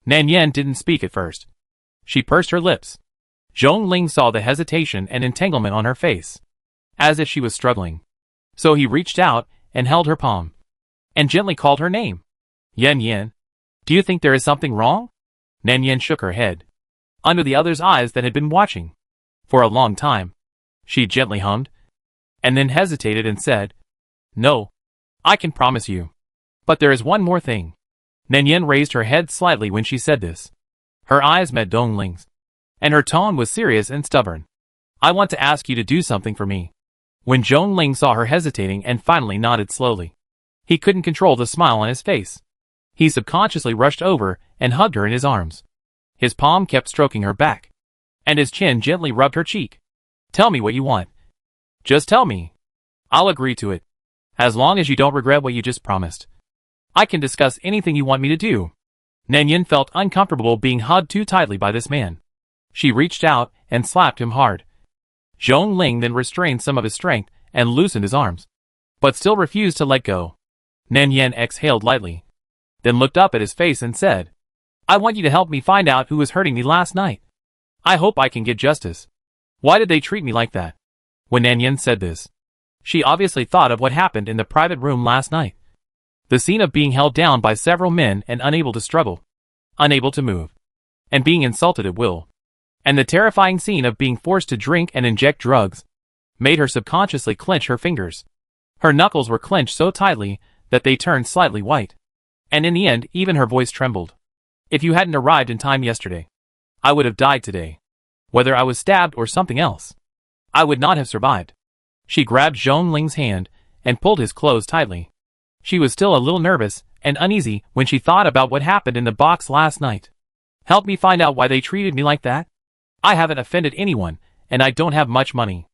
A: Nan Yan didn't speak at first. She pursed her lips. Zhong Ling saw the hesitation and entanglement on her face. As if she was struggling. So he reached out and held her palm. And gently called her name. Yan Yan. Do you think there is something wrong? Nan Yan shook her head. Under the other's eyes that had been watching. For a long time. She gently hummed. And then hesitated and said, No. I can promise you. But there is one more thing. Nan Yan raised her head slightly when she said this. Her eyes met Zhong Ling's. And her tone was serious and stubborn. I want to ask you to do something for me. When Zhong Ling saw her hesitating and finally nodded slowly. He couldn't control the smile on his face. He subconsciously rushed over and hugged her in his arms. His palm kept stroking her back. And his chin gently rubbed her cheek. Tell me what you want. Just tell me. I'll agree to it. As long as you don't regret what you just promised. I can discuss anything you want me to do. Nan Yan felt uncomfortable being hugged too tightly by this man. She reached out and slapped him hard. Zhong Ling then restrained some of his strength and loosened his arms. But still refused to let go. Nan Yan exhaled lightly. Then looked up at his face and said, I want you to help me find out who was hurting me last night. I hope I can get justice. Why did they treat me like that? When Nan Yan said this, she obviously thought of what happened in the private room last night. The scene of being held down by several men and unable to struggle. Unable to move. And being insulted at will. And the terrifying scene of being forced to drink and inject drugs. Made her subconsciously clench her fingers. Her knuckles were clenched so tightly that they turned slightly white. And in the end, even her voice trembled. If you hadn't arrived in time yesterday, I would have died today. Whether I was stabbed or something else, I would not have survived. She grabbed Zhong Ling's hand and pulled his clothes tightly. She was still a little nervous and uneasy when she thought about what happened in the box last night. Help me find out why they treated me like that. I haven't offended anyone, and I don't have much money.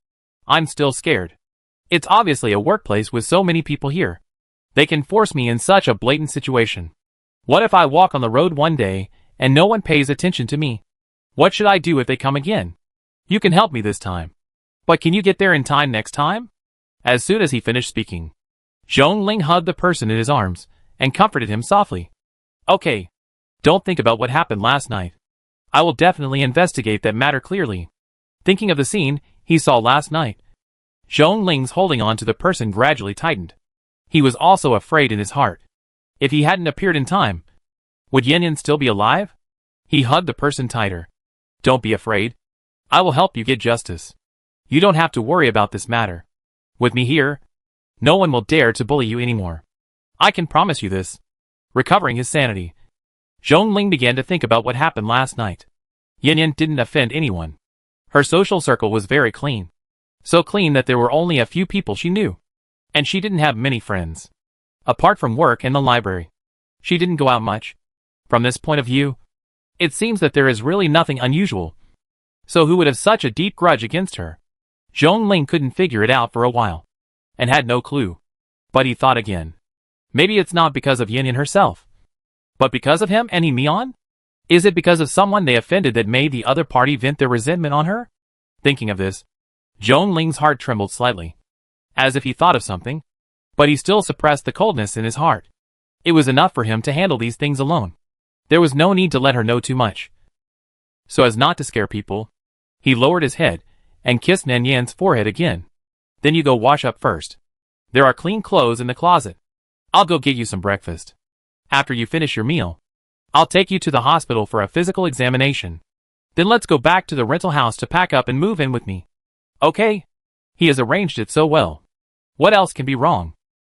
A: I'm still scared. It's obviously a workplace with so many people here. They can force me in such a blatant situation. What if I walk on the road one day and no one pays attention to me? What should I do if they come again? You can help me this time. But can you get there in time next time? As soon as he finished speaking, Zhong Ling hugged the person in his arms and comforted him softly. Okay. Don't think about what happened last night. I will definitely investigate that matter clearly. Thinking of the scene he saw last night, Zhong Ling's holding on to the person gradually tightened. He was also afraid in his heart. If he hadn't appeared in time, would Yan Yan still be alive? He hugged the person tighter. Don't be afraid. I will help you get justice. You don't have to worry about this matter. With me here, no one will dare to bully you anymore. I can promise you this. Recovering his sanity, Zhong Ling began to think about what happened last night. Yan Yan didn't offend anyone. Her social circle was very clean. So clean that there were only a few people she knew. And she didn't have many friends. Apart from work and the library, she didn't go out much. From this point of view, it seems that there is really nothing unusual. So who would have such a deep grudge against her? Zhong Ling couldn't figure it out for a while. And had no clue. But he thought again. Maybe it's not because of Yan Yan herself. But because of him and Mian? Is it because of someone they offended that made the other party vent their resentment on her? Thinking of this, Zhong Ling's heart trembled slightly. As if he thought of something. But he still suppressed the coldness in his heart. It was enough for him to handle these things alone. There was no need to let her know too much. So as not to scare people, he lowered his head and kissed Nan Yan's forehead again. Then you go wash up first. There are clean clothes in the closet. I'll go get you some breakfast. After you finish your meal, I'll take you to the hospital for a physical examination. Then let's go back to the rental house to pack up and move in with me. Okay? He has arranged it so well. What else can be wrong?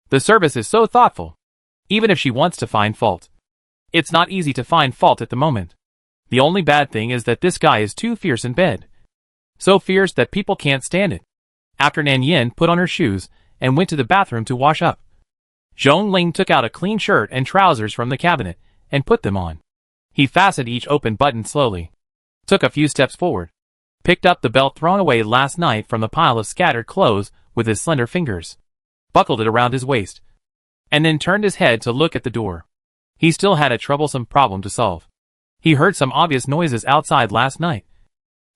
A: The service is so thoughtful. Even if she wants to find fault. It's not easy to find fault at the moment. The only bad thing is that this guy is too fierce in bed. So fierce that people can't stand it. After Nan Yin put on her shoes and went to the bathroom to wash up, Zhong Ling took out a clean shirt and trousers from the cabinet and put them on. He fastened each open button slowly, took a few steps forward, picked up the belt thrown away last night from the pile of scattered clothes with his slender fingers, buckled it around his waist, and then turned his head to look at the door. He still had a troublesome problem to solve. He heard some obvious noises outside last night,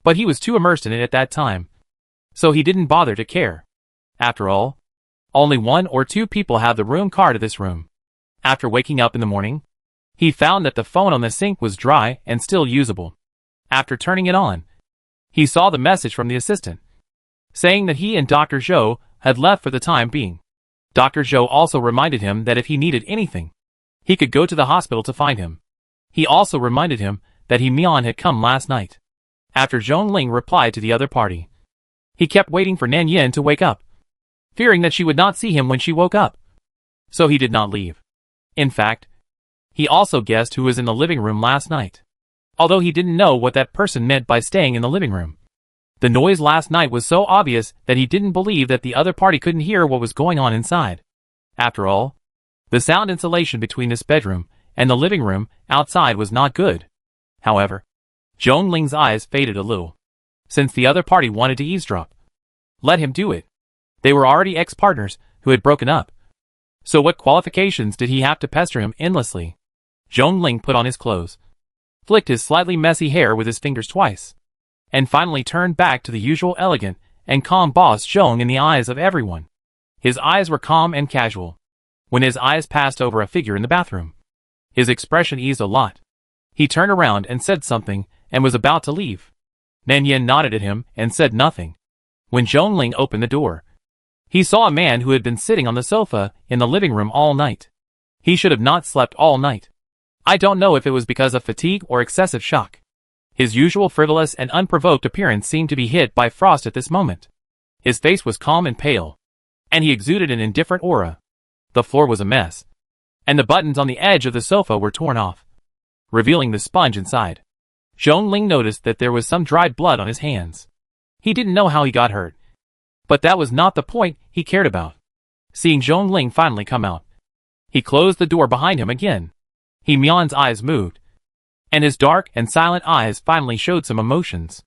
A: but he was too immersed in it at that time, so he didn't bother to care. After all, only 1 or 2 people have the room car to this room. After waking up in the morning, he found that the phone on the sink was dry and still usable. After turning it on, he saw the message from the assistant, saying that he and Dr. Zhou had left for the time being. Dr. Zhou also reminded him that if he needed anything, he could go to the hospital to find him. He also reminded him that Mian had come last night. After Zhong Ling replied to the other party, he kept waiting for Nan Yin to wake up, fearing that she would not see him when she woke up. So he did not leave. In fact, he also guessed who was in the living room last night, although he didn't know what that person meant by staying in the living room. The noise last night was so obvious that he didn't believe that the other party couldn't hear what was going on inside. After all, the sound insulation between this bedroom and the living room outside was not good. However, Zhong Ling's eyes faded a little, since the other party wanted to eavesdrop. Let him do it. They were already ex-partners who had broken up. So what qualifications did he have to pester him endlessly? Zhong Ling put on his clothes, flicked his slightly messy hair with his fingers twice, and finally turned back to the usual elegant and calm boss Zhong in the eyes of everyone. His eyes were calm and casual. When his eyes passed over a figure in the bathroom, his expression eased a lot. He turned around and said something and was about to leave. Nan Yin nodded at him and said nothing. When Zhong Ling opened the door, he saw a man who had been sitting on the sofa in the living room all night. He should have not slept all night. I don't know if it was because of fatigue or excessive shock. His usual frivolous and unprovoked appearance seemed to be hit by frost at this moment. His face was calm and pale, and he exuded an indifferent aura. The floor was a mess, and the buttons on the edge of the sofa were torn off, revealing the sponge inside. Zhong Ling noticed that there was some dried blood on his hands. He didn't know how he got hurt, but that was not the point he cared about. Seeing Zhong Ling finally come out, he closed the door behind him again. Mian's eyes moved, and his dark and silent eyes finally showed some emotions.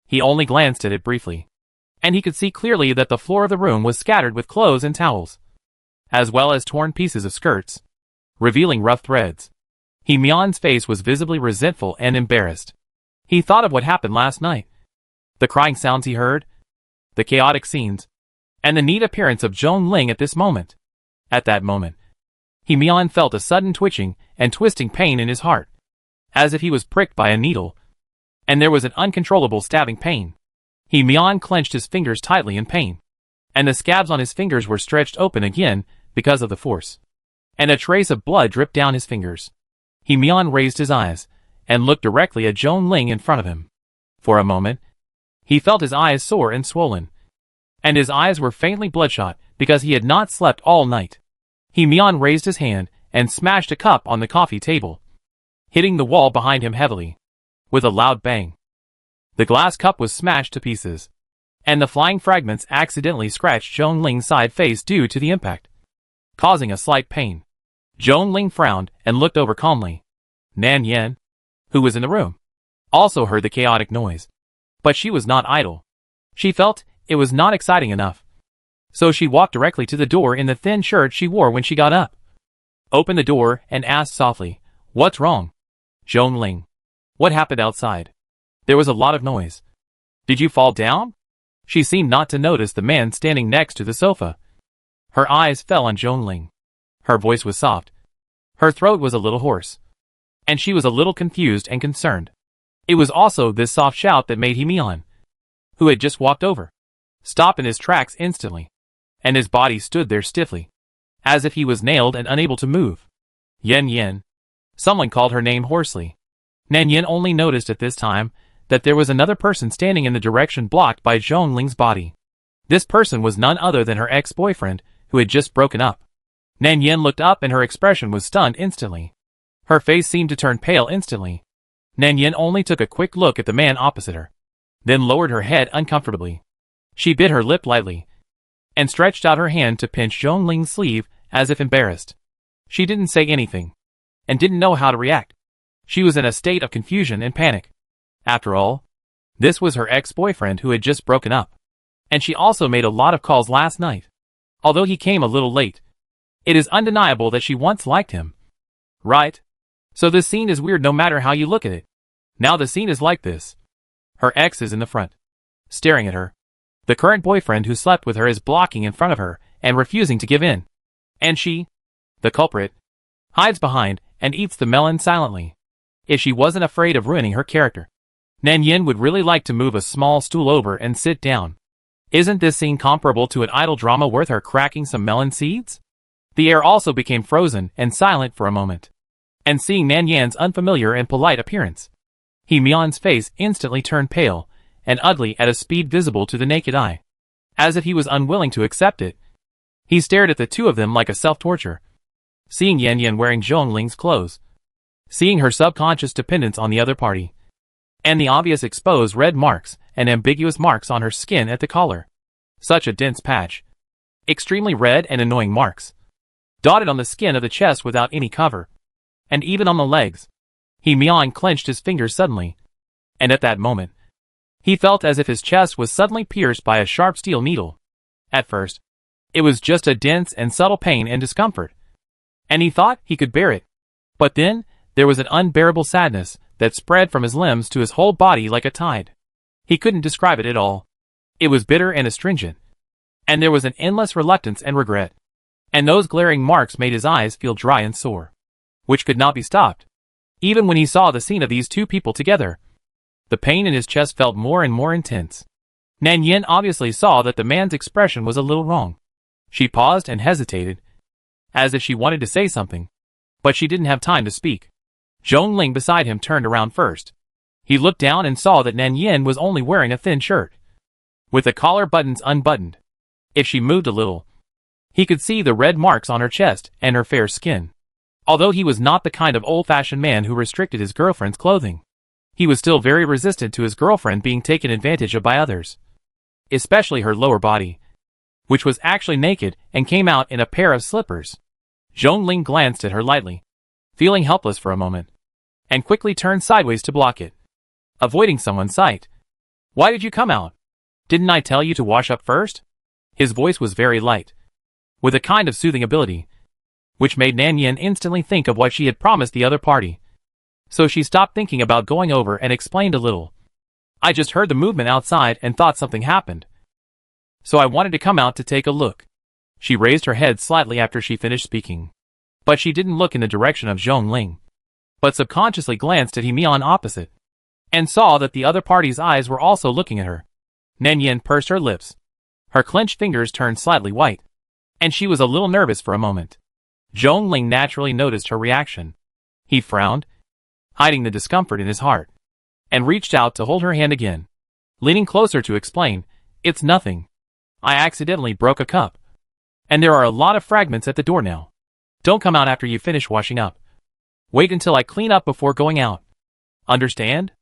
A: He only glanced at it briefly, and he could see clearly that the floor of the room was scattered with clothes and towels, as well as torn pieces of skirts, revealing rough threads. Mian's face was visibly resentful and embarrassed. He thought of what happened last night, the crying sounds he heard, the chaotic scenes, and the neat appearance of Zhong Ling at this moment. At that moment, Mian felt a sudden twitching and twisting pain in his heart, as if he was pricked by a needle, and there was an uncontrollable stabbing pain. Mian clenched his fingers tightly in pain, and the scabs on his fingers were stretched open again because of the force, and a trace of blood dripped down his fingers. Mian raised his eyes and looked directly at Zhong Ling in front of him. For a moment, he felt his eyes sore and swollen, and his eyes were faintly bloodshot because he had not slept all night. Mian raised his hand and smashed a cup on the coffee table, hitting the wall behind him heavily, with a loud bang. The glass cup was smashed to pieces, and the flying fragments accidentally scratched Zhong Ling's side face due to the impact, causing a slight pain. Zhong Ling frowned and looked over calmly. Nan Yin, who was in the room, also heard the chaotic noise, but she was not idle. She felt it was not exciting enough, so she walked directly to the door in the thin shirt she wore when she got up, opened the door and asked softly, "What's wrong?" Zhong Ling. "What happened outside? There was a lot of noise. Did you fall down?" She seemed not to notice the man standing next to the sofa. Her eyes fell on Zhong Ling. Her voice was soft. Her throat was a little hoarse, and she was a little confused and concerned. It was also this soft shout that made Mian, who had just walked over, stop in his tracks instantly, and his body stood there stiffly, as if he was nailed and unable to move. "Yen Yen, Someone called her name hoarsely. Nan Yin only noticed at this time that there was another person standing in the direction blocked by Zhong Ling's body. This person was none other than her ex-boyfriend, who had just broken up. Nan Yin looked up and her expression was stunned instantly. Her face seemed to turn pale instantly. Nan Yin only took a quick look at the man opposite her, then lowered her head uncomfortably. She bit her lip lightly, and stretched out her hand to pinch Zhong Ling's sleeve as if embarrassed. She didn't say anything, and didn't know how to react. She was in a state of confusion and panic. After all, this was her ex-boyfriend who had just broken up. And she also made a lot of calls last night. Although he came a little late, it is undeniable that she once liked him. Right? So this scene is weird no matter how you look at it. Now the scene is like this. Her ex is in the front, staring at her. The current boyfriend who slept with her is blocking in front of her and refusing to give in. And she, the culprit, hides behind and eats the melon silently. If she wasn't afraid of ruining her character, Nan Yin would really like to move a small stool over and sit down. Isn't this scene comparable to an idol drama worth her cracking some melon seeds? The air also became frozen and silent for a moment. And seeing Nan Yan's unfamiliar and polite appearance, He Mion's face instantly turned pale and ugly at a speed visible to the naked eye. As if he was unwilling to accept it, he stared at the two of them like a self-torture. Seeing Yan Yan wearing Zhong Ling's clothes, seeing her subconscious dependence on the other party, and the obvious exposed red marks and ambiguous marks on her skin at the collar. Such a dense patch. Extremely red and annoying marks. Dotted on the skin of the chest without any cover. And even on the legs. He Mion clenched his fingers suddenly. And at that moment, he felt as if his chest was suddenly pierced by a sharp steel needle. At first, it was just a dense and subtle pain and discomfort. And he thought he could bear it. But then, there was an unbearable sadness that spread from his limbs to his whole body like a tide. He couldn't describe it at all. It was bitter and astringent. And there was an endless reluctance and regret. And those glaring marks made his eyes feel dry and sore, which could not be stopped. Even when he saw the scene of these two people together, the pain in his chest felt more and more intense. Nan Yin obviously saw that the man's expression was a little wrong. She paused and hesitated, as if she wanted to say something, but she didn't have time to speak. Zhong Ling beside him turned around first. He looked down and saw that Nan Yin was only wearing a thin shirt, with the collar buttons unbuttoned. If she moved a little, he could see the red marks on her chest and her fair skin. Although he was not the kind of old-fashioned man who restricted his girlfriend's clothing, he was still very resistant to his girlfriend being taken advantage of by others. Especially her lower body, which was actually naked and came out in a pair of slippers. Zhong Ling glanced at her lightly, feeling helpless for a moment, and quickly turned sideways to block it, avoiding someone's sight. "Why did you come out? Didn't I tell you to wash up first?" His voice was very light, with a kind of soothing ability, which made Nan Yin instantly think of what she had promised the other party. So she stopped thinking about going over and explained a little. "I just heard the movement outside and thought something happened. So I wanted to come out to take a look." She raised her head slightly after she finished speaking. But she didn't look in the direction of Zhong Ling, but subconsciously glanced at He Mion opposite, and saw that the other party's eyes were also looking at her. Nan Yin pursed her lips. Her clenched fingers turned slightly white, and she was a little nervous for a moment. Zhong Ling naturally noticed her reaction. He frowned, hiding the discomfort in his heart, and reached out to hold her hand again, leaning closer to explain, "It's nothing. I accidentally broke a cup. And there are a lot of fragments at the door now. Don't come out after you finish washing up. Wait until I clean up before going out. Understand?"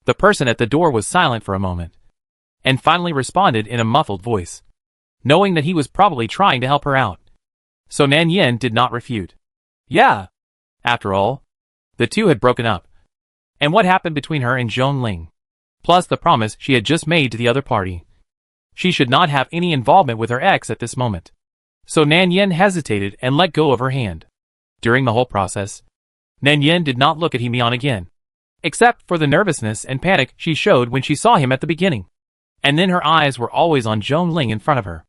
A: The person at the door was silent for a moment, and finally responded in a muffled voice, knowing that he was probably trying to help her out. So Nan Yin did not refute. Yeah. After all, the two had broken up. And what happened between her and Zhong Ling? Plus the promise she had just made to the other party. She should not have any involvement with her ex at this moment. So Nan Yin hesitated and let go of her hand. During the whole process, Nan Yin did not look at He Mion again, except for the nervousness and panic she showed when she saw him at the beginning. And then her eyes were always on Zhong Ling in front of her.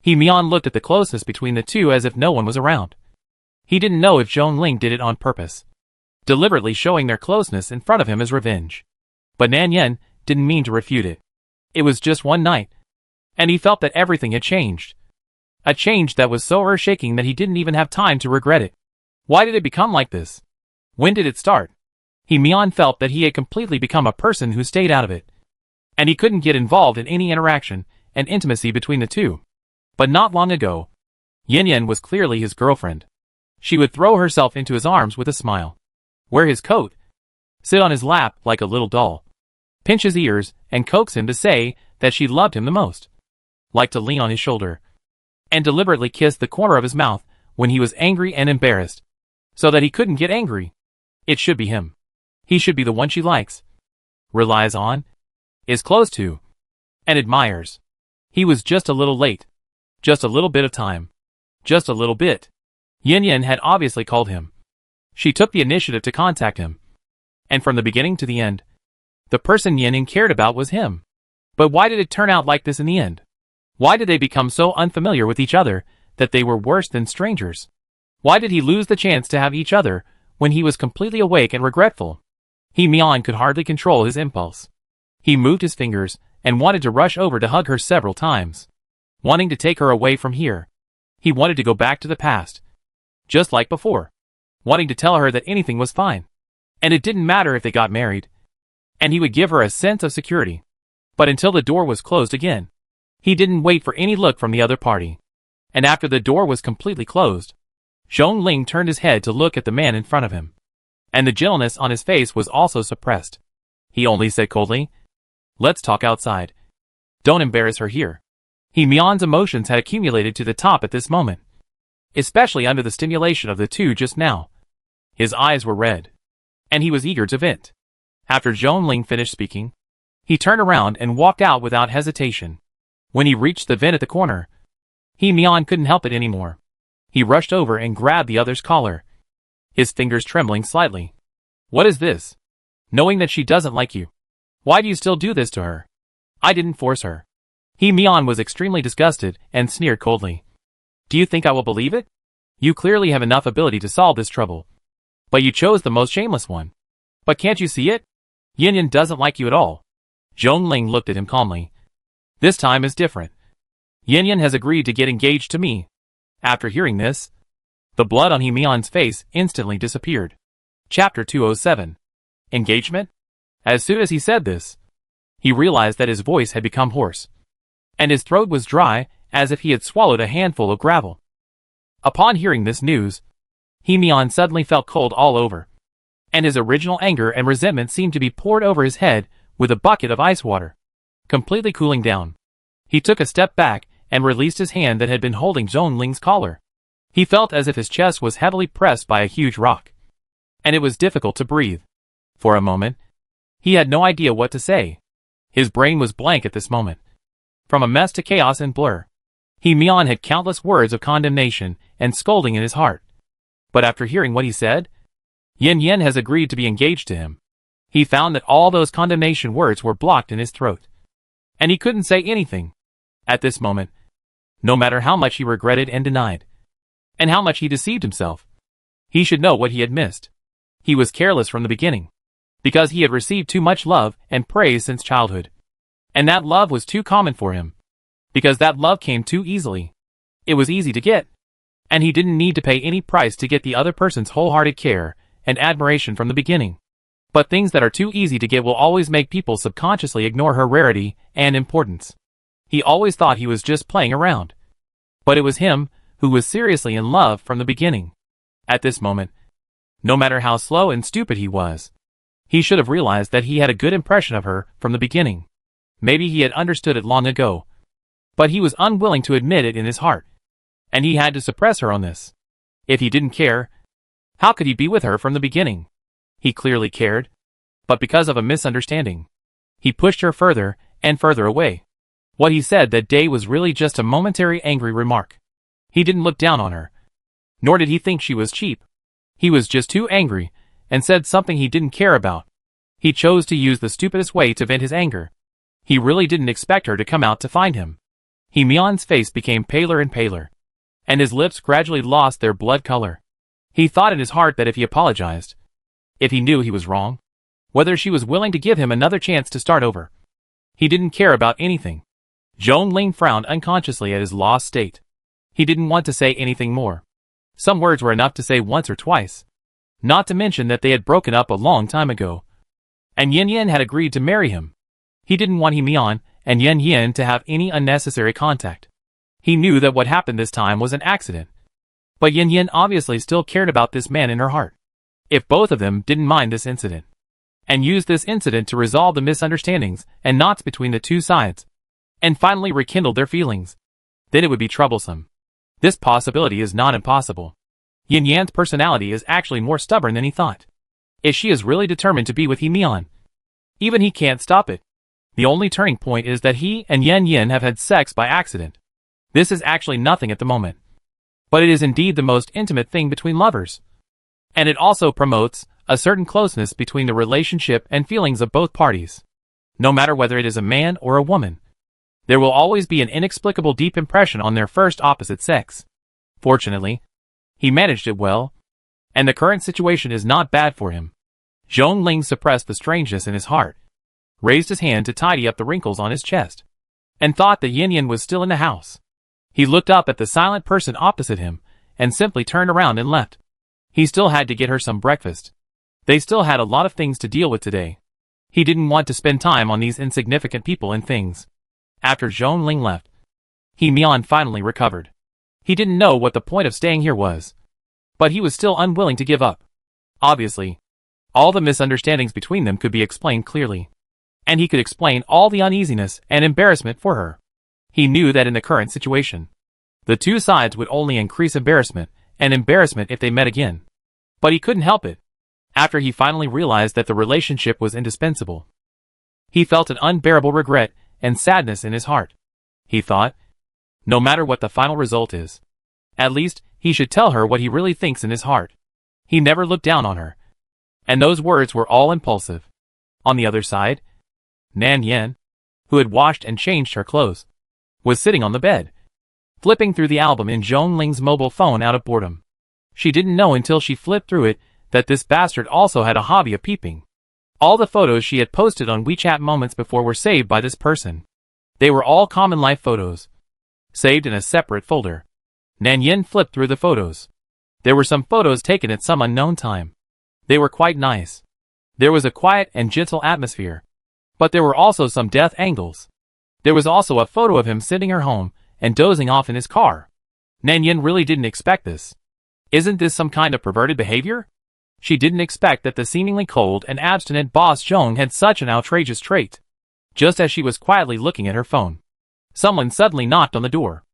A: He Mion looked at the closeness between the two as if no one was around. He didn't know if Zhong Ling did it on purpose, deliberately showing their closeness in front of him as revenge. But Nan Yin didn't mean to refute it. It was just one night, and he felt that everything had changed. A change that was so earth-shaking that he didn't even have time to regret it. Why did it become like this? When did it start? Mian felt that he had completely become a person who stayed out of it. And he couldn't get involved in any interaction and intimacy between the two. But not long ago, Yin was clearly his girlfriend. She would throw herself into his arms with a smile, wear his coat, sit on his lap like a little doll, pinch his ears, and coax him to say that she loved him the most. Like to lean on his shoulder, and deliberately kiss the corner of his mouth when he was angry and embarrassed, so that he couldn't get angry. It should be him. He should be the one she likes, relies on, is close to, and admires. He was just a little late. Just a little bit of time. Just a little bit. Yin had obviously called him. She took the initiative to contact him. And from the beginning to the end, the person Yin cared about was him. But why did it turn out like this in the end? Why did they become so unfamiliar with each other that they were worse than strangers? Why did he lose the chance to have each other when he was completely awake and regretful? Mian could hardly control his impulse. He moved his fingers and wanted to rush over to hug her several times, wanting to take her away from here. He wanted to go back to the past, just like before, wanting to tell her that anything was fine, and it didn't matter if they got married, and he would give her a sense of security. But until the door was closed again, he didn't wait for any look from the other party. And after the door was completely closed, Zhongling turned his head to look at the man in front of him, and the gentleness on his face was also suppressed. He only said coldly, "Let's talk outside. Don't embarrass her here." Mian's emotions had accumulated to the top at this moment, especially under the stimulation of the two just now. His eyes were red, and he was eager to vent. After Zhongling finished speaking, he turned around and walked out without hesitation. When he reached the vent at the corner, Mian couldn't help it anymore. He rushed over and grabbed the other's collar, his fingers trembling slightly. "What is this? Knowing that she doesn't like you, why do you still do this to her?" "I didn't force her." Mian was extremely disgusted and sneered coldly. "Do you think I will believe it? You clearly have enough ability to solve this trouble, but you chose the most shameless one. But can't you see it? Yin doesn't like you at all." Zhongling looked at him calmly. "This time is different. Yin has agreed to get engaged to me." After hearing this, the blood on Mian's face instantly disappeared. Chapter 207. Engagement? As soon as he said this, he realized that his voice had become hoarse, and his throat was dry as if he had swallowed a handful of gravel. Upon hearing this news, Mian suddenly felt cold all over, and his original anger and resentment seemed to be poured over his head with a bucket of ice water, completely cooling down. He took a step back and released his hand that had been holding Zhongling's collar. He felt as if his chest was heavily pressed by a huge rock, and it was difficult to breathe. For a moment, he had no idea what to say. His brain was blank at this moment. From a mess to chaos and blur, Mian had countless words of condemnation and scolding in his heart. But after hearing what he said, Yin has agreed to be engaged to him. He found that all those condemnation words were blocked in his throat, and he couldn't say anything. At this moment, no matter how much he regretted and denied, and how much he deceived himself, he should know what he had missed. He was careless from the beginning, because he had received too much love and praise since childhood. And that love was too common for him, because that love came too easily. It was easy to get, and he didn't need to pay any price to get the other person's wholehearted care and admiration from the beginning. But things that are too easy to get will always make people subconsciously ignore her rarity and importance. He always thought he was just playing around, but it was him who was seriously in love from the beginning. At this moment, no matter how slow and stupid he was, he should have realized that he had a good impression of her from the beginning. Maybe he had understood it long ago, but he was unwilling to admit it in his heart, and he had to suppress her on this. If he didn't care, how could he be with her from the beginning? He clearly cared, but because of a misunderstanding, he pushed her further and further away. What he said that day was really just a momentary angry remark. He didn't look down on her, nor did he think she was cheap. He was just too angry and said something he didn't care about. He chose to use the stupidest way to vent his anger. He really didn't expect her to come out to find him. Mian's face became paler and paler, and his lips gradually lost their blood color. He thought in his heart that if he apologized, if he knew he was wrong, whether she was willing to give him another chance to start over, he didn't care about anything. Zhongling frowned unconsciously at his lost state. He didn't want to say anything more. Some words were enough to say once or twice. Not to mention that they had broken up a long time ago. And Yin Yin had agreed to marry him. He didn't want Hee-mi-an and Yin Yin to have any unnecessary contact. He knew that what happened this time was an accident. But Yin Yin obviously still cared about this man in her heart. If both of them didn't mind this incident, and used this incident to resolve the misunderstandings and knots between the two sides, and finally rekindle their feelings, then it would be troublesome. This possibility is not impossible. Yin Yan's personality is actually more stubborn than he thought. If she is really determined to be with Hee-mi-an, even he can't stop it. The only turning point is that he and Yin Yin have had sex by accident. This is actually nothing at the moment. But it is indeed the most intimate thing between lovers. And it also promotes a certain closeness between the relationship and feelings of both parties. No matter whether it is a man or a woman, there will always be an inexplicable deep impression on their first opposite sex. Fortunately, he managed it well, and the current situation is not bad for him. Zhong Ling suppressed the strangeness in his heart, raised his hand to tidy up the wrinkles on his chest, and thought that Yin Yin was still in the house. He looked up at the silent person opposite him, and simply turned around and left. He still had to get her some breakfast. They still had a lot of things to deal with today. He didn't want to spend time on these insignificant people and things. After Zhong Ling left, Hee-mi-an finally recovered. He didn't know what the point of staying here was, but he was still unwilling to give up. Obviously, all the misunderstandings between them could be explained clearly, and he could explain all the uneasiness and embarrassment for her. He knew that in the current situation, the two sides would only increase embarrassment and embarrassment if they met again. But he couldn't help it. After he finally realized that the relationship was indispensable, he felt an unbearable regret and sadness in his heart. He thought, no matter what the final result is, at least he should tell her what he really thinks in his heart. He never looked down on her, and those words were all impulsive. On the other side, Nan Yen, who had washed and changed her clothes, was sitting on the bed, flipping through the album in Zhong Ling's mobile phone out of boredom. She didn't know until she flipped through it that this bastard also had a hobby of peeping. All the photos she had posted on WeChat moments before were saved by this person. They were all common life photos, saved in a separate folder. Nan Yen flipped through the photos. There were some photos taken at some unknown time. They were quite nice. There was a quiet and gentle atmosphere, but there were also some death angles. There was also a photo of him sitting at home and dozing off in his car. Nan Yen really didn't expect this. Isn't this some kind of perverted behavior? She didn't expect that the seemingly cold and abstinent boss Zhong had such an outrageous trait. Just as she was quietly looking at her phone, someone suddenly knocked on the door.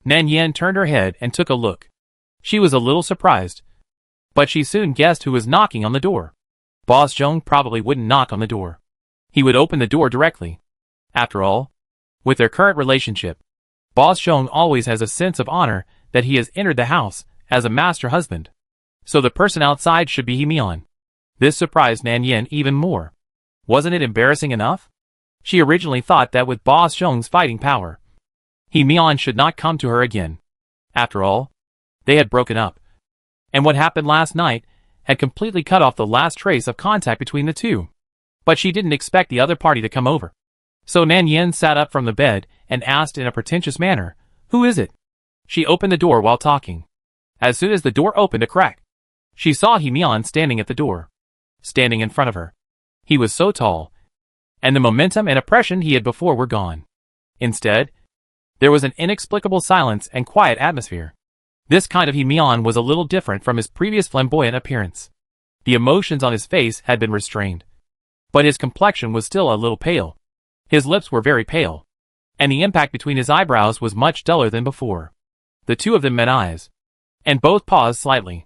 A: Nan Yen turned her head and took a look. She was a little surprised, but she soon guessed who was knocking on the door. Boss Zhong probably wouldn't knock on the door. He would open the door directly. After all, with their current relationship, Boss Zhong always has a sense of honor that he has entered the house as a master husband. So the person outside should be Hee-mi-an. This surprised Nan Yen even more. Wasn't it embarrassing enough? She originally thought that with Boss Zhong's fighting power, Hee-mi-an should not come to her again. After all, they had broken up. And what happened last night had completely cut off the last trace of contact between the two. But she didn't expect the other party to come over. So Nan Yen sat up from the bed and asked in a pretentious manner, "Who is it?" She opened the door while talking. As soon as the door opened a crack, she saw Hee-mi-an standing at the door, standing in front of her. He was so tall, and the momentum and oppression he had before were gone. Instead, there was an inexplicable silence and quiet atmosphere. This kind of Hee-mi-an was a little different from his previous flamboyant appearance. The emotions on his face had been restrained, but his complexion was still a little pale. His lips were very pale, and the impact between his eyebrows was much duller than before. The two of them met eyes, and both paused slightly.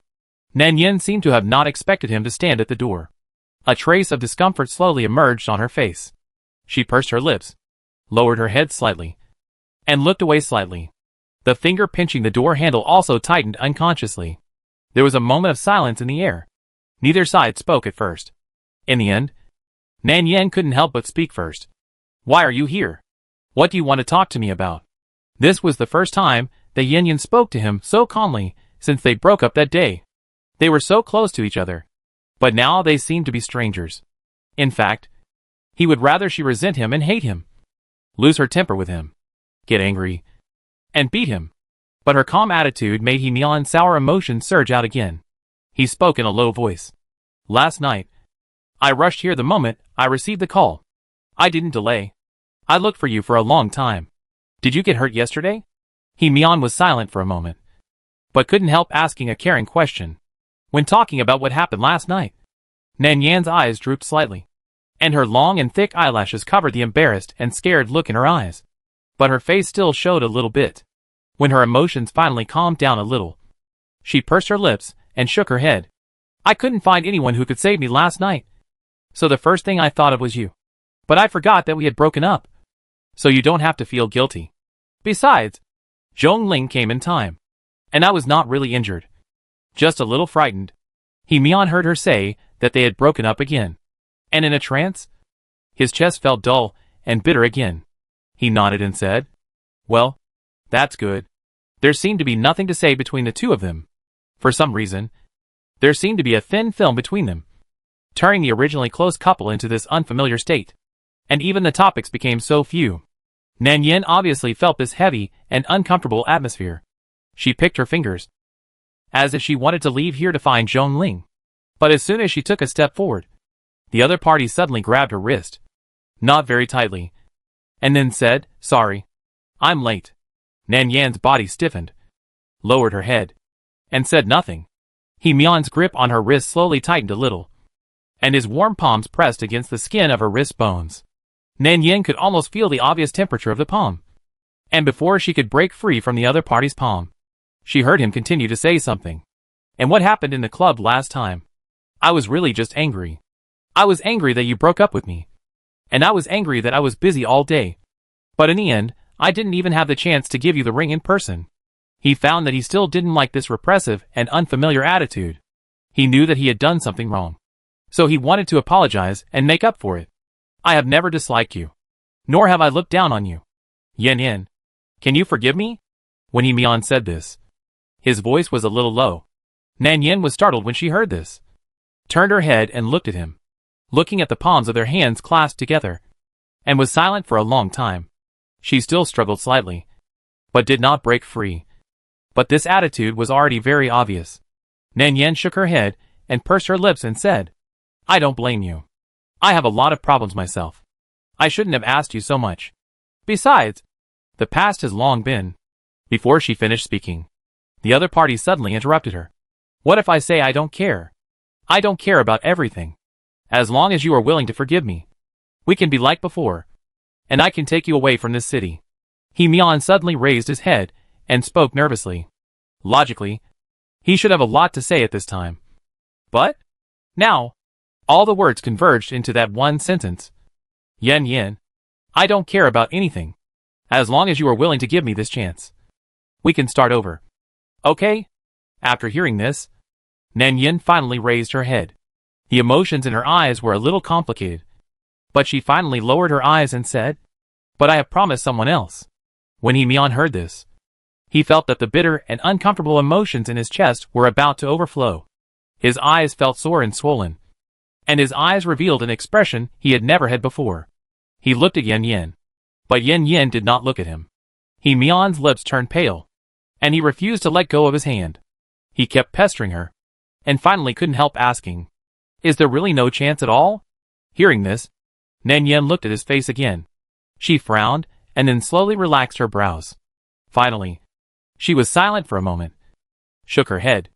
A: Nan Yen seemed to have not expected him to stand at the door. A trace of discomfort slowly emerged on her face. She pursed her lips, lowered her head slightly, and looked away slightly. The finger pinching the door handle also tightened unconsciously. There was a moment of silence in the air. Neither side spoke at first. In the end, Nan Yen couldn't help but speak first. "Why are you here? What do you want to talk to me about?" This was the first time that Yin Yin spoke to him so calmly since they broke up that day. They were so close to each other, but now they seemed to be strangers. In fact, he would rather she resent him and hate him, lose her temper with him, get angry, and beat him. But her calm attitude made Hee-mi-an's sour emotions surge out again. He spoke in a low voice. Last night. I rushed here the moment I received the call. I didn't delay. I looked for you for a long time. Did you get hurt yesterday? Mian was silent for a moment, but couldn't help asking a caring question. When talking about what happened last night, Nan Yan's eyes drooped slightly, and her long and thick eyelashes covered the embarrassed and scared look in her eyes. But her face still showed a little bit. When her emotions finally calmed down a little, she pursed her lips and shook her head. I couldn't find anyone who could save me last night, so the first thing I thought of was you. But I forgot that we had broken up, so you don't have to feel guilty. Besides, Zhongling came in time, and I was not really injured, just a little frightened. Mian heard her say that they had broken up again, and in a trance, his chest felt dull and bitter again. He nodded and said, well, that's good. There seemed to be nothing to say between the two of them. For some reason, there seemed to be a thin film between them, turning the originally close couple into this unfamiliar state. And even the topics became so few. Nan Yin obviously felt this heavy and uncomfortable atmosphere. She picked her fingers, as if she wanted to leave here to find Zhongling. But as soon as she took a step forward, the other party suddenly grabbed her wrist, not very tightly, and then said, sorry, I'm late. Nan Yan's body stiffened, lowered her head, and said nothing. Mian's grip on her wrist slowly tightened a little, and his warm palms pressed against the skin of her wrist bones. Nan Yin could almost feel the obvious temperature of the palm, and before she could break free from the other party's palm, she heard him continue to say something. And what happened in the club last time? I was really just angry. I was angry that you broke up with me, and I was angry that I was busy all day. But in the end, I didn't even have the chance to give you the ring in person. He found that he still didn't like this repressive and unfamiliar attitude. He knew that he had done something wrong, so he wanted to apologize and make up for it. I have never disliked you, nor have I looked down on you. Yin, can you forgive me? When Mian said this, his voice was a little low. Nan Yin was startled when she heard this, turned her head and looked at him, looking at the palms of their hands clasped together, and was silent for a long time. She still struggled slightly, but did not break free. But this attitude was already very obvious. Nan Yin shook her head and pursed her lips and said, I don't blame you. I have a lot of problems myself. I shouldn't have asked you so much. Besides, the past has long been. Before she finished speaking, the other party suddenly interrupted her. What if I say I don't care? I don't care about everything. As long as you are willing to forgive me, we can be like before, and I can take you away from this city. Mian suddenly raised his head and spoke nervously. Logically, he should have a lot to say at this time. But now, all the words converged into that one sentence. Yin, I don't care about anything. As long as you are willing to give me this chance, we can start over. Okay? After hearing this, Nan Yin finally raised her head. The emotions in her eyes were a little complicated, but she finally lowered her eyes and said, but I have promised someone else. When Mian heard this, he felt that the bitter and uncomfortable emotions in his chest were about to overflow. His eyes felt sore and swollen, and his eyes revealed an expression he had never had before. He looked at Yin, but Yin did not look at him. Mian's lips turned pale, and he refused to let go of his hand. He kept pestering her, and finally couldn't help asking, is there really no chance at all? Hearing this, Nan Yin looked at his face again. She frowned, and then slowly relaxed her brows. Finally, she was silent for a moment, shook her head,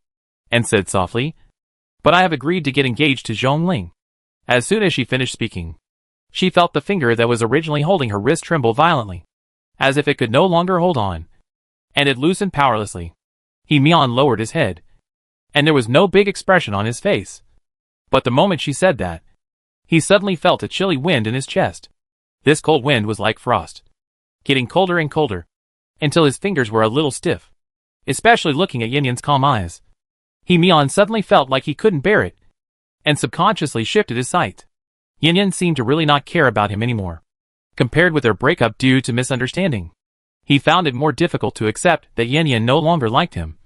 A: and said softly, but I have agreed to get engaged to Zhongling. As soon as she finished speaking, she felt the finger that was originally holding her wrist tremble violently, as if it could no longer hold on, and it loosened powerlessly. Mian lowered his head, and there was no big expression on his face. But the moment she said that, he suddenly felt a chilly wind in his chest. This cold wind was like frost, getting colder and colder, until his fingers were a little stiff, especially looking at Yin's calm eyes. Mian suddenly felt like he couldn't bear it, and subconsciously shifted his sight. Yin seemed to really not care about him anymore, compared with their breakup due to misunderstanding. He found it more difficult to accept that Yin no longer liked him,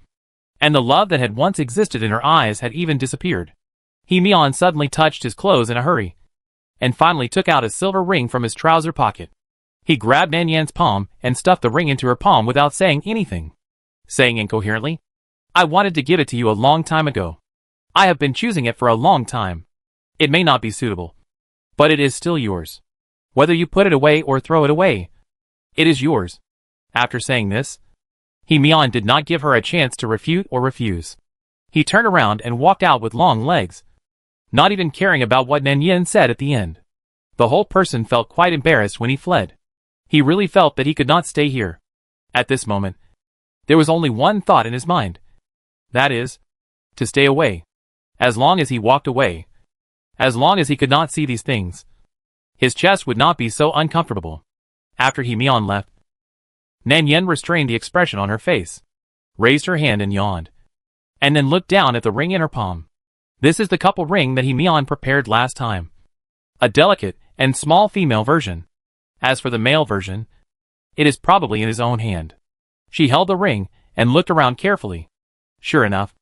A: and the love that had once existed in her eyes had even disappeared. Mian suddenly touched his clothes in a hurry, and finally took out a silver ring from his trouser pocket. He grabbed Nan Yan's palm and stuffed the ring into her palm without saying anything, saying incoherently, I wanted to give it to you a long time ago. I have been choosing it for a long time. It may not be suitable, but it is still yours. Whether you put it away or throw it away, it is yours." After saying this, Mian did not give her a chance to refute or refuse. He turned around and walked out with long legs, not even caring about what Nan Yin said at the end. The whole person felt quite embarrassed when he fled. He really felt that he could not stay here. At this moment, there was only one thought in his mind. That is, to stay away. As long as he walked away, as long as he could not see these things, his chest would not be so uncomfortable. After Mian left, Nan Yin restrained the expression on her face, raised her hand and yawned, and then looked down at the ring in her palm. This is the couple ring that Mian prepared last time. A delicate and small female version. As for the male version, it is probably in his own hand. She held the ring and looked around carefully. Sure enough,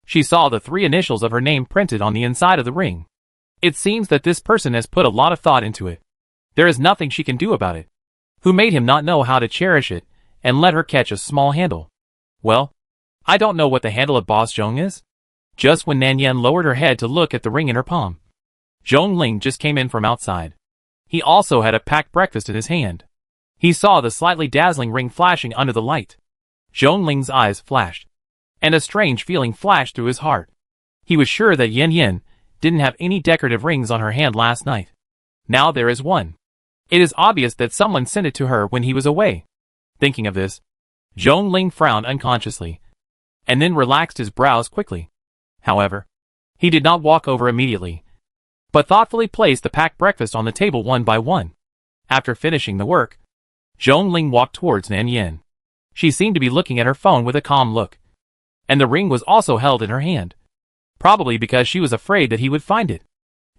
A: she saw the 3 initials of her name printed on the inside of the ring. It seems that this person has put a lot of thought into it. There is nothing she can do about it. Who made him not know how to cherish it and let her catch a small handle? Well, I don't know what the handle of Boss Zhong is. Just when Nan Yin lowered her head to look at the ring in her palm, Zhong Ling just came in from outside. He also had a packed breakfast in his hand. He saw the slightly dazzling ring flashing under the light. Zhong Ling's eyes flashed, and a strange feeling flashed through his heart. He was sure that Yin didn't have any decorative rings on her hand last night. Now there is one. It is obvious that someone sent it to her when he was away. Thinking of this, Zhong Ling frowned unconsciously, and then relaxed his brows quickly. However, he did not walk over immediately, but thoughtfully placed the packed breakfast on the table one by one. After finishing the work, Zhong Ling walked towards Nan Yin. She seemed to be looking at her phone with a calm look, and the ring was also held in her hand, probably because she was afraid that he would find it.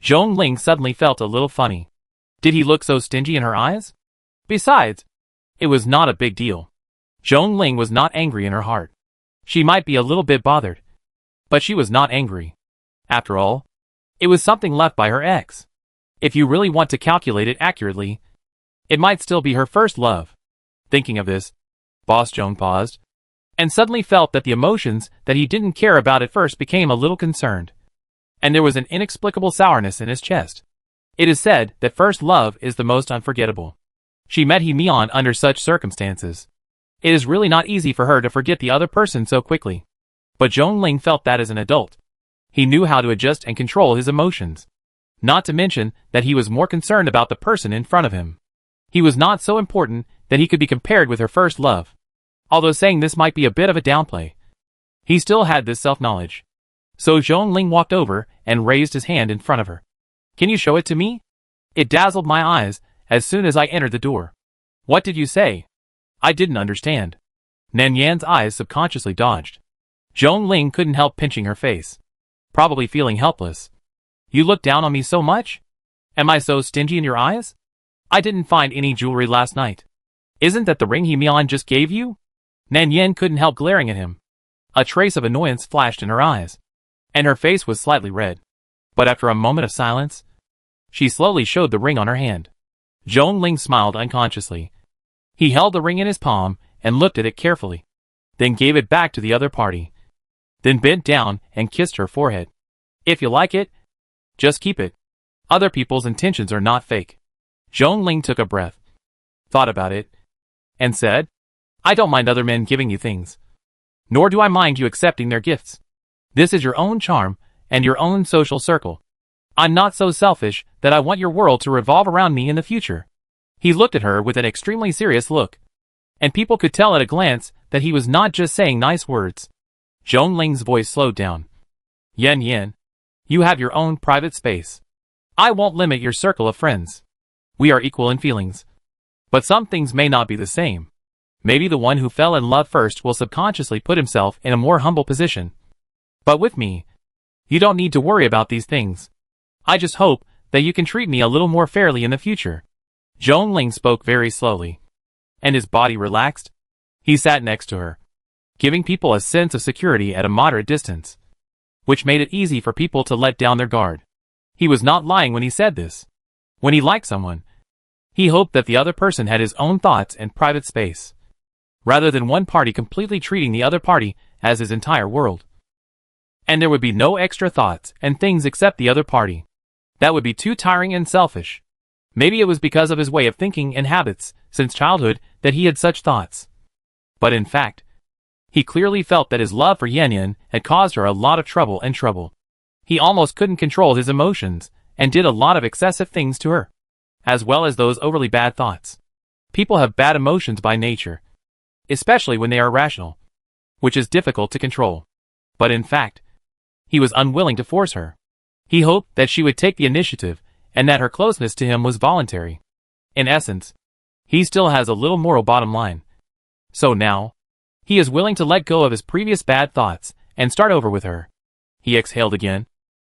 A: Zhong Ling suddenly felt a little funny. Did he look so stingy in her eyes? Besides, it was not a big deal. Zhong Ling was not angry in her heart. She might be a little bit bothered, but she was not angry. After all, it was something left by her ex. If you really want to calculate it accurately, it might still be her first love. Thinking of this, Boss Zhong paused, and suddenly felt that the emotions that he didn't care about at first became a little concerned, and there was an inexplicable sourness in his chest. It is said that first love is the most unforgettable. She met Mian under such circumstances. It is really not easy for her to forget the other person so quickly. But Zhong Ling felt that as an adult, he knew how to adjust and control his emotions. Not to mention that he was more concerned about the person in front of him. He was not so important that he could be compared with her first love. Although saying this might be a bit of a downplay, he still had this self-knowledge. So Zhong Ling walked over and raised his hand in front of her. "Can you show it to me?" It dazzled my eyes as soon as I entered the door. "What did you say?" I didn't understand. Nan Yan's eyes subconsciously dodged. Zhong Ling couldn't help pinching her face, probably feeling helpless. "You look down on me so much? Am I so stingy in your eyes? I didn't find any jewelry last night. Isn't that the ring Mian just gave you?" Nan Yan couldn't help glaring at him. A trace of annoyance flashed in her eyes, and her face was slightly red. But after a moment of silence, she slowly showed the ring on her hand. Zhong Ling smiled unconsciously. He held the ring in his palm and looked at it carefully, then gave it back to the other party, then bent down and kissed her forehead. "If you like it, just keep it. Other people's intentions are not fake." Zhong Ling took a breath, thought about it, and said, "I don't mind other men giving you things. Nor do I mind you accepting their gifts. This is your own charm and your own social circle. I'm not so selfish that I want your world to revolve around me in the future." He looked at her with an extremely serious look, and people could tell at a glance that he was not just saying nice words. Zhong Ling's voice slowed down. Yin, you have your own private space. I won't limit your circle of friends. We are equal in feelings. But some things may not be the same. Maybe the one who fell in love first will subconsciously put himself in a more humble position. But with me, you don't need to worry about these things. I just hope that you can treat me a little more fairly in the future. Zhong Ling spoke very slowly, and his body relaxed. He sat next to her, giving people a sense of security at a moderate distance, which made it easy for people to let down their guard. He was not lying when he said this. When he liked someone, he hoped that the other person had his own thoughts and private space, rather than one party completely treating the other party as his entire world. And there would be no extra thoughts and things except the other party. That would be too tiring and selfish. Maybe it was because of his way of thinking and habits since childhood that he had such thoughts. But in fact, he clearly felt that his love for Yan Yan had caused her a lot of trouble. He almost couldn't control his emotions and did a lot of excessive things to her, as well as those overly bad thoughts. People have bad emotions by nature, especially when they are irrational, which is difficult to control. But in fact, he was unwilling to force her. He hoped that she would take the initiative and that her closeness to him was voluntary. In essence, he still has a little moral bottom line. So now, he is willing to let go of his previous bad thoughts and start over with her. He exhaled again,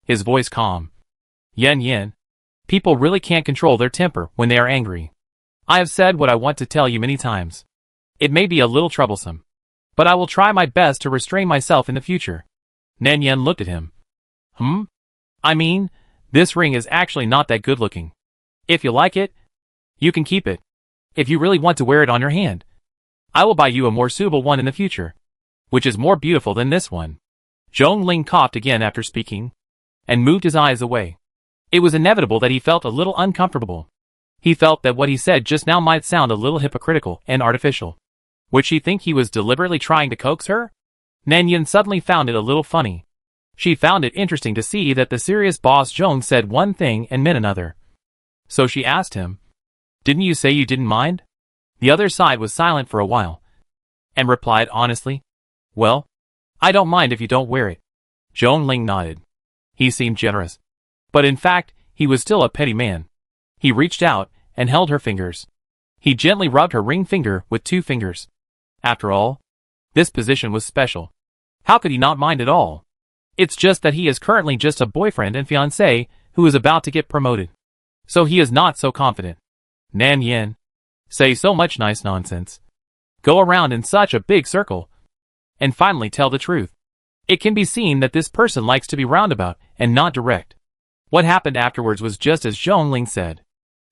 A: his voice calm. Yan Yan, people really can't control their temper when they are angry. I have said what I want to tell you many times. It may be a little troublesome, but I will try my best to restrain myself in the future. Nan Yan looked at him. I mean, this ring is actually not that good looking. If you like it, you can keep it. If you really want to wear it on your hand, I will buy you a more suitable one in the future, which is more beautiful than this one. Zhong Ling coughed again after speaking, and moved his eyes away. It was inevitable that he felt a little uncomfortable. He felt that what he said just now might sound a little hypocritical and artificial. Would she think he was deliberately trying to coax her? Nan Yan suddenly found it a little funny. She found it interesting to see that the serious boss Zhong said one thing and meant another. So she asked him, "Didn't you say you didn't mind?" The other side was silent for a while, and replied honestly, "Well, I don't mind if you don't wear it." Zhong Ling nodded. He seemed generous, but in fact, he was still a petty man. He reached out and held her fingers. He gently rubbed her ring finger with 2 fingers. After all, this position was special. How could he not mind at all? It's just that he is currently just a boyfriend and fiancé who is about to get promoted. So he is not so confident. Nan Yan, say so much nice nonsense. Go around in such a big circle, and finally tell the truth. It can be seen that this person likes to be roundabout and not direct. What happened afterwards was just as Zhong Ling said.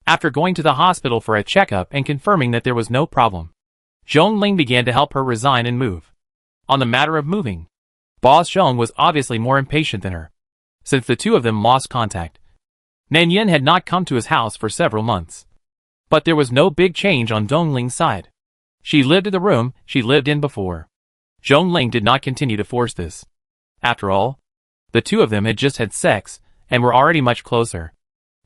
A: After going to the hospital for a checkup and confirming that there was no problem, Zhong Ling began to help her resign and move. On the matter of moving, Boss Zhong was obviously more impatient than her, since the two of them lost contact. Nan Yan had not come to his house for several months. But there was no big change on Zhong Ling's side. She lived in the room she lived in before. Zhong Ling did not continue to force this. After all, the two of them had just had sex and were already much closer.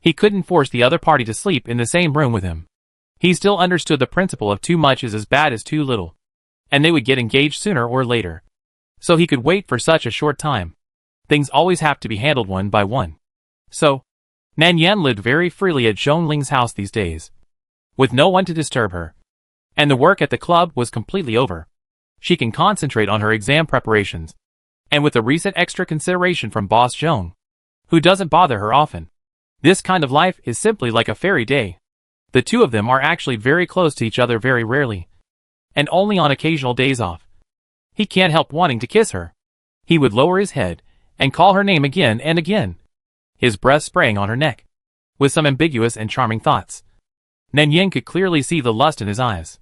A: He couldn't force the other party to sleep in the same room with him. He still understood the principle of too much is as bad as too little, and they would get engaged sooner or later. So he could wait for such a short time. Things always have to be handled one by one. So, Nan Yan lived very freely at Zhong Ling's house these days, with no one to disturb her. And the work at the club was completely over. She can concentrate on her exam preparations, and with the recent extra consideration from Boss Zhong, who doesn't bother her often. This kind of life is simply like a fairy day. The two of them are actually very close to each other very rarely, and only on occasional days off. He can't help wanting to kiss her. He would lower his head and call her name again and again, his breath spraying on her neck, with some ambiguous and charming thoughts. Nan Yan could clearly see the lust in his eyes.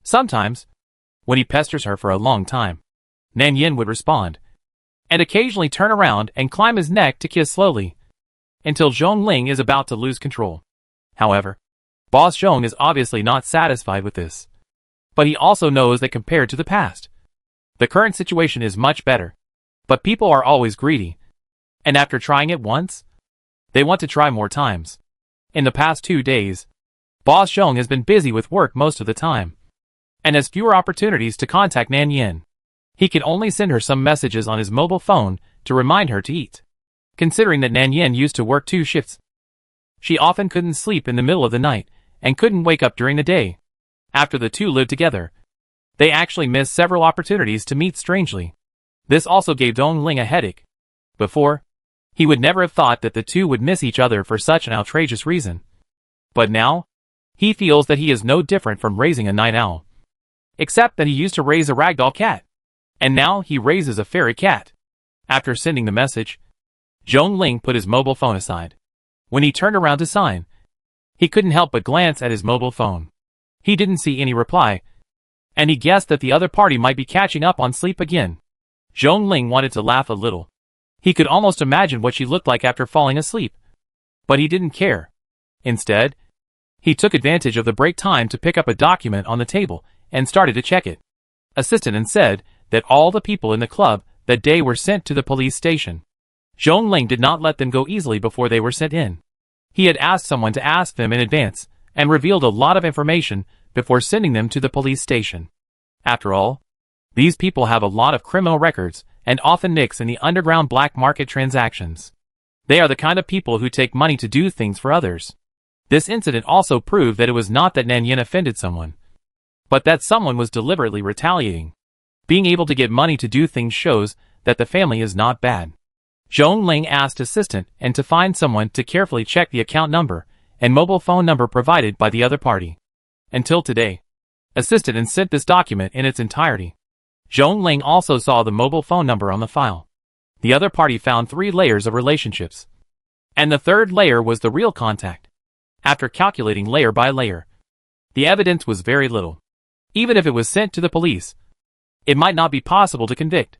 A: Sometimes, when he pesters her for a long time, Nan Yan would respond, and occasionally turn around and climb his neck to kiss slowly, until Zhong Ling is about to lose control. However, Boss Zhong is obviously not satisfied with this. But he also knows that compared to the past, the current situation is much better. But people are always greedy, and after trying it once, they want to try more times. In the past 2 days, Boss Zhong has been busy with work most of the time, and has fewer opportunities to contact Nan Yan. He can only send her some messages on his mobile phone to remind her to eat. Considering that Nan Yan used to work 2 shifts, she often couldn't sleep in the middle of the night, and couldn't wake up during the day. After the two lived together, they actually missed several opportunities to meet strangely. This also gave Zhong Ling a headache. Before, he would never have thought that the two would miss each other for such an outrageous reason. But now, he feels that he is no different from raising a night owl. Except that he used to raise a ragdoll cat, and now he raises a fairy cat. After sending the message, Zhong Ling put his mobile phone aside. When he turned around to sign, he couldn't help but glance at his mobile phone. He didn't see any reply, and he guessed that the other party might be catching up on sleep again. Zhong Ling wanted to laugh a little, He could almost imagine what she looked like after falling asleep. But he didn't care. Instead, he took advantage of the break time to pick up a document on the table and started to check it. Assistant and said that all the people in the club that day were sent to the police station. Zhongling did not let them go easily before they were sent in. He had asked someone to ask them in advance and revealed a lot of information before sending them to the police station. After all, these people have a lot of criminal records and often mix in the underground black market transactions. They are the kind of people who take money to do things for others. This incident also proved that it was not that Nan Yin offended someone, but that someone was deliberately retaliating. Being able to get money to do things shows that the family is not bad. Zhongling asked assistant and to find someone to carefully check the account number and mobile phone number provided by the other party. Until today, assistant and sent this document in its entirety. Zhongling also saw the mobile phone number on the file. The other party found 3 layers of relationships, and the third layer was the real contact. After calculating layer by layer, the evidence was very little. Even if it was sent to the police, it might not be possible to convict.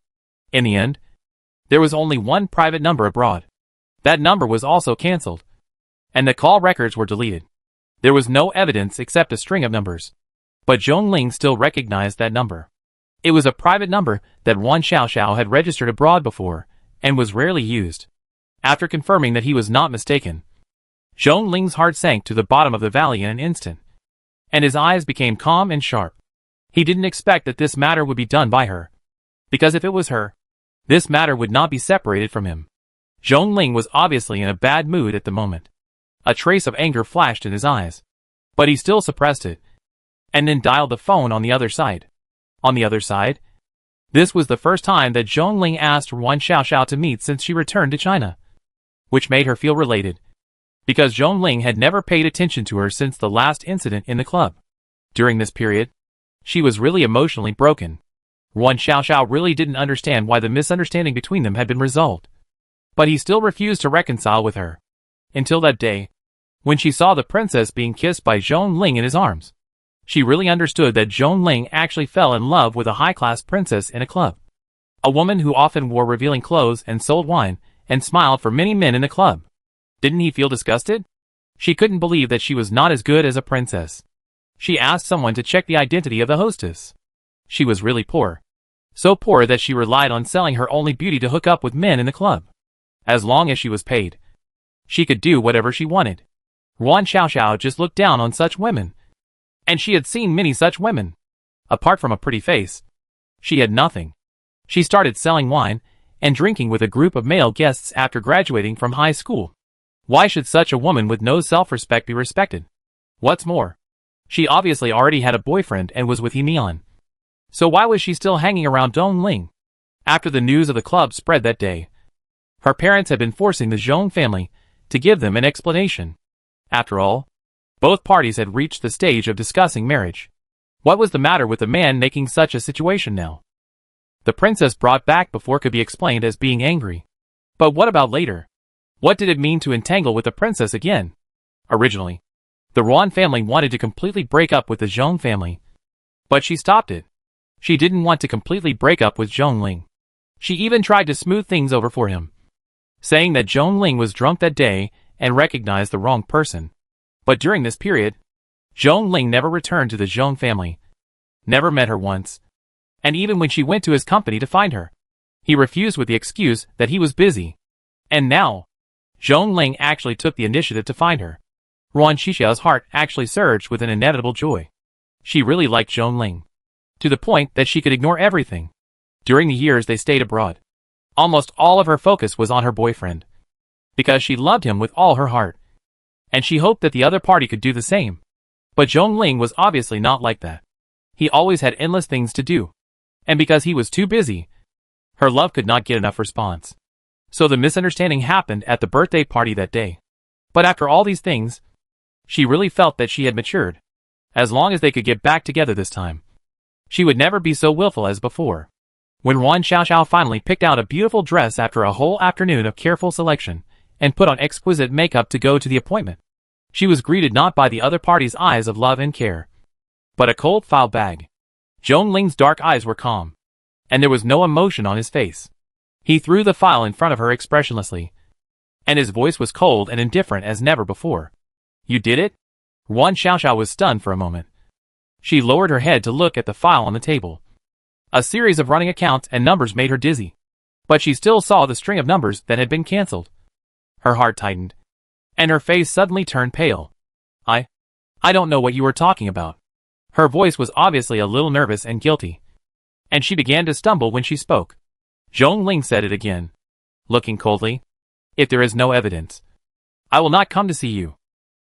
A: In the end, there was only one private number abroad. That number was also cancelled, and the call records were deleted. There was no evidence except a string of numbers. But Zhongling still recognized that number. It was a private number that Wan Xiaoxiao had registered abroad before, and was rarely used. After confirming that he was not mistaken, Zhongling's heart sank to the bottom of the valley in an instant, and his eyes became calm and sharp. He didn't expect that this matter would be done by her, because if it was her, this matter would not be separated from him. Zhongling was obviously in a bad mood at the moment. A trace of anger flashed in his eyes, but he still suppressed it, and then dialed the phone on the other side. On the other side, this was the first time that Zhongling asked Wan Xiaoxiao to meet since she returned to China, which made her feel related, because Zhongling had never paid attention to her since the last incident in the club. During this period, she was really emotionally broken. Wan Xiaoxiao really didn't understand why the misunderstanding between them had been resolved, but he still refused to reconcile with her. Until that day, when she saw the princess being kissed by Zhongling in his arms. She really understood that Zhongling actually fell in love with a high-class princess in a club. A woman who often wore revealing clothes and sold wine, and smiled for many men in the club. Didn't he feel disgusted? She couldn't believe that she was not as good as a princess. She asked someone to check the identity of the hostess. She was really poor. So poor that she relied on selling her only beauty to hook up with men in the club. As long as she was paid, she could do whatever she wanted. Wan Xiaoxiao just looked down on such women. And she had seen many such women. Apart from a pretty face, she had nothing. She started selling wine and drinking with a group of male guests after graduating from high school. Why should such a woman with no self-respect be respected? What's more, she obviously already had a boyfriend and was with Mian. So why was she still hanging around Dongling? After the news of the club spread that day, her parents had been forcing the Zhong family to give them an explanation. After all, both parties had reached the stage of discussing marriage. What was the matter with the man making such a situation now? The princess brought back before could be explained as being angry. But what about later? What did it mean to entangle with the princess again? Originally, the Ruan family wanted to completely break up with the Zhong family. But she stopped it. She didn't want to completely break up with Zhongling. She even tried to smooth things over for him, saying that Zhongling was drunk that day and recognized the wrong person. But during this period, Zhongling never returned to the Zhong family, never met her once, and even when she went to his company to find her, he refused with the excuse that he was busy. And now, Zhongling actually took the initiative to find her. Ruan Xiaoxiao's heart actually surged with an inevitable joy. She really liked Zhongling, to the point that she could ignore everything. During the years they stayed abroad, almost all of her focus was on her boyfriend, because she loved him with all her heart, and she hoped that the other party could do the same. But Zhongling was obviously not like that. He always had endless things to do, and because he was too busy, her love could not get enough response. So the misunderstanding happened at the birthday party that day. But after all these things, she really felt that she had matured. As long as they could get back together this time, she would never be so willful as before. When Wan Xiaoxiao finally picked out a beautiful dress after a whole afternoon of careful selection, and put on exquisite makeup to go to the appointment, she was greeted not by the other party's eyes of love and care, but a cold foul bag. Zhongling's dark eyes were calm, and there was no emotion on his face. He threw the file in front of her expressionlessly, and his voice was cold and indifferent as never before. You did it? Yuan Xiaoxiao was stunned for a moment. She lowered her head to look at the file on the table. A series of running accounts and numbers made her dizzy, but she still saw the string of numbers that had been cancelled. Her heart tightened, and her face suddenly turned pale. I don't know what you were talking about. Her voice was obviously a little nervous and guilty, and she began to stumble when she spoke. Zhongling said it again, looking coldly. If there is no evidence, I will not come to see you.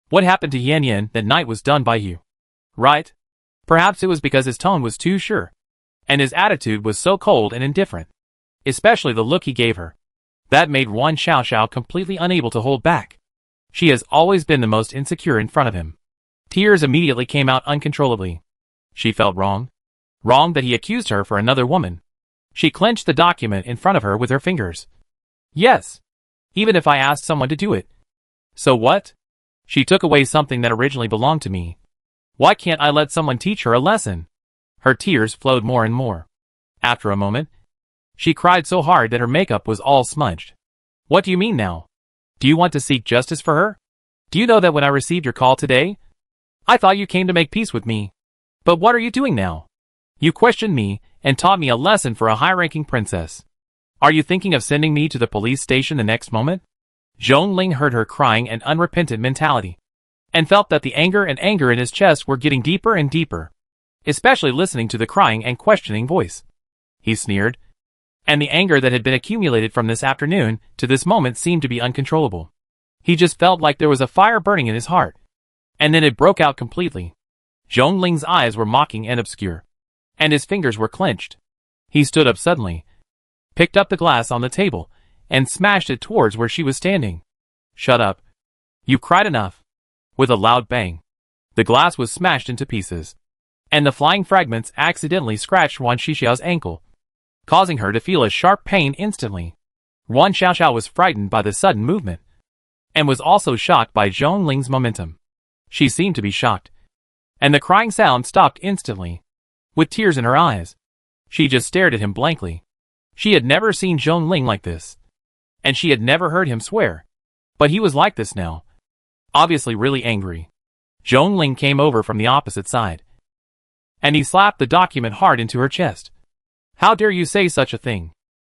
A: What happened to Yan Yan that night was done by you, right? Perhaps it was because his tone was too sure, and his attitude was so cold and indifferent, especially the look he gave her. That made Yuan Xiaoxiao completely unable to hold back. She has always been the most insecure in front of him. Tears immediately came out uncontrollably. She felt wrong. Wrong that he accused her for another woman. She clenched the document in front of her with her fingers. Yes. Even if I asked someone to do it. So what? She took away something that originally belonged to me. Why can't I let someone teach her a lesson? Her tears flowed more and more. After a moment, she cried so hard that her makeup was all smudged. What do you mean now? Do you want to seek justice for her? Do you know that when I received your call today, I thought you came to make peace with me. But what are you doing now? You questioned me and taught me a lesson for a high-ranking princess. Are you thinking of sending me to the police station the next moment? Zhongling heard her crying an unrepentant mentality, and felt that the anger in his chest were getting deeper and deeper, especially listening to the crying and questioning voice. He sneered, and the anger that had been accumulated from this afternoon to this moment seemed to be uncontrollable. He just felt like there was a fire burning in his heart, and then it broke out completely. Zhongling's eyes were mocking and obscure, and his fingers were clenched. He stood up suddenly, picked up the glass on the table, and smashed it towards where she was standing. Shut up. You cried enough. With a loud bang, the glass was smashed into pieces, and the flying fragments accidentally scratched Yuan Xiaoxiao's ankle, causing her to feel a sharp pain instantly. Yuan Xiaoxiao was frightened by the sudden movement, and was also shocked by Zhongling's momentum. She seemed to be shocked, and the crying sound stopped instantly. With tears in her eyes, she just stared at him blankly. She had never seen Zhongling like this, and she had never heard him swear. But he was like this now, obviously really angry. Zhongling came over from the opposite side, and he slapped the document hard into her chest. How dare you say such a thing?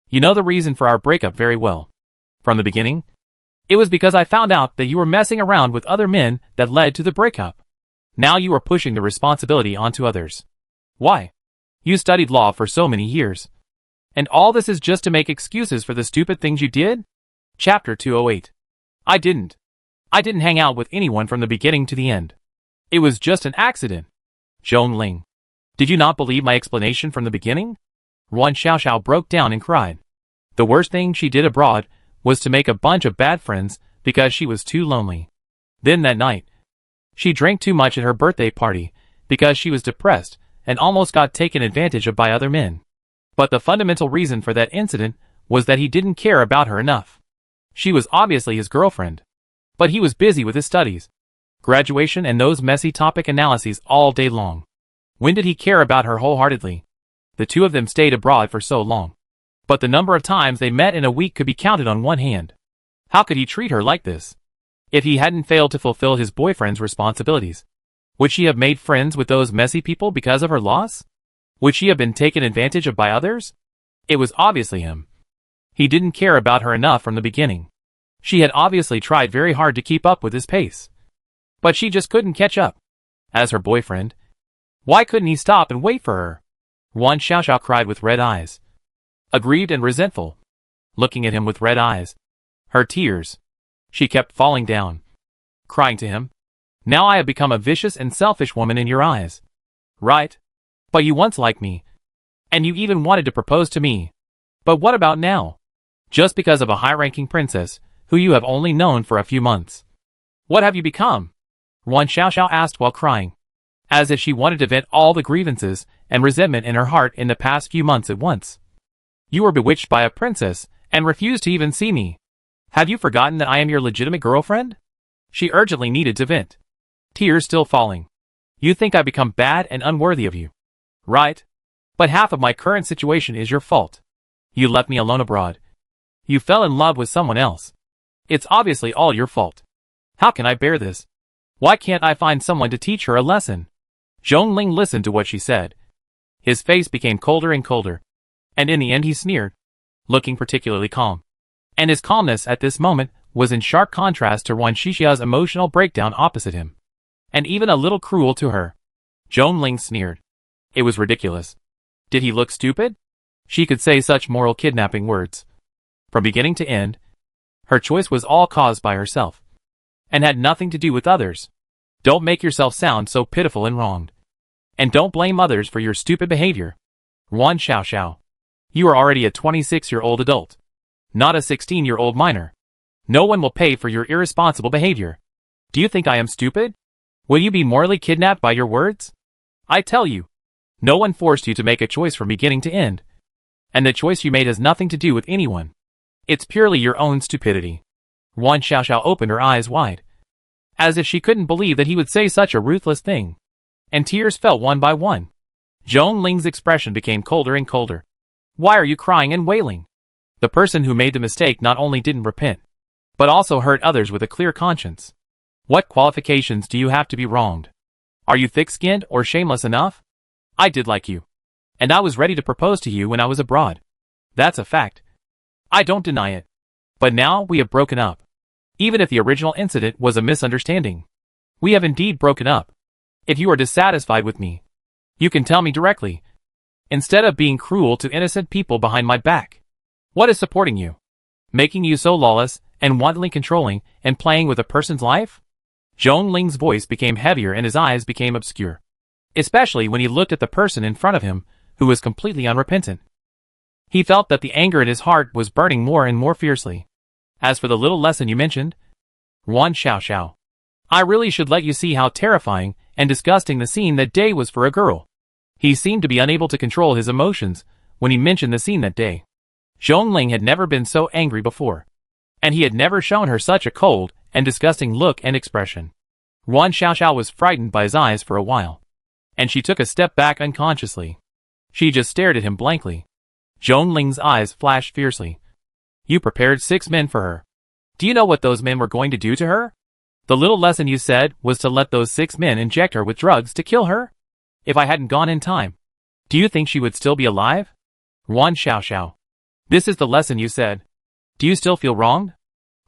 A: You know the reason for our breakup very well. From the beginning, it was because I found out that you were messing around with other men that led to the breakup. Now you are pushing the responsibility onto others. Why? You studied law for so many years, and all this is just to make excuses for the stupid things you did? Chapter 208. I didn't hang out with anyone from the beginning to the end. It was just an accident. Zhongling, did you not believe my explanation from the beginning? Yuan Xiaoxiao broke down and cried. The worst thing she did abroad was to make a bunch of bad friends because she was too lonely. Then that night, she drank too much at her birthday party because she was depressed and almost got taken advantage of by other men. But the fundamental reason for that incident was that he didn't care about her enough. She was obviously his girlfriend, but he was busy with his studies, graduation and those messy topic analyses all day long. When did he care about her wholeheartedly? The two of them stayed abroad for so long, but the number of times they met in a week could be counted on one hand. How could he treat her like this? If he hadn't failed to fulfill his boyfriend's responsibilities, would she have made friends with those messy people because of her loss? Would she have been taken advantage of by others? It was obviously him. He didn't care about her enough from the beginning. She had obviously tried very hard to keep up with his pace, but she just couldn't catch up. As her boyfriend, why couldn't he stop and wait for her? Yuan Xiaoxiao cried with red eyes, aggrieved and resentful, looking at him with red eyes. Her tears, she kept falling down, crying to him. Now I have become a vicious and selfish woman in your eyes. Right? But you once liked me, and you even wanted to propose to me. But what about now? Just because of a high-ranking princess, who you have only known for a few months. What have you become? Yuan Xiaoxiao asked while crying, as if she wanted to vent all the grievances and resentment in her heart in the past few months at once. You were bewitched by a princess, and refused to even see me. Have you forgotten that I am your legitimate girlfriend? She urgently needed to vent, tears still falling. You think I've become bad and unworthy of you, right? But half of my current situation is your fault. You left me alone abroad, You fell in love with someone else. It's obviously all your fault. How can I bear this? Why can't I find someone to teach her a lesson? Zhongling listened to what she said. His face became colder and colder. And in the end he sneered, looking particularly calm. And his calmness at this moment was in sharp contrast to Yuan Shixia's emotional breakdown opposite him. And even a little cruel to her. Zhongling sneered. It was ridiculous. Did he look stupid? She could say such moral kidnapping words. From beginning to end, her choice was all caused by herself. And had nothing to do with others. Don't make yourself sound so pitiful and wronged. And don't blame others for your stupid behavior. Yuan Xiaoxiao. You are already a 26-year-old adult. Not a 16-year-old minor. No one will pay for your irresponsible behavior. Do you think I am stupid? Will you be morally kidnapped by your words? I tell you, no one forced you to make a choice from beginning to end. And the choice you made has nothing to do with anyone. It's purely your own stupidity. Yuan Xiaoxiao opened her eyes wide, as if she couldn't believe that he would say such a ruthless thing. And tears fell one by one. Zhongling's expression became colder and colder. Why are you crying and wailing? The person who made the mistake not only didn't repent, but also hurt others with a clear conscience. What qualifications do you have to be wronged? Are you thick-skinned or shameless enough? I did like you. And I was ready to propose to you when I was abroad. That's a fact. I don't deny it. But now we have broken up. Even if the original incident was a misunderstanding. We have indeed broken up. If you are dissatisfied with me, you can tell me directly, instead of being cruel to innocent people behind my back. What is supporting you? Making you so lawless and wantonly controlling and playing with a person's life? Zhongling's voice became heavier and his eyes became obscure. Especially when he looked at the person in front of him, who was completely unrepentant. He felt that the anger in his heart was burning more and more fiercely. As for the little lesson you mentioned, Yuan Xiaoxiao, I really should let you see how terrifying and disgusting the scene that day was for a girl. He seemed to be unable to control his emotions when he mentioned the scene that day. Zhongling had never been so angry before. And he had never shown her such a cold and disgusting look and expression. Yuan Xiaoxiao was frightened by his eyes for a while. And she took a step back unconsciously. She just stared at him blankly. Zhongling's eyes flashed fiercely. You prepared 6 men for her. Do you know what those men were going to do to her? The little lesson you said was to let those 6 men inject her with drugs to kill her? If I hadn't gone in time, do you think she would still be alive? Yuan Xiaoxiao. This is the lesson you said. Do you still feel wronged?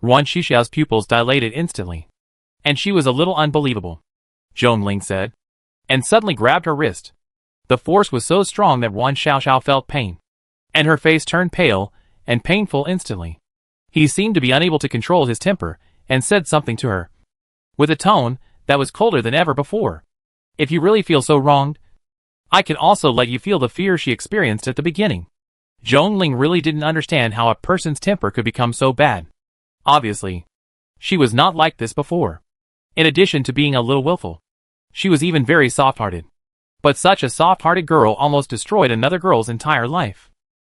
A: Yuan Xiaoxiao's pupils dilated instantly. And she was a little unbelievable. Zhongling said. And suddenly grabbed her wrist. The force was so strong that Yuan Xiaoxiao felt pain. And her face turned pale and painful instantly. He seemed to be unable to control his temper and said something to her, with a tone that was colder than ever before. If you really feel so wronged, I can also let you feel the fear she experienced at the beginning. Zhongling really didn't understand how a person's temper could become so bad. Obviously, she was not like this before. In addition to being a little willful, she was even very soft-hearted. But such a soft-hearted girl almost destroyed another girl's entire life.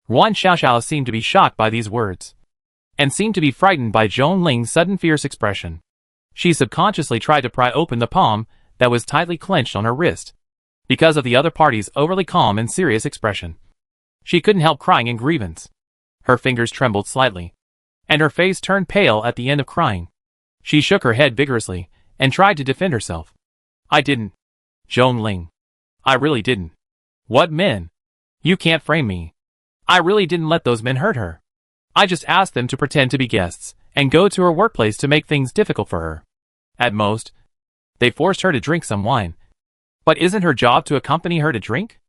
A: Yuan Xiaoxiao seemed to be shocked by these words, and seemed to be frightened by Zhongling's sudden fierce expression. She subconsciously tried to pry open the palm that was tightly clenched on her wrist, because of the other party's overly calm and serious expression. She couldn't help crying in grievance. Her fingers trembled slightly, and her face turned pale at the end of crying. She shook her head vigorously, and tried to defend herself. I didn't. Zhongling. I really didn't. What men? You can't frame me. I really didn't let those men hurt her. I just asked them to pretend to be guests, and go to her workplace to make things difficult for her. At most, they forced her to drink some wine. But isn't her job to accompany her to drink?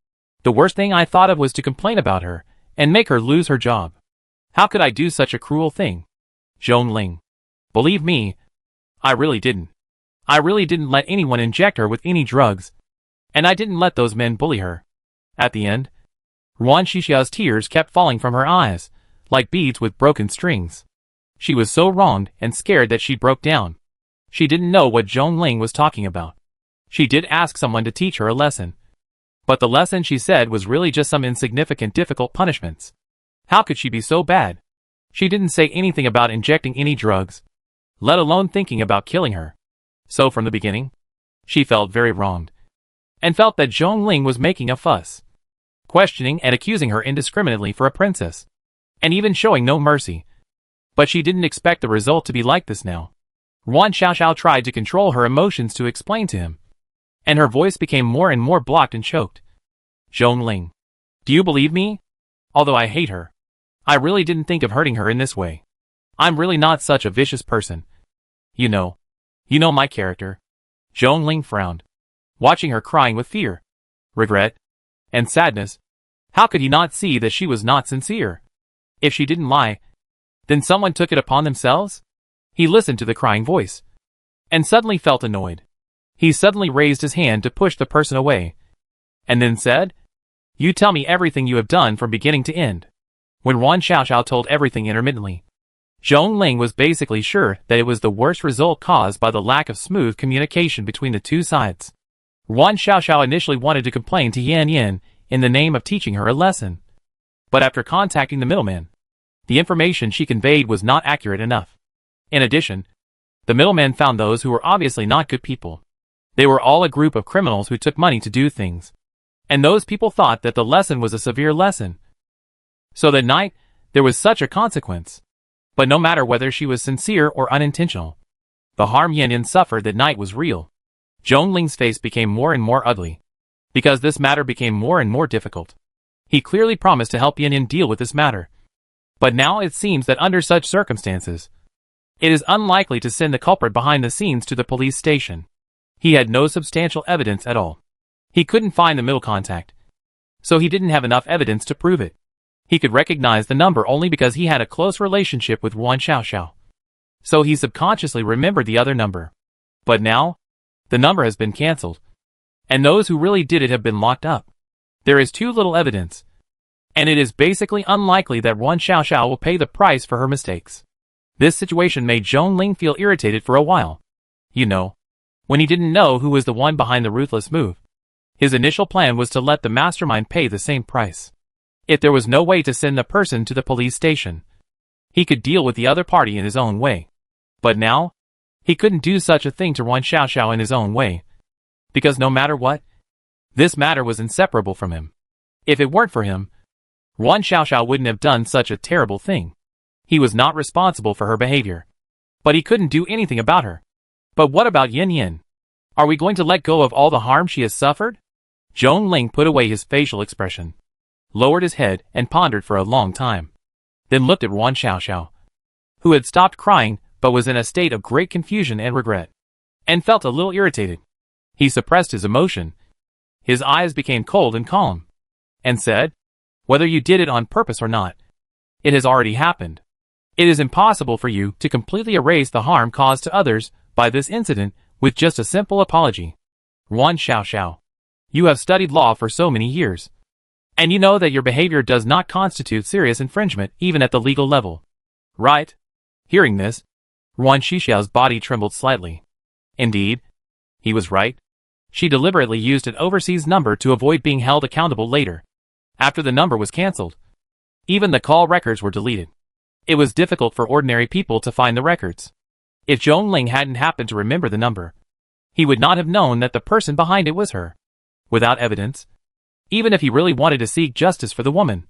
A: The worst thing I thought of was to complain about her, and make her lose her job. How could I do such a cruel thing? Zhongling. Believe me, I really didn't. I really didn't let anyone inject her with any drugs. And I didn't let those men bully her. At the end, Yuan Xiaoxiao's tears kept falling from her eyes, like beads with broken strings. She was so wronged and scared that she broke down. She didn't know what Zhongling was talking about. She did ask someone to teach her a lesson. But the lesson she said was really just some insignificant difficult punishments. How could she be so bad? She didn't say anything about injecting any drugs, let alone thinking about killing her. So from the beginning, she felt very wronged, and felt that Zhongling was making a fuss, questioning and accusing her indiscriminately for a princess, and even showing no mercy, But she didn't expect the result to be like this now. Yuan Xiaoxiao tried to control her emotions to explain to him, and her voice became more and more blocked and choked. Zhongling, do you believe me? Although I hate her, I really didn't think of hurting her in this way. I'm really not such a vicious person. You know my character. Zhongling frowned, watching her crying with fear, regret, and sadness. How could he not see that she was not sincere? If she didn't lie, then someone took it upon themselves? He listened to the crying voice, and suddenly felt annoyed. He suddenly raised his hand to push the person away, and then said, "You tell me everything you have done from beginning to end." When Yuan Xiaoxiao told everything intermittently, Zhongling was basically sure that it was the worst result caused by the lack of smooth communication between the two sides. Yuan Xiaoxiao initially wanted to complain to Yan Yan in the name of teaching her a lesson. But after contacting the middleman, the information she conveyed was not accurate enough. In addition, the middleman found those who were obviously not good people. They were all a group of criminals who took money to do things. And those people thought that the lesson was a severe lesson. So that night, there was such a consequence. But no matter whether she was sincere or unintentional, the harm Yan Yan suffered that night was real. Zhongling's face became more and more ugly, because this matter became more and more difficult. He clearly promised to help Yan Yan deal with this matter. But now it seems that under such circumstances, it is unlikely to send the culprit behind the scenes to the police station. He had no substantial evidence at all. He couldn't find the middle contact, so he didn't have enough evidence to prove it. He could recognize the number only because he had a close relationship with Yuan Xiaoxiao. So he subconsciously remembered the other number. But now, the number has been cancelled, and those who really did it have been locked up. There is too little evidence, and it is basically unlikely that Yuan Xiaoxiao will pay the price for her mistakes. This situation made Zhongling feel irritated for a while. When he didn't know who was the one behind the ruthless move, his initial plan was to let the mastermind pay the same price. If there was no way to send the person to the police station, he could deal with the other party in his own way. But now, he couldn't do such a thing to Yuan Xiaoxiao in his own way, because no matter what, this matter was inseparable from him. If it weren't for him, Yuan Xiaoxiao wouldn't have done such a terrible thing. He was not responsible for her behavior, but he couldn't do anything about her. But what about Yan Yan? Are we going to let go of all the harm she has suffered? Zhongling put away his facial expression, lowered his head and pondered for a long time, then looked at Yuan Xiaoxiao, who had stopped crying but was in a state of great confusion and regret, and felt a little irritated. He suppressed his emotion. His eyes became cold and calm, and said, "Whether you did it on purpose or not, it has already happened. It is impossible for you to completely erase the harm caused to others by this incident with just a simple apology. Yuan Xiaoxiao, you have studied law for so many years, and you know that your behavior does not constitute serious infringement even at the legal level, right?" Hearing this, Yuan Xiaoxiao's body trembled slightly. Indeed, he was right. She deliberately used an overseas number to avoid being held accountable later. After the number was cancelled, even the call records were deleted. It was difficult for ordinary people to find the records. If Zhongling hadn't happened to remember the number, he would not have known that the person behind it was her. Without evidence, even if he really wanted to seek justice for the woman,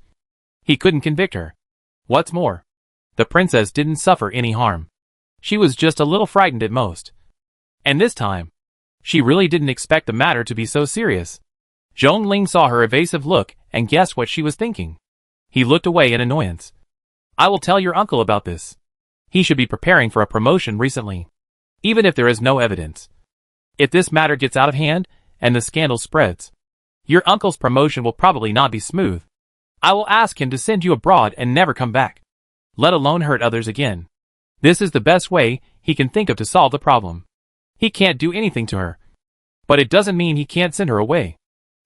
A: he couldn't convict her. What's more, the princess didn't suffer any harm. She was just a little frightened at most. And this time, she really didn't expect the matter to be so serious. Zhongling saw her evasive look and guessed what she was thinking. He looked away in annoyance. "I will tell your uncle about this. He should be preparing for a promotion recently, even if there is no evidence. If this matter gets out of hand and the scandal spreads, your uncle's promotion will probably not be smooth. I will ask him to send you abroad and never come back, let alone hurt others again. This is the best way he can think of to solve the problem. He can't do anything to her, but it doesn't mean he can't send her away.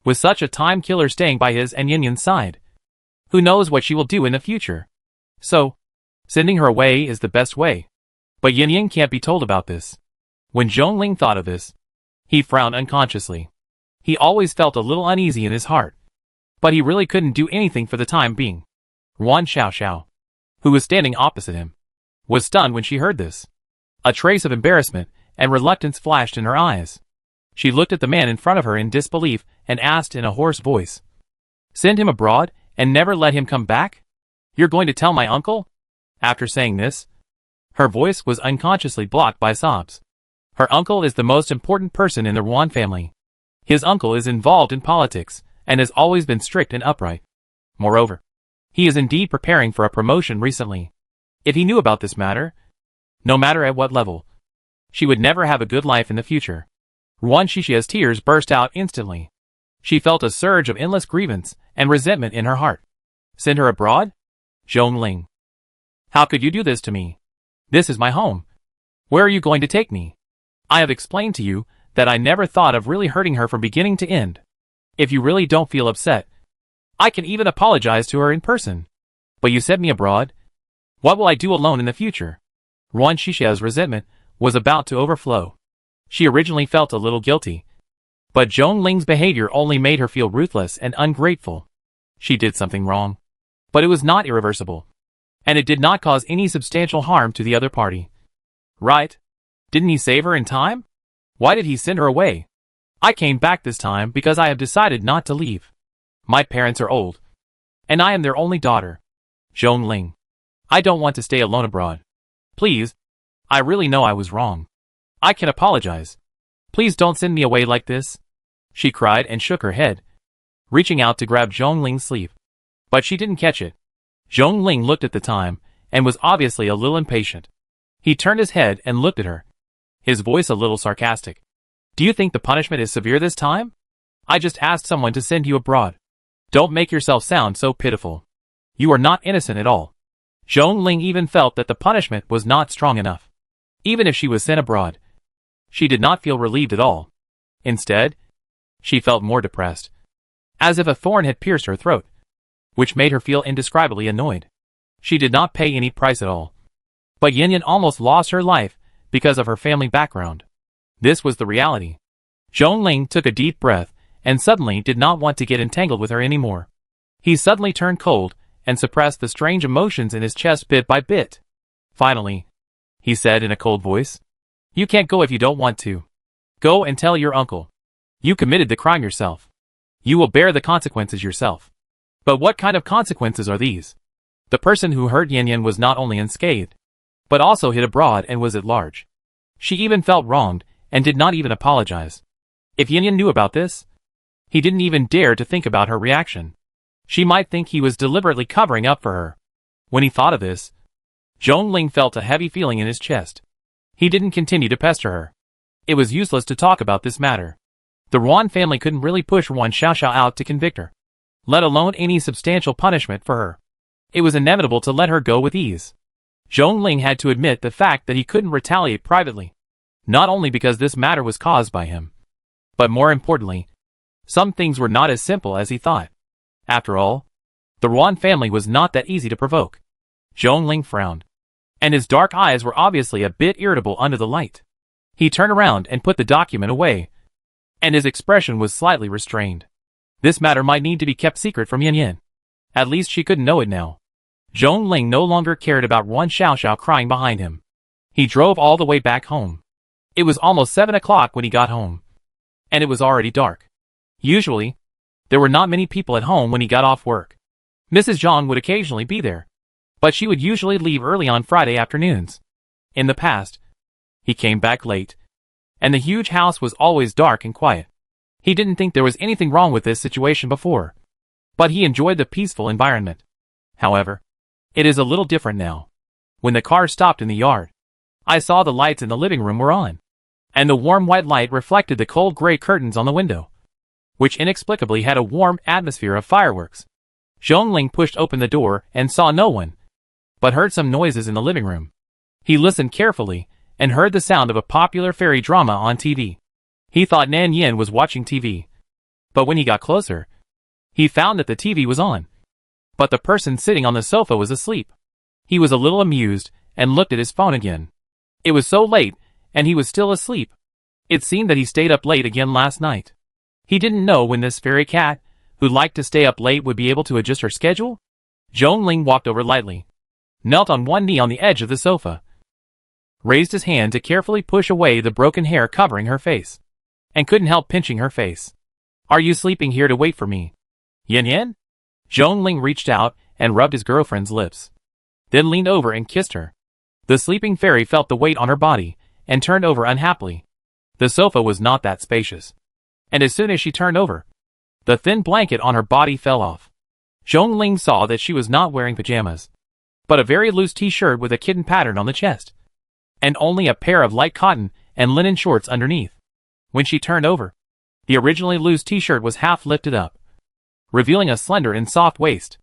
A: With such a time killer staying by his and Yin Yan's side, who knows what she will do in the future? So, sending her away is the best way. But Yin Yan can't be told about this." When Zhongling thought of this, he frowned unconsciously. He always felt a little uneasy in his heart, but he really couldn't do anything for the time being. Yuan Xiaoxiao, who was standing opposite him, was stunned when she heard this. A trace of embarrassment and reluctance flashed in her eyes. She looked at the man in front of her in disbelief and asked in a hoarse voice, "Send him abroad and never let him come back? You're going to tell my uncle?" After saying this, her voice was unconsciously blocked by sobs. Her uncle is the most important person in the Ruan family. His uncle is involved in politics, and has always been strict and upright. Moreover, he is indeed preparing for a promotion recently. If he knew about this matter, no matter at what level, she would never have a good life in the future. Ruan Shishia's tears burst out instantly. She felt a surge of endless grievance and resentment in her heart. Send her abroad? Zhongling. How could you do this to me? This is my home. Where are you going to take me? I have explained to you that I never thought of really hurting her from beginning to end. If you really don't feel upset, I can even apologize to her in person. But you sent me abroad. What will I do alone in the future? Ruan Shishia's resentment was about to overflow. She originally felt a little guilty, but Zhongling's behavior only made her feel ruthless and ungrateful. She did something wrong, but it was not irreversible, and it did not cause any substantial harm to the other party. Right? Didn't he save her in time? Why did he send her away? I came back this time because I have decided not to leave. My parents are old, and I am their only daughter. Zhongling. I don't want to stay alone abroad. Please, I really know I was wrong. I can apologize. Please don't send me away like this. She cried and shook her head, reaching out to grab Zhongling's sleeve. But she didn't catch it. Zhongling looked at the time, and was obviously a little impatient. He turned his head and looked at her, his voice a little sarcastic. Do you think the punishment is severe this time? I just asked someone to send you abroad. Don't make yourself sound so pitiful. You are not innocent at all. Zhongling even felt that the punishment was not strong enough. Even if she was sent abroad, she did not feel relieved at all. Instead, she felt more depressed, as if a thorn had pierced her throat, which made her feel indescribably annoyed. She did not pay any price at all. But Yanyan almost lost her life because of her family background. This was the reality. Zhongling took a deep breath and suddenly did not want to get entangled with her anymore. He suddenly turned cold and suppressed the strange emotions in his chest bit by bit. Finally, he said in a cold voice, you can't go if you don't want to. Go and tell your uncle. You committed the crime yourself. You will bear the consequences yourself. But what kind of consequences are these? The person who hurt Yanyan was not only unscathed, but also hid abroad and was at large. She even felt wronged and did not even apologize. If Yanyan knew about this, he didn't even dare to think about her reaction. She might think he was deliberately covering up for her. When he thought of this, Zhongling felt a heavy feeling in his chest. He didn't continue to pester her. It was useless to talk about this matter. The Ruan family couldn't really push Ruan Xiaoxiao out to convict her, let alone any substantial punishment for her. It was inevitable to let her go with ease. Zhongling had to admit the fact that he couldn't retaliate privately, not only because this matter was caused by him, but more importantly, some things were not as simple as he thought. After all, the Ruan family was not that easy to provoke. Zhongling frowned, and his dark eyes were obviously a bit irritable under the light. He turned around and put the document away, and his expression was slightly restrained. This matter might need to be kept secret from Yanyan. At least she couldn't know it now. Zhongling no longer cared about Ruan Xiaoxiao crying behind him. He drove all the way back home. It was almost 7 o'clock when he got home, and it was already dark. Usually, there were not many people at home when he got off work. Mrs. Zhang would occasionally be there, but she would usually leave early on Friday afternoons. In the past, he came back late, and the huge house was always dark and quiet. He didn't think there was anything wrong with this situation before, but he enjoyed the peaceful environment. However, it is a little different now. When the car stopped in the yard, I saw the lights in the living room were on, and the warm white light reflected the cold gray curtains on the window, which inexplicably had a warm atmosphere of fireworks. Zhongling pushed open the door and saw no one, but heard some noises in the living room. He listened carefully and heard the sound of a popular fairy drama on TV. He thought Nan Yin was watching TV, but when he got closer, he found that the TV was on, but the person sitting on the sofa was asleep. He was a little amused and looked at his phone again. It was so late, and he was still asleep. It seemed that he stayed up late again last night. He didn't know when this fairy cat, who liked to stay up late, would be able to adjust her schedule. Zhongling walked over lightly, knelt on one knee on the edge of the sofa, raised his hand to carefully push away the broken hair covering her face, and couldn't help pinching her face. Are you sleeping here to wait for me? Yan Yan? Zhongling reached out and rubbed his girlfriend's lips. then leaned over and kissed her. The sleeping fairy felt the weight on her body, and turned over unhappily. The sofa was not that spacious. And as soon as she turned over, the thin blanket on her body fell off. Zhongling saw that she was not wearing pajamas, but a very loose t-shirt with a kitten pattern on the chest, and only a pair of light cotton and linen shorts underneath. When she turned over, the originally loose t-shirt was half lifted up, revealing a slender and soft waist.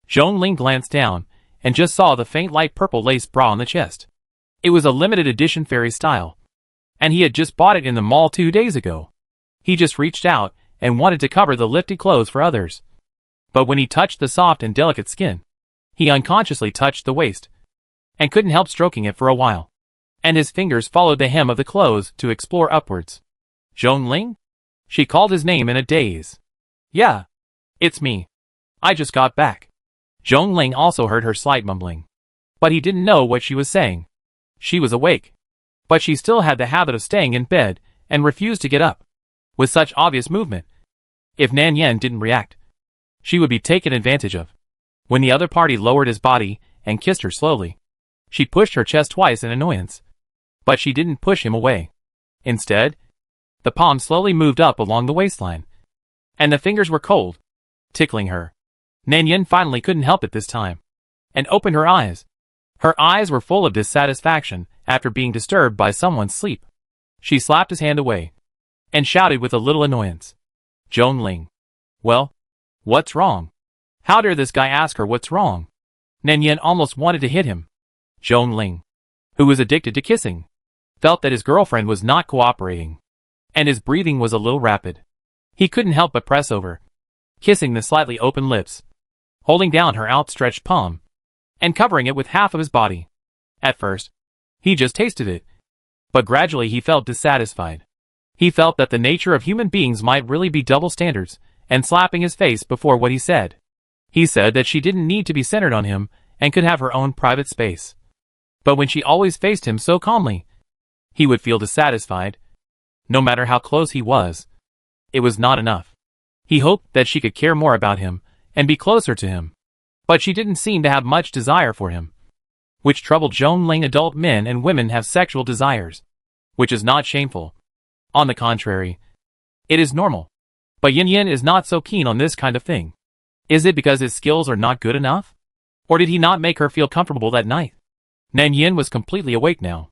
A: Zhongling glanced down, and just saw the faint light purple lace bra on the chest. It was a limited edition fairy style, and he had just bought it in the mall 2 days ago. He just reached out and wanted to cover the lifted clothes for others. But when he touched the soft and delicate skin, he unconsciously touched the waist, and couldn't help stroking it for a while. And his fingers followed the hem of the clothes to explore upwards. Zhongling? She called his name in a daze. Yeah, it's me. I just got back. Zhongling also heard her slight mumbling, but he didn't know what she was saying. She was awake, but she still had the habit of staying in bed and refused to get up. With such obvious movement, if Nan Yen didn't react, she would be taken advantage of. When the other party lowered his body and kissed her slowly, she pushed her chest twice in annoyance, but she didn't push him away. Instead, the palm slowly moved up along the waistline, and the fingers were cold, tickling her. Nan Yen finally couldn't help it this time, and opened her eyes. Her eyes were full of dissatisfaction after being disturbed by someone's sleep. She slapped his hand away, and shouted with a little annoyance. Zhongling. Well, what's wrong? How dare this guy ask her what's wrong? Nan Yen almost wanted to hit him. Zhongling, who was addicted to kissing, felt that his girlfriend was not cooperating, and his breathing was a little rapid. He couldn't help but press over, kissing the slightly open lips, holding down her outstretched palm, and covering it with half of his body. At first, he just tasted it, but gradually he felt dissatisfied. He felt that the nature of human beings might really be double standards, and slapping his face before what he said. He said that she didn't need to be centered on him and could have her own private space. But when she always faced him so calmly, he would feel dissatisfied. No matter how close he was, it was not enough. He hoped that she could care more about him and be closer to him, but she didn't seem to have much desire for him, which troubled Zhongling. Adult men and women have sexual desires, which is not shameful. On the contrary, it is normal. But Yin Yin is not so keen on this kind of thing. Is it because his skills are not good enough? Or did he not make her feel comfortable that night? Nan Yin was completely awake now.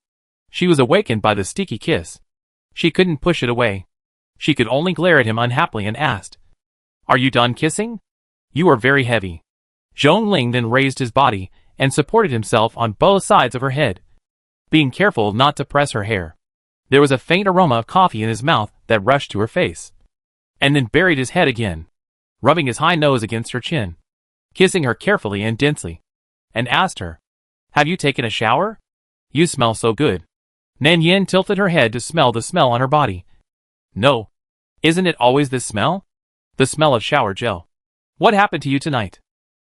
A: She was awakened by the sticky kiss. She couldn't push it away. She could only glare at him unhappily and asked, "Are you done kissing? You are very heavy." Zhongling then raised his body and supported himself on both sides of her head, being careful not to press her hair. There was a faint aroma of coffee in his mouth that rushed to her face, and then buried his head again, rubbing his high nose against her chin, kissing her carefully and densely, and asked her, "Have you taken a shower? You smell so good." Nan Yin tilted her head to smell the smell on her body. "No. Isn't it always this smell? The smell of shower gel. What happened to you tonight?"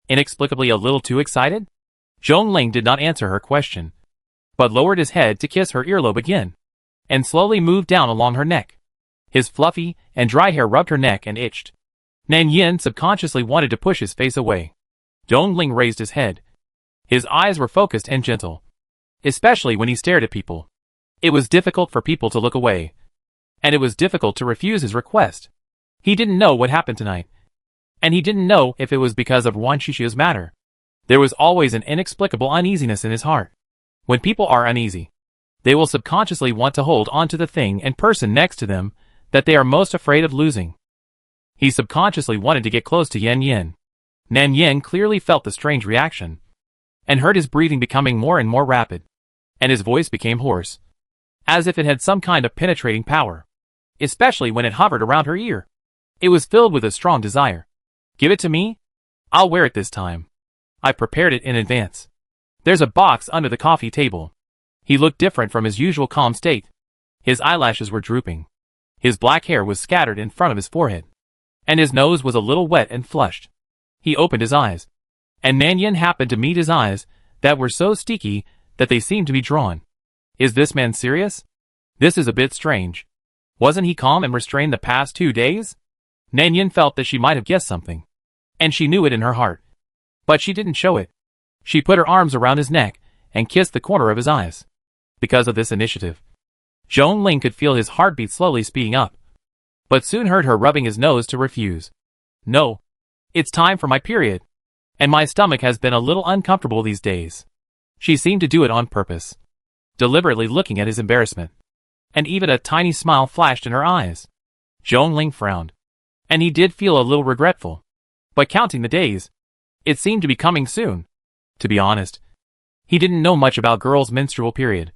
A: Inexplicably a little too excited? Zhongling did not answer her question, but lowered his head to kiss her earlobe again, and slowly moved down along her neck. His fluffy and dry hair rubbed her neck and itched. Nan Yin subconsciously wanted to push his face away. Zhongling raised his head. His eyes were focused and gentle, especially when he stared at people. It was difficult for people to look away, and it was difficult to refuse his request. He didn't know what happened tonight, and he didn't know if it was because of Wan Shishiu's matter. There was always an inexplicable uneasiness in his heart. When people are uneasy, they will subconsciously want to hold on to the thing and person next to them that they are most afraid of losing. He subconsciously wanted to get close to Yin Yin. Nan Yin clearly felt the strange reaction, and heard his breathing becoming more and more rapid, and his voice became hoarse, as if it had some kind of penetrating power, especially when it hovered around her ear. It was filled with a strong desire. "Give it to me? I'll wear it this time. I prepared it in advance." There's a box under the coffee table. He looked different from his usual calm state. His eyelashes were drooping. His black hair was scattered in front of his forehead, and his nose was a little wet and flushed. He opened his eyes, and Nan Yin happened to meet his eyes that were so sticky that they seemed to be drawn. Is this man serious? This is a bit strange. Wasn't he calm and restrained the past 2 days? Nan Yin felt that she might have guessed something, and she knew it in her heart, but she didn't show it. She put her arms around his neck and kissed the corner of his eyes. Because of this initiative, Zhong Ling could feel his heartbeat slowly speeding up, but soon heard her rubbing his nose to refuse. No. It's time for my period. And my stomach has been a little uncomfortable these days. She seemed to do it on purpose, deliberately looking at his embarrassment. And even a tiny smile flashed in her eyes. Zhong Ling frowned. And he did feel a little regretful. But counting the days, it seemed to be coming soon. To be honest, he didn't know much about girls' menstrual period,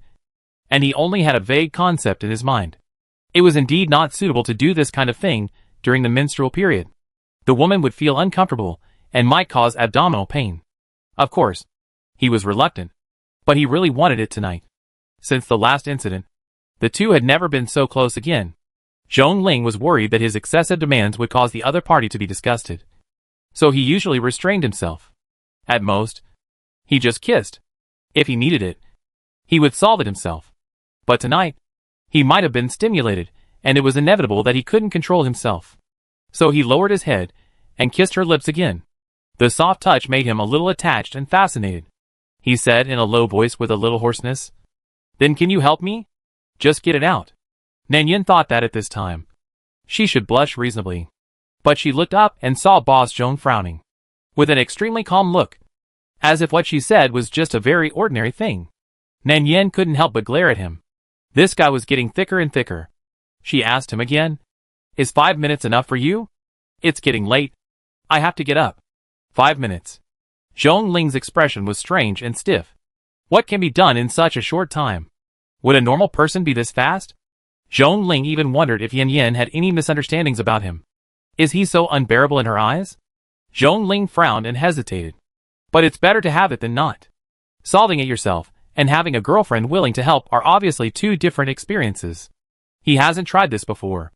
A: and he only had a vague concept in his mind. It was indeed not suitable to do this kind of thing during the menstrual period. The woman would feel uncomfortable and might cause abdominal pain. Of course, he was reluctant, but he really wanted it tonight. Since the last incident, the two had never been so close again. Zhong Ling was worried that his excessive demands would cause the other party to be disgusted, so he usually restrained himself. At most, he just kissed. If he needed it, he would solve it himself. But tonight, he might have been stimulated, and it was inevitable that he couldn't control himself. So he lowered his head and kissed her lips again. The soft touch made him a little attached and fascinated. He said in a low voice with a little hoarseness, "Then can you help me? Just get it out." Nanyan thought that at this time, she should blush reasonably. But she looked up and saw Boss Zhong frowning, with an extremely calm look, as if what she said was just a very ordinary thing. Nanyan couldn't help but glare at him. This guy was getting thicker and thicker. She asked him again, "Is 5 minutes enough for you? It's getting late. I have to get up." 5 minutes. Zhong Ling's expression was strange and stiff. What can be done in such a short time? Would a normal person be this fast? Zhong Ling even wondered if Yan Yan had any misunderstandings about him. Is he so unbearable in her eyes? Zhong Ling frowned and hesitated. But it's better to have it than not. Solving it yourself and having a girlfriend willing to help are obviously two different experiences. He hasn't tried this before.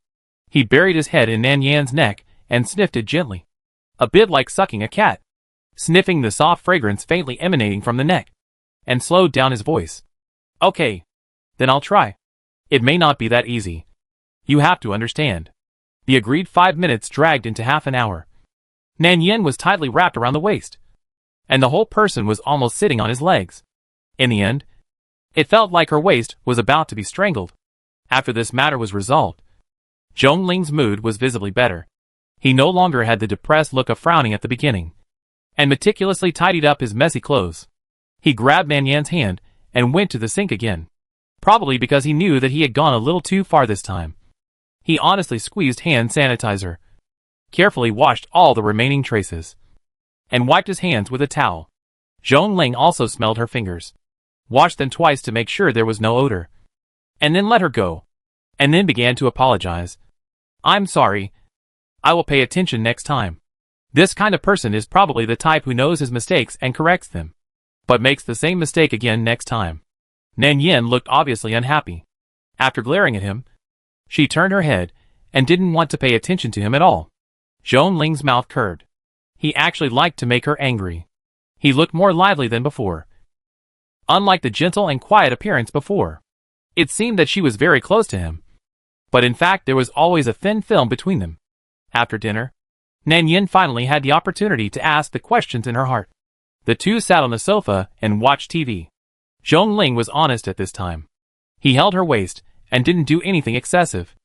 A: He buried his head in Nan Yan's neck and sniffed it gently. A bit like sucking a cat. Sniffing the soft fragrance faintly emanating from the neck. And slowed down his voice. "Okay. Then I'll try. It may not be that easy. You have to understand." The agreed 5 minutes dragged into half an hour. Nan Yan was tightly wrapped around the waist, and the whole person was almost sitting on his legs. In the end, it felt like her waist was about to be strangled. After this matter was resolved, Zhong Ling's mood was visibly better. He no longer had the depressed look of frowning at the beginning, and meticulously tidied up his messy clothes. He grabbed Nan Yan's hand and went to the sink again. Probably because he knew that he had gone a little too far this time. He honestly squeezed hand sanitizer, carefully washed all the remaining traces, and wiped his hands with a towel. Zhong Ling also smelled her fingers, washed them twice to make sure there was no odor, and then let her go, and then began to apologize. "I'm sorry. I will pay attention next time." This kind of person is probably the type who knows his mistakes and corrects them, but makes the same mistake again next time. Nan Yan looked obviously unhappy. After glaring at him, she turned her head and didn't want to pay attention to him at all. Zhong Ling's mouth curved. He actually liked to make her angry. He looked more lively than before. Unlike the gentle and quiet appearance before, it seemed that she was very close to him. But in fact there was always a thin film between them. After dinner, Nan Yan finally had the opportunity to ask the questions in her heart. The two sat on the sofa and watched TV. Zhong Ling was honest at this time. He held her waist and didn't do anything excessive.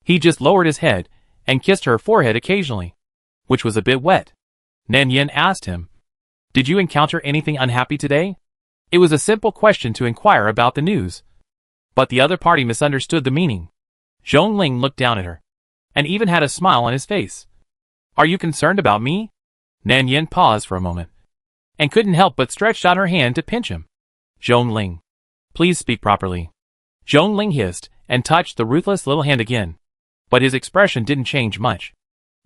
A: He just lowered his head and kissed her forehead occasionally, which was a bit wet. Nan Yan asked him, "Did you encounter anything unhappy today?" It was a simple question to inquire about the news. But the other party misunderstood the meaning. Zhong Ling looked down at her, and even had a smile on his face. "Are you concerned about me?" Nan Yan paused for a moment, and couldn't help but stretched out her hand to pinch him. "Zhong Ling, please speak properly." Zhong Ling hissed and touched the ruthless little hand again, but his expression didn't change much.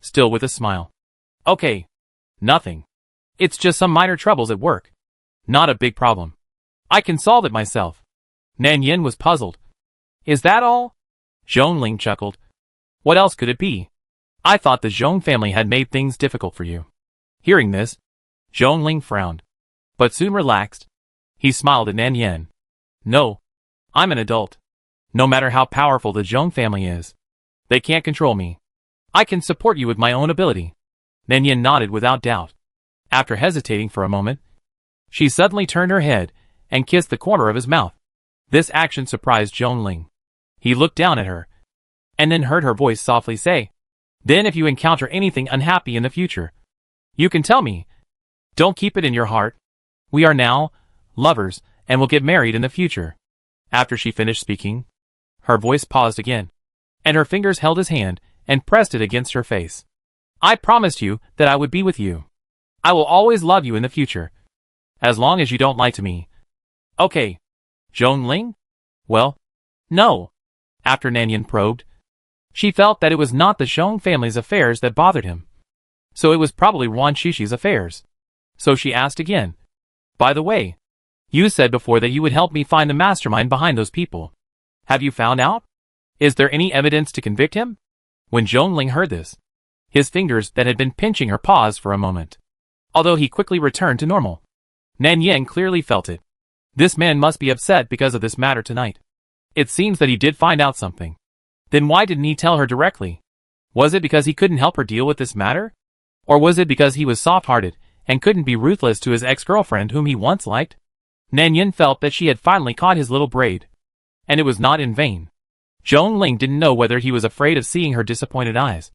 A: Still with a smile. "Okay. Nothing. It's just some minor troubles at work. Not a big problem. I can solve it myself." Nan Yan was puzzled. "Is that all?" Zhong Ling chuckled. "What else could it be? I thought the Zhong family had made things difficult for you." Hearing this, Zhong Ling frowned, but soon relaxed. He smiled at Nan Yan. "No. I'm an adult. No matter how powerful the Zhong family is, they can't control me. I can support you with my own ability." Nan Yan nodded without doubt. After hesitating for a moment, She suddenly turned her head and kissed the corner of his mouth. This action surprised Zhongling. He looked down at her, and then heard her voice softly say, "Then if you encounter anything unhappy in the future, you can tell me. Don't keep it in your heart. We are now lovers and will get married in the future." After she finished speaking, her voice paused again, and her fingers held his hand and pressed it against her face. "I promised you that I would be with you. I will always love you in the future, as long as you don't lie to me. Okay, Zhongling?" "Well, no." After Nanyan probed, she felt that it was not the Zhong family's affairs that bothered him. So it was probably Wan Shishi's affairs. So she asked again, "By the way, you said before that you would help me find the mastermind behind those people. Have you found out? Is there any evidence to convict him?" When Zhongling heard this, his fingers that had been pinching her paused for a moment. Although he quickly returned to normal, Nanyan clearly felt it. This man must be upset because of this matter tonight. It seems that he did find out something. Then why didn't he tell her directly? Was it because he couldn't help her deal with this matter? Or was it because he was soft-hearted and couldn't be ruthless to his ex-girlfriend whom he once liked? Nanyan felt that she had finally caught his little braid. And it was not in vain. Zhongling didn't know whether he was afraid of seeing her disappointed eyes,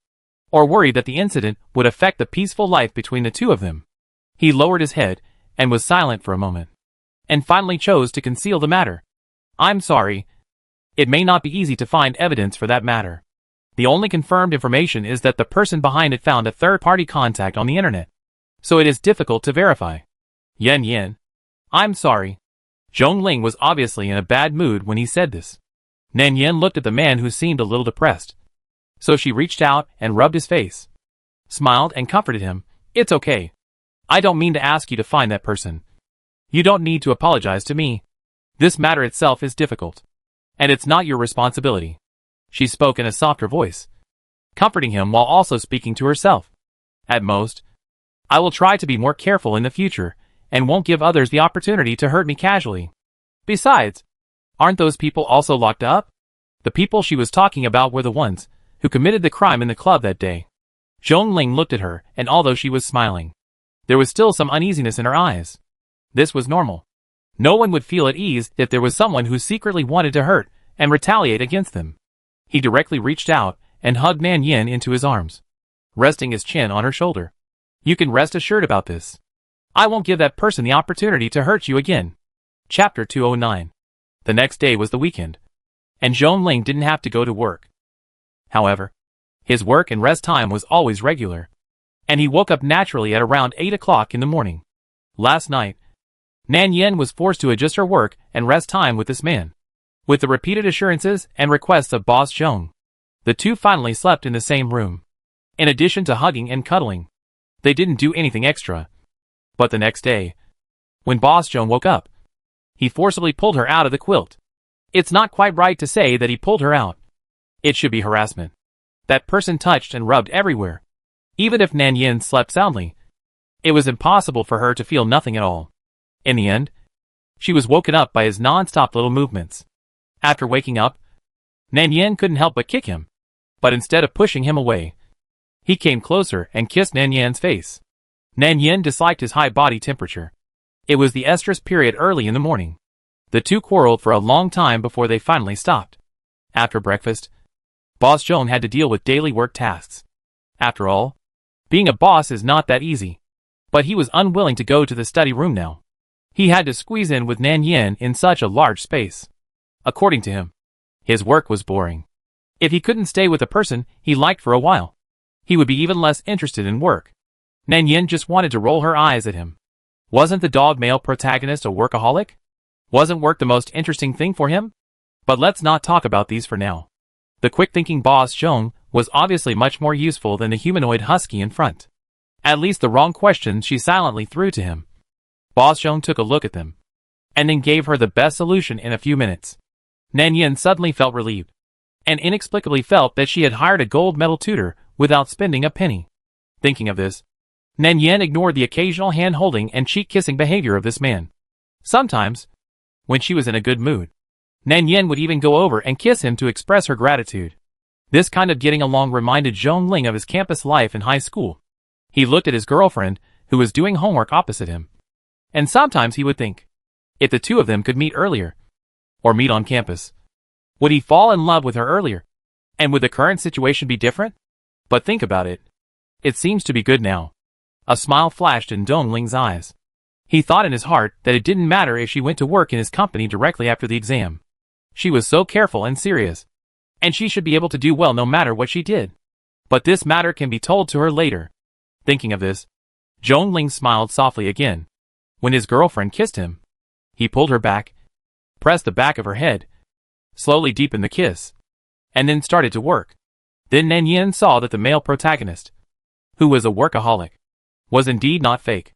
A: or worried that the incident would affect the peaceful life between the two of them. He lowered his head and was silent for a moment, and finally chose to conceal the matter. "I'm sorry. It may not be easy to find evidence for that matter. The only confirmed information is that the person behind it found a third-party contact on the internet, so it is difficult to verify." Yen. "I'm sorry." Zhongling was obviously in a bad mood when he said this. Nanyan looked at the man who seemed a little depressed. So she reached out and rubbed his face, smiled and comforted him. "It's okay. I don't mean to ask you to find that person. You don't need to apologize to me. This matter itself is difficult, and it's not your responsibility." She spoke in a softer voice, comforting him while also speaking to herself. "At most, I will try to be more careful in the future and won't give others the opportunity to hurt me casually. Besides, aren't those people also locked up?" The people she was talking about were the ones who committed the crime in the club that day. Zhongling looked at her, and although she was smiling, there was still some uneasiness in her eyes. This was normal. No one would feel at ease if there was someone who secretly wanted to hurt and retaliate against them. He directly reached out and hugged Nanyan into his arms, resting his chin on her shoulder. "You can rest assured about this. I won't give that person the opportunity to hurt you again." Chapter 209. The next day was the weekend, and Zhongling didn't have to go to work. However, his work and rest time was always regular, and he woke up naturally at around 8 o'clock in the morning. Last night, Nanyan was forced to adjust her work and rest time with this man. With the repeated assurances and requests of Boss Zhong, the two finally slept in the same room. In addition to hugging and cuddling, they didn't do anything extra. But the next day, when Boss Zhong woke up, he forcibly pulled her out of the quilt. It's not quite right to say that he pulled her out. It should be harassment. That person touched and rubbed everywhere. Even if Nanyan slept soundly, it was impossible for her to feel nothing at all. In the end, she was woken up by his non-stop little movements. After waking up, Nanyan couldn't help but kick him. But instead of pushing him away, he came closer and kissed Nanyan's face. Nanyan disliked his high body temperature. It was the estrus period early in the morning. The two quarreled for a long time before they finally stopped. After breakfast, Boss Zhong had to deal with daily work tasks. After all, being a boss is not that easy. But he was unwilling to go to the study room now. He had to squeeze in with Nanyan in such a large space. According to him, his work was boring. If he couldn't stay with a person he liked for a while, he would be even less interested in work. Nanyan just wanted to roll her eyes at him. Wasn't the dog male protagonist a workaholic? Wasn't work the most interesting thing for him? But let's not talk about these for now. The quick-thinking Boss Zhong was obviously much more useful than the humanoid husky in front. At least the wrong questions she silently threw to him. Boss Zhong took a look at them, and then gave her the best solution in a few minutes. Nanyan suddenly felt relieved, and inexplicably felt that she had hired a gold medal tutor without spending a penny. Thinking of this, Nanyan ignored the occasional hand-holding and cheek-kissing behavior of this man. Sometimes, when she was in a good mood, Nanyan would even go over and kiss him to express her gratitude. This kind of getting along reminded Zhongling of his campus life in high school. He looked at his girlfriend, who was doing homework opposite him. And sometimes he would think, if the two of them could meet earlier, or meet on campus, would he fall in love with her earlier? And would the current situation be different? But think about it. It seems to be good now. A smile flashed in Dongling's eyes. He thought in his heart that it didn't matter if she went to work in his company directly after the exam. She was so careful and serious, and she should be able to do well no matter what she did. But this matter can be told to her later. Thinking of this, Dongling smiled softly again. When his girlfriend kissed him, he pulled her back, pressed the back of her head, slowly deepened the kiss, and then started to work. Then Nanyan saw that the male protagonist, who was a workaholic, was indeed not fake.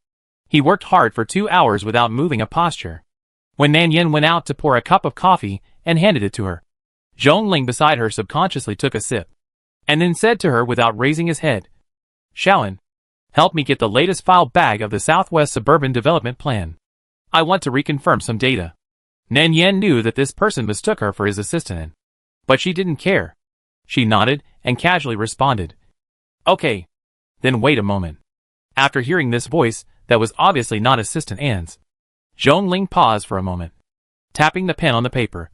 A: He worked hard for 2 hours without moving a posture. When Nanyan went out to pour a cup of coffee and handed it to her, Dongling beside her subconsciously took a sip, and then said to her without raising his head, "Shaoan, help me get the latest file bag of the Southwest Suburban Development Plan. I want to reconfirm some data." Nanyan knew that this person mistook her for his assistant, but she didn't care. She nodded and casually responded, "Okay, then wait a moment." After hearing this voice that was obviously not Assistant Anne's, Dongling paused for a moment, tapping the pen on the paper,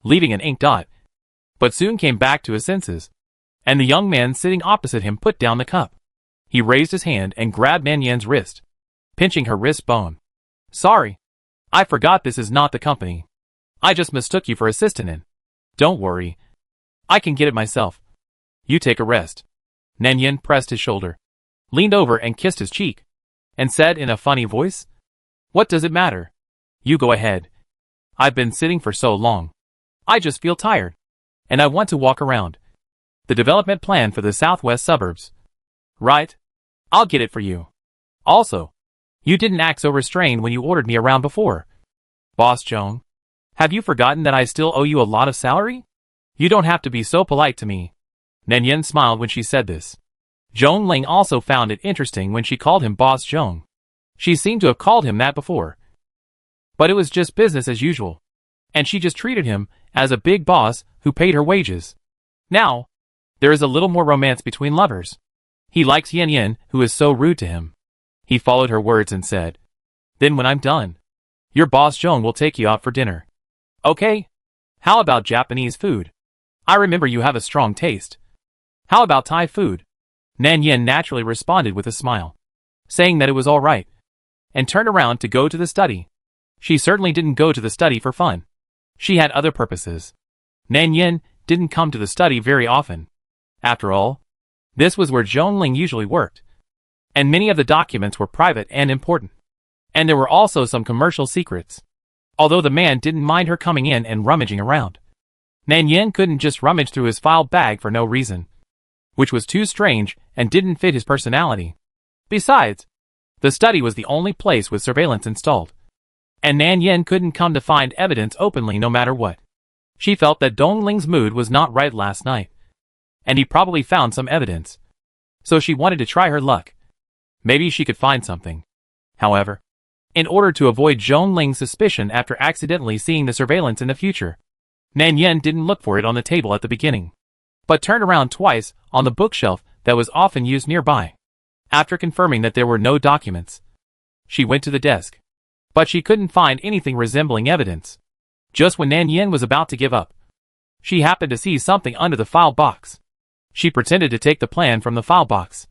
A: leaving an ink dot, but soon came back to his senses, and the young man sitting opposite him put down the cup. He raised his hand and grabbed Nanyan's wrist, pinching her wrist bone. "Sorry, I forgot this is not the company. I just mistook you for Assistant Anne. Don't worry, I can get it myself. You take a rest." Nanyan pressed his shoulder, leaned over and kissed his cheek, and said in a funny voice, "What does it matter? You go ahead. I've been sitting for so long. I just feel tired, and I want to walk around. The development plan for the southwest suburbs. Right? I'll get it for you. Also, you didn't act so restrained when you ordered me around before. Boss Joan, have you forgotten that I still owe you a lot of salary? You don't have to be so polite to me." Nanyan smiled when she said this. Dongling also found it interesting when she called him Boss Joan. She seemed to have called him that before, but it was just business as usual, and she just treated him as a big boss who paid her wages. Now, there is a little more romance between lovers. He likes Yen Yen, who is so rude to him. He followed her words and said, "Then when I'm done, your boss Joan will take you out for dinner. Okay? How about Japanese food? I remember you have a strong taste. How about Thai food?" Nanyan naturally responded with a smile, saying that it was all right, and turned around to go to the study. She certainly didn't go to the study for fun. She had other purposes. Nanyan didn't come to the study very often. After all, this was where Dongling usually worked, and many of the documents were private and important. And there were also some commercial secrets. Although the man didn't mind her coming in and rummaging around, Nanyan couldn't just rummage through his file bag for no reason, which was too strange and didn't fit his personality. Besides, the study was the only place with surveillance installed, and Nanyan couldn't come to find evidence openly no matter what. She felt that Dongling's mood was not right last night, and he probably found some evidence, so she wanted to try her luck. Maybe she could find something. However, in order to avoid Dongling's suspicion after accidentally seeing the surveillance in the future, Nanyan didn't look for it on the table at the beginning, but turned around twice on the bookshelf that was often used nearby. After confirming that there were no documents, she went to the desk, but she couldn't find anything resembling evidence. Just when Nanyan was about to give up, she happened to see something under the file box. She pretended to take the plan from the file box,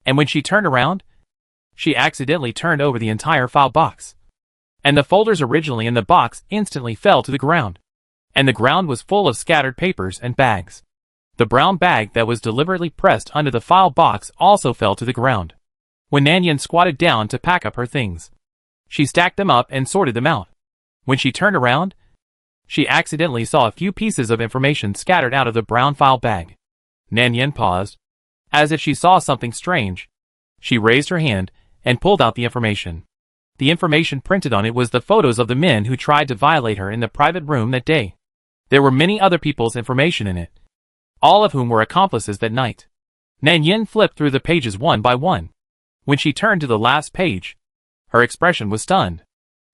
A: and when she turned around, she accidentally turned over the entire file box, and the folders originally in the box instantly fell to the ground, and the ground was full of scattered papers and bags. The brown bag that was deliberately pressed under the file box also fell to the ground. When Nanyan squatted down to pack up her things, she stacked them up and sorted them out. When she turned around, she accidentally saw a few pieces of information scattered out of the brown file bag. Nanyan paused, as if she saw something strange. She raised her hand and pulled out the information. The information printed on it was the photos of the men who tried to violate her in the private room that day. There were many other people's information in it, all of whom were accomplices that night. Nanyan flipped through the pages one by one. When she turned to the last page, her expression was stunned.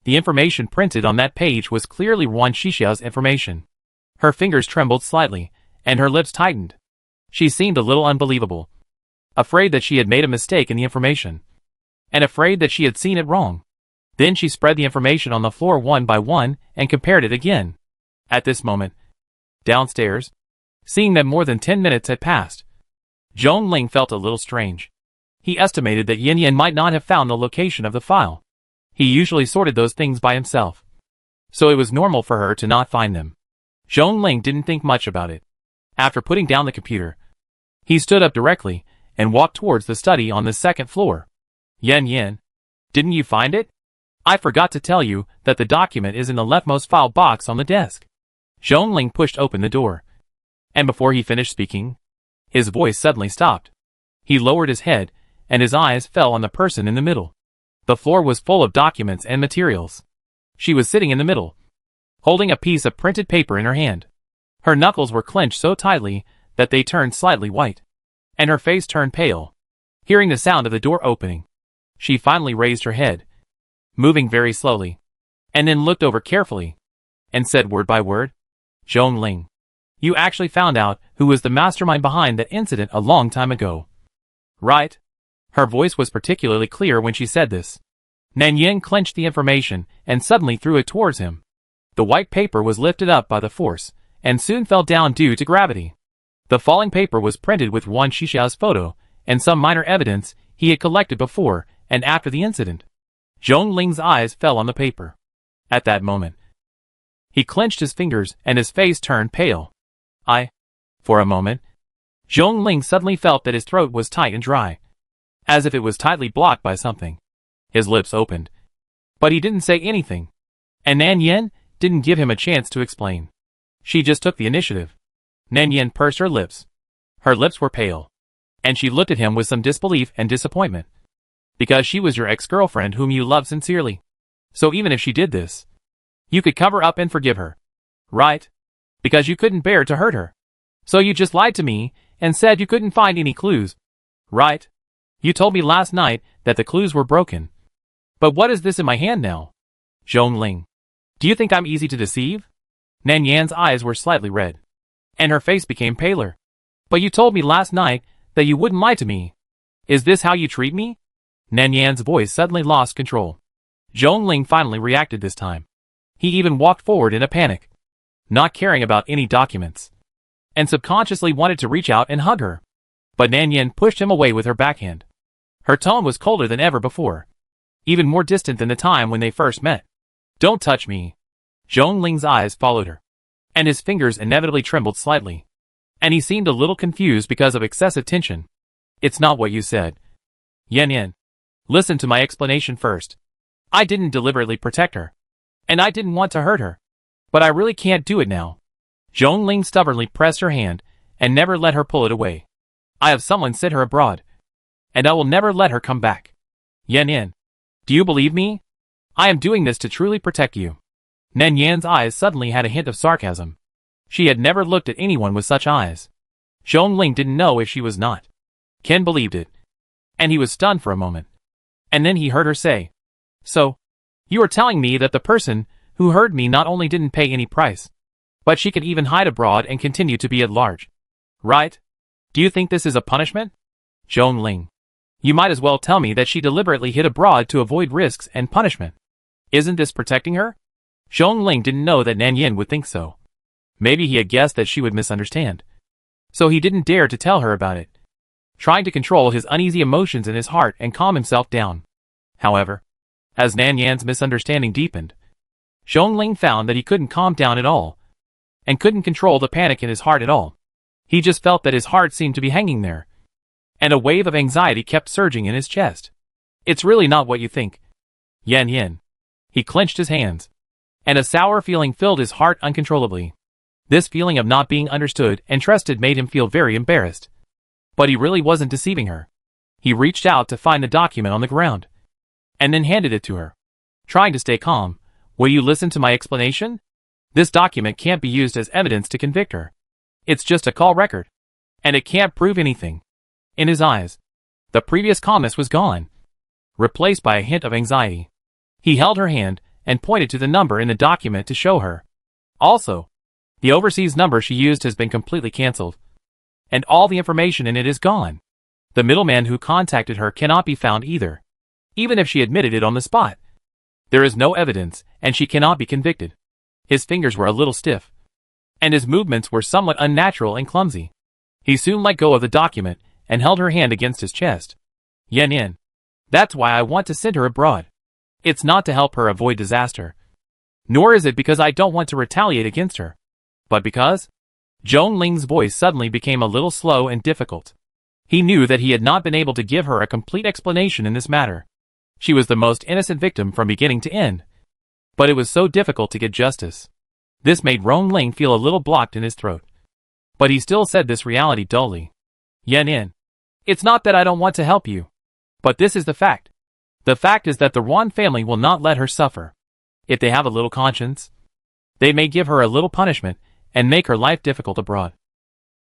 A: The information printed on that page was clearly Wan Shishia's information. Her fingers trembled slightly, and her lips tightened. She seemed a little unbelievable, afraid that she had made a mistake in the information, and afraid that she had seen it wrong. Then she spread the information on the floor one by one and compared it again. At this moment, downstairs, seeing that more than 10 minutes had passed, Zhong Ling felt a little strange. He estimated that Yan Yan might not have found the location of the file. He usually sorted those things by himself, so it was normal for her to not find them. Zhong Ling didn't think much about it. After putting down the computer, he stood up directly and walked towards the study on the second floor. Yan Yan, didn't you find it? I forgot to tell you that the document is in the leftmost file box on the desk. Zhong Ling pushed open the door, and before he finished speaking, his voice suddenly stopped. He lowered his head, and his eyes fell on the person in the middle. The floor was full of documents and materials. She was sitting in the middle, holding a piece of printed paper in her hand. Her knuckles were clenched so tightly that they turned slightly white, and her face turned pale. Hearing the sound of the door opening, she finally raised her head, moving very slowly, and then looked over carefully, and said word by word, Zhong Ling, you actually found out who was the mastermind behind that incident a long time ago, right? Her voice was particularly clear when she said this. Nan Yin clenched the information and suddenly threw it towards him. The white paper was lifted up by the force, and soon fell down due to gravity. The falling paper was printed with Wan Shixiao's photo, and some minor evidence he had collected before and after the incident. Zhong Ling's eyes fell on the paper. At that moment, he clenched his fingers and his face turned pale. For a moment, Zhong Ling suddenly felt that his throat was tight and dry, as if it was tightly blocked by something. His lips opened, but he didn't say anything, and Nan Yin didn't give him a chance to explain. She just took the initiative. Nan Yin pursed her lips. Her lips were pale, and she looked at him with some disbelief and disappointment. Because she was your ex-girlfriend whom you loved sincerely. So even if she did this, you could cover up and forgive her, right? Because you couldn't bear to hurt her. So you just lied to me and said you couldn't find any clues, right? You told me last night that the clues were broken. But what is this in my hand now? Zhong Ling, do you think I'm easy to deceive? Nan Yan's eyes were slightly red, and her face became paler. But you told me last night that you wouldn't lie to me. Is this how you treat me? Nan Yan's voice suddenly lost control. Zhong Ling finally reacted this time. He even walked forward in a panic, not caring about any documents, and subconsciously wanted to reach out and hug her. But Nan Yan pushed him away with her backhand. Her tone was colder than ever before, even more distant than the time when they first met. Don't touch me. Zhong Ling's eyes followed her, and his fingers inevitably trembled slightly, and he seemed a little confused because of excessive tension. It's not what you said. Yan Yan, listen to my explanation first. I didn't deliberately protect her, and I didn't want to hurt her, but I really can't do it now. Zhong Ling stubbornly pressed her hand and never let her pull it away. I have someone sent her abroad, and I will never let her come back. Yan Yan, do you believe me? I am doing this to truly protect you. Nan Yan's eyes suddenly had a hint of sarcasm. She had never looked at anyone with such eyes. Zhong Ling didn't know if she was not. Ken believed it, and he was stunned for a moment. And then he heard her say, So, you are telling me that the person who heard me not only didn't pay any price, but she could even hide abroad and continue to be at large, right? Do you think this is a punishment? Zhong Ling, you might as well tell me that she deliberately hid abroad to avoid risks and punishment. Isn't this protecting her? Zhong Ling didn't know that Nan Yin would think so. Maybe he had guessed that she would misunderstand, so he didn't dare to tell her about it, trying to control his uneasy emotions in his heart and calm himself down. However, as Nan Yan's misunderstanding deepened, Zhong Ling found that he couldn't calm down at all, and couldn't control the panic in his heart at all. He just felt that his heart seemed to be hanging there, and a wave of anxiety kept surging in his chest. It's really not what you think. Yan Yan. He clenched his hands, and a sour feeling filled his heart uncontrollably. This feeling of not being understood and trusted made him feel very embarrassed. But he really wasn't deceiving her. He reached out to find the document on the ground, and then handed it to her. Trying to stay calm, will you listen to my explanation? This document can't be used as evidence to convict her. It's just a call record, and it can't prove anything. In his eyes, the previous calmness was gone, replaced by a hint of anxiety. He held her hand and pointed to the number in the document to show her. Also, the overseas number she used has been completely cancelled, and all the information in it is gone. The middleman who contacted her cannot be found either, even if she admitted it on the spot. There is no evidence, and she cannot be convicted. His fingers were a little stiff, and his movements were somewhat unnatural and clumsy. He soon let go of the document and held her hand against his chest. Yan. That's why I want to send her abroad. It's not to help her avoid disaster. Nor is it because I don't want to retaliate against her. But because... Zhong Ling's voice suddenly became a little slow and difficult. He knew that he had not been able to give her a complete explanation in this matter. She was the most innocent victim from beginning to end. But it was so difficult to get justice. This made Zhong Ling feel a little blocked in his throat. But he still said this reality dully. Yan. It's not that I don't want to help you. But this is the fact. The fact is that the Yuan family will not let her suffer. If they have a little conscience, they may give her a little punishment and make her life difficult abroad.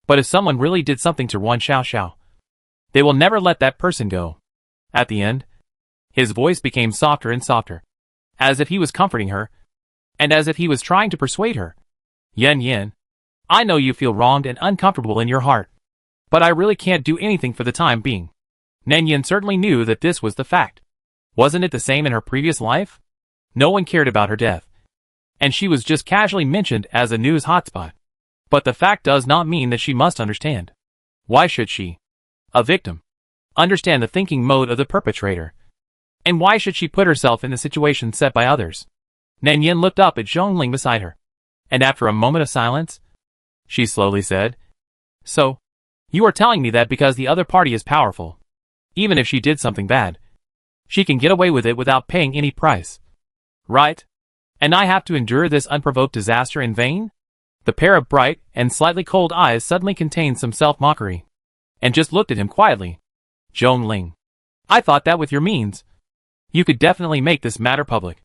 A: But if someone really did something to Yuan Xiao, they will never let that person go. At the end, his voice became softer and softer, as if he was comforting her, and as if he was trying to persuade her. Yan, I know you feel wronged and uncomfortable in your heart, but I really can't do anything for the time being. Nanyan certainly knew that this was the fact. Wasn't it the same in her previous life? No one cared about her death, and she was just casually mentioned as a news hotspot. But the fact does not mean that she must understand. Why should she, a victim, understand the thinking mode of the perpetrator? And why should she put herself in the situation set by others? Nanyan looked up at Zhong Ling beside her, and after a moment of silence, she slowly said, So, you are telling me that because the other party is powerful, even if she did something bad, she can get away with it without paying any price. Right? And I have to endure this unprovoked disaster in vain? The pair of bright and slightly cold eyes suddenly contained some self-mockery, and just looked at him quietly. Zhong Ling, I thought that with your means, you could definitely make this matter public.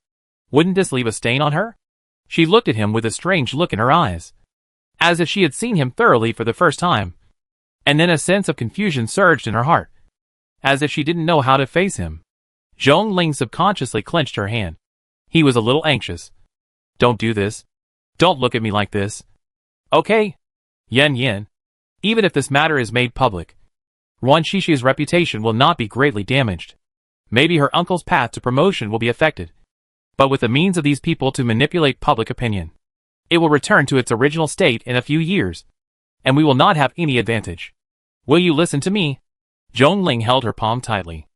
A: Wouldn't this leave a stain on her? She looked at him with a strange look in her eyes, as if she had seen him thoroughly for the first time. And then a sense of confusion surged in her heart, as if she didn't know how to face him. Zhong Ling subconsciously clenched her hand. He was a little anxious. Don't do this. Don't look at me like this. Okay? Yan. Even if this matter is made public, Yuan Shishi's reputation will not be greatly damaged. Maybe her uncle's path to promotion will be affected. But with the means of these people to manipulate public opinion, it will return to its original state in a few years, and we will not have any advantage. Will you listen to me? Zhong Ling held her palm tightly.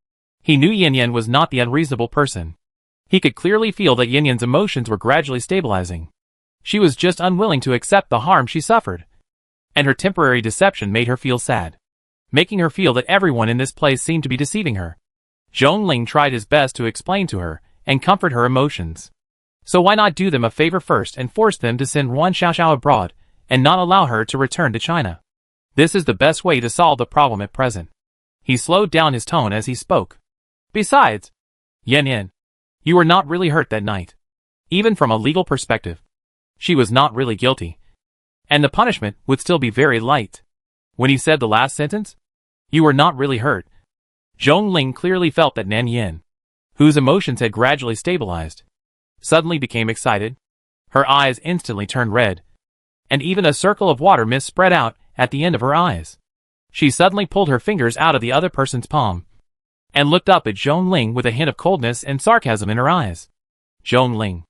A: He knew Yan was not the unreasonable person. He could clearly feel that Yan's emotions were gradually stabilizing. She was just unwilling to accept the harm she suffered, and her temporary deception made her feel sad, making her feel that everyone in this place seemed to be deceiving her. Zhong Ling tried his best to explain to her and comfort her emotions. So why not do them a favor first and force them to send Yuan Xiao abroad and not allow her to return to China? This is the best way to solve the problem at present. He slowed down his tone as he spoke. Besides, Yan, you were not really hurt that night. Even from a legal perspective, she was not really guilty, and the punishment would still be very light. When he said the last sentence, you were not really hurt, Zhong Ling clearly felt that Nanyan, whose emotions had gradually stabilized, suddenly became excited. Her eyes instantly turned red, and even a circle of water mist spread out at the end of her eyes. She suddenly pulled her fingers out of the other person's palm, and looked up at Zhong Ling with a hint of coldness and sarcasm in her eyes. Zhong Ling,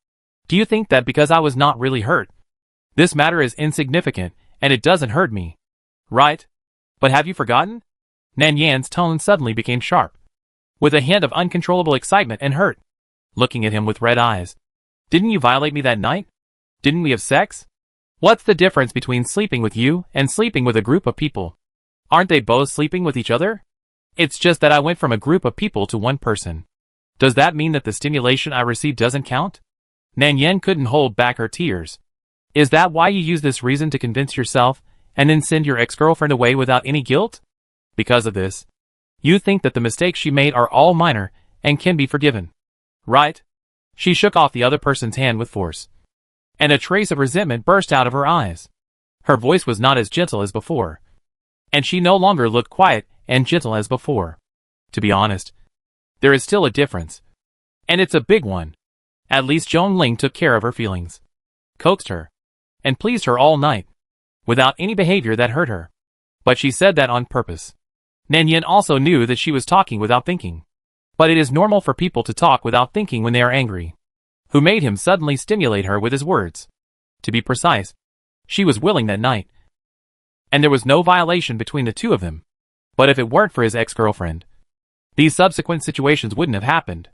A: do you think that because I was not really hurt, this matter is insignificant and it doesn't hurt me? Right? But have you forgotten? Nanyan's tone suddenly became sharp, with a hint of uncontrollable excitement and hurt. Looking at him with red eyes. Didn't you violate me that night? Didn't we have sex? What's the difference between sleeping with you and sleeping with a group of people? Aren't they both sleeping with each other? It's just that I went from a group of people to one person. Does that mean that the stimulation I received doesn't count? Nanyan couldn't hold back her tears. Is that why you use this reason to convince yourself and then send your ex-girlfriend away without any guilt? Because of this, you think that the mistakes she made are all minor and can be forgiven. Right? She shook off the other person's hand with force, and a trace of resentment burst out of her eyes. Her voice was not as gentle as before, and she no longer looked quiet and gentle as before. To be honest, there is still a difference, and it's a big one. At least Zhong Ling took care of her feelings, coaxed her, and pleased her all night, without any behavior that hurt her. But she said that on purpose. Nanyan also knew that she was talking without thinking. But it is normal for people to talk without thinking when they are angry. who made him suddenly stimulate her with his words. To be precise, she was willing that night, and there was no violation between the two of them. But if it weren't for his ex-girlfriend, these subsequent situations wouldn't have happened.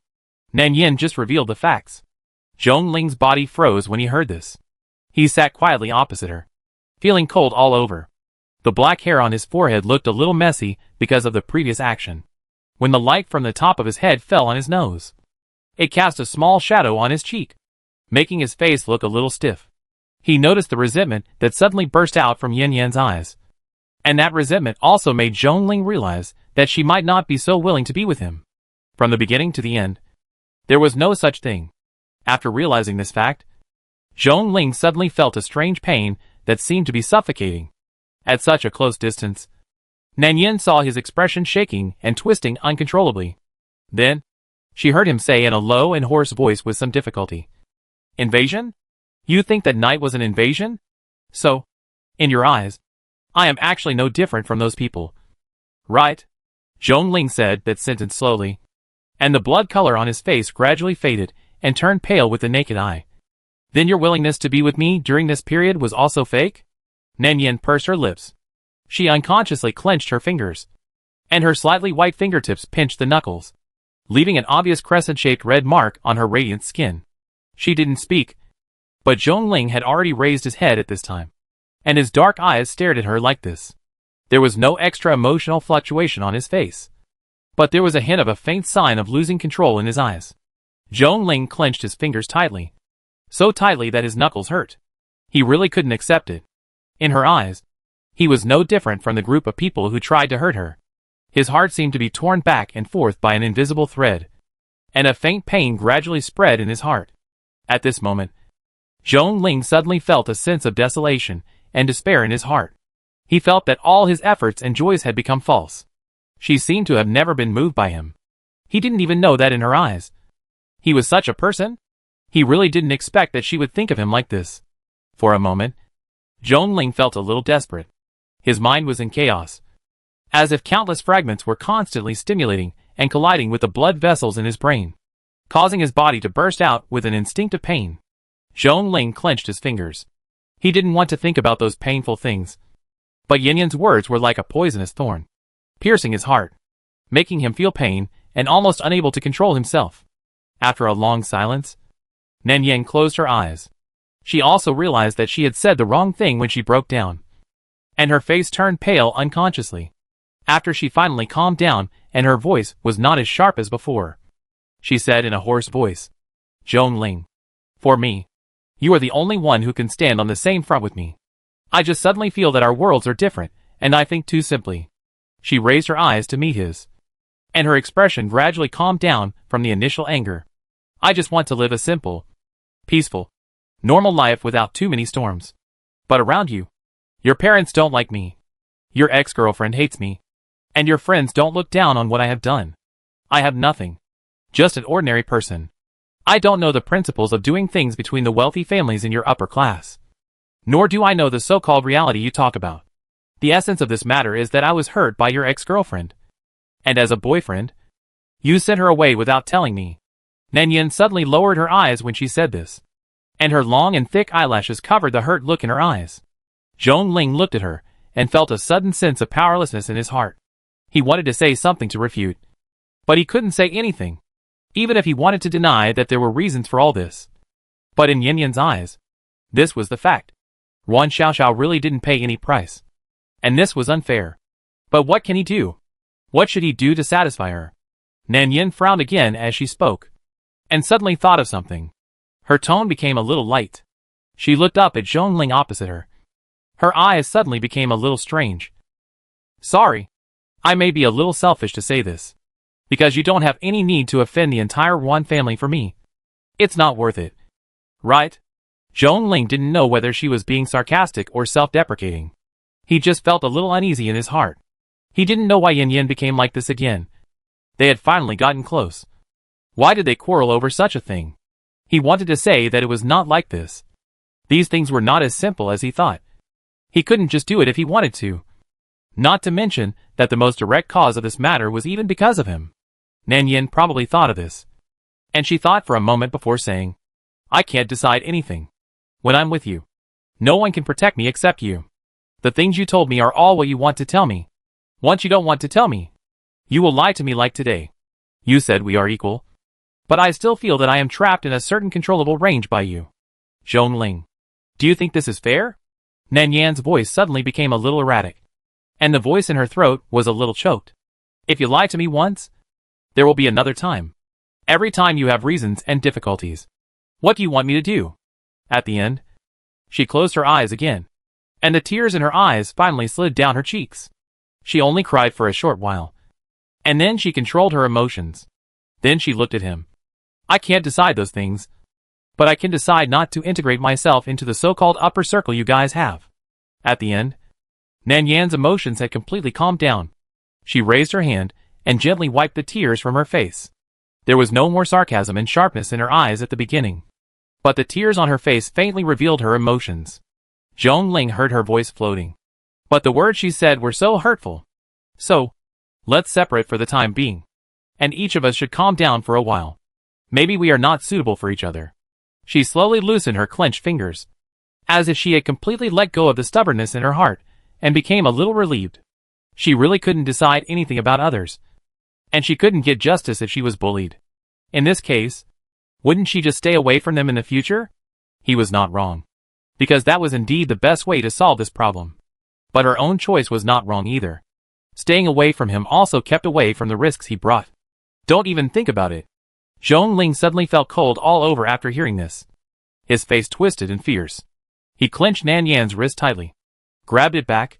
A: Nan Yin just revealed the facts. Zhong Ling's body froze when he heard this. He sat quietly opposite her, feeling cold all over. The black hair on his forehead looked a little messy because of the previous action. When the light from the top of his head fell on his nose, it cast a small shadow on his cheek, making his face look a little stiff. He noticed the resentment that suddenly burst out from Yin Yan's eyes. And that resentment also made Zhong Ling realize that she might not be so willing to be with him. From the beginning to the end, there was no such thing. After realizing this fact, Zhong Ling suddenly felt a strange pain that seemed to be suffocating. At such a close distance, Nan Yin saw his expression shaking and twisting uncontrollably. Then, she heard him say in a low and hoarse voice with some difficulty, "Invasion? You think that night was an invasion? So, in your eyes, I am actually no different from those people, right?" Zhong Ling said that sentence slowly, and the blood color on his face gradually faded and turned pale with the naked eye. "Then your willingness to be with me during this period was also fake?" Nan Yin pursed her lips. She unconsciously clenched her fingers, and her slightly white fingertips pinched the knuckles, leaving an obvious crescent-shaped red mark on her radiant skin. She didn't speak, but Zhong Ling had already raised his head at this time, and his dark eyes stared at her like this. There was no extra emotional fluctuation on his face, but there was a hint of a faint sign of losing control in his eyes. Zhong Ling clenched his fingers tightly, so tightly that his knuckles hurt. He really couldn't accept it. In her eyes, he was no different from the group of people who tried to hurt her. His heart seemed to be torn back and forth by an invisible thread, and a faint pain gradually spread in his heart. At this moment, Zhong Ling suddenly felt a sense of desolation and despair in his heart. He felt that all his efforts and joys had become false. She seemed to have never been moved by him. He didn't even know that in her eyes. He was such a person? He really didn't expect that she would think of him like this. For a moment, Zhong Ling felt a little desperate. His mind was in chaos, as if countless fragments were constantly stimulating and colliding with the blood vessels in his brain, causing his body to burst out with an instinctive pain. Zhong Ling clenched his fingers. He didn't want to think about those painful things, but Yin Yan's words were like a poisonous thorn, piercing his heart, making him feel pain and almost unable to control himself. After a long silence, Nan Yin closed her eyes. She also realized that she had said the wrong thing when she broke down, and her face turned pale unconsciously. After she finally calmed down and her voice was not as sharp as before, she said in a hoarse voice, "Zhong Ling, for me, you are the only one who can stand on the same front with me. I just suddenly feel that our worlds are different, and I think too simply." She raised her eyes to meet his, and her expression gradually calmed down from the initial anger. "I just want to live a simple, peaceful, normal life without too many storms. But around you, your parents don't like me. Your ex-girlfriend hates me. And your friends don't look down on what I have done. I have nothing. Just an ordinary person. I don't know the principles of doing things between the wealthy families in your upper class. Nor do I know the so-called reality you talk about. The essence of this matter is that I was hurt by your ex-girlfriend. And as a boyfriend, you sent her away without telling me." Nan Yin suddenly lowered her eyes when she said this, and her long and thick eyelashes covered the hurt look in her eyes. Zhong Ling looked at her and felt a sudden sense of powerlessness in his heart. He wanted to say something to refute, but he couldn't say anything, even if he wanted to deny that there were reasons for all this. But in Yin Yan's eyes, this was the fact. Yuan Xiaoxiao really didn't pay any price, and this was unfair. But what can he do? What should he do to satisfy her? Nan Yin frowned again as she spoke, and suddenly thought of something. Her tone became a little light. She looked up at Zhong Ling opposite her. Her eyes suddenly became a little strange. "Sorry, I may be a little selfish to say this, because you don't have any need to offend the entire Yuan family for me. It's not worth it. Right?" Zhong Ling didn't know whether she was being sarcastic or self-deprecating. He just felt a little uneasy in his heart. He didn't know why Yin Yin became like this again. They had finally gotten close. Why did they quarrel over such a thing? He wanted to say that it was not like this. These things were not as simple as he thought. He couldn't just do it if he wanted to. Not to mention that the most direct cause of this matter was even because of him. Nan Yin probably thought of this, and she thought for a moment before saying, I can't decide anything. When I'm with you, no one can protect me except you. The things you told me are all what you want to tell me. Once you don't want to tell me, you will lie to me like today. You said we are equal. But I still feel that I am trapped in a certain controllable range by you. Zhongling. Do you think this is fair? Nan Yan's voice suddenly became a little erratic, and the voice in her throat was a little choked. If you lie to me once, there will be another time. Every time you have reasons and difficulties. What do you want me to do? At the end, she closed her eyes again, and the tears in her eyes finally slid down her cheeks. She only cried for a short while, and then she controlled her emotions. Then she looked at him. I can't decide those things, but I can decide not to integrate myself into the so-called upper circle you guys have. At the end, Nan Yan's emotions had completely calmed down. She raised her hand and gently wiped the tears from her face. There was no more sarcasm and sharpness in her eyes at the beginning, but the tears on her face faintly revealed her emotions. Zhongling heard her voice floating, but the words she said were so hurtful. So, let's separate for the time being, and each of us should calm down for a while. Maybe we are not suitable for each other. She slowly loosened her clenched fingers, as if she had completely let go of the stubbornness in her heart, and became a little relieved. She really couldn't decide anything about others, and she couldn't get justice if she was bullied. In this case, wouldn't she just stay away from them in the future? He was not wrong, because that was indeed the best way to solve this problem. But her own choice was not wrong either. Staying away from him also kept away from the risks he brought. Don't even think about it. Zhongling suddenly felt cold all over after hearing this. His face twisted and fierce. He clenched Nan Yan's wrist tightly, grabbed it back,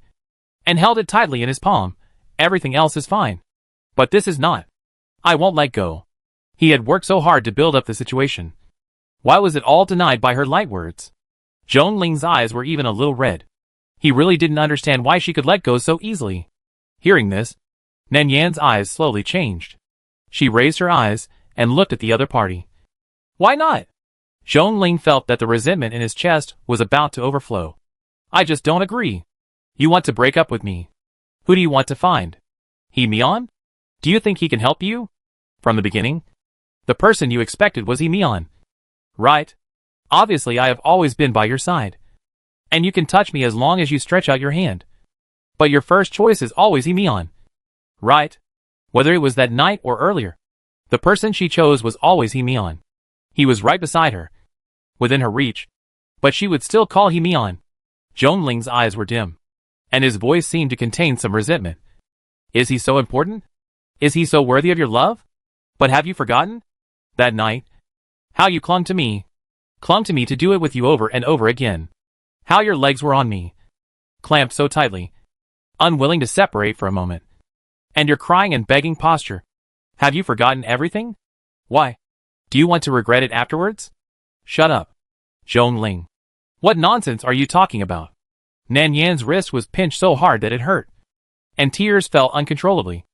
A: and held it tightly in his palm. Everything else is fine, but this is not. I won't let go. He had worked so hard to build up the situation. Why was it all denied by her light words? Zhongling's eyes were even a little red. He really didn't understand why she could let go so easily. Hearing this, Nan Yan's eyes slowly changed. She raised her eyes and looked at the other party. Why not? Zhongling felt that the resentment in his chest was about to overflow. I just don't agree. You want to break up with me. Who do you want to find? He Mian? Do you think he can help you? From the beginning, the person you expected was Mian. Right? Obviously I have always been by your side. And you can touch me as long as you stretch out your hand. But your first choice is always Mian. Right? Whether it was that night or earlier, the person she chose was always Mian. He was right beside her, within her reach, but she would still call Mian. Zhongling's eyes were dim, and his voice seemed to contain some resentment. Is he so important? Is he so worthy of your love? But have you forgotten? That night, how you clung to me to do it with you over and over again. How your legs were on me, clamped so tightly, unwilling to separate for a moment. And your crying and begging posture. Have you forgotten everything? Why? Do you want to regret it afterwards? Shut up. Zhongling. What nonsense are you talking about? Nan Yan's wrist was pinched so hard that it hurt, and tears fell uncontrollably.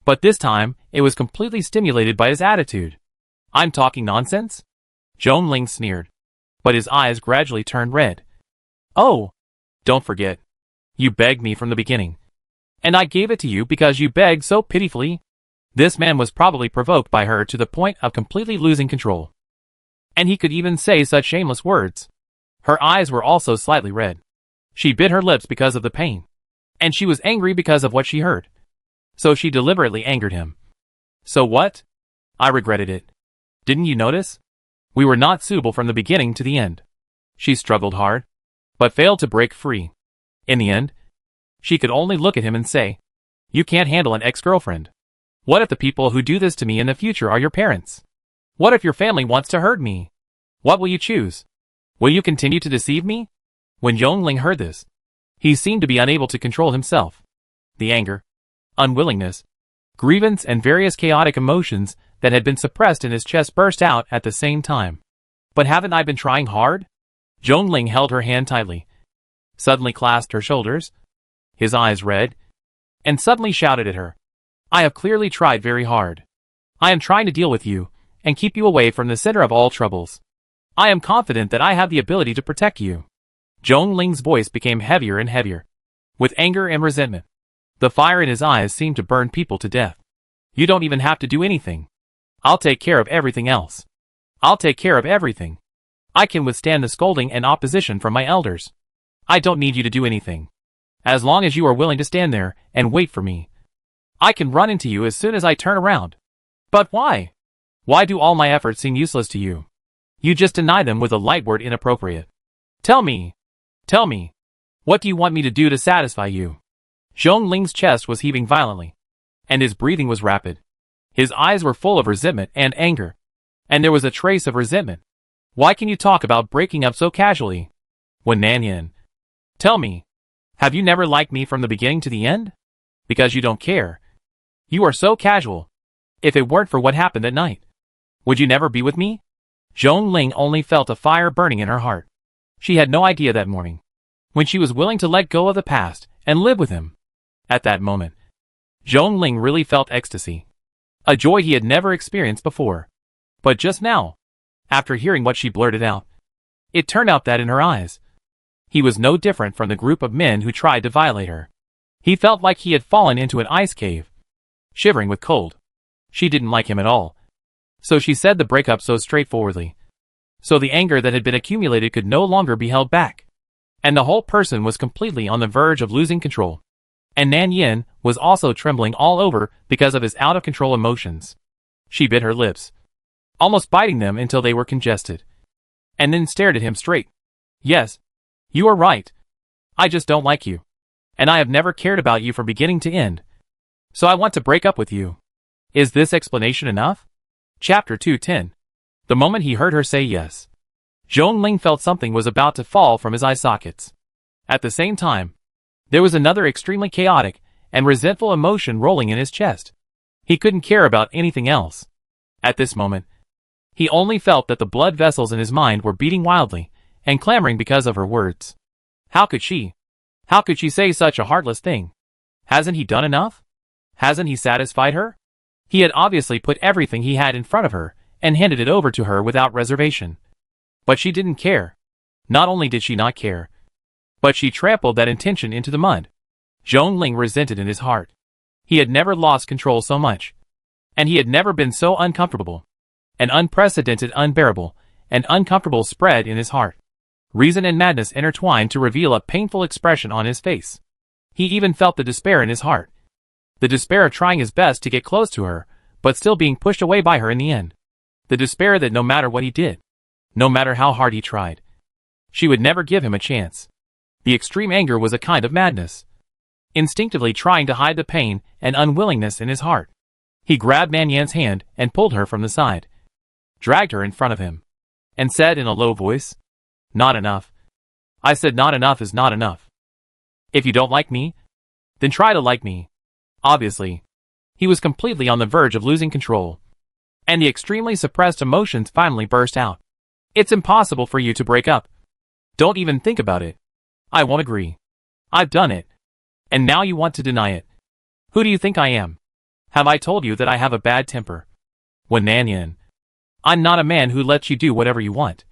A: But this time, it was completely stimulated by his attitude. I'm talking nonsense? Zhongling sneered, but his eyes gradually turned red. Oh, don't forget. You begged me from the beginning, and I gave it to you because you begged so pitifully. This man was probably provoked by her to the point of completely losing control. And he could even say such shameless words. Her eyes were also slightly red. She bit her lips because of the pain, and she was angry because of what she heard. So she deliberately angered him. So what? I regretted it. Didn't you notice? We were not suitable from the beginning to the end. She struggled hard, but failed to break free. In the end, she could only look at him and say, You can't handle an ex-girlfriend. What if the people who do this to me in the future are your parents? What if your family wants to hurt me? What will you choose? Will you continue to deceive me? When Zhongling heard this, he seemed to be unable to control himself. The anger, unwillingness, grievance and various chaotic emotions that had been suppressed in his chest burst out at the same time. But haven't I been trying hard? Zhongling held her hand tightly, suddenly clasped her shoulders, his eyes red, and suddenly shouted at her. I have clearly tried very hard. I am trying to deal with you, and keep you away from the center of all troubles. I am confident that I have the ability to protect you. Zhongling's voice became heavier and heavier, with anger and resentment. The fire in his eyes seemed to burn people to death. You don't even have to do anything. I'll take care of everything else. I'll take care of everything. I can withstand the scolding and opposition from my elders. I don't need you to do anything. As long as you are willing to stand there and wait for me, I can run into you as soon as I turn around. But why? Why do all my efforts seem useless to you? You just deny them with a light word inappropriate. Tell me. Tell me. What do you want me to do to satisfy you? Zhongling's chest was heaving violently, and his breathing was rapid. His eyes were full of resentment and anger, and there was a trace of resentment. Why can you talk about breaking up so casually? When Nanyan, tell me, have you never liked me from the beginning to the end? Because you don't care. You are so casual. If it weren't for what happened that night, would you never be with me? Zhongling only felt a fire burning in her heart. She had no idea that morning, when she was willing to let go of the past and live with him. At that moment, Zhongling really felt ecstasy, a joy he had never experienced before. But just now, after hearing what she blurted out, it turned out that in her eyes, he was no different from the group of men who tried to violate her. He felt like he had fallen into an ice cave, shivering with cold. She didn't like him at all, so she said the breakup so straightforwardly. So the anger that had been accumulated could no longer be held back, and the whole person was completely on the verge of losing control. And Nanyan was also trembling all over because of his out-of-control emotions. She bit her lips, almost biting them until they were congested, and then stared at him straight. Yes, you are right. I just don't like you, and I have never cared about you from beginning to end. So I want to break up with you. Is this explanation enough? Chapter 210. The moment he heard her say yes, Zhongling felt something was about to fall from his eye sockets. At the same time, there was another extremely chaotic and resentful emotion rolling in his chest. He couldn't care about anything else. At this moment, he only felt that the blood vessels in his mind were beating wildly and clamoring because of her words. How could she? How could she say such a heartless thing? Hasn't he done enough? Hasn't he satisfied her? He had obviously put everything he had in front of her and handed it over to her without reservation. But she didn't care. Not only did she not care, but she trampled that intention into the mud. Zhongling resented in his heart. He had never lost control so much, and he had never been so uncomfortable. An unprecedented, unbearable, and uncomfortable spread in his heart. Reason and madness intertwined to reveal a painful expression on his face. He even felt the despair in his heart. The despair of trying his best to get close to her, but still being pushed away by her in the end. The despair that no matter what he did, no matter how hard he tried, she would never give him a chance. The extreme anger was a kind of madness. Instinctively trying to hide the pain and unwillingness in his heart, he grabbed Nanyan's hand and pulled her from the side, dragged her in front of him, and said in a low voice, "Not enough. I said not enough is not enough. If you don't like me, then try to like me." Obviously, he was completely on the verge of losing control, and the extremely suppressed emotions finally burst out. "It's impossible for you to break up. Don't even think about it. I won't agree. I've done it. And now you want to deny it. Who do you think I am? Have I told you that I have a bad temper? When Nanyan, I'm not a man who lets you do whatever you want,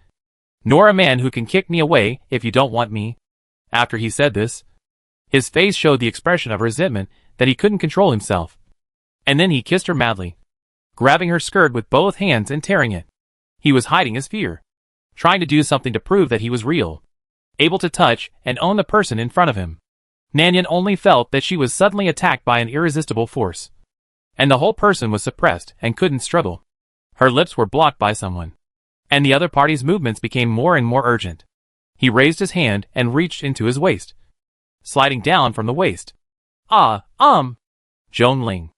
A: nor a man who can kick me away if you don't want me." After he said this, his face showed the expression of resentment that he couldn't control himself. And then he kissed her madly, grabbing her skirt with both hands and tearing it. He was hiding his fear, trying to do something to prove that he was real, able to touch and own the person in front of him. Nanyan only felt that she was suddenly attacked by an irresistible force, and the whole person was suppressed and couldn't struggle. Her lips were blocked by someone, and the other party's movements became more and more urgent. He raised his hand and reached into his waist, sliding down from the waist. Zhongling.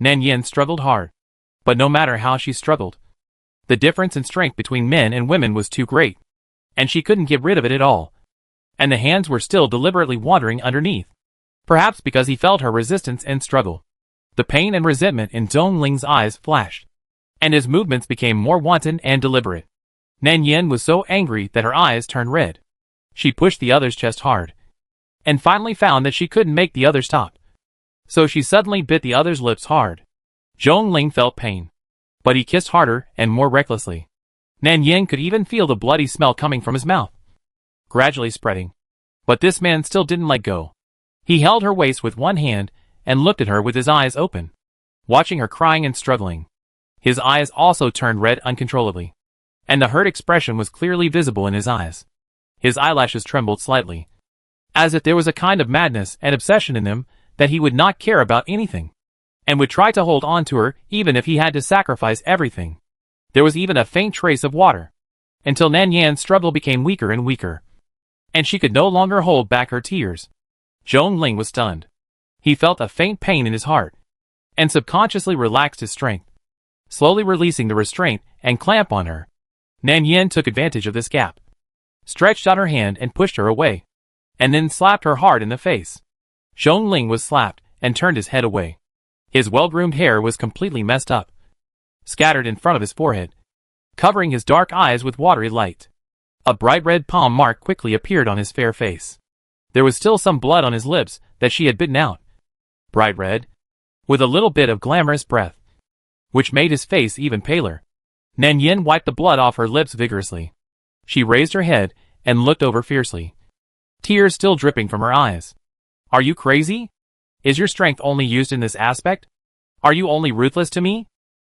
A: Nanyan struggled hard, but no matter how she struggled, the difference in strength between men and women was too great, and she couldn't get rid of it at all. And the hands were still deliberately wandering underneath, perhaps because he felt her resistance and struggle. The pain and resentment in Zhongling's eyes flashed, and his movements became more wanton and deliberate. Nanyan was so angry that her eyes turned red. She pushed the other's chest hard, and finally found that she couldn't make the other stop. So she suddenly bit the other's lips hard. Zhongling felt pain, but he kissed harder and more recklessly. Nanyan could even feel the bloody smell coming from his mouth, gradually spreading. But this man still didn't let go. He held her waist with one hand and looked at her with his eyes open, watching her crying and struggling. His eyes also turned red uncontrollably. and the hurt expression was clearly visible in his eyes. His eyelashes trembled slightly, as if there was a kind of madness and obsession in them that he would not care about anything, and would try to hold on to her even if he had to sacrifice everything. There was even a faint trace of water, until Nan Yan's struggle became weaker and weaker, and she could no longer hold back her tears. Zhong Ling was stunned. He felt a faint pain in his heart, and subconsciously relaxed his strength, slowly releasing the restraint and clamp on her. Nan Yan took advantage of this gap, stretched out her hand and pushed her away, and then slapped her hard in the face. Zhong Ling was slapped and turned his head away. His well-groomed hair was completely messed up, scattered in front of his forehead, covering his dark eyes with watery light. A bright red palm mark quickly appeared on his fair face. There was still some blood on his lips that she had bitten out. Bright red, with a little bit of glamorous breath, which made his face even paler. Nan Yin wiped the blood off her lips vigorously. She raised her head and looked over fiercely, tears still dripping from her eyes. Are you crazy? Is your strength only used in this aspect? Are you only ruthless to me?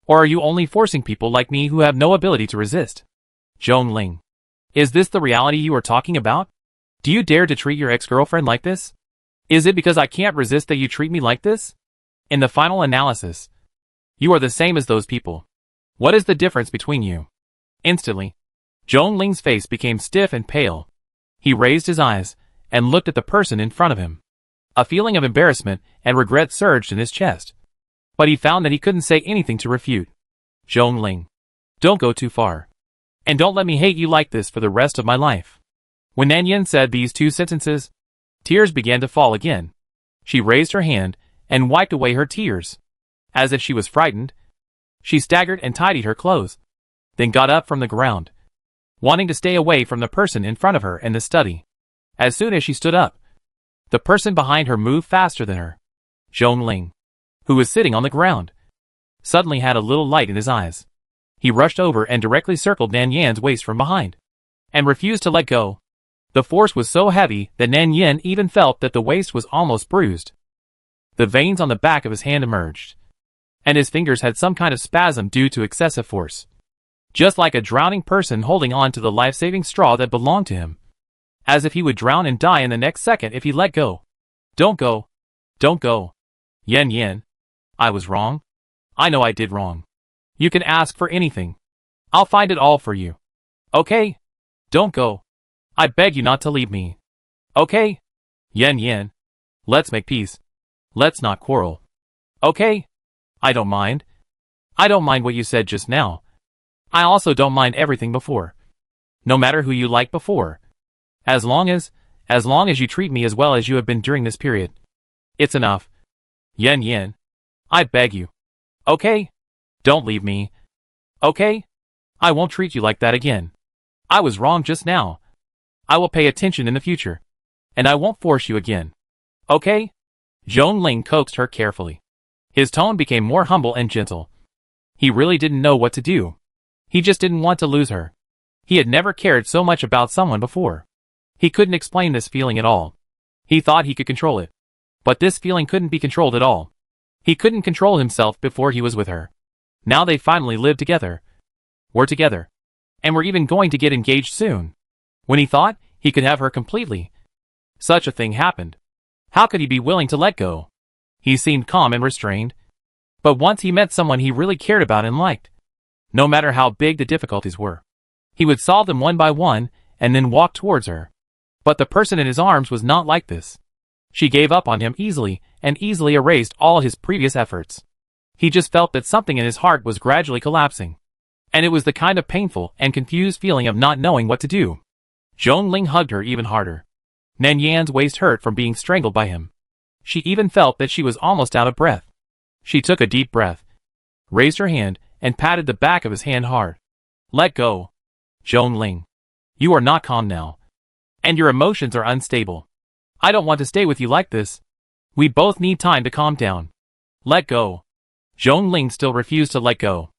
A: Or are you only forcing people like me who have no ability to resist? Zhong Ling, is this the reality you are talking about? Do you dare to treat your ex-girlfriend like this? Is it because I can't resist that you treat me like this? In the final analysis, you are the same as those people. What is the difference between you? Instantly, Zhong Ling's face became stiff and pale. He raised his eyes and looked at the person in front of him. A feeling of embarrassment and regret surged in his chest, but he found that he couldn't say anything to refute. Zhong Ling, don't go too far, and don't let me hate you like this for the rest of my life. When Nan Yin said these two sentences, tears began to fall again. She raised her hand and wiped away her tears. As if she was frightened, she staggered and tidied her clothes, then got up from the ground, wanting to stay away from the person in front of her in the study. As soon as she stood up, the person behind her moved faster than her. Zhong Ling, who was sitting on the ground, suddenly had a little light in his eyes. He rushed over and directly circled Nan Yan's waist from behind, and refused to let go. The force was so heavy that Nan Yan even felt that the waist was almost bruised. The veins on the back of his hand emerged, and his fingers had some kind of spasm due to excessive force, just like a drowning person holding on to the life-saving straw that belonged to him, as if he would drown and die in the next second if he let go. Don't go. Don't go. Yan Yan, I was wrong. I know I did wrong. You can ask for anything. I'll find it all for you. Okay? Don't go. I beg you not to leave me. Okay? Yan Yan, let's make peace. Let's not quarrel. Okay? I don't mind. I don't mind what you said just now. I also don't mind everything before. No matter who you liked before. As long as you treat me as well as you have been during this period. It's enough. Yan Yan, I beg you. Okay? Don't leave me. Okay? I won't treat you like that again. I was wrong just now. I will pay attention in the future. And I won't force you again. Okay? Zhong Ling coaxed her carefully. His tone became more humble and gentle. He really didn't know what to do. He just didn't want to lose her. He had never cared so much about someone before. He couldn't explain this feeling at all. He thought he could control it. But this feeling couldn't be controlled at all. He couldn't control himself before he was with her. Now they finally lived together. Were together. And were even going to get engaged soon. When he thought he could have her completely, such a thing happened. How could he be willing to let go? He seemed calm and restrained. But once he met someone he really cared about and liked, no matter how big the difficulties were, he would solve them one by one and then walk towards her. But the person in his arms was not like this. She gave up on him easily and easily erased all his previous efforts. He just felt that something in his heart was gradually collapsing. And it was the kind of painful and confused feeling of not knowing what to do. Zhong Ling hugged her even harder. Nan Yan's waist hurt from being strangled by him. She even felt that she was almost out of breath. She took a deep breath, raised her hand, and patted the back of his hand hard. Let go. Zhong Ling. You are not calm now. And your emotions are unstable. I don't want to stay with you like this. We both need time to calm down. Let go. Zhong Ling still refused to let go.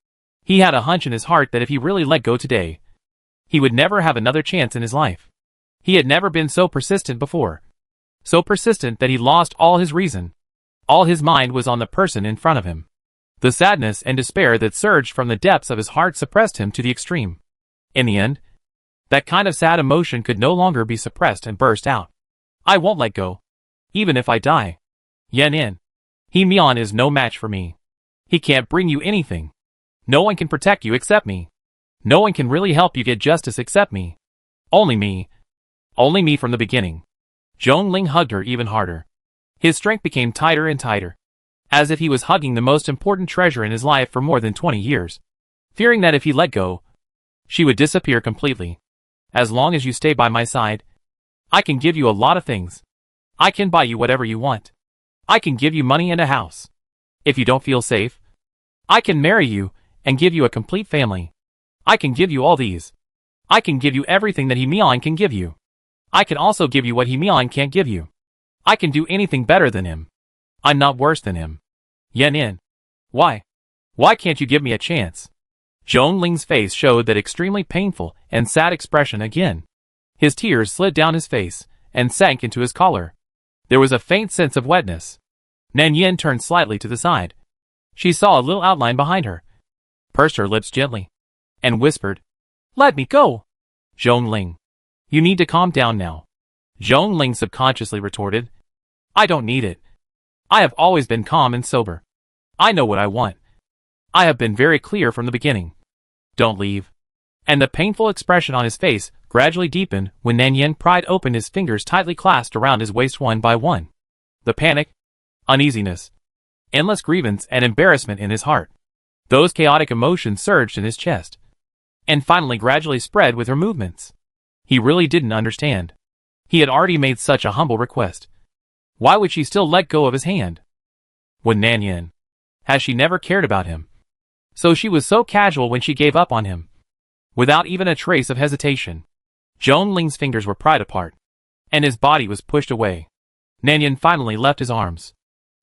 A: He had a hunch in his heart that if he really let go today, he would never have another chance in his life. He had never been so persistent before. So persistent that he lost all his reason. All his mind was on the person in front of him. The sadness and despair that surged from the depths of his heart suppressed him to the extreme. In the end, that kind of sad emotion could no longer be suppressed and burst out. I won't let go. Even if I die. Yan. He Mian is no match for me. He can't bring you anything. No one can protect you except me. No one can really help you get justice except me. Only me. Only me from the beginning. Zhongling hugged her even harder. His strength became tighter and tighter, as if he was hugging the most important treasure in his life for more than 20 years. Fearing that if he let go, she would disappear completely. As long as you stay by my side, I can give you a lot of things. I can buy you whatever you want. I can give you money and a house. If you don't feel safe, I can marry you and give you a complete family. I can give you all these. I can give you everything that He Mian can give you. I can also give you what He Mian can't give you. I can do anything better than him. I'm not worse than him. Yan. Why? Why can't you give me a chance? Zhongling's face showed that extremely painful and sad expression again. His tears slid down his face and sank into his collar. There was a faint sense of wetness. Nanyan turned slightly to the side. She saw a little outline behind her, pursed her lips gently, and whispered, "Let me go." Zhongling, you need to calm down now. Zhongling subconsciously retorted, I don't need it. I have always been calm and sober. I know what I want. I have been very clear from the beginning. Don't leave. And the painful expression on his face gradually deepened when Nanyan pried open his fingers tightly clasped around his waist one by one. The panic, uneasiness, endless grievance and embarrassment in his heart. Those chaotic emotions surged in his chest, and finally gradually spread with her movements. He really didn't understand. He had already made such a humble request. Why would she still let go of his hand? When Nanyan, has she never cared about him? So she was so casual when she gave up on him. Without even a trace of hesitation, Zhongling's fingers were pried apart, and his body was pushed away. Nanyan finally left his arms.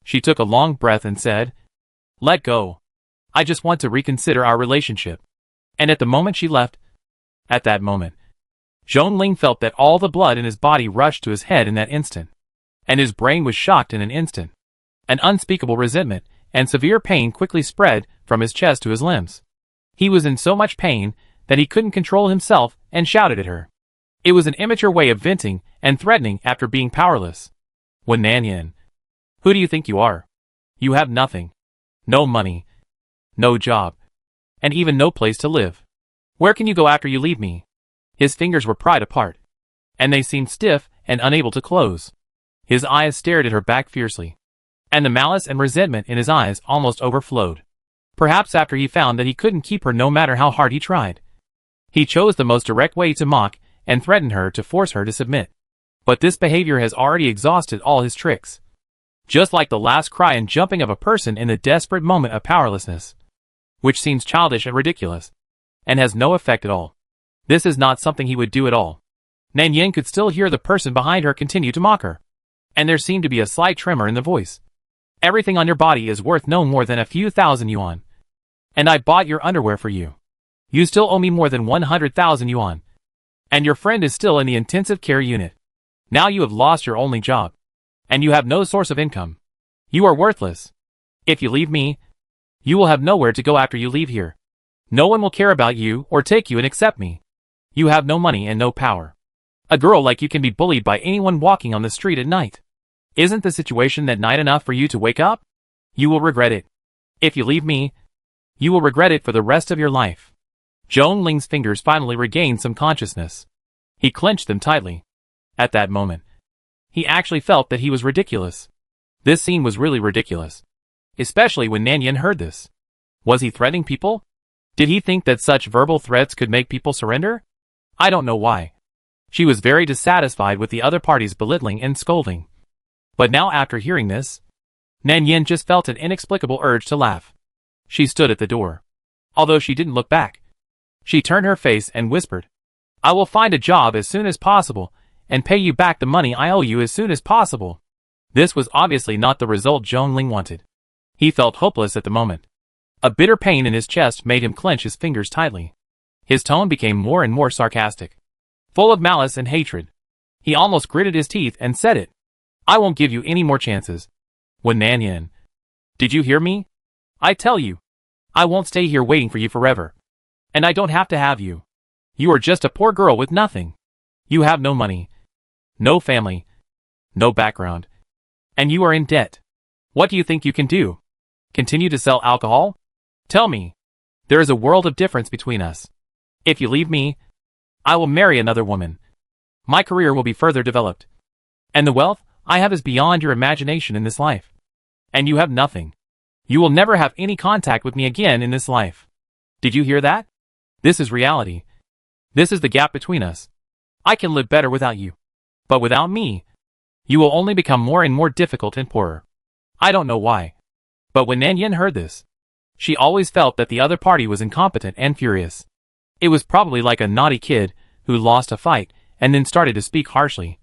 A: She took a long breath and said, Let go. I just want to reconsider our relationship. And at the moment she left, at that moment, Zhongling felt that all the blood in his body rushed to his head in that instant, and his brain was shocked in an instant. An unspeakable resentment and severe pain quickly spread from his chest to his limbs. He was in so much pain that he couldn't control himself and shouted at her. It was an immature way of venting and threatening after being powerless. When Nanyan, who do you think you are? You have nothing. No money. No job. And even no place to live. Where can you go after you leave me? His fingers were pried apart, and they seemed stiff and unable to close. His eyes stared at her back fiercely, and the malice and resentment in his eyes almost overflowed. Perhaps after he found that he couldn't keep her no matter how hard he tried. He chose the most direct way to mock and threaten her to force her to submit. But this behavior has already exhausted all his tricks. Just like the last cry and jumping of a person in the desperate moment of powerlessness, which seems childish and ridiculous, and has no effect at all. This is not something he would do at all. Nanyan could still hear the person behind her continue to mock her, and there seemed to be a slight tremor in the voice. Everything on your body is worth no more than a few thousand yuan. And I bought your underwear for you. You still owe me more than 100,000 yuan. And your friend is still in the intensive care unit. Now you have lost your only job. And you have no source of income. You are worthless. If you leave me, you will have nowhere to go after you leave here. No one will care about you or take you and accept me. You have no money and no power. A girl like you can be bullied by anyone walking on the street at night. Isn't the situation that night enough for you to wake up? You will regret it. If you leave me, you will regret it for the rest of your life. Zhongling's fingers finally regained some consciousness. He clenched them tightly. At that moment, he actually felt that he was ridiculous. This scene was really ridiculous. Especially when Nanyan heard this. Was he threatening people? Did he think that such verbal threats could make people surrender? I don't know why. She was very dissatisfied with the other party's belittling and scolding. But now after hearing this, Nanyan just felt an inexplicable urge to laugh. She stood at the door. Although she didn't look back, she turned her face and whispered, I will find a job as soon as possible and pay you back the money I owe you as soon as possible. This was obviously not the result Zhongling wanted. He felt hopeless at the moment. A bitter pain in his chest made him clench his fingers tightly. His tone became more and more sarcastic, full of malice and hatred. He almost gritted his teeth and said it. I won't give you any more chances. When Nanyan, did you hear me? I tell you, I won't stay here waiting for you forever. And I don't have to have you. You are just a poor girl with nothing. You have no money, no family, no background, and you are in debt. What do you think you can do? Continue to sell alcohol? Tell me. There is a world of difference between us. If you leave me, I will marry another woman. My career will be further developed. And the wealth I have is beyond your imagination in this life. And you have nothing. You will never have any contact with me again in this life. Did you hear that? This is reality. This is the gap between us. I can live better without you. But without me, you will only become more and more difficult and poorer. I don't know why. But when Nan Yin heard this, she always felt that the other party was incompetent and furious. It was probably like a naughty kid who lost a fight and then started to speak harshly.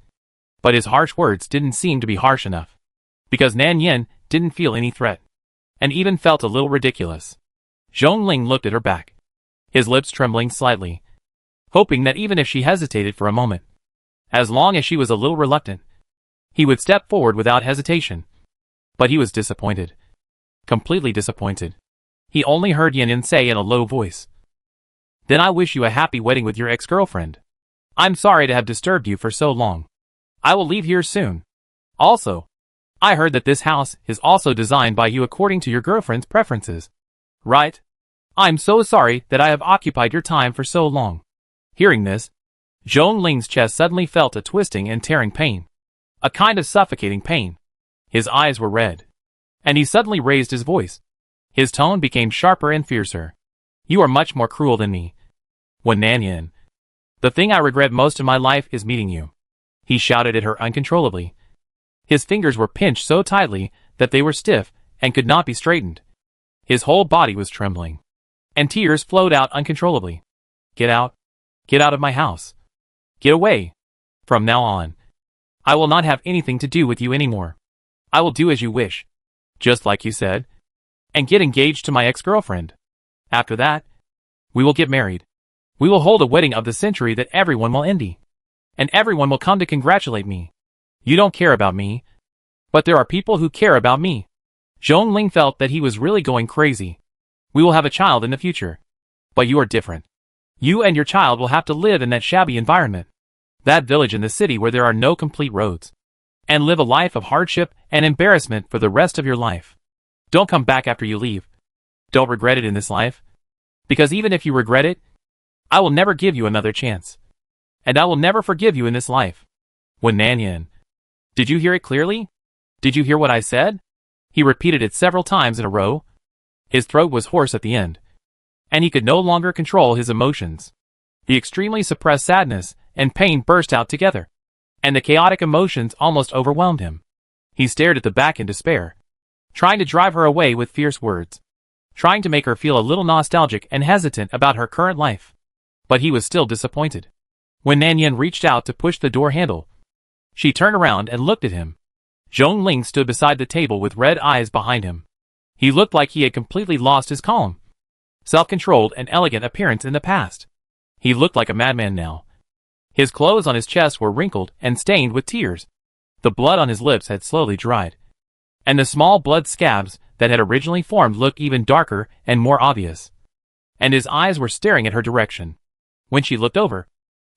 A: But his harsh words didn't seem to be harsh enough. Because Nan Yin didn't feel any threat. And even felt a little ridiculous. Zhongling looked at her back, his lips trembling slightly, hoping that even if she hesitated for a moment, as long as she was a little reluctant, he would step forward without hesitation. But he was disappointed. Completely disappointed. He only heard Yin Yin say in a low voice, "Then I wish you a happy wedding with your ex-girlfriend. I'm sorry to have disturbed you for so long. I will leave here soon. Also, I heard that this house is also designed by you according to your girlfriend's preferences. Right? I'm so sorry that I have occupied your time for so long." Hearing this, Zhongling's chest suddenly felt a twisting and tearing pain. A kind of suffocating pain. His eyes were red. And he suddenly raised his voice. His tone became sharper and fiercer. "You are much more cruel than me. When Nan Yin. The thing I regret most in my life is meeting you." He shouted at her uncontrollably. His fingers were pinched so tightly that they were stiff and could not be straightened. His whole body was trembling. And tears flowed out uncontrollably. "Get out. Get out of my house. Get away. From now on, I will not have anything to do with you anymore. I will do as you wish. Just like you said. And get engaged to my ex-girlfriend. After that, we will get married. We will hold a wedding of the century that everyone will envy. And everyone will come to congratulate me. You don't care about me. But there are people who care about me." Zhongling felt that he was really going crazy. "We will have a child in the future. But you are different. You and your child will have to live in that shabby environment. That village in the city where there are no complete roads. And live a life of hardship and embarrassment for the rest of your life. Don't come back after you leave. Don't regret it in this life. Because even if you regret it, I will never give you another chance. And I will never forgive you in this life." When Nan Yin. "Did you hear it clearly? Did you hear what I said?" He repeated it several times in a row. His throat was hoarse at the end. And he could no longer control his emotions. The extremely suppressed sadness and pain burst out together. And the chaotic emotions almost overwhelmed him. He stared at the back in despair, trying to drive her away with fierce words, trying to make her feel a little nostalgic and hesitant about her current life. But he was still disappointed. When Nan Yin reached out to push the door handle, she turned around and looked at him. Zhongling stood beside the table with red eyes behind him. He looked like he had completely lost his calm, self-controlled and elegant appearance in the past. He looked like a madman now. His clothes on his chest were wrinkled and stained with tears. The blood on his lips had slowly dried. And the small blood scabs that had originally formed looked even darker and more obvious. And his eyes were staring at her direction. When she looked over,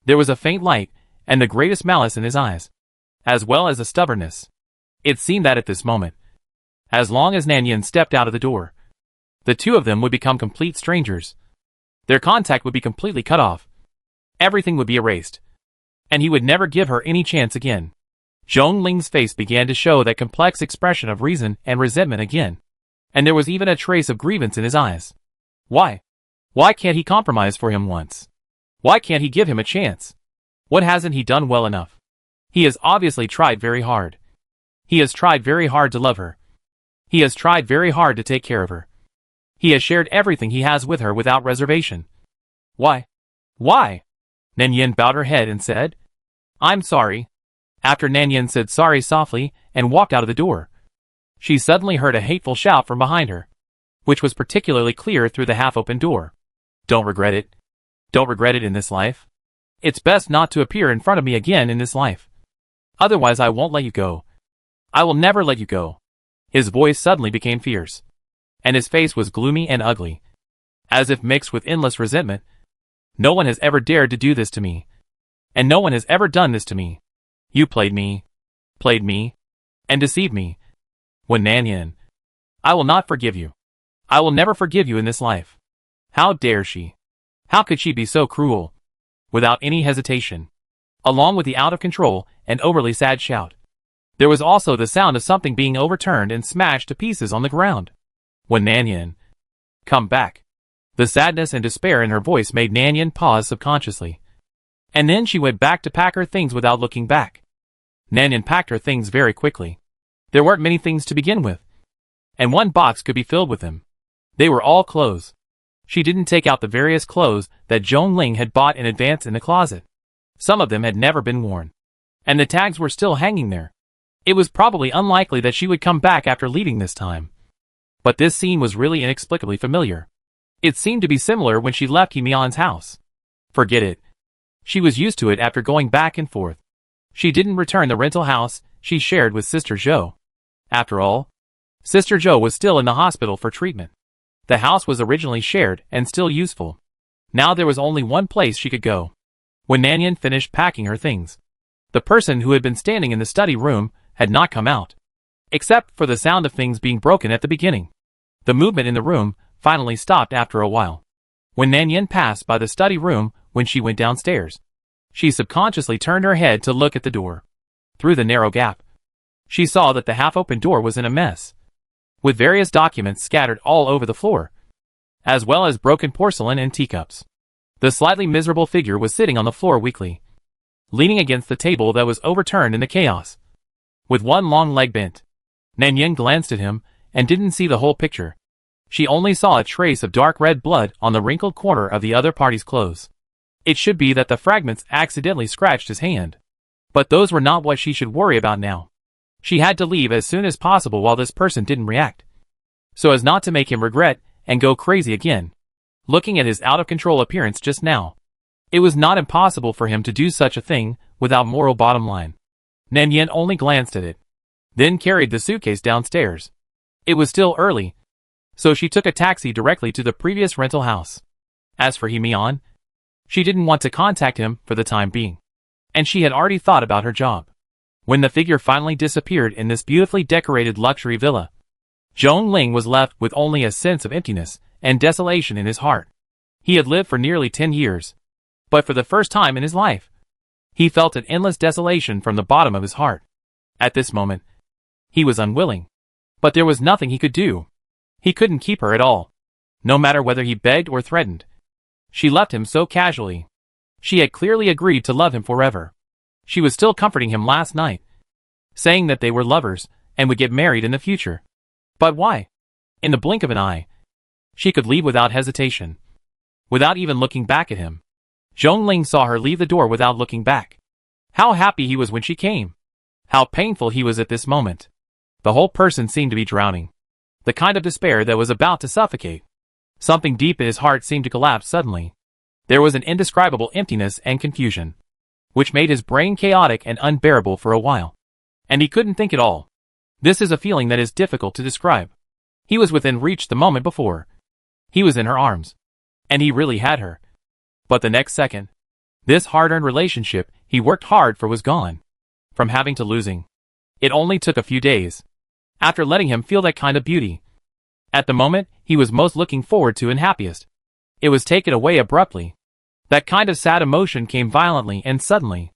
A: there was a faint light and the greatest malice in his eyes, as well as a stubbornness. It seemed that at this moment, as long as Nan Yin stepped out of the door, the two of them would become complete strangers. Their contact would be completely cut off. Everything would be erased. And he would never give her any chance again. Zhongling's face began to show that complex expression of reason and resentment again. And there was even a trace of grievance in his eyes. Why? Why can't he compromise for him once? Why can't he give him a chance? What hasn't he done well enough? He has obviously tried very hard. He has tried very hard to love her. He has tried very hard to take care of her. He has shared everything he has with her without reservation. Why? Why? Nan Yin bowed her head and said, "I'm sorry." After Nan Yin said sorry softly and walked out of the door, she suddenly heard a hateful shout from behind her, which was particularly clear through the half-open door. "Don't regret it. Don't regret it in this life. It's best not to appear in front of me again in this life. Otherwise I won't let you go. I will never let you go." His voice suddenly became fierce, and his face was gloomy and ugly, as if mixed with endless resentment. No one has ever dared to do this to me. And no one has ever done this to me. You played me, and deceived me. When Nanyan, I will not forgive you. I will never forgive you in this life. How dare she? How could she be so cruel? Without any hesitation. Along with the out-of-control and overly sad shout, there was also the sound of something being overturned and smashed to pieces on the ground. When Nanyan, come back. The sadness and despair in her voice made Nanyan pause subconsciously. And then she went back to pack her things without looking back. Nanyan packed her things very quickly. There weren't many things to begin with, and one box could be filled with them. They were all clothes. She didn't take out the various clothes that Zhongling had bought in advance in the closet. Some of them had never been worn, and the tags were still hanging there. It was probably unlikely that she would come back after leaving this time. But this scene was really inexplicably familiar. It seemed to be similar when she left Himian's house. Forget it. She was used to it after going back and forth. She didn't return the rental house she shared with Sister Zhou. After all, Sister Zhou was still in the hospital for treatment. The house was originally shared and still useful. Now there was only one place she could go. When Nanyan finished packing her things, the person who had been standing in the study room had not come out, except for the sound of things being broken at the beginning. The movement in the room finally stopped after a while. When Nanyan passed by the study room when she went downstairs, she subconsciously turned her head to look at the door. Through the narrow gap, she saw that the half-open door was in a mess, with various documents scattered all over the floor, as well as broken porcelain and teacups. The slightly miserable figure was sitting on the floor weakly, leaning against the table that was overturned in the chaos, with one long leg bent. Nanyan glanced at him and didn't see the whole picture. She only saw a trace of dark red blood on the wrinkled corner of the other party's clothes. It should be that the fragments accidentally scratched his hand. But those were not what she should worry about now. She had to leave as soon as possible while this person didn't react, so as not to make him regret and go crazy again. Looking at his out-of-control appearance just now, it was not impossible for him to do such a thing without moral bottom line. Nanyan only glanced at it, then carried the suitcase downstairs. It was still early, so she took a taxi directly to the previous rental house. As for Himian, she didn't want to contact him for the time being, and she had already thought about her job. When the figure finally disappeared in this beautifully decorated luxury villa, Zhongling was left with only a sense of emptiness and desolation in his heart. He had lived for nearly 10 years, but for the first time in his life, he felt an endless desolation from the bottom of his heart. At this moment, he was unwilling, but there was nothing he could do. He couldn't keep her at all, no matter whether he begged or threatened. She left him so casually. She had clearly agreed to love him forever. She was still comforting him last night, saying that they were lovers and would get married in the future. But why? In the blink of an eye, she could leave without hesitation, without even looking back at him. Zhongling saw her leave the door without looking back. How happy he was when she came. How painful he was at this moment. The whole person seemed to be drowning. The kind of despair that was about to suffocate. Something deep in his heart seemed to collapse suddenly. There was an indescribable emptiness and confusion, which made his brain chaotic and unbearable for a while. And he couldn't think at all. This is a feeling that is difficult to describe. He was within reach the moment before. He was in her arms, and he really had her. But the next second, this hard-earned relationship he worked hard for was gone. From having to losing. It only took a few days, after letting him feel that kind of beauty. At the moment he was most looking forward to and happiest, it was taken away abruptly. That kind of sad emotion came violently and suddenly.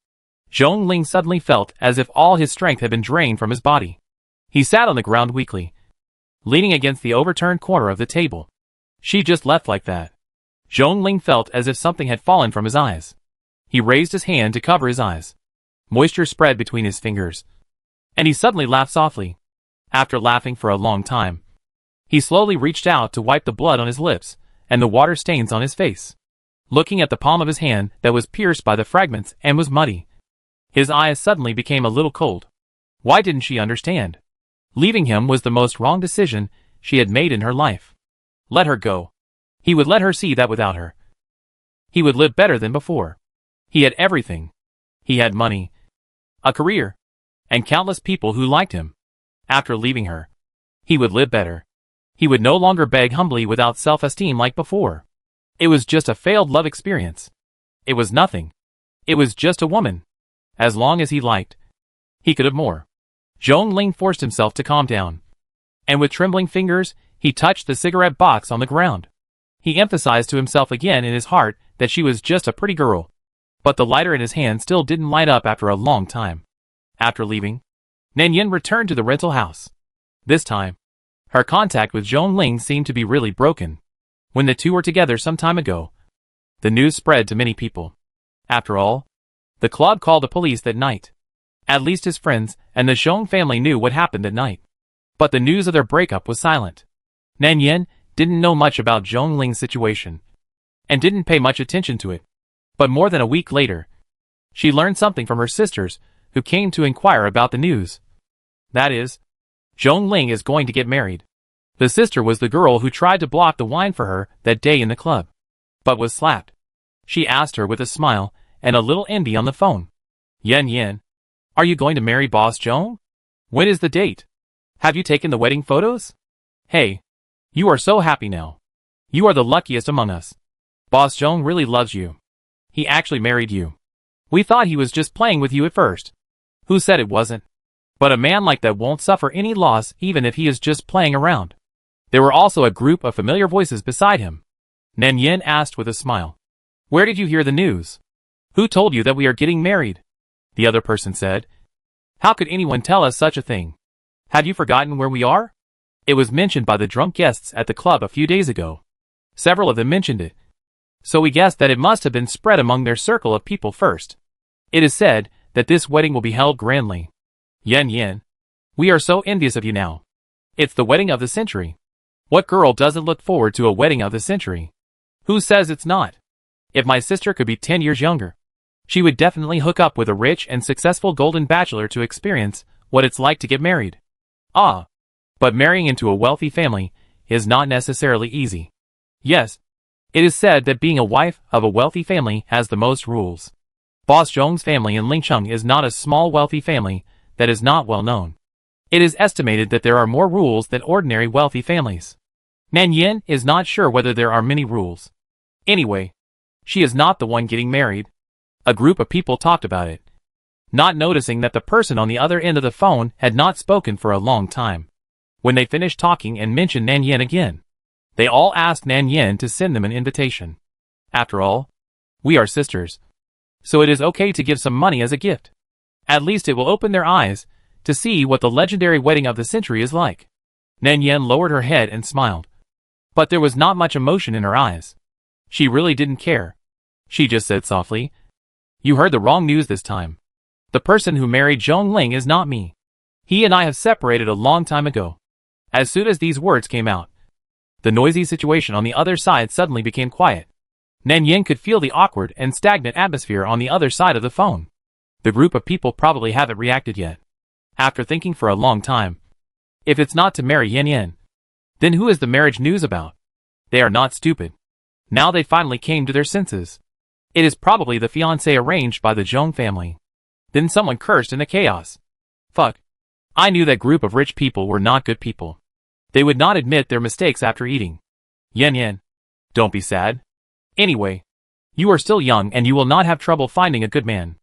A: Zhongling suddenly felt as if all his strength had been drained from his body. He sat on the ground weakly, leaning against the overturned corner of the table. She just left like that. Zhongling felt as if something had fallen from his eyes. He raised his hand to cover his eyes. Moisture spread between his fingers, and he suddenly laughed softly. After laughing for a long time, he slowly reached out to wipe the blood on his lips and the water stains on his face. Looking at the palm of his hand that was pierced by the fragments and was muddy, his eyes suddenly became a little cold. Why didn't she understand? Leaving him was the most wrong decision she had made in her life. Let her go. He would let her see that without her, he would live better than before. He had everything. He had money, a career, and countless people who liked him. After leaving her, he would live better. He would no longer beg humbly without self-esteem like before. It was just a failed love experience. It was nothing. It was just a woman. As long as he liked, he could have more. Zhong Ling forced himself to calm down. And with trembling fingers, he touched the cigarette box on the ground. He emphasized to himself again in his heart that she was just a pretty girl. But the lighter in his hand still didn't light up after a long time. After leaving, Nanyan returned to the rental house. This time, her contact with Zhong Ling seemed to be really broken. When the two were together some time ago, the news spread to many people. After all, the club called the police that night. At least his friends and the Zhong family knew what happened that night. But the news of their breakup was silent. Nanyan didn't know much about Zhong Ling's situation, and didn't pay much attention to it. But more than a week later, she learned something from her sisters, who came to inquire about the news. That is, Zhong Ling is going to get married. The sister was the girl who tried to block the wine for her that day in the club, but was slapped. She asked her with a smile and a little envy on the phone. Yan, are you going to marry Boss Zhong? When is the date? Have you taken the wedding photos? Hey, you are so happy now. You are the luckiest among us. Boss Zhong really loves you. He actually married you. We thought he was just playing with you at first. Who said it wasn't? But a man like that won't suffer any loss even if he is just playing around. There were also a group of familiar voices beside him. Nanyan asked with a smile. Where did you hear the news? Who told you that we are getting married? The other person said. How could anyone tell us such a thing? Have you forgotten where we are? It was mentioned by the drunk guests at the club a few days ago. Several of them mentioned it. So we guessed that it must have been spread among their circle of people first. It is said that this wedding will be held grandly. Yan, we are so envious of you now. It's the wedding of the century. What girl doesn't look forward to a wedding of the century? Who says it's not? If my sister could be 10 years younger, she would definitely hook up with a rich and successful golden bachelor to experience what it's like to get married. Ah, but marrying into a wealthy family is not necessarily easy. Yes, it is said that being a wife of a wealthy family has the most rules. Boss Zhong's family in Lingcheng is not a small wealthy family that is not well known. It is estimated that there are more rules than ordinary wealthy families. Nanyan is not sure whether there are many rules. Anyway, she is not the one getting married. A group of people talked about it, not noticing that the person on the other end of the phone had not spoken for a long time. When they finished talking and mentioned Nanyan again, they all asked Nanyan to send them an invitation. After all, we are sisters, so it is okay to give some money as a gift. At least it will open their eyes to see what the legendary wedding of the century is like. Nanyan lowered her head and smiled. But there was not much emotion in her eyes. She really didn't care. She just said softly, You heard the wrong news this time. The person who married Zhong Ling is not me. He and I have separated a long time ago. As soon as these words came out, the noisy situation on the other side suddenly became quiet. Nanyan could feel the awkward and stagnant atmosphere on the other side of the phone. The group of people probably haven't reacted yet. After thinking for a long time, if it's not to marry Yan, then who is the marriage news about? They are not stupid. Now they finally came to their senses. It is probably the fiancé arranged by the Zhong family. Then someone cursed in the chaos. Fuck. I knew that group of rich people were not good people. They would not admit their mistakes after eating. Yan, don't be sad. Anyway, you are still young and you will not have trouble finding a good man.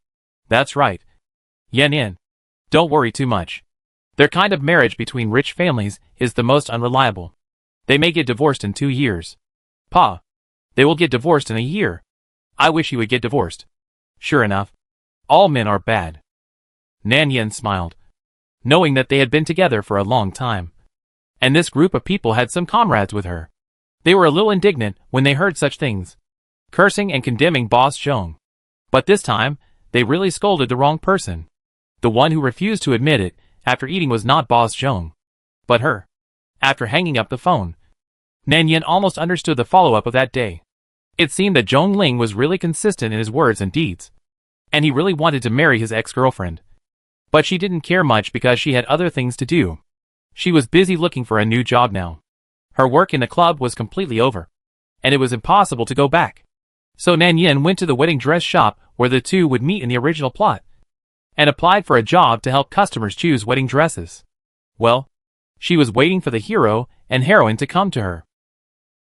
A: That's right. Yan, don't worry too much. Their kind of marriage between rich families is the most unreliable. They may get divorced in 2 years. Pa, they will get divorced in a year. I wish he would get divorced. Sure enough, all men are bad. Nanyan smiled, knowing that they had been together for a long time. And this group of people had some comrades with her. They were a little indignant when they heard such things, cursing and condemning Boss Zhong. But this time, they really scolded the wrong person. The one who refused to admit it after eating was not Boss Zhong, but her. After hanging up the phone, Nanyan almost understood the follow-up of that day. It seemed that Zhong Ling was really consistent in his words and deeds, and he really wanted to marry his ex-girlfriend. But she didn't care much because she had other things to do. She was busy looking for a new job now. Her work in the club was completely over, and it was impossible to go back. So Nanyan went to the wedding dress shop where the two would meet in the original plot, and applied for a job to help customers choose wedding dresses. Well, she was waiting for the hero and heroine to come to her.